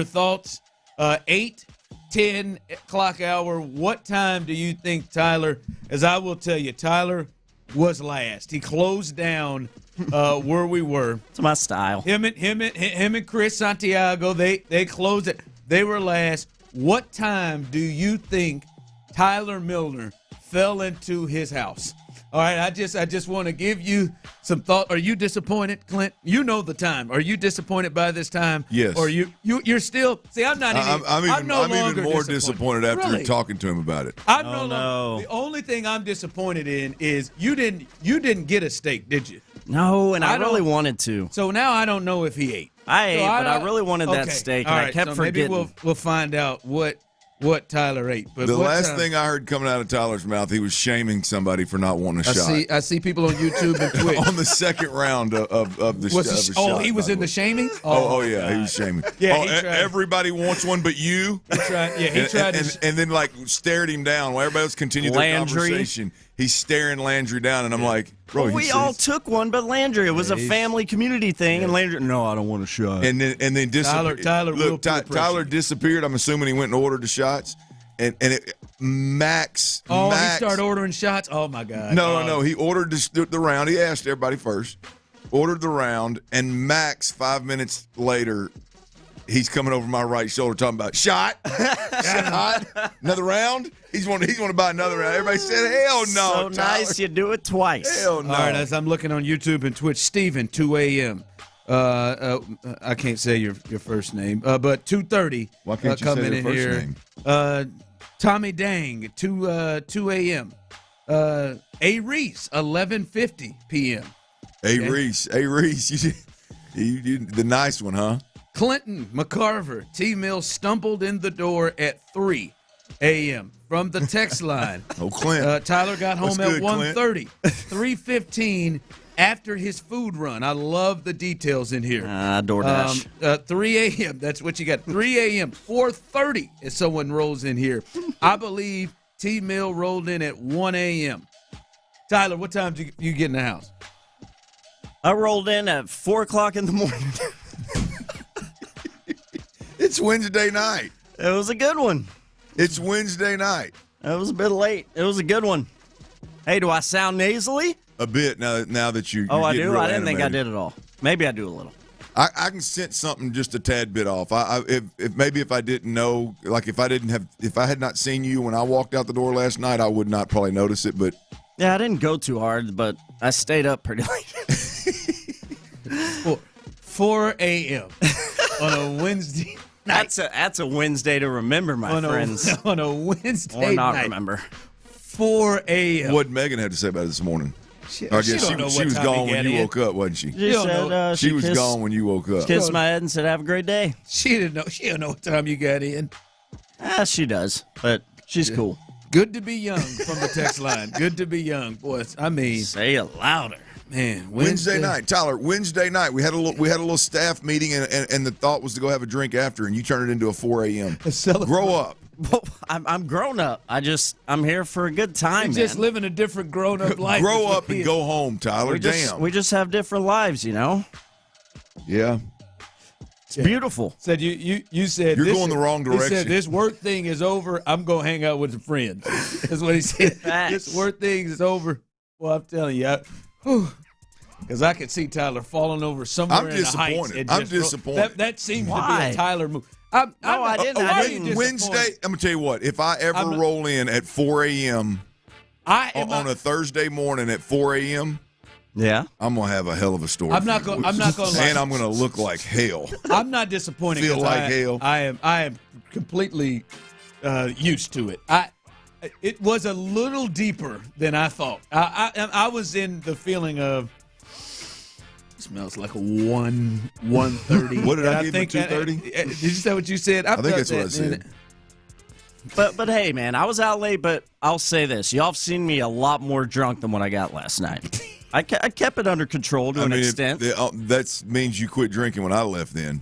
thoughts. 8, 10 o'clock hour. What time do you think Tyler? As I will tell you, Tyler was last. He closed down where we were. It's my style. Him and Chris Santiago. They closed it. They were last. What time do you think Tyler Milner fell into his house? All right, I just want to give you some thought. Are you disappointed, Clint? You know the time. Are you disappointed by this time? Yes. Or you're still? See, I'm not. I'm even more disappointed after talking to him about it. The only thing I'm disappointed in is you didn't get a steak, did you? No, and I really wanted to. So now I don't know if he ate. I ate, but I really wanted that steak, and I kept forgetting. Maybe we'll find out what Tyler ate. But the last thing I heard coming out of Tyler's mouth, he was shaming somebody for not wanting a shot. I see people on YouTube and Twitch. On the second round of the shot. Oh, he was in the shaming? Oh yeah, he was shaming. Yeah, everybody wants one but you. He tried. And then stared him down while everybody else continued their conversation. He's staring Landry down, and I'm like, bro. Well, we all took one, but Landry, it was a family community thing, and Landry, no, I don't want a shot. And then disappeared. Tyler disappeared. I'm assuming he went and ordered the shots, and Max. Oh, he started ordering shots. Oh my God. No. He ordered the round. He asked everybody first, ordered the round, and Max 5 minutes later. He's coming over my right shoulder talking about shot, another round. He's want to buy another round. Everybody said, hell no. So nice you do it twice. Hell no. All right, as I'm looking on YouTube and Twitch, Steven, 2 a.m. I can't say your first name, but 2:30. Why can't you say your first name? Tommy Dang, 2 a.m. A. Reese, 11:50 p.m. A. Reese, you the nice one, huh? Clinton McCarver, T. Mills stumbled in the door at 3 a.m. from the text line. Oh, Clint. Tyler got home at 1:30. 3:15 after his food run. I love the details in here. DoorDash. 3 a.m. That's what you got. 3 a.m. 4:30 as someone rolls in here. I believe T. Mill rolled in at 1 a.m. Tyler, what time did you get in the house? I rolled in at 4 o'clock in the morning. It's Wednesday night. It was a good one. It's Wednesday night. It was a bit late. It was a good one. Hey, do I sound nasally? A bit now that you. Oh, I do. I didn't think I did at all. Maybe I do a little. I can sense something just a tad bit off. If I didn't know, like if I had not seen you when I walked out the door last night, I would not probably notice it. But yeah, I didn't go too hard, but I stayed up pretty late. 4 a.m. on a Wednesday. That's a Wednesday to remember, my friends. On a Wednesday or not night. Remember. 4 a.m. What Megan had to say about it this morning? She was gone when you woke up, wasn't she? She was gone when you woke up. Kissed my head and said, "Have a great day." She didn't know. She didn't know what time you got in. She does, but she's cool. Good to be young from the text line. Good to be young, boys. I mean, say it louder. Man, Wednesday night, Tyler. Wednesday night, we had a little staff meeting, and the thought was to go have a drink after, and you turned it into a 4 a.m. Grow up. Well, I'm grown up. I'm here for a good time. You're just living a different grown up life. Grow up and go home, Tyler. We just have different lives, you know. Yeah. It's beautiful. Said you said you're going the wrong direction. He said this work thing is over. I'm gonna hang out with some friends. That's what he said. This work thing is over. Well, I'm telling you. Because I could see Tyler falling over somewhere in the heights. I'm disappointed. That seems to be a Tyler move. I didn't. Wednesday, I'm going to tell you what. If I ever roll in at 4 a.m. on a Thursday morning at 4 a.m., yeah, I'm going to have a hell of a story. I'm not going to and I'm going to look like hell. I'm not disappointed. Feel like hell. I am completely used to it. It was a little deeper than I thought. I was in the feeling of smells like a 1:30. What did I give you? 2:30? Did you say what you said? I think that's what I said. But hey, man, I was out late, but I'll say this. Y'all have seen me a lot more drunk than what I got last night. I kept it under control to an extent. That means you quit drinking when I left then.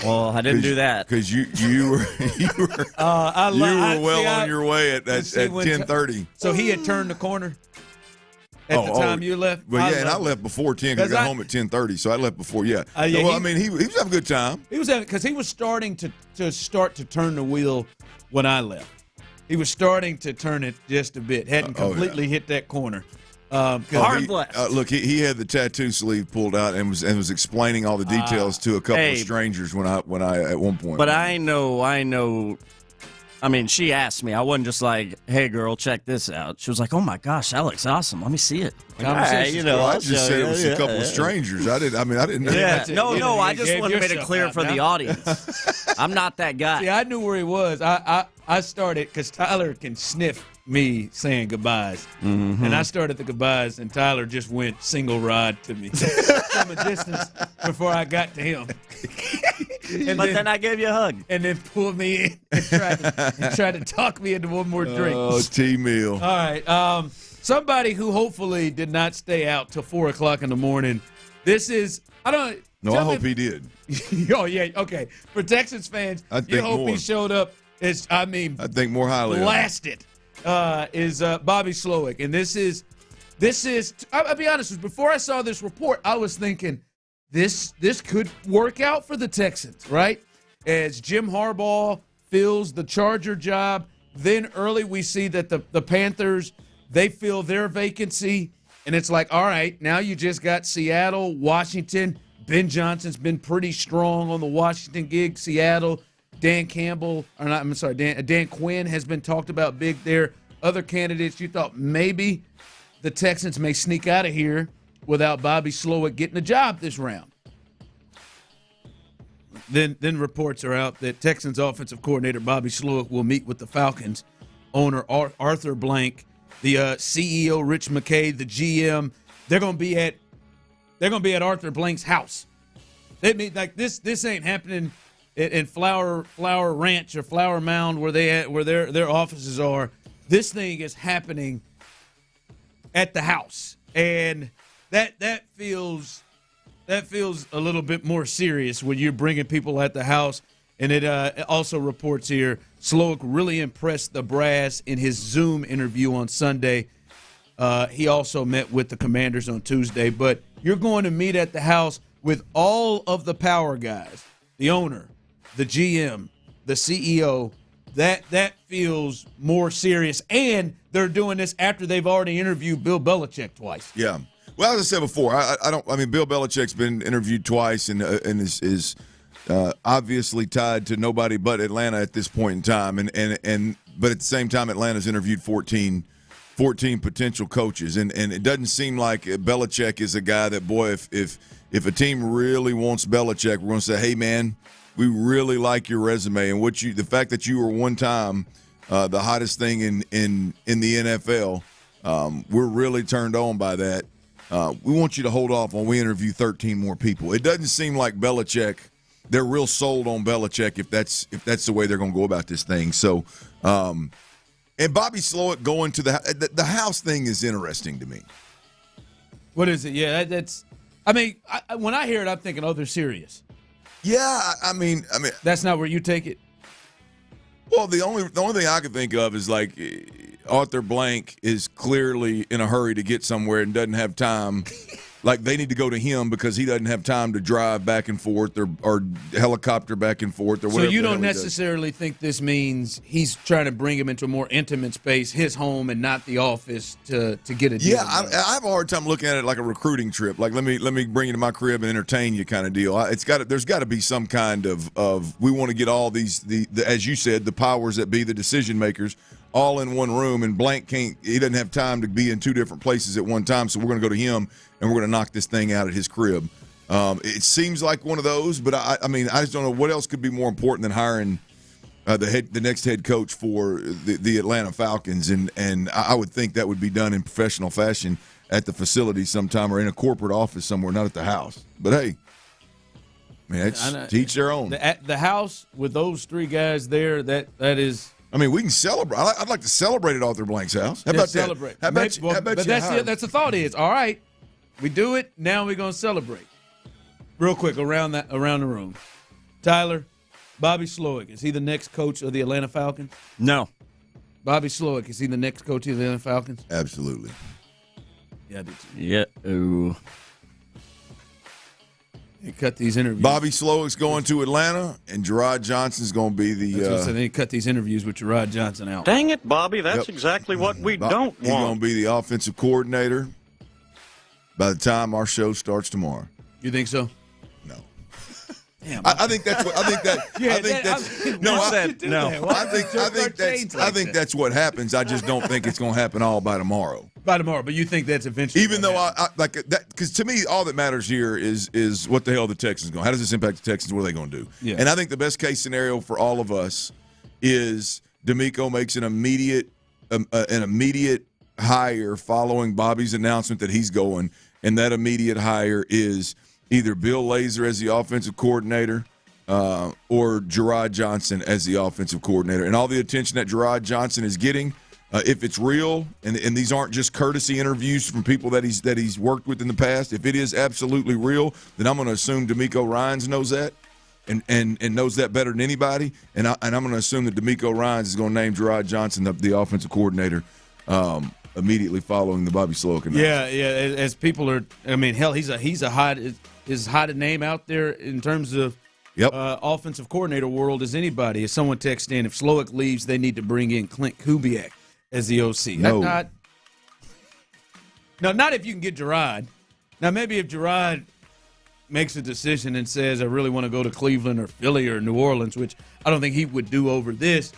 Well, I didn't do that. Because you were on your way at 10:30. So he had turned the corner at the time you left? Well, and I left before 10 because I got home at 10:30, so I left before, he was having a good time. He was having, because he was starting to turn the wheel when I left. He was starting to turn it just a bit. Hadn't completely hit that corner. Hard left. Look, he had the tattoo sleeve pulled out and was explaining all the details to a couple of strangers when I at one point. But I know. I mean, she asked me. I wasn't just like, "Hey, girl, check this out." She was like, "Oh my gosh, that looks awesome. Let me see it." I just said it was a couple of strangers. I didn't know. Yeah. No. I just wanted to make it clear for the audience. I'm not that guy. See, I knew where he was. I started because Tyler can sniff me saying goodbyes, and I started the goodbyes, and Tyler just went single rod to me from a distance before I got to him. But then I gave you a hug, and then pulled me in and tried to talk me into one more drink. Oh, T-Meal. All right, somebody who hopefully did not stay out till 4:00 in the morning. This is I hope he did. Oh yeah, okay. For Texans fans, you hope he showed up. I think more highly. Blasted. Is Bobby Slowick. And this is I'll be honest with you, before I saw this report, I was thinking this could work out for the Texans, right? As Jim Harbaugh fills the Charger job, then early we see that the Panthers, they fill their vacancy, and it's like, all right, now you just got Seattle, Washington. Ben Johnson's been pretty strong on the Washington gig, Seattle. Dan Quinn has been talked about big there. Other candidates, you thought maybe the Texans may sneak out of here without Bobby Slowick getting a job this round. Then reports are out that Texans offensive coordinator Bobby Slowick will meet with the Falcons owner Arthur Blank, the CEO Rich McKay, the GM. They're going to be at Arthur Blank's house. They mean like this ain't happening in Flower Ranch or Flower Mound where their offices are. This thing is happening at the house, and that feels a little bit more serious when you're bringing people at the house. And it also reports here, Slowick really impressed the brass in his Zoom interview on Sunday. He also met with the Commanders on Tuesday. But you're going to meet at the house with all of the power guys, the owner, the GM, the CEO. That feels more serious. And they're doing this after they've already interviewed Bill Belichick twice. Yeah. Well, as I said before, Bill Belichick's been interviewed twice and is obviously tied to nobody but Atlanta at this point in time. But at the same time, Atlanta's interviewed 14 potential coaches. And it doesn't seem like Belichick is a guy that, boy, if a team really wants Belichick, we're going to say, hey, man, we really like your resume and the fact that you were one time the hottest thing in the NFL. We're really turned on by that. We want you to hold off when we interview 13 more people. It doesn't seem like Belichick. They're real sold on Belichick if that's the way they're going to go about this thing. So, and Bobby Slowick going to the house thing is interesting to me. What is it? Yeah, that's. I mean, when I hear it, I'm thinking, oh, they're serious. Yeah, I mean, that's not where you take it. Well, the only thing I can think of is like Arthur Blank is clearly in a hurry to get somewhere and doesn't have time. Like they need to go to him because he doesn't have time to drive back and forth or helicopter back and forth or whatever. So you don't necessarily think this means he's trying to bring him into a more intimate space, his home, and not the office to get a deal. Yeah, I have a hard time looking at it like a recruiting trip. Like let me bring you to my crib and entertain you kind of deal. There's got to be some kind of we want to get all these as you said, the powers that be, the decision makers, all in one room, and Blank he doesn't have time to be in two different places at one time, so we're going to go to him and we're going to knock this thing out at his crib. It seems like one of those, but I just don't know what else could be more important than hiring the next head coach for the Atlanta Falcons, and I would think that would be done in professional fashion at the facility sometime or in a corporate office somewhere, not at the house. But hey, man, it's to each their own. At the house with those three guys there, that is I mean, we can celebrate. I'd like to celebrate at Arthur Blank's house. How about celebrate? That? How about but that's the thought is, all right, we do it, now we're going to celebrate. Real quick, around the room. Tyler, Bobby Slowick, is he the next coach of the Atlanta Falcons? No. Bobby Slowick, is he the next coach of the Atlanta Falcons? Absolutely. Yeah, I do too. Yeah. Ooh. They cut these interviews. Bobby Slowick's going to Atlanta, and Gerard Johnson's going to be the. They cut these interviews with Gerard Johnson out. Dang it, Bobby! That's exactly what we don't want. He's going to be the offensive coordinator by the time our show starts tomorrow. You think so? No. Damn, I think that's what. I think that. Yeah, I think that's. No, I think that's what happens. I just don't think it's going to happen all by tomorrow. By tomorrow, but you think that's eventually? Even though I like that, because to me, all that matters here is what the hell the Texans going. How does this impact the Texans? What are they going to do? Yeah. And I think the best case scenario for all of us is DeMeco makes an immediate hire following Bobby's announcement that he's going, and that immediate hire is either Bill Lazor as the offensive coordinator or Gerard Johnson as the offensive coordinator. And all the attention that Gerard Johnson is getting, if it's real, and these aren't just courtesy interviews from people that he's worked with in the past, if it is absolutely real, then I'm going to assume DeMeco Ryans knows that and knows that better than anybody. And I'm going to assume that DeMeco Ryans is going to name Gerard Johnson the offensive coordinator immediately following the Bobby Slowick announcement. Yeah. As people are, I mean, hell, he's a hot a name out there in terms of offensive coordinator world as anybody. As someone texted in, if Slowick leaves, they need to bring in Clint Kubiak as the OC. No. Not if you can get Gerard. Now, maybe if Gerard makes a decision and says, I really want to go to Cleveland or Philly or New Orleans, which I don't think he would do over this,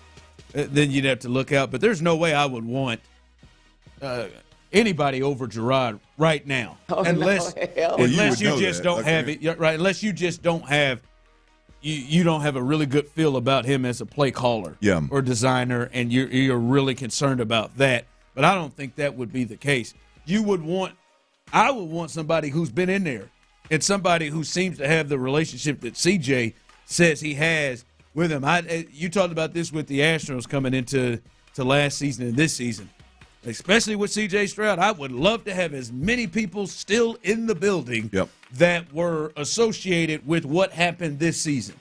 then you'd have to look out. But there's no way I would want anybody over Gerard right now, unless you just don't have it right. Unless you just don't have you don't have a really good feel about him as a play caller or designer, and you're really concerned about that. But I don't think that would be the case. I would want somebody who's been in there and somebody who seems to have the relationship that CJ says he has with him. You talked about this with the Astros coming into last season and this season. Especially with C.J. Stroud, I would love to have as many people still in the building that were associated with what happened this season.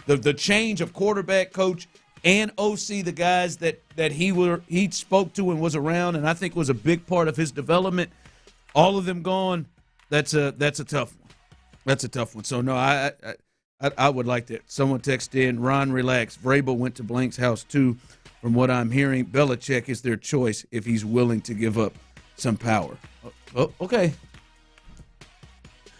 The change of quarterback, coach, and OC, the guys that he spoke to and was around, and I think was a big part of his development. All of them gone. That's a tough one. That's a tough one. So no, I would like that. Someone texted in, Ron, relax. Vrabel went to Blank's house too. From what I'm hearing, Belichick is their choice if he's willing to give up some power. Oh, okay.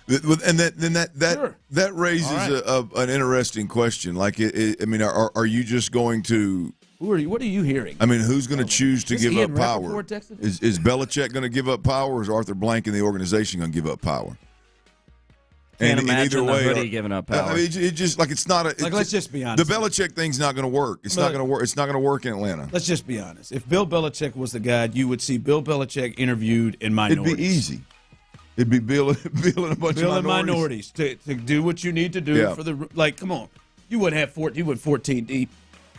And that raises an interesting question. Like, I mean, are you just going to? What are you hearing? I mean, who's going to choose to give up power? Texas? Is Belichick going to give up power, or is Arthur Blank and the organization going to give up power? Can't and imagine either way, the hoodie giving up power. I mean, it just like it's not a. Like, let's just be honest. The Belichick thing's not going to work. It's not going to work. It's not going to work in Atlanta. Let's just be honest. If Bill Belichick was the guy, you would see Bill Belichick interviewed in minorities. It'd be easy. It'd be Bill and a bunch of minorities to do what you need to do for the. Like, come on, you wouldn't have 14. You went 14 deep.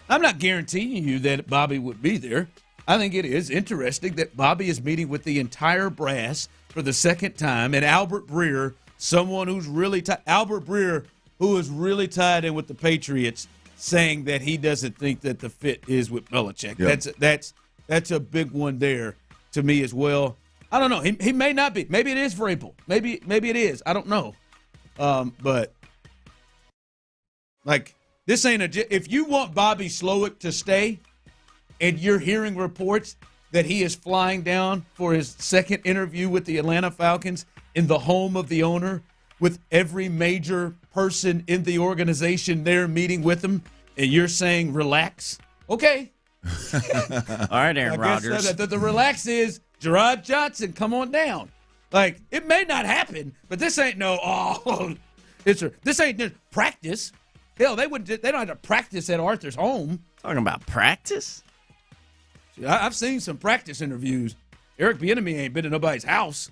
I'm not guaranteeing you that Bobby would be there. I think it is interesting that Bobby is meeting with the entire brass for the second time, and Albert Breer. Someone who's really Albert Breer, who is really tied in with the Patriots, saying that he doesn't think that the fit is with Belichick. Yep. That's a big one there to me as well. I don't know. He may not be. Maybe it is Vrabel. Maybe it is. I don't know. But like this ain't if you want Bobby Slowick to stay, and you're hearing reports that he is flying down for his second interview with the Atlanta Falcons in the home of the owner, with every major person in the organization there meeting with him, and you're saying relax? Okay. All right, Aaron Rodgers. The relax is Gerard Johnson, come on down. Like, it may not happen, but this ain't this ain't practice. Hell, they don't have to practice at Arthur's home. Talking about practice? I've seen some practice interviews. Eric Bieniemy ain't been to nobody's house.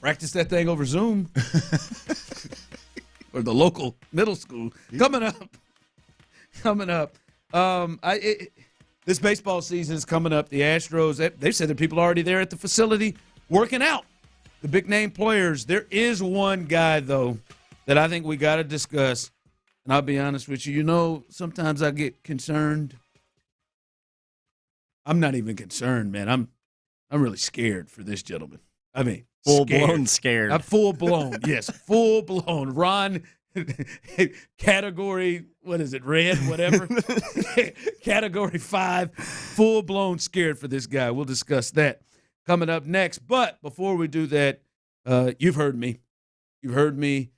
Practice that thing over Zoom. Or the local middle school. Coming up. this baseball season is coming up. The Astros, they said that people are already there at the facility working out. The big-name players. There is one guy, though, that I think we got to discuss. And I'll be honest with you. You know, sometimes I get concerned. I'm not even concerned, man. I'm really scared for this gentleman. I mean, full-blown scared. I'm full-blown, yes, full-blown. Ron, category, what is it, red, whatever? Category 5, full-blown scared for this guy. We'll discuss that coming up next. But before we do that, you've heard me. You've heard me.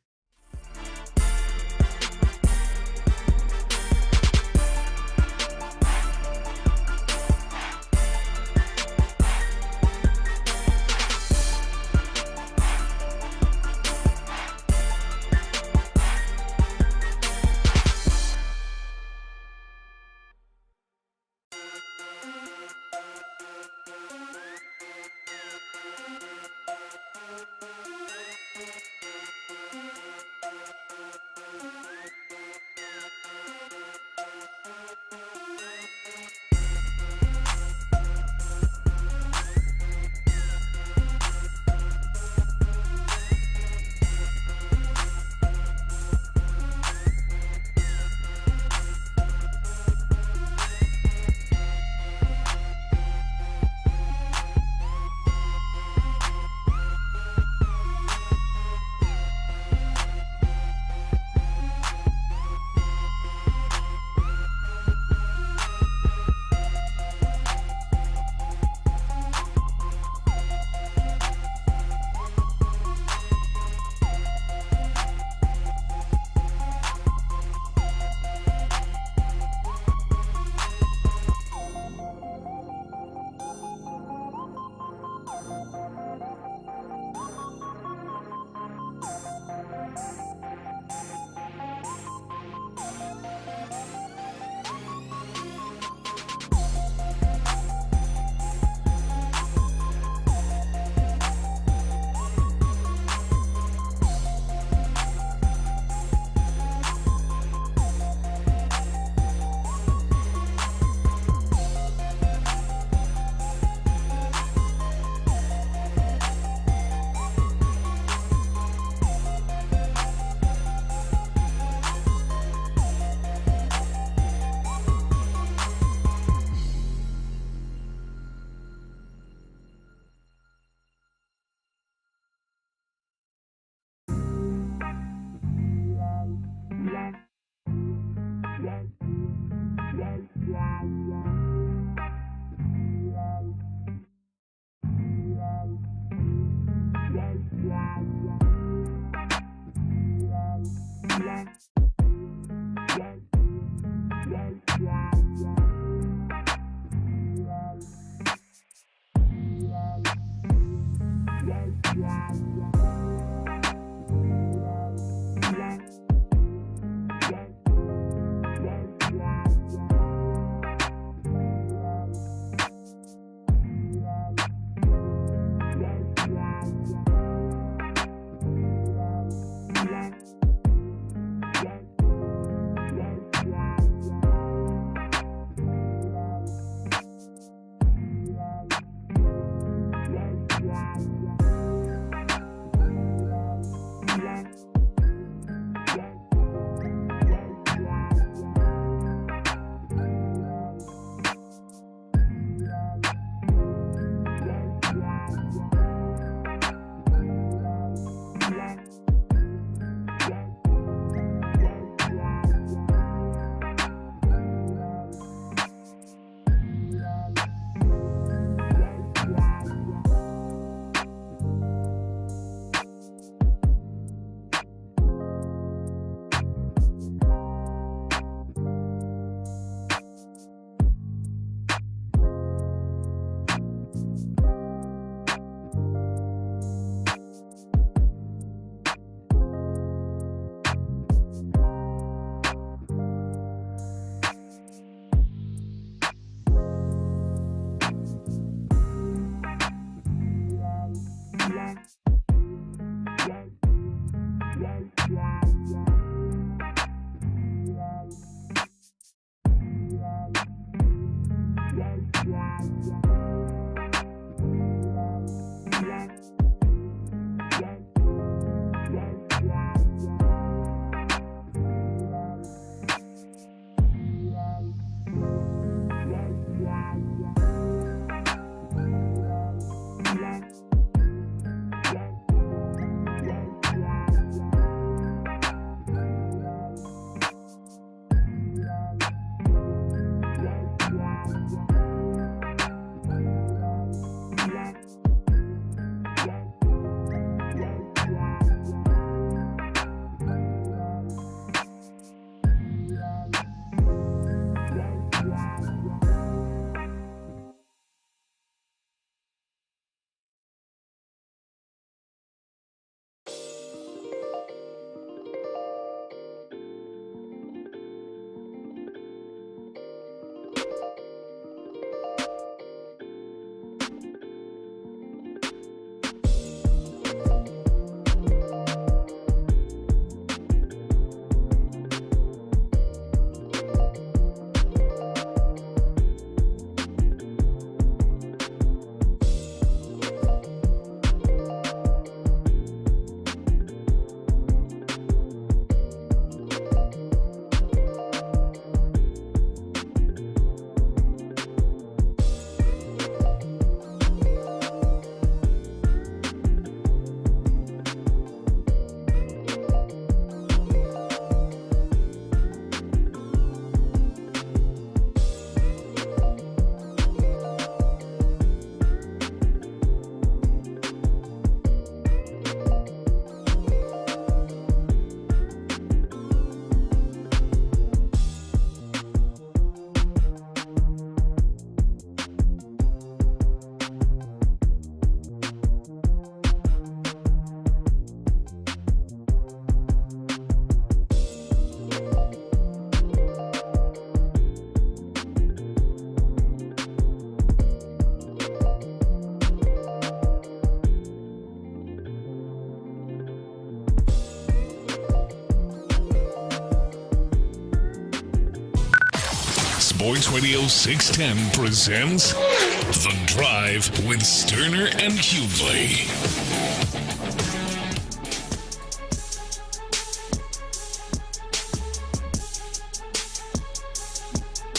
Sports Radio 610 presents The Drive with Stoerner and Hughley.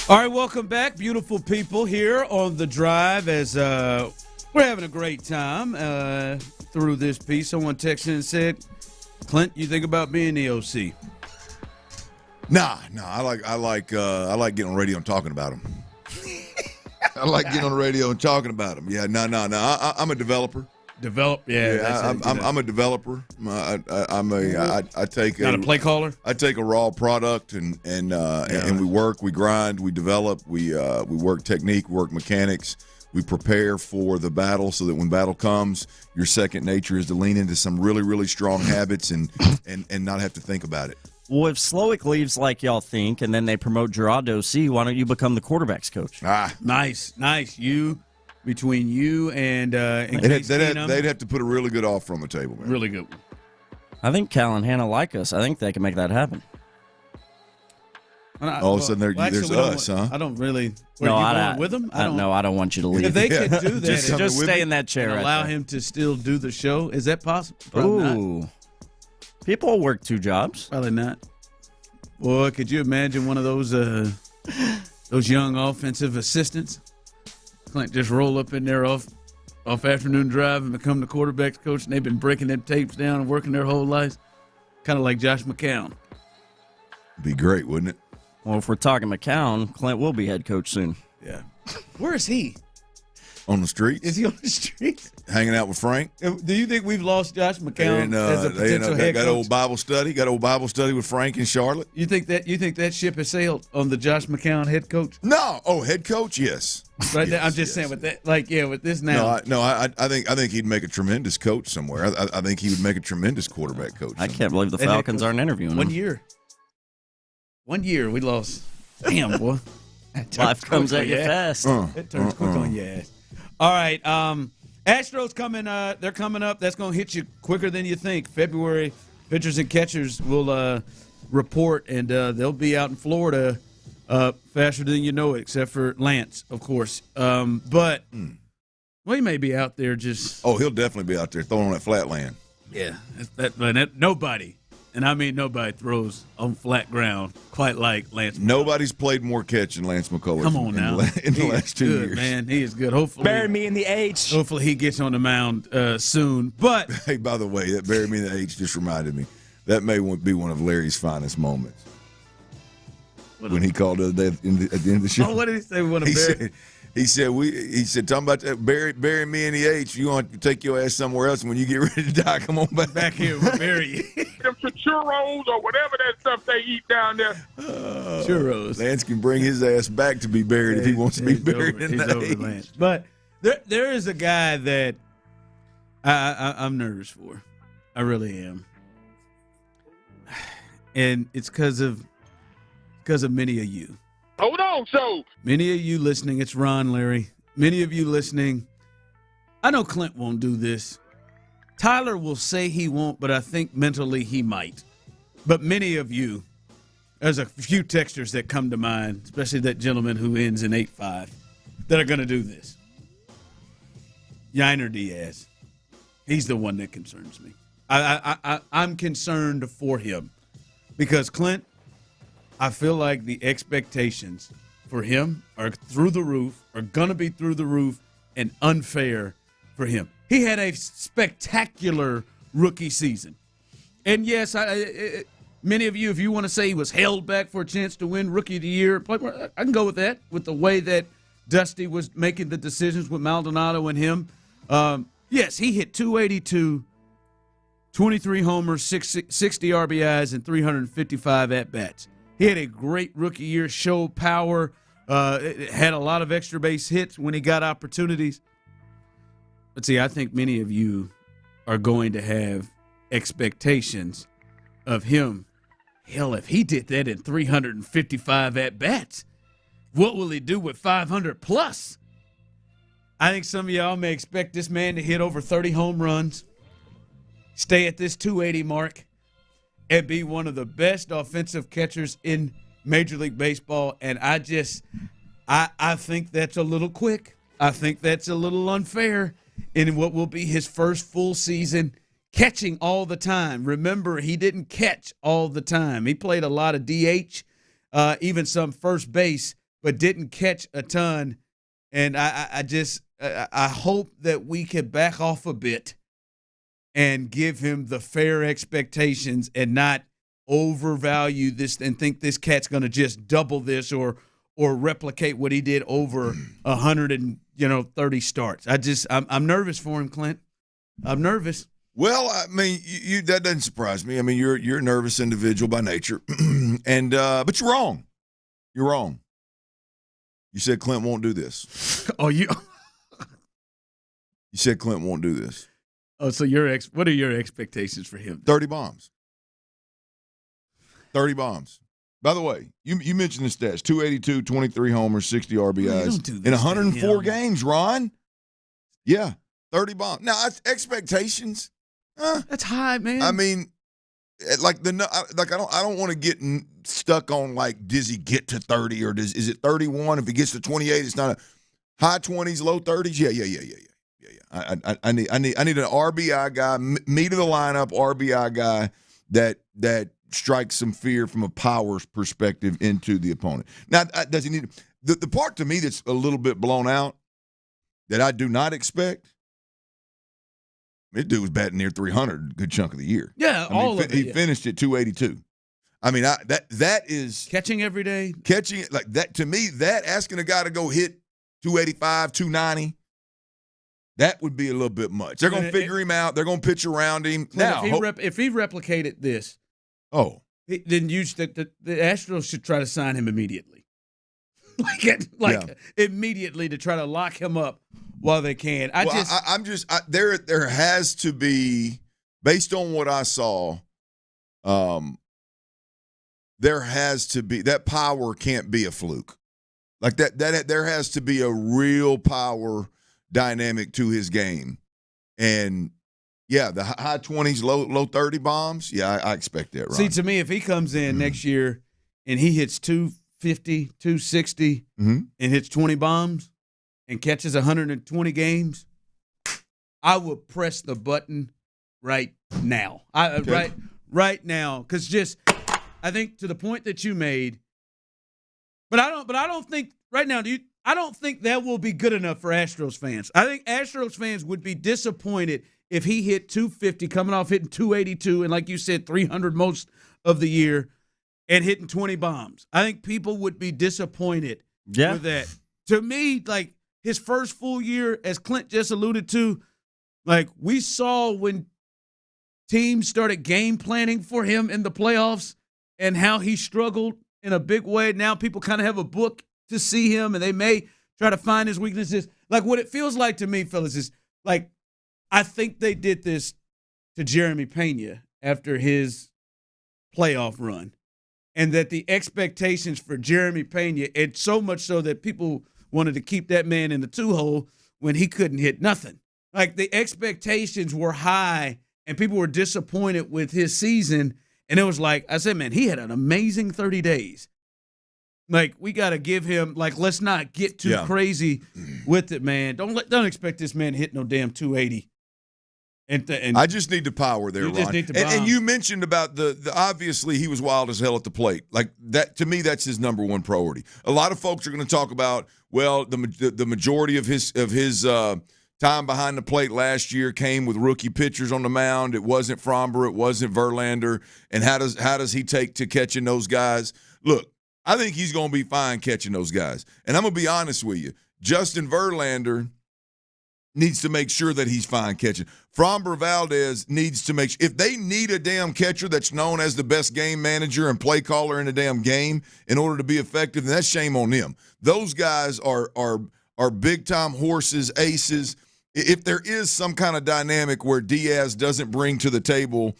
All right, welcome back, beautiful people, here on The Drive as we're having a great time through this piece. Someone texted and said, Clint, you think about being the OC? Nah. I like getting on radio and talking about them. I like getting on the radio and talking about them. Yeah, no. I'm a developer. I'm a developer. I take not a play caller. I take a raw product and we work, we grind, we develop, we work technique, we work mechanics. We prepare for the battle so that when battle comes, your second nature is to lean into some really, really strong habits and not have to think about it. Well, if Slowick leaves like y'all think, and then they promote Gerard to OC, why don't you become the quarterback's coach? Nice. Between you and they'd have to put a really good offer on the table, man. Really good one. I think Cal and Hannah like us. I think they can make that happen. All of a sudden, there's us, huh? I don't really. No, going with them? No, I don't want you to leave. If they could do that, just stay in that chair. And allow him to still do the show. Is that possible? Ooh. Not. People work 2 jobs. Probably not. Boy, could you imagine one of those young offensive assistants? Clint just roll up in there off afternoon drive and become the quarterback's coach, and they've been breaking them tapes down and working their whole lives. Kind of like Josh McCown. Be great, wouldn't it? Well, if we're talking McCown, Clint will be head coach soon. Yeah. Where is he? On the streets? Is he on the streets? Hanging out with Frank? Do you think we've lost Josh McCown as a potential head coach? Got old Bible study with Frank in Charlotte. You think that ship has sailed on the Josh McCown head coach? No. Oh, head coach? Yes. Right now, I'm just saying with that, with this now. I think he'd make a tremendous coach somewhere. I think he would make a tremendous quarterback coach. I can't believe the Falcons aren't interviewing him. 1 year we lost. Damn, boy. Life comes at you fast. It turns quick on your ass. All right, Astros coming. They're coming up. That's going to hit you quicker than you think. February pitchers and catchers will report, and they'll be out in Florida faster than you know it, except for Lance, of course. But he may be out there just. Oh, he'll definitely be out there throwing on that flat land. Yeah, nobody. And I mean nobody throws on flat ground quite like Lance McCullers. Nobody's played more catch than Lance McCullers. Come on now. In the last 2 years. Man, he is good. Hopefully, bury me in the H. Hopefully he gets on the mound soon. But hey, by the way, that bury me in the H just reminded me. That may be one of Larry's finest moments. When he called the other day at the end of the show. Oh, what did he say? He said, talking about that, bury me in the H. You want to take your ass somewhere else. When you get ready to die, come on back here. We'll bury you. Them churros or whatever that stuff they eat down there. Churros. Lance can bring his ass back to be buried if he wants to be buried in the H. Lance. But there is a guy that I'm nervous for. I really am. And it's because of many of you. Hold on, so. Many of you listening, it's Ron, Larry. Many of you listening, I know Clint won't do this. Tyler will say he won't, but I think mentally he might. But many of you, there's a few texters that come to mind, especially that gentleman who ends in 8-5, that are going to do this. Yainer Diaz. He's the one that concerns me. I'm concerned for him because, Clint, I feel like the expectations for him are through the roof, are going to be through the roof, and unfair for him. He had a spectacular rookie season. And, yes, many of you, if you want to say he was held back for a chance to win Rookie of the Year, I can go with that, with the way that Dusty was making the decisions with Maldonado and him. Yes, he hit 282, 23 homers, 60 RBIs, and 355 at-bats. He had a great rookie year, showed power, had a lot of extra base hits when he got opportunities. But see, I think many of you are going to have expectations of him. Hell, if he did that in 355 at-bats, what will he do with 500 plus? I think some of y'all may expect this man to hit over 30 home runs, stay at this 280 mark, and be one of the best offensive catchers in Major League Baseball. And I think that's a little quick. I think that's a little unfair in what will be his first full season catching all the time. Remember, he didn't catch all the time. He played a lot of DH, even some first base, but didn't catch a ton. And I hope that we can back off a bit and give him the fair expectations and not overvalue this and think this cat's going to just double this or replicate what he did over 130 starts. I'm nervous for him, Clint. I'm nervous. Well, I mean, you that doesn't surprise me. I mean, you're a nervous individual by nature, and but you're wrong. You're wrong. You said Clint won't do this. Oh, you said Clint won't do this. Oh, so what are your expectations for him? 30 bombs. 30 bombs. By the way, you mentioned the stats: 282, 23 homers, 60 RBIs in 104 games. Ron, yeah, 30 bombs. Now expectations. That's high, man. I mean, I don't want to get stuck on like, does he get to 30 or is it 31? If he gets to 28, it's not a high 20s, low 30s. Yeah. I need an RBI guy, meat of the lineup RBI guy that strikes some fear from a power perspective into the opponent. Now, does he need the part to me that's a little bit blown out that I do not expect? This dude was batting near 300 a good chunk of the year. Yeah, he finished at 282. I mean, that is catching every day. Catching it like that, to me, that asking a guy to go hit 285, 290, that would be a little bit much. They're going to figure him out. They're going to pitch around him. Now, if he replicated this, then the Astros should try to sign him immediately. Immediately to try to lock him up while they can. There has to be, based on what I saw, there has to be, that power can't be a fluke. Like that there has to be a real power dynamic to his game. And yeah, the high 20s, low 30 bombs, yeah, I expect that, right? See, to me, if he comes in next year and he hits 250, 260 and hits 20 bombs and catches 120 games, I will press the button right now. Right now, because I think to the point that you made, but I don't think right now, I don't think that will be good enough for Astros fans. I think Astros fans would be disappointed if he hit 250, coming off hitting 282, and like you said, 300 most of the year, and hitting 20 bombs. I think people would be disappointed with that. To me, like his first full year, as Clint just alluded to, like we saw when teams started game planning for him in the playoffs and how he struggled in a big way. Now people kind of have a book to see him, and they may try to find his weaknesses. Like what it feels like to me, fellas, is like I think they did this to Jeremy Pena after his playoff run, and that the expectations for Jeremy Pena, and so much so that people wanted to keep that man in the two-hole when he couldn't hit nothing. Like the expectations were high, and people were disappointed with his season, and it was like, I said, man, he had an amazing 30 days. Like, we got to give him, like, let's not get too crazy with it, man. Don't expect this man to hit no damn 280. And I just need the power there, Ron. And you mentioned about the obviously he was wild as hell at the plate. Like that, to me, that's his number one priority. A lot of folks are going to talk about, well, the majority of his time behind the plate last year came with rookie pitchers on the mound. It wasn't Framber, it wasn't Verlander. And how does he take to catching those guys? Look, I think he's going to be fine catching those guys. And I'm going to be honest with you. Justin Verlander needs to make sure that he's fine catching. Framber Valdez needs to make sure. If they need a damn catcher that's known as the best game manager and play caller in the damn game in order to be effective, then that's shame on them. Those guys are big-time horses, aces. If there is some kind of dynamic where Diaz doesn't bring to the table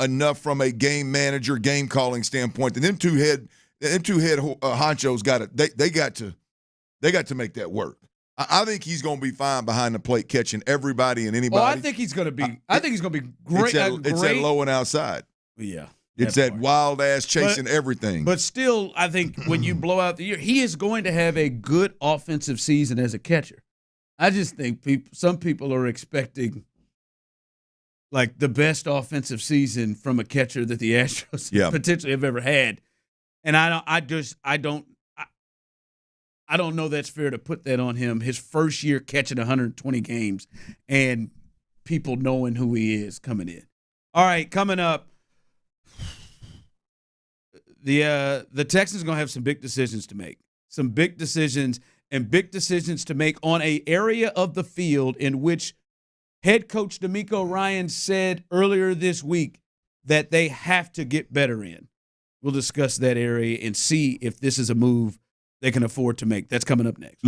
enough from a game manager, game-calling standpoint, then them two-head honchos they got to make that work. I think he's going to be fine behind the plate catching everybody and anybody. Oh, I think he's going to be. I think he's going to be great. It's that low and outside. Yeah, It's that wild ass chasing everything. But still, I think when you blow out the year, he is going to have a good offensive season as a catcher. I just think some people are expecting like the best offensive season from a catcher that the Astros potentially have ever had, and I don't know that's fair to put that on him. His first year catching 120 games, and people knowing who he is coming in. All right, coming up. The Texans are going to have some big decisions to make. Some big decisions to make on an area of the field in which head coach D'Amico Ryans said earlier this week that they have to get better in. We'll discuss that area and see if this is a move they can afford to make. That's coming up next.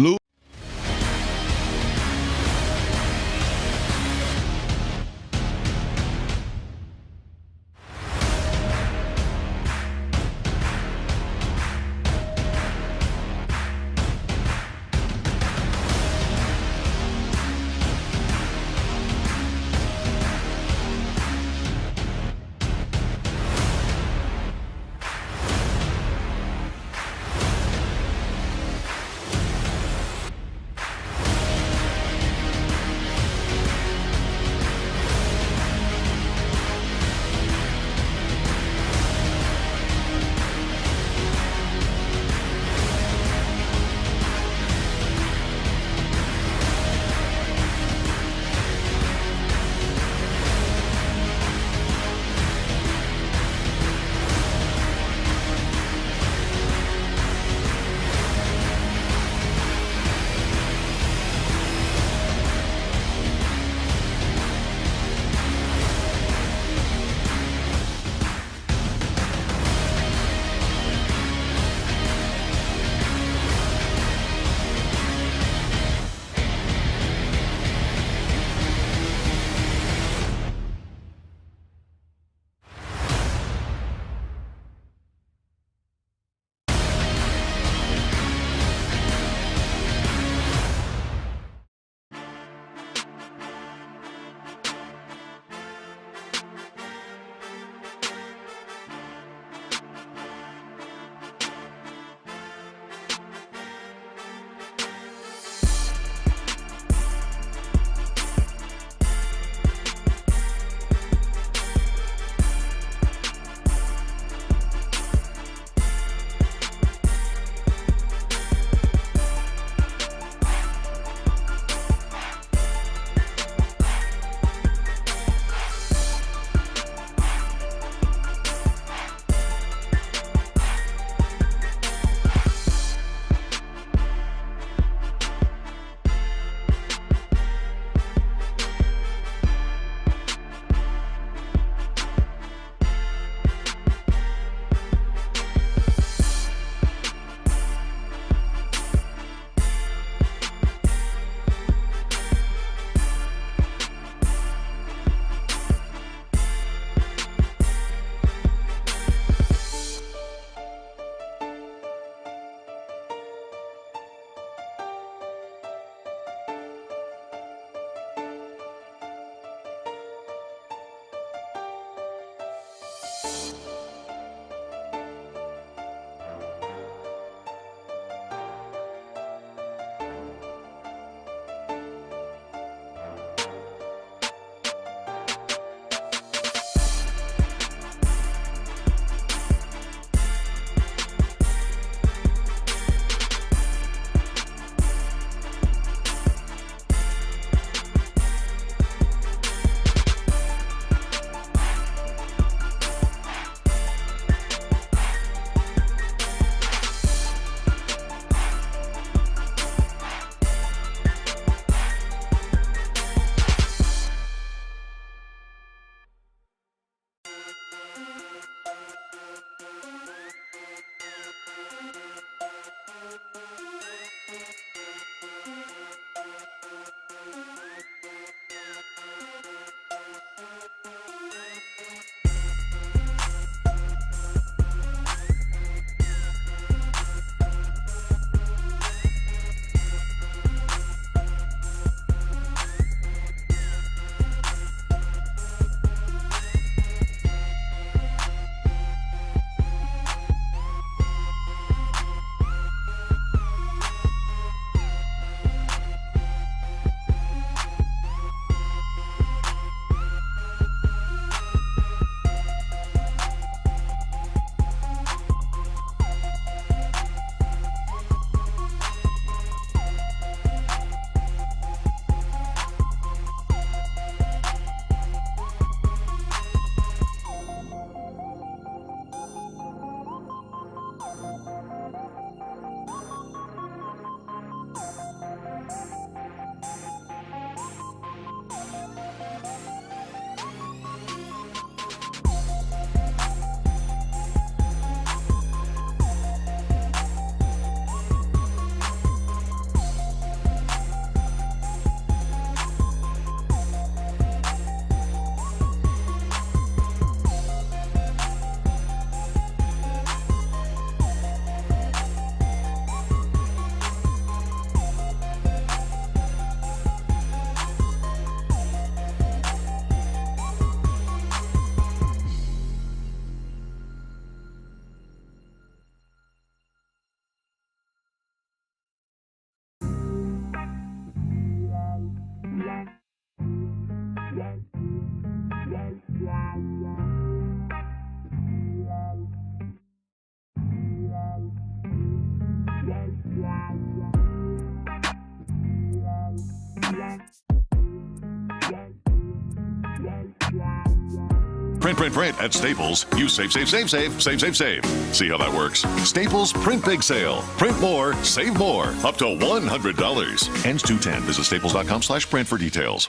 Print at Staples. Use save. See how that works. Staples Print Big Sale. Print more, save more. Up to $100. Ends 2/10. Visit staples.com/print for details.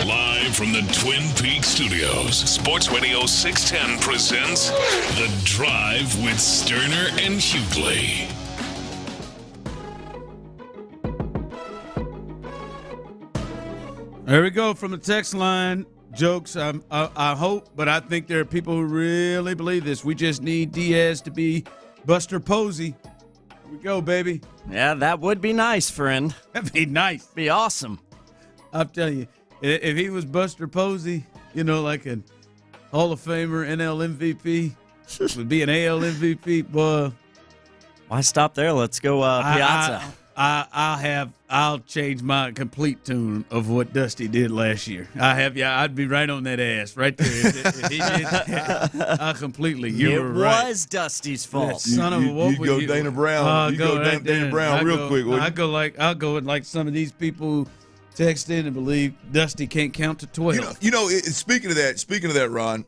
Live from the Twin Peaks Studios, Sports Radio 610 presents The Drive with Stoerner and Hughley. There we go from the text line. Jokes, I hope, but I think there are people who really believe this. We just need Diaz to be Buster Posey. Here we go, baby. Yeah, that would be nice, friend. That'd be nice. Be awesome. I'm telling you, if he was Buster Posey, like a Hall of Famer, NL MVP, would be an AL MVP, boy. Why stop there? Let's go Piazza. I'll change my complete tune of what Dusty did last year. I'd be right on that ass right there. If he did, completely. You were right. It was Dusty's fault. Son of a what you go Dana Brown. You go Dana Brown real quick. I'll go with like some of these people who text in and believe Dusty can't count to 12. Speaking of that, Ron.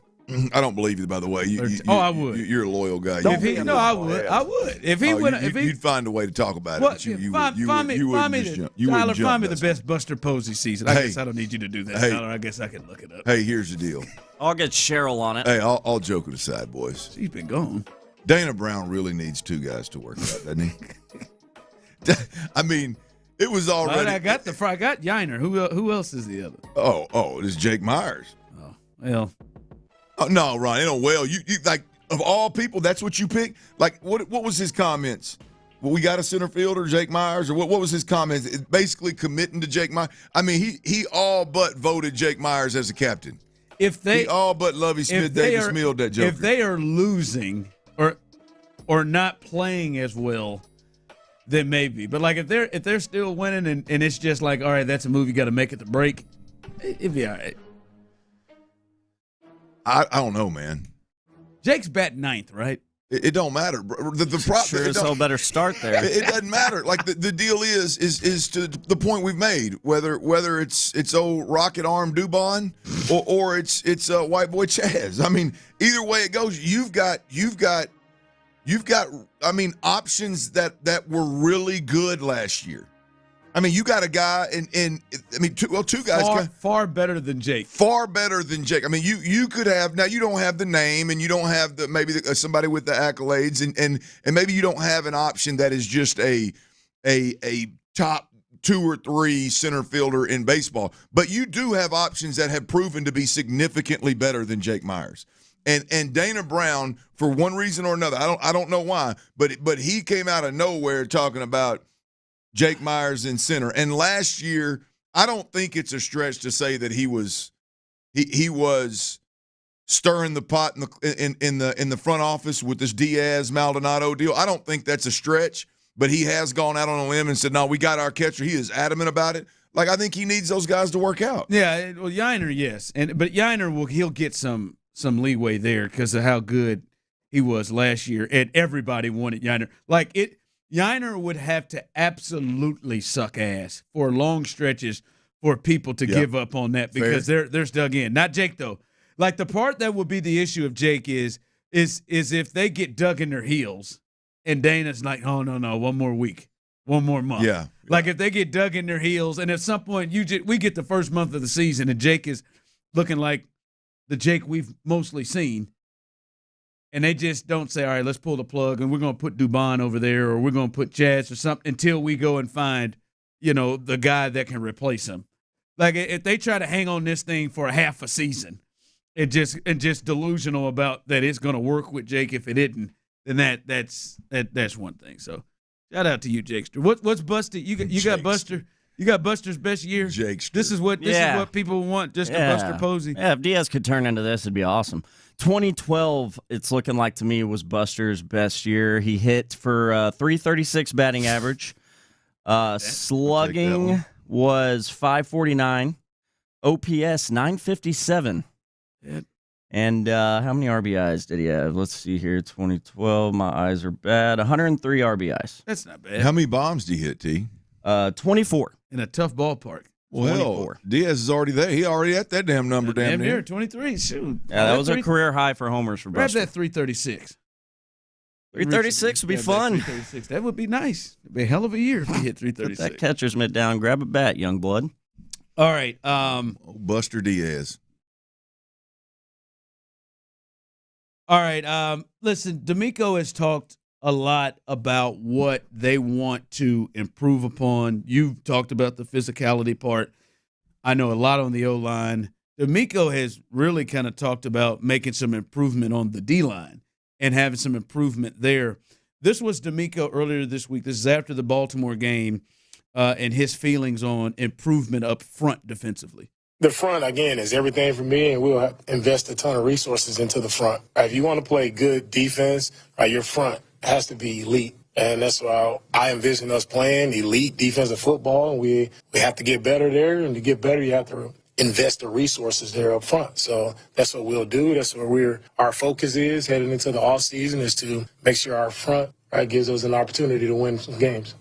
I don't believe you, by the way. I would. You're a loyal guy. I would. I would. If he would, you'd find a way to talk about it. Find me the best Buster Posey season. I guess I don't need you to do that, Tyler. I guess I can look it up. Hey, here's the deal. I'll get Cheryl on it. Hey, all joking aside, boys. She's been gone. Dana Brown really needs two guys to work out, doesn't he? I mean, it was already. I got Yainer. Who else is the other? Oh, it's Jake Myers. Oh, well. Oh, no, Ron, well, you like of all people, that's what you picked. Like, what was his comments? Well, we got a center fielder, Jake Myers, or what was his comments? Basically committing to Jake Myers. I mean, he all but voted Jake Myers as a captain. He all but Lovie Smith Davis milled that joker. If they are losing or not playing as well, then maybe. But like if they're still winning and it's just like, all right, that's a move you got to make at the break, it'd be all right. I don't know, man. Jake's batting ninth, right? It don't matter. Sure as hell better start there. It doesn't matter. Like the deal is to the point we've made. Whether it's old rocket arm Dubon or it's white boy Chaz. I mean, either way it goes, you've got. I mean, options that were really good last year. I mean, you got a guy two guys far better than Jake. Far better than Jake. I mean, you could have now. You don't have the name, and you don't have somebody with the accolades, and maybe you don't have an option that is just a top 2 or 3 center fielder in baseball. But you do have options that have proven to be significantly better than Jake Myers. And Dana Brown, for one reason or another, I don't know why, but he came out of nowhere talking about Jake Myers in center. And last year, I don't think it's a stretch to say that he was stirring the pot in the front office with this Diaz Maldonado deal. I don't think that's a stretch, but he has gone out on a limb and said, "No, we got our catcher." He is adamant about it. Like, I think he needs those guys to work out. Yeah, well, Yainer, yes, but Yainer he'll get some leeway there because of how good he was last year, and everybody wanted Yainer. Yainer would have to absolutely suck ass for long stretches for people to give up on that because they're dug in. Not Jake, though. Like, the part that would be the issue of Jake is if they get dug in their heels and Dana's like, oh, no, one more week, one more month. Yeah. Like, if they get dug in their heels and at some point we get the first month of the season and Jake is looking like the Jake we've mostly seen, and they just don't say, all right, let's pull the plug and we're going to put Dubon over there or we're going to put Chaz or something until we go and find, the guy that can replace him. Like, if they try to hang on this thing for a half a season and just delusional about that it's going to work with Jake if it isn't, then that's one thing. So shout out to you, Jakester. What's Buster? You got Buster. You got Buster's best year. Jakester. This is what people want. Just a Buster Posey. Yeah, if Diaz could turn into this, it'd be awesome. 2012, it's looking like to me was Buster's best year. He hit for 336 batting average. Slugging was 549. OPS 957. Yeah. And how many RBIs did he have? Let's see here. 2012. My eyes are bad. 103 RBIs. That's not bad. How many bombs did he hit, T? 24. In a tough ballpark. Well, Diaz is already there. He already at that damn number, damn near. 23. Shoot. Yeah, that was a career high for homers for Grab Buster. that 336. 336 would be fun. 336. That would be nice. It'd be a hell of a year if we hit 336. Put that catcher's mitt down. Grab a bat, young blood. All right. Buster Diaz. All right. Listen, D'Amico has talked a lot about what they want to improve upon. You've talked about the physicality part. I know a lot on the O-line. D'Amico has really kind of talked about making some improvement on the D-line and having some improvement there. This was D'Amico earlier this week. This is after the Baltimore game and his feelings on improvement up front defensively. The front, again, is everything for me, and we'll invest a ton of resources into the front. If you want to play good defense, your front has to be elite. And that's why I envision us playing elite defensive football. And we have to get better there. And to get better, you have to invest the resources there up front. So that's what we'll do. That's where our focus is heading into the offseason, is to make sure our front gives us an opportunity to win some games.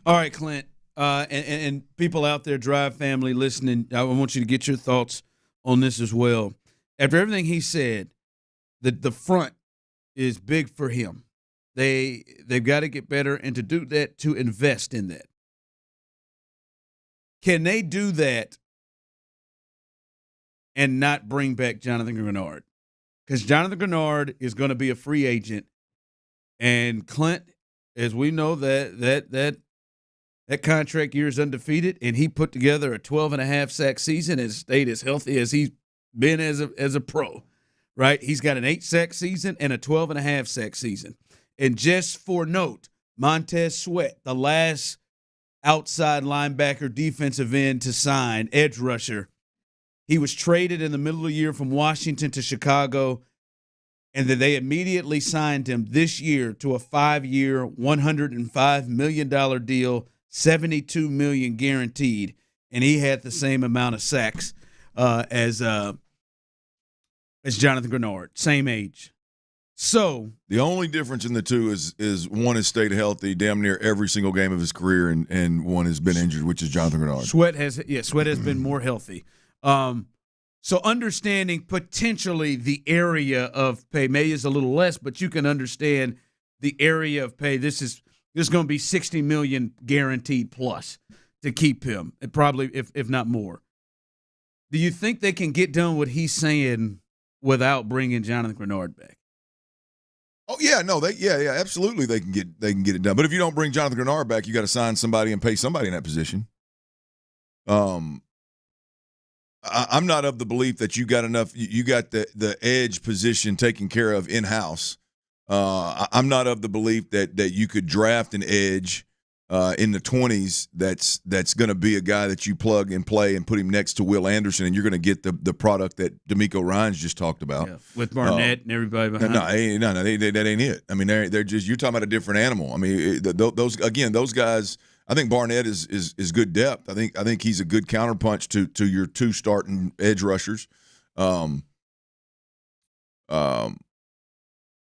All right, Clint. And people out there, Drive family listening, I want you to get your thoughts on this as well. After everything he said, the front is big for him. They've got to get better, and to do that, to invest in that. Can they do that and not bring back Jonathan Grenard? Because Jonathan Grenard is going to be a free agent, and Clint, as we know, that contract year is undefeated, and he put together a 12.5 sack season and stayed as healthy as he's been as a pro, right? He's got an 8 sack season and a 12.5 sack season. And just for note, Montez Sweat, the last outside linebacker defensive end to sign, edge rusher, he was traded in the middle of the year from Washington to Chicago, and then they immediately signed him this year to a 5-year, $105 million deal, $72 million guaranteed, and he had the same amount of sacks as Jonathan Grenard, same age. So the only difference in the two is one has stayed healthy damn near every single game of his career, and one has been injured, which is Jonathan Grenard. Sweat has been more healthy. So understanding potentially the area of pay, maybe is a little less, but you can understand the area of pay. This is going to be $60 million guaranteed plus to keep him, and probably if not more. Do you think they can get done what he's saying without bringing Jonathan Grenard back? Oh yeah, no, absolutely they can get it done. But if you don't bring Jonathan Grenard back, you got to sign somebody and pay somebody in that position. I'm not of the belief that you got enough. You got the edge position taken care of in house. I'm not of the belief that you could draft an edge in the 20s that's going to be a guy that you plug and play and put him next to Will Anderson, and you're going to get the product that D'Amico Ryans just talked about. Yeah, with Barnett and everybody behind. No, that ain't it. I mean, they're just, you're talking about a different animal. I mean, those guys. I think Barnett is good depth. I think he's a good counterpunch to your two starting edge rushers.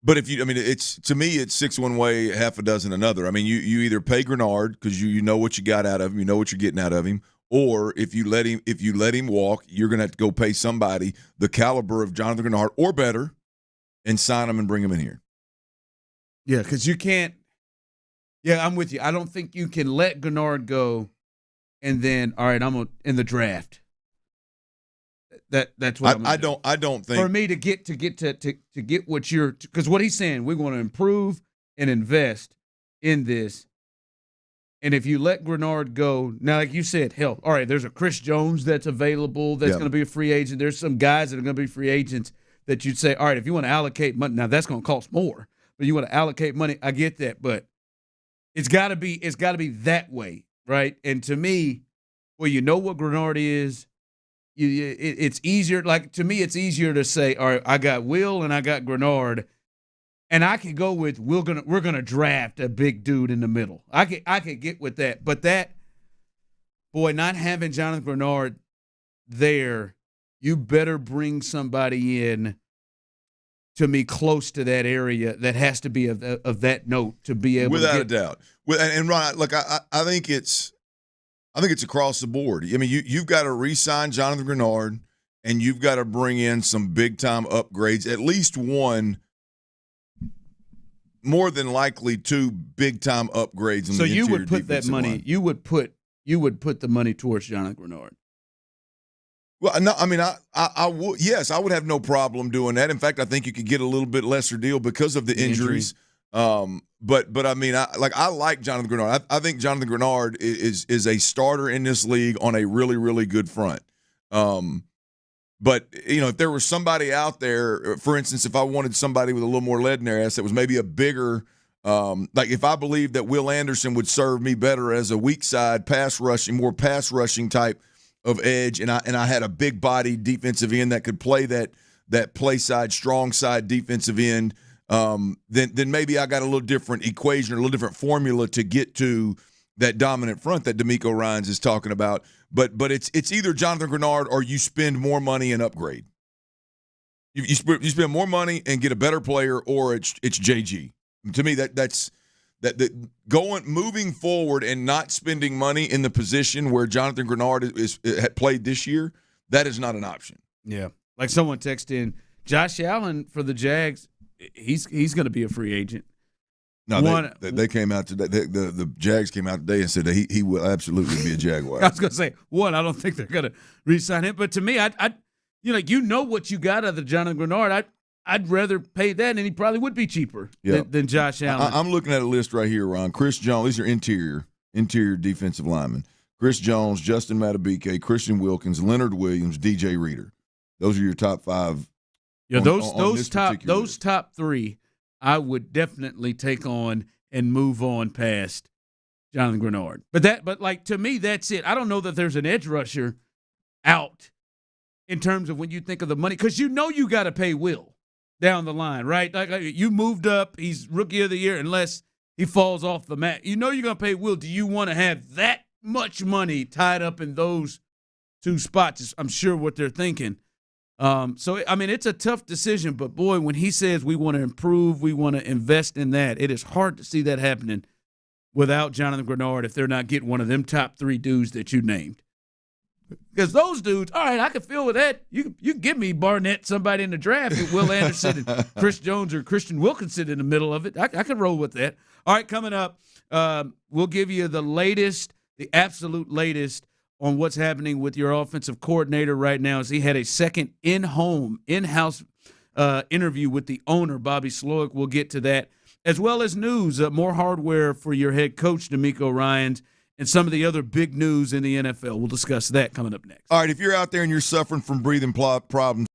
But it's to me, it's 6 one way, half a dozen another. I mean, you either pay Grenard because you know what you got out of him, you know what you're getting out of him, or if you let him walk, you're gonna have to go pay somebody the caliber of Jonathan Grenard or better, and sign him and bring him in here. Yeah, because you can't. Yeah, I'm with you. I don't think you can let Grenard go, and then all right, I'm in the draft. That's what I don't think for me to get what you're, because what he's saying, we're going to improve and invest in this. And if you let Grenard go, now like you said, hell, all right, there's a Chris Jones that's available that's going to be a free agent. There's some guys that are going to be free agents that you'd say, all right, if you want to allocate money, now that's going to cost more, but you want to allocate money, I get that, but it's got to be that way, right? And to me, well, you know what Grenard is. It's easier. Like to me, it's easier to say, all right, I got Will and I got Grenard, and I could go with we're gonna draft a big dude in the middle. I could get with that, but that boy, not having Jonathan Grenard there, you better bring somebody in to me close to that area that has to be of that note to be able without to a doubt. And Ron, look, I think it's I think it's across the board. I mean, you've got to re-sign Jonathan Grenard, and you've got to bring in some big-time upgrades, at least one, more than likely two big-time upgrades in the interior defensive line. So you would put that money – you would put the money towards Jonathan Grenard. Well, no, I mean, I would. Yes, I would have no problem doing that. In fact, I think you could get a little bit lesser deal because of the injuries. But I mean, I like Jonathan Grenard. I think Jonathan Grenard is a starter in this league on a really, really good front. But if there was somebody out there, for instance, if I wanted somebody with a little more lead in their ass that was maybe a bigger, like if I believed that Will Anderson would serve me better as a weak side more pass rushing type of edge, and I had a big body defensive end that could play that play side, strong side defensive end, then maybe I got a little different equation or a little different formula to get to that dominant front that D'Amico Ryans is talking about. But it's either Jonathan Grenard or you spend more money and upgrade. You spend more money and get a better player, or it's JG. To me, that's moving forward and not spending money in the position where Jonathan Grenard had played this year, that is not an option. Yeah. Like someone texted in, Josh Allen for the Jags, he's going to be a free agent. No, they came out today. The Jags came out today and said that he will absolutely be a Jaguar. I was going to say, I don't think they're going to re-sign him. But to me, what you got out of Jonathan Grenard. I'd rather pay that, and he probably would be cheaper than Josh Allen. I'm looking at a list right here, Ron. Chris Jones, these are interior defensive linemen. Chris Jones, Justin Matabike, Christian Wilkins, Leonard Williams, DJ Reader. Those are your top five. Yeah, those top three, I would definitely take on and move on past Jonathan Grenard. But to me, that's it. I don't know that there's an edge rusher out in terms of when you think of the money, because you got to pay Will down the line, right? Like you moved up, he's rookie of the year, unless he falls off the mat. You're going to pay Will. Do you want to have that much money tied up in those two spots? I'm sure what they're thinking. So, I mean, it's a tough decision, but boy, when he says we want to improve, we want to invest in that, it is hard to see that happening without Jonathan Grenard if they're not getting one of them top three dudes that you named. Because those dudes, all right, I can feel with that. You give me Barnett, somebody in the draft, with Will Anderson and Chris Jones or Christian Wilkinson in the middle of it. I can roll with that. All right, coming up, we'll give you the absolute latest on what's happening with your offensive coordinator right now, as he had a second in-house interview with the owner, Bobby Slowick. We'll get to that, as well as news, more hardware for your head coach, D'Amico Ryans, and some of the other big news in the NFL. We'll discuss that coming up next. All right, if you're out there and you're suffering from breathing problems,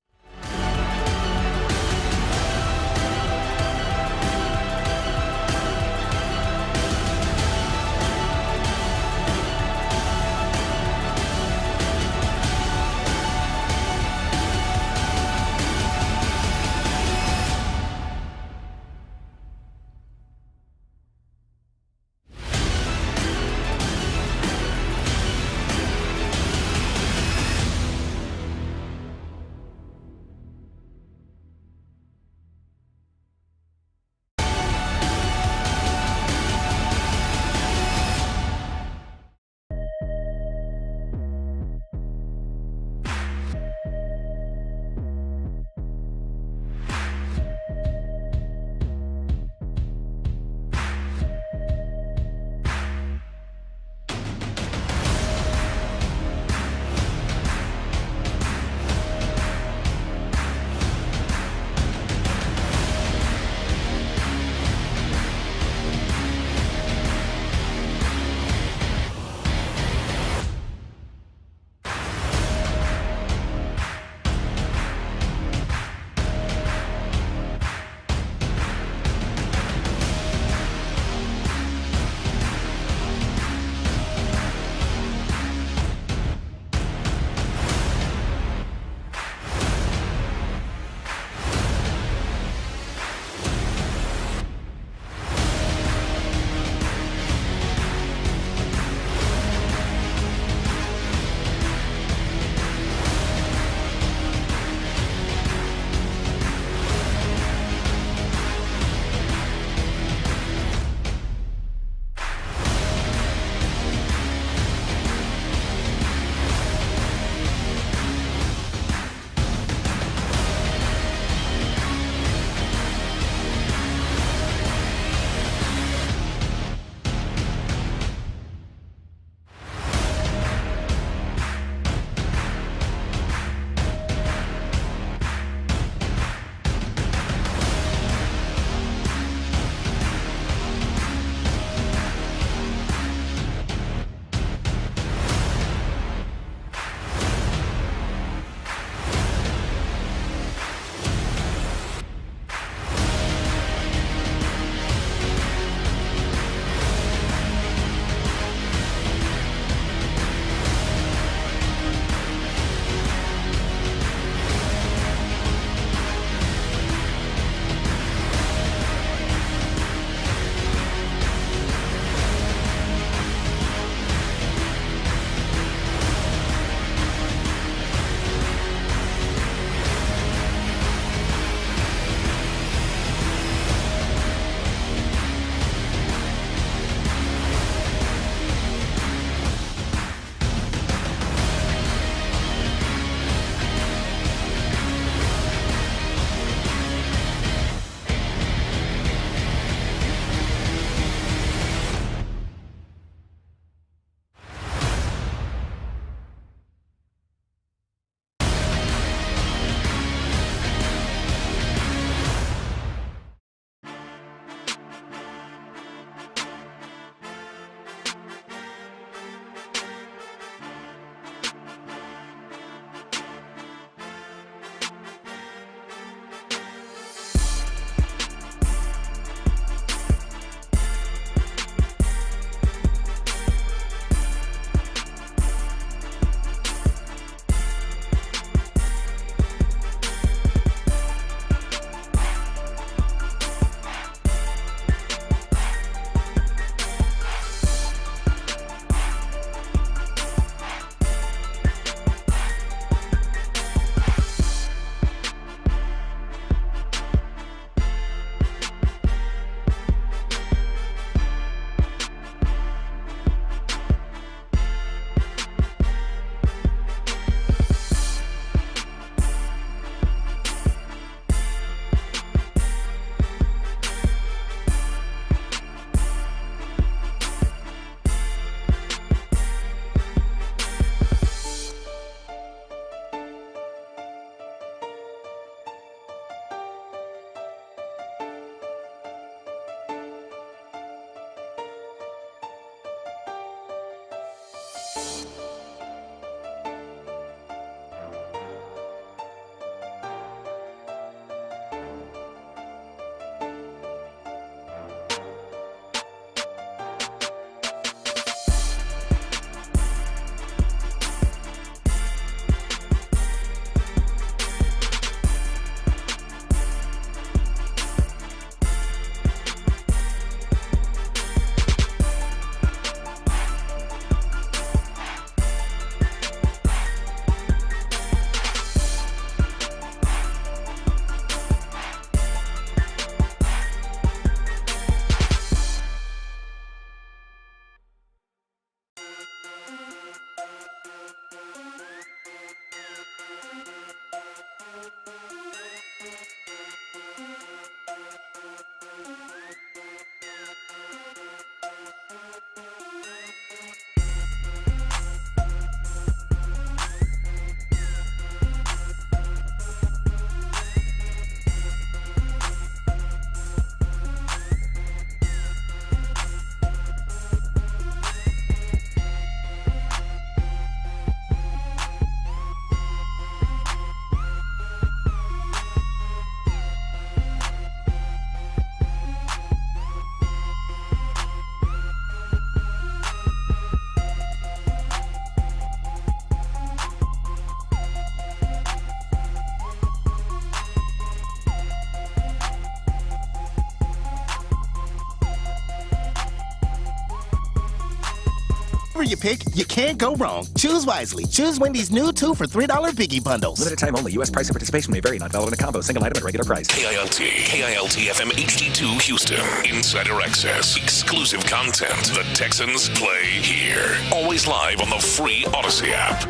you pick, you can't go wrong. Choose wisely. Choose Wendy's new 2 for $3 Biggie Bundles. Limited time only. U.S. price and participation may vary. Not valid in a combo. Single item at regular price. KILT FM HD2 Houston. Insider access. Exclusive content. The Texans play here. Always live on the free Odyssey app.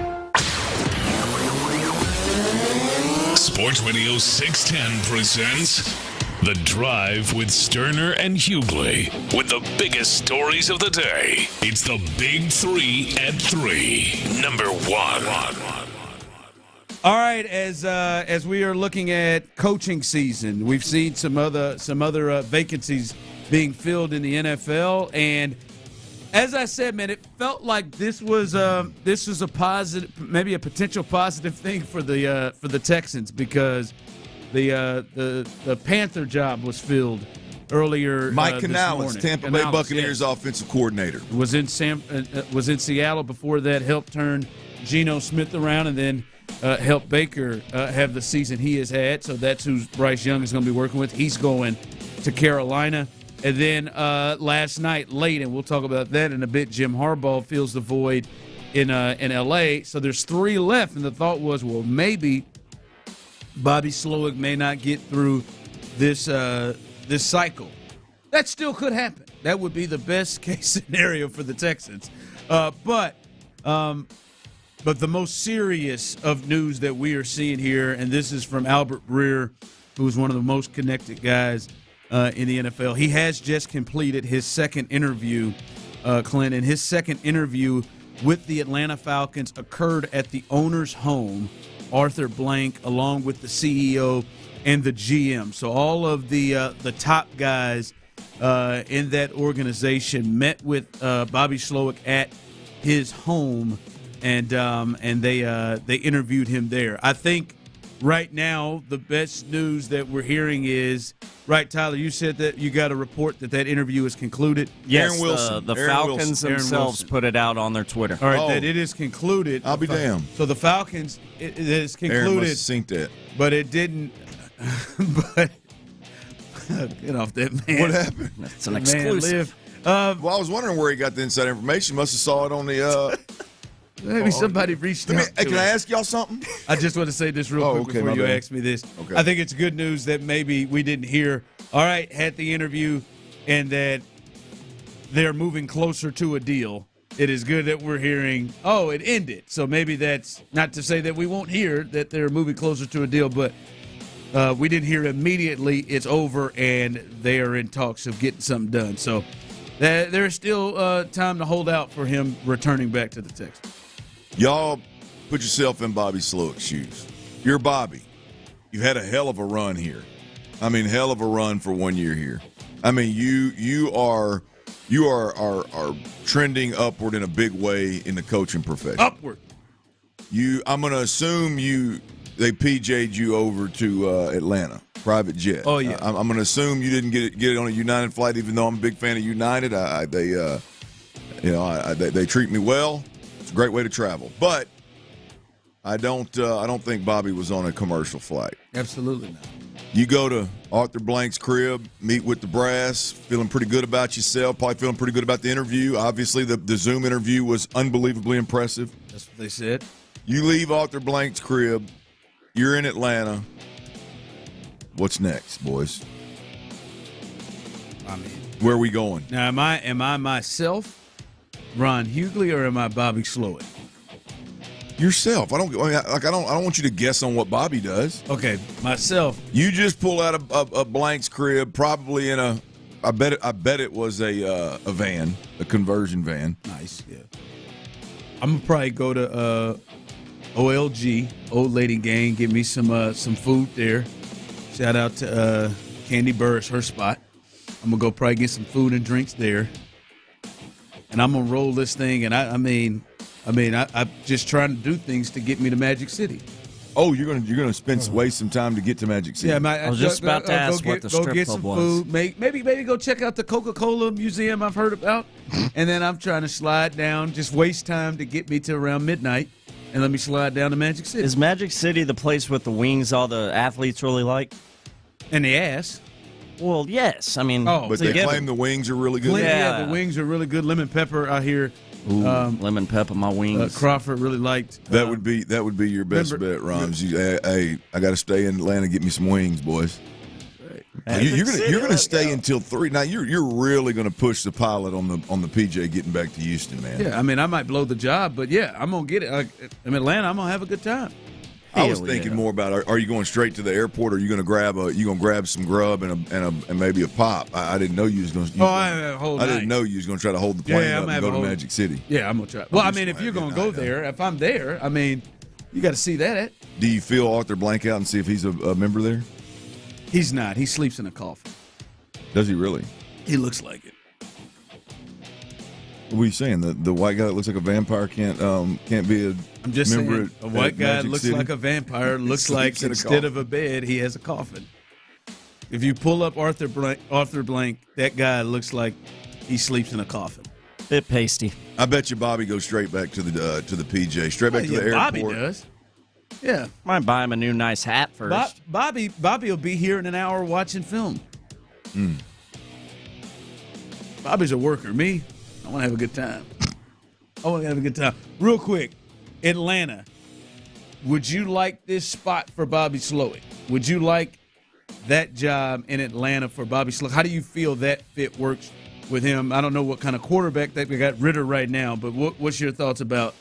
Sports Radio 610 presents The Drive with Stoerner and Hughley. With the biggest stories of the day, it's the Big 3 at 3. Number 1. All right, as we are looking at coaching season, we've seen some other vacancies being filled in the NFL, and as I said, man, it felt like this was a positive, maybe a potential positive thing for the Texans, because the Panther job was filled earlier. Mike Canales, Tampa Bay Buccaneers offensive coordinator, was in Seattle before that. Helped turn Geno Smith around, and then helped Baker have the season he has had. So that's who Bryce Young is going to be working with. He's going to Carolina. And then last night, late, and we'll talk about that in a bit, Jim Harbaugh fills the void in L.A. So there's 3 left, and the thought was, well, maybe Bobby Slowick may not get through this cycle. That still could happen. That would be the best case scenario for the Texans. But the most serious of news that we are seeing here, and this is from Albert Breer, who's one of the most connected guys in the NFL. He has just completed his second interview, Clint, and his second interview with the Atlanta Falcons occurred at the owner's home, Arthur Blank, along with the CEO and the GM. So all of the top guys in that organization met with Bobby Slowick at his home, and they interviewed him there. I think right now the best news that we're hearing is, right, Tyler, you said that you got a report that interview is concluded. Yes, Aaron Wilson. The Falcons themselves put it out on their Twitter. All right, that it is concluded. I'll be damned. So the Falcons, it is concluded. Aaron must have synced that. But it didn't. But get off that man. What happened? That's an exclusive. Well, I was wondering where he got the inside information. Must have saw it on the. Maybe somebody reached out. Can I ask y'all something? I just want to say this real quick before you ask me this. Okay. I think it's good news that maybe we didn't hear. All right, had the interview, and that they're moving closer to a deal. It is good that we're hearing, it ended. So maybe that's not to say that we won't hear that they're moving closer to a deal, but we didn't hear immediately it's over and they are in talks of getting something done. So there's still time to hold out for him returning back to the Texans. Y'all put yourself in Bobby Slowick's shoes. You're Bobby. You've had a hell of a run here. I mean, hell of a run for 1 year here. I mean, you are trending upward in a big way in the coaching profession. Upward. I'm going to assume they PJ'd you over to Atlanta, private jet. Oh yeah. I'm going to assume you didn't get it on a United flight, even though I'm a big fan of United. They treat me well. It's a great way to travel, but I don't think Bobby was on a commercial flight. Absolutely not. You go to Arthur Blank's crib, meet with the brass, feeling pretty good about yourself, probably feeling pretty good about the interview. Obviously, the Zoom interview was unbelievably impressive. That's what they said. You leave Arthur Blank's crib. You're in Atlanta. What's next, boys? I mean, where are we going? Now, am I myself, Ron Hughley, or am I Bobby Slowick? Yourself. I don't want you to guess on what Bobby does. Okay, myself. You just pull out a Blank's crib, probably in a. I bet it was a van, a conversion van. Nice. Yeah. I'm gonna probably go to OLG, Old Lady Gang. Get me some food there. Shout out to Candy Burris, her spot. I'm gonna go probably get some food and drinks there, and I'm gonna roll this thing. And I'm just trying to do things to get me to Magic City. Oh, you're gonna waste some time to get to Magic City. Yeah, I was just about to ask what the strip club was. Food, maybe go check out the Coca-Cola Museum I've heard about, and then I'm trying to slide down, just waste time to get me to around midnight, and let me slide down to Magic City. Is Magic City the place with the wings all the athletes really like? And the ass. Well, yes. I mean, but they claim the wings are really good. Yeah, the wings are really good. Lemon pepper out here Ooh, lemon pepper my wings. Crawford really liked. That would be your best bet, Roms. Hey, I got to stay in Atlanta and get me some wings, boys. You're gonna stay until 3. Now you're really gonna push the pilot on the PJ getting back to Houston, man. Yeah, I mean I might blow the job, but yeah, I'm gonna get it. In Atlanta, I'm gonna have a good time. I was thinking more about are you going straight to the airport, or are you gonna grab some grub and maybe a pop? I didn't know you was gonna. I didn't know you was gonna try to hold the plane up and go to Magic City. Yeah, I'm gonna try. Well, I mean, if you're gonna go there, if I'm there, I mean, you got to see that. Do you feel Arthur Blank out and see if he's a member there? He's not. He sleeps in a coffin. Does he really? He looks like it. What are you saying? The white guy that looks like a vampire can't be a I'm just member saying, a white guy Magic looks City? like a vampire. Looks like instead of a bed, he has a coffin. If you pull up Arthur Blank, that guy looks like he sleeps in a coffin. Bit pasty. I bet you Bobby goes straight back to the PJ, straight back to the airport. Bobby does. Yeah. Might buy him a new nice hat first. Bobby will be here in an hour watching film. Bobby's a worker. Me, I want to have a good time. Real quick, Atlanta. Would you like this spot for Bobby Slowick? Would you like that job in Atlanta for Bobby Slowick? How do you feel that fit works with him? I don't know what kind of quarterback that we got Ritter right now, but what's your thoughts about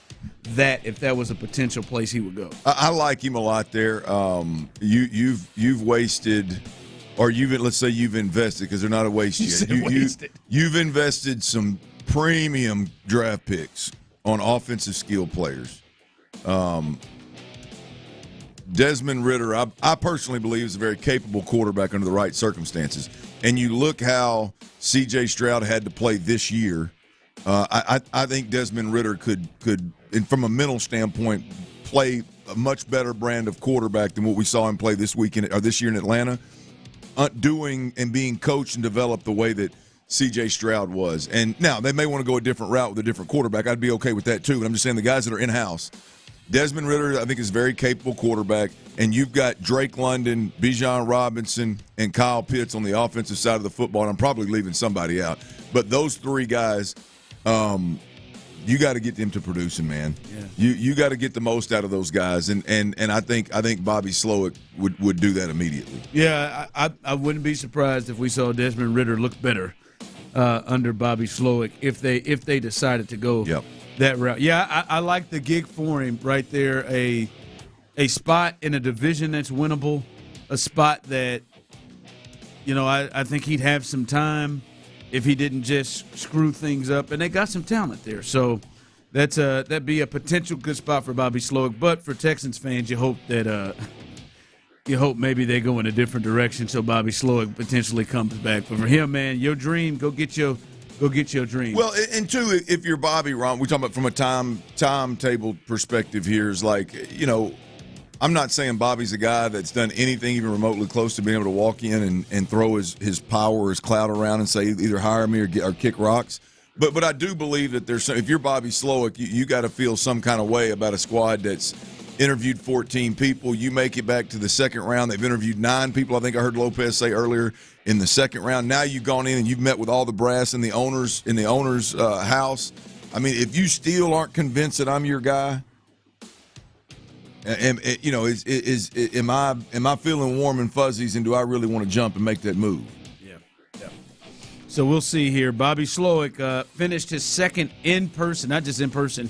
that if that was a potential place he would go? I like him a lot there. You've wasted, or let's say you've invested, because they're not a waste yet. You've invested some premium draft picks on offensive skill players. Desmond Ritter, I personally believe, is a very capable quarterback under the right circumstances. And you look how C.J. Stroud had to play this year. I think Desmond Ritter could, and from a mental standpoint, play a much better brand of quarterback than what we saw him play this year in Atlanta, doing and being coached and developed the way that C.J. Stroud was. And now they may want to go a different route with a different quarterback. I'd be okay with that too. But I'm just saying the guys that are in-house, Desmond Ritter, I think, is a very capable quarterback. And you've got Drake London, Bijan Robinson, and Kyle Pitts on the offensive side of the football. And I'm probably leaving somebody out. But those three guys, you got to get them to producing, man. Yeah. You got to get the most out of those guys. And I think Bobby Slowick would do that immediately. Yeah, I wouldn't be surprised if we saw Desmond Ritter look better under Bobby Slowick if they decided to go that route. Yeah, I like the gig for him right there. A spot in a division that's winnable, a spot that, I think he'd have some time if he didn't just screw things up. And they got some talent there. So that'd be a potential good spot for Bobby Slowick. But for Texans fans, you hope that maybe they go in a different direction so Bobby Slowick potentially comes back. But for him, man, your dream, go get your dream. Well, and two, if you're Bobby, Ron, we're talking about from a timetable perspective here, is like, I'm not saying Bobby's a guy that's done anything even remotely close to being able to walk in and throw his power or his clout around and say either hire me or kick rocks. But I do believe that if you're Bobby Slowick, you got to feel some kind of way about a squad that's interviewed 14 people. You make it back to the second round. They've interviewed 9 people. I think I heard Lopez say earlier in the second round. Now you've gone in and you've met with all the brass in the owner's house. I mean, if you still aren't convinced that I'm your guy, am I feeling warm and fuzzies, and do I really want to jump and make that move? Yeah. So we'll see here. Bobby Slowick finished his second in-person, not just in-person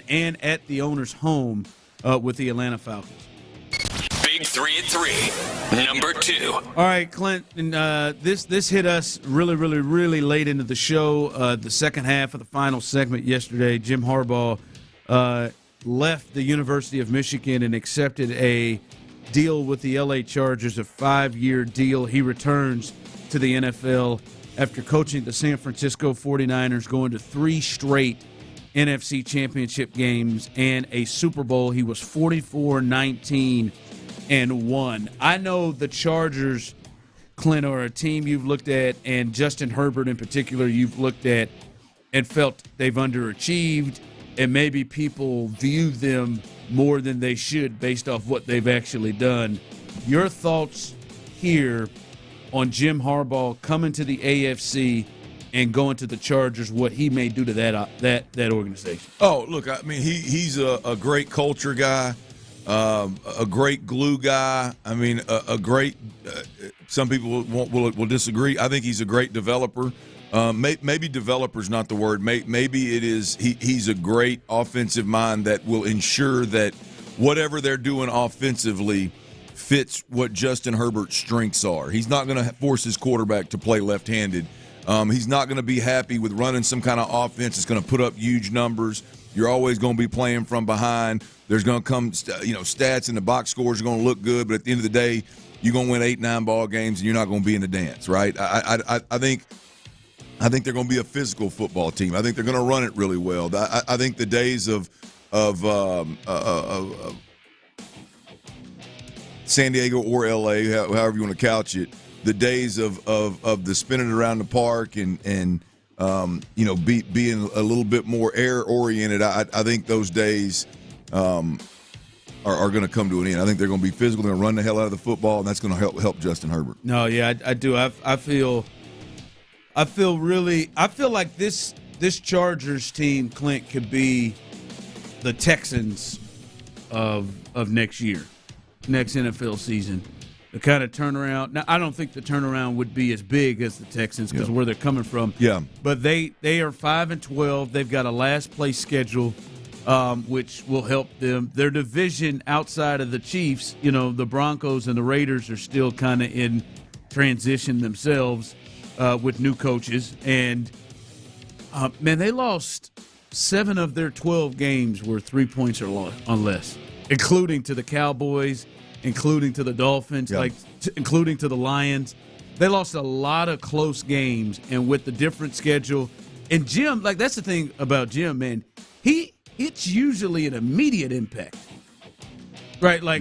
and at the owner's home with the Atlanta Falcons. Big 3 at 3, number 2. All right, Clint, and this hit us really, really, really late into the show. The second half of the final segment yesterday, Jim Harbaugh left the University of Michigan and accepted a deal with the L.A. Chargers, a 5-year deal. He returns to the NFL after coaching the San Francisco 49ers, going to 3 straight NFC Championship games and a Super Bowl. He was 44-19-1. I know the Chargers, Clint, are a team you've looked at, and Justin Herbert in particular you've looked at and felt they've underachieved, and maybe people view them more than they should based off what they've actually done. Your thoughts here on Jim Harbaugh coming to the AFC and going to the Chargers, what he may do to that organization. Oh, look, I mean, he's a great culture guy, a great glue guy. I mean, a great some people will disagree. I think he's a great developer. Maybe developer's not the word. Maybe it is. He's a great offensive mind that will ensure that whatever they're doing offensively fits what Justin Herbert's strengths are. He's not going to force his quarterback to play left-handed. He's not going to be happy with running some kind of offense that's going to put up huge numbers. You're always going to be playing from behind. There's going to come, stats and the box scores are going to look good, but at the end of the day, you're going to win 8-9 ball games and you're not going to be in the dance, right? I think they're going to be a physical football team. I think they're going to run it really well. I think the days of San Diego or LA, however you want to couch it, the days of the spinning around the park and being a little bit more air oriented. I think those days are going to come to an end. I think they're going to be physical. They're going to run the hell out of the football, and that's going to help Justin Herbert. No, yeah, I do. I feel like this Chargers team, Clint, could be the Texans of next year, next NFL season. The kind of turnaround. Now, I don't think the turnaround would be as big as the Texans because where they're coming from. Yeah. But they are 5-12. They've got a last place schedule, which will help them. Their division outside of the Chiefs, the Broncos and the Raiders are still kind of in transition themselves with new coaches. And, they lost 7 of their 12 games were 3 points or less, including to the Cowboys, including to the Dolphins, including to the Lions. They lost a lot of close games, and with the different schedule. And Jim, that's the thing about Jim, man. It's usually an immediate impact. Right, like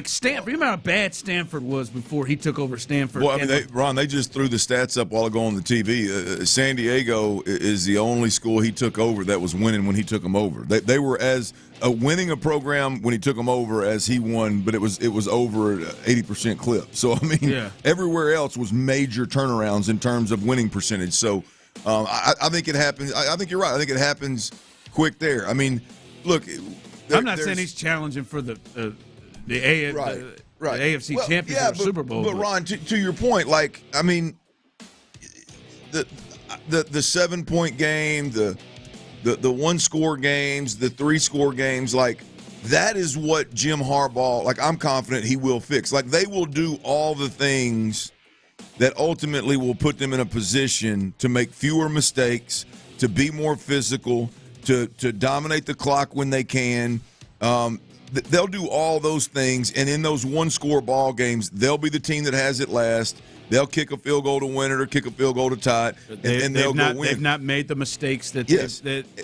Stanford. Remember how bad Stanford was before he took over Stanford? Well, I mean, Ron, they just threw the stats up a while ago on the TV. San Diego is the only school he took over that was winning when he took them over. They were as winning a program when he took them over as he won, but it was over at 80% clip. So I mean, everywhere else was major turnarounds in terms of winning percentage. So I think it happens. I think you're right. I think it happens quick there. I mean, look. I'm not saying he's challenging for the AFC Championship or Super Bowl. But Ron, to your point, the 7-point game, the 1-score games, the 3-score games, that is what Jim Harbaugh, I'm confident he will fix. They will do all the things that ultimately will put them in a position to make fewer mistakes, to be more physical, to dominate the clock when they can. They'll do all those things, and in those 1-score ball games, they'll be the team that has it last. They'll kick a field goal to win it or kick a field goal to tie it, and they'll go win. They've not made the mistakes that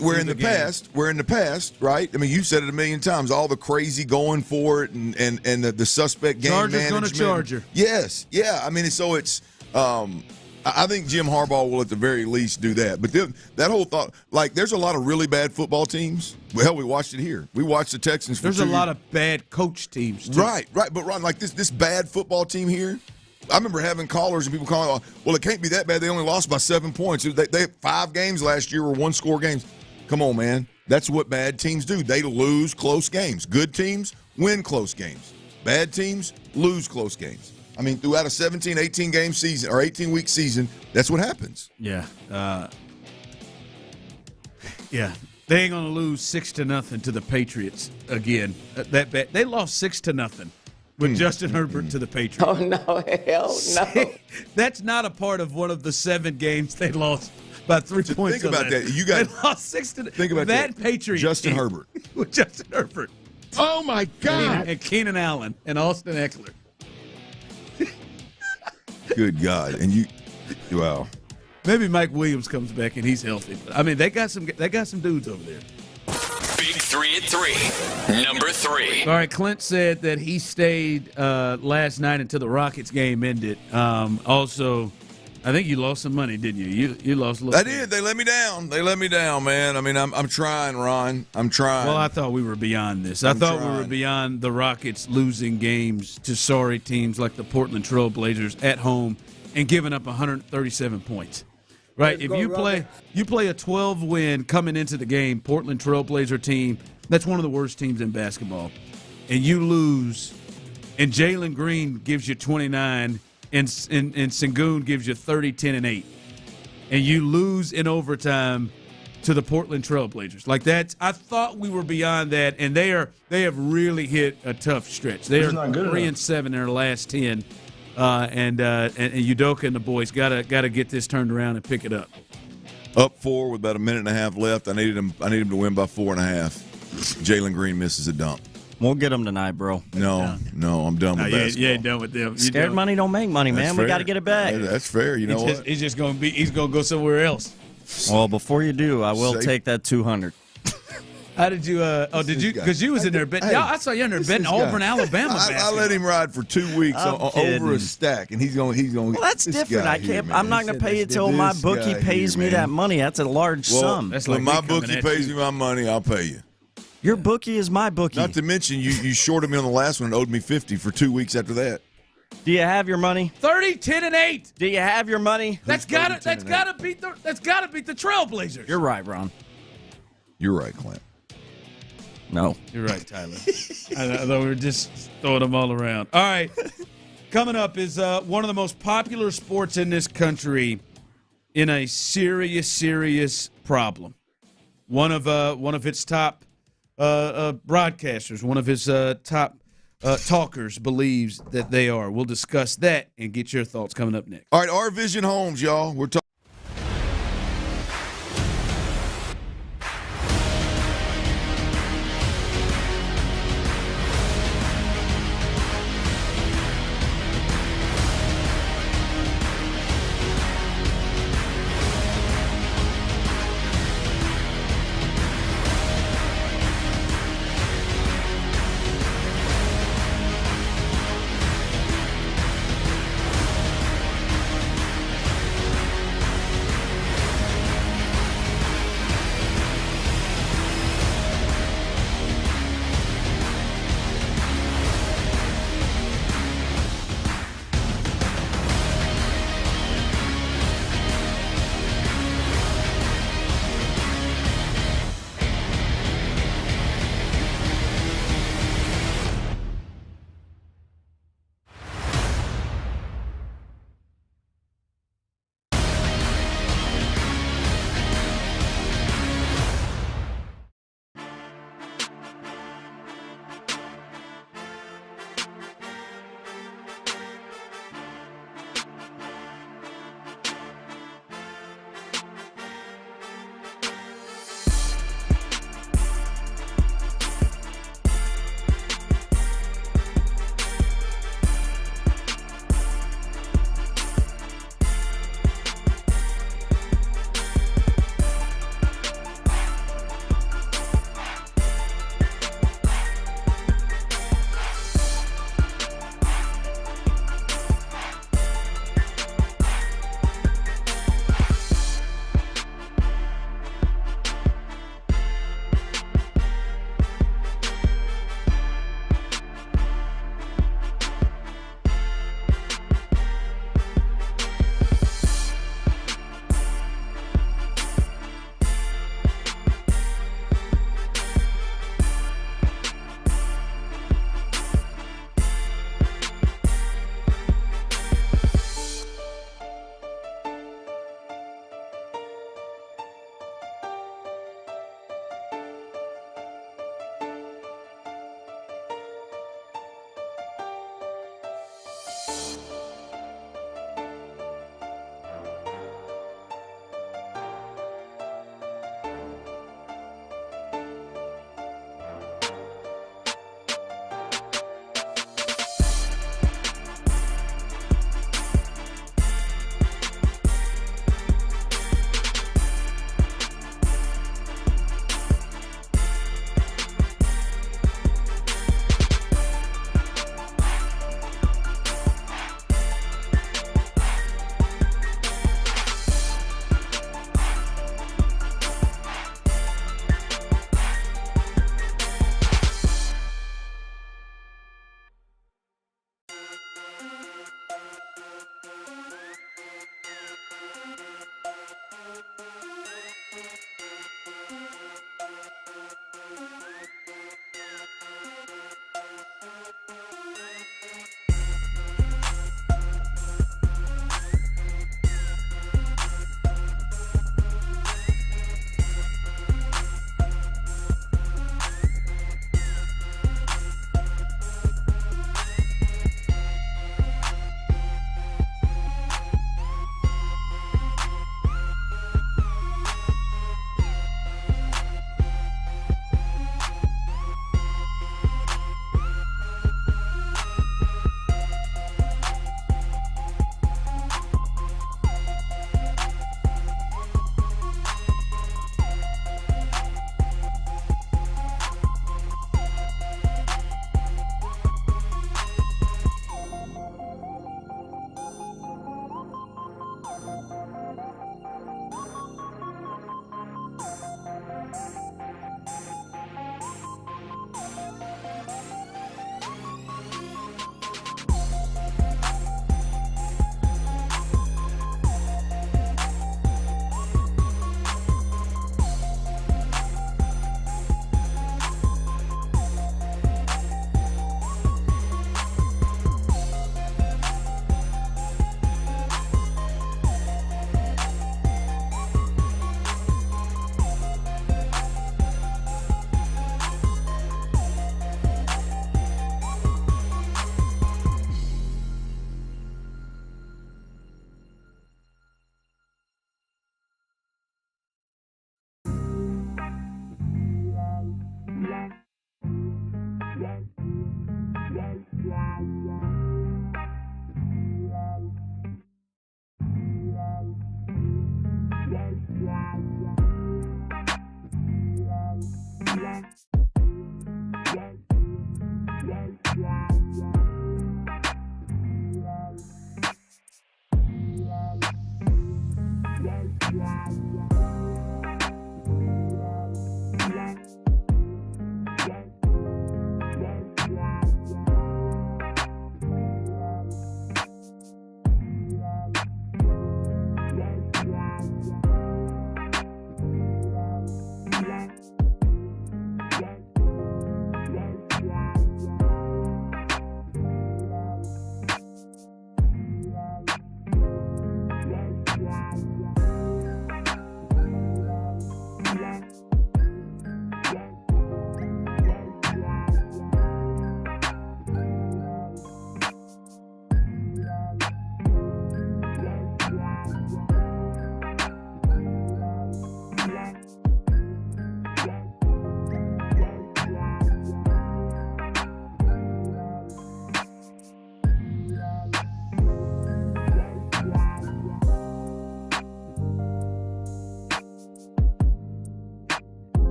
we're in the past. We're in the past, right? I mean, you've said it a million times. All the crazy going for it and the suspect game Chargers management. Chargers going to Charger. Yes, yeah. I mean, so it's. I think Jim Harbaugh will at the very least do that. But that whole thought, there's a lot of really bad football teams. Well, we watched it here. We watched the Texans. There's a lot of bad coach teams, too. Right. But, Ron, this bad football team here, I remember having callers and people calling, well, it can't be that bad. They only lost by 7 points. They had 5 games last year were 1-score games. Come on, man. That's what bad teams do. They lose close games. Good teams win close games. Bad teams lose close games. I mean, throughout a 17, 18-game season or 18-week season, that's what happens. Yeah. They ain't going to lose 6-0 to the Patriots again. That bad. They lost 6-0 with Justin Herbert to the Patriots. Oh, no. Hell no. That's not a part of one of the 7 games they lost by 3 points. Think about that. They lost 6-0. Think about that. Patriots. Justin Herbert. With Justin Herbert. Oh, my God. And Keenan Allen and Austin Eckler. Good God. And wow. Maybe Mike Williams comes back and he's healthy. But, I mean, they got some dudes over there. Big 3 at 3. Number 3. All right, Clint said that he stayed last night until the Rockets game ended. Also, I think you lost some money, didn't you? You lost a little. I did. They let me down. Man. I mean, I'm trying, Ron. I'm trying. Well, I thought we were beyond this. I thought we were beyond the Rockets losing games to sorry teams like the Portland Trail Blazers at home and giving up 137 points. Right. If you play a 12-win coming into the game, Portland Trailblazer team, that's one of the worst teams in basketball, and you lose, and Jalen Green gives you 29, and Sengun gives you 30, 10, and 8, and you lose in overtime to the Portland Trailblazers. Like that, I thought we were beyond that, and they have really hit a tough stretch. They are 3-7 in their last 10. And Udoka and the boys gotta get this turned around and pick it up. Up 4 with about a minute and a half left. I need him to win by 4.5. Jalen Green misses a dunk. We'll get them tonight, bro. No, I'm done with basketball. You ain't done with them. Scared money don't make money, man. We got to get it back. That's fair. You know what? He's gonna go somewhere else. Well, before you do, I will take that 200. How did you? Did you? Because you was in there betting. I saw you in there betting Auburn, Alabama. I let him ride for 2 weeks over a stack, and he's going. Well, that's different. I can't. I'm not going to pay you till my bookie pays me that money. That's a large sum. That's like when my bookie pays me my money, I'll pay you. Your bookie is my bookie. Not to mention, you shorted me on the last one and owed me $50 for 2 weeks after that. Do you have your money? 30, 10, and 8. Do you have your money? That's gotta beat the Trailblazers. You're right, Ron. You're right, Clint. No. You're right, Tyler. I thought we were just throwing them all around. All right. Coming up is one of the most popular sports in this country in a serious problem. One of its top broadcasters, one of his top talkers believes that they are. We'll discuss that and get your thoughts coming up next. All right, our Vision Homes, y'all. We're talking.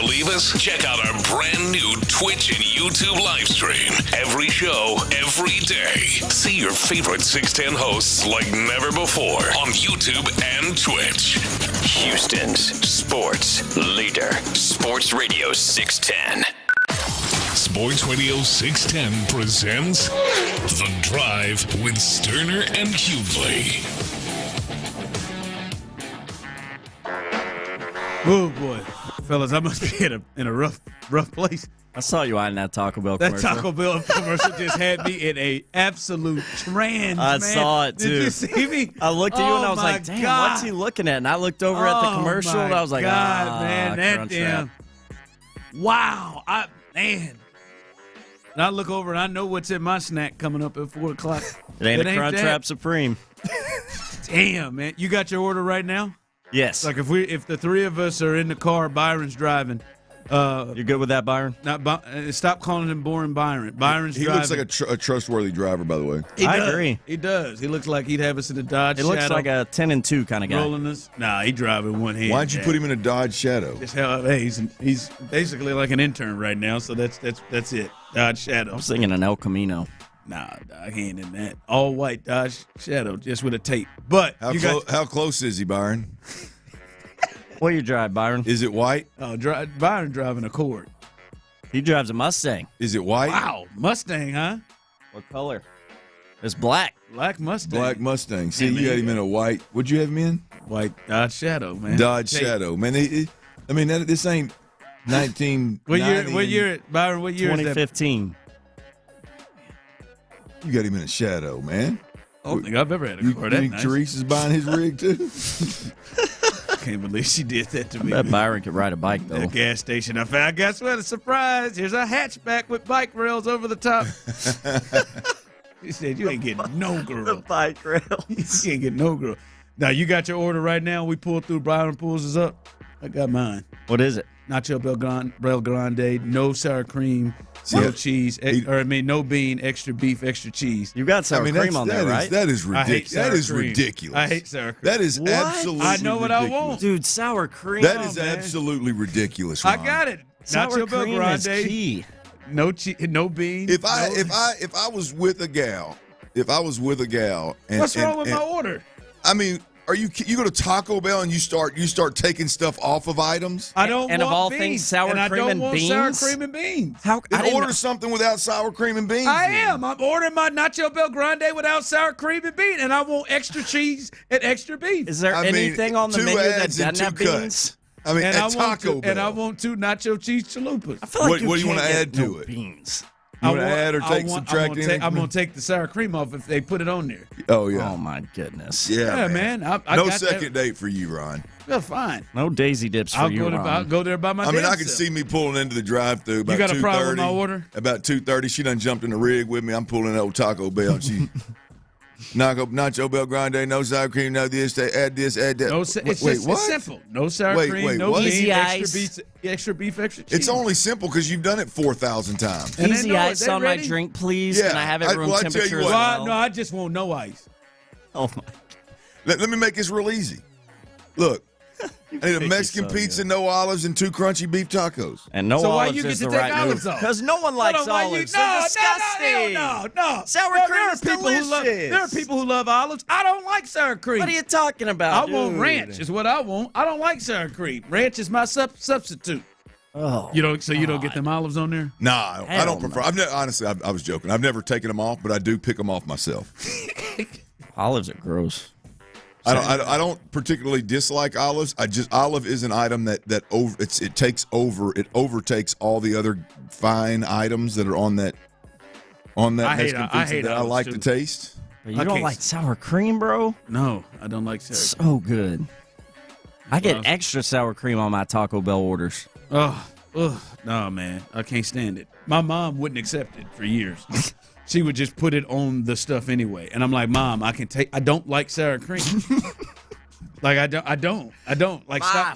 believe us? Check out our brand new Twitch and YouTube live stream. Every show, every day. See your favorite 610 hosts like never before on YouTube and Twitch. Houston's sports leader. Sports Radio 610. Sports Radio 610 presents The Drive with Stoerner and Hughley. Oh, boy. Fellas, I must be in a rough place. I saw you on that Taco Bell commercial. That Taco Bell commercial just had me in a absolute trance, I man. saw it, too. Did you see me? I looked at you and I was like, damn, God. what's he looking at? And I looked over at the commercial and I was like, God, man, that damn. Wow. Man. And I look over and I know what's in my snack coming up at 4 o'clock. It ain't a Crunchwrap Supreme. Damn, man. You got your order right now? Yes. Like if the three of us are in the car, Byron's driving. You're good with that, Byron? Stop calling him boring Byron. Byron's he driving. looks like a trustworthy driver, by the way. I agree. He does. He looks like he'd have us in a Dodge Shadow. He looks like a 10 and 2 kind of guy. Rolling us. Nah, he driving one hand. Why'd you put him in a Dodge Shadow? He's basically like an intern right now, so that's it. Dodge Shadow. I was thinking an El Camino. Nah, he ain't in that. All white Dodge Shadow, just with a tape. But how close is he, Byron? What you drive, Byron? Is it white? Oh, Byron driving a Accord. He drives a Mustang. Is it white? Wow, Mustang, huh? What color? It's black. Black Mustang. Black Mustang. See, you got him in a white. What'd you have him in? White Dodge Shadow, man. Dodge Shadow, man. This ain't 1990. What year, Byron? What year 2015. You got him in a Shadow, man. I don't think I've ever had a car that think nice. Therese is buying his rig too? Can't believe she did that to me. I bet Byron could ride a bike, though. That gas station I found. Guess what? A surprise. Here's a hatchback with bike rails over the top. He said, you ain't getting no girl. The bike rails. You ain't getting no girl. Now, you got your order right now. We pulled through. Byron pulls us up. I got mine. What is it? Nacho Bel Grande, no sour cream, no cheese, no bean, extra beef, extra cheese. You got sour cream on there, right? That is ridiculous. That is ridiculous. I hate sour cream. That is absolutely I know what ridiculous. I want. Dude, sour cream. That is absolutely ridiculous, Ron. I got it. Sour Nacho Bel cream Grande, is key. no cheese, no bean. If I was with a gal, and what's wrong with my order? I mean, are you go to Taco Bell and you start taking stuff off of items? I don't and want of all beans. things, sour and cream and beans. Sour cream and beans. Order something without sour cream and beans. I am. I'm ordering my Nacho Bel Grande without sour cream and beans, and I want extra cheese and extra beef. Is there anything on the menu that doesn't have beans? I mean, at Taco Bell. And I want 2 nacho cheese chalupas. I feel like what do you want to add to it? Beans. You want to add or subtract anything? I'm going to take the sour cream off if they put it on there. Oh, yeah. Oh, my goodness. Yeah, man. I no got second date for you, Ron. Well, fine. No daisy dips for you, Ron. I'll go there by my I can see me pulling into the drive-thru about 2:30. You got a problem with my order? About 2:30, she done jumped in the rig with me. I'm pulling in old Taco Bell. She Nacho Bel Grande, no sour cream, no this, add this, add that. No, it's simple. No sour cream, no beans, Easy ice. extra beef, extra cheese. It's only simple because you've done it 4,000 times. Easy ice on my drink, please. Yeah. Can I have it room temperature as well? No, I just want no ice. Oh, my. Let me make this real easy. Look, I need a Mexican pizza, no olives, and 2 crunchy beef tacos. And no so olives why you is get to the take right olives move. off? Because no one likes olives. They're disgusting. No. Sour cream is delicious. There are people who love olives. I don't like sour cream. What are you talking about, I want ranch is what I want. I don't like sour cream. Ranch is my substitute. Oh, you don't get them olives on there? Nah, I don't prefer. Honestly, I was joking. I've never taken them off, but I do pick them off myself. Olives are gross. I don't particularly dislike olives. Olive is an item that it overtakes all the other fine items that are on that Mexican pizza that I like to taste. But you don't like sour cream, bro? No, I don't like sour cream. So good. I get extra sour cream on my Taco Bell orders. Oh, no, man. I can't stand it. My mom wouldn't accept it for years. She would just put it on the stuff anyway. And I'm like, Mom, I don't like sour cream. Like, I don't. Like, Mom,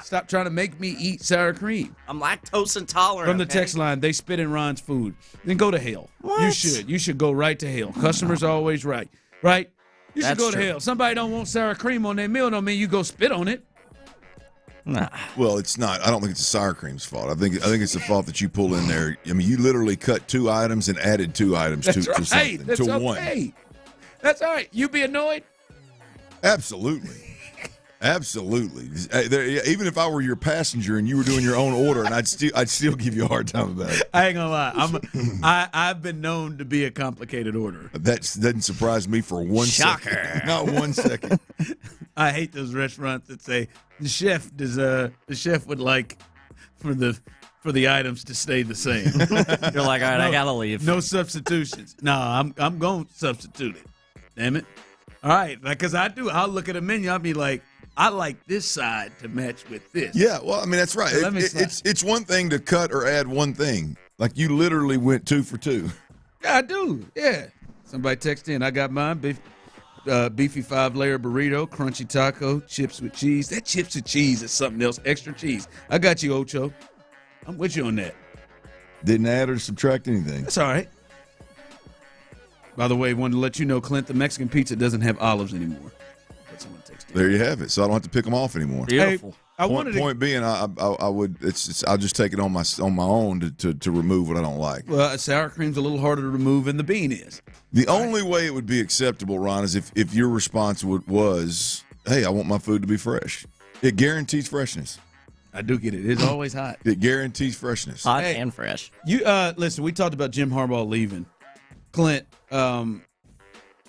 stop trying to make me eat sour cream. I'm lactose intolerant. From the text line, they spit in Ron's food. Then go to hell. What? You should. You should go right to hell. Customers are always right. Right? You should go to hell. Somebody don't want sour cream on their meal, don't mean you go spit on it. Nah. Well, it's not. I don't think it's the sour cream's fault. I think it's the fault that you pull in there. I mean, you literally cut 2 items and added 2 items to something. That's to okay. one. That's all right. You be annoyed? Absolutely. Absolutely. Even if I were your passenger and you were doing your own order, and I'd still give you a hard time about it. I ain't gonna lie. I've been known to be a complicated orderer. That doesn't surprise me for 1 Shocker. second. Not 1 second. I hate those restaurants that say the chef would like for the items to stay the same. You're like, all right, I gotta leave. No substitutions. No, I'm going to substitute it. Damn it. All right, because I'll look at a menu. I'll be like, I like this side to match with this. Yeah, well, I mean, that's right. It's one thing to cut or add one thing. Like, you literally went 2 for 2. Yeah, I do. Yeah. Somebody text in. I got mine. Beefy 5-layer burrito, crunchy taco, chips with cheese. That chips with cheese is something else. Extra cheese. I got you, Ocho. I'm with you on that. Didn't add or subtract anything. That's all right. By the way, wanted to let you know, Clint, the Mexican pizza doesn't have olives anymore. There you have it. So I don't have to pick them off anymore. Beautiful. Hey, point being, I would. I'll just take it on my own to remove what I don't like. Well, sour cream's a little harder to remove than the bean is. The only way it would be acceptable, Ron, is if your response was, "Hey, I want my food to be fresh." It guarantees freshness. I do get it. It's always hot. It guarantees freshness. Hot and fresh. You listen. We talked about Jim Harbaugh leaving. Clint.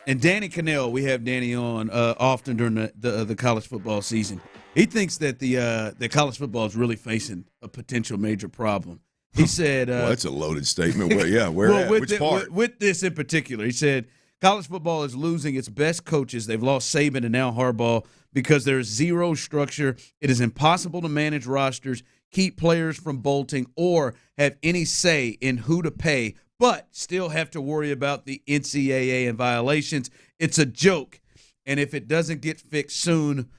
And Danny Cannell, we have Danny on often during the college football season. He thinks that the college football is really facing a potential major problem. He said, well, that's a loaded statement. Which part? With this in particular, he said college football is losing its best coaches. They've lost Saban and now Harbaugh because there's zero structure. It is impossible to manage rosters, keep players from bolting, or have any say in who to pay, but still have to worry about the NCAA and violations. It's a joke, and if it doesn't get fixed soon,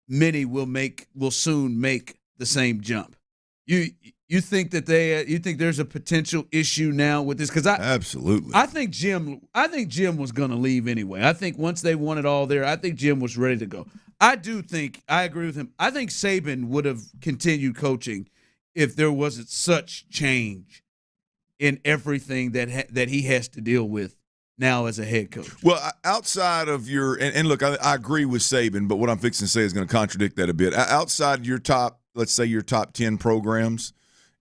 many will soon make the same jump. You think that you think there's a potential issue now with this? Because absolutely, I think Jim was going to leave anyway. I think once they won it all there, I think Jim was ready to go. I agree with him. I think Saban would have continued coaching if there wasn't such change in everything that he has to deal with now as a head coach. Well, outside of your and look, I agree with Saban, but what I'm fixing to say is going to contradict that a bit. Outside your top, let's say your top 10 programs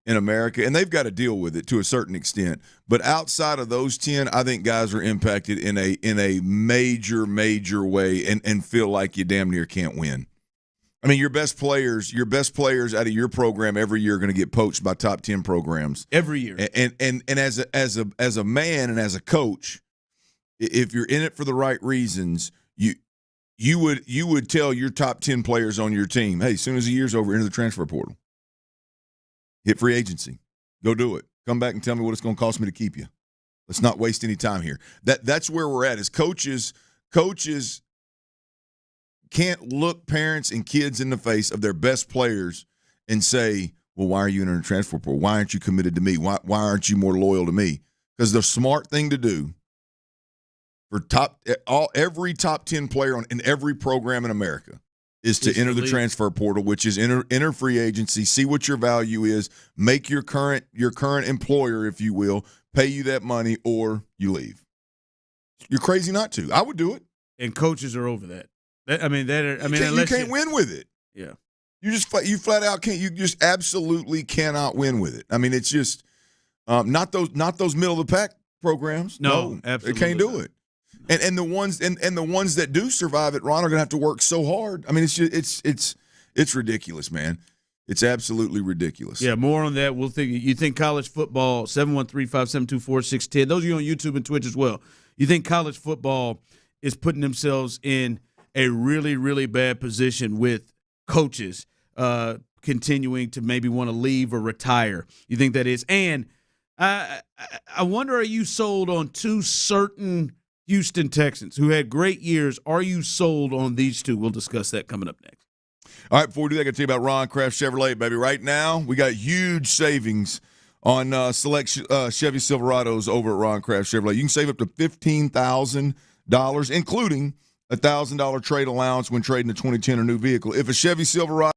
in America, and they've got to deal with it to a certain extent. But outside of those 10, I think guys are impacted in a major way and feel like you damn near can't win. I mean, your best players out of your program every year are going to get poached by top 10 programs every year. And as a man and as a coach, if you're in it for the right reasons, you would tell your top 10 players on your team, hey, as soon as the year's over, enter the transfer portal, hit free agency, go do it. Come back and tell me what it's going to cost me to keep you. Let's not waste any time here. That's where we're at. As coaches can't look parents and kids in the face of their best players and say, well, why are you entering the transfer portal? Why aren't you committed to me? Why aren't you more loyal to me? Because the smart thing to do for every top 10 player in every program in America is to enter the transfer portal, which is enter free agency, see what your value is, make your current employer, if you will, pay you that money, or you leave. You're crazy not to. I would do it. And coaches are over that. You can't win with it. Yeah, you flat out can't. You just absolutely cannot win with it. I mean, it's just not those middle of the pack programs. No, absolutely, they can't do it. And the ones that do survive it, Ron, are going to have to work so hard. I mean, it's ridiculous, man. It's absolutely ridiculous. Yeah, more on that. You think college football? 713-572-4610. Those of you on YouTube and Twitch as well. You think college football is putting themselves in a really, really bad position with coaches continuing to maybe want to leave or retire? You think that is? And I wonder, are you sold on two certain Houston Texans who had great years? Are you sold on these two? We'll discuss that coming up next. All right, before we do that, I got to tell you about Ron Kraft Chevrolet, baby. Right now, we got huge savings on select Chevy Silverados over at Ron Kraft Chevrolet. You can save up to $15,000, including $1,000 trade allowance when trading a 2010 or new vehicle. If a Chevy Silverado.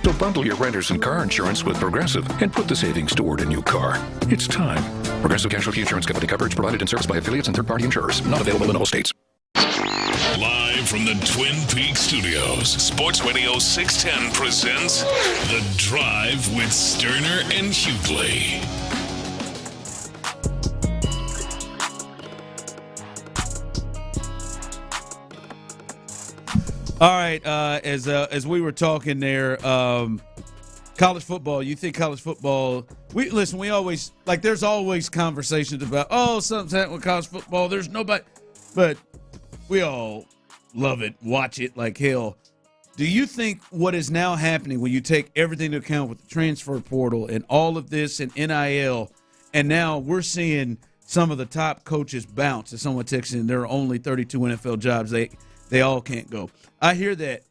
So bundle your renters and car insurance with Progressive and put the savings toward a new car. It's time. Progressive Casualty Insurance Company. Coverage provided and serviced by affiliates and third-party insurers. Not available in all states. Live from the Twin Peaks studios, Sports Radio 610 presents The Drive with Stoerner and Hughley. All right, as we were talking there, college football. You think college football? We always there's always conversations about something's happening with college football. There's nobody, but we all love it, watch it like hell. Do you think what is now happening when you take everything into account with the transfer portal and all of this and NIL, and now we're seeing some of the top coaches bounce? As someone texting, there are only 32 NFL jobs. They all can't go. I hear that.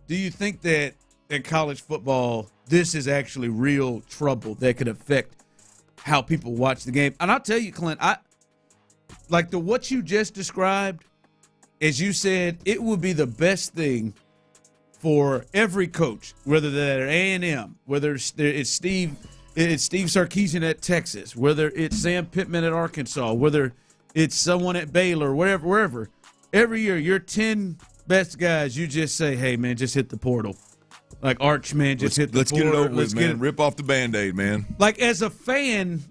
Do you think that in college football, this is actually real trouble that could affect how people watch the game? And I'll tell you, Clint, what you just described, as you said, it would be the best thing for every coach, whether they're A&M, whether it's Steve Sarkisian at Texas, whether it's Sam Pittman at Arkansas, whether it's someone at Baylor, wherever. Every year, your 10 best guys, you just say, hey, man, just hit the portal. Like Arch, man, just hit the portal. Let's get it over with, man. Rip off the Band-Aid, man. As a fan,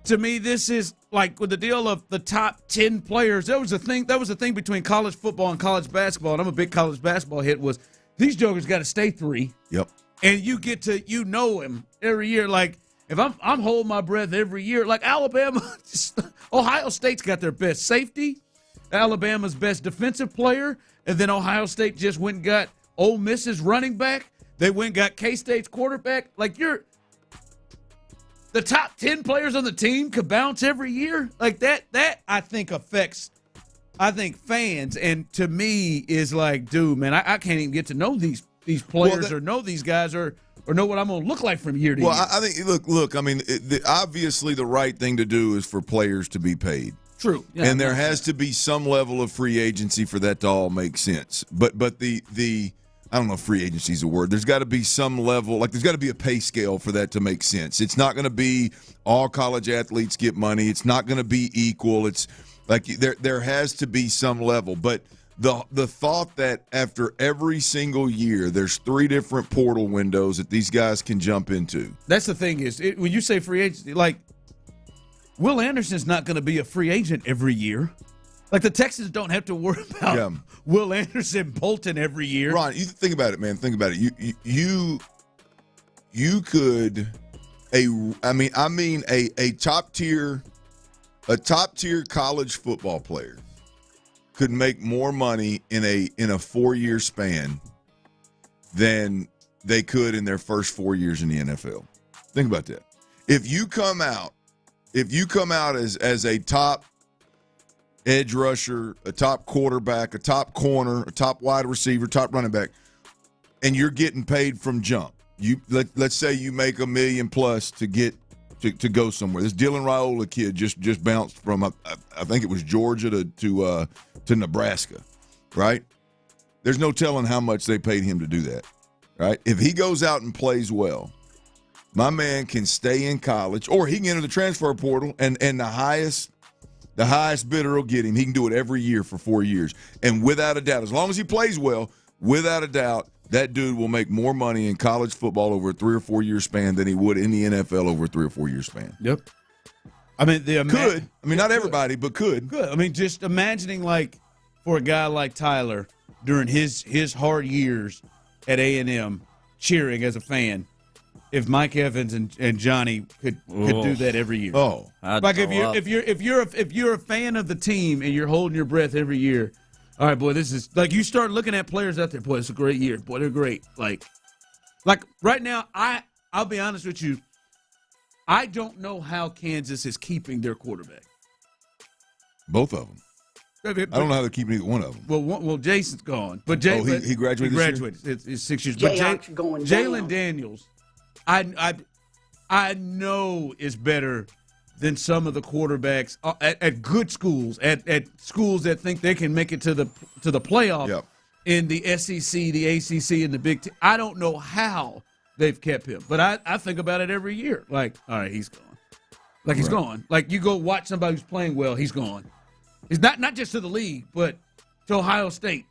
to me, this is with the deal of the top 10 players. That was a thing between college football and college basketball, and I'm a big college basketball hit, was these jokers got to stay 3. Yep. And you get to, him every year. If I'm holding my breath every year, Alabama, Ohio State's got their best safety, Alabama's best defensive player, and then Ohio State just went and got Ole Miss's running back. They went and got K-State's quarterback. The top 10 players on the team could bounce every year. That I think affects, fans. And to me is dude, man, I can't even get to know these players or know these guys or know what I'm going to look like from year to year. Well, I think, look, I mean, obviously the right thing to do is for players to be paid. True. Yeah, and there has to be some level of free agency for that to all make sense. But the I don't know if free agency is a word. There's got to be some level, there's got to be a pay scale for that to make sense. It's not going to be all college athletes get money. It's not going to be equal. It's there has to be some level. But the thought that after every single year there's 3 different portal windows that these guys can jump into. That's the thing is, when you say free agency, Will Anderson's not going to be a free agent every year. The Texans don't have to worry about Will Anderson bolting every year. Ron, you think about it, man. Think about it. You could a top tier college football player could make more money in a 4-year span than they could in their first 4 years in the NFL. Think about that. If you come out as a top edge rusher, a top quarterback, a top corner, a top wide receiver, top running back, and you're getting paid from jump. Let's say you make $1 million plus to get to go somewhere. This Dylan Raiola kid just bounced from I think it was Georgia to Nebraska, right? There's no telling how much they paid him to do that, right? If he goes out and plays well, my man can stay in college, or he can enter the transfer portal, and the highest bidder will get him. He can do it every year for 4 years. And without a doubt, as long as he plays well, without a doubt, that dude will make more money in college football over a 3 or 4 year span than he would in the NFL over a 3 or 4 year span. Yep. I mean, could. I mean, not everybody, but could. Good. I mean, just imagining for a guy like Tyler during his hard years at A&M, cheering as a fan. If Mike Evans and Johnny could do that every year, if you're a fan of the team and you're holding your breath every year, all right, boy, this is you start looking at players out there. Boy, it's a great year. Boy, they're great. Like right now, I'll be honest with you, I don't know how Kansas is keeping their quarterback. Both of them. I don't know how they're keeping either one of them. Well, Jason's gone, but he graduated. He graduated. It's 6 years. But Jalen Daniels, I know is better than some of the quarterbacks at good schools, at schools that think they can make it to the playoff. Yep. in the SEC, the ACC, and the Big Ten. I don't know how they've kept him, but I think about it every year. Like, all right, he's gone. Like, he's gone. Like, you go watch somebody who's playing well, he's gone. He's not just to the league, but to Ohio State.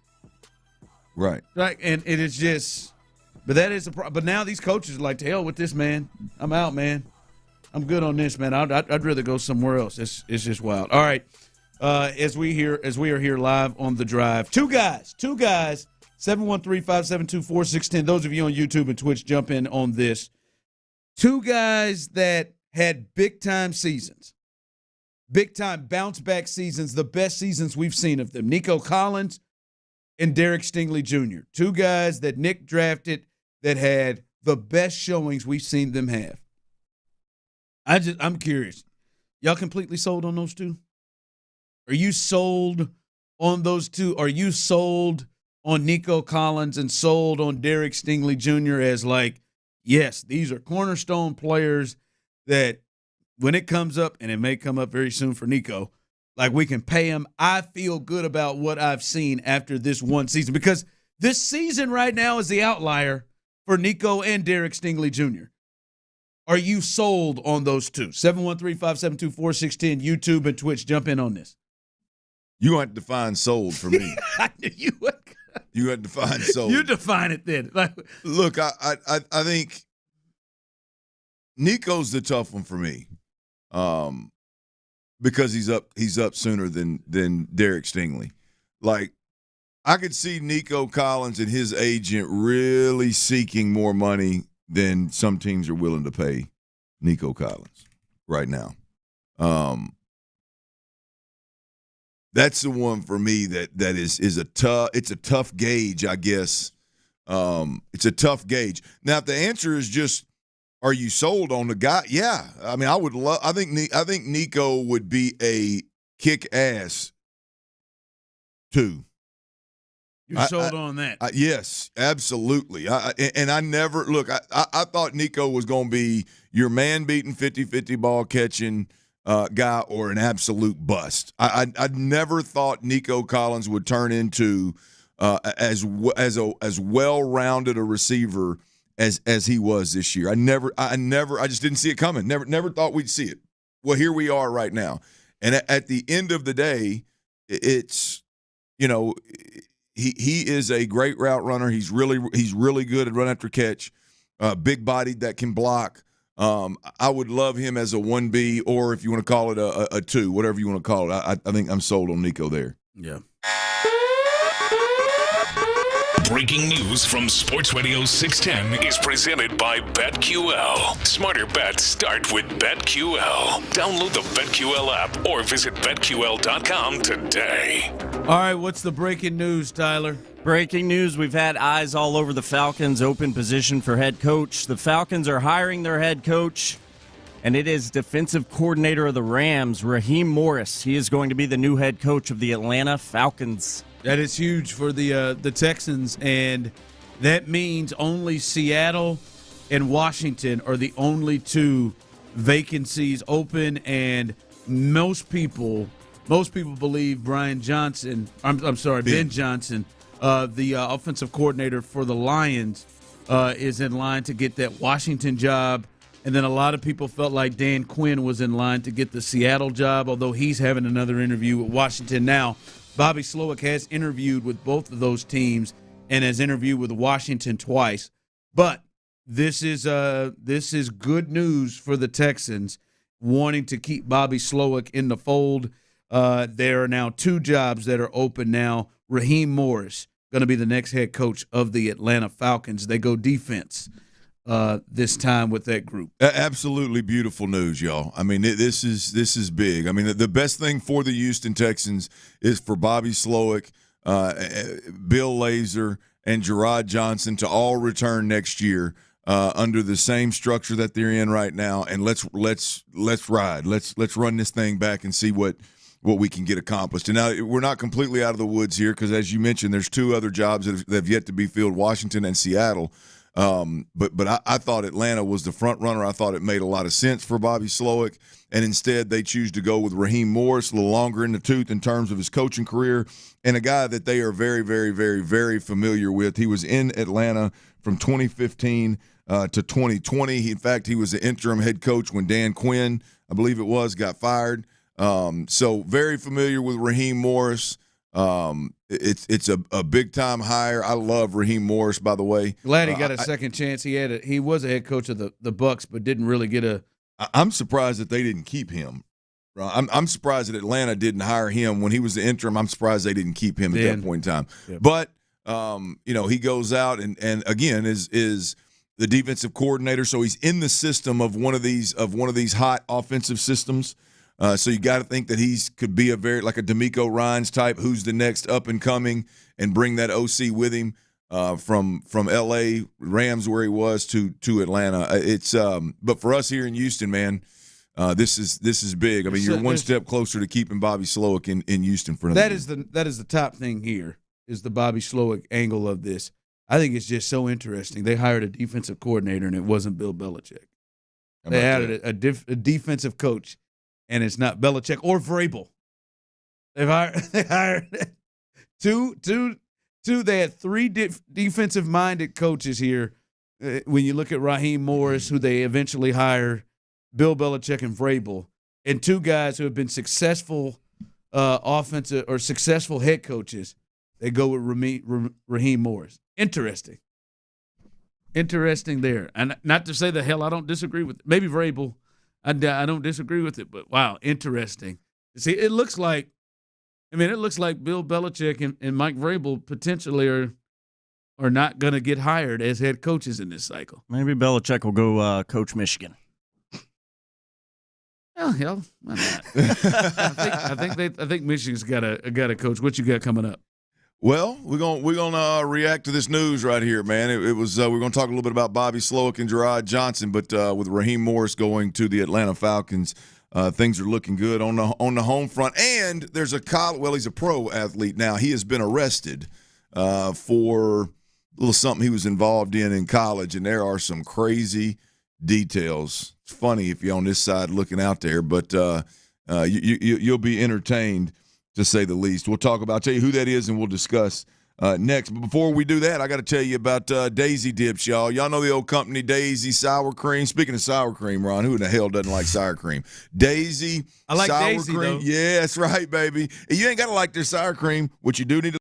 Right. Right, and it is just – but that is a problem. But now these coaches are like, to hell with this, man. I'm out, man. I'm good on this, man. I'd rather go somewhere else. It's just wild. All right. As we are here live on The Drive, two guys, 713-572-4610. Those of you on YouTube and Twitch, jump in on this. Two guys that had big-time seasons, big-time bounce-back seasons, the best seasons we've seen of them. Nico Collins and Derek Stingley Jr., two guys that Nick drafted that had the best showings we've seen them have. I'm curious. Y'all completely sold on those two? Are you sold on those two? Are you sold on Nico Collins and sold on Derek Stingley Jr. as like, yes, these are cornerstone players that when it comes up, and it may come up very soon for Nico, like we can pay him. I feel good about what I've seen after this one season because this season right now is the outlier for Nico and Derek Stingley Jr. Are you sold on those two? 713-572-4610, YouTube and Twitch. Jump in on this. You want to define sold for me. You had to define sold. You define it then. Look, I think Nico's the tough one for me, because he's up sooner than Derek Stingley. Like, I could see Nico Collins and his agent really seeking more money than some teams are willing to pay Nico Collins right now. That's the one for me that is a tough gauge, I guess. It's a tough gauge. Now, if the answer is just, are you sold on the guy? Yeah, I mean, I think Nico would be a kick ass too. You're sold on that? Yes, absolutely. I never look. I thought Nico was going to be your man beating 50-50 ball catching guy or an absolute bust. I never thought Nico Collins would turn into as well-rounded a receiver as he was this year. I just didn't see it coming. Never thought we'd see it. Well, here we are right now. And at the end of the day, it's, you know, he is a great route runner. He's really good at run after catch. Big bodied that can block. I would love him as a 1B, or if you want to call it a 2, whatever you want to call it. I think I'm sold on Nico there. Yeah. Breaking news from Sports Radio 610 is presented by BetQL. Smarter bets start with BetQL. Download the BetQL app or visit BetQL.com today. All right, what's the breaking news, Tyler? Breaking news, we've had eyes all over the Falcons' open position for head coach. The Falcons are hiring their head coach, and it is defensive coordinator of the Rams, Raheem Morris. He is going to be the new head coach of the Atlanta Falcons. That is huge for the Texans, and that means only Seattle and Washington are the only two vacancies open, and most people believe Ben Johnson, the offensive coordinator for the Lions, is in line to get that Washington job. And then a lot of people felt like Dan Quinn was in line to get the Seattle job, although he's having another interview with Washington now. Bobby Slowick has interviewed with both of those teams and has interviewed with Washington twice. But this is good news for the Texans wanting to keep Bobby Slowick in the fold. There are now two jobs that are open now. Raheem Morris going to be the next head coach of the Atlanta Falcons. They go defense this time with that group. Absolutely beautiful news, y'all. I mean, this is big. I mean, the best thing for the Houston Texans is for Bobby Slowick, Bill Lazor, and Gerard Johnson to all return next year under the same structure that they're in right now, and let's ride. Let's run this thing back and see what we can get accomplished. And now we're not completely out of the woods here because, as you mentioned, there's two other jobs that have yet to be filled, Washington and Seattle. But I thought Atlanta was the front runner. I thought it made a lot of sense for Bobby Slowick, and instead they choose to go with Raheem Morris, a little longer in the tooth in terms of his coaching career, and a guy that they are very, very, very, very familiar with. He was in Atlanta from 2015 to 2020. In fact, he was the interim head coach when Dan Quinn, I believe it was, got fired. So very familiar with Raheem Morris. It's a big time hire. I love Raheem Morris, by the way. Glad he got a second chance. He was a head coach of the Bucs, but didn't really get a. I'm surprised that they didn't keep him. I'm surprised that Atlanta didn't hire him when he was the interim. I'm surprised they didn't keep him at that point in time. Yeah. But he goes out and again is the defensive coordinator, so he's in the system of one of these hot offensive systems. So you got to think that he could be like a D'Amico Ryans type, who's the next up and coming, and bring that OC with him from L.A. Rams where he was to Atlanta. It's but for us here in Houston, man, this is big. I mean, you're one step closer to keeping Bobby Slowick in Houston for another. That is the top thing here is the Bobby Slowick angle of this. I think it's just so interesting. They hired a defensive coordinator and it wasn't Bill Belichick. They hired a defensive coach. And it's not Belichick or Vrabel. They hired two. They had three defensive-minded coaches here. When you look at Raheem Morris, who they eventually hired, Bill Belichick and Vrabel, and two guys who have been successful offensive or successful head coaches. They go with Raheem Morris. Interesting there. And not to say the hell I don't disagree with maybe Vrabel. I don't disagree with it, but wow, interesting. See, it looks like Bill Belichick and Mike Vrabel potentially are not going to get hired as head coaches in this cycle. Maybe Belichick will go coach Michigan. Oh hell, why not? I think Michigan's got a coach. What you got coming up? Well, we're gonna react to this news right here, man. It was we're gonna talk a little bit about Bobby Slowick and Gerard Johnson, but with Raheem Morris going to the Atlanta Falcons, things are looking good on the home front. And there's he's a pro athlete now. He has been arrested for a little something he was involved in college, and there are some crazy details. It's funny if you're on this side looking out there, but you'll be entertained, to say the least. I'll tell you who that is, and we'll discuss next. But before we do that, I got to tell you about Daisy Dips, y'all. Y'all know the old company Daisy Sour Cream. Speaking of sour cream, Ron, who in the hell doesn't like sour cream? Daisy I like sour Daisy, cream. though. Yeah, that's right, baby. And you ain't got to like their sour cream. What you do need to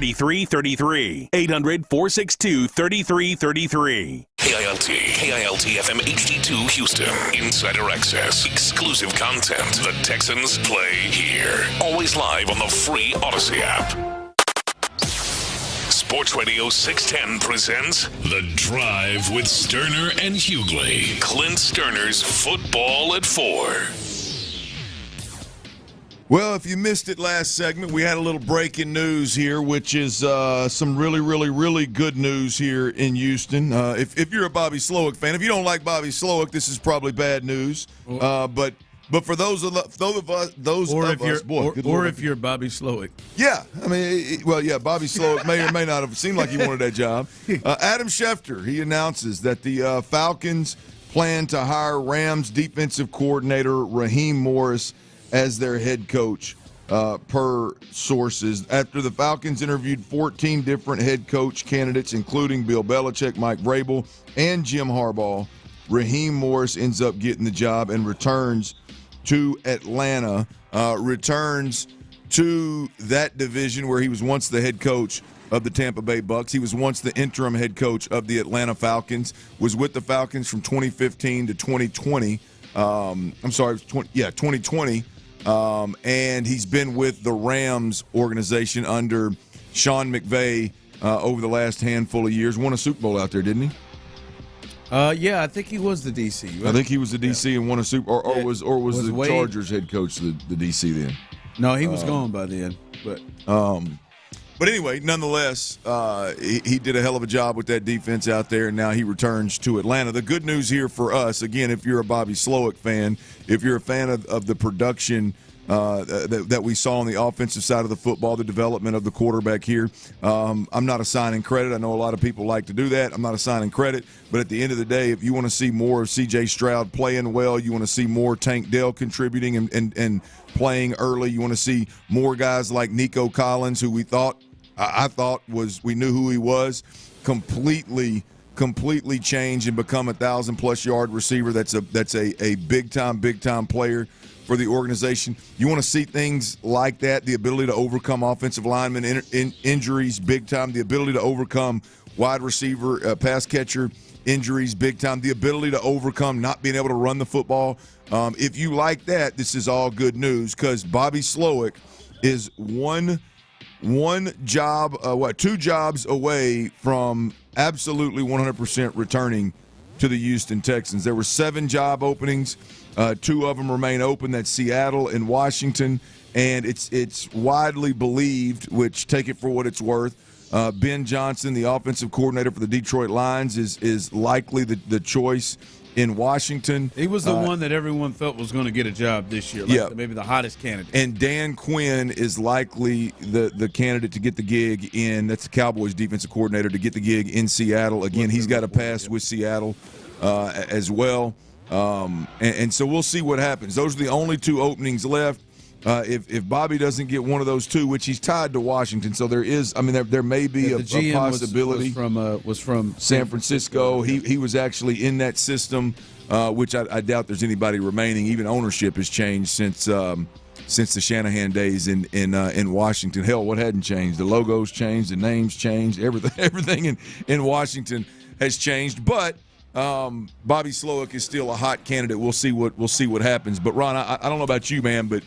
800-462-3333. 800-462-3333. KILT FM HD2 Houston. Insider access. Exclusive content. The Texans play here. Always live on the free Odyssey app. Sports Radio 610 presents The Drive with Stoerner and Hughley. Clint Stoerner's Football at 4. Well, if you missed it last segment, we had a little breaking news here, which is some really, really, really good news here in Houston. If you're a Bobby Slowick fan, if you don't like Bobby Slowick, this is probably bad news. But for those of us, if you're Bobby Slowick, yeah, I mean, Bobby Slowick may or may not have seemed like he wanted that job. Adam Schefter, he announces that the Falcons plan to hire Rams defensive coordinator Raheem Morris as their head coach, per sources. After the Falcons interviewed 14 different head coach candidates, including Bill Belichick, Mike Vrabel, and Jim Harbaugh, Raheem Morris ends up getting the job and returns to Atlanta, returns to that division where he was once the head coach of the Tampa Bay Bucks. He was once the interim head coach of the Atlanta Falcons, was with the Falcons from 2015 to 2020. 2020. And he's been with the Rams organization under Sean McVay over the last handful of years. Won a Super Bowl out there, didn't he? Yeah, I think he was the DC. Right? I think he was the DC and won a Super. Or was the Wade Chargers head coach the DC then? No, he was gone by then. But anyway, nonetheless, he did a hell of a job with that defense out there, and now he returns to Atlanta. The good news here for us, again, if you're a Bobby Slowick fan, if you're a fan of the production that we saw on the offensive side of the football, the development of the quarterback here, I'm not assigning credit. I know a lot of people like to do that. I'm not assigning credit. But at the end of the day, if you want to see more of C.J. Stroud playing well, you want to see more Tank Dell contributing and playing early, you want to see more guys like Nico Collins, who I thought we knew who he was, completely change and become 1,000+ yard receiver. That's a big time player for the organization. You want to see things like that, the ability to overcome offensive lineman injuries big time, the ability to overcome wide receiver pass catcher injuries big time, the ability to overcome not being able to run the football. If you like that, this is all good news, because Bobby Slowick is two jobs away from absolutely 100% returning to the Houston Texans. There were 7 job openings. 2 of them remain open. That's Seattle and Washington. And it's widely believed, which take it for what it's worth, Ben Johnson, the offensive coordinator for the Detroit Lions, is likely the choice in Washington. He was the one that everyone felt was going to get a job this year, maybe the hottest candidate. And Dan Quinn is likely the candidate to get the gig that's the Cowboys defensive coordinator, to get the gig in Seattle. Again, he's got a pass with Seattle as well. And so we'll see what happens. Those are the only 2 openings left. If Bobby doesn't get one of those 2, which he's tied to Washington, so there may be a possibility. Was from San Francisco. He was actually in that system, which I doubt there's anybody remaining. Even ownership has changed since the Shanahan days in Washington. Hell, what hadn't changed? The logos changed, the names changed, everything in Washington has changed. But Bobby Slowick is still a hot candidate. We'll see what happens. But Ron, I don't know about you, man, but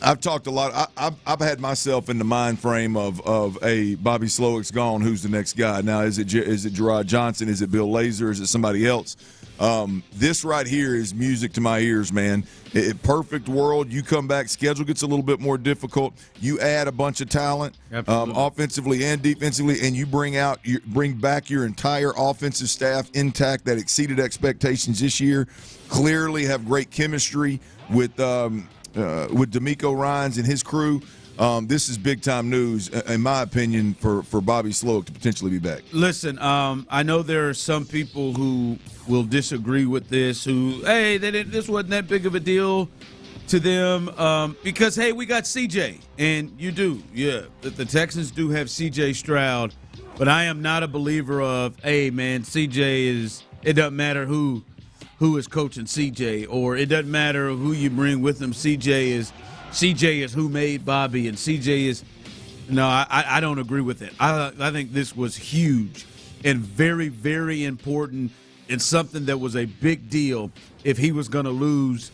I've talked a lot. I've had myself in the mind frame of Bobby Slowick's gone. Who's the next guy? Now, is it Gerard Johnson? Is it Bill Lazor? Is it somebody else? This right here is music to my ears, man. Perfect world. You come back, schedule gets a little bit more difficult. You add a bunch of talent, offensively and defensively, and you bring back your entire offensive staff intact that exceeded expectations this year. Clearly have great chemistry with D'Amico Ryans and his crew. This is big-time news, in my opinion, for Bobby Slowick to potentially be back. Listen, I know there are some people who will disagree with this, this wasn't that big of a deal to them because, hey, we got CJ, and you do. Yeah, the Texans do have CJ Stroud, but I am not a believer of, hey, man, it doesn't matter who is coaching CJ, or it doesn't matter who you bring with him. CJ is who made Bobby, and CJ is No, I don't agree with it. I think this was huge and very, very important and something that was a big deal if he was going to lose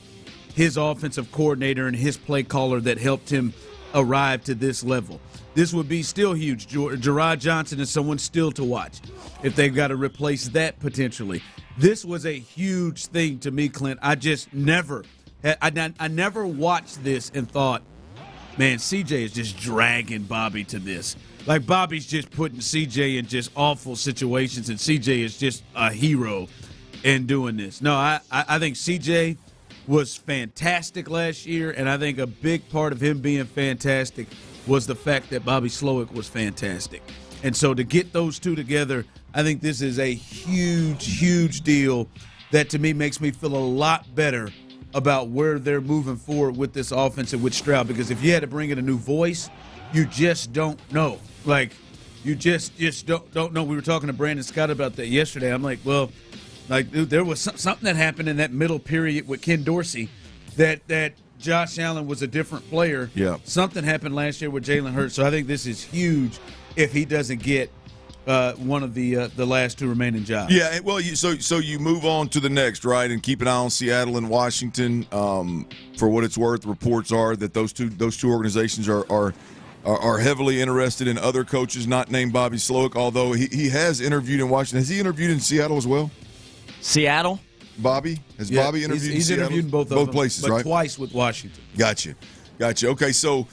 his offensive coordinator and his play caller that helped him arrive to this level. This would be still huge. Gerard Johnson is someone still to watch if they've got to replace that potentially. This was a huge thing to me, Clint. I just never watched this and thought, man, CJ is just dragging Bobby to this. Like, Bobby's just putting CJ in just awful situations, and CJ is just a hero in doing this. No, I think CJ was fantastic last year, and I think a big part of him being fantastic was the fact that Bobby Slowick was fantastic. And so to get those two together, I think this is a huge, huge deal that to me makes me feel a lot better about where they're moving forward with this offense and with Stroud. Because if you had to bring in a new voice, you just don't know. Like, you just don't know. We were talking to Brandon Scott about that yesterday. I'm like, well, like, dude, there was something that happened in that middle period with Ken Dorsey that Josh Allen was a different player. Yeah. Something happened last year with Jalen Hurts. So I think this is huge if he doesn't get one of the last two remaining jobs. Yeah, well, so you move on to the next, right, and keep an eye on Seattle and Washington. For what it's worth, reports are that those two organizations are heavily interested in other coaches not named Bobby Slowick, although he has interviewed in Washington. Has he interviewed in Seattle as well? Seattle? Bobby? Bobby interviewed he's in Seattle? Interviewed in both places, but right? Twice with Washington. Gotcha. Okay, so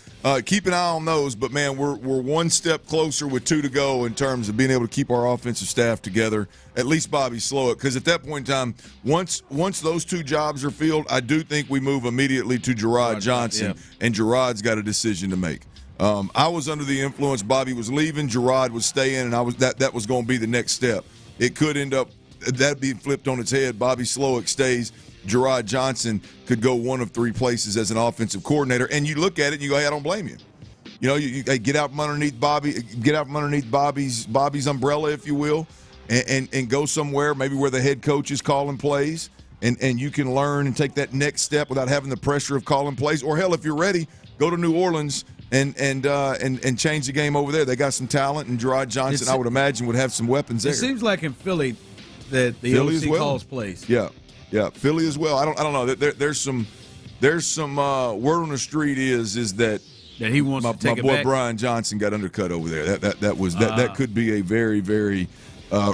keep an eye on those. But, man, we're one step closer with 2 to go in terms of being able to keep our offensive staff together, at least Bobby Slowick. Because at that point in time, once those 2 jobs are filled, I do think we move immediately to Gerard Johnson, and Gerard's got a decision to make. I was under the influence. Bobby was leaving. Gerard was staying, and that was going to be the next step. It could end up that being flipped on its head. Bobby Slowick stays. Gerard Johnson could go one of 3 places as an offensive coordinator. And you look at it and you go, hey, I don't blame you. You know, you get out from underneath Bobby's umbrella, if you will, and go somewhere maybe where the head coach is calling plays, and you can learn and take that next step without having the pressure of calling plays. Or hell, if you're ready, go to New Orleans and change the game over there. They got some talent, and Gerard Johnson, I would imagine, would have some weapons there. It seems like in Philly that the OC calls plays. Yeah, Philly as well. I don't know. There's some word on the street is that he wants to take my boy back. Brian Johnson got undercut over there. That could be a very, very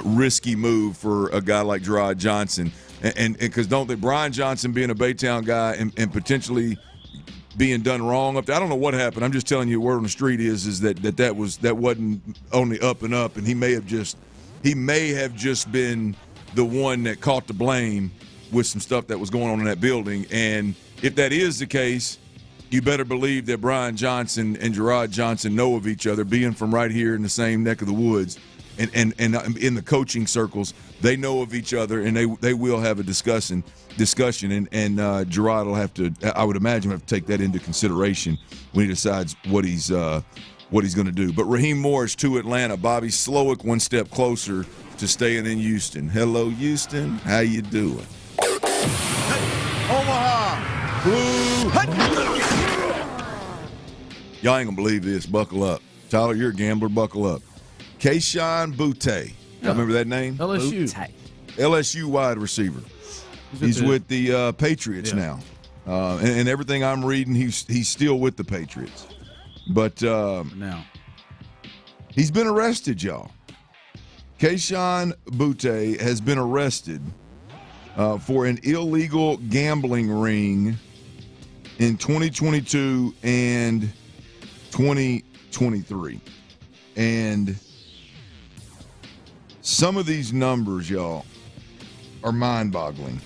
risky move for a guy like Gerard Johnson, and because Brian Johnson being a Baytown guy and potentially being done wrong up there. I don't know what happened. I'm just telling you, word on the street is that wasn't only up and up, and he may have just been the one that caught the blame with some stuff that was going on in that building. And if that is the case, you better believe that Brian Johnson and Gerard Johnson know of each other, being from right here in the same neck of the woods, and in the coaching circles, they know of each other, and they will have a discussion, and Gerard will have to, I would imagine, have to take that into consideration when he decides what he's going to do. But Raheem Morris to Atlanta, Bobby Slowick one step closer to staying in Houston. Hello, Houston. How you doing? Omaha. Y'all ain't gonna believe this. Buckle up. Tyler, you're a gambler. Buckle up. Keele Boute. Y'all remember that name? LSU wide receiver. He's with the Patriots now. And everything I'm reading, he's still with the Patriots. But now he's been arrested, y'all. Keele Boute has been arrested for an illegal gambling ring in 2022 and 2023. And some of these numbers, y'all, are mind-boggling.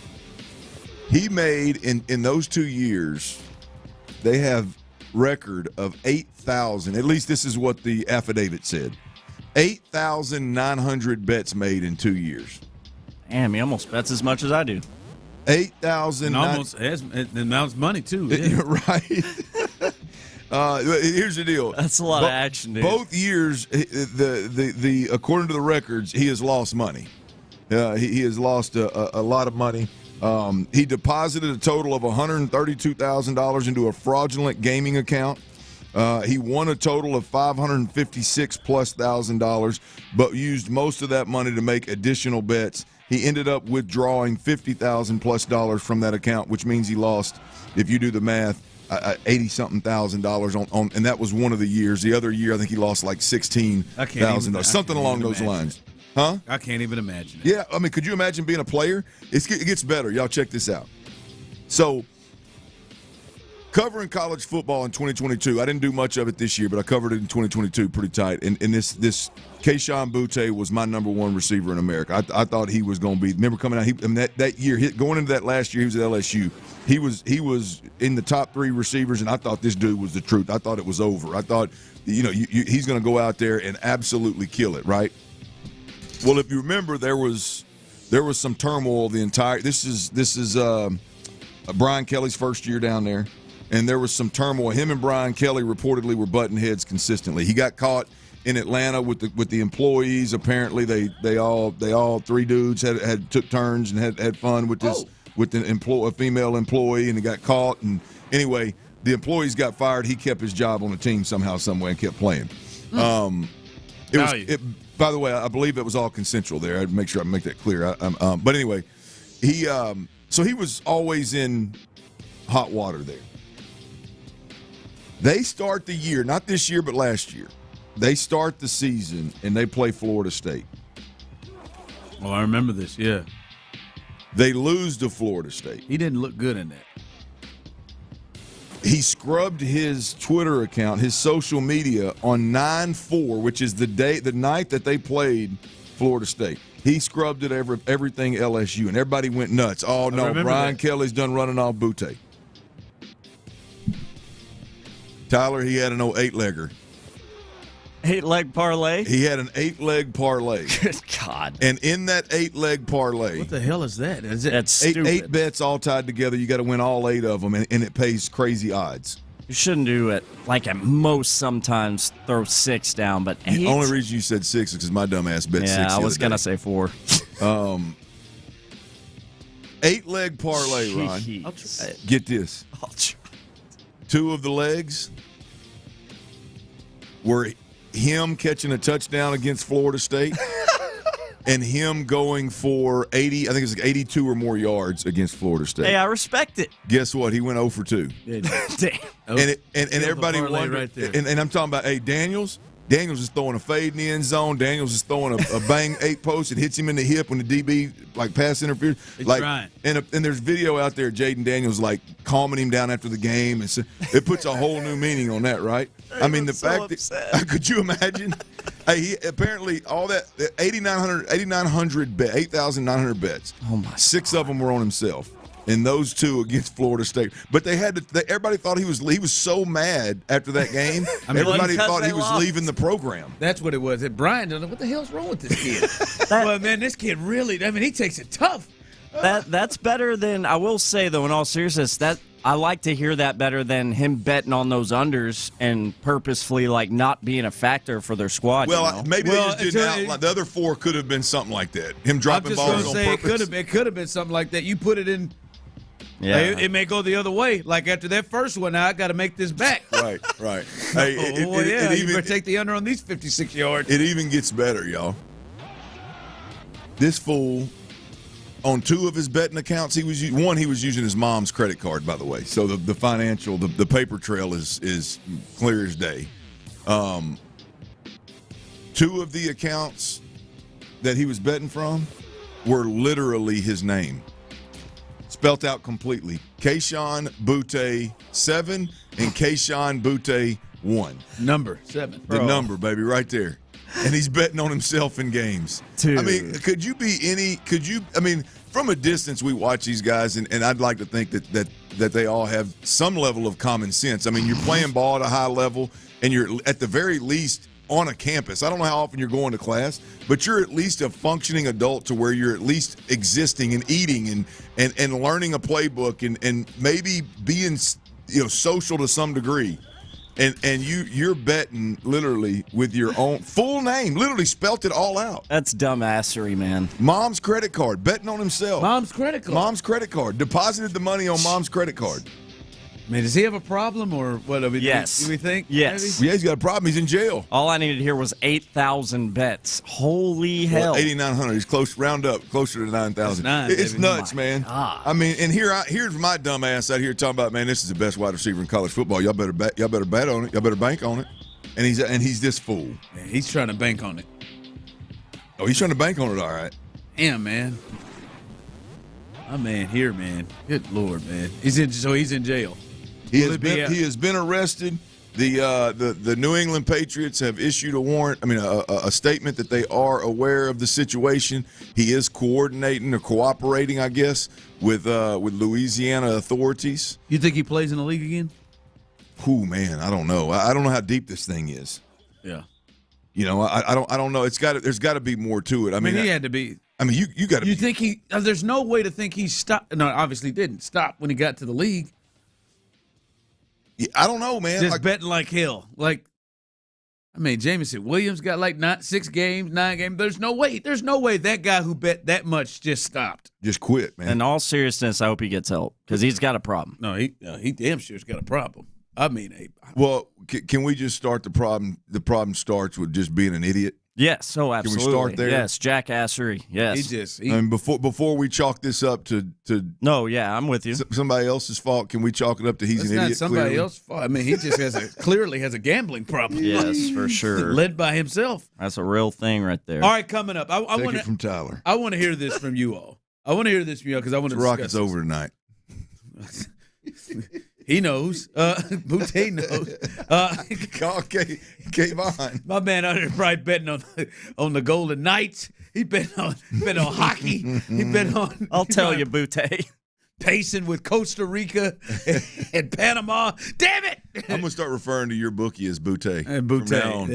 He made, in those 2 years, they have record of 8,000, at least this is what the affidavit said, 8,900 bets made in 2 years. Damn, he almost bets as much as I do. 8,000. Almost amounts money too. Yeah. Right. Here's the deal. That's a lot of action, dude. Both years, the according to the records, he has lost money. He has lost a lot of money. He deposited a total of $132,000 into a fraudulent gaming account. He won a total of $556,000+, but used most of that money to make additional bets. He ended up withdrawing $50,000+ from that account, which means he lost, if you do the math, $80-something thousand on, and that was one of the years. The other year, I think he lost like $16,000, something along those lines. Huh? I can't even imagine it. Yeah, I mean, could you imagine being a player? It gets better. Y'all check this out. So, covering college football in 2022, I didn't do much of it this year, but I covered it in 2022 pretty tight. And this Keele Boute was my number one receiver in America. I thought he was going to be. Remember coming out that year, going into that last year, he was at LSU. He was in the top 3 receivers, and I thought this dude was the truth. I thought it was over. I thought, he's going to go out there and absolutely kill it, right? Well, if you remember, there was some turmoil the entire. This is Brian Kelly's first year down there. And there was some turmoil. Him and Brian Kelly reportedly were butting heads consistently. He got caught in Atlanta with the employees. Apparently, they all 3 dudes had took turns and had fun with this with a female employee, and he got caught. And anyway, the employees got fired. He kept his job on the team somehow, some way, and kept playing. By the way, I believe it was all consensual there. I'd make sure I make that clear. But anyway, so he was always in hot water there. They start the year, not this year, but last year. They start the season, and they play Florida State. Oh, I remember this, yeah. They lose to Florida State. He didn't look good in that. He scrubbed his Twitter account, his social media, on 9/4, which is the night that they played Florida State. He scrubbed it everything LSU, and everybody went nuts. Oh, no, Brian Kelly's done running off Boute. Tyler, he had an 8-legger. 8-leg parlay? He had an 8-leg parlay. Good God. And in that 8-leg parlay. What the hell is that? That's stupid. 8 bets all tied together. You got to win all 8 of them, and it pays crazy odds. You shouldn't do it. Like at most, sometimes throw 6 down, but 8? The only reason you said 6 is because my dumb ass bet 6. Yeah, I was going to say 4. 8-leg parlay, Ron. I'll try it. Get this. I'll try. 2 of the legs were him catching a touchdown against Florida State and him going for 80, I think it's like 82 or more yards against Florida State. Hey, I respect it. Guess what? He went 0 for 2. Damn. And everybody wondered. Right there. And I'm talking about, Daniels is throwing a fade in the end zone. Daniels is throwing a bang 8 post. It hits him in the hip when the DB pass interference. Trying. And there's video out there. Jaden Daniels calming him down after the game. And so it puts a whole new meaning on that, right? I mean, the fact that could you imagine? He apparently all that 8,900 bet, 8,900 bets. Oh my! 6 of them were on himself. And those 2 against Florida State, but they had to. Everybody thought he was so mad after that game. Everybody thought he was leaving the program. That's what it was. Brian, what the hell's wrong with this kid? Well, man, this kid really. He takes it tough. That's better than, I will say though. In all seriousness, that I like to hear that better than him betting on those unders and purposefully not being a factor for their squad. Well, maybe they just didn't outline. The other 4 could have been something like that. Him dropping balls on purpose. It could have been something like that. You put it in. Yeah, it may go the other way. Like after that first one, now I got to make this back. Right. Hey, you better take the under on these 56 yards. It even gets better, y'all. This fool, on 2 of his betting accounts, he was using his mom's credit card, by the way. So the financial, the paper trail is clear as day. 2 of the accounts that he was betting from were literally his name. Spelt out completely. Keele Boute 7 and Keele Boute 1. Number 7. The number, baby, right there. And he's betting on himself in games. Dude. I mean, from a distance we watch these guys, and I'd like to think that they all have some level of common sense. I mean, you're playing ball at a high level, and you're at the very least on a campus. I don't know how often you're going to class, but you're at least a functioning adult to where you're at least existing and eating and learning a playbook and maybe being social to some degree. And you're betting literally with your own full name, literally spelt it all out. That's dumbassery, man. Mom's credit card, betting on himself. Mom's credit card. Deposited the money on mom's credit card. Man, does he have a problem or what? Yes. Do we think? Yes. Maybe? Yeah, he's got a problem. He's in jail. All I needed here was 8,000 bets. Holy hell. 8,900. He's close, round up, closer to 9,000. It's nuts, man. God. I mean, and here's my dumb ass out here talking about, man, this is the best wide receiver in college football. Y'all better bet on it. Y'all better bank on it. And he's this fool. Man, he's trying to bank on it. Oh, he's trying to bank on it, all right. Damn, man. My man here, man. Good Lord, man. He's in jail. He has been arrested. The New England Patriots have issued a warrant. I mean, a statement that they are aware of the situation. He is coordinating or cooperating, I guess, with Louisiana authorities. You think he plays in the league again? Ooh, man, I don't know. I don't know how deep this thing is. Yeah. You know, I don't know. There's got to be more to it. I mean, he had to be. I mean, you got to. You think he? There's no way to think he stopped. No, obviously didn't stop when he got to the league. Yeah, I don't know, man. Just betting like hell. Like, I mean, Jameson Williams got like 9 games. There's no way that guy who bet that much just stopped. Just quit, man. In all seriousness, I hope he gets help because he's got a problem. No, he damn sure's got a problem. I mean, well, can we just start the problem? The problem starts with just being an idiot. Yes, oh, absolutely. Can we start there? Yes, jackassery. Yes. I mean, before we chalk this up to no, yeah, I'm with you. Somebody else's fault. Can we chalk it up to he's an idiot? Not somebody else's fault. I mean, he just clearly has a gambling problem. Yes, for sure. Led by himself. That's a real thing right there. All right, coming up, I Take want it from Tyler. I want to hear this from you all. because I want to. Rockets over tonight. He knows. Boute knows. Call Kayvon. My man out here probably betting on the Golden Knights. He bet on hockey. He bet on. I'll tell you, Boute. Pacing with Costa Rica and Panama. Damn it! I'm gonna start referring to your bookie as Boute. Boute.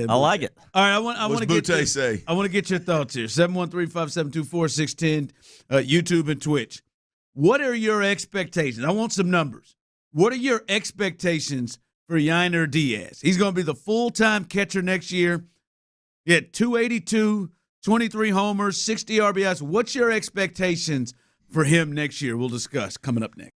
I like it. All right, I want to get Boute say. I want to get your thoughts here. 713-572-4610, YouTube and Twitch. What are your expectations? I want some numbers. What are your expectations for Yainer Diaz? He's going to be the full-time catcher next year. He had 282, 23 homers, 60 RBIs. What's your expectations for him next year? We'll discuss coming up next.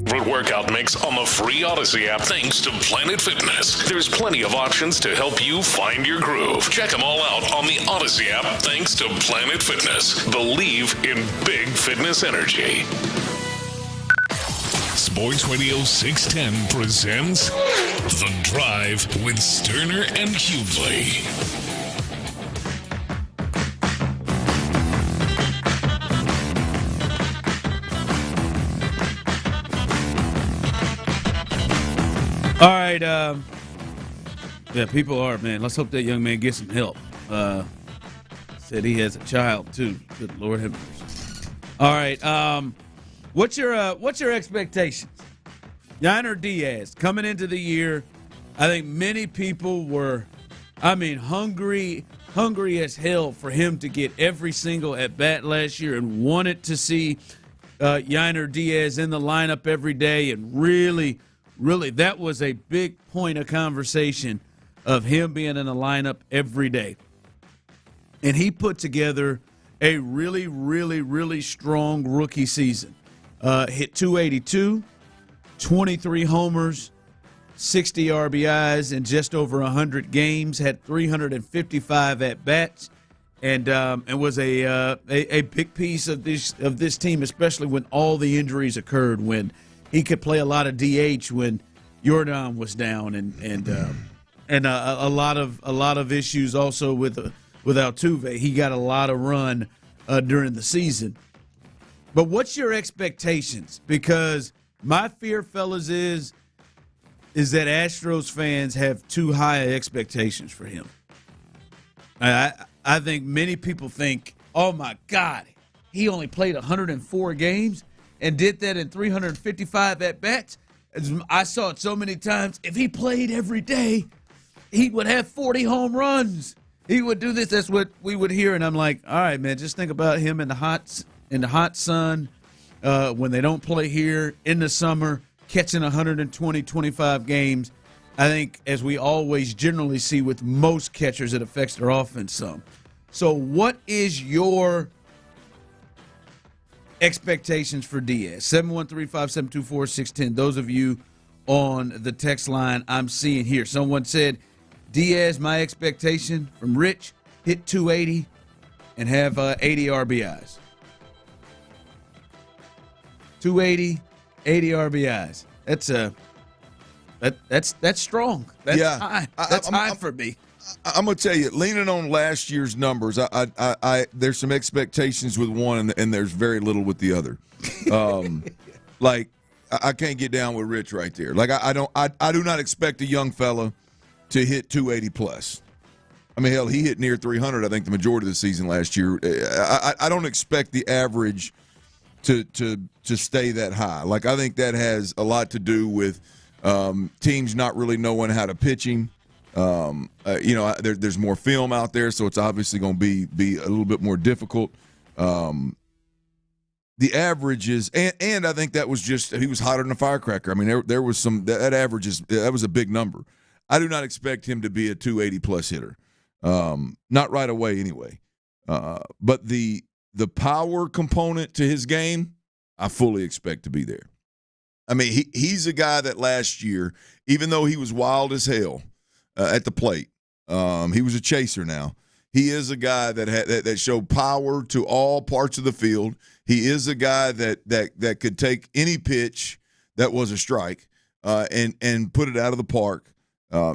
Favorite workout mix on the free Odyssey app thanks to Planet Fitness. There's plenty of options to help you find your groove. Check them all out on the Odyssey app thanks to Planet Fitness. Believe in big fitness energy. Sports Radio 610 presents The Drive with Stoerner and Hughley. All right, yeah, people are, man. Let's hope that young man gets some help. Said he has a child too. Good Lord have mercy. All right, what's your expectations? Yainer Diaz coming into the year, I think many people were, hungry as hell for him to get every single at bat last year and wanted to see Yainer Diaz in the lineup every day, and really, that was a big point of conversation of him being in the lineup every day. And he put together a really strong rookie season. Hit 282, 23 homers, 60 RBIs in just over 100 games, had 355 at-bats, and was a big piece of this team, especially when all the injuries occurred, when he could play a lot of DH when Jordan was down, and a lot of issues also with Altuve. He got a lot of run during the season. But what's your expectations? Because my fear, fellas, is that Astros fans have too high expectations for him. I think many people think, oh my God, he only played 104 games and did that in 355 at-bats. I saw it so many times. If he played every day, he would have 40 home runs. He would do this. That's what we would hear. And I'm like, all right, man, just think about him in the hot sun when they don't play here in the summer, catching 120, 25 games. I think, as we always generally see with most catchers, it affects their offense some. So what is your expectations for Diaz? 713-572-4610. Those of you on the text line I'm seeing here. Someone said, Diaz, my expectation from Rich, hit 280 and have 80 RBIs. 280, 80 RBIs. That's strong. That's high. That's high for me. I'm gonna tell you, leaning on last year's numbers, I there's some expectations with one, and there's very little with the other. Like I can't get down with Rich right there. Like I do not expect a young fella to hit 280 plus. I mean, hell, he hit near 300. I think the majority of the season last year. I don't expect the average to stay that high. Like I think that has a lot to do with teams not really knowing how to pitch him. There's more film out there, so it's obviously going to be a little bit more difficult. The averages, and I think that was just he was hotter than a firecracker. I mean, there was some that average that was a big number. I do not expect him to be a 280 plus hitter, not right away anyway. But the power component to his game, I fully expect to be there. I mean, he's a guy that last year, even though he was wild as hell at the plate, he was a chaser now. He is a guy that showed power to all parts of the field. He is a guy that could take any pitch that was a strike and put it out of the park.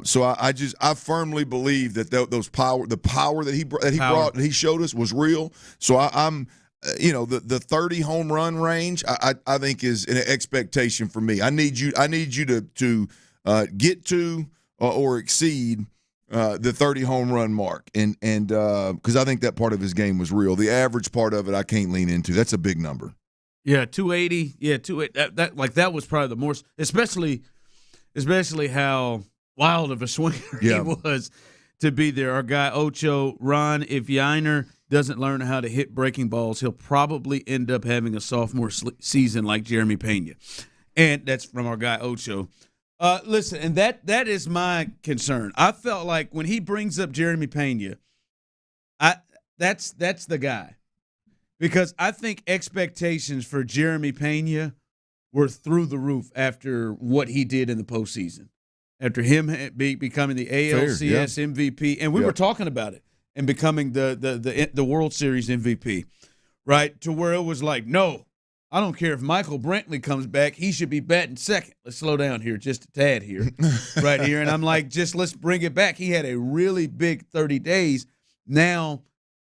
So I firmly believe that the power that he brought and he showed us was real. So I'm the 30 home run range I think is an expectation for me. I need you to get to or exceed the 30 home run mark, and because I think that part of his game was real. The average part of it I can't lean into. That's a big number. Yeah, 280. Yeah, 280. That was probably the more, especially how wild of a swinger he was to be there. Our guy Ocho, Ron, if Yainer doesn't learn how to hit breaking balls, he'll probably end up having a sophomore season like Jeremy Pena. And that's from our guy Ocho. Listen, and that is my concern. I felt like when he brings up Jeremy Pena, that's the guy. because I think expectations for Jeremy Pena were through the roof after what he did in the postseason, after him becoming the ALCS MVP, and we were talking about it, and becoming the World Series MVP, right? To where it was like, no, I don't care if Michael Brantley comes back, he should be batting second. Let's slow down here just a tad here, right here. And I'm like, just let's bring it back. He had a really big 30 days. Now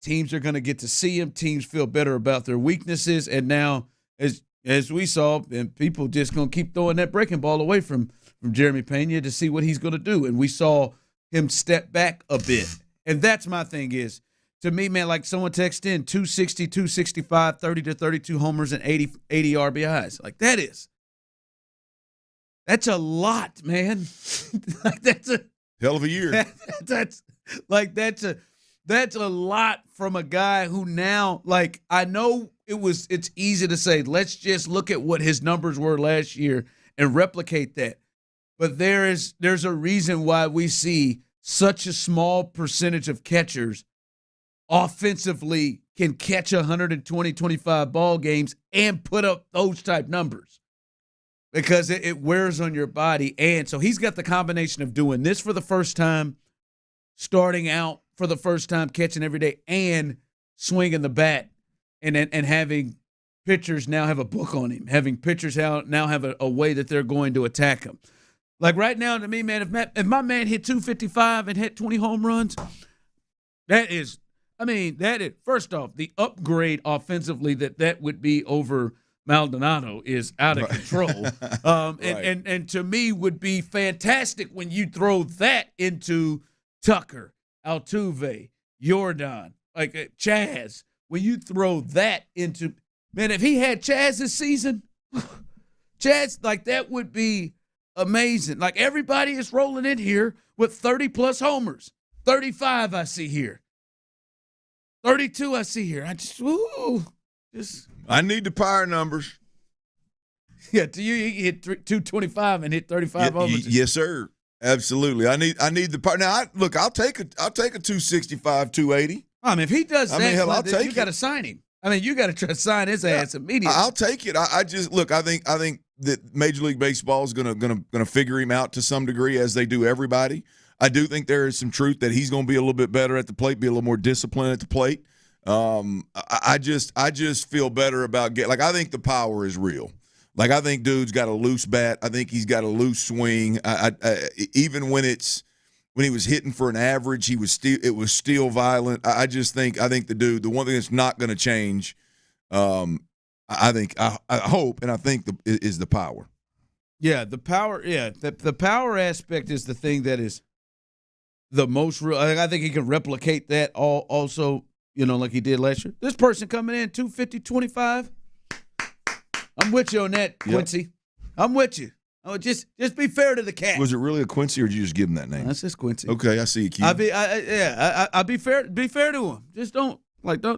teams are going to get to see him. Teams feel better about their weaknesses. And now, as we saw, and people just going to keep throwing that breaking ball away from Jeremy Pena to see what he's going to do. And we saw him step back a bit. And that's my thing is, to me, man, like someone texted in 260, 265, 30 to 32 homers and 80 RBIs. Like that's a lot, man. Like that's a hell of a year. That's a lot from a guy who now, like, I know it's easy to say, let's just look at what his numbers were last year and replicate that. But there's a reason why we see such a small percentage of catchers offensively can catch 120, 25 ball games and put up those type numbers, because it wears on your body. And so he's got the combination of doing this for the first time, starting out for the first time, catching every day, and swinging the bat, and having pitchers now have a book on him, having pitchers now have a way that they're going to attack him. Like right now, to me, man, if my man hit 255 and hit 20 home runs, that is, first off, the upgrade offensively that would be over Maldonado is out of control. And to me would be fantastic when you throw that into Tucker, Altuve, Jordan, like Chaz. When you throw that into, man, if he had Chaz this season, Chaz, like that would be amazing. Like everybody is rolling in here with 30-plus homers. 35 I see here. 32 I see here. I need the power numbers. Yeah, you hit 225 and hit 35 homers. Yes, sir. Absolutely. I need the power. Now, I'll take a 265, 280. I mean, if he does that, I'll take you got to sign him. I mean, you got to try to sign his ass immediately. I'll take it. I think that Major League Baseball is gonna figure him out to some degree, as they do everybody. I do think there is some truth that he's going to be a little bit better at the plate, be a little more disciplined at the plate. I just feel better about I think the power is real. Like, I think dude's got a loose bat. I think he's got a loose swing. Even when he was hitting for an average, it was still violent. I think the dude, the one thing that's not going to change, I hope, and I think is the power. Yeah, the power. Yeah, the power aspect is the thing that is the most real. I think he can replicate that also, like he did last year. This person coming in 250, 25. I'm with you on that, Quincy. Yep. I'm with you. Oh, just be fair to the cat. Was it really a Quincy, or did you just give him that name? That's just Quincy. Okay, I see you. I'll be fair. Be fair to him. Just don't feel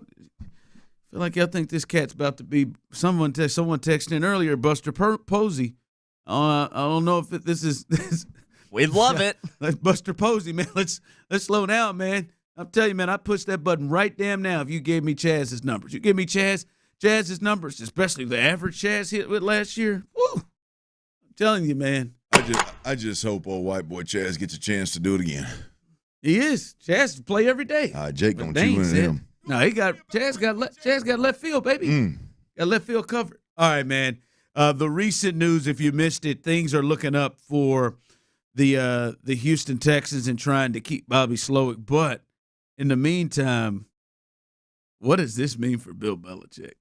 like y'all think this cat's about to be. Someone texted in earlier, Buster Posey. I don't know if this is. We'd love it. Let's Buster Posey, man. Let's slow down, man. I'm telling you, man. I push that button right damn now. If you gave me Chaz's numbers, you give me Chaz's numbers, especially the average Chaz hit with last year. Woo! I'm telling you, man. I just hope old white boy Chaz gets a chance to do it again. He is. Chaz play every day. Jake don't chew into him. No, Chaz got left field, baby. Got left field covered. All right, man. The recent news, if you missed it, things are looking up for the Houston Texans and trying to keep Bobby Slowick. But in the meantime, what does this mean for Bill Belichick?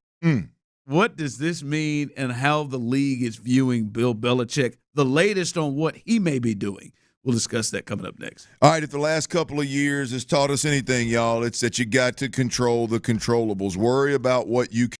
What does this mean, and how the league is viewing Bill Belichick? The latest on what he may be doing. We'll discuss that coming up next. All right, if the last couple of years has taught us anything, y'all, it's that you got to control the controllables. Worry about what you can.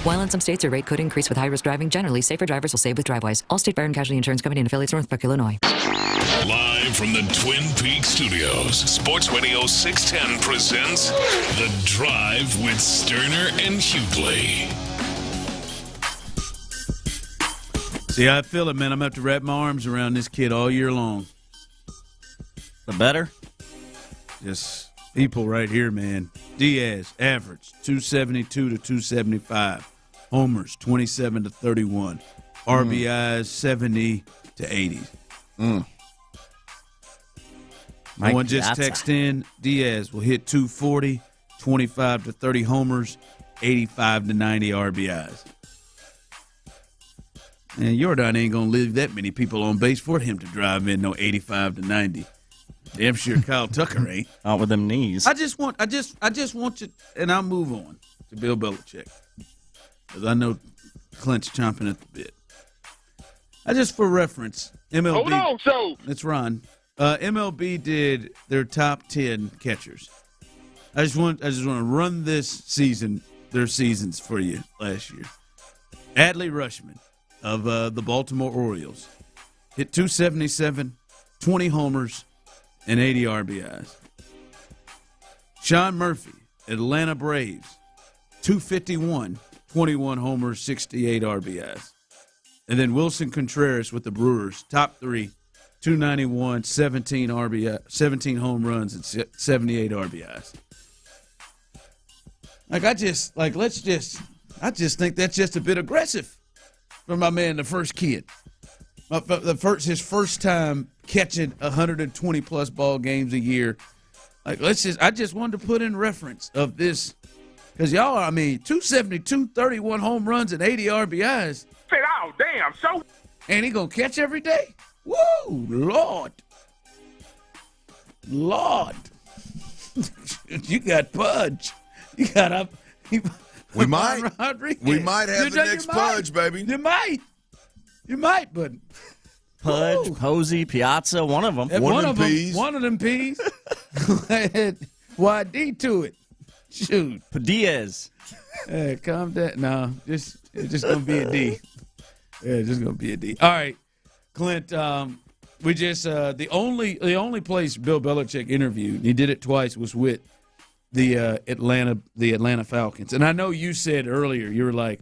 While in some states your rate could increase with high-risk driving, generally safer drivers will save with Drivewise. Allstate Fire and Casualty Insurance Company and affiliates, Northbrook, Illinois. Live from the Twin Peaks studios, Sports Radio 610 presents The Drive with Stoerner and Hughley. See how I feel it, man. I'm going to have to wrap my arms around this kid all year long. The better? Just people right here, man. Diaz, average, 272 to 275. Homers, 27 to 31. RBIs, 70 to 80. Someone just text in, Diaz will hit 240, 25 to 30 homers, 85 to 90 RBIs. And Jordan ain't going to leave that many people on base for him to drive in no 85 to 90. Damn sure Kyle Tucker ain't. Out with them knees. I just want you, and I'll move on to Bill Belichick. Because I know Clint's chomping at the bit. For reference, MLB. Hold on, so. It's Ron. MLB did their top 10 catchers. I just want to run their seasons for you last year. Adley Rutschman of the Baltimore Orioles hit 277, 20 homers, and 80 RBIs. Sean Murphy, Atlanta Braves, 251, 21 homers, 68 RBIs. And then Wilson Contreras with the Brewers, top 3, 291, 17 RBI, 17 home runs, and 78 RBIs. I just think that's just a bit aggressive for my man, the first kid. His first time catching 120 plus ball games a year. I just wanted to put in reference of this because 272, 31 home runs and 80 RBIs. Oh, damn, so. And he gonna catch every day? Woo, Lord. You got Pudge. You got We might have the next Pudge, baby. You might, but Pudge, Posey, Piazza, one of them. One of them peas. YD to it. Shoot. Diaz. Calm down. No, it's just gonna be a D. Yeah, it's just gonna be a D. All right, Clint. We just the only place Bill Belichick interviewed, he did it twice, was with the Atlanta Falcons. And I know you said earlier, you were like,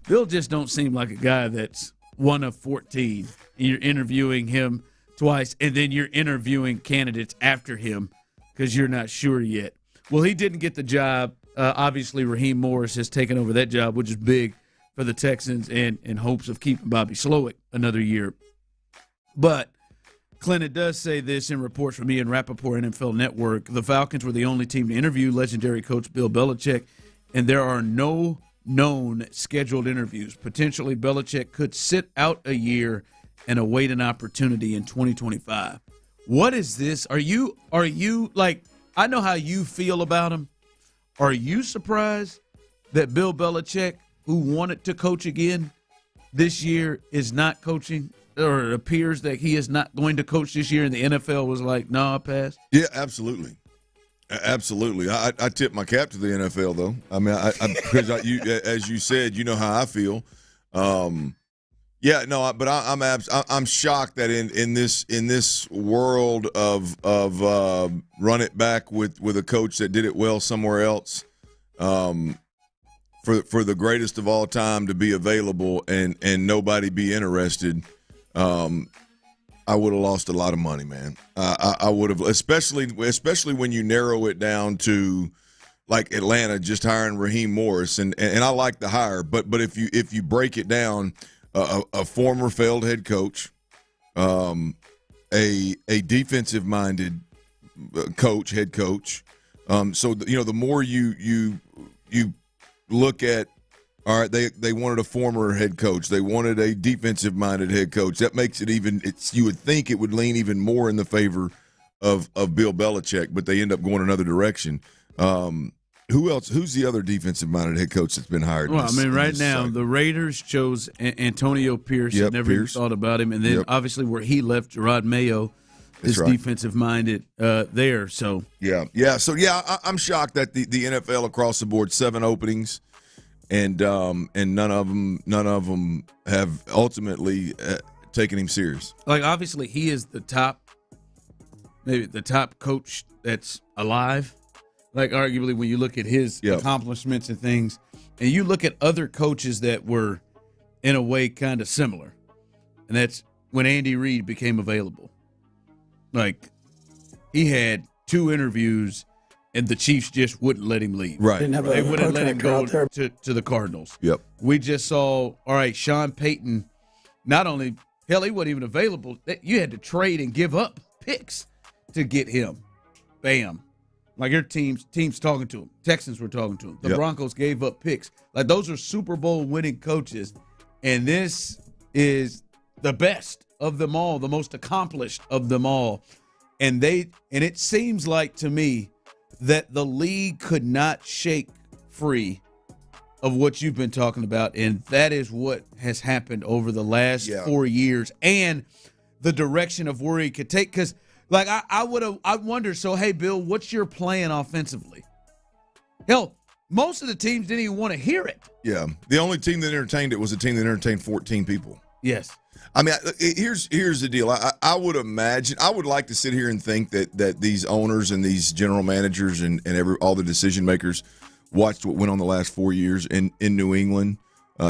Bill just don't seem like a guy that's one of 14. And you're interviewing him twice, and then you're interviewing candidates after him because you're not sure yet. Well, he didn't get the job. Obviously, Raheem Morris has taken over that job, which is big for the Texans and in hopes of keeping Bobby Slowick another year. But Clinton does say this in reports from Ian Rappaport, NFL Network. The Falcons were the only team to interview legendary coach Bill Belichick, and there are no known scheduled interviews. Potentially, Belichick could sit out a year and await an opportunity in 2025. What is this? Are you like, I know how you feel about him. Are you surprised that Bill Belichick, who wanted to coach again this year, is not coaching? Or it appears that he is not going to coach this year, and the NFL was like, no, I'll pass? Yeah, absolutely. Absolutely. I tip my cap to the NFL, though. I mean, because as you said, you know how I feel. I'm shocked that in this world of run it back with a coach that did it well somewhere else, for the greatest of all time to be available and nobody be interested. I would have lost a lot of money, man. I would have, especially when you narrow it down to like Atlanta just hiring Raheem Morris, and I like the hire, but if you break it down, a former failed head coach, a defensive minded head coach. So the more you look at. All right, they wanted a former head coach. They wanted a defensive-minded head coach. That makes it you would think it would lean even more in the favor of Bill Belichick, but they end up going another direction. Who else? Who's the other defensive-minded head coach that's been hired? Well, right now, the Raiders chose Antonio Pierce. Yep, never even thought about him. And then, obviously, where he left, Gerard Mayo is defensive-minded there. So I'm shocked that the NFL across the board, 7 openings. and none of them have ultimately taken him serious. Like, obviously, he is maybe the top coach that's alive. Like, arguably, when you look at his accomplishments and things, and you look at other coaches that were, in a way, kind of similar, and that's when Andy Reid became available. Like, he had 2 interviews, and the Chiefs just wouldn't let him leave. Right. They wouldn't let him go to the Cardinals. Yep. We just saw, all right, Sean Payton, not only, hell, he wasn't even available. You had to trade and give up picks to get him. Bam. Like, your team's talking to him. Texans were talking to him. The Broncos gave up picks. Like, those are Super Bowl winning coaches. And this is the best of them all, the most accomplished of them all. And it seems like to me that the league could not shake free of what you've been talking about. And that is what has happened over the last 4 years and the direction of where he could take. Because, like, I wonder, so, hey, Bill, what's your plan offensively? Hell, most of the teams didn't even want to hear it. Yeah. The only team that entertained it was a team that entertained 14 people. Yes. I mean, here's the deal. I would imagine, I would like to sit here and think that these owners and these general managers and all the decision makers watched what went on the last 4 years in New England,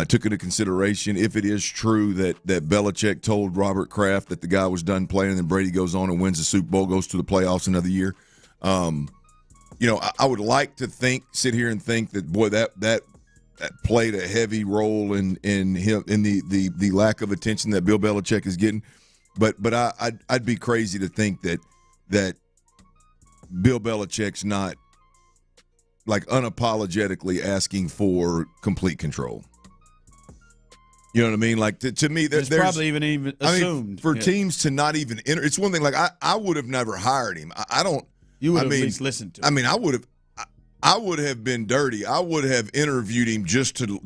took into consideration if it is true that Belichick told Robert Kraft that the guy was done playing, and then Brady goes on and wins the Super Bowl, goes to the playoffs another year. I would like to sit here and think that, boy, that played a heavy role in him in the lack of attention that Bill Belichick is getting. But I'd be crazy to think that Bill Belichick's not, like, unapologetically asking for complete control. You know what I mean? Like, to me, there's probably even assumed. For teams to not even enter, it's one thing. Like, I would have never hired him. I don't. You would have at least listened to him. I mean, I would have been dirty. I would have interviewed him just to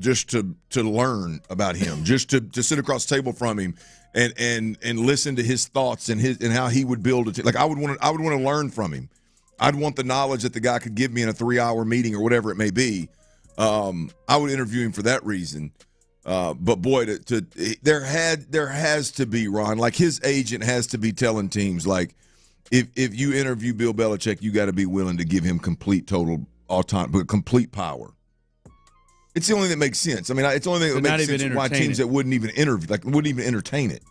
learn about him, just to sit across the table from him and listen to his thoughts and how he would build a team. Like, I would want to learn from him. I'd want the knowledge that the guy could give me in a 3-hour meeting or whatever it may be. I would interview him for that reason. But boy, there has to be, Ron, like, his agent has to be telling teams, like, if you interview Bill Belichick, you got to be willing to give him complete, total autonomy, but complete power. It's the only thing that makes sense. I mean, it's the only thing that makes sense why teams that wouldn't even interview, like, wouldn't even entertain it.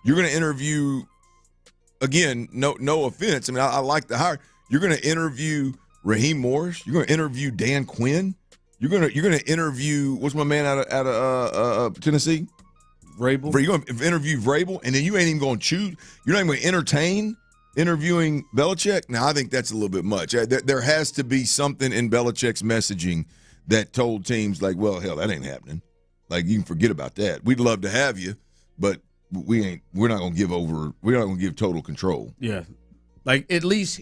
You're going to interview, again, no offense. I mean, I like the hire. You're going to interview Raheem Morris. You're going to interview Dan Quinn. You're going to interview, what's my man out of Tennessee? Vrabel. You're going to interview Vrabel, and then you ain't even going to choose. You're not even going to entertain interviewing Belichick. Now, I think that's a little bit much. There has to be something in Belichick's messaging that told teams, like, well, hell, that ain't happening. Like, you can forget about that. We'd love to have you, but we're not going to give total control. Yeah. Like, at least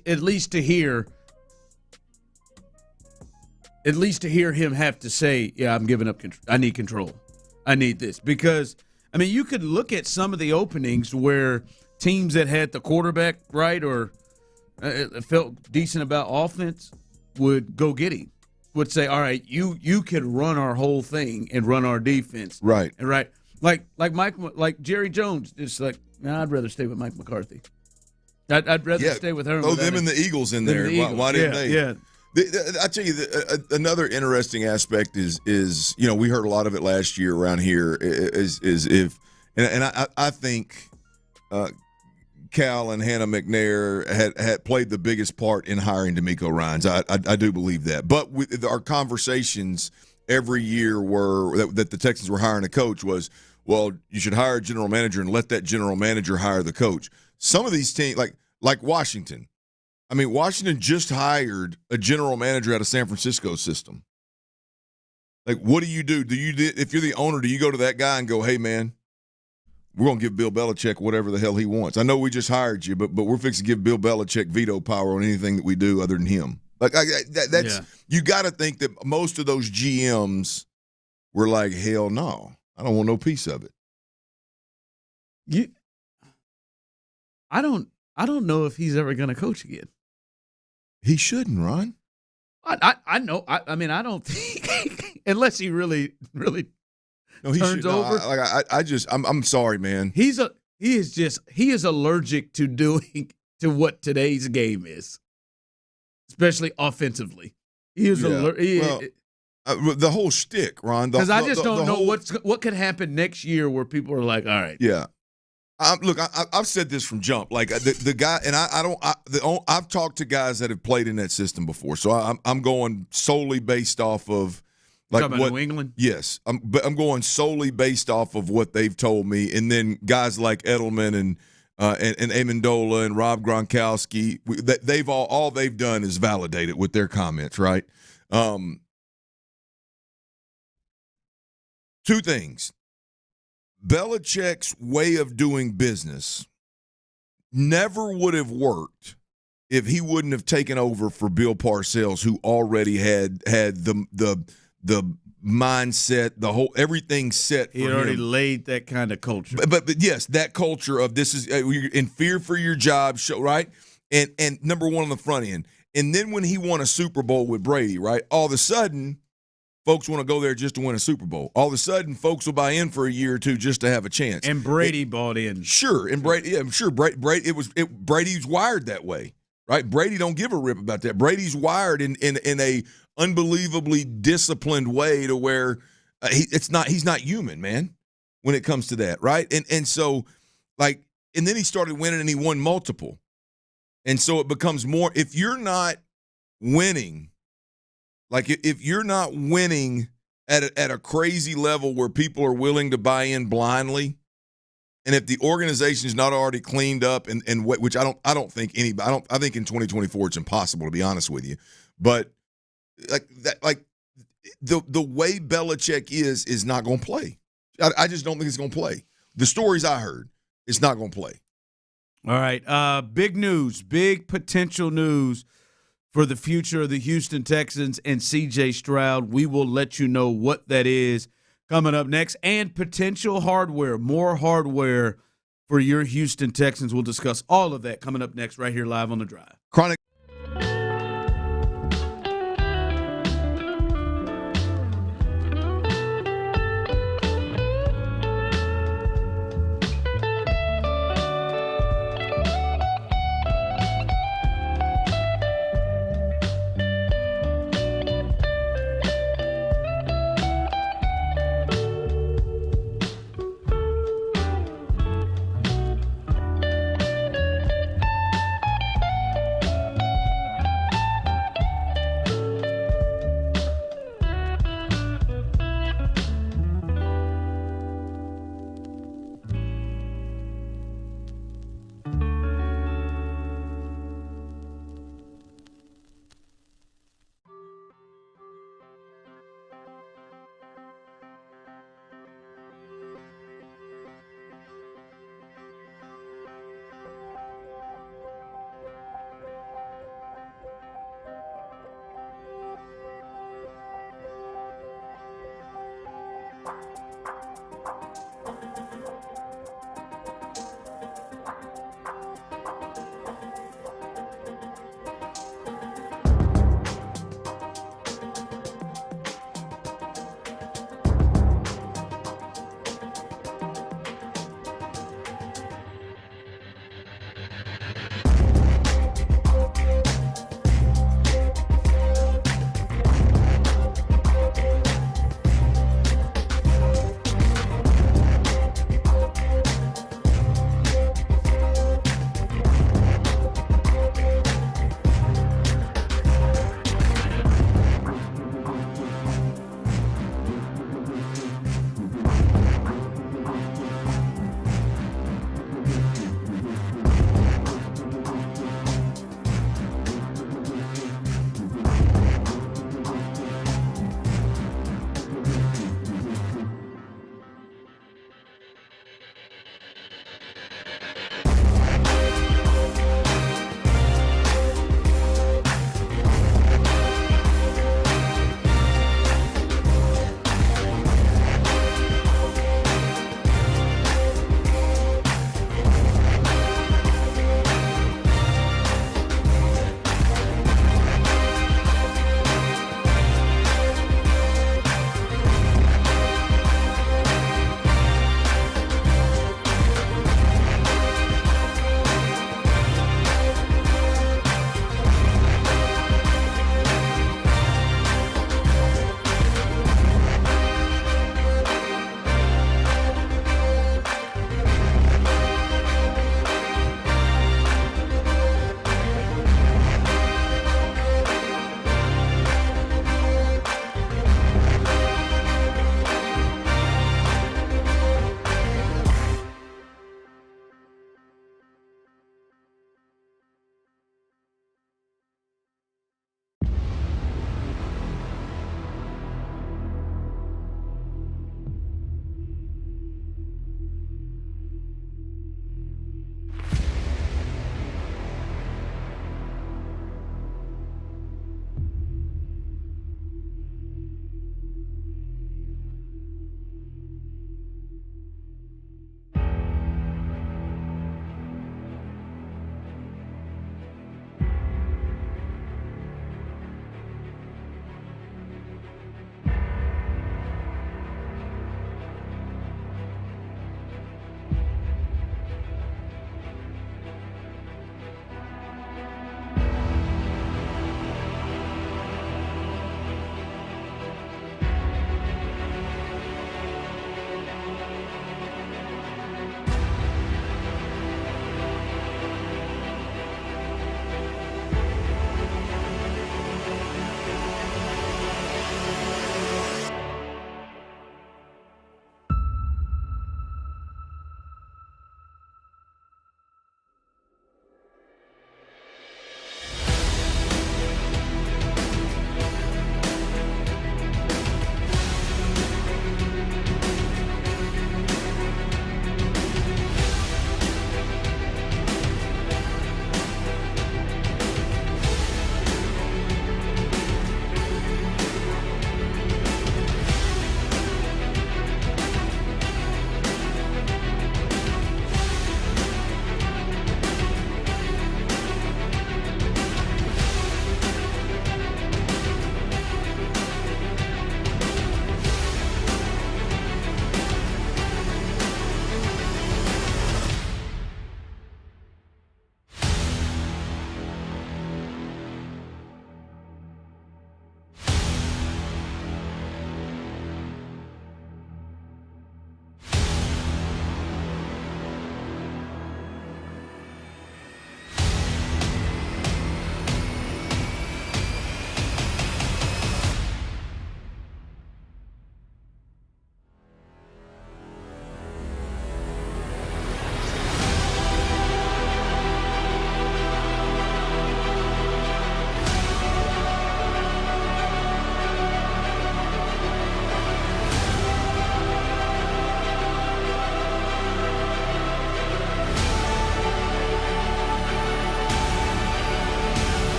to hear him have to say, yeah, I'm giving up control. I need control. I need this. Because, I mean, you could look at some of the openings where teams that had the quarterback right or felt decent about offense would go get him. Would say, all right, you could run our whole thing and run our defense. Right. And right. Like Jerry Jones, it's like, nah, I'd rather stay with Mike McCarthy. I'd rather stay with her. Oh, them and the Eagles in there. Why didn't they? Yeah. I tell you, another interesting aspect is we heard a lot of it last year around here. I think Cal and Hannah McNair had played the biggest part in hiring DeMeco Ryans. I do believe that. But with our conversations every year were that the Texans were hiring a coach was, well, you should hire a general manager and let that general manager hire the coach. Some of these teams, like Washington, I mean, Washington just hired a general manager out of San Francisco system. Like, what do? If you're the owner, do you go to that guy and go, hey, man, we're going to give Bill Belichick whatever the hell he wants. I know we just hired you, but we're fixing to give Bill Belichick veto power on anything that we do other than him. You got to think that most of those GMs were like, hell no, I don't want no piece of it. I don't know if he's ever going to coach again. He shouldn't, Ron. I know. I mean, I don't think unless he really turns over. I'm sorry, man. He is allergic to doing to what today's game is, especially offensively. He is allergic. The whole shtick, Ron. Because I just don't know what could happen next year where people are like, all right. Yeah. Look, I've said this from jump. Like the guy, and I've talked to guys that have played in that system before, so I'm going solely based off of like talking about New England. Yes, I'm going solely based off of what they've told me, and then guys like Edelman and Amendola and Rob Gronkowski, they've all they've done is validate it with their comments, right? Two things. Belichick's way of doing business never would have worked if he wouldn't have taken over for Bill Parcells, who already had the mindset, everything set for him. He had already laid that kind of culture. But yes, that culture of this is you're in fear for your job, right? And number one on the front end. And then when he won a Super Bowl with Brady, right? All of a sudden, folks want to go there just to win a Super Bowl. All of a sudden, folks will buy in for a year or two just to have a chance. And Brady bought in. Sure, and Brady, yeah, I'm sure Brady's wired that way, right? Brady don't give a rip about that. Brady's wired in a unbelievably disciplined way to where he's not human, man, when it comes to that, right? And so like, and then he started winning and he won multiple, and so it becomes more. If you're not winning. Like, if you're not winning at a crazy level where people are willing to buy in blindly, and if the organization is not already cleaned up, and which I don't think anybody, I think in 2024 it's impossible, to be honest with you. But the way Belichick is not going to play. I just don't think it's going to play. The stories I heard, it's not going to play. All right, big news, big potential news for the future of the Houston Texans and C.J. Stroud. We will let you know what that is coming up next, and potential hardware, more hardware for your Houston Texans. We'll discuss all of that coming up next right here live on The Drive. Chronic.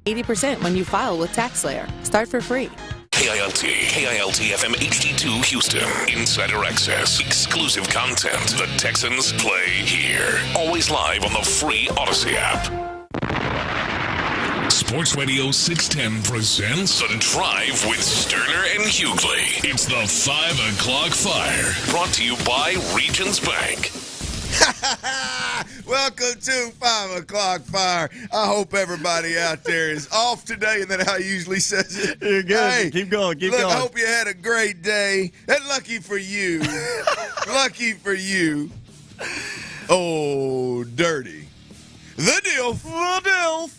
80% when you file with TaxSlayer. Start for free. KILT FM HD2 Houston. Insider access. Exclusive content. The Texans play here. Always live on the free Odyssey app. Sports Radio 610 presents The Drive with Stoerner and Hughley. It's the 5 o'clock fire. Brought to you by Regions Bank. Welcome to 5 o'clock fire. I hope everybody out there is off today, and then how he usually says it. You're good. Hey, keep going. I hope you had a great day. And lucky for you. Lucky for you. Oh, dirty. The Dilf. The Dilf.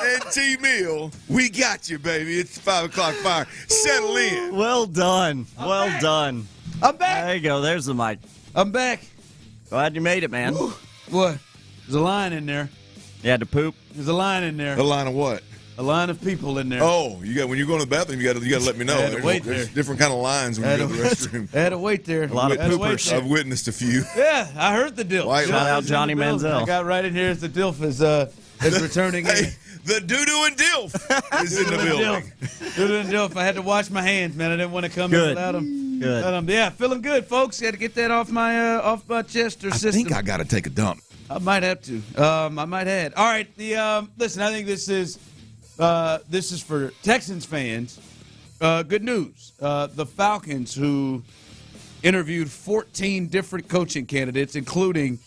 And T-Mill. We got you, baby. It's 5 o'clock fire. Settle in. Well done. Well done. I'm back. There you go. There's the mic. I'm back. Glad you made it, man. Ooh. What? There's a line in there. You had to poop? There's a line in there. A line of what? A line of people in there. Oh, when you go to the bathroom, you got to let me know. There's different kind of lines when you go to the restroom. I had to wait there. A lot of poopers. I've witnessed a few. Yeah, I heard the Dilf. Shout out Johnny Manziel. I got right in here as the Dilf is returning in. The doo-doo and Dilf is in the building. Doo-doo and Dilf. I had to wash my hands, man. I didn't want to come in without them. Good. Yeah, feeling good, folks. Had to get that off my chest or system. I think I got to take a dump. I might have to. I might have. All right. Listen. I think this is for Texans fans. Good news. The Falcons, who interviewed 14 different coaching candidates, including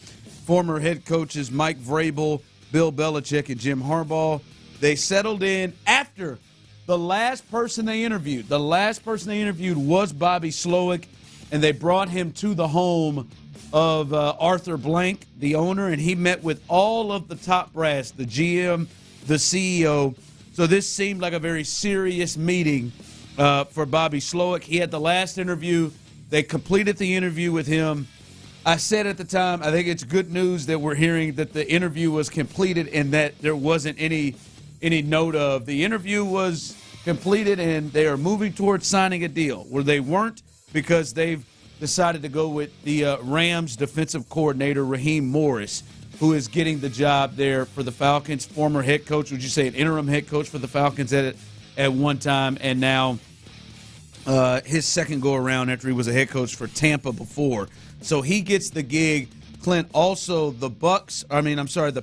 former head coaches Mike Vrabel, Bill Belichick, and Jim Harbaugh. They settled in after the last person they interviewed. The last person they interviewed was Bobby Slowick, and they brought him to the home of Arthur Blank, the owner, and he met with all of the top brass, the GM, the CEO. So this seemed like a very serious meeting for Bobby Slowick. He had the last interview. They completed the interview with him. I said at the time, I think it's good news that we're hearing that the interview was completed and that there wasn't any note of the interview was completed and they are moving towards signing a deal, where they weren't because they've decided to go with the Rams defensive coordinator, Raheem Morris, who is getting the job there for the Falcons, former head coach, would you say an interim head coach for the Falcons at one time, and now his second go-around after he was a head coach for Tampa before. So he gets the gig. Clint, also the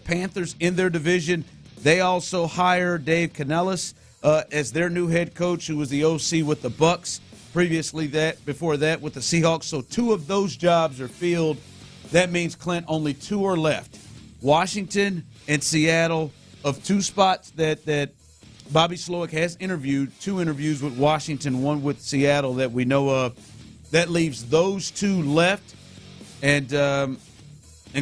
Panthers in their division, they also hire Dave Canellis as their new head coach, who was the OC with the Bucs before that with the Seahawks. So two of those jobs are filled. That means, Clint, only two are left. Washington and Seattle, of two spots that Bobby Slowick has interviewed, two interviews with Washington, one with Seattle that we know of. That leaves those two left. And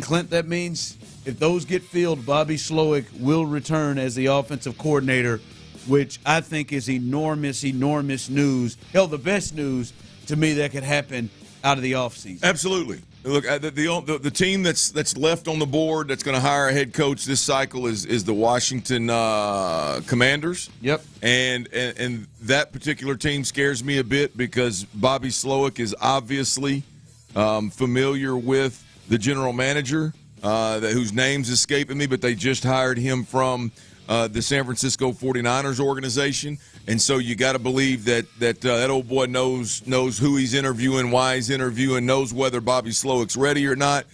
Clint, that means if those get filled, Bobby Slowick will return as the offensive coordinator, which I think is enormous news. Hell, the best news to me that could happen out of the offseason. Absolutely. Look, the team that's left on the board that's going to hire a head coach this cycle is the Washington Commanders. Yep. And that particular team scares me a bit because Bobby Slowick is obviously familiar with the general manager, whose name's escaping me, but they just hired him from the San Francisco 49ers organization. And so you got to believe that old boy knows who he's interviewing, why he's interviewing, knows whether Bobby Slowick's ready or not.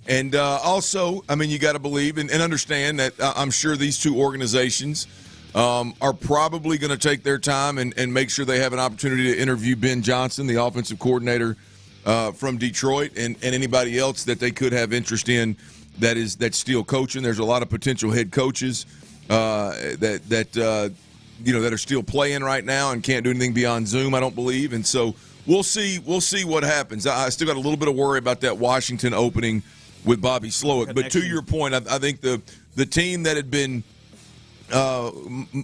And also, I mean, you got to believe and understand that I'm sure these two organizations are probably going to take their time and make sure they have an opportunity to interview Ben Johnson, the offensive coordinator from Detroit, and anybody else that they could have interest in that's still coaching. There's a lot of potential head coaches that are still playing right now and can't do anything beyond Zoom, I don't believe. And so we'll see what happens. I still got a little bit of worry about that Washington opening with Bobby Slowick. But to your point, I think the team that had been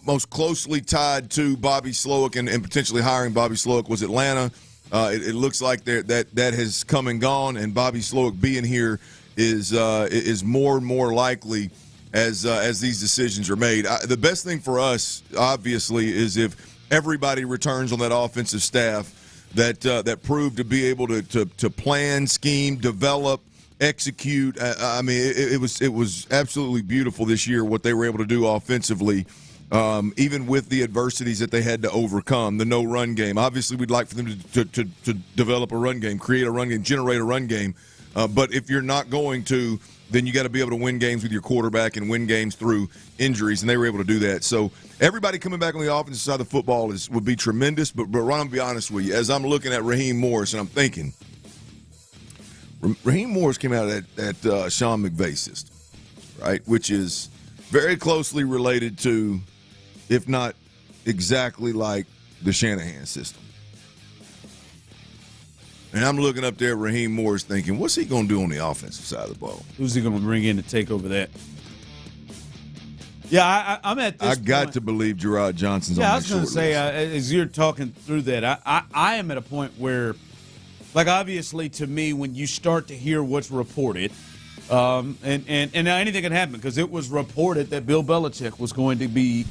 most closely tied to Bobby Slowick and potentially hiring Bobby Slowick was Atlanta. It looks like that has come and gone, and Bobby Slowick being here is more and more likely as these decisions are made. The best thing for us, obviously, is if everybody returns on that offensive staff that proved to be able to plan, scheme, develop, execute. I mean, it was absolutely beautiful this year what they were able to do offensively. even with the adversities that they had to overcome, the no run game. Obviously, we'd like for them to develop a run game, create a run game, generate a run game. But if you're not going to, then you got to be able to win games with your quarterback and win games through injuries, and they were able to do that. So everybody coming back on the offensive side of the football would be tremendous. But Ron, I'll be honest with you, as I'm looking at Raheem Morris, and I'm thinking, Raheem Morris came out of that Sean McVay system, right, which is very closely related to, if not exactly like, the Shanahan system. And I'm looking up there at Raheem Morris thinking, what's he going to do on the offensive side of the ball? Who's he going to bring in to take over that? Yeah, I'm at this I got to believe Gerard Johnson's on that short list. Yeah, I was going to say, as you're talking through that, I am at a point where, like, obviously to me, when you start to hear what's reported, and now anything can happen because it was reported that Bill Belichick was going to be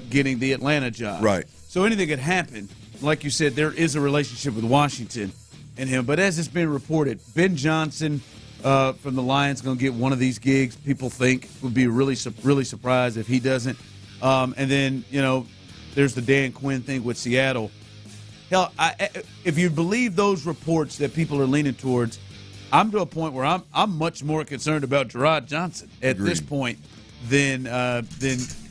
getting the Atlanta job. Right. So anything could happen. Like you said, there is a relationship with Washington and him. But as it's been reported, Ben Johnson from the Lions going to get one of these gigs. People think would be really surprised if he doesn't. And then, there's the Dan Quinn thing with Seattle. Hell, if you believe those reports that people are leaning towards, I'm to a point where I'm much more concerned about Gerard Johnson at this point than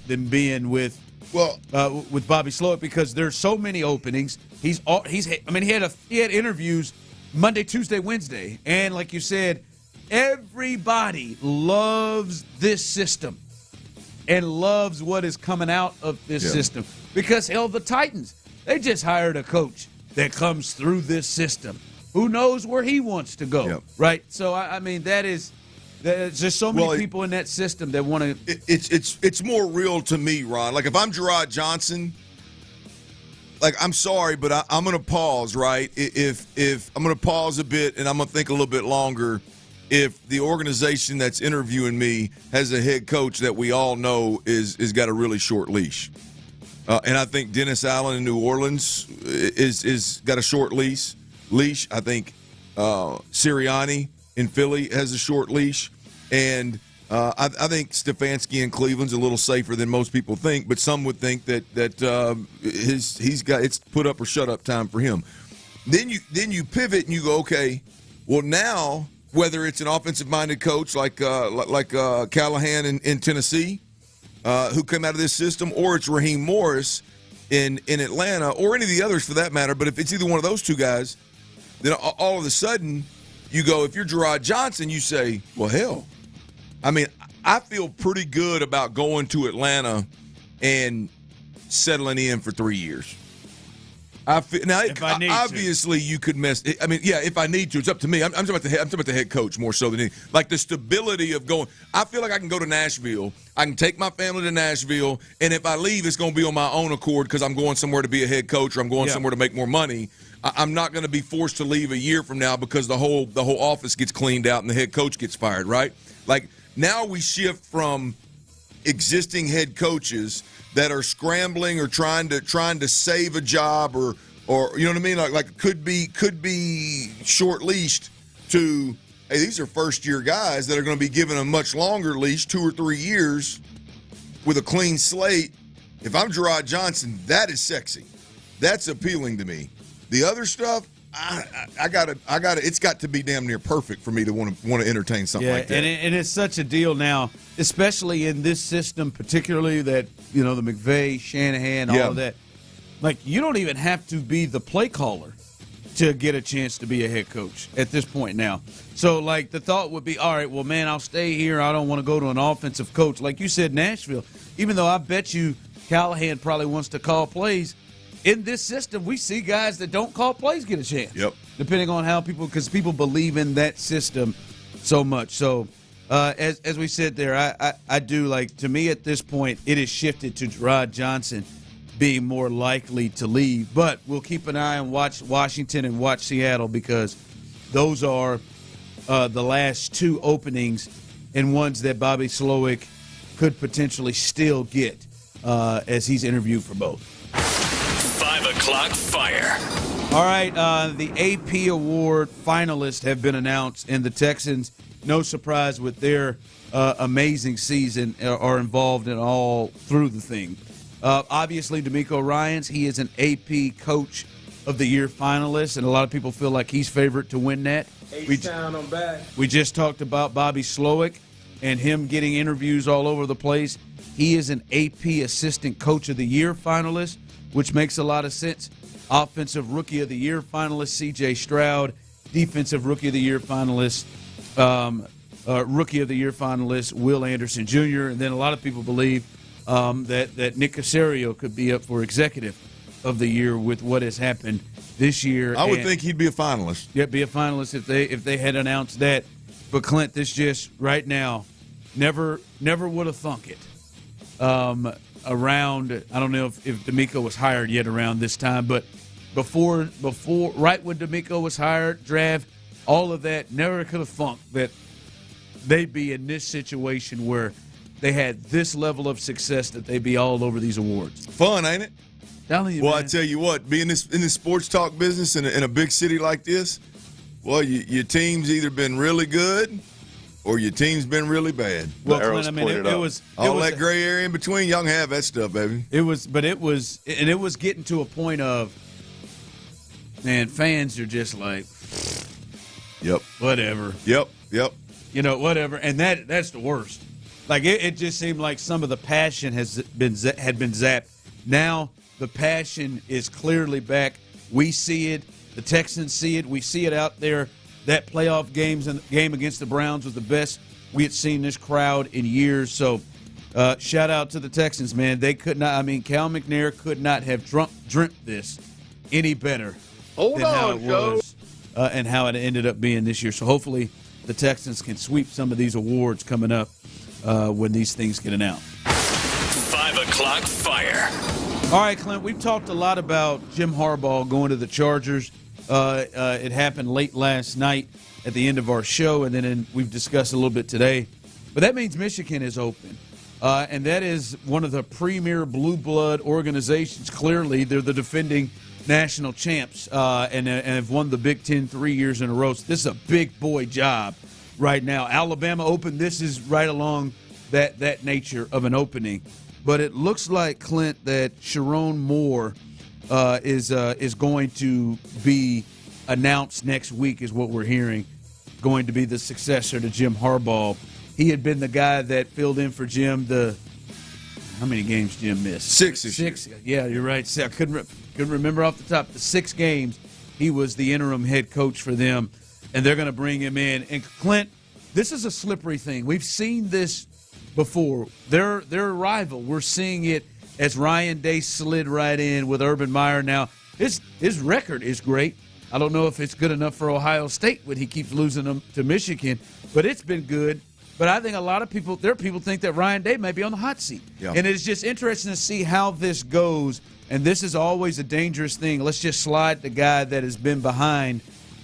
being with Bobby Slowick, because there's so many openings. He had interviews Monday, Tuesday, Wednesday, and like you said, everybody loves this system and loves what is coming out of this system, because hell, the Titans, they just hired a coach that comes through this system. Who knows where he wants to go, right? So there's just so many people in that system that want to. It's more real to me, Ron. Like, if I'm Gerard Johnson, like, I'm sorry, but I'm going to pause, right? If I'm going to pause a bit and I'm going to think a little bit longer. If the organization that's interviewing me has a head coach that we all know is got a really short leash, and I think Dennis Allen in New Orleans is got a short leash. I think Sirianni in Philly has a short leash, and I think Stefanski in Cleveland's a little safer than most people think. But some would think that he's got it's put up or shut up time for him. Then you pivot and you go, okay, well now whether it's an offensive minded coach like Callahan in Tennessee, who came out of this system, or it's Raheem Morris in Atlanta, or any of the others for that matter. But if it's either one of those two guys, then all of a sudden you go, if you're Gerard Johnson, you say, well, hell, I feel pretty good about going to Atlanta and settling in for 3 years. Obviously you could mess. If I need to, it's up to me. I'm talking about the head coach more so than anything. Like, the stability of going. I feel like I can go to Nashville. I can take my family to Nashville, and if I leave, it's going to be on my own accord because I'm going somewhere to be a head coach or I'm going somewhere to make more money. I'm not going to be forced to leave a year from now because the whole office gets cleaned out and the head coach gets fired, right? Like, now we shift from existing head coaches that are scrambling or trying to save a job or you know what I mean, like could be short leashed, to, hey, these are first year guys that are going to be given a much longer leash, 2 or 3 years with a clean slate. If I'm Gerard Johnson, that is sexy. That's appealing to me. The other stuff, I gotta. It's got to be damn near perfect for me to want to entertain something like that. And it's such a deal now, especially in this system, particularly that the McVay, Shanahan, all of that. Like, you don't even have to be the play caller to get a chance to be a head coach at this point now. So, like, the thought would be, all right, well, man, I'll stay here. I don't want to go to an offensive coach. Like you said, Nashville, even though I bet you Callahan probably wants to call plays, in this system, we see guys that don't call plays get a chance. Yep. Depending on how because people believe in that system so much. So, as we said there, I do, like, to me at this point, it has shifted to Gerard Johnson being more likely to leave. But we'll keep an eye on watch Washington and watch Seattle, because those are the last two openings and ones that Bobby Slowick could potentially still get as he's interviewed for both. 5 o'clock fire. All right, the AP Award finalists have been announced, and the Texans, no surprise with their amazing season, are involved in all through the thing. Obviously, D'Amico Ryans, he is an AP Coach of the Year finalist, and a lot of people feel like he's favorite to win that. I'm back. We just talked about Bobby Slowick and him getting interviews all over the place. He is an AP Assistant Coach of the Year finalist, which makes a lot of sense. Offensive Rookie of the Year finalist, C.J. Stroud. Defensive Rookie of the Year finalist, Rookie of the Year finalist, Will Anderson Jr. And then a lot of people believe that Nick Caserio could be up for Executive of the Year with what has happened this year. I would think he'd be a finalist. Yeah, be a finalist if they had announced that. But Clint, this just right now, never would have thunk it. Around, I don't know if D'Amico was hired yet around this time, but before right when D'Amico was hired, draft, all of that, never could have thunk that they'd be in this situation where they had this level of success that they'd be all over these awards. Fun, ain't it? Telling you, well, man. I tell you what, being in this sports talk business in a big city like this, well, your team's either been really good or your team's been really bad. Well, Clint, I mean, it was all that gray area in between. Y'all can have that stuff, baby. It was getting to a point of, man, fans are just like, yep, whatever. Yep. You know, whatever, and that's the worst. Like it just seemed like some of the passion had been zapped. Now the passion is clearly back. We see it. The Texans see it. We see it out there. That playoff game against the Browns was the best we had seen this crowd in years. So, shout out to the Texans, man. They could not. I mean, Cal McNair could not have dreamt this any better than how it was and how it ended up being this year. So, hopefully, the Texans can sweep some of these awards coming up when these things get announced. 5 o'clock fire. All right, Clint, we've talked a lot about Jim Harbaugh going to the Chargers. It happened late last night at the end of our show, and then we've discussed a little bit today. But that means Michigan is open, and that is one of the premier blue blood organizations. Clearly, they're the defending national champs and have won the Big Ten 3 years in a row. So this is a big boy job right now. Alabama open. This is right along that nature of an opening. But it looks like, Clint, that Sharon Moore is going to be announced next week, is what we're hearing, going to be the successor to Jim Harbaugh. He had been the guy that filled in for Jim. How many games Jim missed? 6. Yeah, you're right. I couldn't remember off the top. The 6 games, he was the interim head coach for them, and they're going to bring him in. And Clint, this is a slippery thing. We've seen this before. They're a rival. We're seeing it as Ryan Day slid right in with Urban Meyer. Now, his record is great. I don't know if it's good enough for Ohio State when he keeps losing them to Michigan, but it's been good. But I think a lot of people think that Ryan Day may be on the hot seat. Yeah. And it's just interesting to see how this goes. And this is always a dangerous thing. Let's just slide the guy that has been behind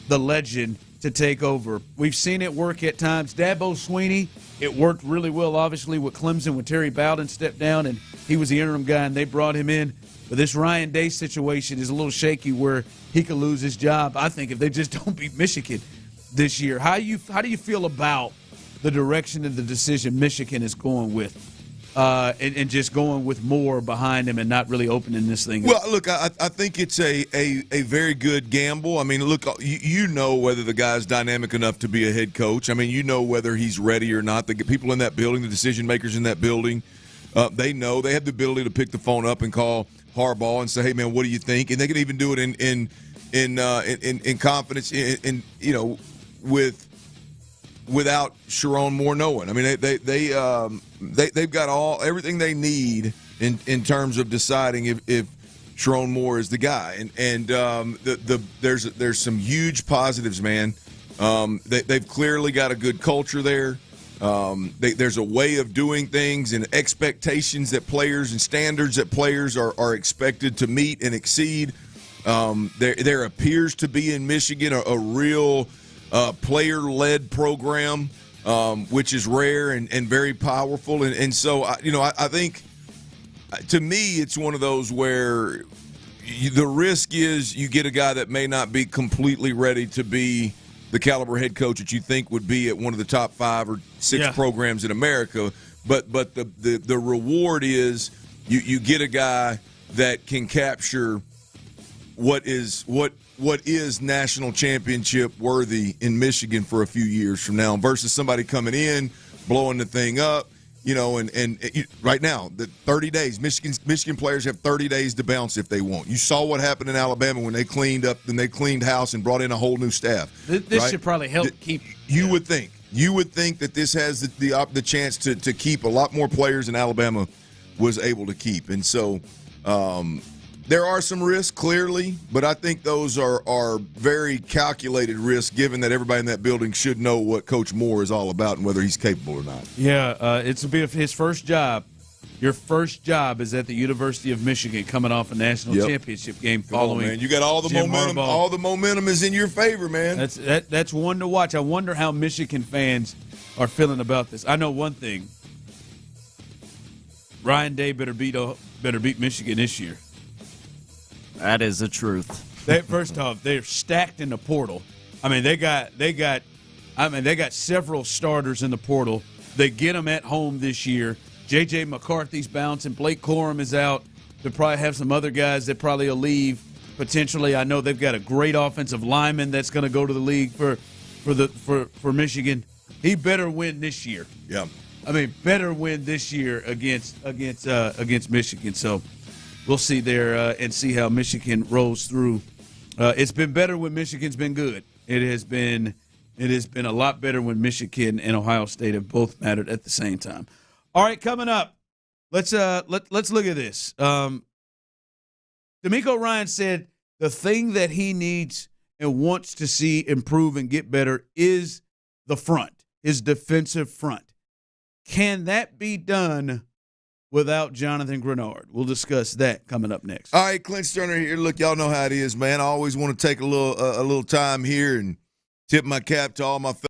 the legend to take over. We've seen it work at times. Dabo Swinney, it worked really well, obviously, with Clemson when Terry Bowden stepped down and he was the interim guy and they brought him in. But this Ryan Day situation is a little shaky where he could lose his job, I think, if they just don't beat Michigan this year. How do you feel about the direction of the decision Michigan is going with and just going with Moore behind him and not really opening this thing up? Well, look, I think it's a very good gamble. I mean, look, you know whether the guy's dynamic enough to be a head coach. I mean, you know whether he's ready or not. The people in that building, the decision makers in that building, they know. They have the ability to pick the phone up and call Harbaugh and say, "Hey, man, what do you think?" And they can even do it in confidence, without Sharon Moore knowing. I mean, they've got everything they need in terms of deciding if Sharon Moore is the guy. And there's some huge positives, man. They've clearly got a good culture there. There's a way of doing things and expectations that players and standards that players are expected to meet and exceed. There appears to be in Michigan a real player-led program, which is rare and very powerful. And so, I think, to me, it's one of those where the risk is you get a guy that may not be completely ready to be the caliber head coach that you think would be at one of the top 5 or 6 programs in America. But the reward is You get a guy that can capture what is national championship worthy in Michigan for a few years from now versus somebody coming in, blowing the thing up. And right now, the 30 days, Michigan players have 30 days to bounce if they want. You saw what happened in Alabama when they cleaned up and they cleaned house and brought in a whole new staff. This should probably help keep. You would think that this has the chance to keep a lot more players than Alabama was able to keep. And so there are some risks, clearly, but I think those are very calculated risks, given that everybody in that building should know what Coach Moore is all about and whether he's capable or not. Yeah, it's be his first job. Your first job is at the University of Michigan, coming off a national championship game following. Man, you got all the Jim momentum. Harbaugh. All the momentum is in your favor, man. That's one to watch. I wonder how Michigan fans are feeling about this. I know one thing: Ryan Day better beat Michigan this year. That is the truth. First off, they're stacked in the portal. I mean, they got several starters in the portal. They get them at home this year. J.J. McCarthy's bouncing. Blake Corum is out. They probably have some other guys that probably will leave potentially. I know they've got a great offensive lineman that's going to go to the league for Michigan. He better win this year. Yeah, I mean, better win this year against Michigan. So we'll see there and see how Michigan rolls through. It's been better when Michigan's been good. It has been a lot better when Michigan and Ohio State have both mattered at the same time. All right, coming up, let's look at this. DeMeco Ryans said the thing that he needs and wants to see improve and get better is the front, his defensive front. Can that be done without Jonathan Grenard? We'll discuss that coming up next. All right, Clint Stoerner here. Look, y'all know how it is, man. I always want to take a little time here and tip my cap to all my fellow.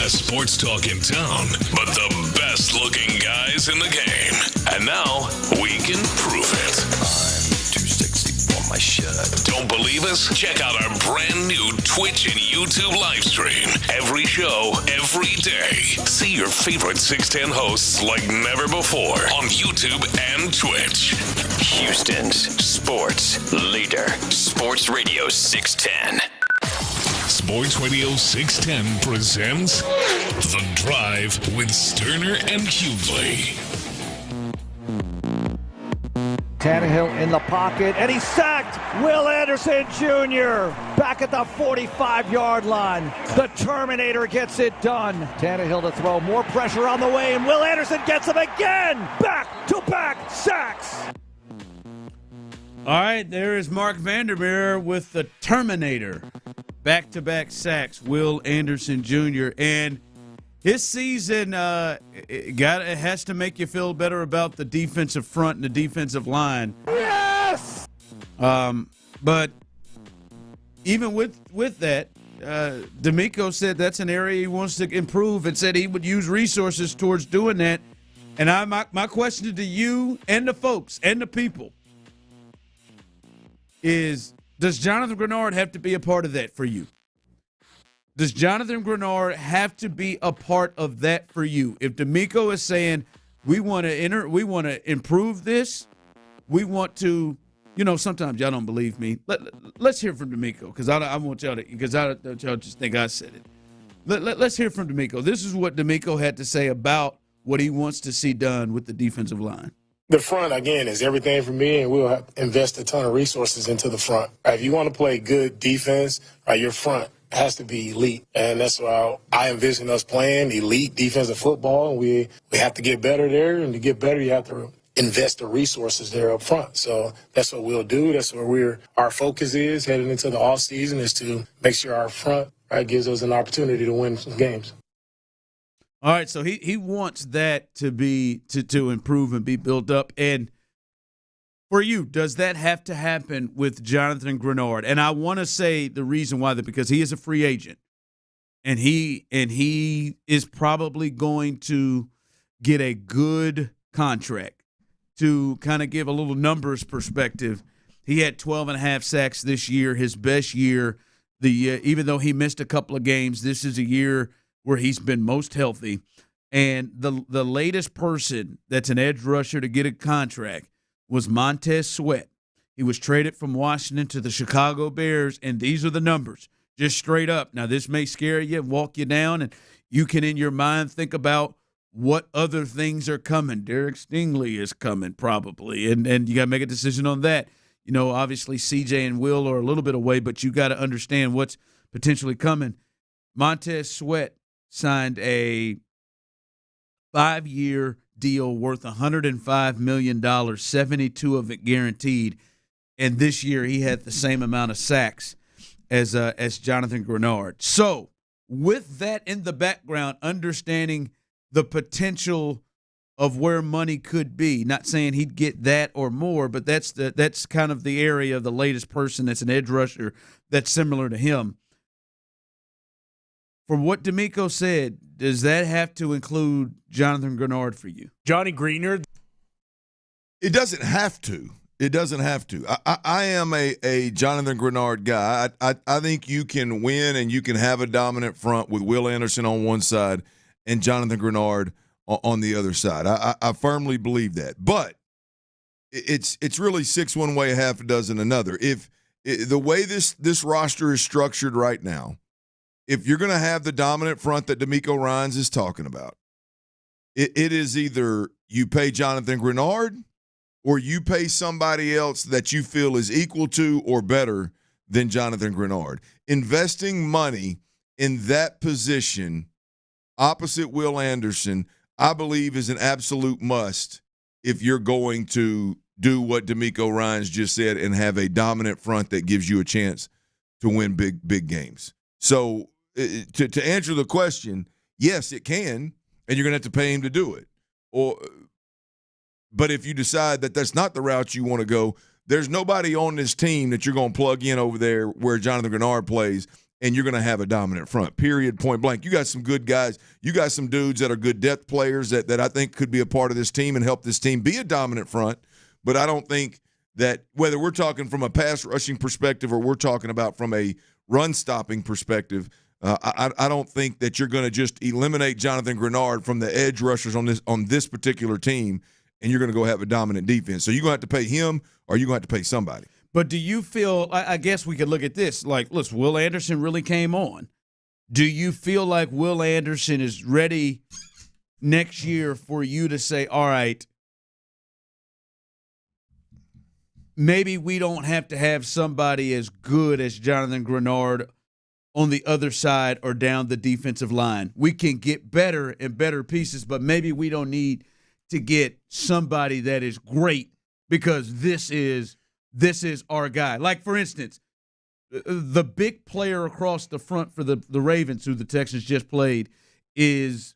best sports talk in town, but the best looking guys in the game. And now we can prove it. I'm 260 on my shirt. Don't believe us? Check out our brand new Twitch and YouTube live stream. Every show, every day. See your favorite 610 hosts like never before on YouTube and Twitch. Houston's sports leader. Sports Radio 610. Sports Radio 610 presents The Drive with Stoerner and Hughley. Tannehill in the pocket, and he's sacked. Will Anderson Jr. back at the 45-yard line. The Terminator gets it done. Tannehill to throw, more pressure on the way, and Will Anderson gets him again. Back-to-back sacks. All right, there is Mark Vandermeer with the Terminator. Back-to-back sacks, Will Anderson Jr. And his season it has to make you feel better about the defensive front and the defensive line. Yes! But even with that, D'Amico said that's an area he wants to improve and said he would use resources towards doing that. And my question to you and the folks and the people is, does Jonathan Grenard have to be a part of that for you? Does Jonathan Grenard have to be a part of that for you? If D'Amico is saying we want to improve this, we want to, sometimes y'all don't believe me. Let's hear from D'Amico because I want y'all to, because I don't y'all just think I said it. Let's hear from D'Amico. This is what D'Amico had to say about what he wants to see done with the defensive line. The front, again, is everything for me, and we'll invest a ton of resources into the front. If you want to play good defense, your front has to be elite, and that's why I envision us playing elite defensive football, and we have to get better there, and to get better, you have to invest the resources there up front. So that's what we'll do. That's where our focus is heading into the offseason, is to make sure our front gives us an opportunity to win some games. All right, so he wants that to be to improve and be built up. And for you, does that have to happen with Jonathan Grenard? And I want to say the reason why, because he is a free agent, and he is probably going to get a good contract. To kind of give a little numbers perspective, he had 12.5 sacks this year, his best year. Even though he missed a couple of games, this is a year where he's been most healthy. And the latest person that's an edge rusher to get a contract was Montez Sweat. He was traded from Washington to the Chicago Bears, and these are the numbers, just straight up. Now, this may scare you, walk you down, and you can, in your mind, think about what other things are coming. Derek Stingley is coming probably, and you got to make a decision on that. Obviously CJ and Will are a little bit away, but you got to understand what's potentially coming. Montez Sweat signed a 5-year deal worth $105 million, 72 of it guaranteed, and this year he had the same amount of sacks as Jonathan Grenard. So with that in the background, understanding the potential of where money could be, not saying he'd get that or more, but that's kind of the area of the latest person that's an edge rusher that's similar to him. From what D'Amico said, does that have to include Jonathan Grenard for you? Johnny Greener? It doesn't have to. It doesn't have to. I am a Jonathan Grenard guy. I think you can win and you can have a dominant front with Will Anderson on one side and Jonathan Grenard on the other side. I firmly believe that. But it's really 6 one way, half a dozen another. If the way this roster is structured right now, if you're going to have the dominant front that D'Amico Ryans is talking about, it is either you pay Jonathan Grenard or you pay somebody else that you feel is equal to or better than Jonathan Grenard. Investing money in that position opposite Will Anderson, I believe, is an absolute must if you're going to do what D'Amico Ryans just said and have a dominant front that gives you a chance to win big games. So to answer the question, yes, it can, and you're going to have to pay him to do it. But if you decide that that's not the route you want to go, there's nobody on this team that you're going to plug in over there where Jonathan Grenard plays and you're going to have a dominant front, period, point blank. You got some good guys. You got some dudes that are good depth players that I think could be a part of this team and help this team be a dominant front. But I don't think that whether we're talking from a pass rushing perspective or we're talking about from a run stopping perspective, I don't think that you're going to just eliminate Jonathan Grenard from the edge rushers on this particular team, and you're going to go have a dominant defense. So you're going to have to pay him or you're going to have to pay somebody. But do you feel – I guess we could look at this. Like, listen, Will Anderson really came on. Do you feel like Will Anderson is ready next year for you to say, all right, maybe we don't have to have somebody as good as Jonathan Grenard on the other side or down the defensive line. We can get better and better pieces, but maybe we don't need to get somebody that is great because this is our guy. Like, for instance, the big player across the front for the Ravens, who the Texans just played, is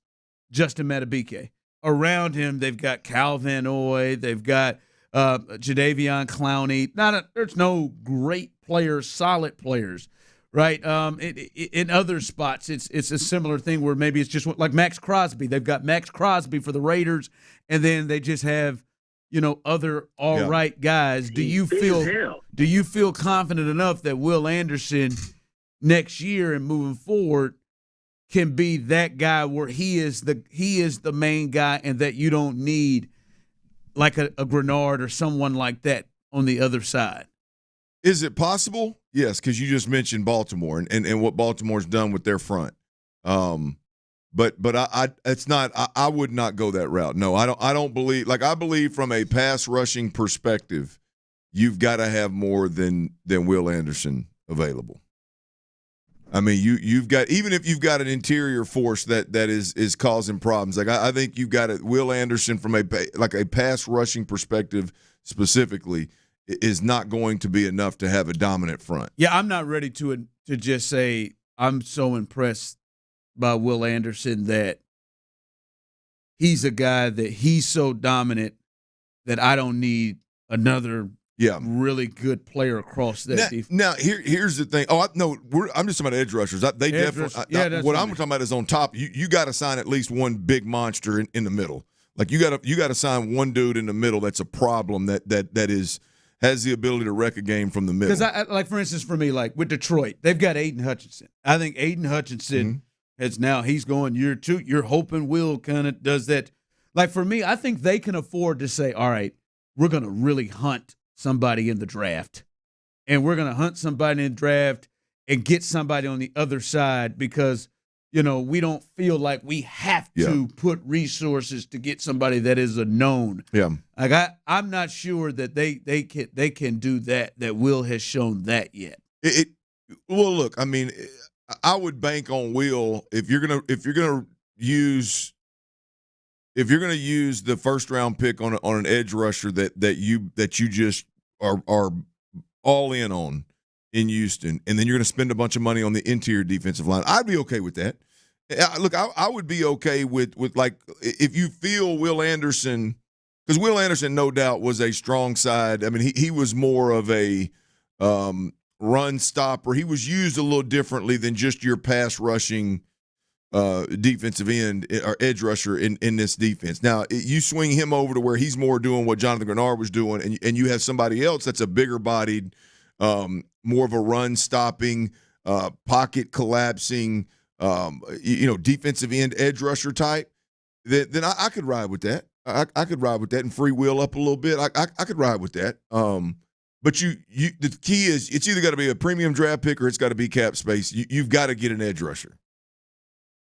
Justin Madubuike. Around him, they've got Cal Van Noy, they've got Jadeveon Clowney. There's no great players, solid players, right? In other spots, it's a similar thing where maybe it's just like Max Crosby. They've got Max Crosby for the Raiders, and then they just have other all right guys. Do you feel confident enough that Will Anderson next year and moving forward can be that guy where he is the main guy, and that you don't need like a Grenard or someone like that on the other side? Is it possible? Yes, because you just mentioned Baltimore and what Baltimore's done with their front. But it's not. I would not go that route. No, I don't believe. Like, I believe from a pass rushing perspective, you've got to have more than Will Anderson available. I mean, you've got, even if you've got an interior force that is causing problems. Like, I think you've got Will Anderson from a pass rushing perspective specifically is not going to be enough to have a dominant front. Yeah, I'm not ready to just say I'm so impressed by Will Anderson that he's a guy that he's so dominant that I don't need another really good player across that defense. Now here's the thing. I'm just talking about edge rushers. What I'm talking about is on top. You got to sign at least one big monster in the middle. Like, you got to sign one dude in the middle that's a problem that has the ability to wreck a game from the middle. Because like, for instance, for me, like with Detroit, they've got Aiden Hutchinson. I think Aiden Hutchinson he's going year 2. You're hoping Will kind of does that. Like, for me, I think they can afford to say, all right, we're going to really hunt somebody in the draft. And we're going to hunt somebody in the draft and get somebody on the other side because, we don't feel like we have to put resources to get somebody that is a known. Yeah. Like, I'm not sure that they can do that Will has shown that yet. Well, look, I mean, I would bank on Will if you're gonna use the first round pick on an edge rusher that you just are all in on in Houston, and then you're gonna spend a bunch of money on the interior defensive line. I'd be okay with that. Look, I would be okay with like, if you feel Will Anderson, because Will Anderson no doubt was a strong side. I mean, he was more of a run stopper. He was used a little differently than just your pass rushing defensive end or edge rusher in this defense. Now, you swing him over to where he's more doing what Jonathan Grenard was doing, and you have somebody else that's a bigger bodied, more of a run stopping, pocket collapsing, defensive end edge rusher type. Then I could ride with that. I could ride with that and free Will up a little bit. I could ride with that. But the key is it's either got to be a premium draft pick or it's got to be cap space. You've got to get an edge rusher.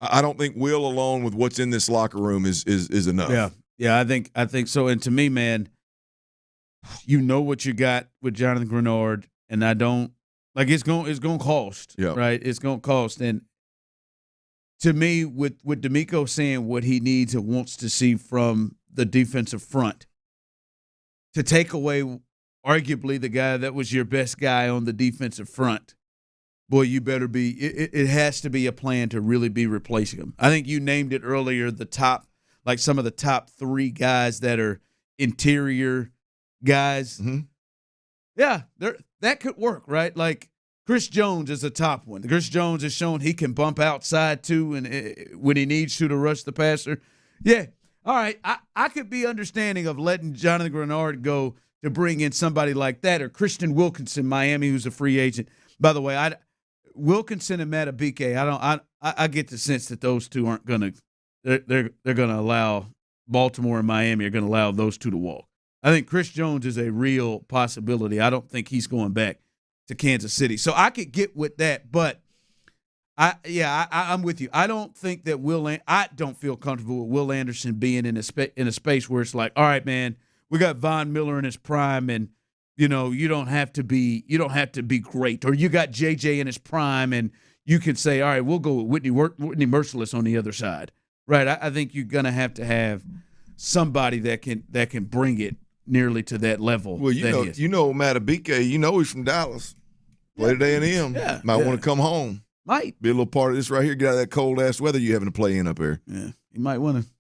I don't think Will alone with what's in this locker room is enough. Yeah, I think so. And to me, man, what you got with Jonathan Grenard, and I don't like it's going to cost. Yeah. Right? It's going to cost. And to me, with D'Amico saying what he needs and wants to see from the defensive front, to take away arguably the guy that was your best guy on the defensive front, boy, you better be. It has to be a plan to really be replacing him. I think you named it earlier. Some of the top 3 guys that are interior guys. Mm-hmm. Yeah, that could work, right? Like Chris Jones is a top one. Chris Jones has shown he can bump outside too, and when he needs to rush the passer. Yeah, all right. I could be understanding of letting Jonathan Grenard go to bring in somebody like that, or Christian Wilkinson, Miami, who's a free agent. By the way, Wilkinson and Madubuike, I get the sense that those two aren't gonna. They're gonna allow Baltimore and Miami are gonna allow those two to walk. I think Chris Jones is a real possibility. I don't think he's going back to Kansas City. So I could get with that, but I'm with you. I don't think that I don't feel comfortable with Will Anderson being in a space where it's like, all right, man, we got Von Miller in his prime, and you don't have to be great, or you got JJ in his prime, and you can say, all right, we'll go with Whitney Merciless on the other side, right? I think you're gonna have to have somebody that can bring it nearly to that level. Well, Madubuike, he's from Dallas. Played at A&M. Yeah, might want to come home. Might be a little part of this right here. Get out of that cold ass weather you having to play in up here. Yeah, you might want to.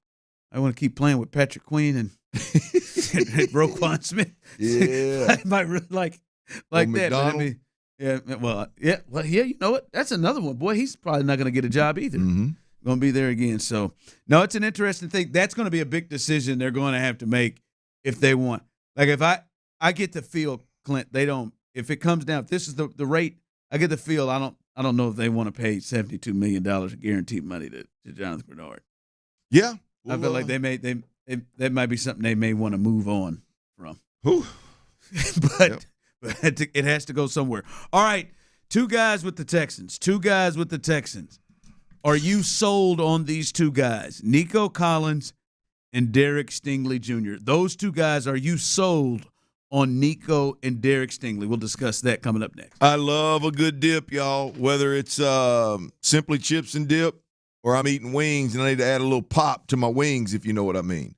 I want to keep playing with Patrick Queen and Roquan Smith. Yeah, I might really like that. McDonald. Well, you know what? That's another one. Boy, he's probably not going to get a job either. Mm-hmm. Going to be there again. So, no, it's an interesting thing. That's going to be a big decision they're going to have to make if they want. Like, if I get the feel, Clint, they don't. If it comes down, if this is the rate, I get the feel. I don't know if they want to pay $72 million of guaranteed money to Jonathan Grenard. Yeah, I feel like that might be something they may want to move on from. But it has to go somewhere. All right, two guys with the Texans. Are you sold on these two guys, Nico Collins and Derek Stingley Jr.? Those two guys, are you sold on Nico and Derek Stingley? We'll discuss that coming up next. I love a good dip, y'all, whether it's simply chips and dip or I'm eating wings and I need to add a little pop to my wings, if you know what I mean.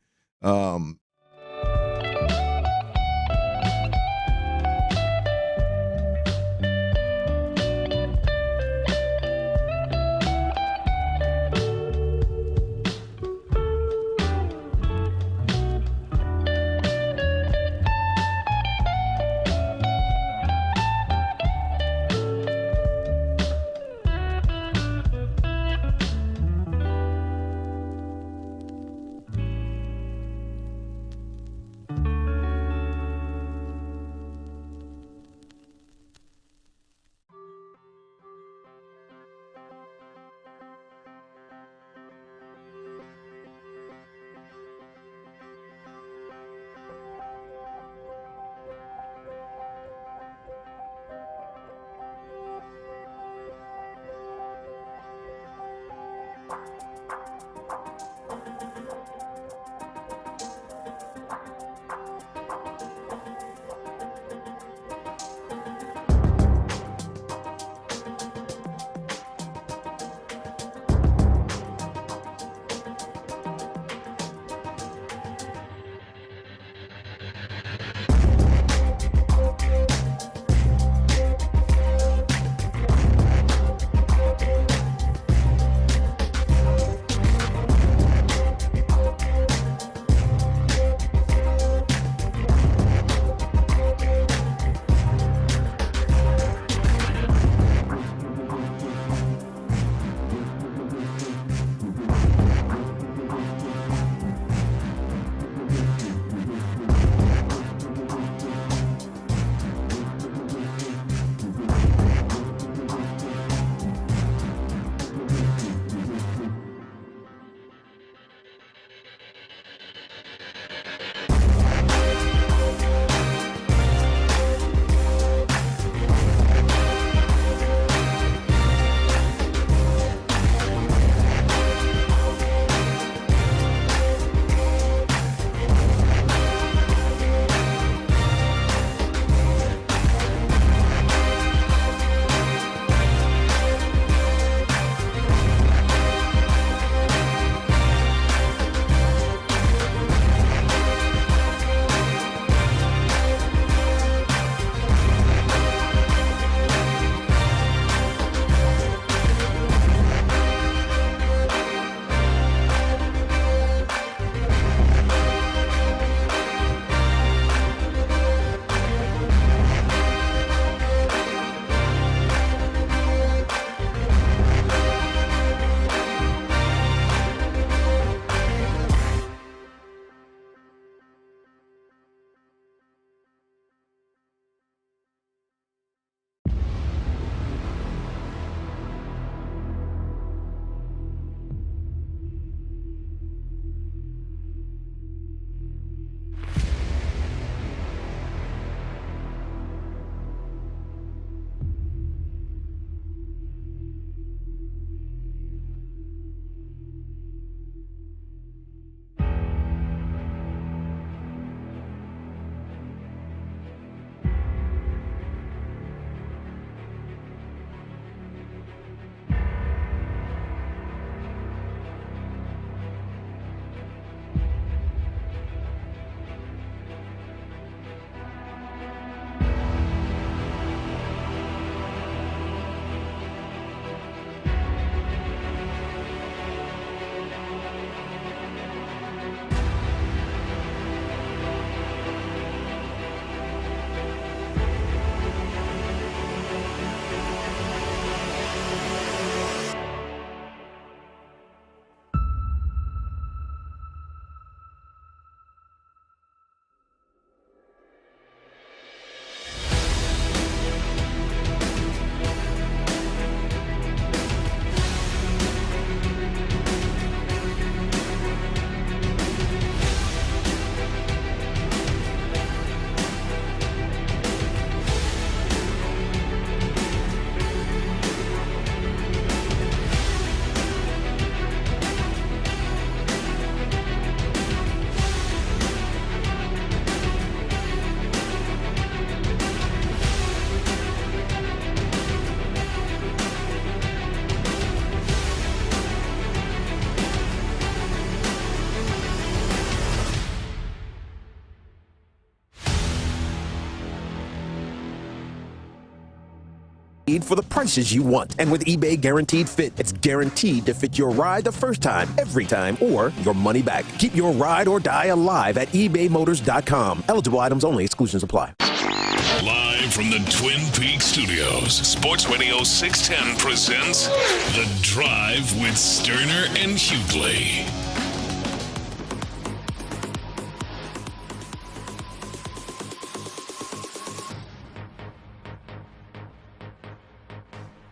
for the prices you want. And with eBay Guaranteed Fit, it's guaranteed to fit your ride the first time, every time, or your money back. Keep your ride or die alive at ebaymotors.com. Eligible items only. Exclusions apply. Live from the Twin Peaks studios, Sports Radio 610 presents The Drive with Stoerner and Hughley.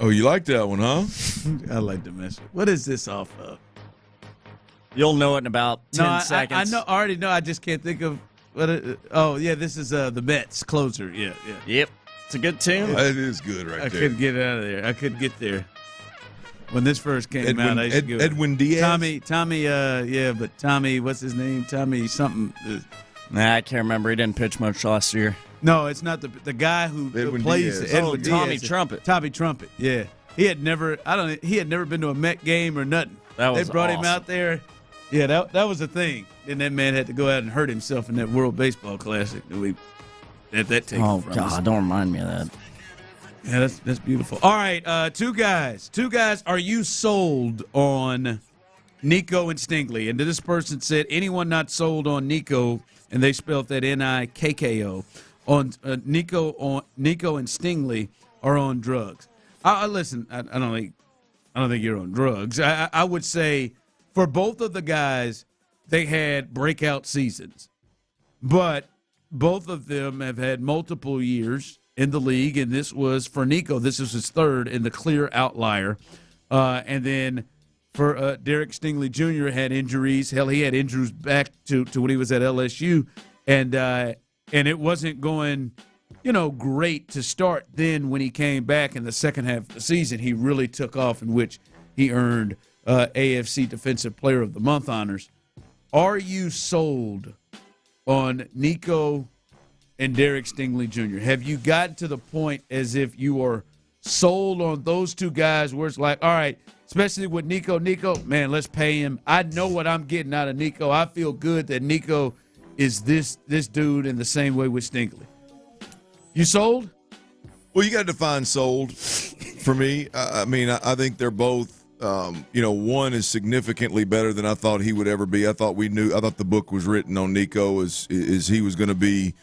Oh, you like that one, huh? I like the message. What is this off of? You'll know it in about 10 seconds. I know. I already know. I just can't think of what it. Oh, yeah, this is the Mets closer. Yeah. Yep. It's a good tune. It is good right there. I couldn't get out of there. I couldn't get there. When this first came out, I used to go, Edwin Diaz? Tommy, but Tommy, what's his name? Tommy something. Nah, I can't remember. He didn't pitch much last year. No, it's not the guy who plays Diaz. Edwin Diaz. Tommy Trumpet. Tommy Trumpet. Yeah, he had never been to a Met game or nothing. They brought him out there. Yeah, that was a thing. And that man had to go out and hurt himself in that World Baseball Classic that we had that taken from us. Oh God, don't remind me of that. Yeah, that's beautiful. All right, two guys. Are you sold on Nico and Stingley? And this person said, anyone not sold on Nico, and they spelled that Nikko, on Nico and Stingley are on drugs. Listen, I don't think you're on drugs. I would say for both of the guys, they had breakout seasons, but both of them have had multiple years in the league, and this was for Nico. This is his third and the clear outlier. And then for Derek Stingley Jr. had injuries. Hell, he had injuries back to when he was at LSU, and it wasn't going, great to start. Then when he came back in the second half of the season, he really took off, in which he earned AFC Defensive Player of the Month honors. Are you sold on Nico and Derek Stingley Jr.? Have you gotten to the point as if you are sold on those two guys where it's like, all right, especially with Nico, man, let's pay him. I know what I'm getting out of Nico. I feel good that Nico is this dude in the same way with Stingley. You sold? Well, you got to define sold for me. I think they're both, one is significantly better than I thought he would ever be. I thought the book was written on Nico as he was going to be.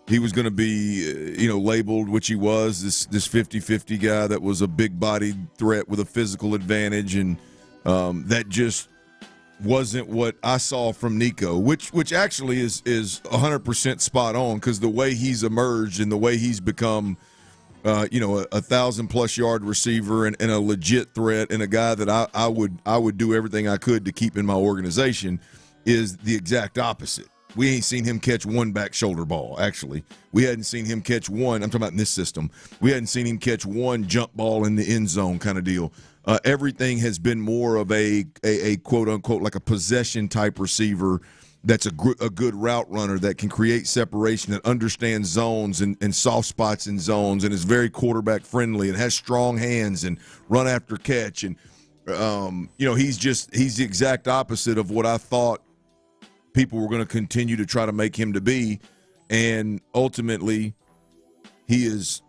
He was going to be, labeled, which he was, this 50-50 guy that was a big-bodied threat with a physical advantage, and that just wasn't what I saw from Nico, which actually is 100% spot on, because the way he's emerged and the way he's become, a 1,000-plus yard receiver and a legit threat, and a guy that I would do everything I could to keep in my organization, is the exact opposite. We ain't seen him catch one back shoulder ball, actually. We hadn't seen him catch one. I'm talking about in this system. We hadn't seen him catch one jump ball in the end zone kind of deal. Everything has been more of a quote-unquote, like a possession-type receiver that's a good route runner that can create separation, that understands zones and soft spots in zones, and is very quarterback-friendly and has strong hands and run after catch. And, he's the exact opposite of what I thought people were going to continue to try to make him to be, and ultimately he is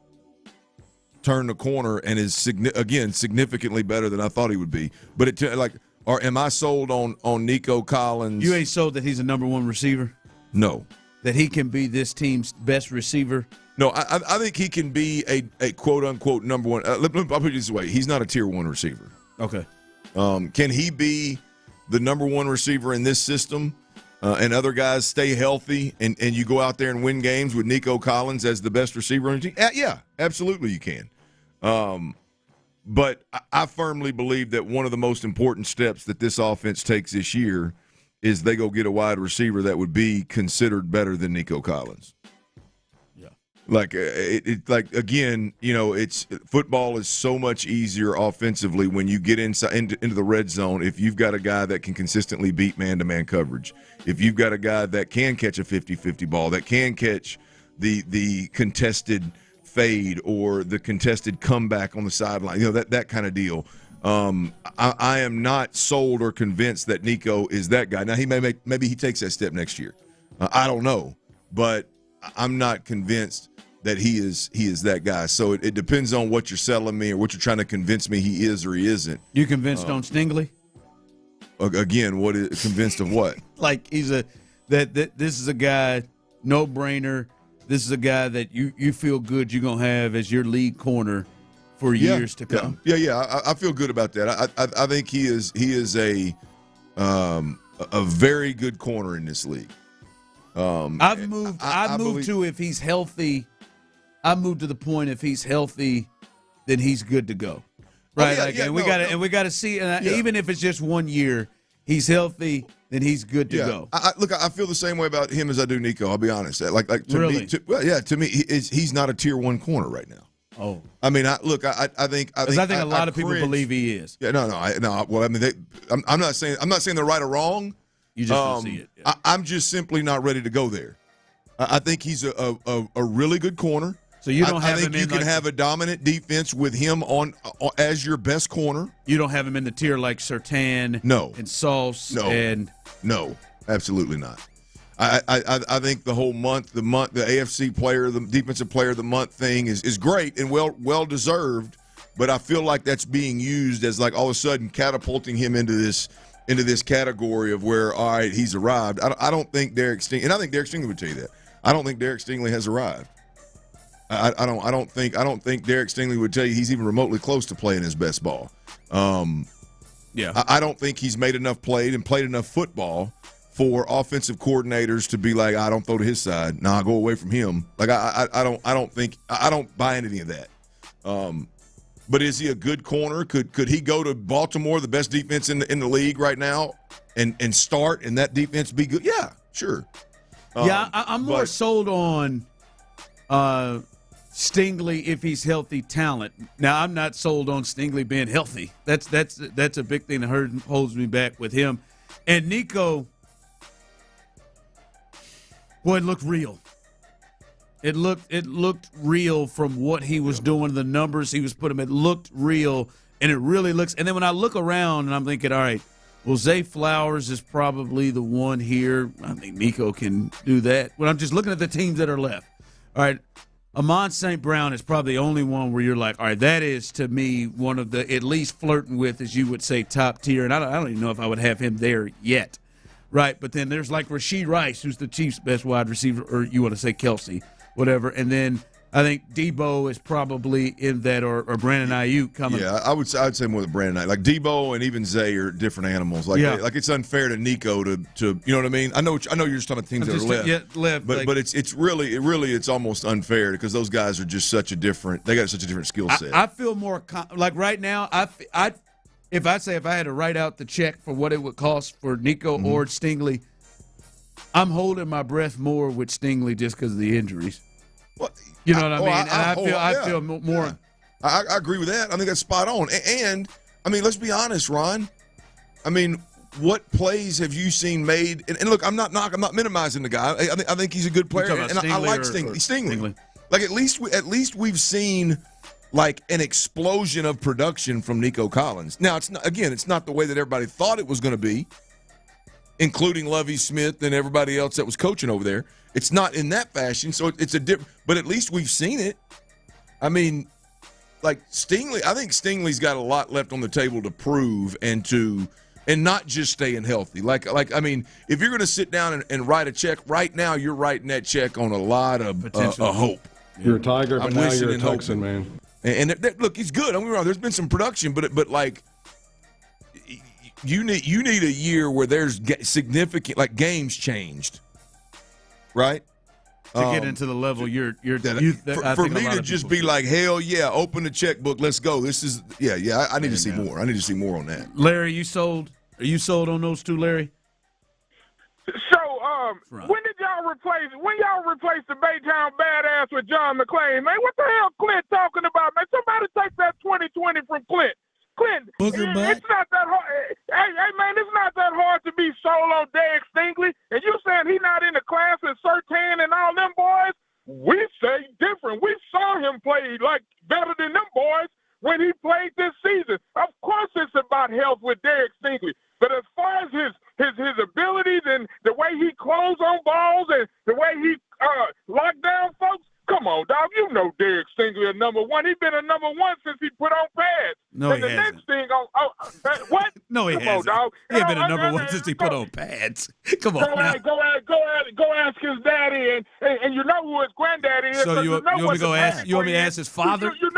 turned the corner and is significantly better than I thought he would be. But am I sold on Nico Collins? You ain't sold that he's a number one receiver? No. That he can be this team's best receiver? No, I think he can be a quote-unquote number one. I'll put it this way. He's not a tier one receiver. Okay. Can he be the number one receiver in this system? And other guys stay healthy, and you go out there and win games with Nico Collins as the best receiver on the team? Yeah, absolutely you can. But I firmly believe that one of the most important steps that this offense takes this year is they go get a wide receiver that would be considered better than Nico Collins. Yeah. It's football is so much easier offensively when you get inside into the red zone if you've got a guy that can consistently beat man-to-man coverage. If you've got a guy that can catch a 50-50 ball, that can catch the contested fade or the contested comeback on the sideline, that kind of deal. I am not sold or convinced that Nico is that guy. Now, maybe he takes that step next year. I don't know, but I'm not convinced that he is that guy. So it depends on what you're selling me or what you're trying to convince me he is or he isn't. You convinced on Stingley? Again, what is convinced of what? Like he's that this is a guy, no brainer. This is a guy that you feel good you're gonna have as your lead corner for years to come. Yeah. I feel good about that. I think he is a very good corner in this league. I've moved to if he's healthy. I moved to the point if he's healthy, then he's good to go. Right? We got to see. Even if it's just 1 year, he's healthy, then he's good to go. I feel the same way about him as I do Nico. I'll be honest. To really? To me, he's not a tier 1 corner right now. Oh, I mean, I think a lot of people believe he is. Yeah, no. Well, I mean, I'm not saying they're right or wrong. You just don't see it. Yeah. I'm just simply not ready to go there. I think he's a really good corner. So you don't have him. I think you can have a dominant defense with him on as your best corner. You don't have him in the tier like Surtain, and Sauce, no, absolutely not. I think the whole the AFC player, the defensive player of the month thing is great and well deserved, but I feel like that's being used as like all of a sudden catapulting him into this category of where, all right, he's arrived. I don't think Derek Stingley, and I think Derek Stingley would tell you that. I don't think Derek Stingley has arrived. I don't think Derek Stingley would tell you he's even remotely close to playing his best ball. I don't think he's played enough football for offensive coordinators to be like, I don't throw to his side. Nah, go away from him. Like I don't buy into any of that. But is he a good corner? Could he go to Baltimore, the best defense in the league right now, and start and that defense be good? Yeah, sure. I'm more sold on Stingley if he's healthy talent. Now I'm not sold on Stingley being healthy. That's a big thing that holds me back with him. And Nico, boy, it looked real. It looked real from what he was doing, the numbers he was putting. It looked real, and it really looks. And then when I look around, and I'm thinking, all right, well, Zay Flowers is probably the one here. I think Nico can do that. When I'm just looking at the teams that are left, all right, Amon St. Brown is probably the only one where you're like, all right, that is to me one of the at least flirting with, as you would say, top tier. And I don't even know if I would have him there yet, right? But then there's like Rashee Rice, who's the Chiefs' best wide receiver, or you want to say Kelce. Whatever, and then I think Debo is probably in that, or Brandon Ayuk coming. Yeah, I'd say more than Brandon Ayuk. Like Debo and even Zay are different animals. Like it's unfair to Nico to you know what I mean. I know you're just talking about teams that are left. But it's really it's almost unfair because those guys are just they got such a different skill set. I feel more like right now. If I had to write out the check for what it would cost for Nico or Stingley, I'm holding my breath more with Stingley just because of the injuries. Well, you know what I mean? I feel more. Yeah. I agree with that. I think that's spot on. And I mean, let's be honest, Ron. I mean, what plays have you seen made? And look, I'm not minimizing the guy. I think he's a good player, and I like Stingley. Like at least we've seen like an explosion of production from Nico Collins. Now it's not the way that everybody thought it was going to be, including Lovie Smith and everybody else that was coaching over there. It's not in that fashion, so it's a different. But at least we've seen it. I mean, like Stingley, I think Stingley's got a lot left on the table to prove and not just staying healthy. Like I mean, if you're going to sit down and write a check right now, you're writing that check on a lot of hope. You're a Tiger, but now you're a Texan, man. And look, he's good. Don't get me wrong. There's been some production, but like. You need a year where there's significant like games changed, right? To get into the level you're for me to just be like, hell yeah, open the checkbook, let's go. This is I need to see more. I need to see more on that. Larry, you sold? Are you sold on those two, Larry? So when y'all replace the Baytown Badass with John McClain, man? What the hell Clint talking about, man? Somebody take that 2020 from Clint. It's not that hard. Hey, man, it's not that hard to be sold on Derek Stingley. And you saying he not in the class with Surtain and all them boys? We say different. We saw him play like better than them boys when he played this season. Of course, it's about health with Derek Stingley. But as far as his abilities and the way he closed on balls and the way he locked down folks, come on, dog. You know Derrick Stingley a number one. He's been a number one since he put on pads. No, and he the hasn't. next thing what? No, he Come hasn't. on, dog. He ain't been a number one since he put on pads. Come on now. Go ask his daddy, and you know who his granddaddy is. So you know want me to go ask? You want me to ask his father? You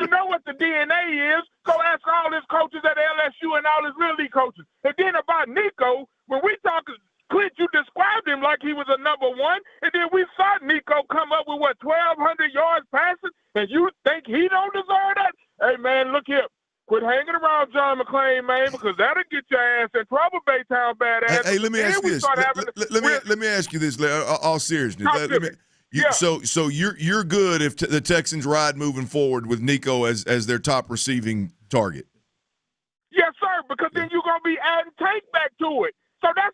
know what the DNA is. Go ask all his coaches at LSU and all his Little League coaches. And then about Nico, when we talk, Clint, you described him like he was a number one, and then we saw Nico come up with 1,200 yards passing, and you think he don't deserve that? Hey man, look here. Quit hanging around John McClain, man, because that'll get your ass in trouble, Baytown badass. Hey, let me ask you this. Let me ask you this. All seriousness. So you're good if the Texans ride moving forward with Nico as their top receiving target. Yes, sir. Because then you're gonna be adding Tank back to it. So that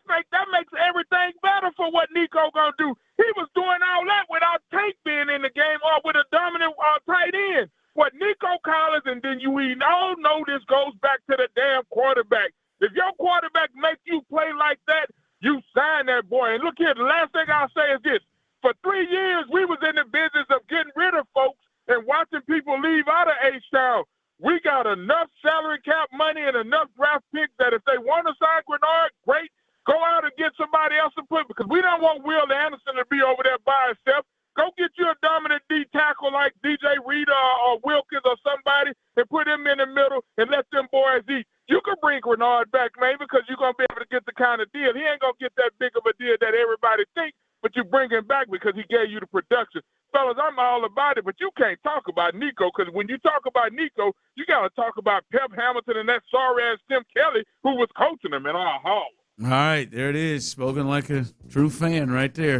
makes everything better for what Nico gonna do. He was doing all that without Tank being in the game or with a dominant tight end. What Nico Collins, and then we all know this goes back to the damn quarterback. If your quarterback makes you play like that, you sign that boy. And look here, the last thing I'll say is this. For 3 years, we was in the business of getting rid of folks and watching people leave out of H-Town. We got enough salary cap money and enough draft picks that if they want to sign Grenard, great. Go out and get somebody else to put, because we don't want Will Anderson to be over there by himself. Go get you a dominant D tackle like DJ Reed or Wilkins or somebody and put him in the middle and let them boys eat. You can bring Grenard back, man, because you're going to be able to get the kind of deal. He ain't going to get that big of a deal that everybody thinks, but you bring him back because he gave you the production. Fellas, I'm all about it, but you can't talk about Nico, because when you talk about Nico, you got to talk about Pep Hamilton and that sorry-ass Tim Kelly who was coaching him in our hall. All right, there it is. Spoken like a true fan right there.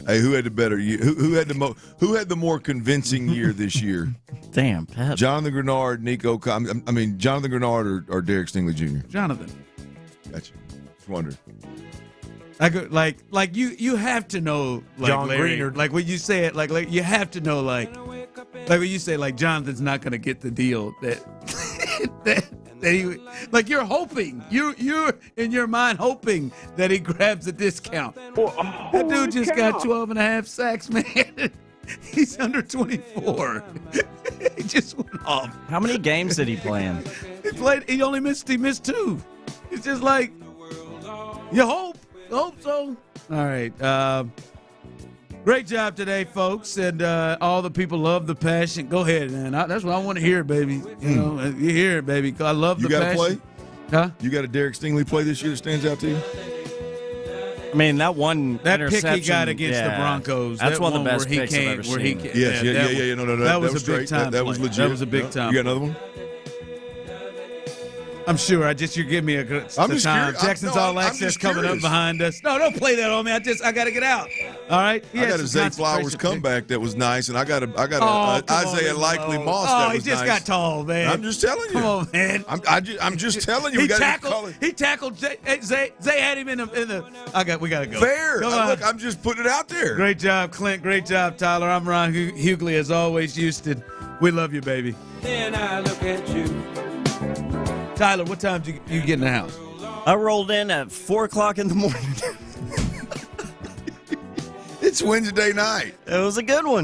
Hey, who had the better year? Who had the more convincing year this year? Damn, Pep. Jonathan Grenard, Nico. Jonathan Grenard or Derrick Stingley Jr. Jonathan. Gotcha. Just wondering. Like you have to know, like John Larry, Greener. like when you say it, like you have to know, like when you say like Jonathan's not going to get the deal that he, like you're hoping, you're in your mind hoping that he grabs a discount. That dude just got 12 and a half sacks, man. He's under 24. He just went off. How many games did he play in? He only missed 2. It's just like you hope so. All right. Great job today, folks, and all the people love the passion. Go ahead, man. That's what I want to hear, baby. You know, you hear it, baby. I love the passion. You got to play? Huh? You got a Derrick Stingley play this year that stands out to you? I mean, that pick he got against the Broncos. That's one of the best picks I've ever seen. Yeah. No. That was a big time. That was legit. That was a big time. You got another one? I'm sure. You're giving me a good time. Texans All Access coming up behind us. No, don't play that on me. I got to get out. All right. I got a Zay Flowers comeback that was nice, and I got a Isaiah Likely Moss that was nice. Oh, he just got tall, man. I'm just telling you. Come on, man. I'm just telling you. He tackled Zay. Zay had him in the. We got to go. Fair. Look, I'm just putting it out there. Great job, Clint. Great job, Tyler. I'm Ron Hughley, as always, Houston. We love you, baby. Then I look at you. Tyler, what time did you get in the house? I rolled in at 4:00 in the morning. It's Wednesday night. It was a good one.